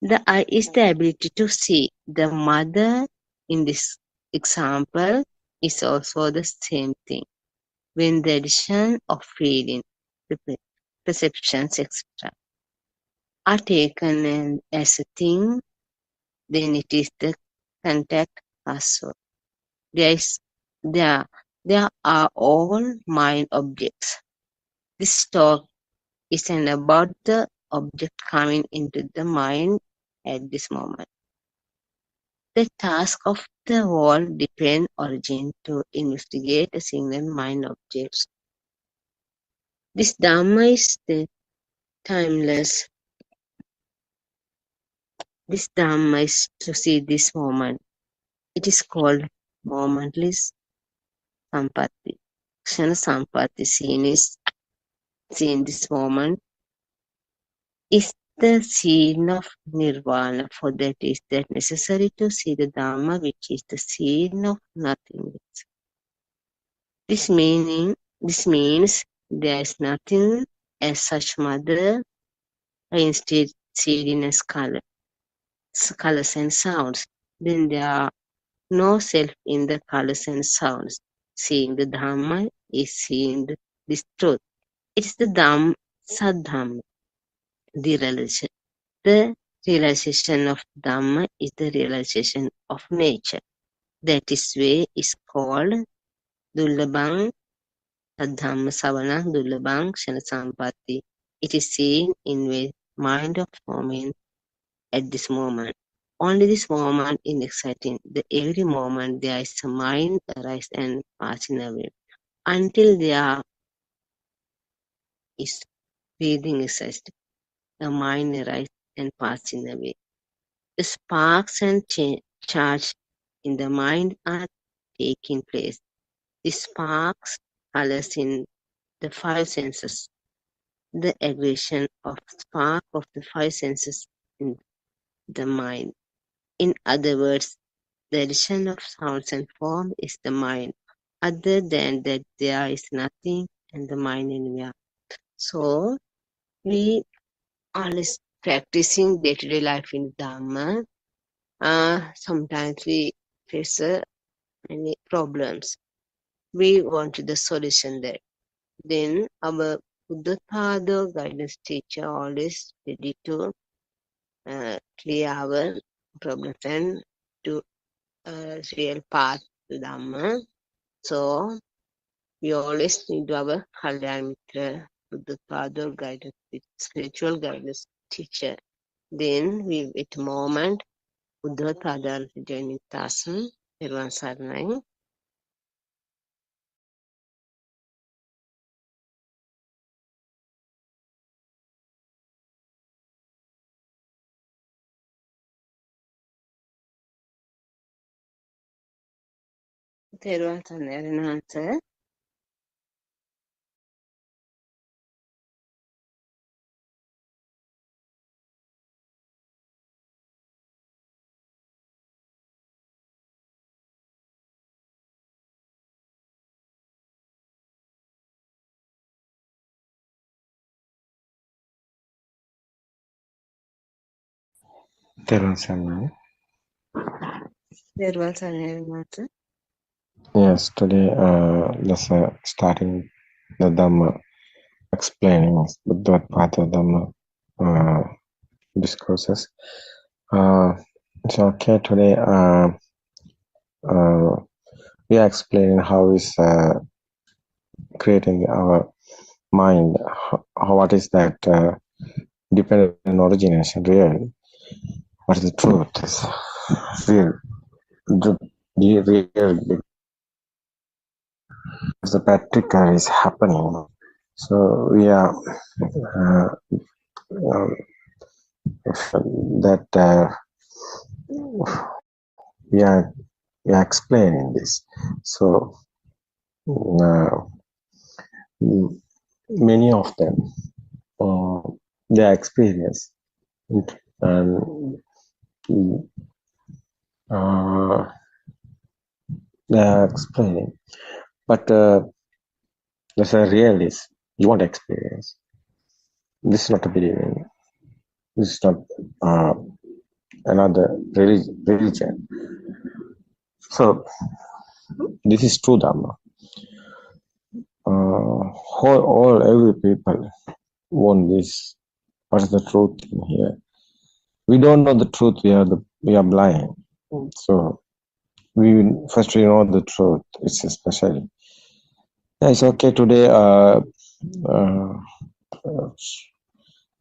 The eye is the ability to see. The mother in this example is also the same thing. When the addition of feeling, perceptions, etc. are taken as a thing, then it is the contact also. There are all mind objects. This talk isn't about the object coming into the mind at this moment. The task of the world depends origin to investigate a single mind objects. This Dhamma is the timeless. This Dhamma is to see this moment. It is called momentless sampatti. Kshana sampatti seen this moment is the scene of nirvana. For that is that necessary to see the Dhamma, which is the scene of nothingness. This means there is nothing as such mother, instead seen as color. colors and sounds, then there are no self in the colors and sounds. Seeing the Dhamma is seeing this truth. It is the Saddhamma, the realization of Dhamma is the realization of nature. That is way is called Dullabang Saddhamma Savanang Dullabang Shana Sampatti. It is seen in the mind of moment at this moment. Only this moment is exciting. The every moment there is a mind arise and passing away. Until there is breathing exist, the mind arise and passing away. The sparks and charge in the mind are taking place. The sparks colors in the five senses. The aggression of spark of the five senses in the mind. In other words, the addition of sounds and form is the mind. Other than that, there is nothing in the mind anywhere. So, we always practicing day-to-day life in Dhamma. Sometimes we face many problems. We want the solution there. Then our Buddothpado guidance teacher always ready to clear our problems and to real path to Dhamma. So we always need our Kalyan Mitra, Buddothpado guidance, spiritual guidance teacher. Then we wait a moment, Buddothpado joining Tasan, Everyone Saranai. Everyone Saranai answer. Terusan. Everyone Saranai answer. Yes, today that's starting the Dhamma, explaining Buddothpado Dhamma discourses. It's okay today. We are explaining how is creating our mind. What is that dependent origination real? What is the truth? Is real. The real. The practical is happening. So we are that we are explaining this. So many of them their experience and they are explaining, but there's a real is you want experience. This is not a believing. This is not another religion. So this is true Dhamma. Every people want this. What is the truth in here? We don't know the truth. We are blind. So we first we know the truth. It's especially. Yeah, it's okay today. Our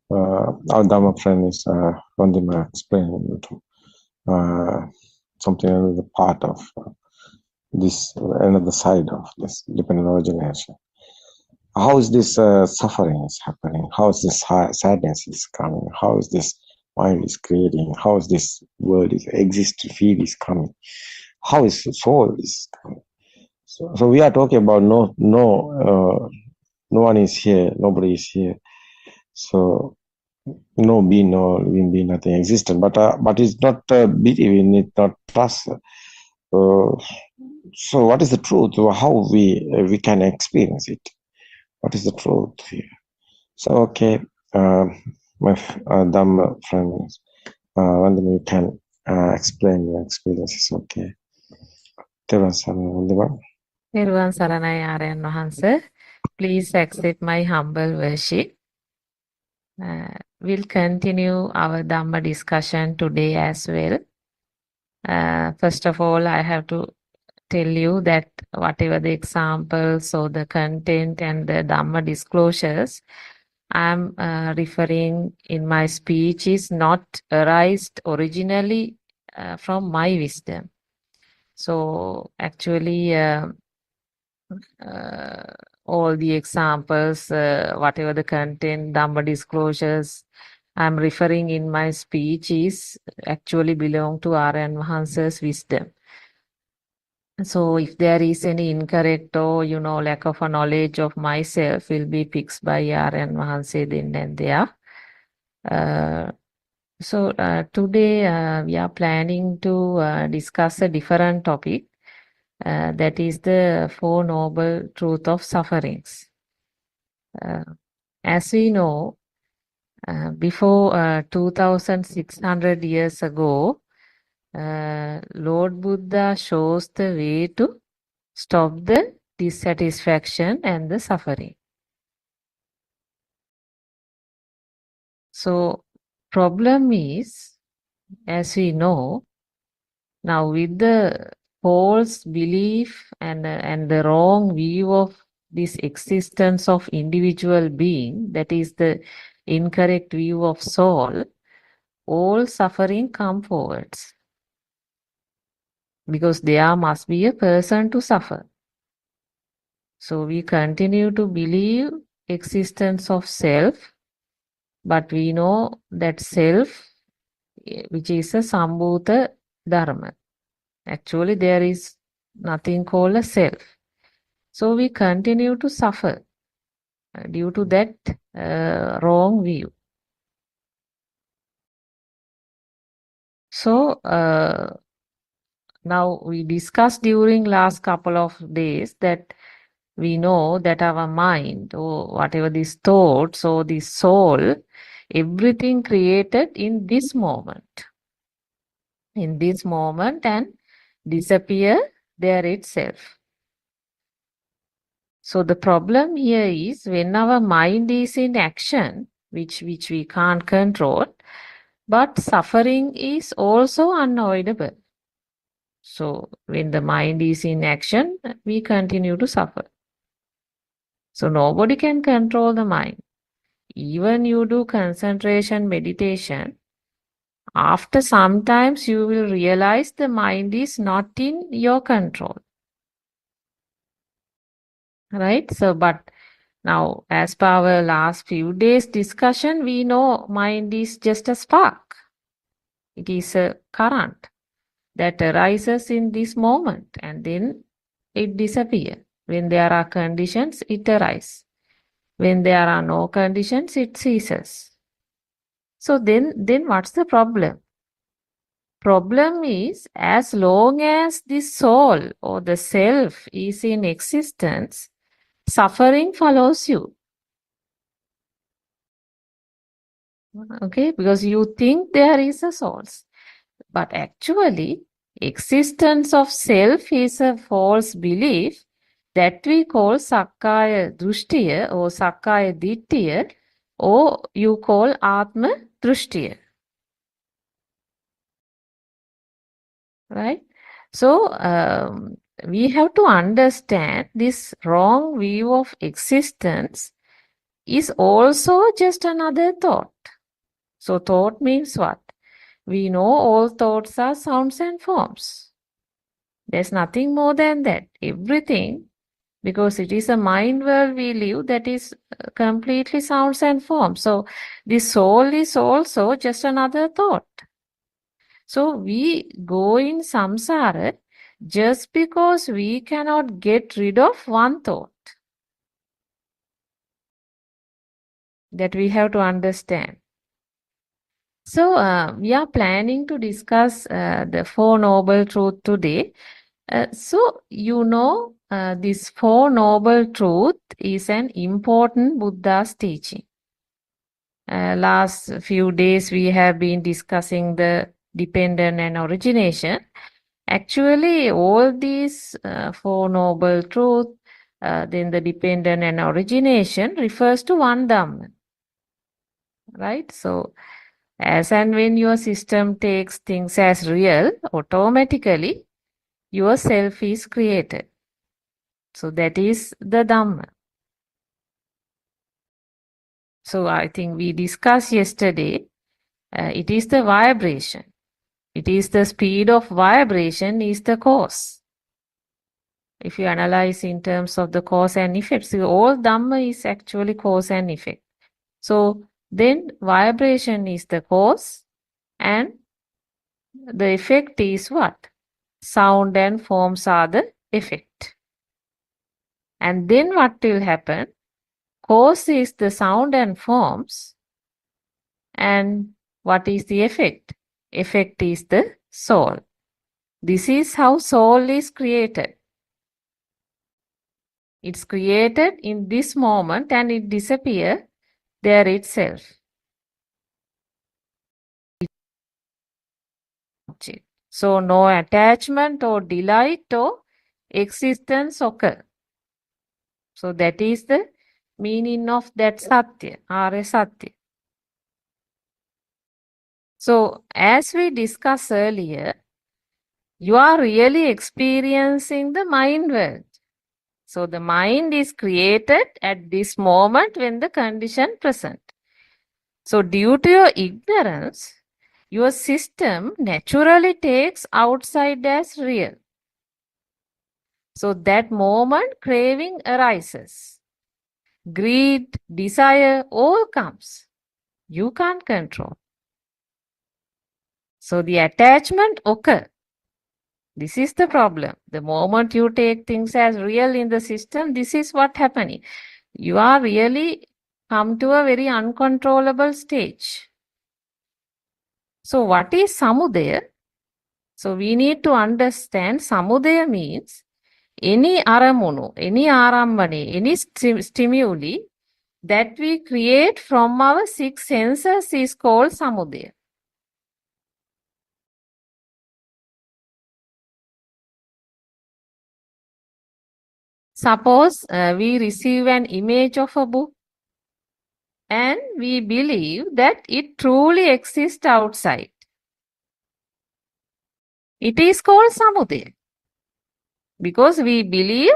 Dhamma friend is Vandima explaining something another part of this another side of this dependent origination. How is this suffering is happening? How is this sadness is coming? How is this mind is creating? How is this world is exist feel is coming? How is soul is coming? So we are talking about no one is here, nobody is here. So no being, no being, nothing existent. But it's not believing, it's not trust. So what is the truth? How we can experience it? What is the truth here? So okay, my Dhamma friends Vandana, you can explain your experiences, okay? Tevas Vandana. Nirvan Saranai Aryan Mahansa, please accept my humble worship. We'll continue our Dhamma discussion today as well. First of all, I have to tell you that whatever the examples or the content and the Dhamma disclosures I'm referring in my speech is not arised originally from my wisdom. So actually, all the examples, whatever the content, Dhamma disclosures I'm referring in my speech is actually belong to Aryan Mahansa's wisdom. So if there is any incorrect or, lack of a knowledge of myself will be fixed by Aryan Mahansa then and there. So today we are planning to discuss a different topic. That is the Four Noble Truths of Sufferings. As we know, before 2600 years ago, Lord Buddha shows the way to stop the dissatisfaction and the suffering. So problem is, as we know, now with the false belief and the wrong view of this existence of individual being, that is the incorrect view of soul, all suffering come forwards. Because there must be a person to suffer. So we continue to believe existence of self, but we know that self, which is a Sambhuta Dharma. Actually, there is nothing called a self. So we continue to suffer due to that wrong view. So now we discussed during last couple of days that we know that our mind or whatever these thoughts or this soul, everything created in this moment. In this moment and disappear there itself. So the problem here is when our mind is in action, which we can't control, but suffering is also unavoidable. So when the mind is in action, we continue to suffer. So nobody can control the mind. Even you do concentration meditation, after sometimes you will realize the mind is not in your control. Right? So, but now as per our last few days discussion, we know mind is just a spark. It is a current that arises in this moment and then it disappears. When there are conditions, it arises. When there are no conditions, it ceases. So then what's the problem? Problem is, as long as the soul or the self is in existence, suffering follows you. Okay, because you think there is a source. But actually, existence of self is a false belief that we call Sakkaya Drushtiya or Sakkaya Ditthiya, or you call Atma Drushtiya. Right? So, we have to understand this wrong view of existence is also just another thought. So, thought means what? We know all thoughts are sounds and forms. There's nothing more than that. Everything, because it is a mind world we live, that is completely sounds and forms. So, the soul is also just another thought. So, we go in samsara just because we cannot get rid of one thought. That we have to understand. So, we are planning to discuss the Four Noble Truths today. So, this Four Noble Truths is an important Buddha's teaching. Last few days we have been discussing the dependent and origination. Actually, all these Four Noble Truths, then the dependent and origination refers to one Dhamma. Right? So, as and when your system takes things as real, automatically your self is created. So, that is the Dhamma. So, I think we discussed yesterday, it is the vibration. It is the speed of vibration is the cause. If you analyze in terms of the cause and effect, so all Dhamma is actually cause and effect. So then vibration is the cause and the effect is what? Sound and forms are the effect. And then what will happen? Cause is the sound and forms. And what is the effect? Effect is the soul. This is how soul is created. It's created in this moment and it disappears there itself. So no attachment or delight or existence occur. So that is the meaning of that Satya, Arya Satya. So as we discussed earlier, you are really experiencing the mind world. So the mind is created at this moment when the condition present. So due to your ignorance, your system naturally takes outside as real. So that moment craving arises. Greed, desire, all comes. You can't control. So the attachment occurs. This is the problem. The moment you take things as real in the system, this is what happening. You are really come to a very uncontrollable stage. So what is samudaya? So we need to understand samudaya means any aramunu, any arambane, any stimuli that we create from our six senses is called samudaya. Suppose we receive an image of a book and we believe that it truly exists outside. It is called samudaya because we believe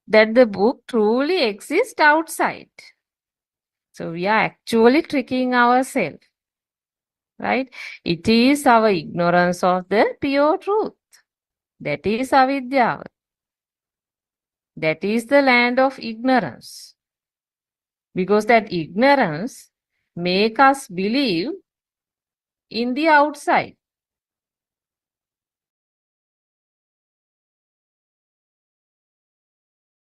that the book truly exists outside. So we are actually tricking ourselves, right? It is our ignorance of the pure truth. That is avidya. That is the land of ignorance. Because that ignorance makes us believe in the outside.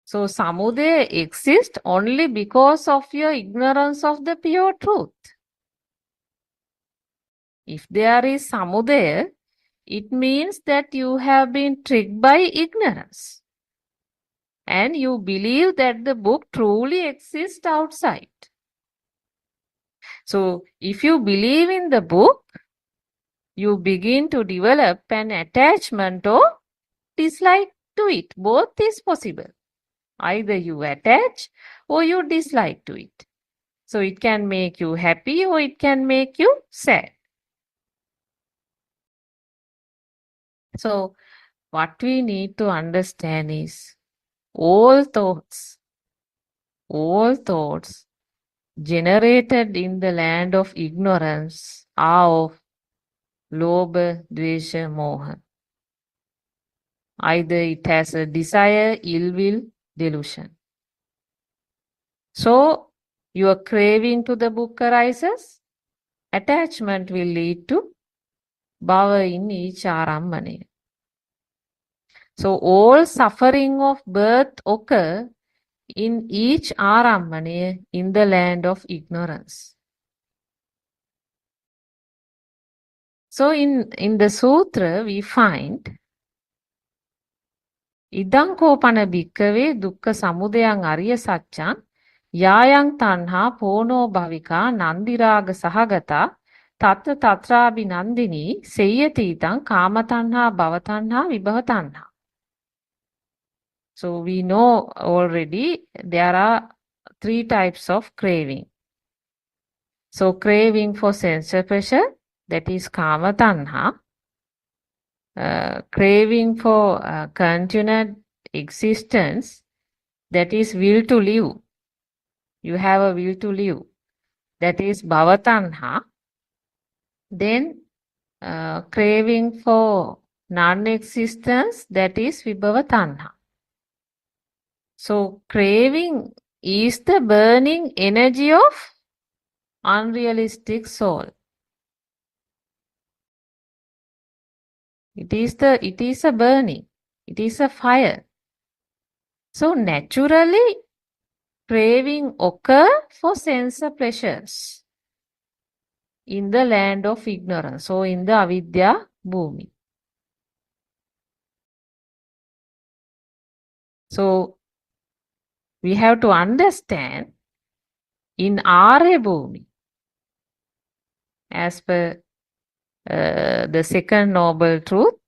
So samudaya exists only because of your ignorance of the pure truth. If there is samudaya, it means that you have been tricked by ignorance. And you believe that the book truly exists outside. So if you believe in the book, you begin to develop an attachment or dislike to it. Both is possible. Either you attach or you dislike to it. So it can make you happy or it can make you sad. So what we need to understand is all thoughts generated in the land of ignorance are of lobha, dvesha, moha. Either it has a desire, ill will, delusion. So your craving to the book arises, attachment will lead to bhava in each arambane. So all suffering of birth occur in each arambane in the land of ignorance. So in the sutra we find idang kopana bhikkave dukkha samudayang arya satchang Yayang tanha pono bhavika nandiraga sahagata tatra tatrabi nandini seyyatitam kama tanha bhava tanha vibhava tanha. So we know already there are 3 types of craving. So craving for sensual pleasure, that is kama tanha. Craving for continued existence, that is will to live. You have a will to live. That is bhava tanha. Then craving for non-existence, that is vibhava tanha. So craving is the burning energy of unrealistic soul. It is a burning. It is a fire. So naturally, craving occur for sense pleasures in the land of ignorance, so in the avidya bhumi. So we have to understand in Arya bhumi, as per the second noble truth,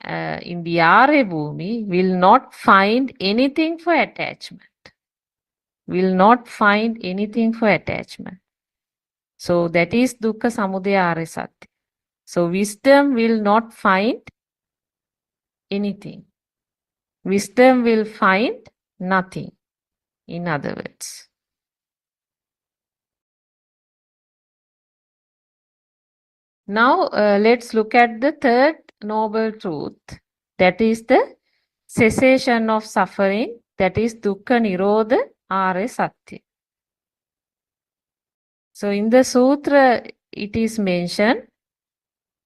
in the Arya bhumi will not find anything for attachment. Will not find anything for attachment. So that is dukkha samudaya arya satya. So wisdom will not find anything. Wisdom will find nothing, in other words. Now let's look at the third noble truth. That is the cessation of suffering. That is dukkha nirodha arya satya. So in the sutra it is mentioned,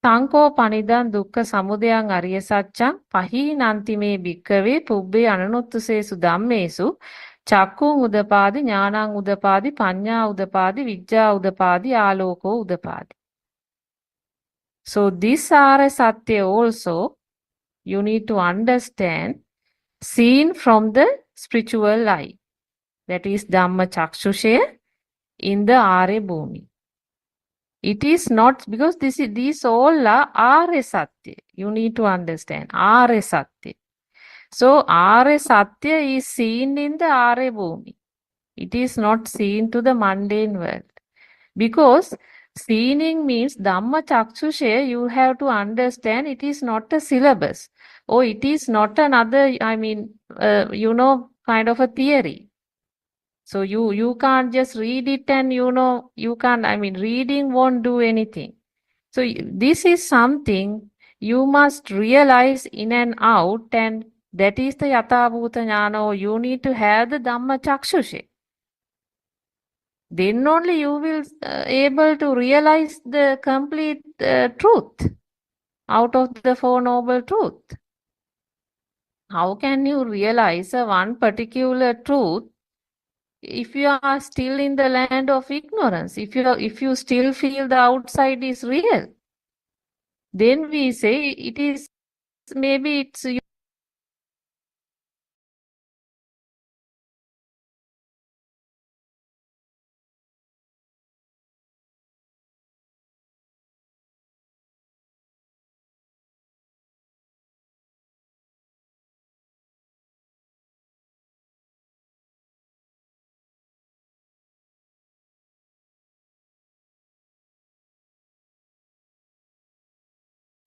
Tanko panidan dukkha samudayang arya saccang pahinanti me bhikkave pubbe ananuttusesu dhammesu chakkung udapadi jnanang udapadi panya udapadi vijja udapadi aloko udapadi. So this arya satya also you need to understand seen from the spiritual eye. That is dhamma chakshushe in the arya bhumi. It is not, because these all are Arya Satya. You need to understand Arya Satya. So Arya Satya is seen in the Arya Bhumi. It is not seen to the mundane world. Because seeing means Dhamma Chakshushe, you have to understand it is not a syllabus. Or it is not another, kind of a theory. So you can't just read it and you can't, reading won't do anything. So this is something you must realize in and out, and that is the yatha bhuta jnana, or you need to have the dhamma chakshushe. Then only you will able to realize the complete truth out of the Four Noble Truths. How can you realize one particular truth if you are still in the land of ignorance, if you still feel the outside is real? Then we say it is, maybe it's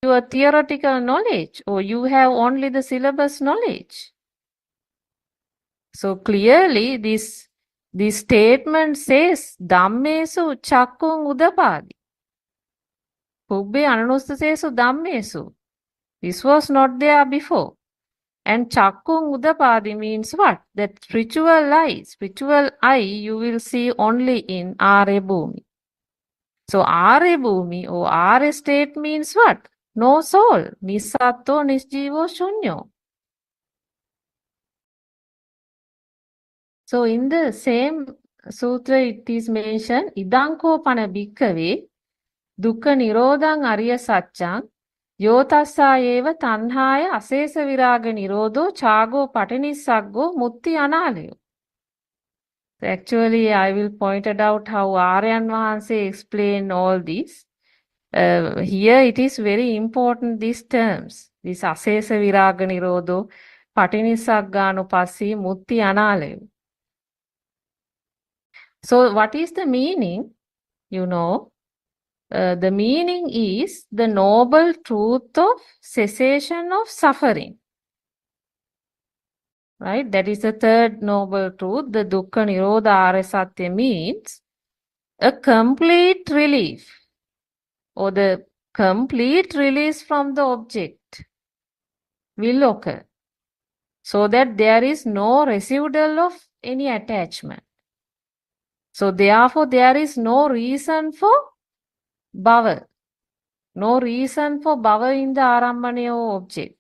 your theoretical knowledge, or you have only the syllabus knowledge. So clearly this statement says dhammesu chakkung udapadi. Pubbe anunustesu dhammesu. This was not there before. And chakkung udapadi means what? That spiritual eye you will see only in Arya Bhumi. So Arya Bhumi or Arya state means what? No soul. Nisatto nisjivo shunyo. So in the same sutra it is mentioned, idanko pana bhikkave dukkha nirodhang arya saccang yotassa eva tanhaya asesa viraga nirodho chago patinissaggo mutti analayo. Actually, I will point it out how Aryan Vahanse explain all this. Here it is very important, these terms. This Asesa Viraga Nirodho, Patinissagganupassī, Mutti Analayo. So what is the meaning? You know, the meaning is the noble truth of cessation of suffering. Right? That is the third noble truth. The Dukkha Nirodha Arya Satya means a complete relief or the complete release from the object will occur so that there is no residual of any attachment. So therefore there is no reason for bhava. No reason for bhava in the arambhaniya object.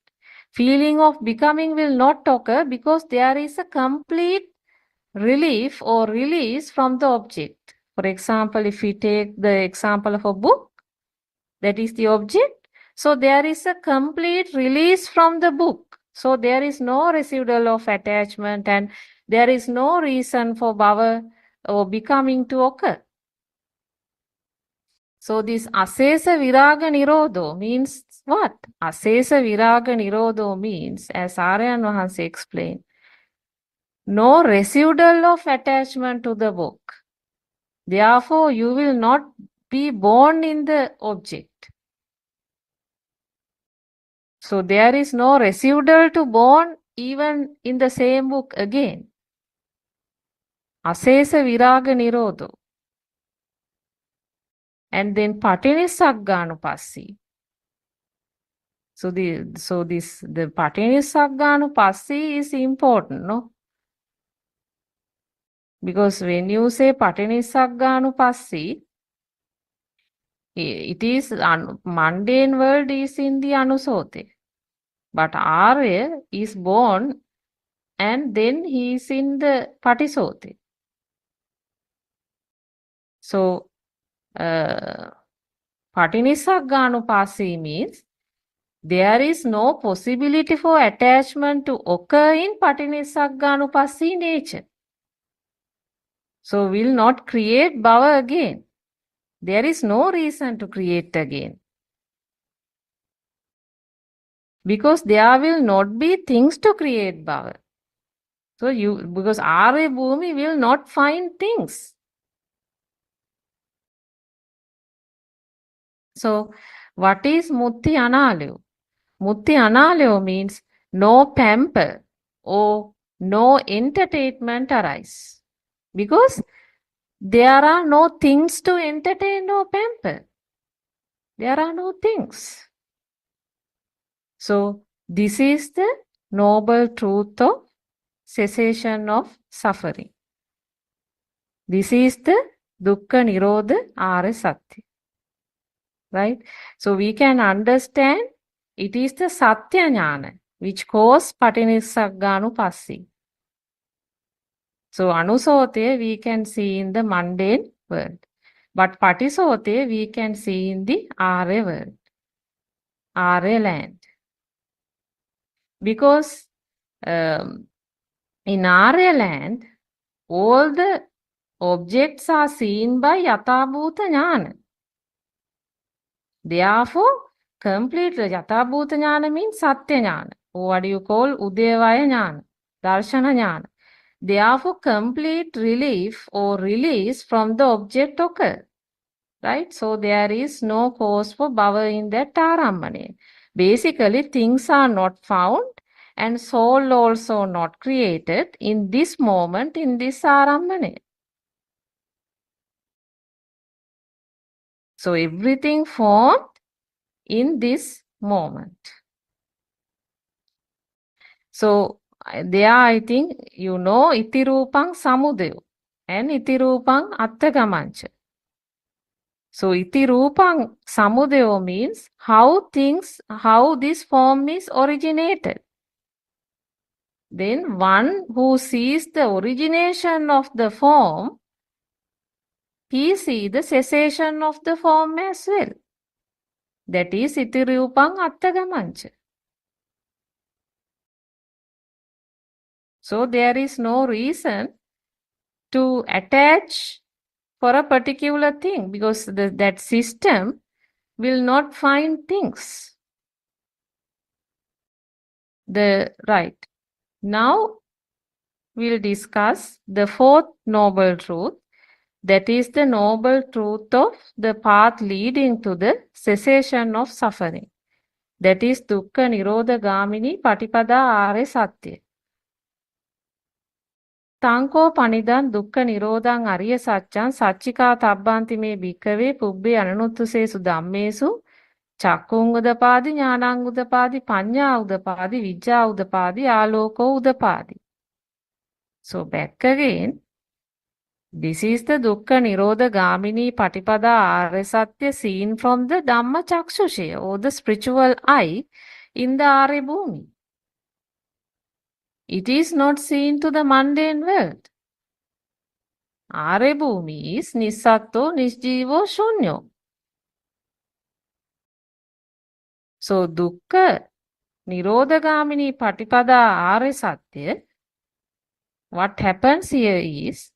Feeling of becoming will not occur because there is a complete relief or release from the object. For example, if we take the example of a book, that is the object. So there is a complete release from the book. So there is no residual of attachment and there is no reason for bhava or becoming to occur. So this asesa viraga nirodho means what? Asesa viraga nirodho means, as Aryan Vahanse explained, no residual of attachment to the book. Therefore, you will not be born in the object. So there is no residual to born even in the same book again. Asesa viraga nirodho. And then patinissagganupassī. So the patinissagganupassī is important, no? Because when you say patinissagganupassī, it is mundane world is in the anusote. But Arya is born and then he is in the patisote. So patinissagganupassī means there is no possibility for attachment to occur in patinissagganupassī nature. So will not create bhava again. There is no reason to create again. Because there will not be things to create bhava. So because Arya Bhumi will not find things. So what is Mutti Analayo? Mutti Analayo means no pamper or no entertainment arise. Because there are no things to entertain or pamper. There are no things. So this is the noble truth of cessation of suffering. This is the Dukkha Nirodha Arya Satya. Right? So we can understand it is the Satya Jnana which causes Patinissagganupassī. So anusote we can see in the mundane world. But patisote we can see in the Arya world, Arya land. Because in Arya land, all the objects are seen by Yathabhuta Jnana. Therefore, completely Yathabhuta Jnana means Satya Jnana. What do you call Udevaya Jnana, Darshana Jnana. Therefore, complete relief or release from the object occurs. Right? So there is no cause for bhava in that arambhane. Basically, things are not found and soul also not created in this moment, in this arambhane. So everything formed in this moment. So there I think you know iti rupang samudayo and iti rupang attagamancha. So iti rupang samudayo means how this form is originated. Then one who sees the origination of the form, he sees the cessation of the form as well. That is iti rupang attagamancha. So there is no reason to attach for a particular thing, because that system will not find things. Right. Now we'll discuss the fourth noble truth. That is the noble truth of the path leading to the cessation of suffering. That is Dukkha Nirodha Gamini Patipada Are Satya. Tanko Panidan Dukkha Nirodhan Arya Satchan Sachika Tabbanti me Bhikkhave Pubbe Ananuttusesu Dhammesu Chakkung Udapadi Jnanang Udapadi Panya Udapadi Vijja Udapadi Aloko Udapadi. So back again. This is the Dukkha Nirodha Gamini Patipada Arya Satya seen from the Dhamma Chakshushe, or the spiritual eye in the Arya Bhumi. It is not seen to the mundane world. Arya Bhumi is Nisatto Nisjivo Shunyo. So Dukkha Nirodha Gamini Patipada Arya Satya, what happens here is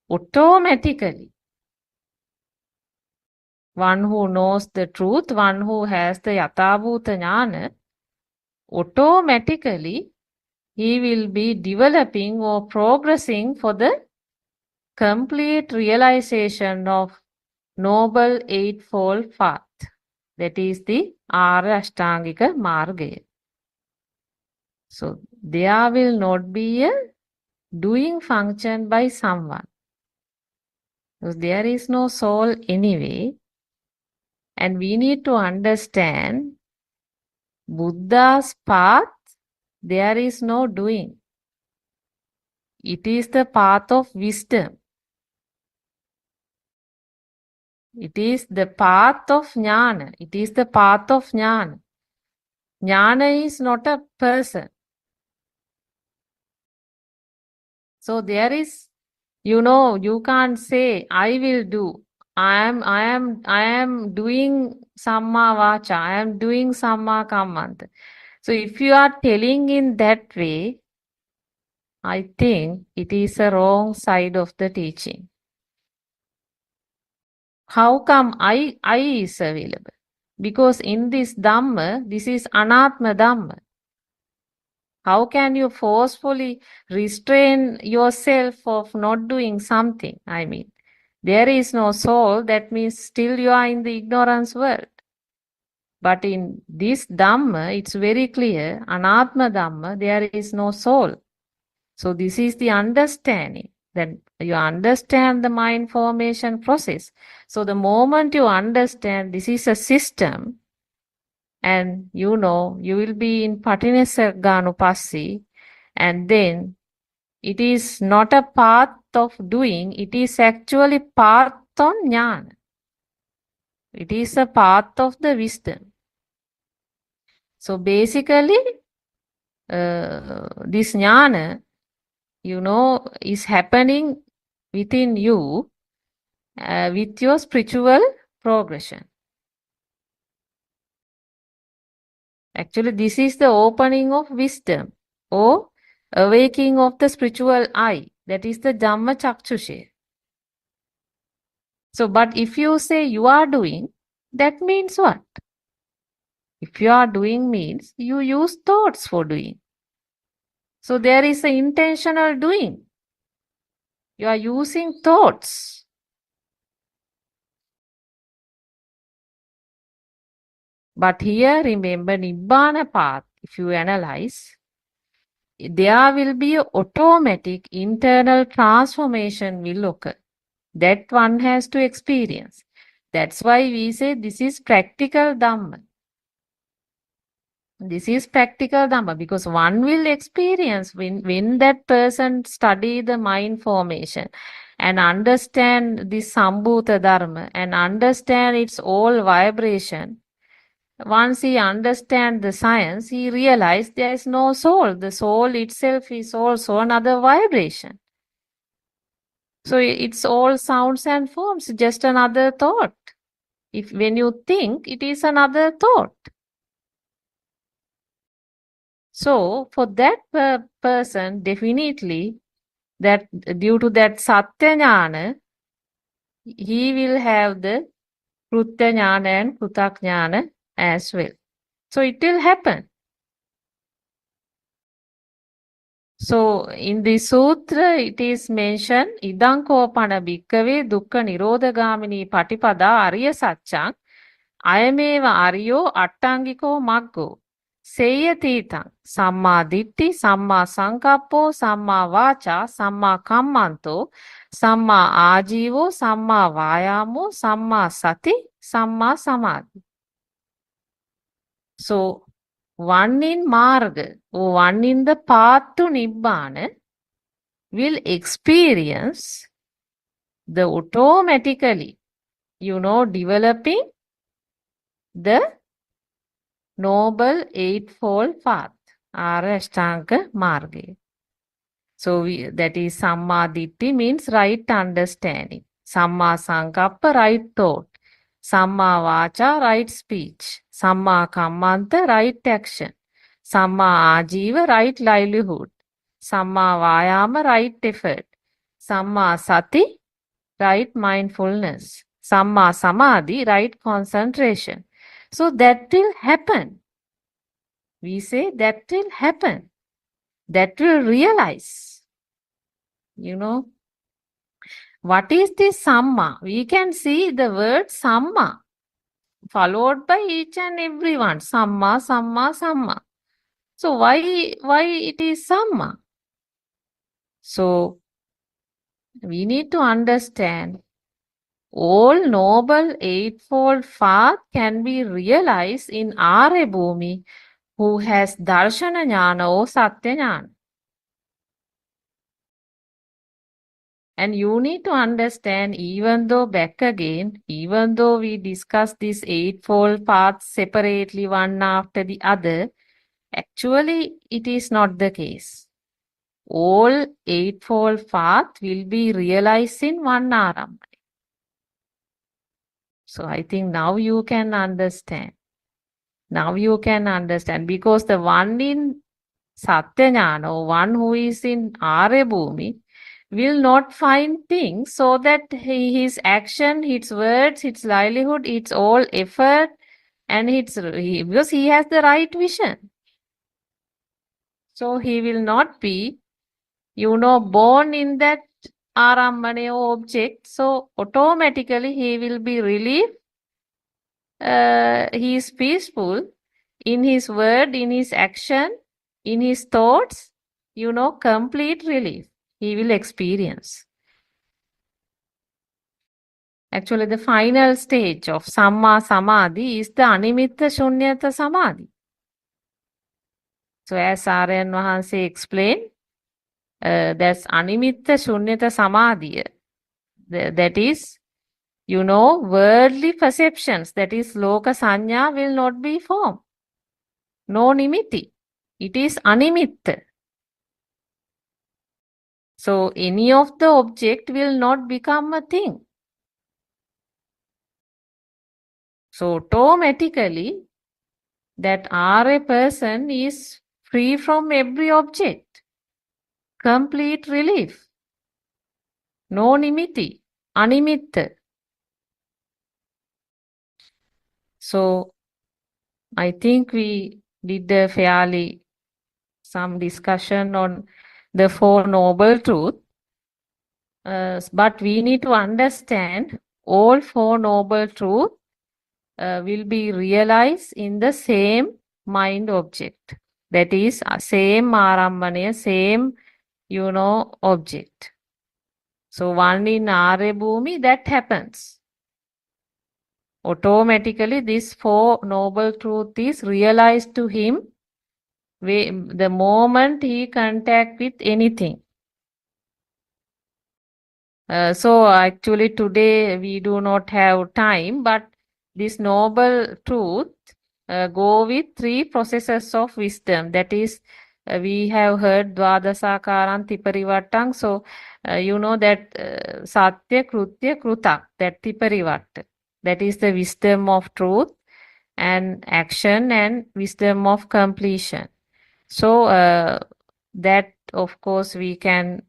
automatically one who knows the truth, one who has the Yathabhuta Jnana, automatically he will be developing or progressing for the complete realization of Noble Eightfold Path. That is the Arya Ashtangika Marga. So there will not be a doing function by someone. Because there is no soul anyway. And we need to understand Buddha's path, there is no doing. It is the path of wisdom. It is the path of jnana. It is the path of jnana. Jnana is not a person. So there is, you can't say, I will do. I am doing Samma Vacha. I am doing Samma Kammanta. So if you are telling in that way, I think it is a wrong side of the teaching. How come I is available? Because in this Dhamma, this is Anatma Dhamma. How can you forcefully restrain yourself of not doing something? I mean, there is no soul, that means still you are in the ignorance world. But in this Dhamma, it's very clear, Anatma Dhamma, there is no soul. So this is the understanding. Then you understand the mind formation process. So the moment you understand this is a system, and you will be in Patinissagganupassi, and then it is not a path of doing, it is actually path on jnana. It is a path of the wisdom. So basically, this jnana, is happening within you with your spiritual progression. Actually, this is the opening of wisdom or awakening of the spiritual eye. That is the Dhamma Chakshushe. So, but if you say you are doing, that means what? If you are doing means you use thoughts for doing. So there is an intentional doing. You are using thoughts. But here, remember, Nibbana path, if you analyze, there will be an automatic internal transformation will occur. That one has to experience. That's why we say this is practical Dhamma. This is practical Dhamma, because one will experience when that person study the mind formation and understand this Sambhuta Dharma and understand its all vibration. Once he understands the science, he realizes there is no soul. The soul itself is also another vibration. So it's all sounds and forms, just another thought. When you think, it is another thought. So for that person, definitely that due to that Satya Jnana, he will have the Krutya Jnana and Krutak Jnana as well. So it will happen. So in the sutra it is mentioned, Idankopana bhikkhave dukkha nirodhagamini patipada arya satchang ayameva aryo attangiko maggo seyatitang samma ditti samma sankappo samma vacha samma kammanto samma ajivo samma vayamo samma sati samma samadhi. So one in marga, one in the path to nibbana will experience the automatically, developing the noble eightfold path, Ara Ashtanga Marga. So that is Samma Ditti means right understanding. Samma Sankappa, right thought. Samma Vacha, right speech. Samma Kammanta, right action. Samma Ajiva, right livelihood. Samma Vayama, right effort. Samma Sati, right mindfulness. Samma Samadhi, right concentration. So that will happen. We say that will happen. That will realize. What is this Samma? We can see the word Samma followed by each and every one. Samma, Samma, Samma. So why it is Samma? So we need to understand all noble eightfold path can be realized in Arya Bhumi who has Darshana Jnana or Satya Jnana. And you need to understand, even though we discuss these eightfold paths separately one after the other, actually it is not the case. All eightfold paths will be realized in one Arambhana. So I think now you can understand. Because the one in Satya Jnana, or one who is in Arya Bhumi, will not find things, so that his action, his words, his livelihood, it's all effort, and because he has the right vision. So he will not be, born in that Arambhana object. So automatically he will be relieved. He is peaceful in his word, in his action, in his thoughts, complete relief he will experience. Actually, the final stage of Samma Samadhi is the Animitta Shunyata Samadhi. So as Aryan Vahanse explained, that's Animitta Shunyata Samadhi. That is, worldly perceptions, that is Loka Sanya, will not be formed. No nimitti. It is Animitta. So any of the object will not become a thing. So automatically, that Arya person is free from every object. Complete relief. No nimitti. Animitta. So I think we did a fairly some discussion on the Four Noble Truths. But we need to understand all Four Noble Truths will be realized in the same mind object. That is, same Arambhana, same, object. So one in Arya Bhumi, that happens. Automatically, this Four Noble Truth is realized to him the moment he contact with anything. So actually today we do not have time, but this noble truth go with three processes of wisdom. That is, we have heard Dvadasakaran Tiparivattang. So you know that Satya, Krutya, Krutak, that Tiparivatta. That is the wisdom of truth and action and wisdom of completion. So that of course we can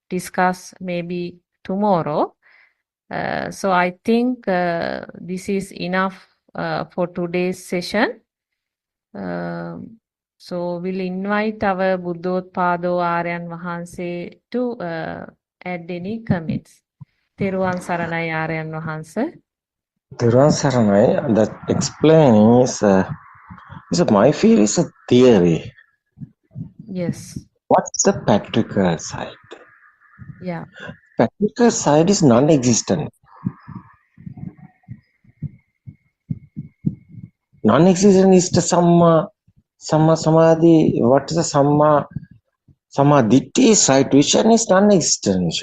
discuss maybe tomorrow. So I think this is enough for today's session. So we'll invite our Buddothpado Aryan Wahanse to add any comments. Teruvan Saranai Aryan Wahanse. Thiruvan Saranai, that explaining is my feel is a theory. Yes. What's the practical side? Yeah. Practical side is non-existent. Non-existent is the Samma Samadhi. What is the Samma Samadhi? Side vision is non-existent.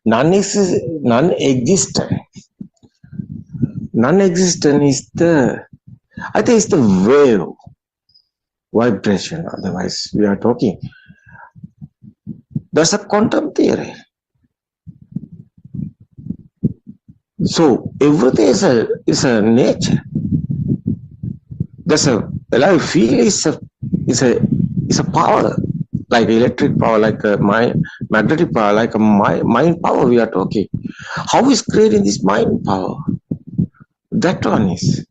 Non-existent. Non-existent is I think it's the wave, vibration. Otherwise, we are talking. That's a quantum theory. So everything is a nature. There's a life feel is a power, like electric power, like a magnetic power, like a mind power. We are talking. How is creating this mind power? That one is.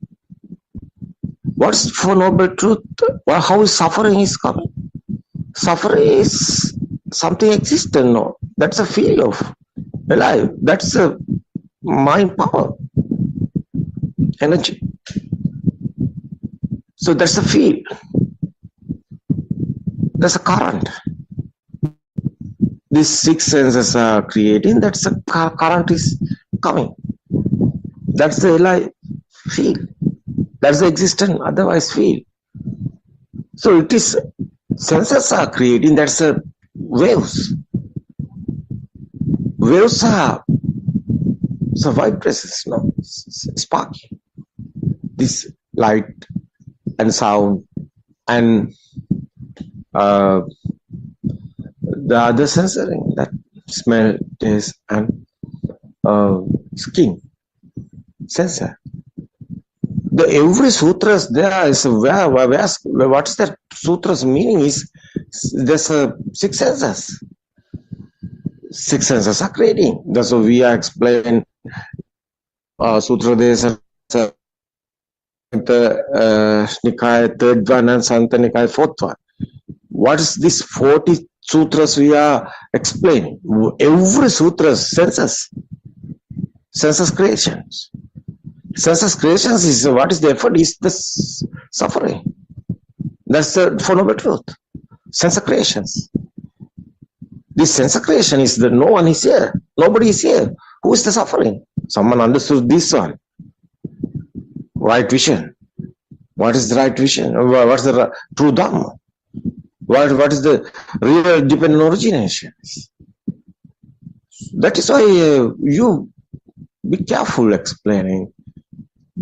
What's for noble truth? Well, how is suffering is coming? Suffering is something existent. No, that's a feel of alive. That's a mind power, energy. So that's a field. That's a current. These six senses are creating. That's a current is coming. That's the alive field. That's the existent, otherwise field. So it is senses are creating. That's a waves. Waves are so vibrations, no, sparking. This light and sound and the other sensoring, that smell, taste, and skin sensor. The every sutras there is where what is that sutra's meaning is there's six senses. Six senses are creating. That's what we are explaining. Sutra there's Nikaya third one and Santa Nikaya fourth one. What is this 40 sutras we are explaining? Every sutra senses creations. Senses creations is what is the effort is the suffering. That's the fundamental truth. Sense creations. This sense creation is that no one is here. Nobody is here. Who is the suffering? Someone understood this one. Right vision. What is the right vision? What is the true Dhamma? What is the real dependent origination? That is why you be careful explaining.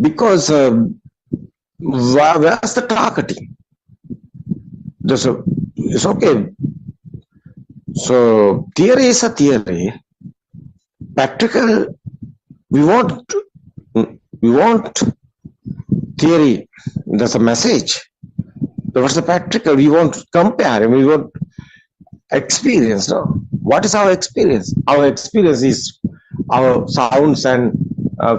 Because where's the targeting? It's okay. So theory is a theory. Practical, we want theory. That's a message. What's the practical? We want to compare and we want experience. No? What is our experience? Our experience is our sounds and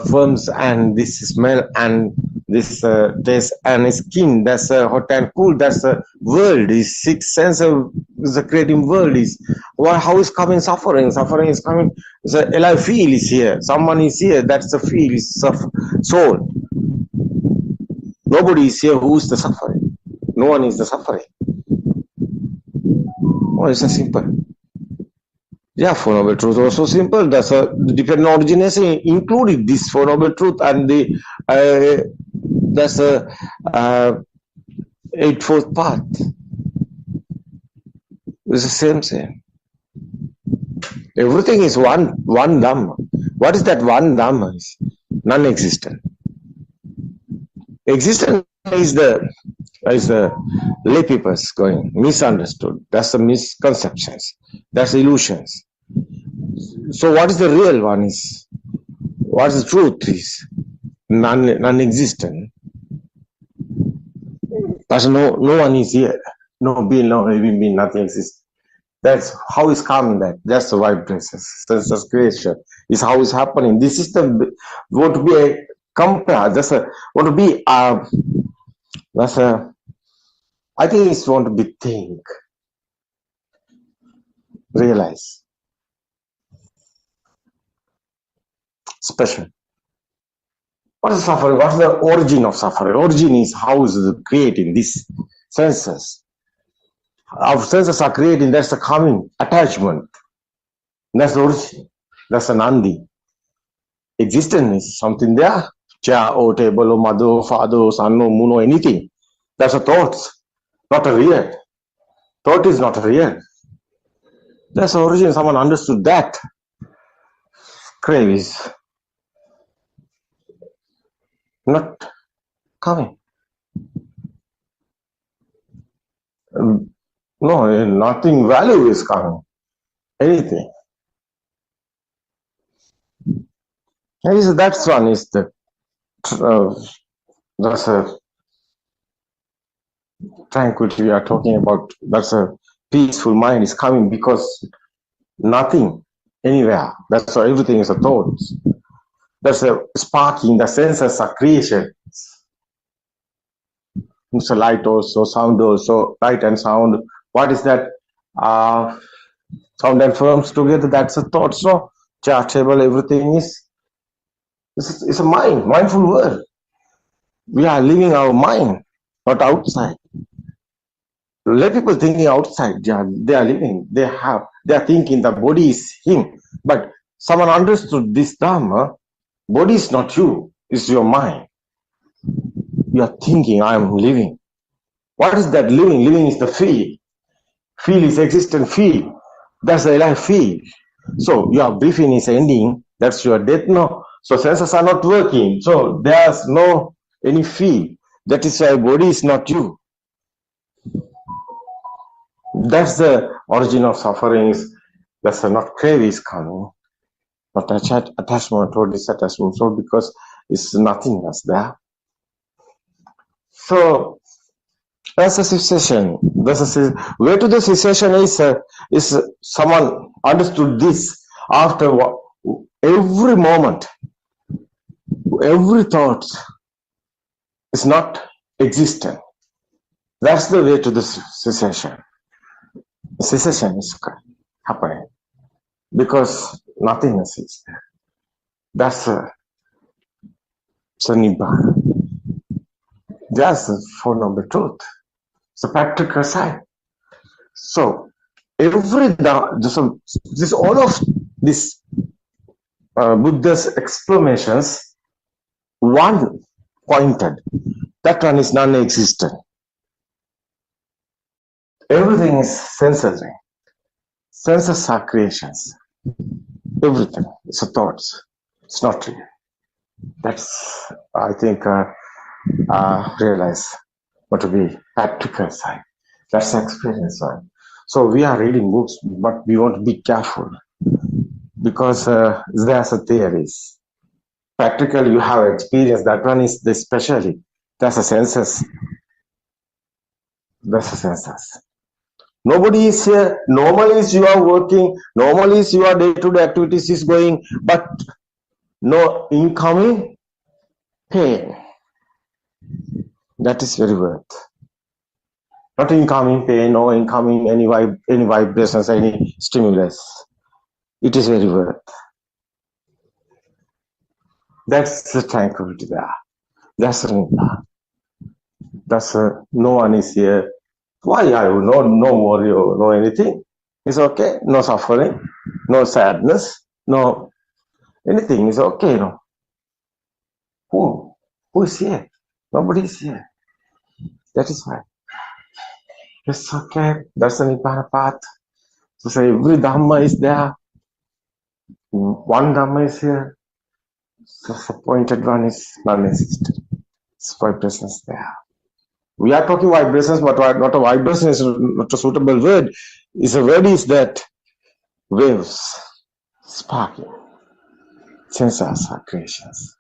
forms and this smell and this taste and skin. That's hot and cool. That's the world. Is six sense of the creating world is. Well, how is coming suffering? Suffering is coming. The alive feel is here. Someone is here. That's the feel is soul. Nobody is here. Who is the suffering? No one is the suffering. Oh, it's a simple. Yeah, Four Noble Truth also simple. That's a dependent origination included this Four Noble Truth and the that's a eightfold path. It's the same. Everything is one Dhamma. What is that one Dhamma? Is non-existent. Existent is the lay people's going misunderstood. That's the misconceptions. That's illusions. So what is the real one is? What is the truth is? Non-existent. Because no one is here. No being, no living being, nothing exists. That's how is coming that. That's the vibrations. Senses creation is how is happening. This is the what to be a compare. That's a what to be. That's a. I think it's want to be think, realize, special. What is suffering? What's the origin of suffering? Origin is how is it creating these senses. Our senses are creating. That's the coming attachment. That's the origin. That's an Nandi. Existence is something there. Chair or table or mother or father or son or moon or anything. That's a thoughts, not a real. Thought is not real. That's the origin. Someone understood that. Crave is not coming. No, nothing value is coming. Anything. That's one is the that's a tranquility we are talking about. That's a peaceful mind is coming because nothing anywhere. That's why everything is a thought. That's a sparking. The senses are creation. It's a light also, sound also, light and sound. What is that? Sound and forms together. That's a thought. So chartable. Everything is. It's a mind, mindful world. We are living our mind, not outside. Let people thinking outside. They are living. They are thinking the body is him. But someone understood this Dharma. Body is not you. It's your mind. You are thinking, I am living. What is that living? Living is the feel. Feel is existent feel. That's the life feel. So your breathing is ending. That's your death. No. So senses are not working. So there's no any feel. That is why body is not you. That's the origin of suffering. That's not crave is coming. But attachment or disattachment. So because it's nothingness there. So that's a cessation. Way to the cessation is someone understood this after every moment, every thought is not existent. That's the way to the cessation. Cessation is happening because nothingness is there. That's a Nibbana. That's the Four Noble Truth. It's a practical side. So all of this Buddha's explanations, one pointed, that one is non-existent. Everything is sensory. Senses are creations. Everything is a thoughts. It's not real. That's, I think, realize what to be practical side. That's the experience side. So we are reading books, but we want to be careful because there's a theories. Practically, you have experience. That one is the specialty. That's a senses. That's a senses. Nobody is here. Normally, you are working. Normally, your day-to-day activities is going, but no incoming pain. That is very worth. Not incoming pain, no incoming any vibrations, any stimulus. It is very worth. That's the tranquility there. That's the Nibbana. That's no one is here. Why are you? No worry or no anything. It's okay. No suffering, no sadness, no anything. Is okay. No. Who is here? Nobody is here. That is why. It's okay. That's the Nibbana path. So say every Dhamma is there. One Dhamma is here. So the pointed one is non-existent. It's vibrations there. We are talking vibrations, but not a vibration is not a suitable word. Is a word is that waves, sparking, sensors are creations.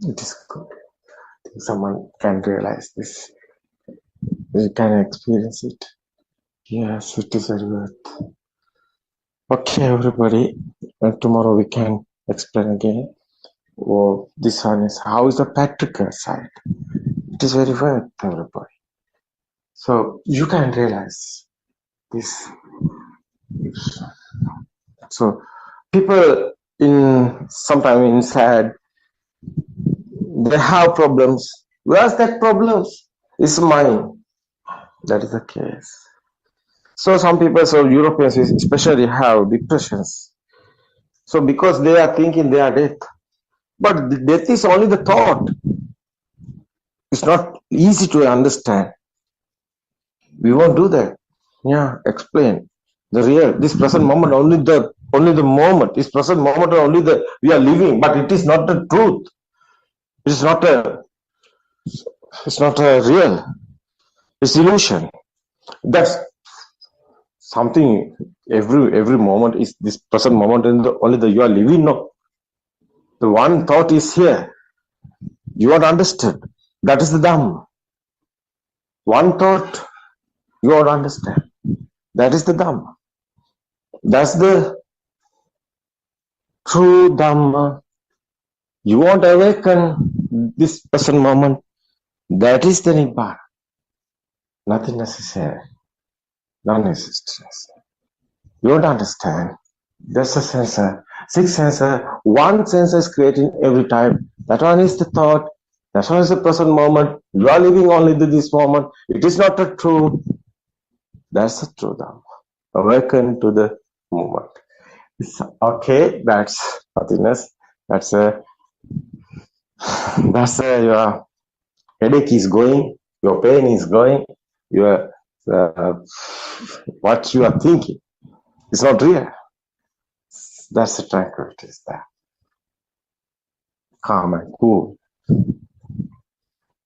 It is good. If someone can realize this, you can experience it. Yes, it is very good. Okay, everybody. And tomorrow we can explain again. Oh, this one is how is the practical side? It is very good, everybody. So you can realize this. So people in sometime inside they have problems. Where's that problems? It's mine. That is the case. So some people, so Europeans especially have depressions. So because they are thinking they are dead. But the death is only the thought. It's not easy to understand. We won't do that. Yeah, explain. The real, this present moment, only the moment, this present moment only the we are living, but it is not the truth. It's not a real. It's illusion. That's something every moment is this present moment and only the you are living. No. The one thought is here. You are understood. That is the Dhamma. One thought you are understand. That is the Dhamma. That's the true Dhamma. You want to awaken this present moment. That is the Nibbana. Nothing necessary. Non-existence. You don't understand. That's a sensor. Six sensor. One sensor is creating every time. That one is the thought. That one is the present moment. You are living only this moment. It is not the truth. That's the true Dhamma. Awaken to the moment. Okay, that's nothingness. That's your headache is going, your pain is going, your what you are thinking is not real. That's the tranquility is there. Calm and cool.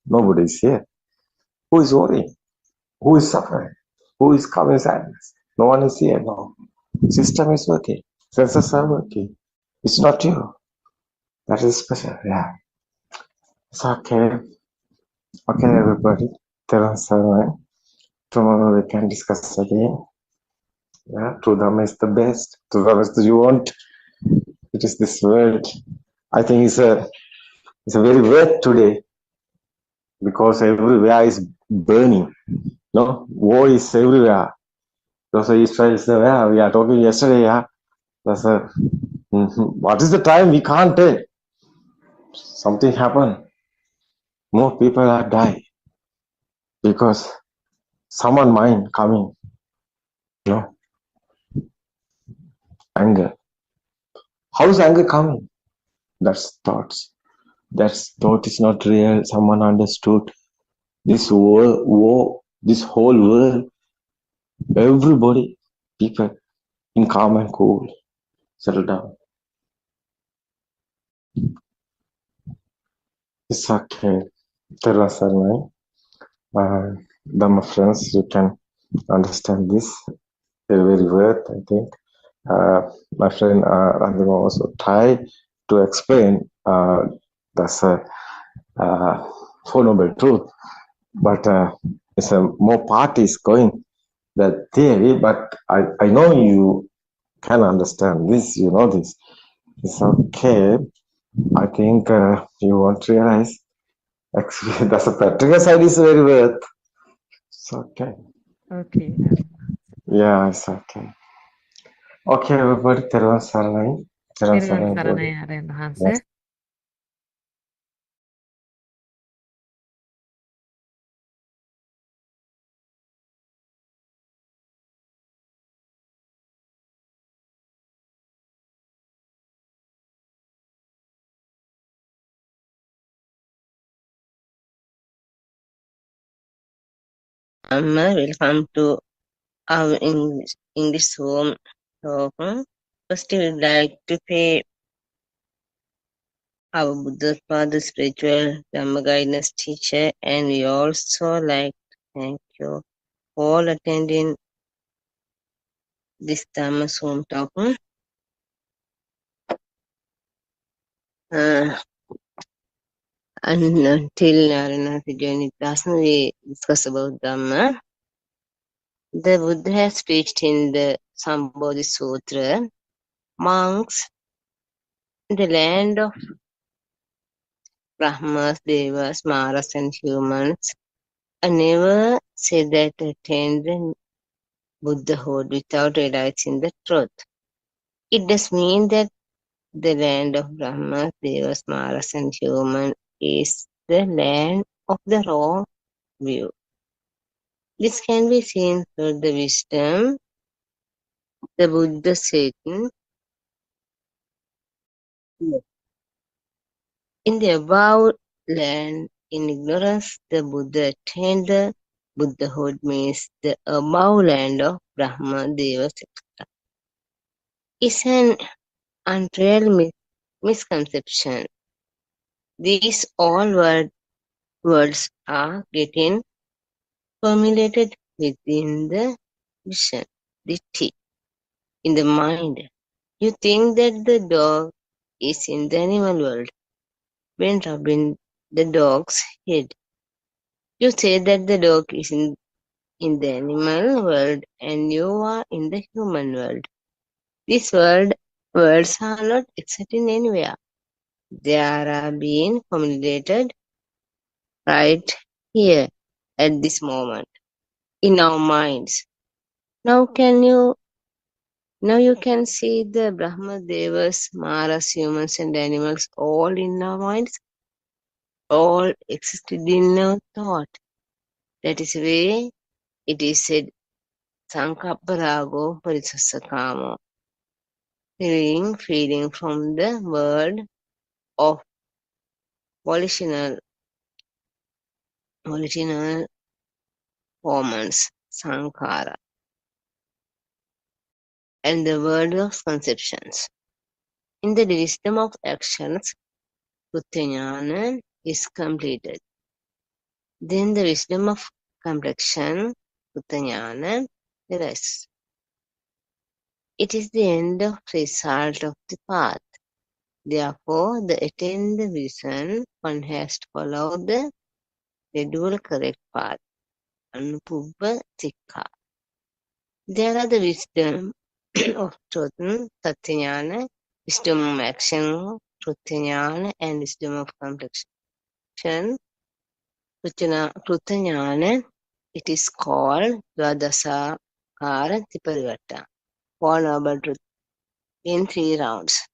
Nobody is here. Who is worrying? Who is suffering? Who is coming sadness? No one is here. No. System is working. Senses are working. It's not you. That is special. Yeah. It's okay. Okay, everybody. Tomorrow we can discuss again. Yeah, true Dhamma is the best. True Dhamma is the you want. It is this world. I think it's a very wet today because everywhere is burning. No, war is everywhere. Also, Israel is there. Yeah, we are talking yesterday. Yeah, that's a. What is the time? We can't tell. Something happened. More people are dying because someone mind coming. No, anger. How is anger coming? That's thoughts. That thought is not real. Someone understood this war, this whole world, everybody, people in calm and cool, settle down. It's okay. Dhamma friends, you can understand this very well, I think. My friend Randima also tried to explain that's a Four Noble Truth, but it's a more parties going that theory, but I know you can understand this, you know this. It's okay. I think you won't realize. Actually, that's a practical side is very worth. It's okay. Okay. Yeah, it's okay. Okay, everybody, Teruvan Saranai. Therwan saranai Aryan Wahanse. Welcome to our English home talk. First, we would like to pay our Buddothpado spiritual Dhamma guidance teacher, and we also like to thank you all attending this Dhamma Zoom talk. And until Narana joined the class, we discuss about Dhamma. The Buddha has preached in the Sambodhi Sutra, monks in the land of Brahmas, Devas, Maras, and humans are never said that attain the Buddhahood without realizing the truth. It does mean that the land of Brahmas, Devas, Maras, and humans is the land of the wrong view. This can be seen through the wisdom the Buddha said in the above land. In ignorance, the Buddha attained the Buddhahood means the above land of Brahma, Devas, etc. Is an unreal misconception. These all words are getting formulated within the vision, the T, in the mind. You think that the dog is in the animal world. When rubbing the dog's head, you say that the dog is in the animal world and you are in the human world. These words are not existing anywhere. They are being formulated right here at this moment in our minds. Now you can see the Brahma, Devas, Maras, humans and animals all in our minds, all existed in our thought. That is why it is said Sankaparago Parisasakamo, feeling from the word of volitional hormones, Sankara, and the word of conceptions. In the wisdom of actions, Krutyajnana is completed. Then the wisdom of complexion, Krutyajnana, arises. It is the end of result of the path. Therefore, to attain the vision, one has to follow the dual correct path, Anupubba Sikha. There are the wisdom of truth, Satyajnana, wisdom of action, Krutyajnana, and wisdom of complexion, Krutyajnana. It is called Dvadasakara Tiparivatta, Four Noble Truth, in 3 rounds.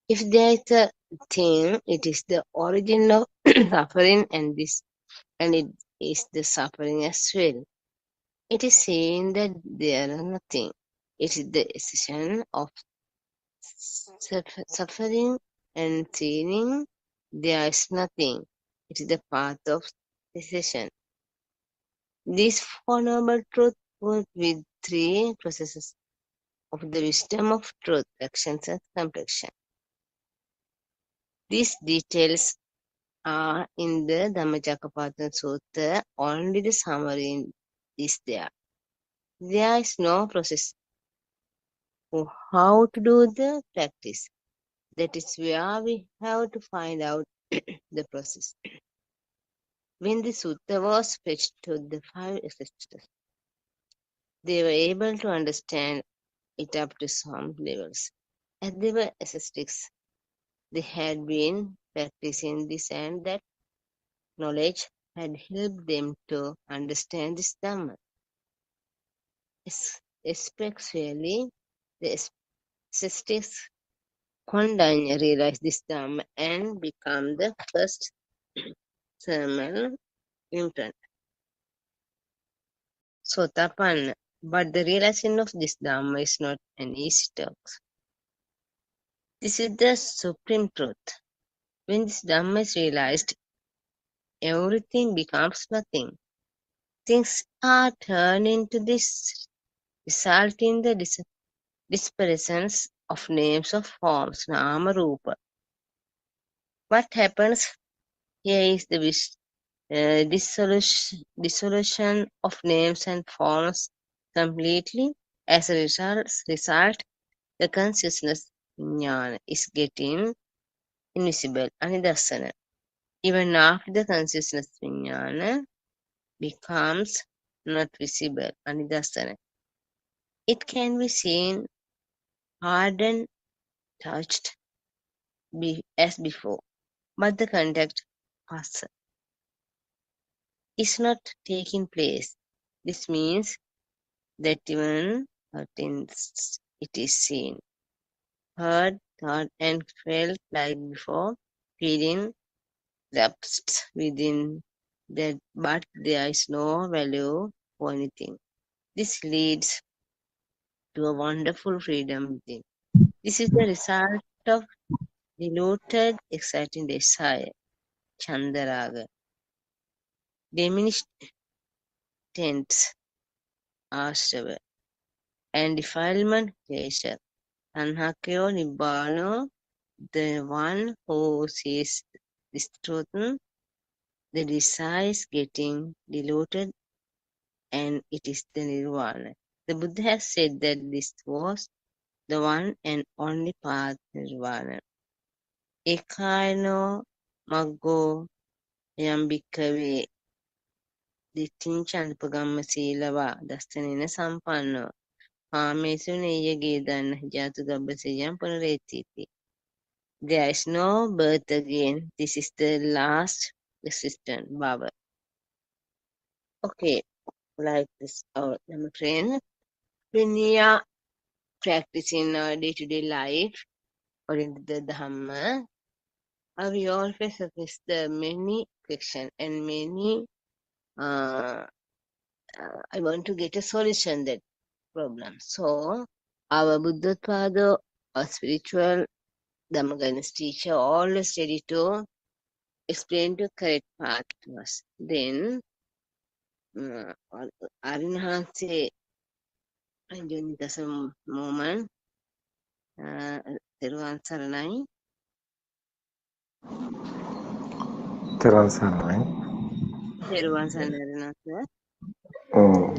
If there is a thing, it is the origin of suffering, and it is the suffering as well. It is saying that there is nothing. It is the cessation of suffering and seeing there is nothing. It is the path of cessation. These Four Noble Truths work with 3 processes of the wisdom of truth, actions, and complexion. These details are in the Dhammacakkappavattana Sutta. Only the summary is there. There is no process for how to do the practice. That is where we have to find out the process. When the sutta was fetched to the 5 ancestors, they were able to understand it up to some levels. As they were ascetics, they had been practicing this, and that knowledge had helped them to understand this Dhamma. Especially the ascetics Kondanya realized this Dhamma and become the first sermon imprint. Sotapanna. But the realization of this Dhamma is not an easy task. This is the supreme truth. When this Dhamma is realized, everything becomes nothing. Things are turned into this, result in the disappearance of names of forms, Nama Rupa. What happens here is the dissolution of names and forms completely. As a result, the consciousness jnana is getting invisible, anidarsana. Even after the consciousness jnana becomes not visible, anidasana. It can be seen, hardened, touched as before, but the contact passes is not taking place. This means that even it is seen, heard, thought, and felt like before, feeling lapsed within that, but there is no value for anything. This leads to a wonderful freedom within. This is the result of diluted, exciting desire, chandaraga, diminished tense, ashrava, and defilement, klesha. Tanhakyo nibbano, the one who sees this truth, the desire is getting diluted and it is the nirvana. The Buddha has said that this was the one and only path nirvana. Ekaino maggo yambikave dittincha anupagama silava dastanena sampanno Hamesu neyya gedanna hijatu gabbaseyam punaretiti. There is no birth again. This is the last existence, Baba. Okay, like this, our friend. When we are practicing our day-to-day life or in the Dhamma, we always face the many questions and many. I want to get a solution that problem. So our Buddothpado, our spiritual Dhamma guidance teacher, always ready to explain the correct path to us. Then Arinhanse during this moment, Teruvan Saranai. Teruvan Saranai. Teruvan Saranai.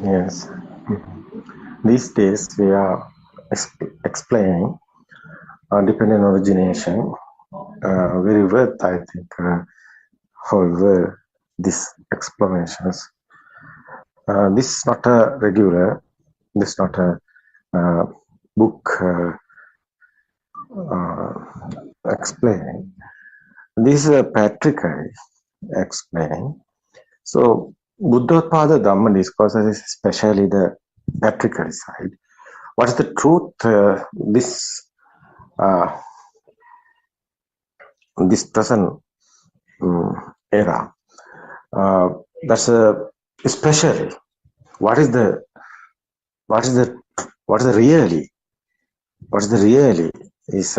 Yes. These days we are explaining dependent origination very well, I think. However, these explanations, this is not a regular, this is not a book explaining. This is a practical explaining. So, Buddothpado Dhamma discourses especially the practical side. What is the truth? This present era. That's especially what is the really is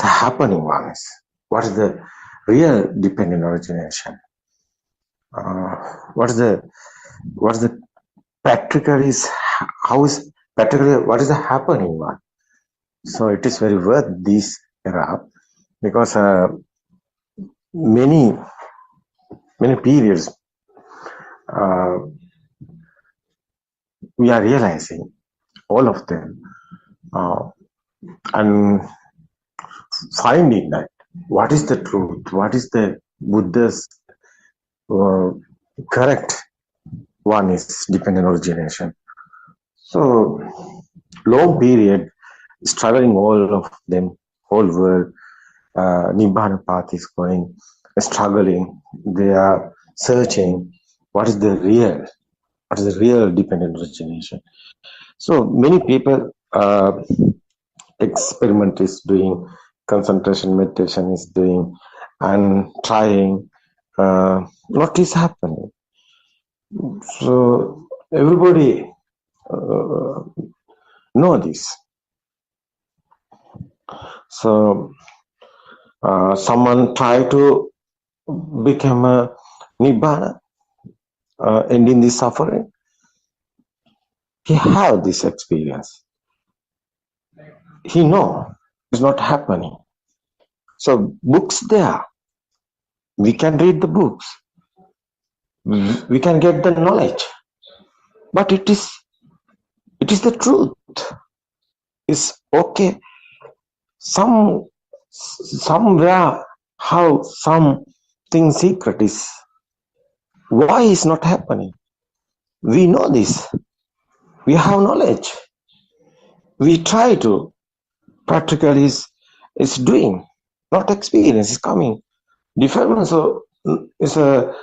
happening one is what is the real dependent origination. What is the practical is how is practically what is the happening one. So it is very worth this era because many periods we are realizing all of them and finding that what is the truth, what is the Buddha's correct one is dependent origination. So long period struggling all of them, whole world, Nibbana path is going, struggling, they are searching what is the real dependent origination. So many people experiment is doing, concentration meditation is doing, and trying, what is happening. So everybody know this. So someone try to become a Nibbana, ending this suffering. He have this experience. He know it's not happening. So books there. We can read the books. We can get the knowledge. But it is the truth. It's okay. Somewhere how something secret is. Why is not happening? We know this. We have knowledge. We try to. Practical is doing, not experience is coming. Deferment so is a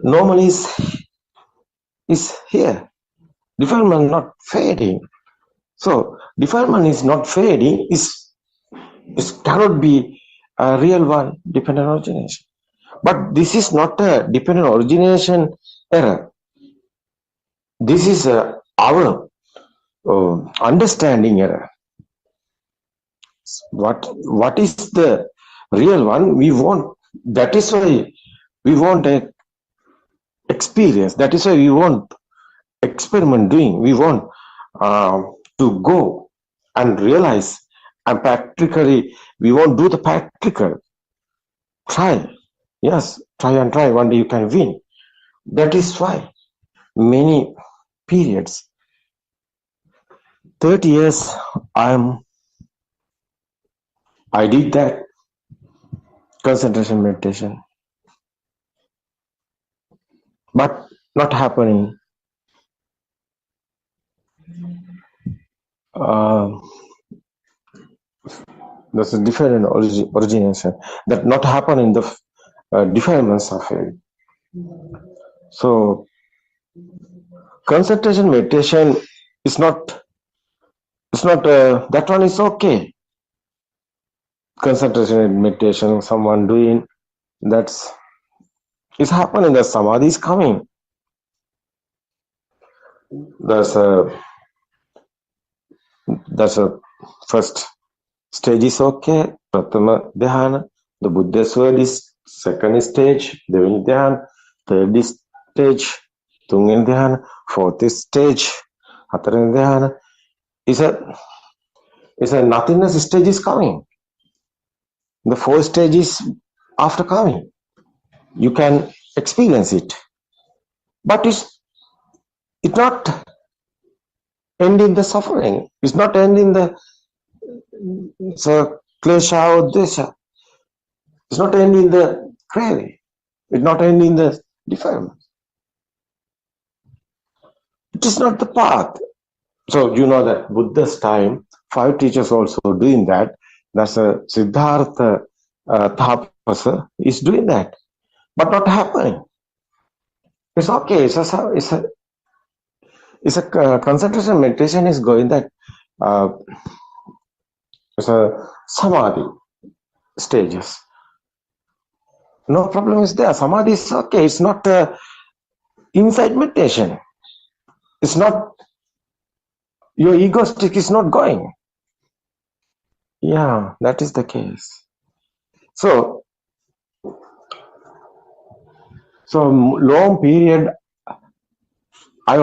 normal is here. Deferment not fading. So deferment is not fading. Is cannot be a real one dependent origination. But this is not a dependent origination error. This is our understanding error. What is the real one? We want. That is why we want a experience. That is why we want experiment doing. We want to go and realize, and practically we won't do the practical. Try. Yes, try and try. One day you can win. That is why many periods, 30 years, I did that concentration meditation, but not happening. There's a different origination that not happen in the defilements of it. So concentration meditation is not. It's not that one is okay. Concentration meditation, someone doing that's is happening. The samadhi is coming. That's a first stage is okay. Pratama dhyana. The Buddha's word is second stage. Devani dhyana. Third stage. Tungin dhyana. Fourth stage. Hataran dhyana. Is a nothingness stage is coming. The fourth stage is after coming. You can experience it, but it's not ending the suffering. It's not ending the klesha or desha. It's not ending the craving. It's not ending the defilement. It is not the path. So you know that Buddha's time, 5 teachers also doing that. That's a Siddhartha Tapasa is doing that, but not happening. It's okay. It's a concentration meditation is going that it's a samadhi stages. No problem is there. Samadhi is okay. It's not inside meditation. It's not. Your ego stick is not going. Yeah, that is the case. So long period, I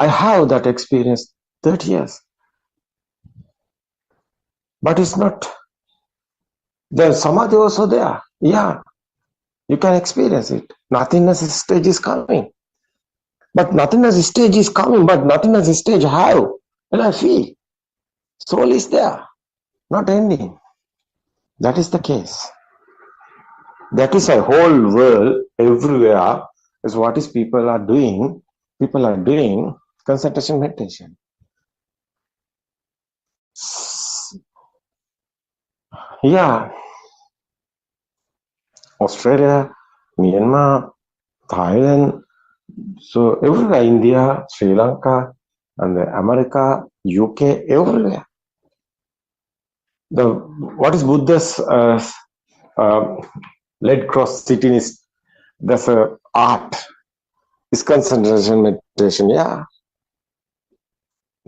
have that experience 30 years. But it's not. There's samadhi also there. Yeah, you can experience it. Nothingness stage is coming. But nothingness stage is coming, but nothingness stage how? Well, I feel. Soul is there, not ending. That is the case. That is a whole world, everywhere, is what is people are doing. People are doing concentration meditation. Yeah. Australia, Myanmar, Thailand, so everywhere, India, Sri Lanka, and America, UK, everywhere. What is Buddha's Red Cross sitting is that's a art. It's concentration meditation, yeah.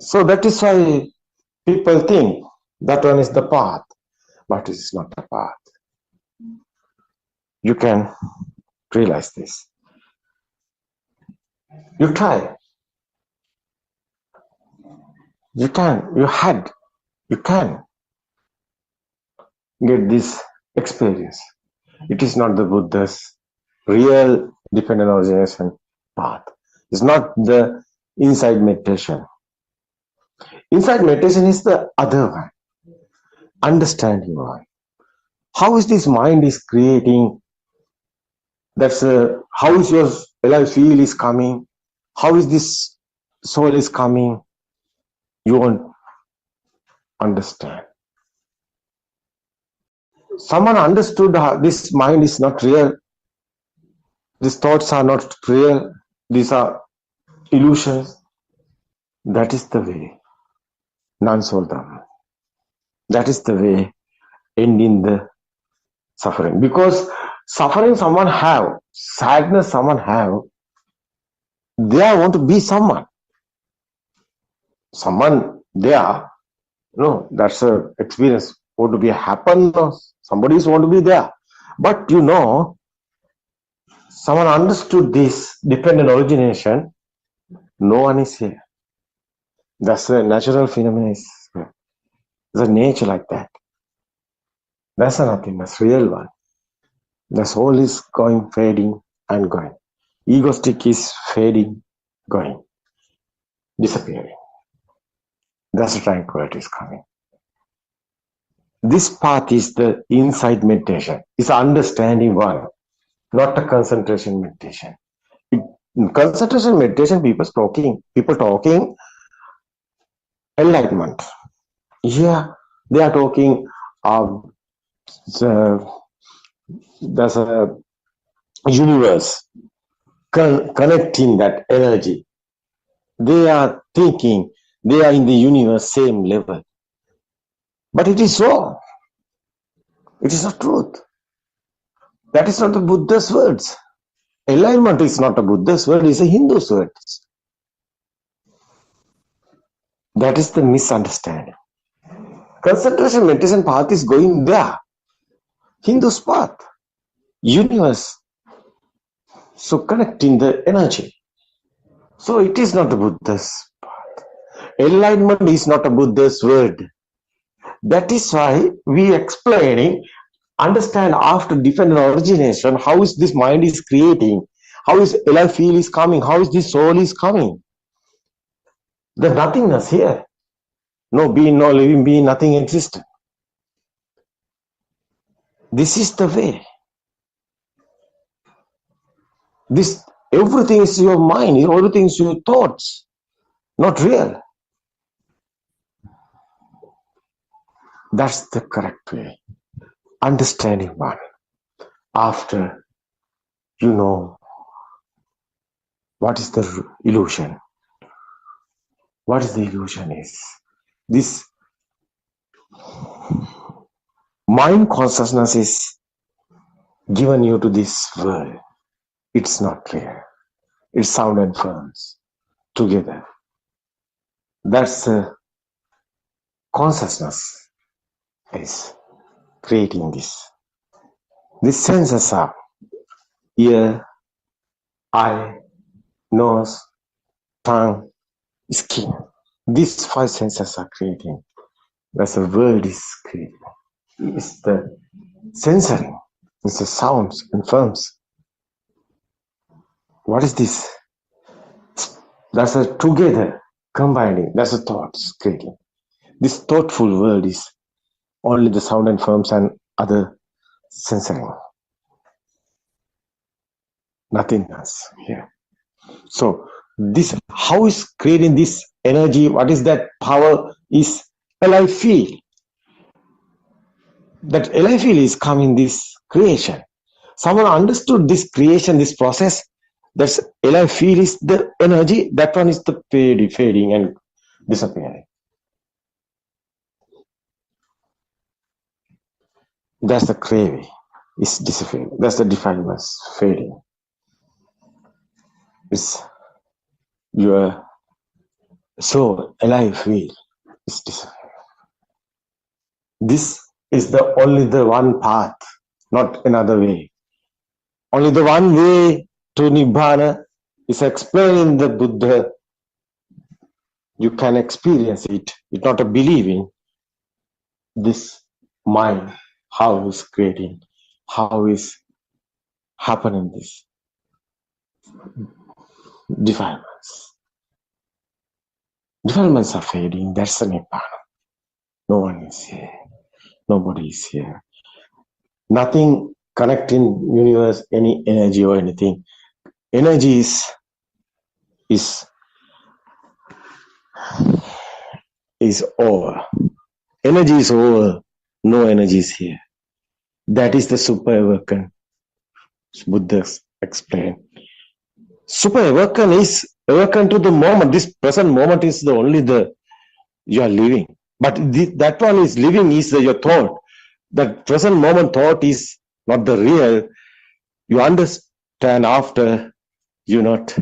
So that is why people think that one is the path, but it is not the path. You can realize this. You try. You can. You can get this experience. It is not the Buddha's real dependent origination path. It's not the inside meditation. Inside meditation is the other one, understanding one. How is this mind is creating? That's how is your alive feel is coming? How is this soul is coming? You won't understand. Someone understood this mind is not real. These thoughts are not real. These are illusions. That is the way. Non-soul Dhamma. That is the way ending the suffering. Because suffering someone have, sadness someone have, they want to be someone. Someone there, no, that's a experience. Want to be happen, somebody is want to be there. But you know, someone understood this dependent origination, no one is here. That's a natural phenomenon. There's a nature like that. That's a nothingness, real one. The soul is going, fading and going. Egoistic is fading, going, disappearing. That's the tranquility is coming. This path is the inside meditation. It's understanding one, not a concentration meditation. In concentration meditation, people talking enlightenment. Here they are talking there's a universe connecting that energy. They are thinking they are in the universe same level. But it is wrong. It is not truth. That is not the Buddha's words. Enlightenment is not a Buddha's word, it's a Hindu's words. That is the misunderstanding. Concentration meditation path is going there. Hindu's path. Universe. So connecting the energy. So it is not a Buddha's path. Enlightenment is not a Buddha's word. That is why we explaining, understand after different origination, how is this mind is creating, how is alive feel is coming, how is this soul is coming. There's nothingness here. No being, no living being, nothing exists. This is the way. This everything is your mind, everything is your thoughts, not real. That's the correct way. Understanding one. After you know what is the illusion. What is the illusion is? This mind consciousness is given you to this world. It's not real. It's sound and forms together. That's consciousness is creating this. These senses are ear, eye, nose, tongue, skin. These five senses are creating. That's the world is creating. It's the sensoring. It's the sounds and forms. What is this? That's a together combining. That's the thoughts creating. This thoughtful world is only the sound and forms and other sensoring. Nothing else here. So this, how is creating this energy? What is that power? Is alive feel. That alive feel is coming this creation. Someone understood this creation, this process. That's alive feel is the energy. That one is the fading and disappearing. That's the craving. It's disappearing. That's the defilements fading. It's your soul, alive feel is disappearing. This is the only the one path, not another way. Only the one way to Nibbana is explained in the Buddha. You can experience it. It's not a believing. This mind, how is creating, how is happening this defilements. Defilements are fading. That's the Nibbana. No one is here. Nobody is here. Nothing connect in universe, any energy or anything. Energy is over. Energy is over. No energy is here. That is the super awaken. Buddha explained. Super awaken is awaken to the moment. This present moment is the only you are living. But that one is living is your thought. That present moment thought is not the real. You understand after you not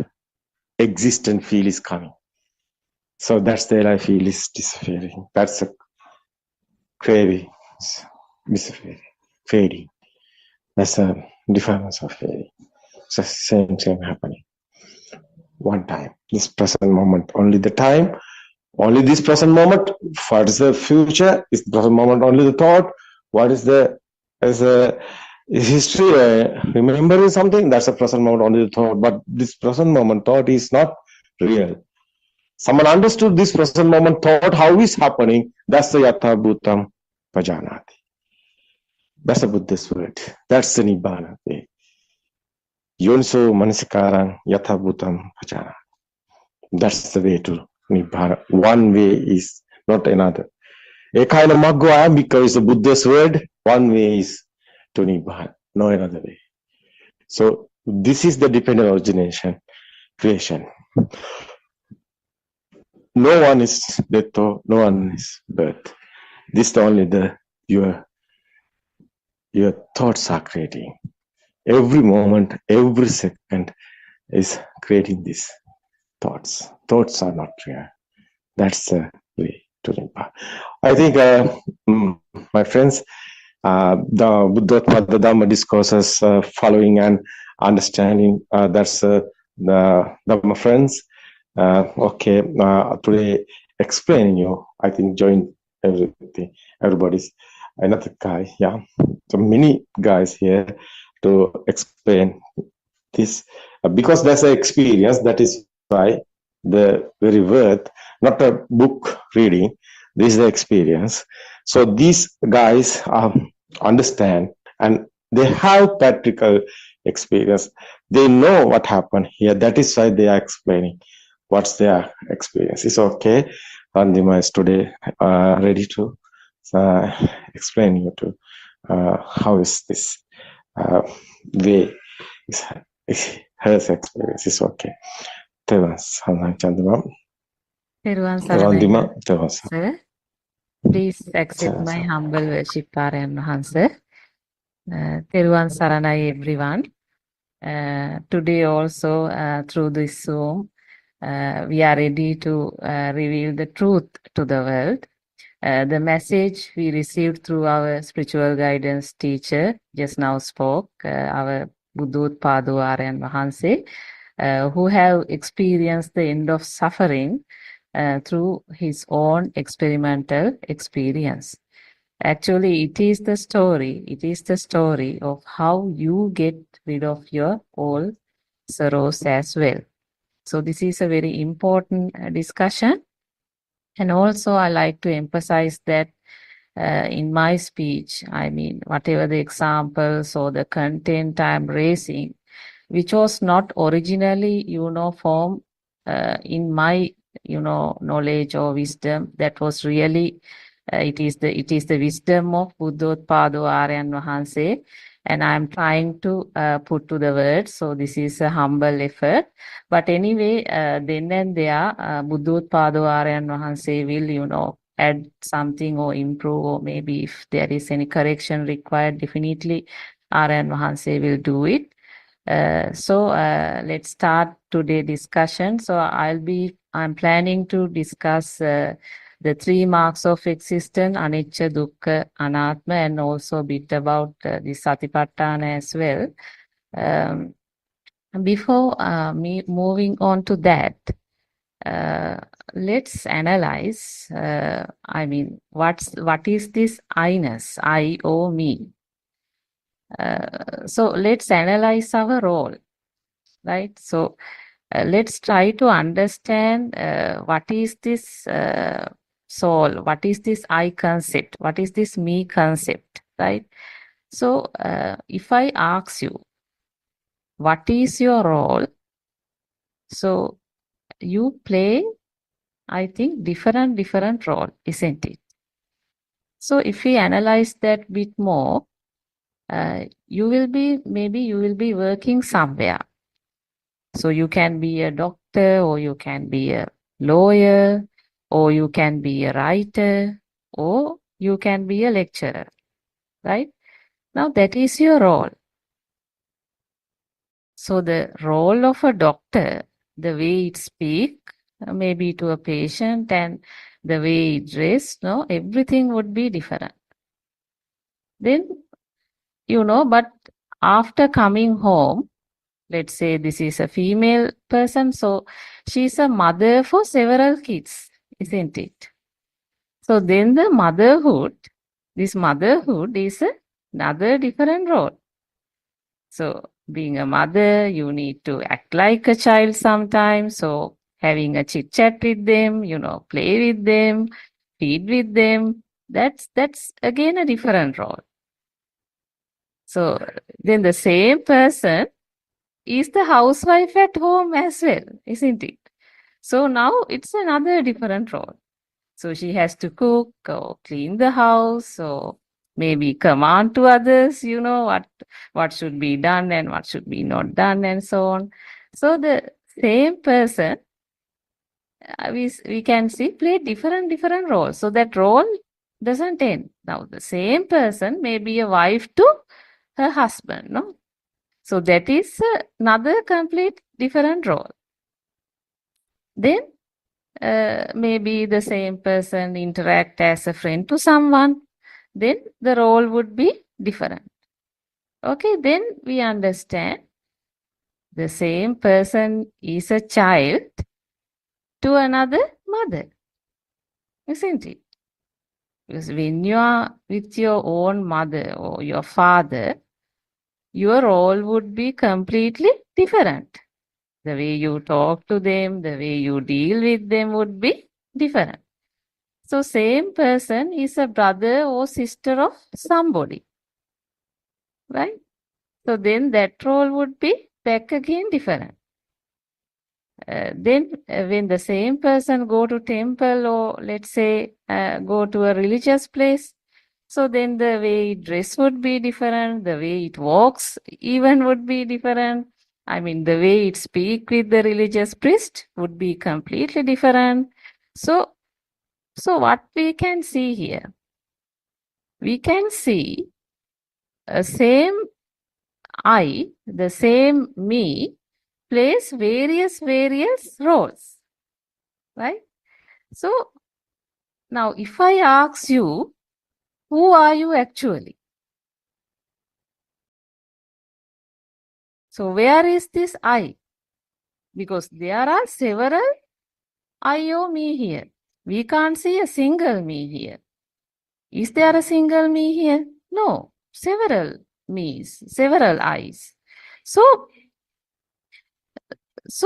exist and feel is coming. So that's there I feel is disappearing. That's a craving, disappearing, fading. That's a difference of fading. So same happening. One time, this present moment, only the time, only this present moment. What is the future? Is the present moment only the thought? What is the history? Remembering something? That's a present moment, only the thought. But this present moment thought is not real. Someone understood this present moment thought, how is happening. That's the yatha bhutam pajanati. That's a Buddhist word. That's the nibbana. Yonso manasikarang yatha bhutam pajanati. That's the way to nibbana. One way is not another. Ekaina maggo ayambika is the Buddhist word. One way is to nibbana, no another way. So this is the dependent origination, creation. No one is death or no one is birth. This is only your thoughts are creating. Every moment, every second is creating these thoughts. Thoughts are not real. That's the way to Nibbana. I think, my friends, the Buddothpado Dhamma discourses following and understanding, that's the Dhamma friends. Okay, today explaining you, I think join everything, everybody's another guy, yeah. So many guys here to explain this, because there's an experience, that is why the very word, not a book reading, this is the experience. So these guys understand and they have practical experience. They know what happened here. That is why they are explaining what's their experience. It's okay. Andima is today ready to explain you to how is this way is her experience. It's okay. Teruvan Saranai, sir. Please accept my humble worship, Aryan Mahansa. Teruvan Saranai, everyone. Today also, through this Zoom, we are ready to reveal the truth to the world. The message we received through our spiritual guidance teacher just now spoke, our Buddothpado Aryan Mahansa, who have experienced the end of suffering through his own experimental experience. Actually, it is the story of how you get rid of your old sorrows as well. So this is a very important discussion. And also I like to emphasize that in my speech, I mean, whatever the examples or the content I'm raising, which was not originally, formed in my, knowledge or wisdom, that was really, it is the wisdom of Buddothpado Aryan Mahansa, and I'm trying to put to the words. So this is a humble effort. But anyway, then and there, Buddothpado Aryan Mahansa will, add something or improve, or maybe if there is any correction required, definitely Aryan Mahansa will do it. So let's start today's discussion. So I'm planning to discuss the 3 marks of existence, anicca, dukkha, anatma, and also a bit about the satipatthana as well. Before me moving on to that, let's analyze, what is this I-ness, I, O, me? So let's analyze our role, right? So let's try to understand what is this soul, what is this I concept, what is this me concept, right? So if I ask you, what is your role? So you play, I think, different role, isn't it? So if we analyze that bit more, maybe you will be working somewhere. So you can be a doctor, or you can be a lawyer, or you can be a writer, or you can be a lecturer, right? Now that is your role. So the role of a doctor, the way it speak, maybe to a patient, and the way it dress, no, everything would be different. Then, but after coming home, let's say this is a female person, so she's a mother for several kids, isn't it? So then the motherhood is another different role. So being a mother, you need to act like a child sometimes. So having a chit chat with them, play with them, feed with them, that's again a different role. So then the same person is the housewife at home as well, isn't it? So now it's another different role. So she has to cook or clean the house, or maybe command to others, what should be done and what should be not done, and so on. So the same person, we can see, play different roles. So that role doesn't end. Now the same person may be a wife to her husband, no? So that is another complete different role. Then maybe the same person interact as a friend to someone, then the role would be different. Okay, then we understand the same person is a child to another mother, isn't it? Because when you are with your own mother or your father, your role would be completely different. The way you talk to them, the way you deal with them would be different. So same person is a brother or sister of somebody, right? So then that role would be back again different. Then when the same person go to temple, or let's say go to a religious place, so then the way it dress would be different, the way it walks even would be different. I mean, the way it speak with the religious priest would be completely different. So what we can see here? We can see same I, the same me, plays various roles, right? So now if I ask you, who are you actually? So where is this I? Because there are several I or me here. We can't see a single me here. Is there a single me here? No, several me's, several I's. So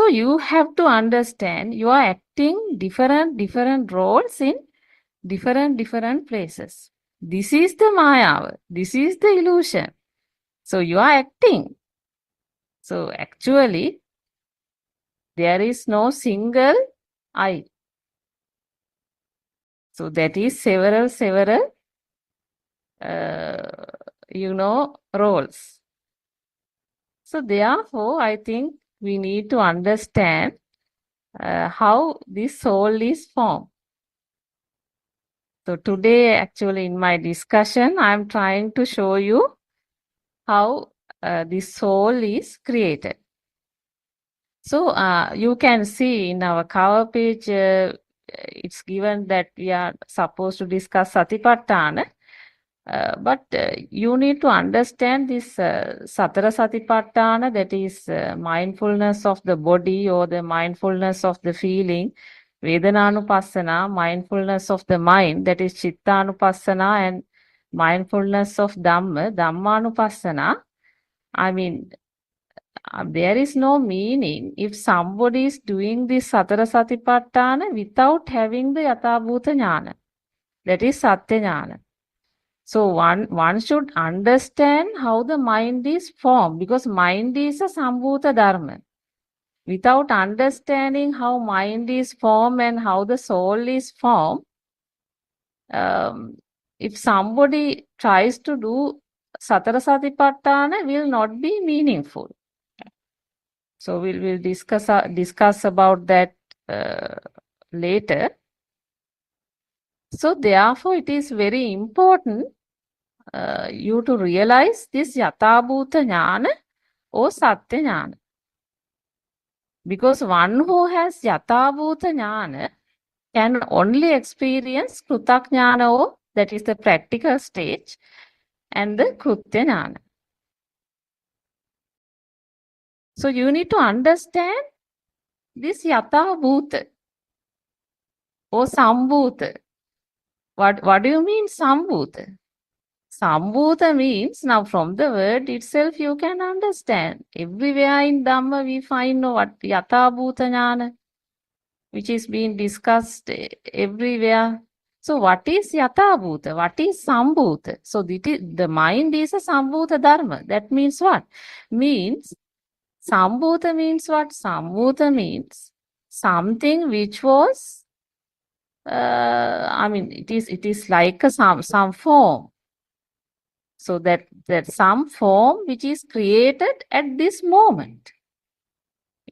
you have to understand you are acting different roles in different places. This is the Maya, this is the illusion. So you are acting. So actually, there is no single I. So that is several roles. So therefore, I think we need to understand how this soul is formed. So today, actually, in my discussion, I'm trying to show you how this soul is created. So you can see in our cover page, it's given that we are supposed to discuss Satipatthana. But you need to understand this Satara Satipatthana, that is mindfulness of the body or the mindfulness of the feeling, Vedananupassana, mindfulness of the mind, that is Chittanupassana, and mindfulness of Dhamma, Dhammanupassana. I mean, there is no meaning if somebody is doing this Satara Satipatthana without having the Yathabhuta Jnana, that is Satya Jnana. So one should understand how the mind is formed, because mind is a Sambhuta Dharma. Without understanding how mind is formed and how the soul is formed, if somebody tries to do Satara Satipatthana, will not be meaningful. So we'll discuss about that later. So therefore, it is very important you to realize this Yatabhuta Jnana or Satya Jnana. Because one who has Yatabhuta Jnana can only experience Krutak Jnana, or that is the practical stage, and the Krutya Jnana. So you need to understand this Yatabhuta or Sambhuta. What do you mean Sambhuta? Sambhuta means, now from the word itself you can understand. Everywhere in Dhamma we find what Yatabhuta Jnana, which is being discussed everywhere. So what is Yatabhuta? What is Sambhuta? So the mind is a Sambhuta Dharma. That means what? Means Sambhuta means what? Sambhuta means something which was it is like some form. So that some form which is created at this moment.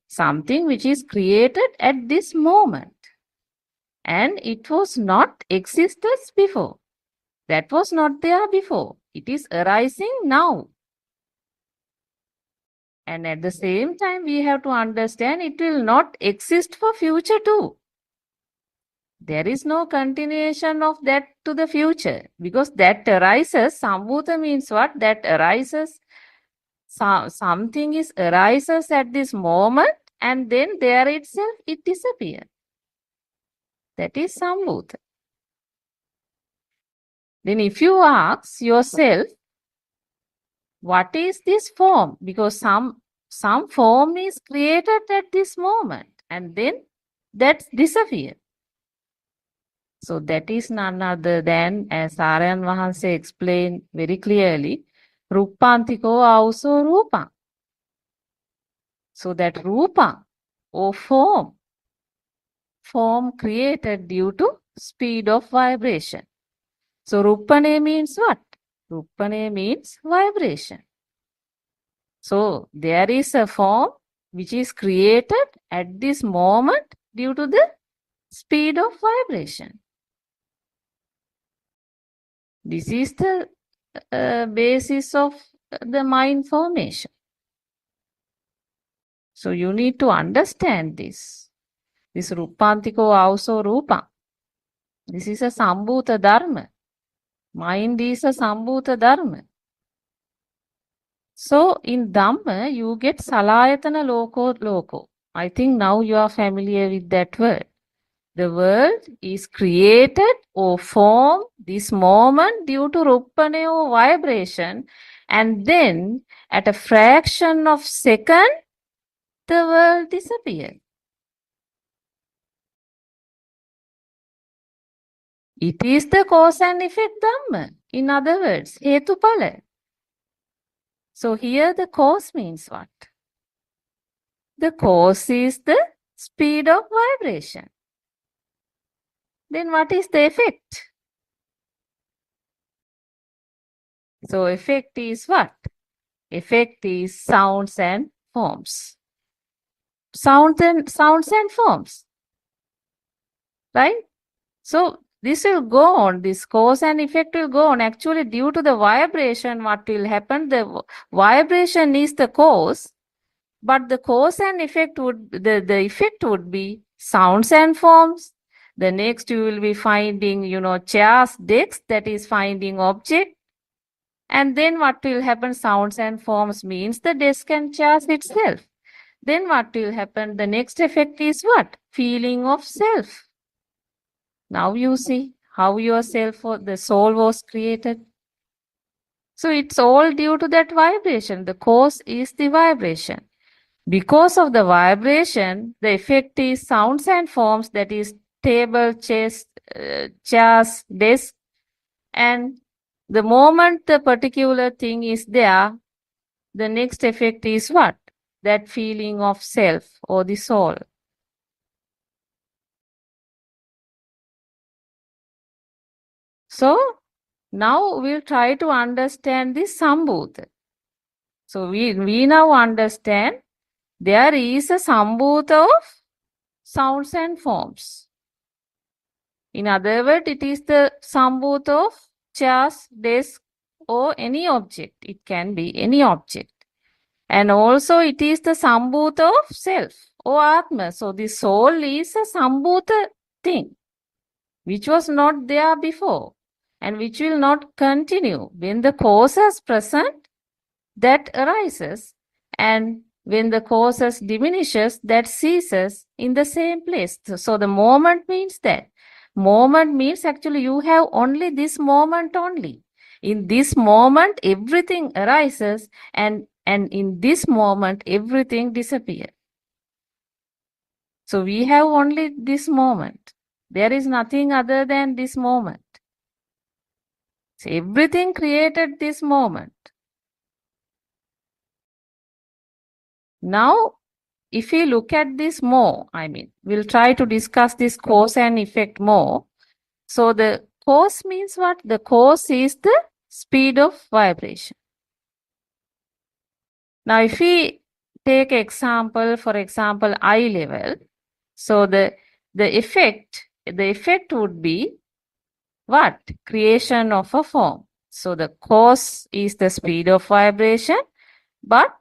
Something which is created at this moment. And it was not existence before. That was not there before. It is arising now. And at the same time, we have to understand it will not exist for future too. There is no continuation of that to the future, because that arises. Sambhuta means what? That arises. Something arises at this moment, and then there itself it disappears. That is Sambhuta. Then if you ask yourself, what is this form? Because some form is created at this moment, and then that disappears. So that is none other than, as Aryan Vahanse explained very clearly, Rupantiko also Rupa. So that Rupa or form created due to speed of vibration. So Rupane means what? Rupane means vibration. So there is a form which is created at this moment due to the speed of vibration. This is the basis of the mind formation. So you need to understand this. This Rupantiko also Rupa. This is a Sambhuta Dharma. Mind is a Sambhuta Dharma. So in Dhamma, you get Salayatana Loko. I think now you are familiar with that word. The world is created or formed this moment due to Rupane or vibration, and then at a fraction of second, the world disappears. It is the cause and effect Dhamma. In other words, Hetupala. So here the cause means what? The cause is the speed of vibration. Then what is the effect? So effect is what? Effect is sounds and forms. Sounds and forms. Right? So this will go on. This cause and effect will go on. Actually, due to the vibration, what will happen? The vibration is the cause, but the cause and effect the effect would be sounds and forms. The next you will be finding, chairs, desks, that is finding object. And then what will happen? Sounds and forms means the desk and chairs itself. Then what will happen? The next effect is what? Feeling of self. Now you see how yourself, the soul was created. So it's all due to that vibration. The cause is the vibration. Because of the vibration, the effect is sounds and forms, that is table, chairs, desk, and the moment the particular thing is there, the next effect is what? That feeling of self or the soul. So now we'll try to understand this Sambhuta. So we now understand there is a Sambhuta of sounds and forms. In other words, it is the Sambhuta of chairs, desk, or any object. It can be any object. And also it is the Sambhuta of self or Atma. So the soul is a Sambhuta thing, which was not there before and which will not continue. When the cause is present, that arises, and when the causes diminishes, that ceases in the same place. So the moment means that. Moment means actually you have only this moment only. In this moment, everything arises, and in this moment, everything disappears. So we have only this moment. There is nothing other than this moment. So everything created this moment. Now, if we look at this more, we'll try to discuss this cause and effect more. So the cause means what? The cause is the speed of vibration. Now, if we take example, for example, eye level, so the effect would be what? Creation of a form. So the cause is the speed of vibration, but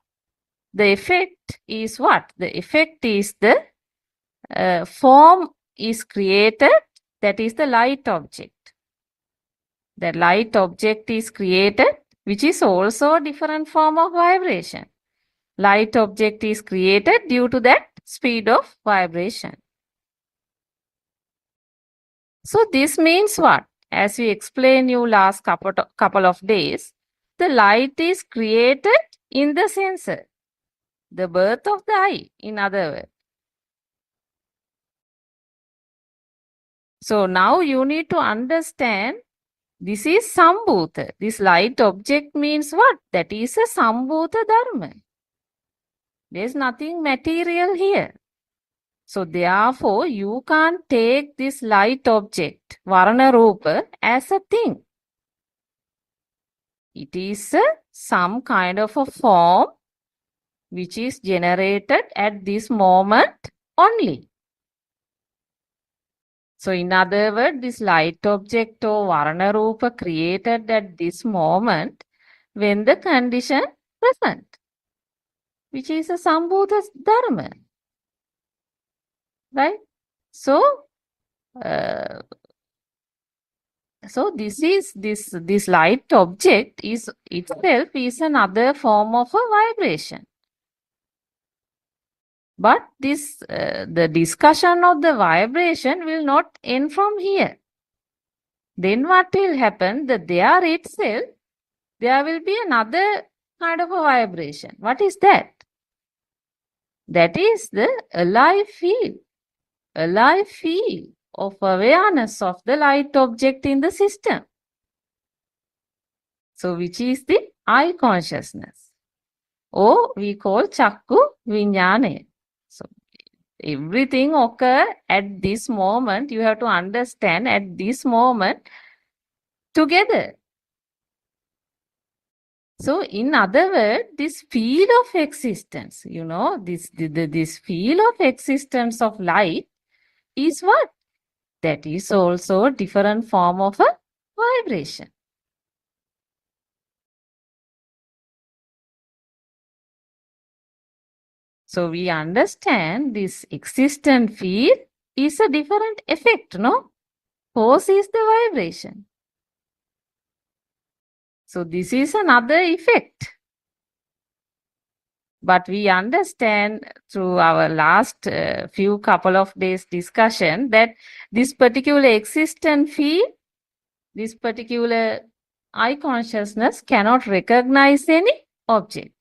the effect is what? The effect is the form is created, that is the light object. The light object is created, which is also a different form of vibration. Light object is created due to that speed of vibration. So this means what? As we explained you last couple of days, the light is created in the sensor. The birth of the eye, in other words. So now you need to understand this is Sambhuta. This light object means what? That is a Sambhuta Dharma. There is nothing material here. So therefore, you can't take this light object, Varna Rupa, as a thing. It is some kind of a form which is generated at this moment only. So in other words, this light object or Varna Rupa created at this moment when the condition present, which is a Sambhuta Dharma. Right? So this light object is itself is another form of a vibration. But this the discussion of the vibration will not end from here. Then what will happen? That there itself, there will be another kind of a vibration. What is that? That is the alive field of awareness of the light object in the system. So which is the eye consciousness, or we call Chakku Vijnana. So everything occur at this moment. You have to understand at this moment together. So in other words, this field of existence, this field of existence of light is what? That is also a different form of a vibration. So we understand this existent field is a different effect, no? Cause is the vibration. So this is another effect. But we understand through our last few couple of days discussion that this particular existent field, this particular eye consciousness cannot recognize any object.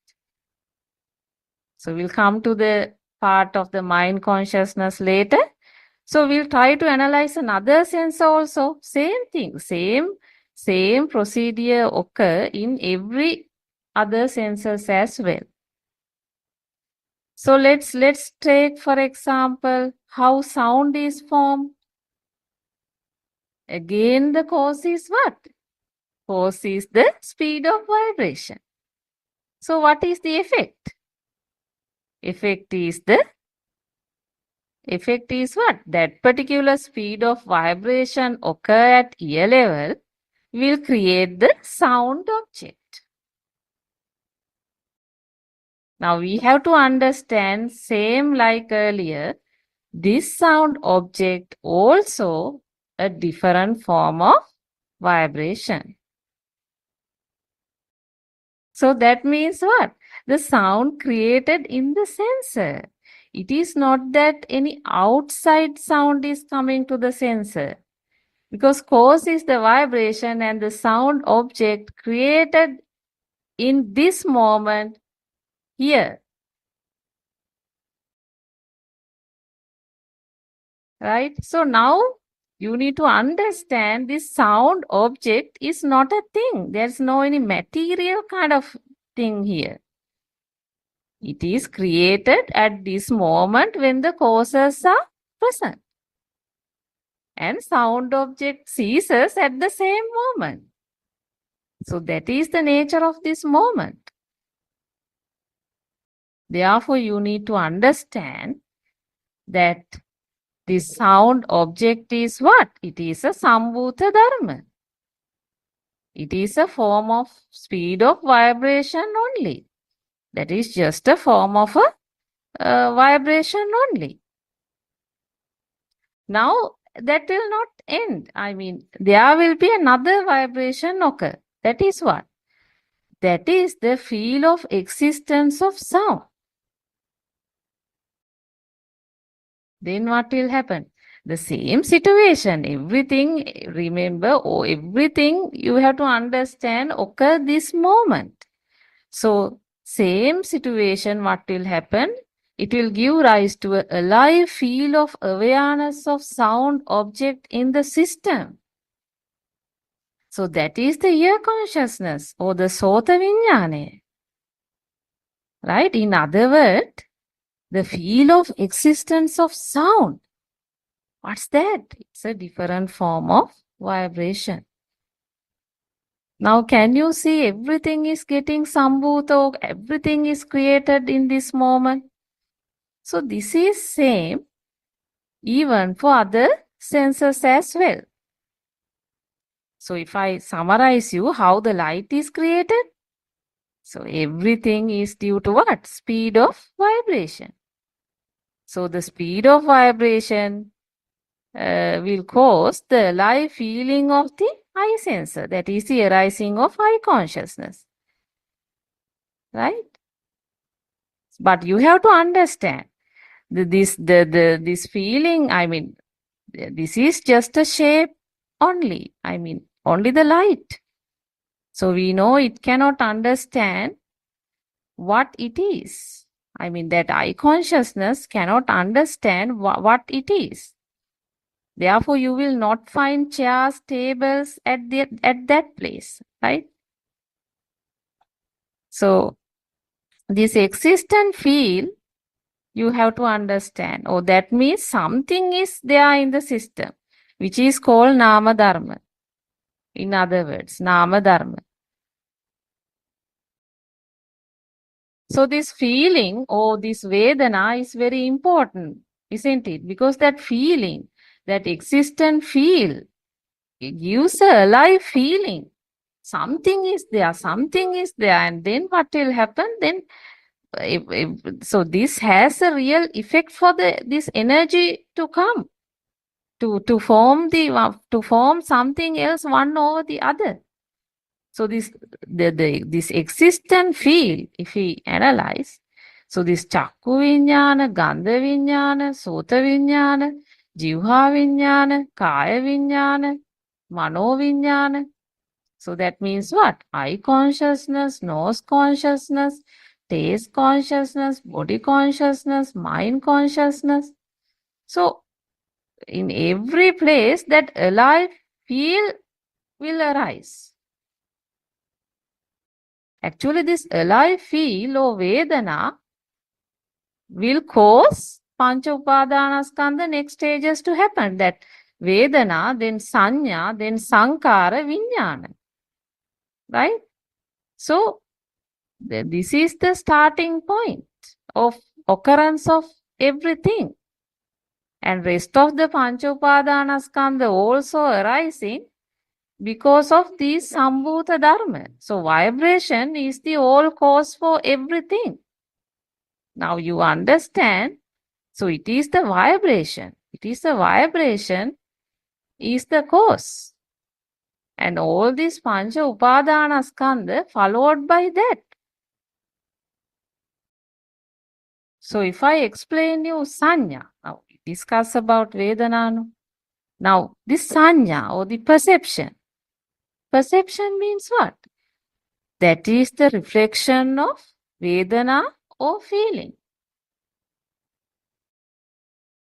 So we'll come to the part of the mind consciousness later. So we'll try to analyze another sense also. Same thing, same same procedure occur in every other senses as well. So let's take, for example, how sound is formed. Again, the cause is what? Cause is the speed of vibration. So what is the effect? Effect is what? That particular speed of vibration occur at ear level will create the sound object. Now we have to understand, same like earlier, this sound object also a different form of vibration. So that means what? The sound created in the sensor. It is not that any outside sound is coming to the sensor. Because cause is the vibration and the sound object created in this moment here. Right? So now you need to understand this sound object is not a thing. There's no any material kind of thing here. It is created at this moment when the causes are present. And sound object ceases at the same moment. So that is the nature of this moment. Therefore, you need to understand that this sound object is what? It is a Sambhuta Dharma. It is a form of speed of vibration only. That is just a form of a vibration only. Now, that will not end. I mean, there will be another vibration occur. That is what? That is the feel of existence of sound. Then what will happen? The same situation, everything, remember, everything you have to understand occur this moment. So, same situation, what will happen? It will give rise to a alive feel of awareness of sound object in the system. So, that is the ear consciousness or the sota viññāne. Right? In other words, the feel of existence of sound. What's that? It's a different form of vibration. Now, can you see everything is getting sambhuta, everything is created in this moment? So, this is same even for other senses as well. So, if I summarize you how the light is created, so everything is due to what? Speed of vibration. So, the speed of vibration will cause the alive feeling of the eye sensor. That is the arising of eye consciousness. Right? But you have to understand this feeling, I mean, this is just a shape only. I mean, only the light. So we know it cannot understand what it is. I mean, that eye consciousness cannot understand what it is. Therefore, you will not find chairs, tables at that place, right? So, this existent feel, you have to understand. Oh, that means something is there in the system, which is called Nama Dharma. In other words, Nama Dharma. So, this feeling or this Vedana is very important, isn't it? Because that feeling, that existent feel, it gives a alive feeling. Something is there, and then what will happen? Then, so this has a real effect for this energy to come, to form something else one over the other. So this existent feel, if we analyze, so this chakku viññāna, gandha viññāna, sota viññāna, jivha viññāna, kaya viññāna, mano viññāna. So that means what? Eye consciousness, nose consciousness, taste consciousness, body consciousness, mind consciousness. So in every place that alive feel will arise. Actually, this alive feel or Vedana will cause Pancha Upadanaskandha next stages to happen. That Vedana, then Sanya, then Sankara, Vijnana. Right? So, this is the starting point of occurrence of everything. And rest of the Pancha Upadanaskandha also arising because of these Sambhuta Dharma. So, vibration is the all cause for everything. Now you understand. So it is the vibration. It is the vibration is the cause. And all these Pancha Upadana Skandha followed by that. So if I explain you Sanya, now we discuss about Vedana. Now this Sanya or the perception. Perception means what? That is the reflection of Vedana or feeling.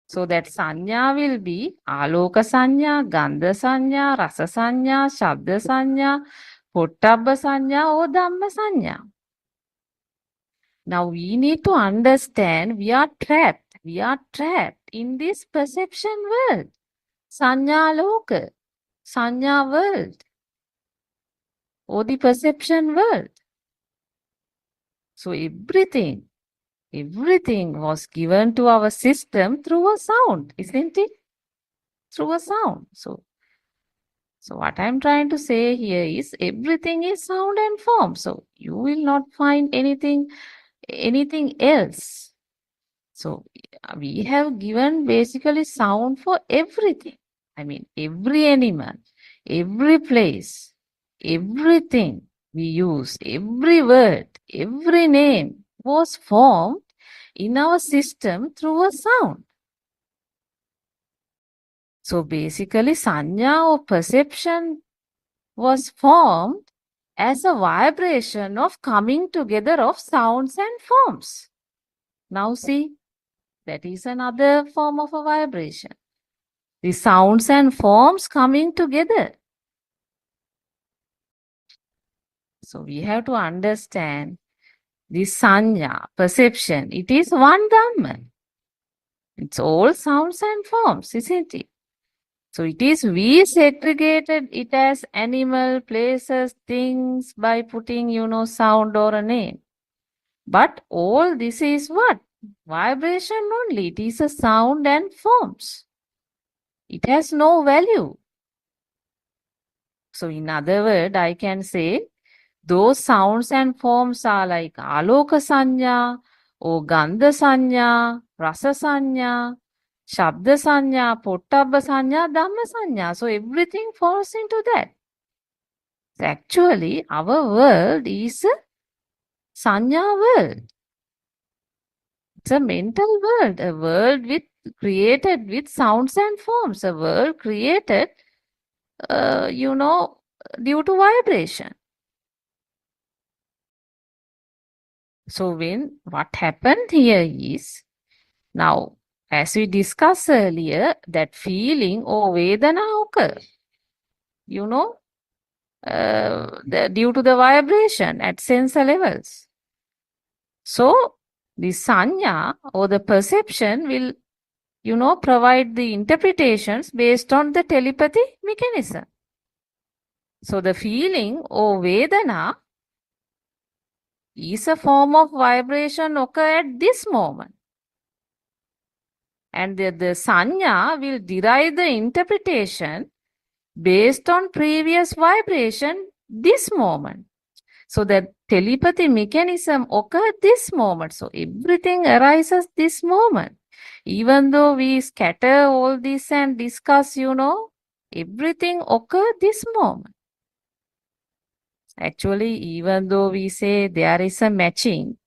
So that sanya will be aloka sanya, gandha sanya, rasa sanya, shabda sanya, pottabba sanya or dhamma sanya. Now we need to understand we are trapped. We are trapped in this perception world. Sanya loka, sanya world. Or the perception world. So everything was given to our system through a sound, isn't it? Through a sound. So what I'm trying to say here is everything is sound and form. So you will not find anything else. So we have given basically sound for everything. I mean, every animal, every place, everything we use, every word, every name was formed in our system through a sound. So basically, sanya or perception was formed as a vibration of coming together of sounds and forms. Now see, that is another form of a vibration. The sounds and forms coming together. So we have to understand this sanya, perception, it is one Dhamma. It's all sounds and forms, isn't it? So it is we segregated it as animal, places, things by putting, sound or a name. But all this is what? Vibration only. It is a sound and forms. It has no value. So in other words, I can say those sounds and forms are like aloka sanya or gandha sanya, rasa sanya, shabda sanya, pottabba sanya, dhamma sanya. So everything falls into that. So actually, our world is a sanya world. It's a mental world, a world created with sounds and forms, a world created, due to vibration. So what happened here is, now, as we discussed earlier, that feeling or vedana occurs, due to the vibration at sensor levels. So, the sanya or the perception will, provide the interpretations based on the telepathy mechanism. So, the feeling or vedana is a form of vibration occur at this moment. And the sanya will derive the interpretation based on previous vibration this moment. So the telepathy mechanism occurs this moment. So everything arises this moment. Even though we scatter all this and discuss, everything occurs this moment. Actually, even though we say there is a matching,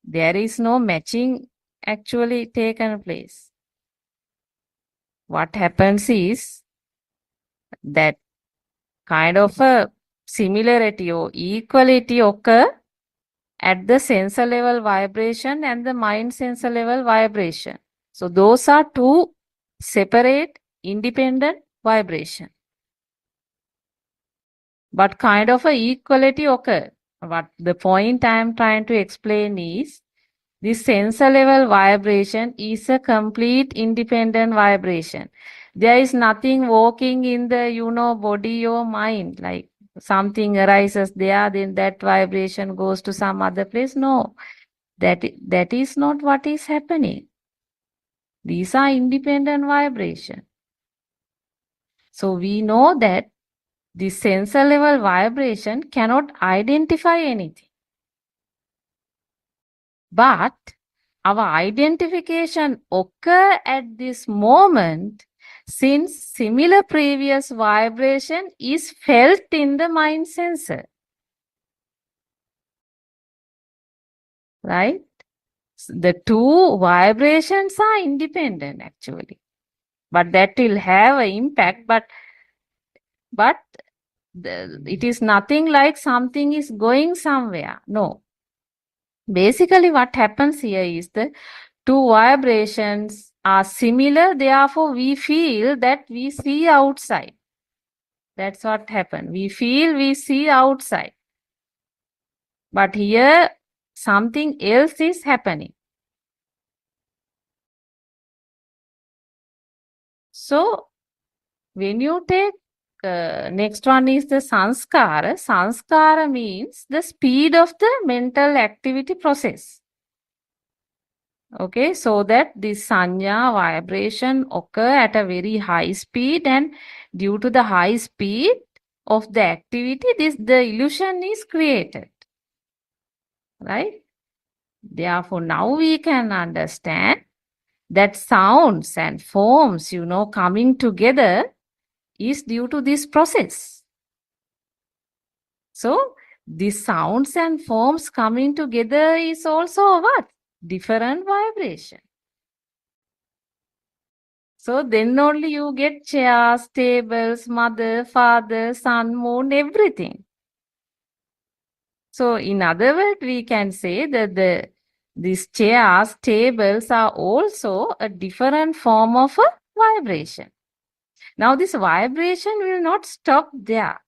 there is no matching actually taken place. What happens is that kind of a similarity or equality occur at the sensor level vibration and the mind sensor level vibration. So those are two separate independent vibration. but kind of a equality occur. What the point I am trying to explain is this sensor level vibration is a complete independent vibration. There is nothing working in the, body or mind, like something arises there, then that vibration goes to some other place. No, that is not what is happening. These are independent vibration. So we know that the sensor level vibration cannot identify anything. But our identification occur at this moment since similar previous vibration is felt in the mind sensor. Right? The two vibrations are independent actually. But that will have an impact, but it is nothing like something is going somewhere. No. Basically what happens here is the two vibrations are similar, therefore we feel that we see outside. That's what happened. We feel we see outside. But here something else is happening. So when you take next one is the sanskara. Sanskara means the speed of the mental activity process. Okay, so that this sanya vibration occur at a very high speed, and due to the high speed of the activity, the illusion is created. Right? Therefore, now we can understand that sounds and forms, coming together is due to this process. So, the sounds and forms coming together is also what? Different vibration. So then only you get chairs, tables, mother, father, sun, moon, everything. So in other words, we can say that these chairs, tables are also a different form of a vibration. Now this vibration will not stop there.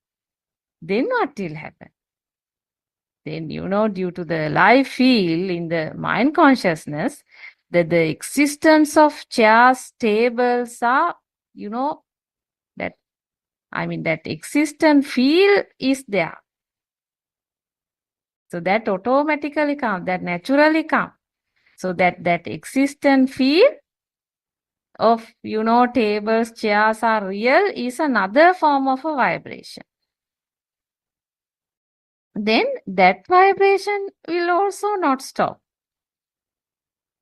Then what will happen? Then, due to the life feel in the mind consciousness, that the existence of chairs, tables are, that existent feel is there. So that automatically comes, that naturally comes. So that existent feel of, tables, chairs are real is another form of a vibration. Then that vibration will also not stop.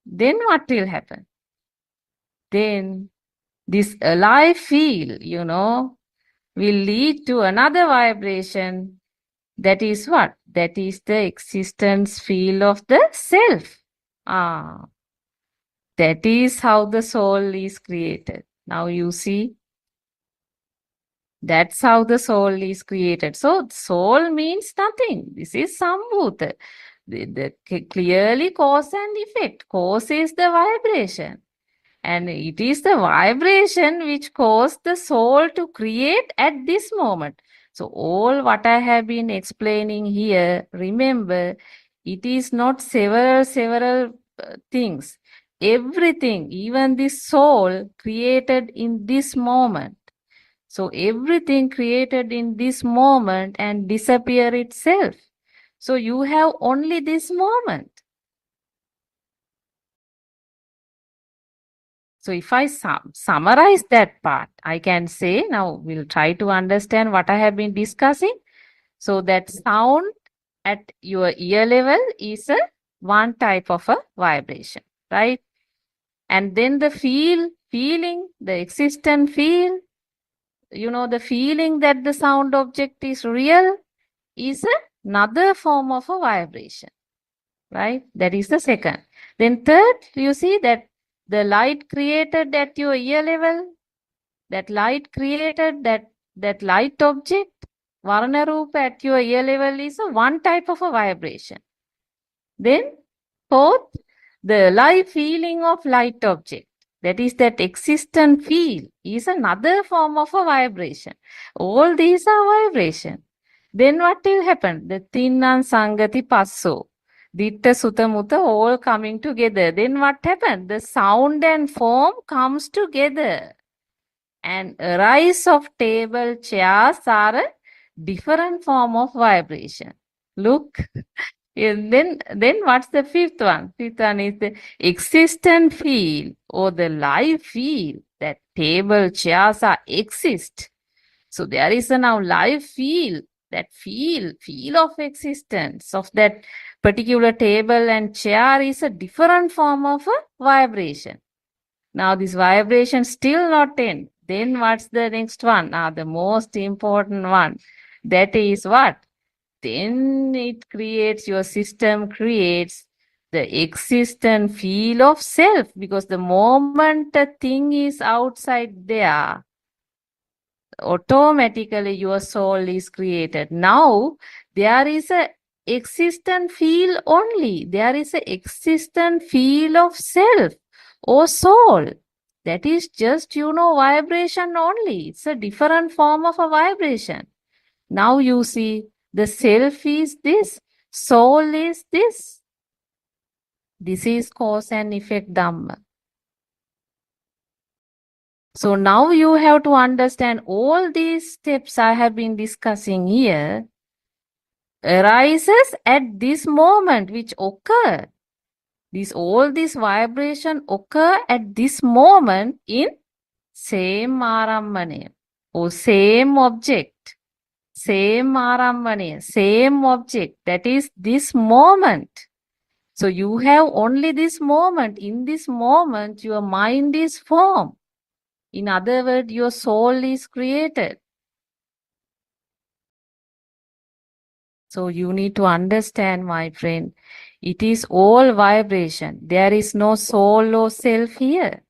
Then what will happen? Then this alive feel, will lead to another vibration. That is what? That is the existence feel of the self. That is how the soul is created. Now you see, that's how the soul is created. So soul means nothing. This is Sambhuta. Clearly cause and effect. Cause is the vibration. And it is the vibration which caused the soul to create at this moment. So all what I have been explaining here, remember, it is not several things. Everything, even the soul created in this moment. So everything created in this moment and disappear itself. So you have only this moment. So if I summarize that part, I can say, now we'll try to understand what I have been discussing. So that sound at your ear level is one type of a vibration, right? And then the feeling, the existent feel, the feeling that the sound object is real is another form of a vibration, right? That is the second. Then third, you see that the light created at your ear level, that light created, that light object, Varna Rupa at your ear level is one type of a vibration. Then fourth, the live feeling of light object, that is that existent feel, is another form of a vibration. All these are vibration. Then what will happen? The Tinnan Sangati Passo, Ditta Sutta Mutta all coming together. Then what happened? The sound and form comes together. And rise of table, chairs are a different form of vibration. Look. Then what's the fifth one? Fifth one is the existent feel or the live feel that table, chairs are exist. So there is a now live feel, that feel of existence of that particular table and chair is a different form of a vibration. Now this vibration still not end. Then what's the next one? Now the most important one. That is what? Then it creates, your system creates the existent feel of self, because the moment a thing is outside there, automatically your soul is created. Now there is a existent feel only. There is a existent feel of self or soul. That is just, vibration only. It's a different form of a vibration. Now you see, the self is this, soul is this. This is cause and effect Dhamma. So now you have to understand all these steps I have been discussing here arises at this moment which occur. All this vibration occur at this moment in same Arambhane or same object. Same Arambhane, same object. That is this moment. So you have only this moment. In this moment, your mind is formed. In other words, your soul is created. So you need to understand, my friend, it is all vibration. There is no soul or self here.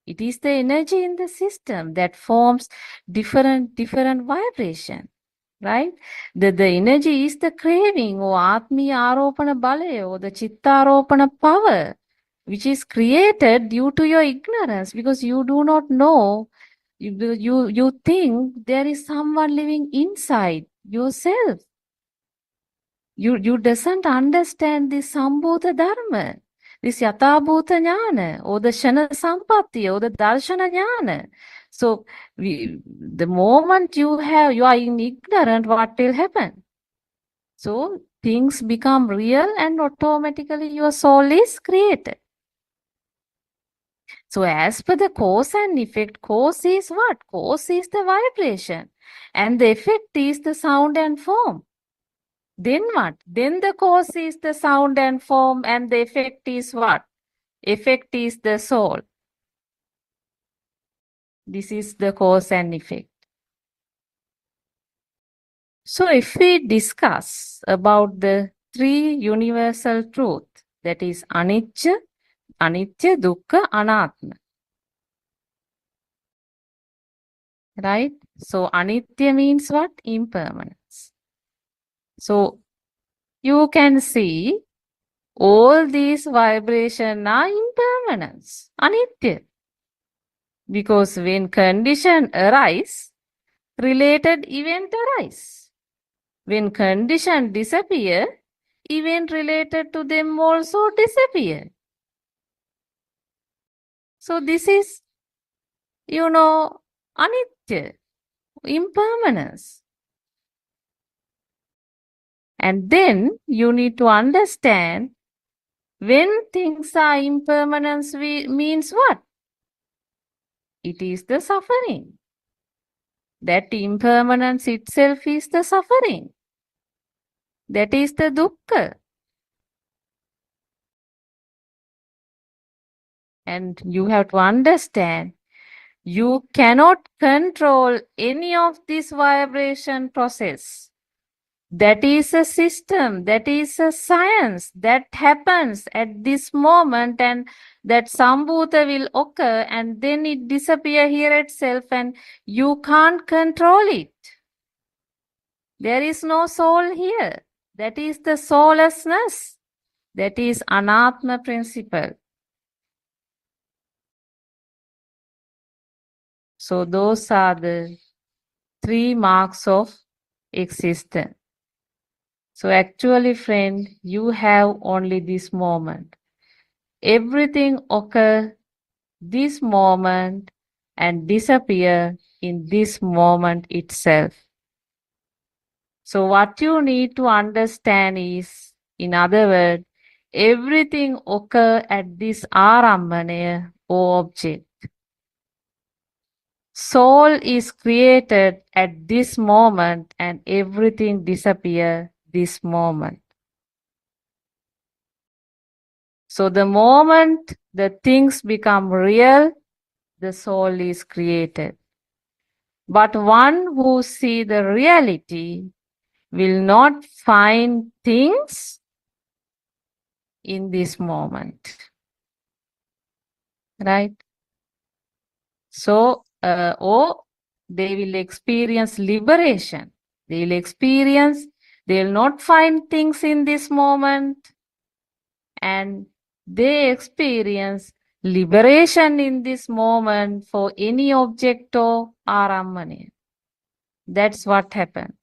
It is the energy in the system that forms different vibration. Right? The energy is the craving or Atmiya Aropana Balaya or the Chitta Aropana power, which is created due to your ignorance, because you do not know. You think there is someone living inside yourself. You doesn't understand this Sambhuta Dharma, this Yatabhuta Jnana, or the Shana Sampatti, or the Darshana Jnana. So the moment you are in ignorant, what will happen? So things become real and automatically your soul is created. So as per the cause and effect, cause is what? Cause is the vibration and the effect is the sound and form. Then what? Then the cause is the sound and form and the effect is what? Effect is the soul. This is the cause and effect. So if we discuss about the three universal truth, that is anicca, dukkha, anatma. Right? So anitya means what? Impermanence. So you can see all these vibrations are impermanence, anitya. Because when condition arise, related event arise. When condition disappear, event related to them also disappear. So this is, anitya, impermanence. And then you need to understand when things are impermanence means what? It is the suffering. That impermanence itself is the suffering. That is the dukkha. And you have to understand, you cannot control any of this vibration process. That is a system, that is a science that happens at this moment, and that Sambhuta will occur and then it disappear here itself and you can't control it. There is no soul here. That is the soullessness. That is Anatma principle. So those are the 3 marks of existence. So actually, friend, you have only this moment. Everything occurs this moment and disappear in this moment itself. So what you need to understand is, in other words, everything occur at this Aramana or object. Soul is created at this moment and everything disappear this moment. So the moment the things become real, the soul is created. But one who see the reality will not find things in this moment. Right? So, or they will experience liberation. They will not find things in this moment, and they experience liberation in this moment for any object or aramane. That's what happened.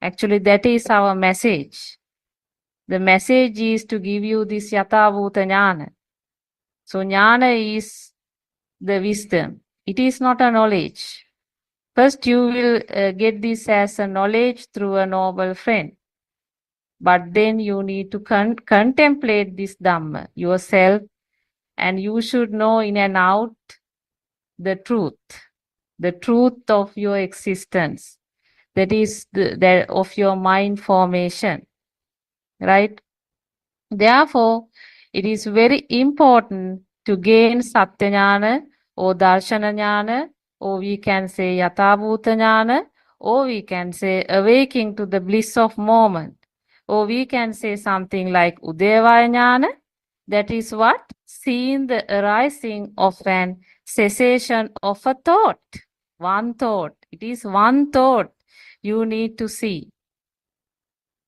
Actually, that is our message. The message is to give you this yathabhuta jnana. So jnana is the wisdom. It is not a knowledge. First, you will get this as a knowledge through a noble friend. But then you need to contemplate this Dhamma yourself, and you should know in and out the truth of your existence. That is the of your mind formation. Right? Therefore, it is very important to gain Satya Jnana or Darshana Jnana, or we can say Yathabhuta Jnana, or we can say awaking to the bliss of moment, or we can say something like Udevaya Jnana. That is what? Seeing the arising of an cessation of a thought. One thought. It is one thought you need to see.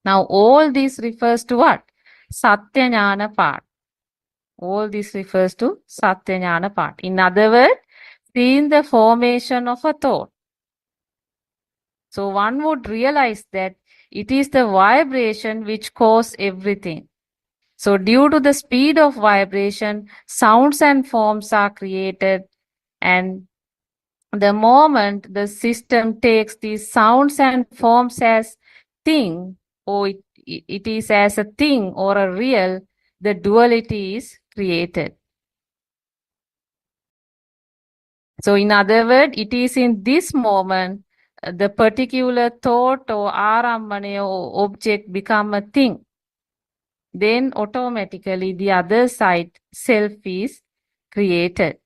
Now all this refers to what? Satya Jnana part. All this refers to Satya Jnana part. In other words, seeing the formation of a thought. So one would realize that it is the vibration which causes everything. So due to the speed of vibration, sounds and forms are created, and the moment the system takes these sounds and forms as thing, or it is as a thing or a real, the duality is created. So in other words, it is in this moment the particular thought or aramane or object become a thing. Then automatically the other side, self, is created.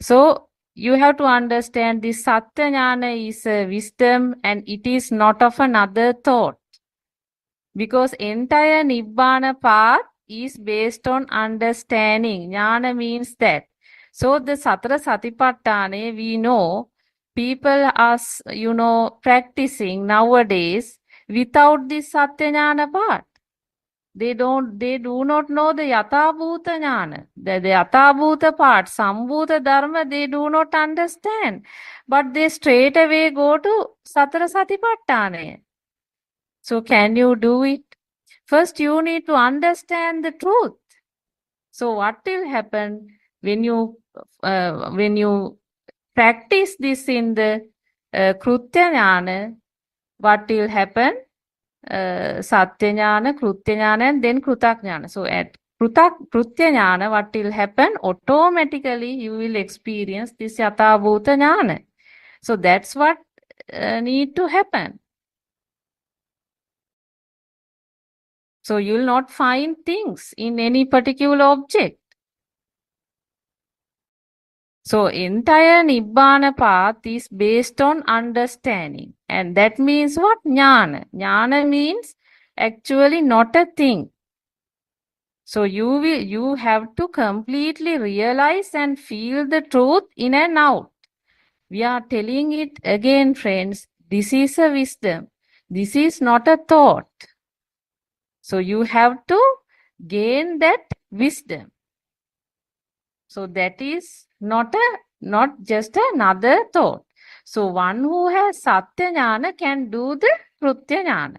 So you have to understand this Satya Jnana is a wisdom and it is not of another thought. Because entire Nibbana path is based on understanding. Jnana means that. So the Satara Satipatthana, we know people are, practicing nowadays without this Satya Jnana part. They do not know the Yathabhuta Jnana. The Yathabhuta part, Sambhuta Dharma, they do not understand. But they straight away go to Satara Satipatthana. So can you do it? First, you need to understand the truth. So what will happen when you practice this in the Krutya Jnana? What will happen? Satya Jnana, Krutya Jnana, and then Krutak Jnana. So at Krutya Jnana, what will happen? Automatically you will experience this Yathabhuta Jnana. So that's what need to happen. So you will not find things in any particular object. So entire Nibbana path is based on understanding. And that means what? Jnana. Jnana means actually not a thing. So you have to completely realize and feel the truth in and out. We are telling it again, friends. This is a wisdom. This is not a thought. So you have to gain that wisdom. So that is not just another thought. So one who has Satya Jnana can do the Krutya Jnana.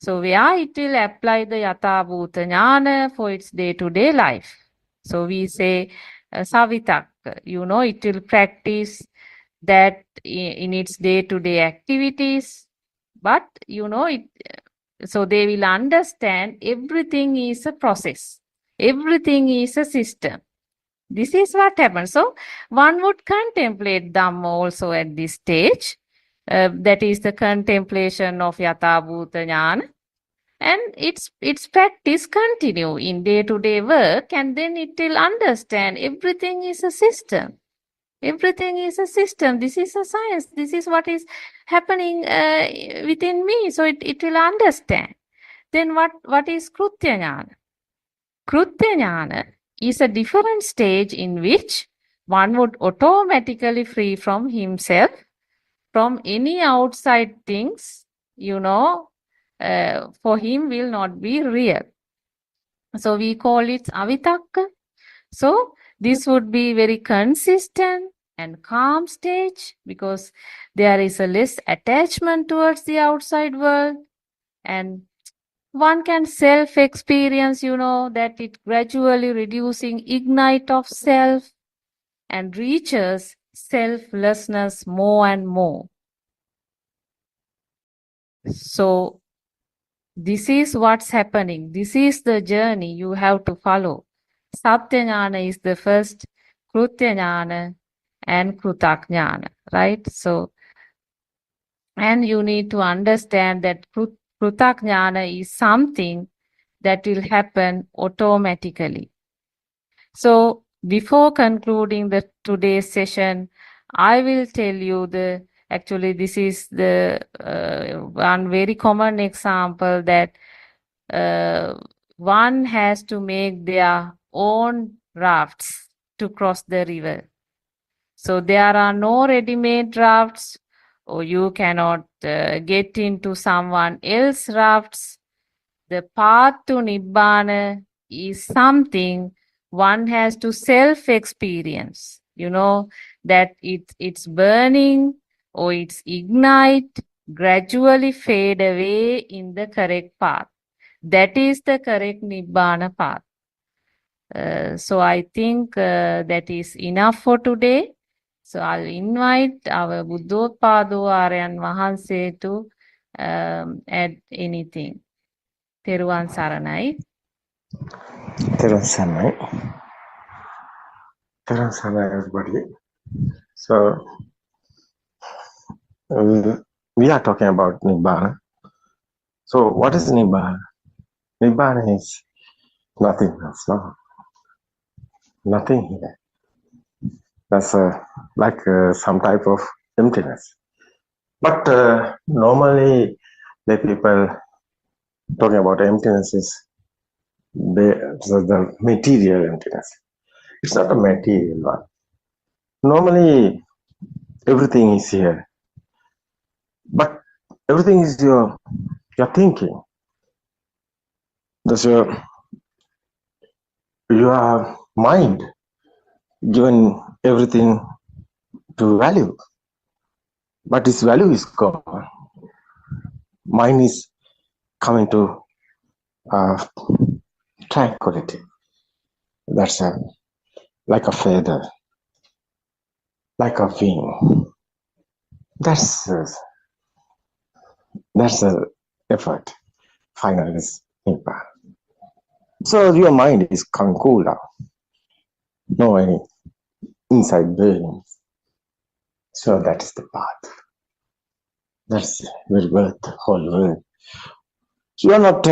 So where it will apply the Yatha Bhuta Jnana for its day-to-day life. So we say Savitak, it will practice that in its day-to-day activities. But, so they will understand everything is a process. Everything is a system. This is what happens. So one would contemplate Dhamma also at this stage. That is the contemplation of Yatha Bhuta Jnana. And its practice continue in day-to-day work, and then it will understand everything is a system. Everything is a system. This is a science. This is what is happening within me. So it will understand. Then what is Krutya Jnana? Krutya Jnana is a different stage in which one would automatically free from himself from any outside things, for him will not be real. So we call it avitakka. So this would be very consistent and calm stage because there is a less attachment towards the outside world, and one can self-experience, that it gradually reducing ignite of self and reaches selflessness more and more. So this is what's happening. This is the journey you have to follow. Satya Jnana is the first, Krutya Jnana and Krutak Jnana, right? So, and you need to understand that Krutak Jnana is something that will happen automatically. So, before concluding today's session, I will tell you actually this is the one very common example that one has to make their own rafts to cross the river. So there are no ready-made rafts, or you cannot get into someone else's rafts. The path to Nibbana is something one has to self-experience, that it's burning or it's ignite, gradually fade away in the correct path. That is the correct Nibbana path. So I think that is enough for today. So I'll invite our Buddothpado Aryan Mahanse to add anything. Teruvan Saranai. Teruvan Saranai. Teruvan Saranai, everybody. So we are talking about Nibbana. So what is Nibbana? Nibbana is nothingness, no? Nothing here. That's like some type of emptiness. But normally the people talking about emptiness is the material emptiness. It's not a material one. Normally everything is here, but everything is your thinking. That's your mind given everything to value, but its value is gone. Mind is coming to tranquility. That's like a feather, like a wing. That's the effort. Final is Nibbana. So your mind is coming cool down. No any inside burning. So that is the path. That's very worth the whole world. So you are not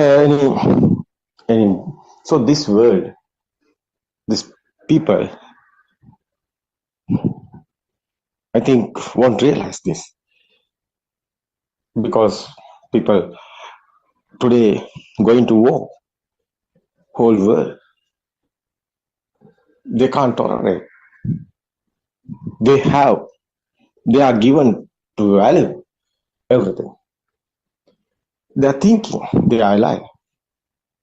any. So this world, these people, I think won't realize this, because people today going to war, whole world, they can't tolerate. They are given to value everything. They are thinking they are alive,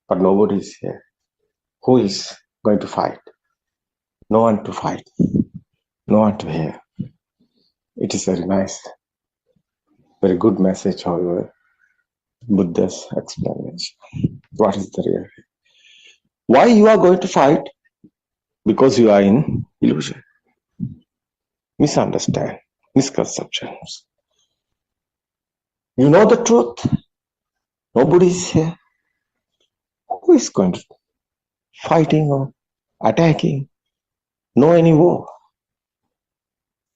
but nobody is here. Who is going to fight? No one to fight. No one to hear. It is very nice, very good message, however, Buddha's explanation. What is the reality? Why you are going to fight? Because you are in illusion, misunderstand, misconceptions. You know the truth. Nobody is here. Who is going to fighting or attacking? No any war.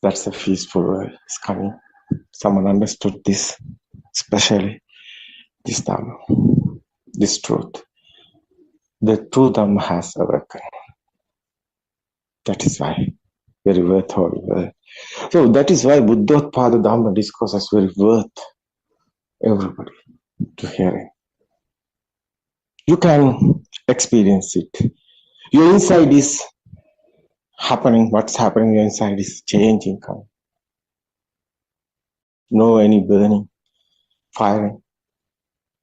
That's a peaceful world is coming. Someone understood this, especially this Dhamma, this truth. The true Dhamma has awakened. That is why very worthwhile. So that is why Buddothpado Dhamma discourse is very worth everybody to hear it. You can experience it. Your inside is happening. What's happening your inside is changing. No any burning, firing.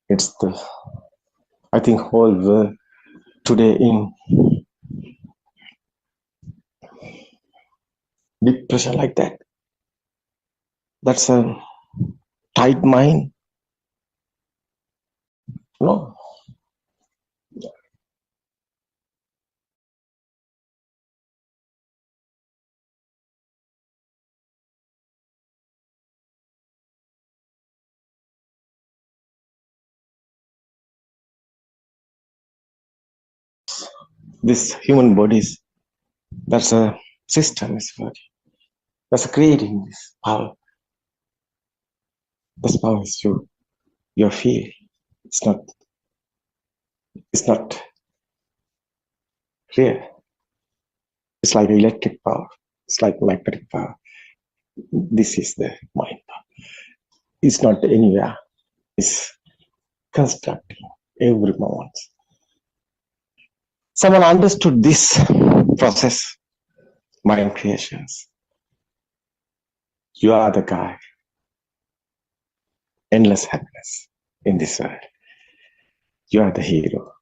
It's the, I think, whole world today in deep pressure like that. That's a tight mind. No. This human bodies, that's a system is body. That's creating this power. This power is your feel. It's not real. It's like electric power. It's like magnetic power. This is the mind power. It's not anywhere. It's constructing every moment. Someone understood this process, mind creations. You are the guy. Endless happiness in this world. You are the hero.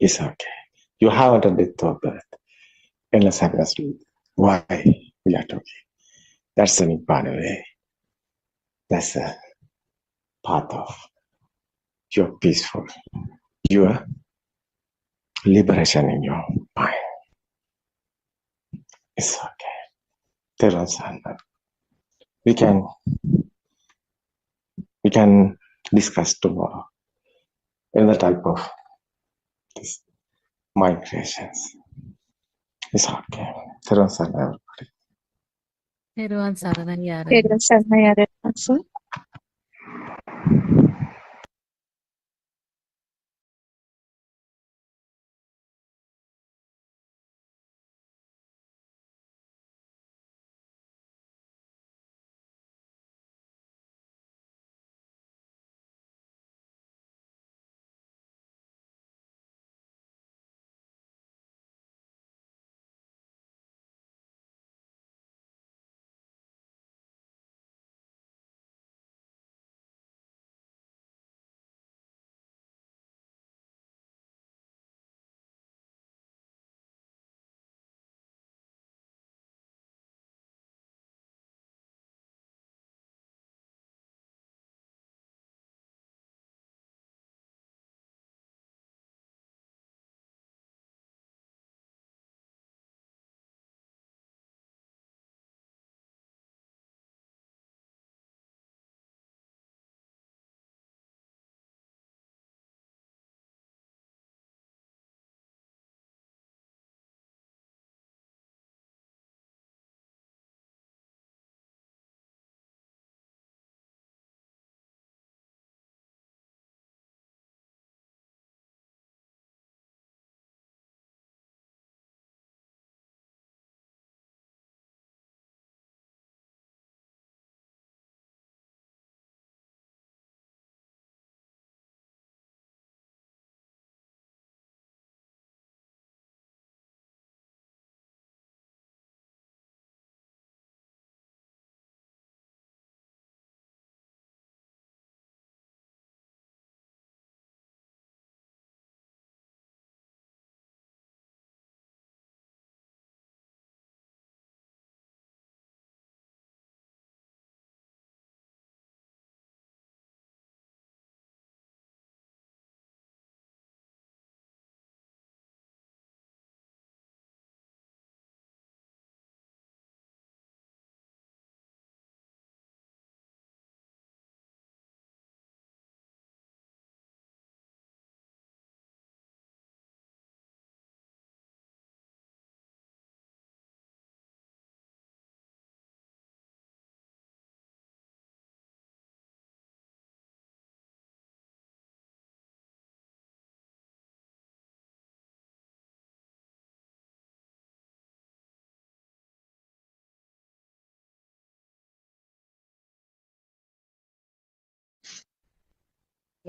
It's okay. You haven't a death or birth. Endless happiness. Why we are talking? That's the Nibbana way. That's the path of your peaceful, your liberation in your mind. It's okay. We can discuss tomorrow in the type of this mind creations. It's okay. Everybody. තෙරුවන් සරණයි ආරණ්‍ය. It was a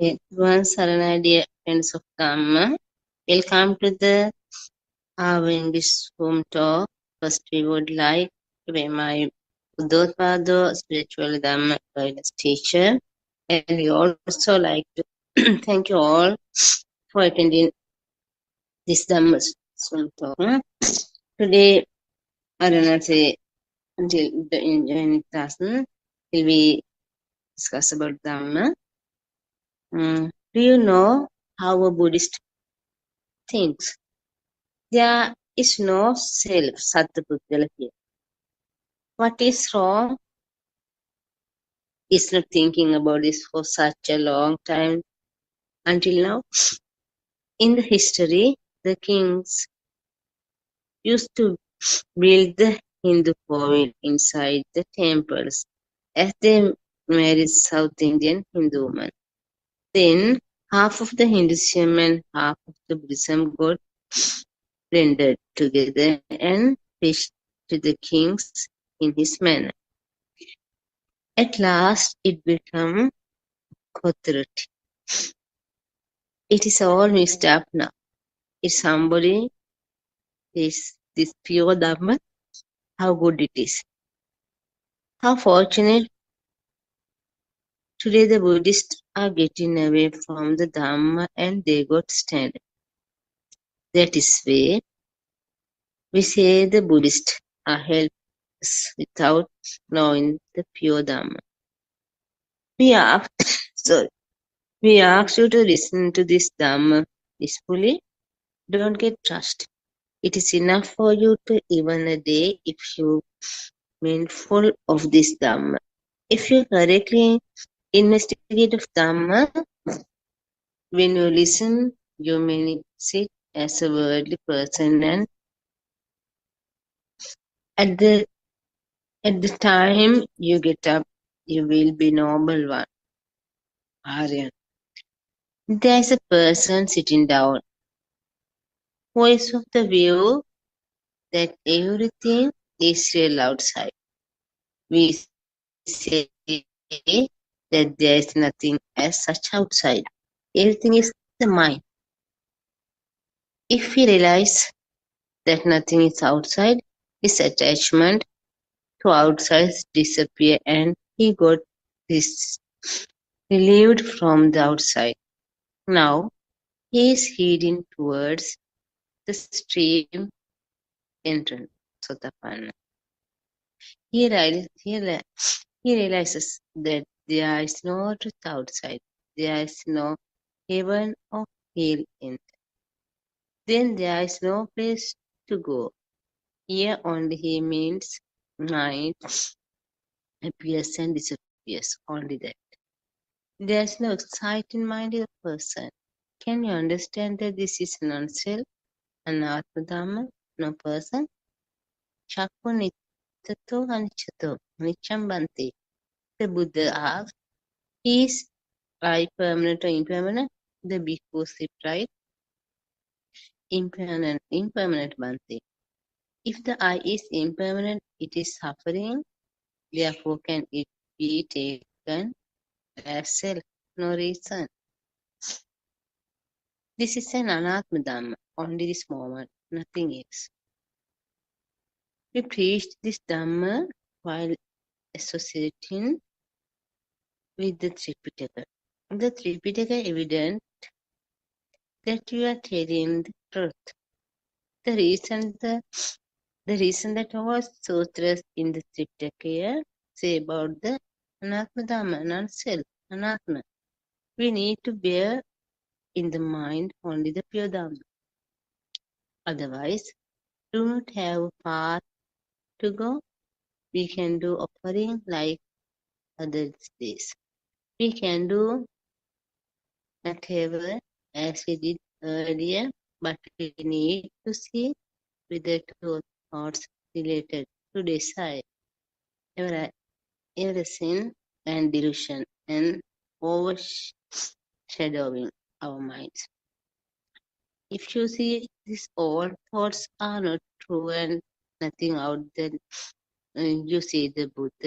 Everyone, Sarana, dear friends of Dhamma, welcome to the our English home talk. First, we would like to be my Buddothpado spiritual Dhamma guidance teacher, and we also like to thank you all for attending this Dhamma home talk. Today, I don't know, say until the in class, will we discuss about Dhamma. Do you know how a Buddhist thinks? There is no self, Sattva here. What is wrong is not thinking about this for such a long time until now. In the history, the kings used to build the Hindu Kovil inside the temples as they married South Indian Hindu women. Then half of the Hinduism and half of the Buddhism got blended together and preached to the kings in his manner. At last, it became authority. It is all mixed up now. If somebody is this pure Dhamma, how good it is. How fortunate today the Buddhists are getting away from the Dhamma and they got standard. That is why we say the Buddhists are helpless without knowing the pure Dhamma. We ask, we ask you to listen to this Dhamma peacefully. Don't get trust. It is enough for you to even a day if you mindful of this Dhamma. If you correctly investigate of Dhamma, when you listen, you may sit as a worldly person, and at the time you get up, you will be noble one. Aryan. There is a person sitting down who is of the view that everything is real outside. We say that there is nothing as such outside. Everything is the mind. If we realize that nothing is outside, his attachment to outside disappear and he got this relieved from the outside. Now he is heading towards the stream entrance, Sotapanna. He realizes that there is no truth outside. There is no heaven or hell in. Then there is no place to go. Here only he means mind appears and disappears. Only that. There is no exciting mind in a person. Can you understand that this is non-self, anatma, no person? Chakku nityato anichato, nicham bante. The Buddha asks, is I permanent or impermanent? The bhikkhu replied, impermanent bante. If the I is impermanent, it is suffering. Therefore, can it be taken as self? No reason. This is an anatma dhamma, only this moment, nothing else. We preached this dhamma while associating with the Tripitaka. The Tripitaka evident that you are telling the truth. The reason that all sutras in the Tripitaka say about the anatma dhamma, non-self, anatma. We need to bear in the mind only the pure dhamma. Otherwise, do not have a path to go. We can do offering like other days. We can do whatever as we did earlier, but we need to see whether two thoughts related to desire, every sin and delusion and overshadowing our minds. If you see these all thoughts are not true and nothing out, then you see the Buddha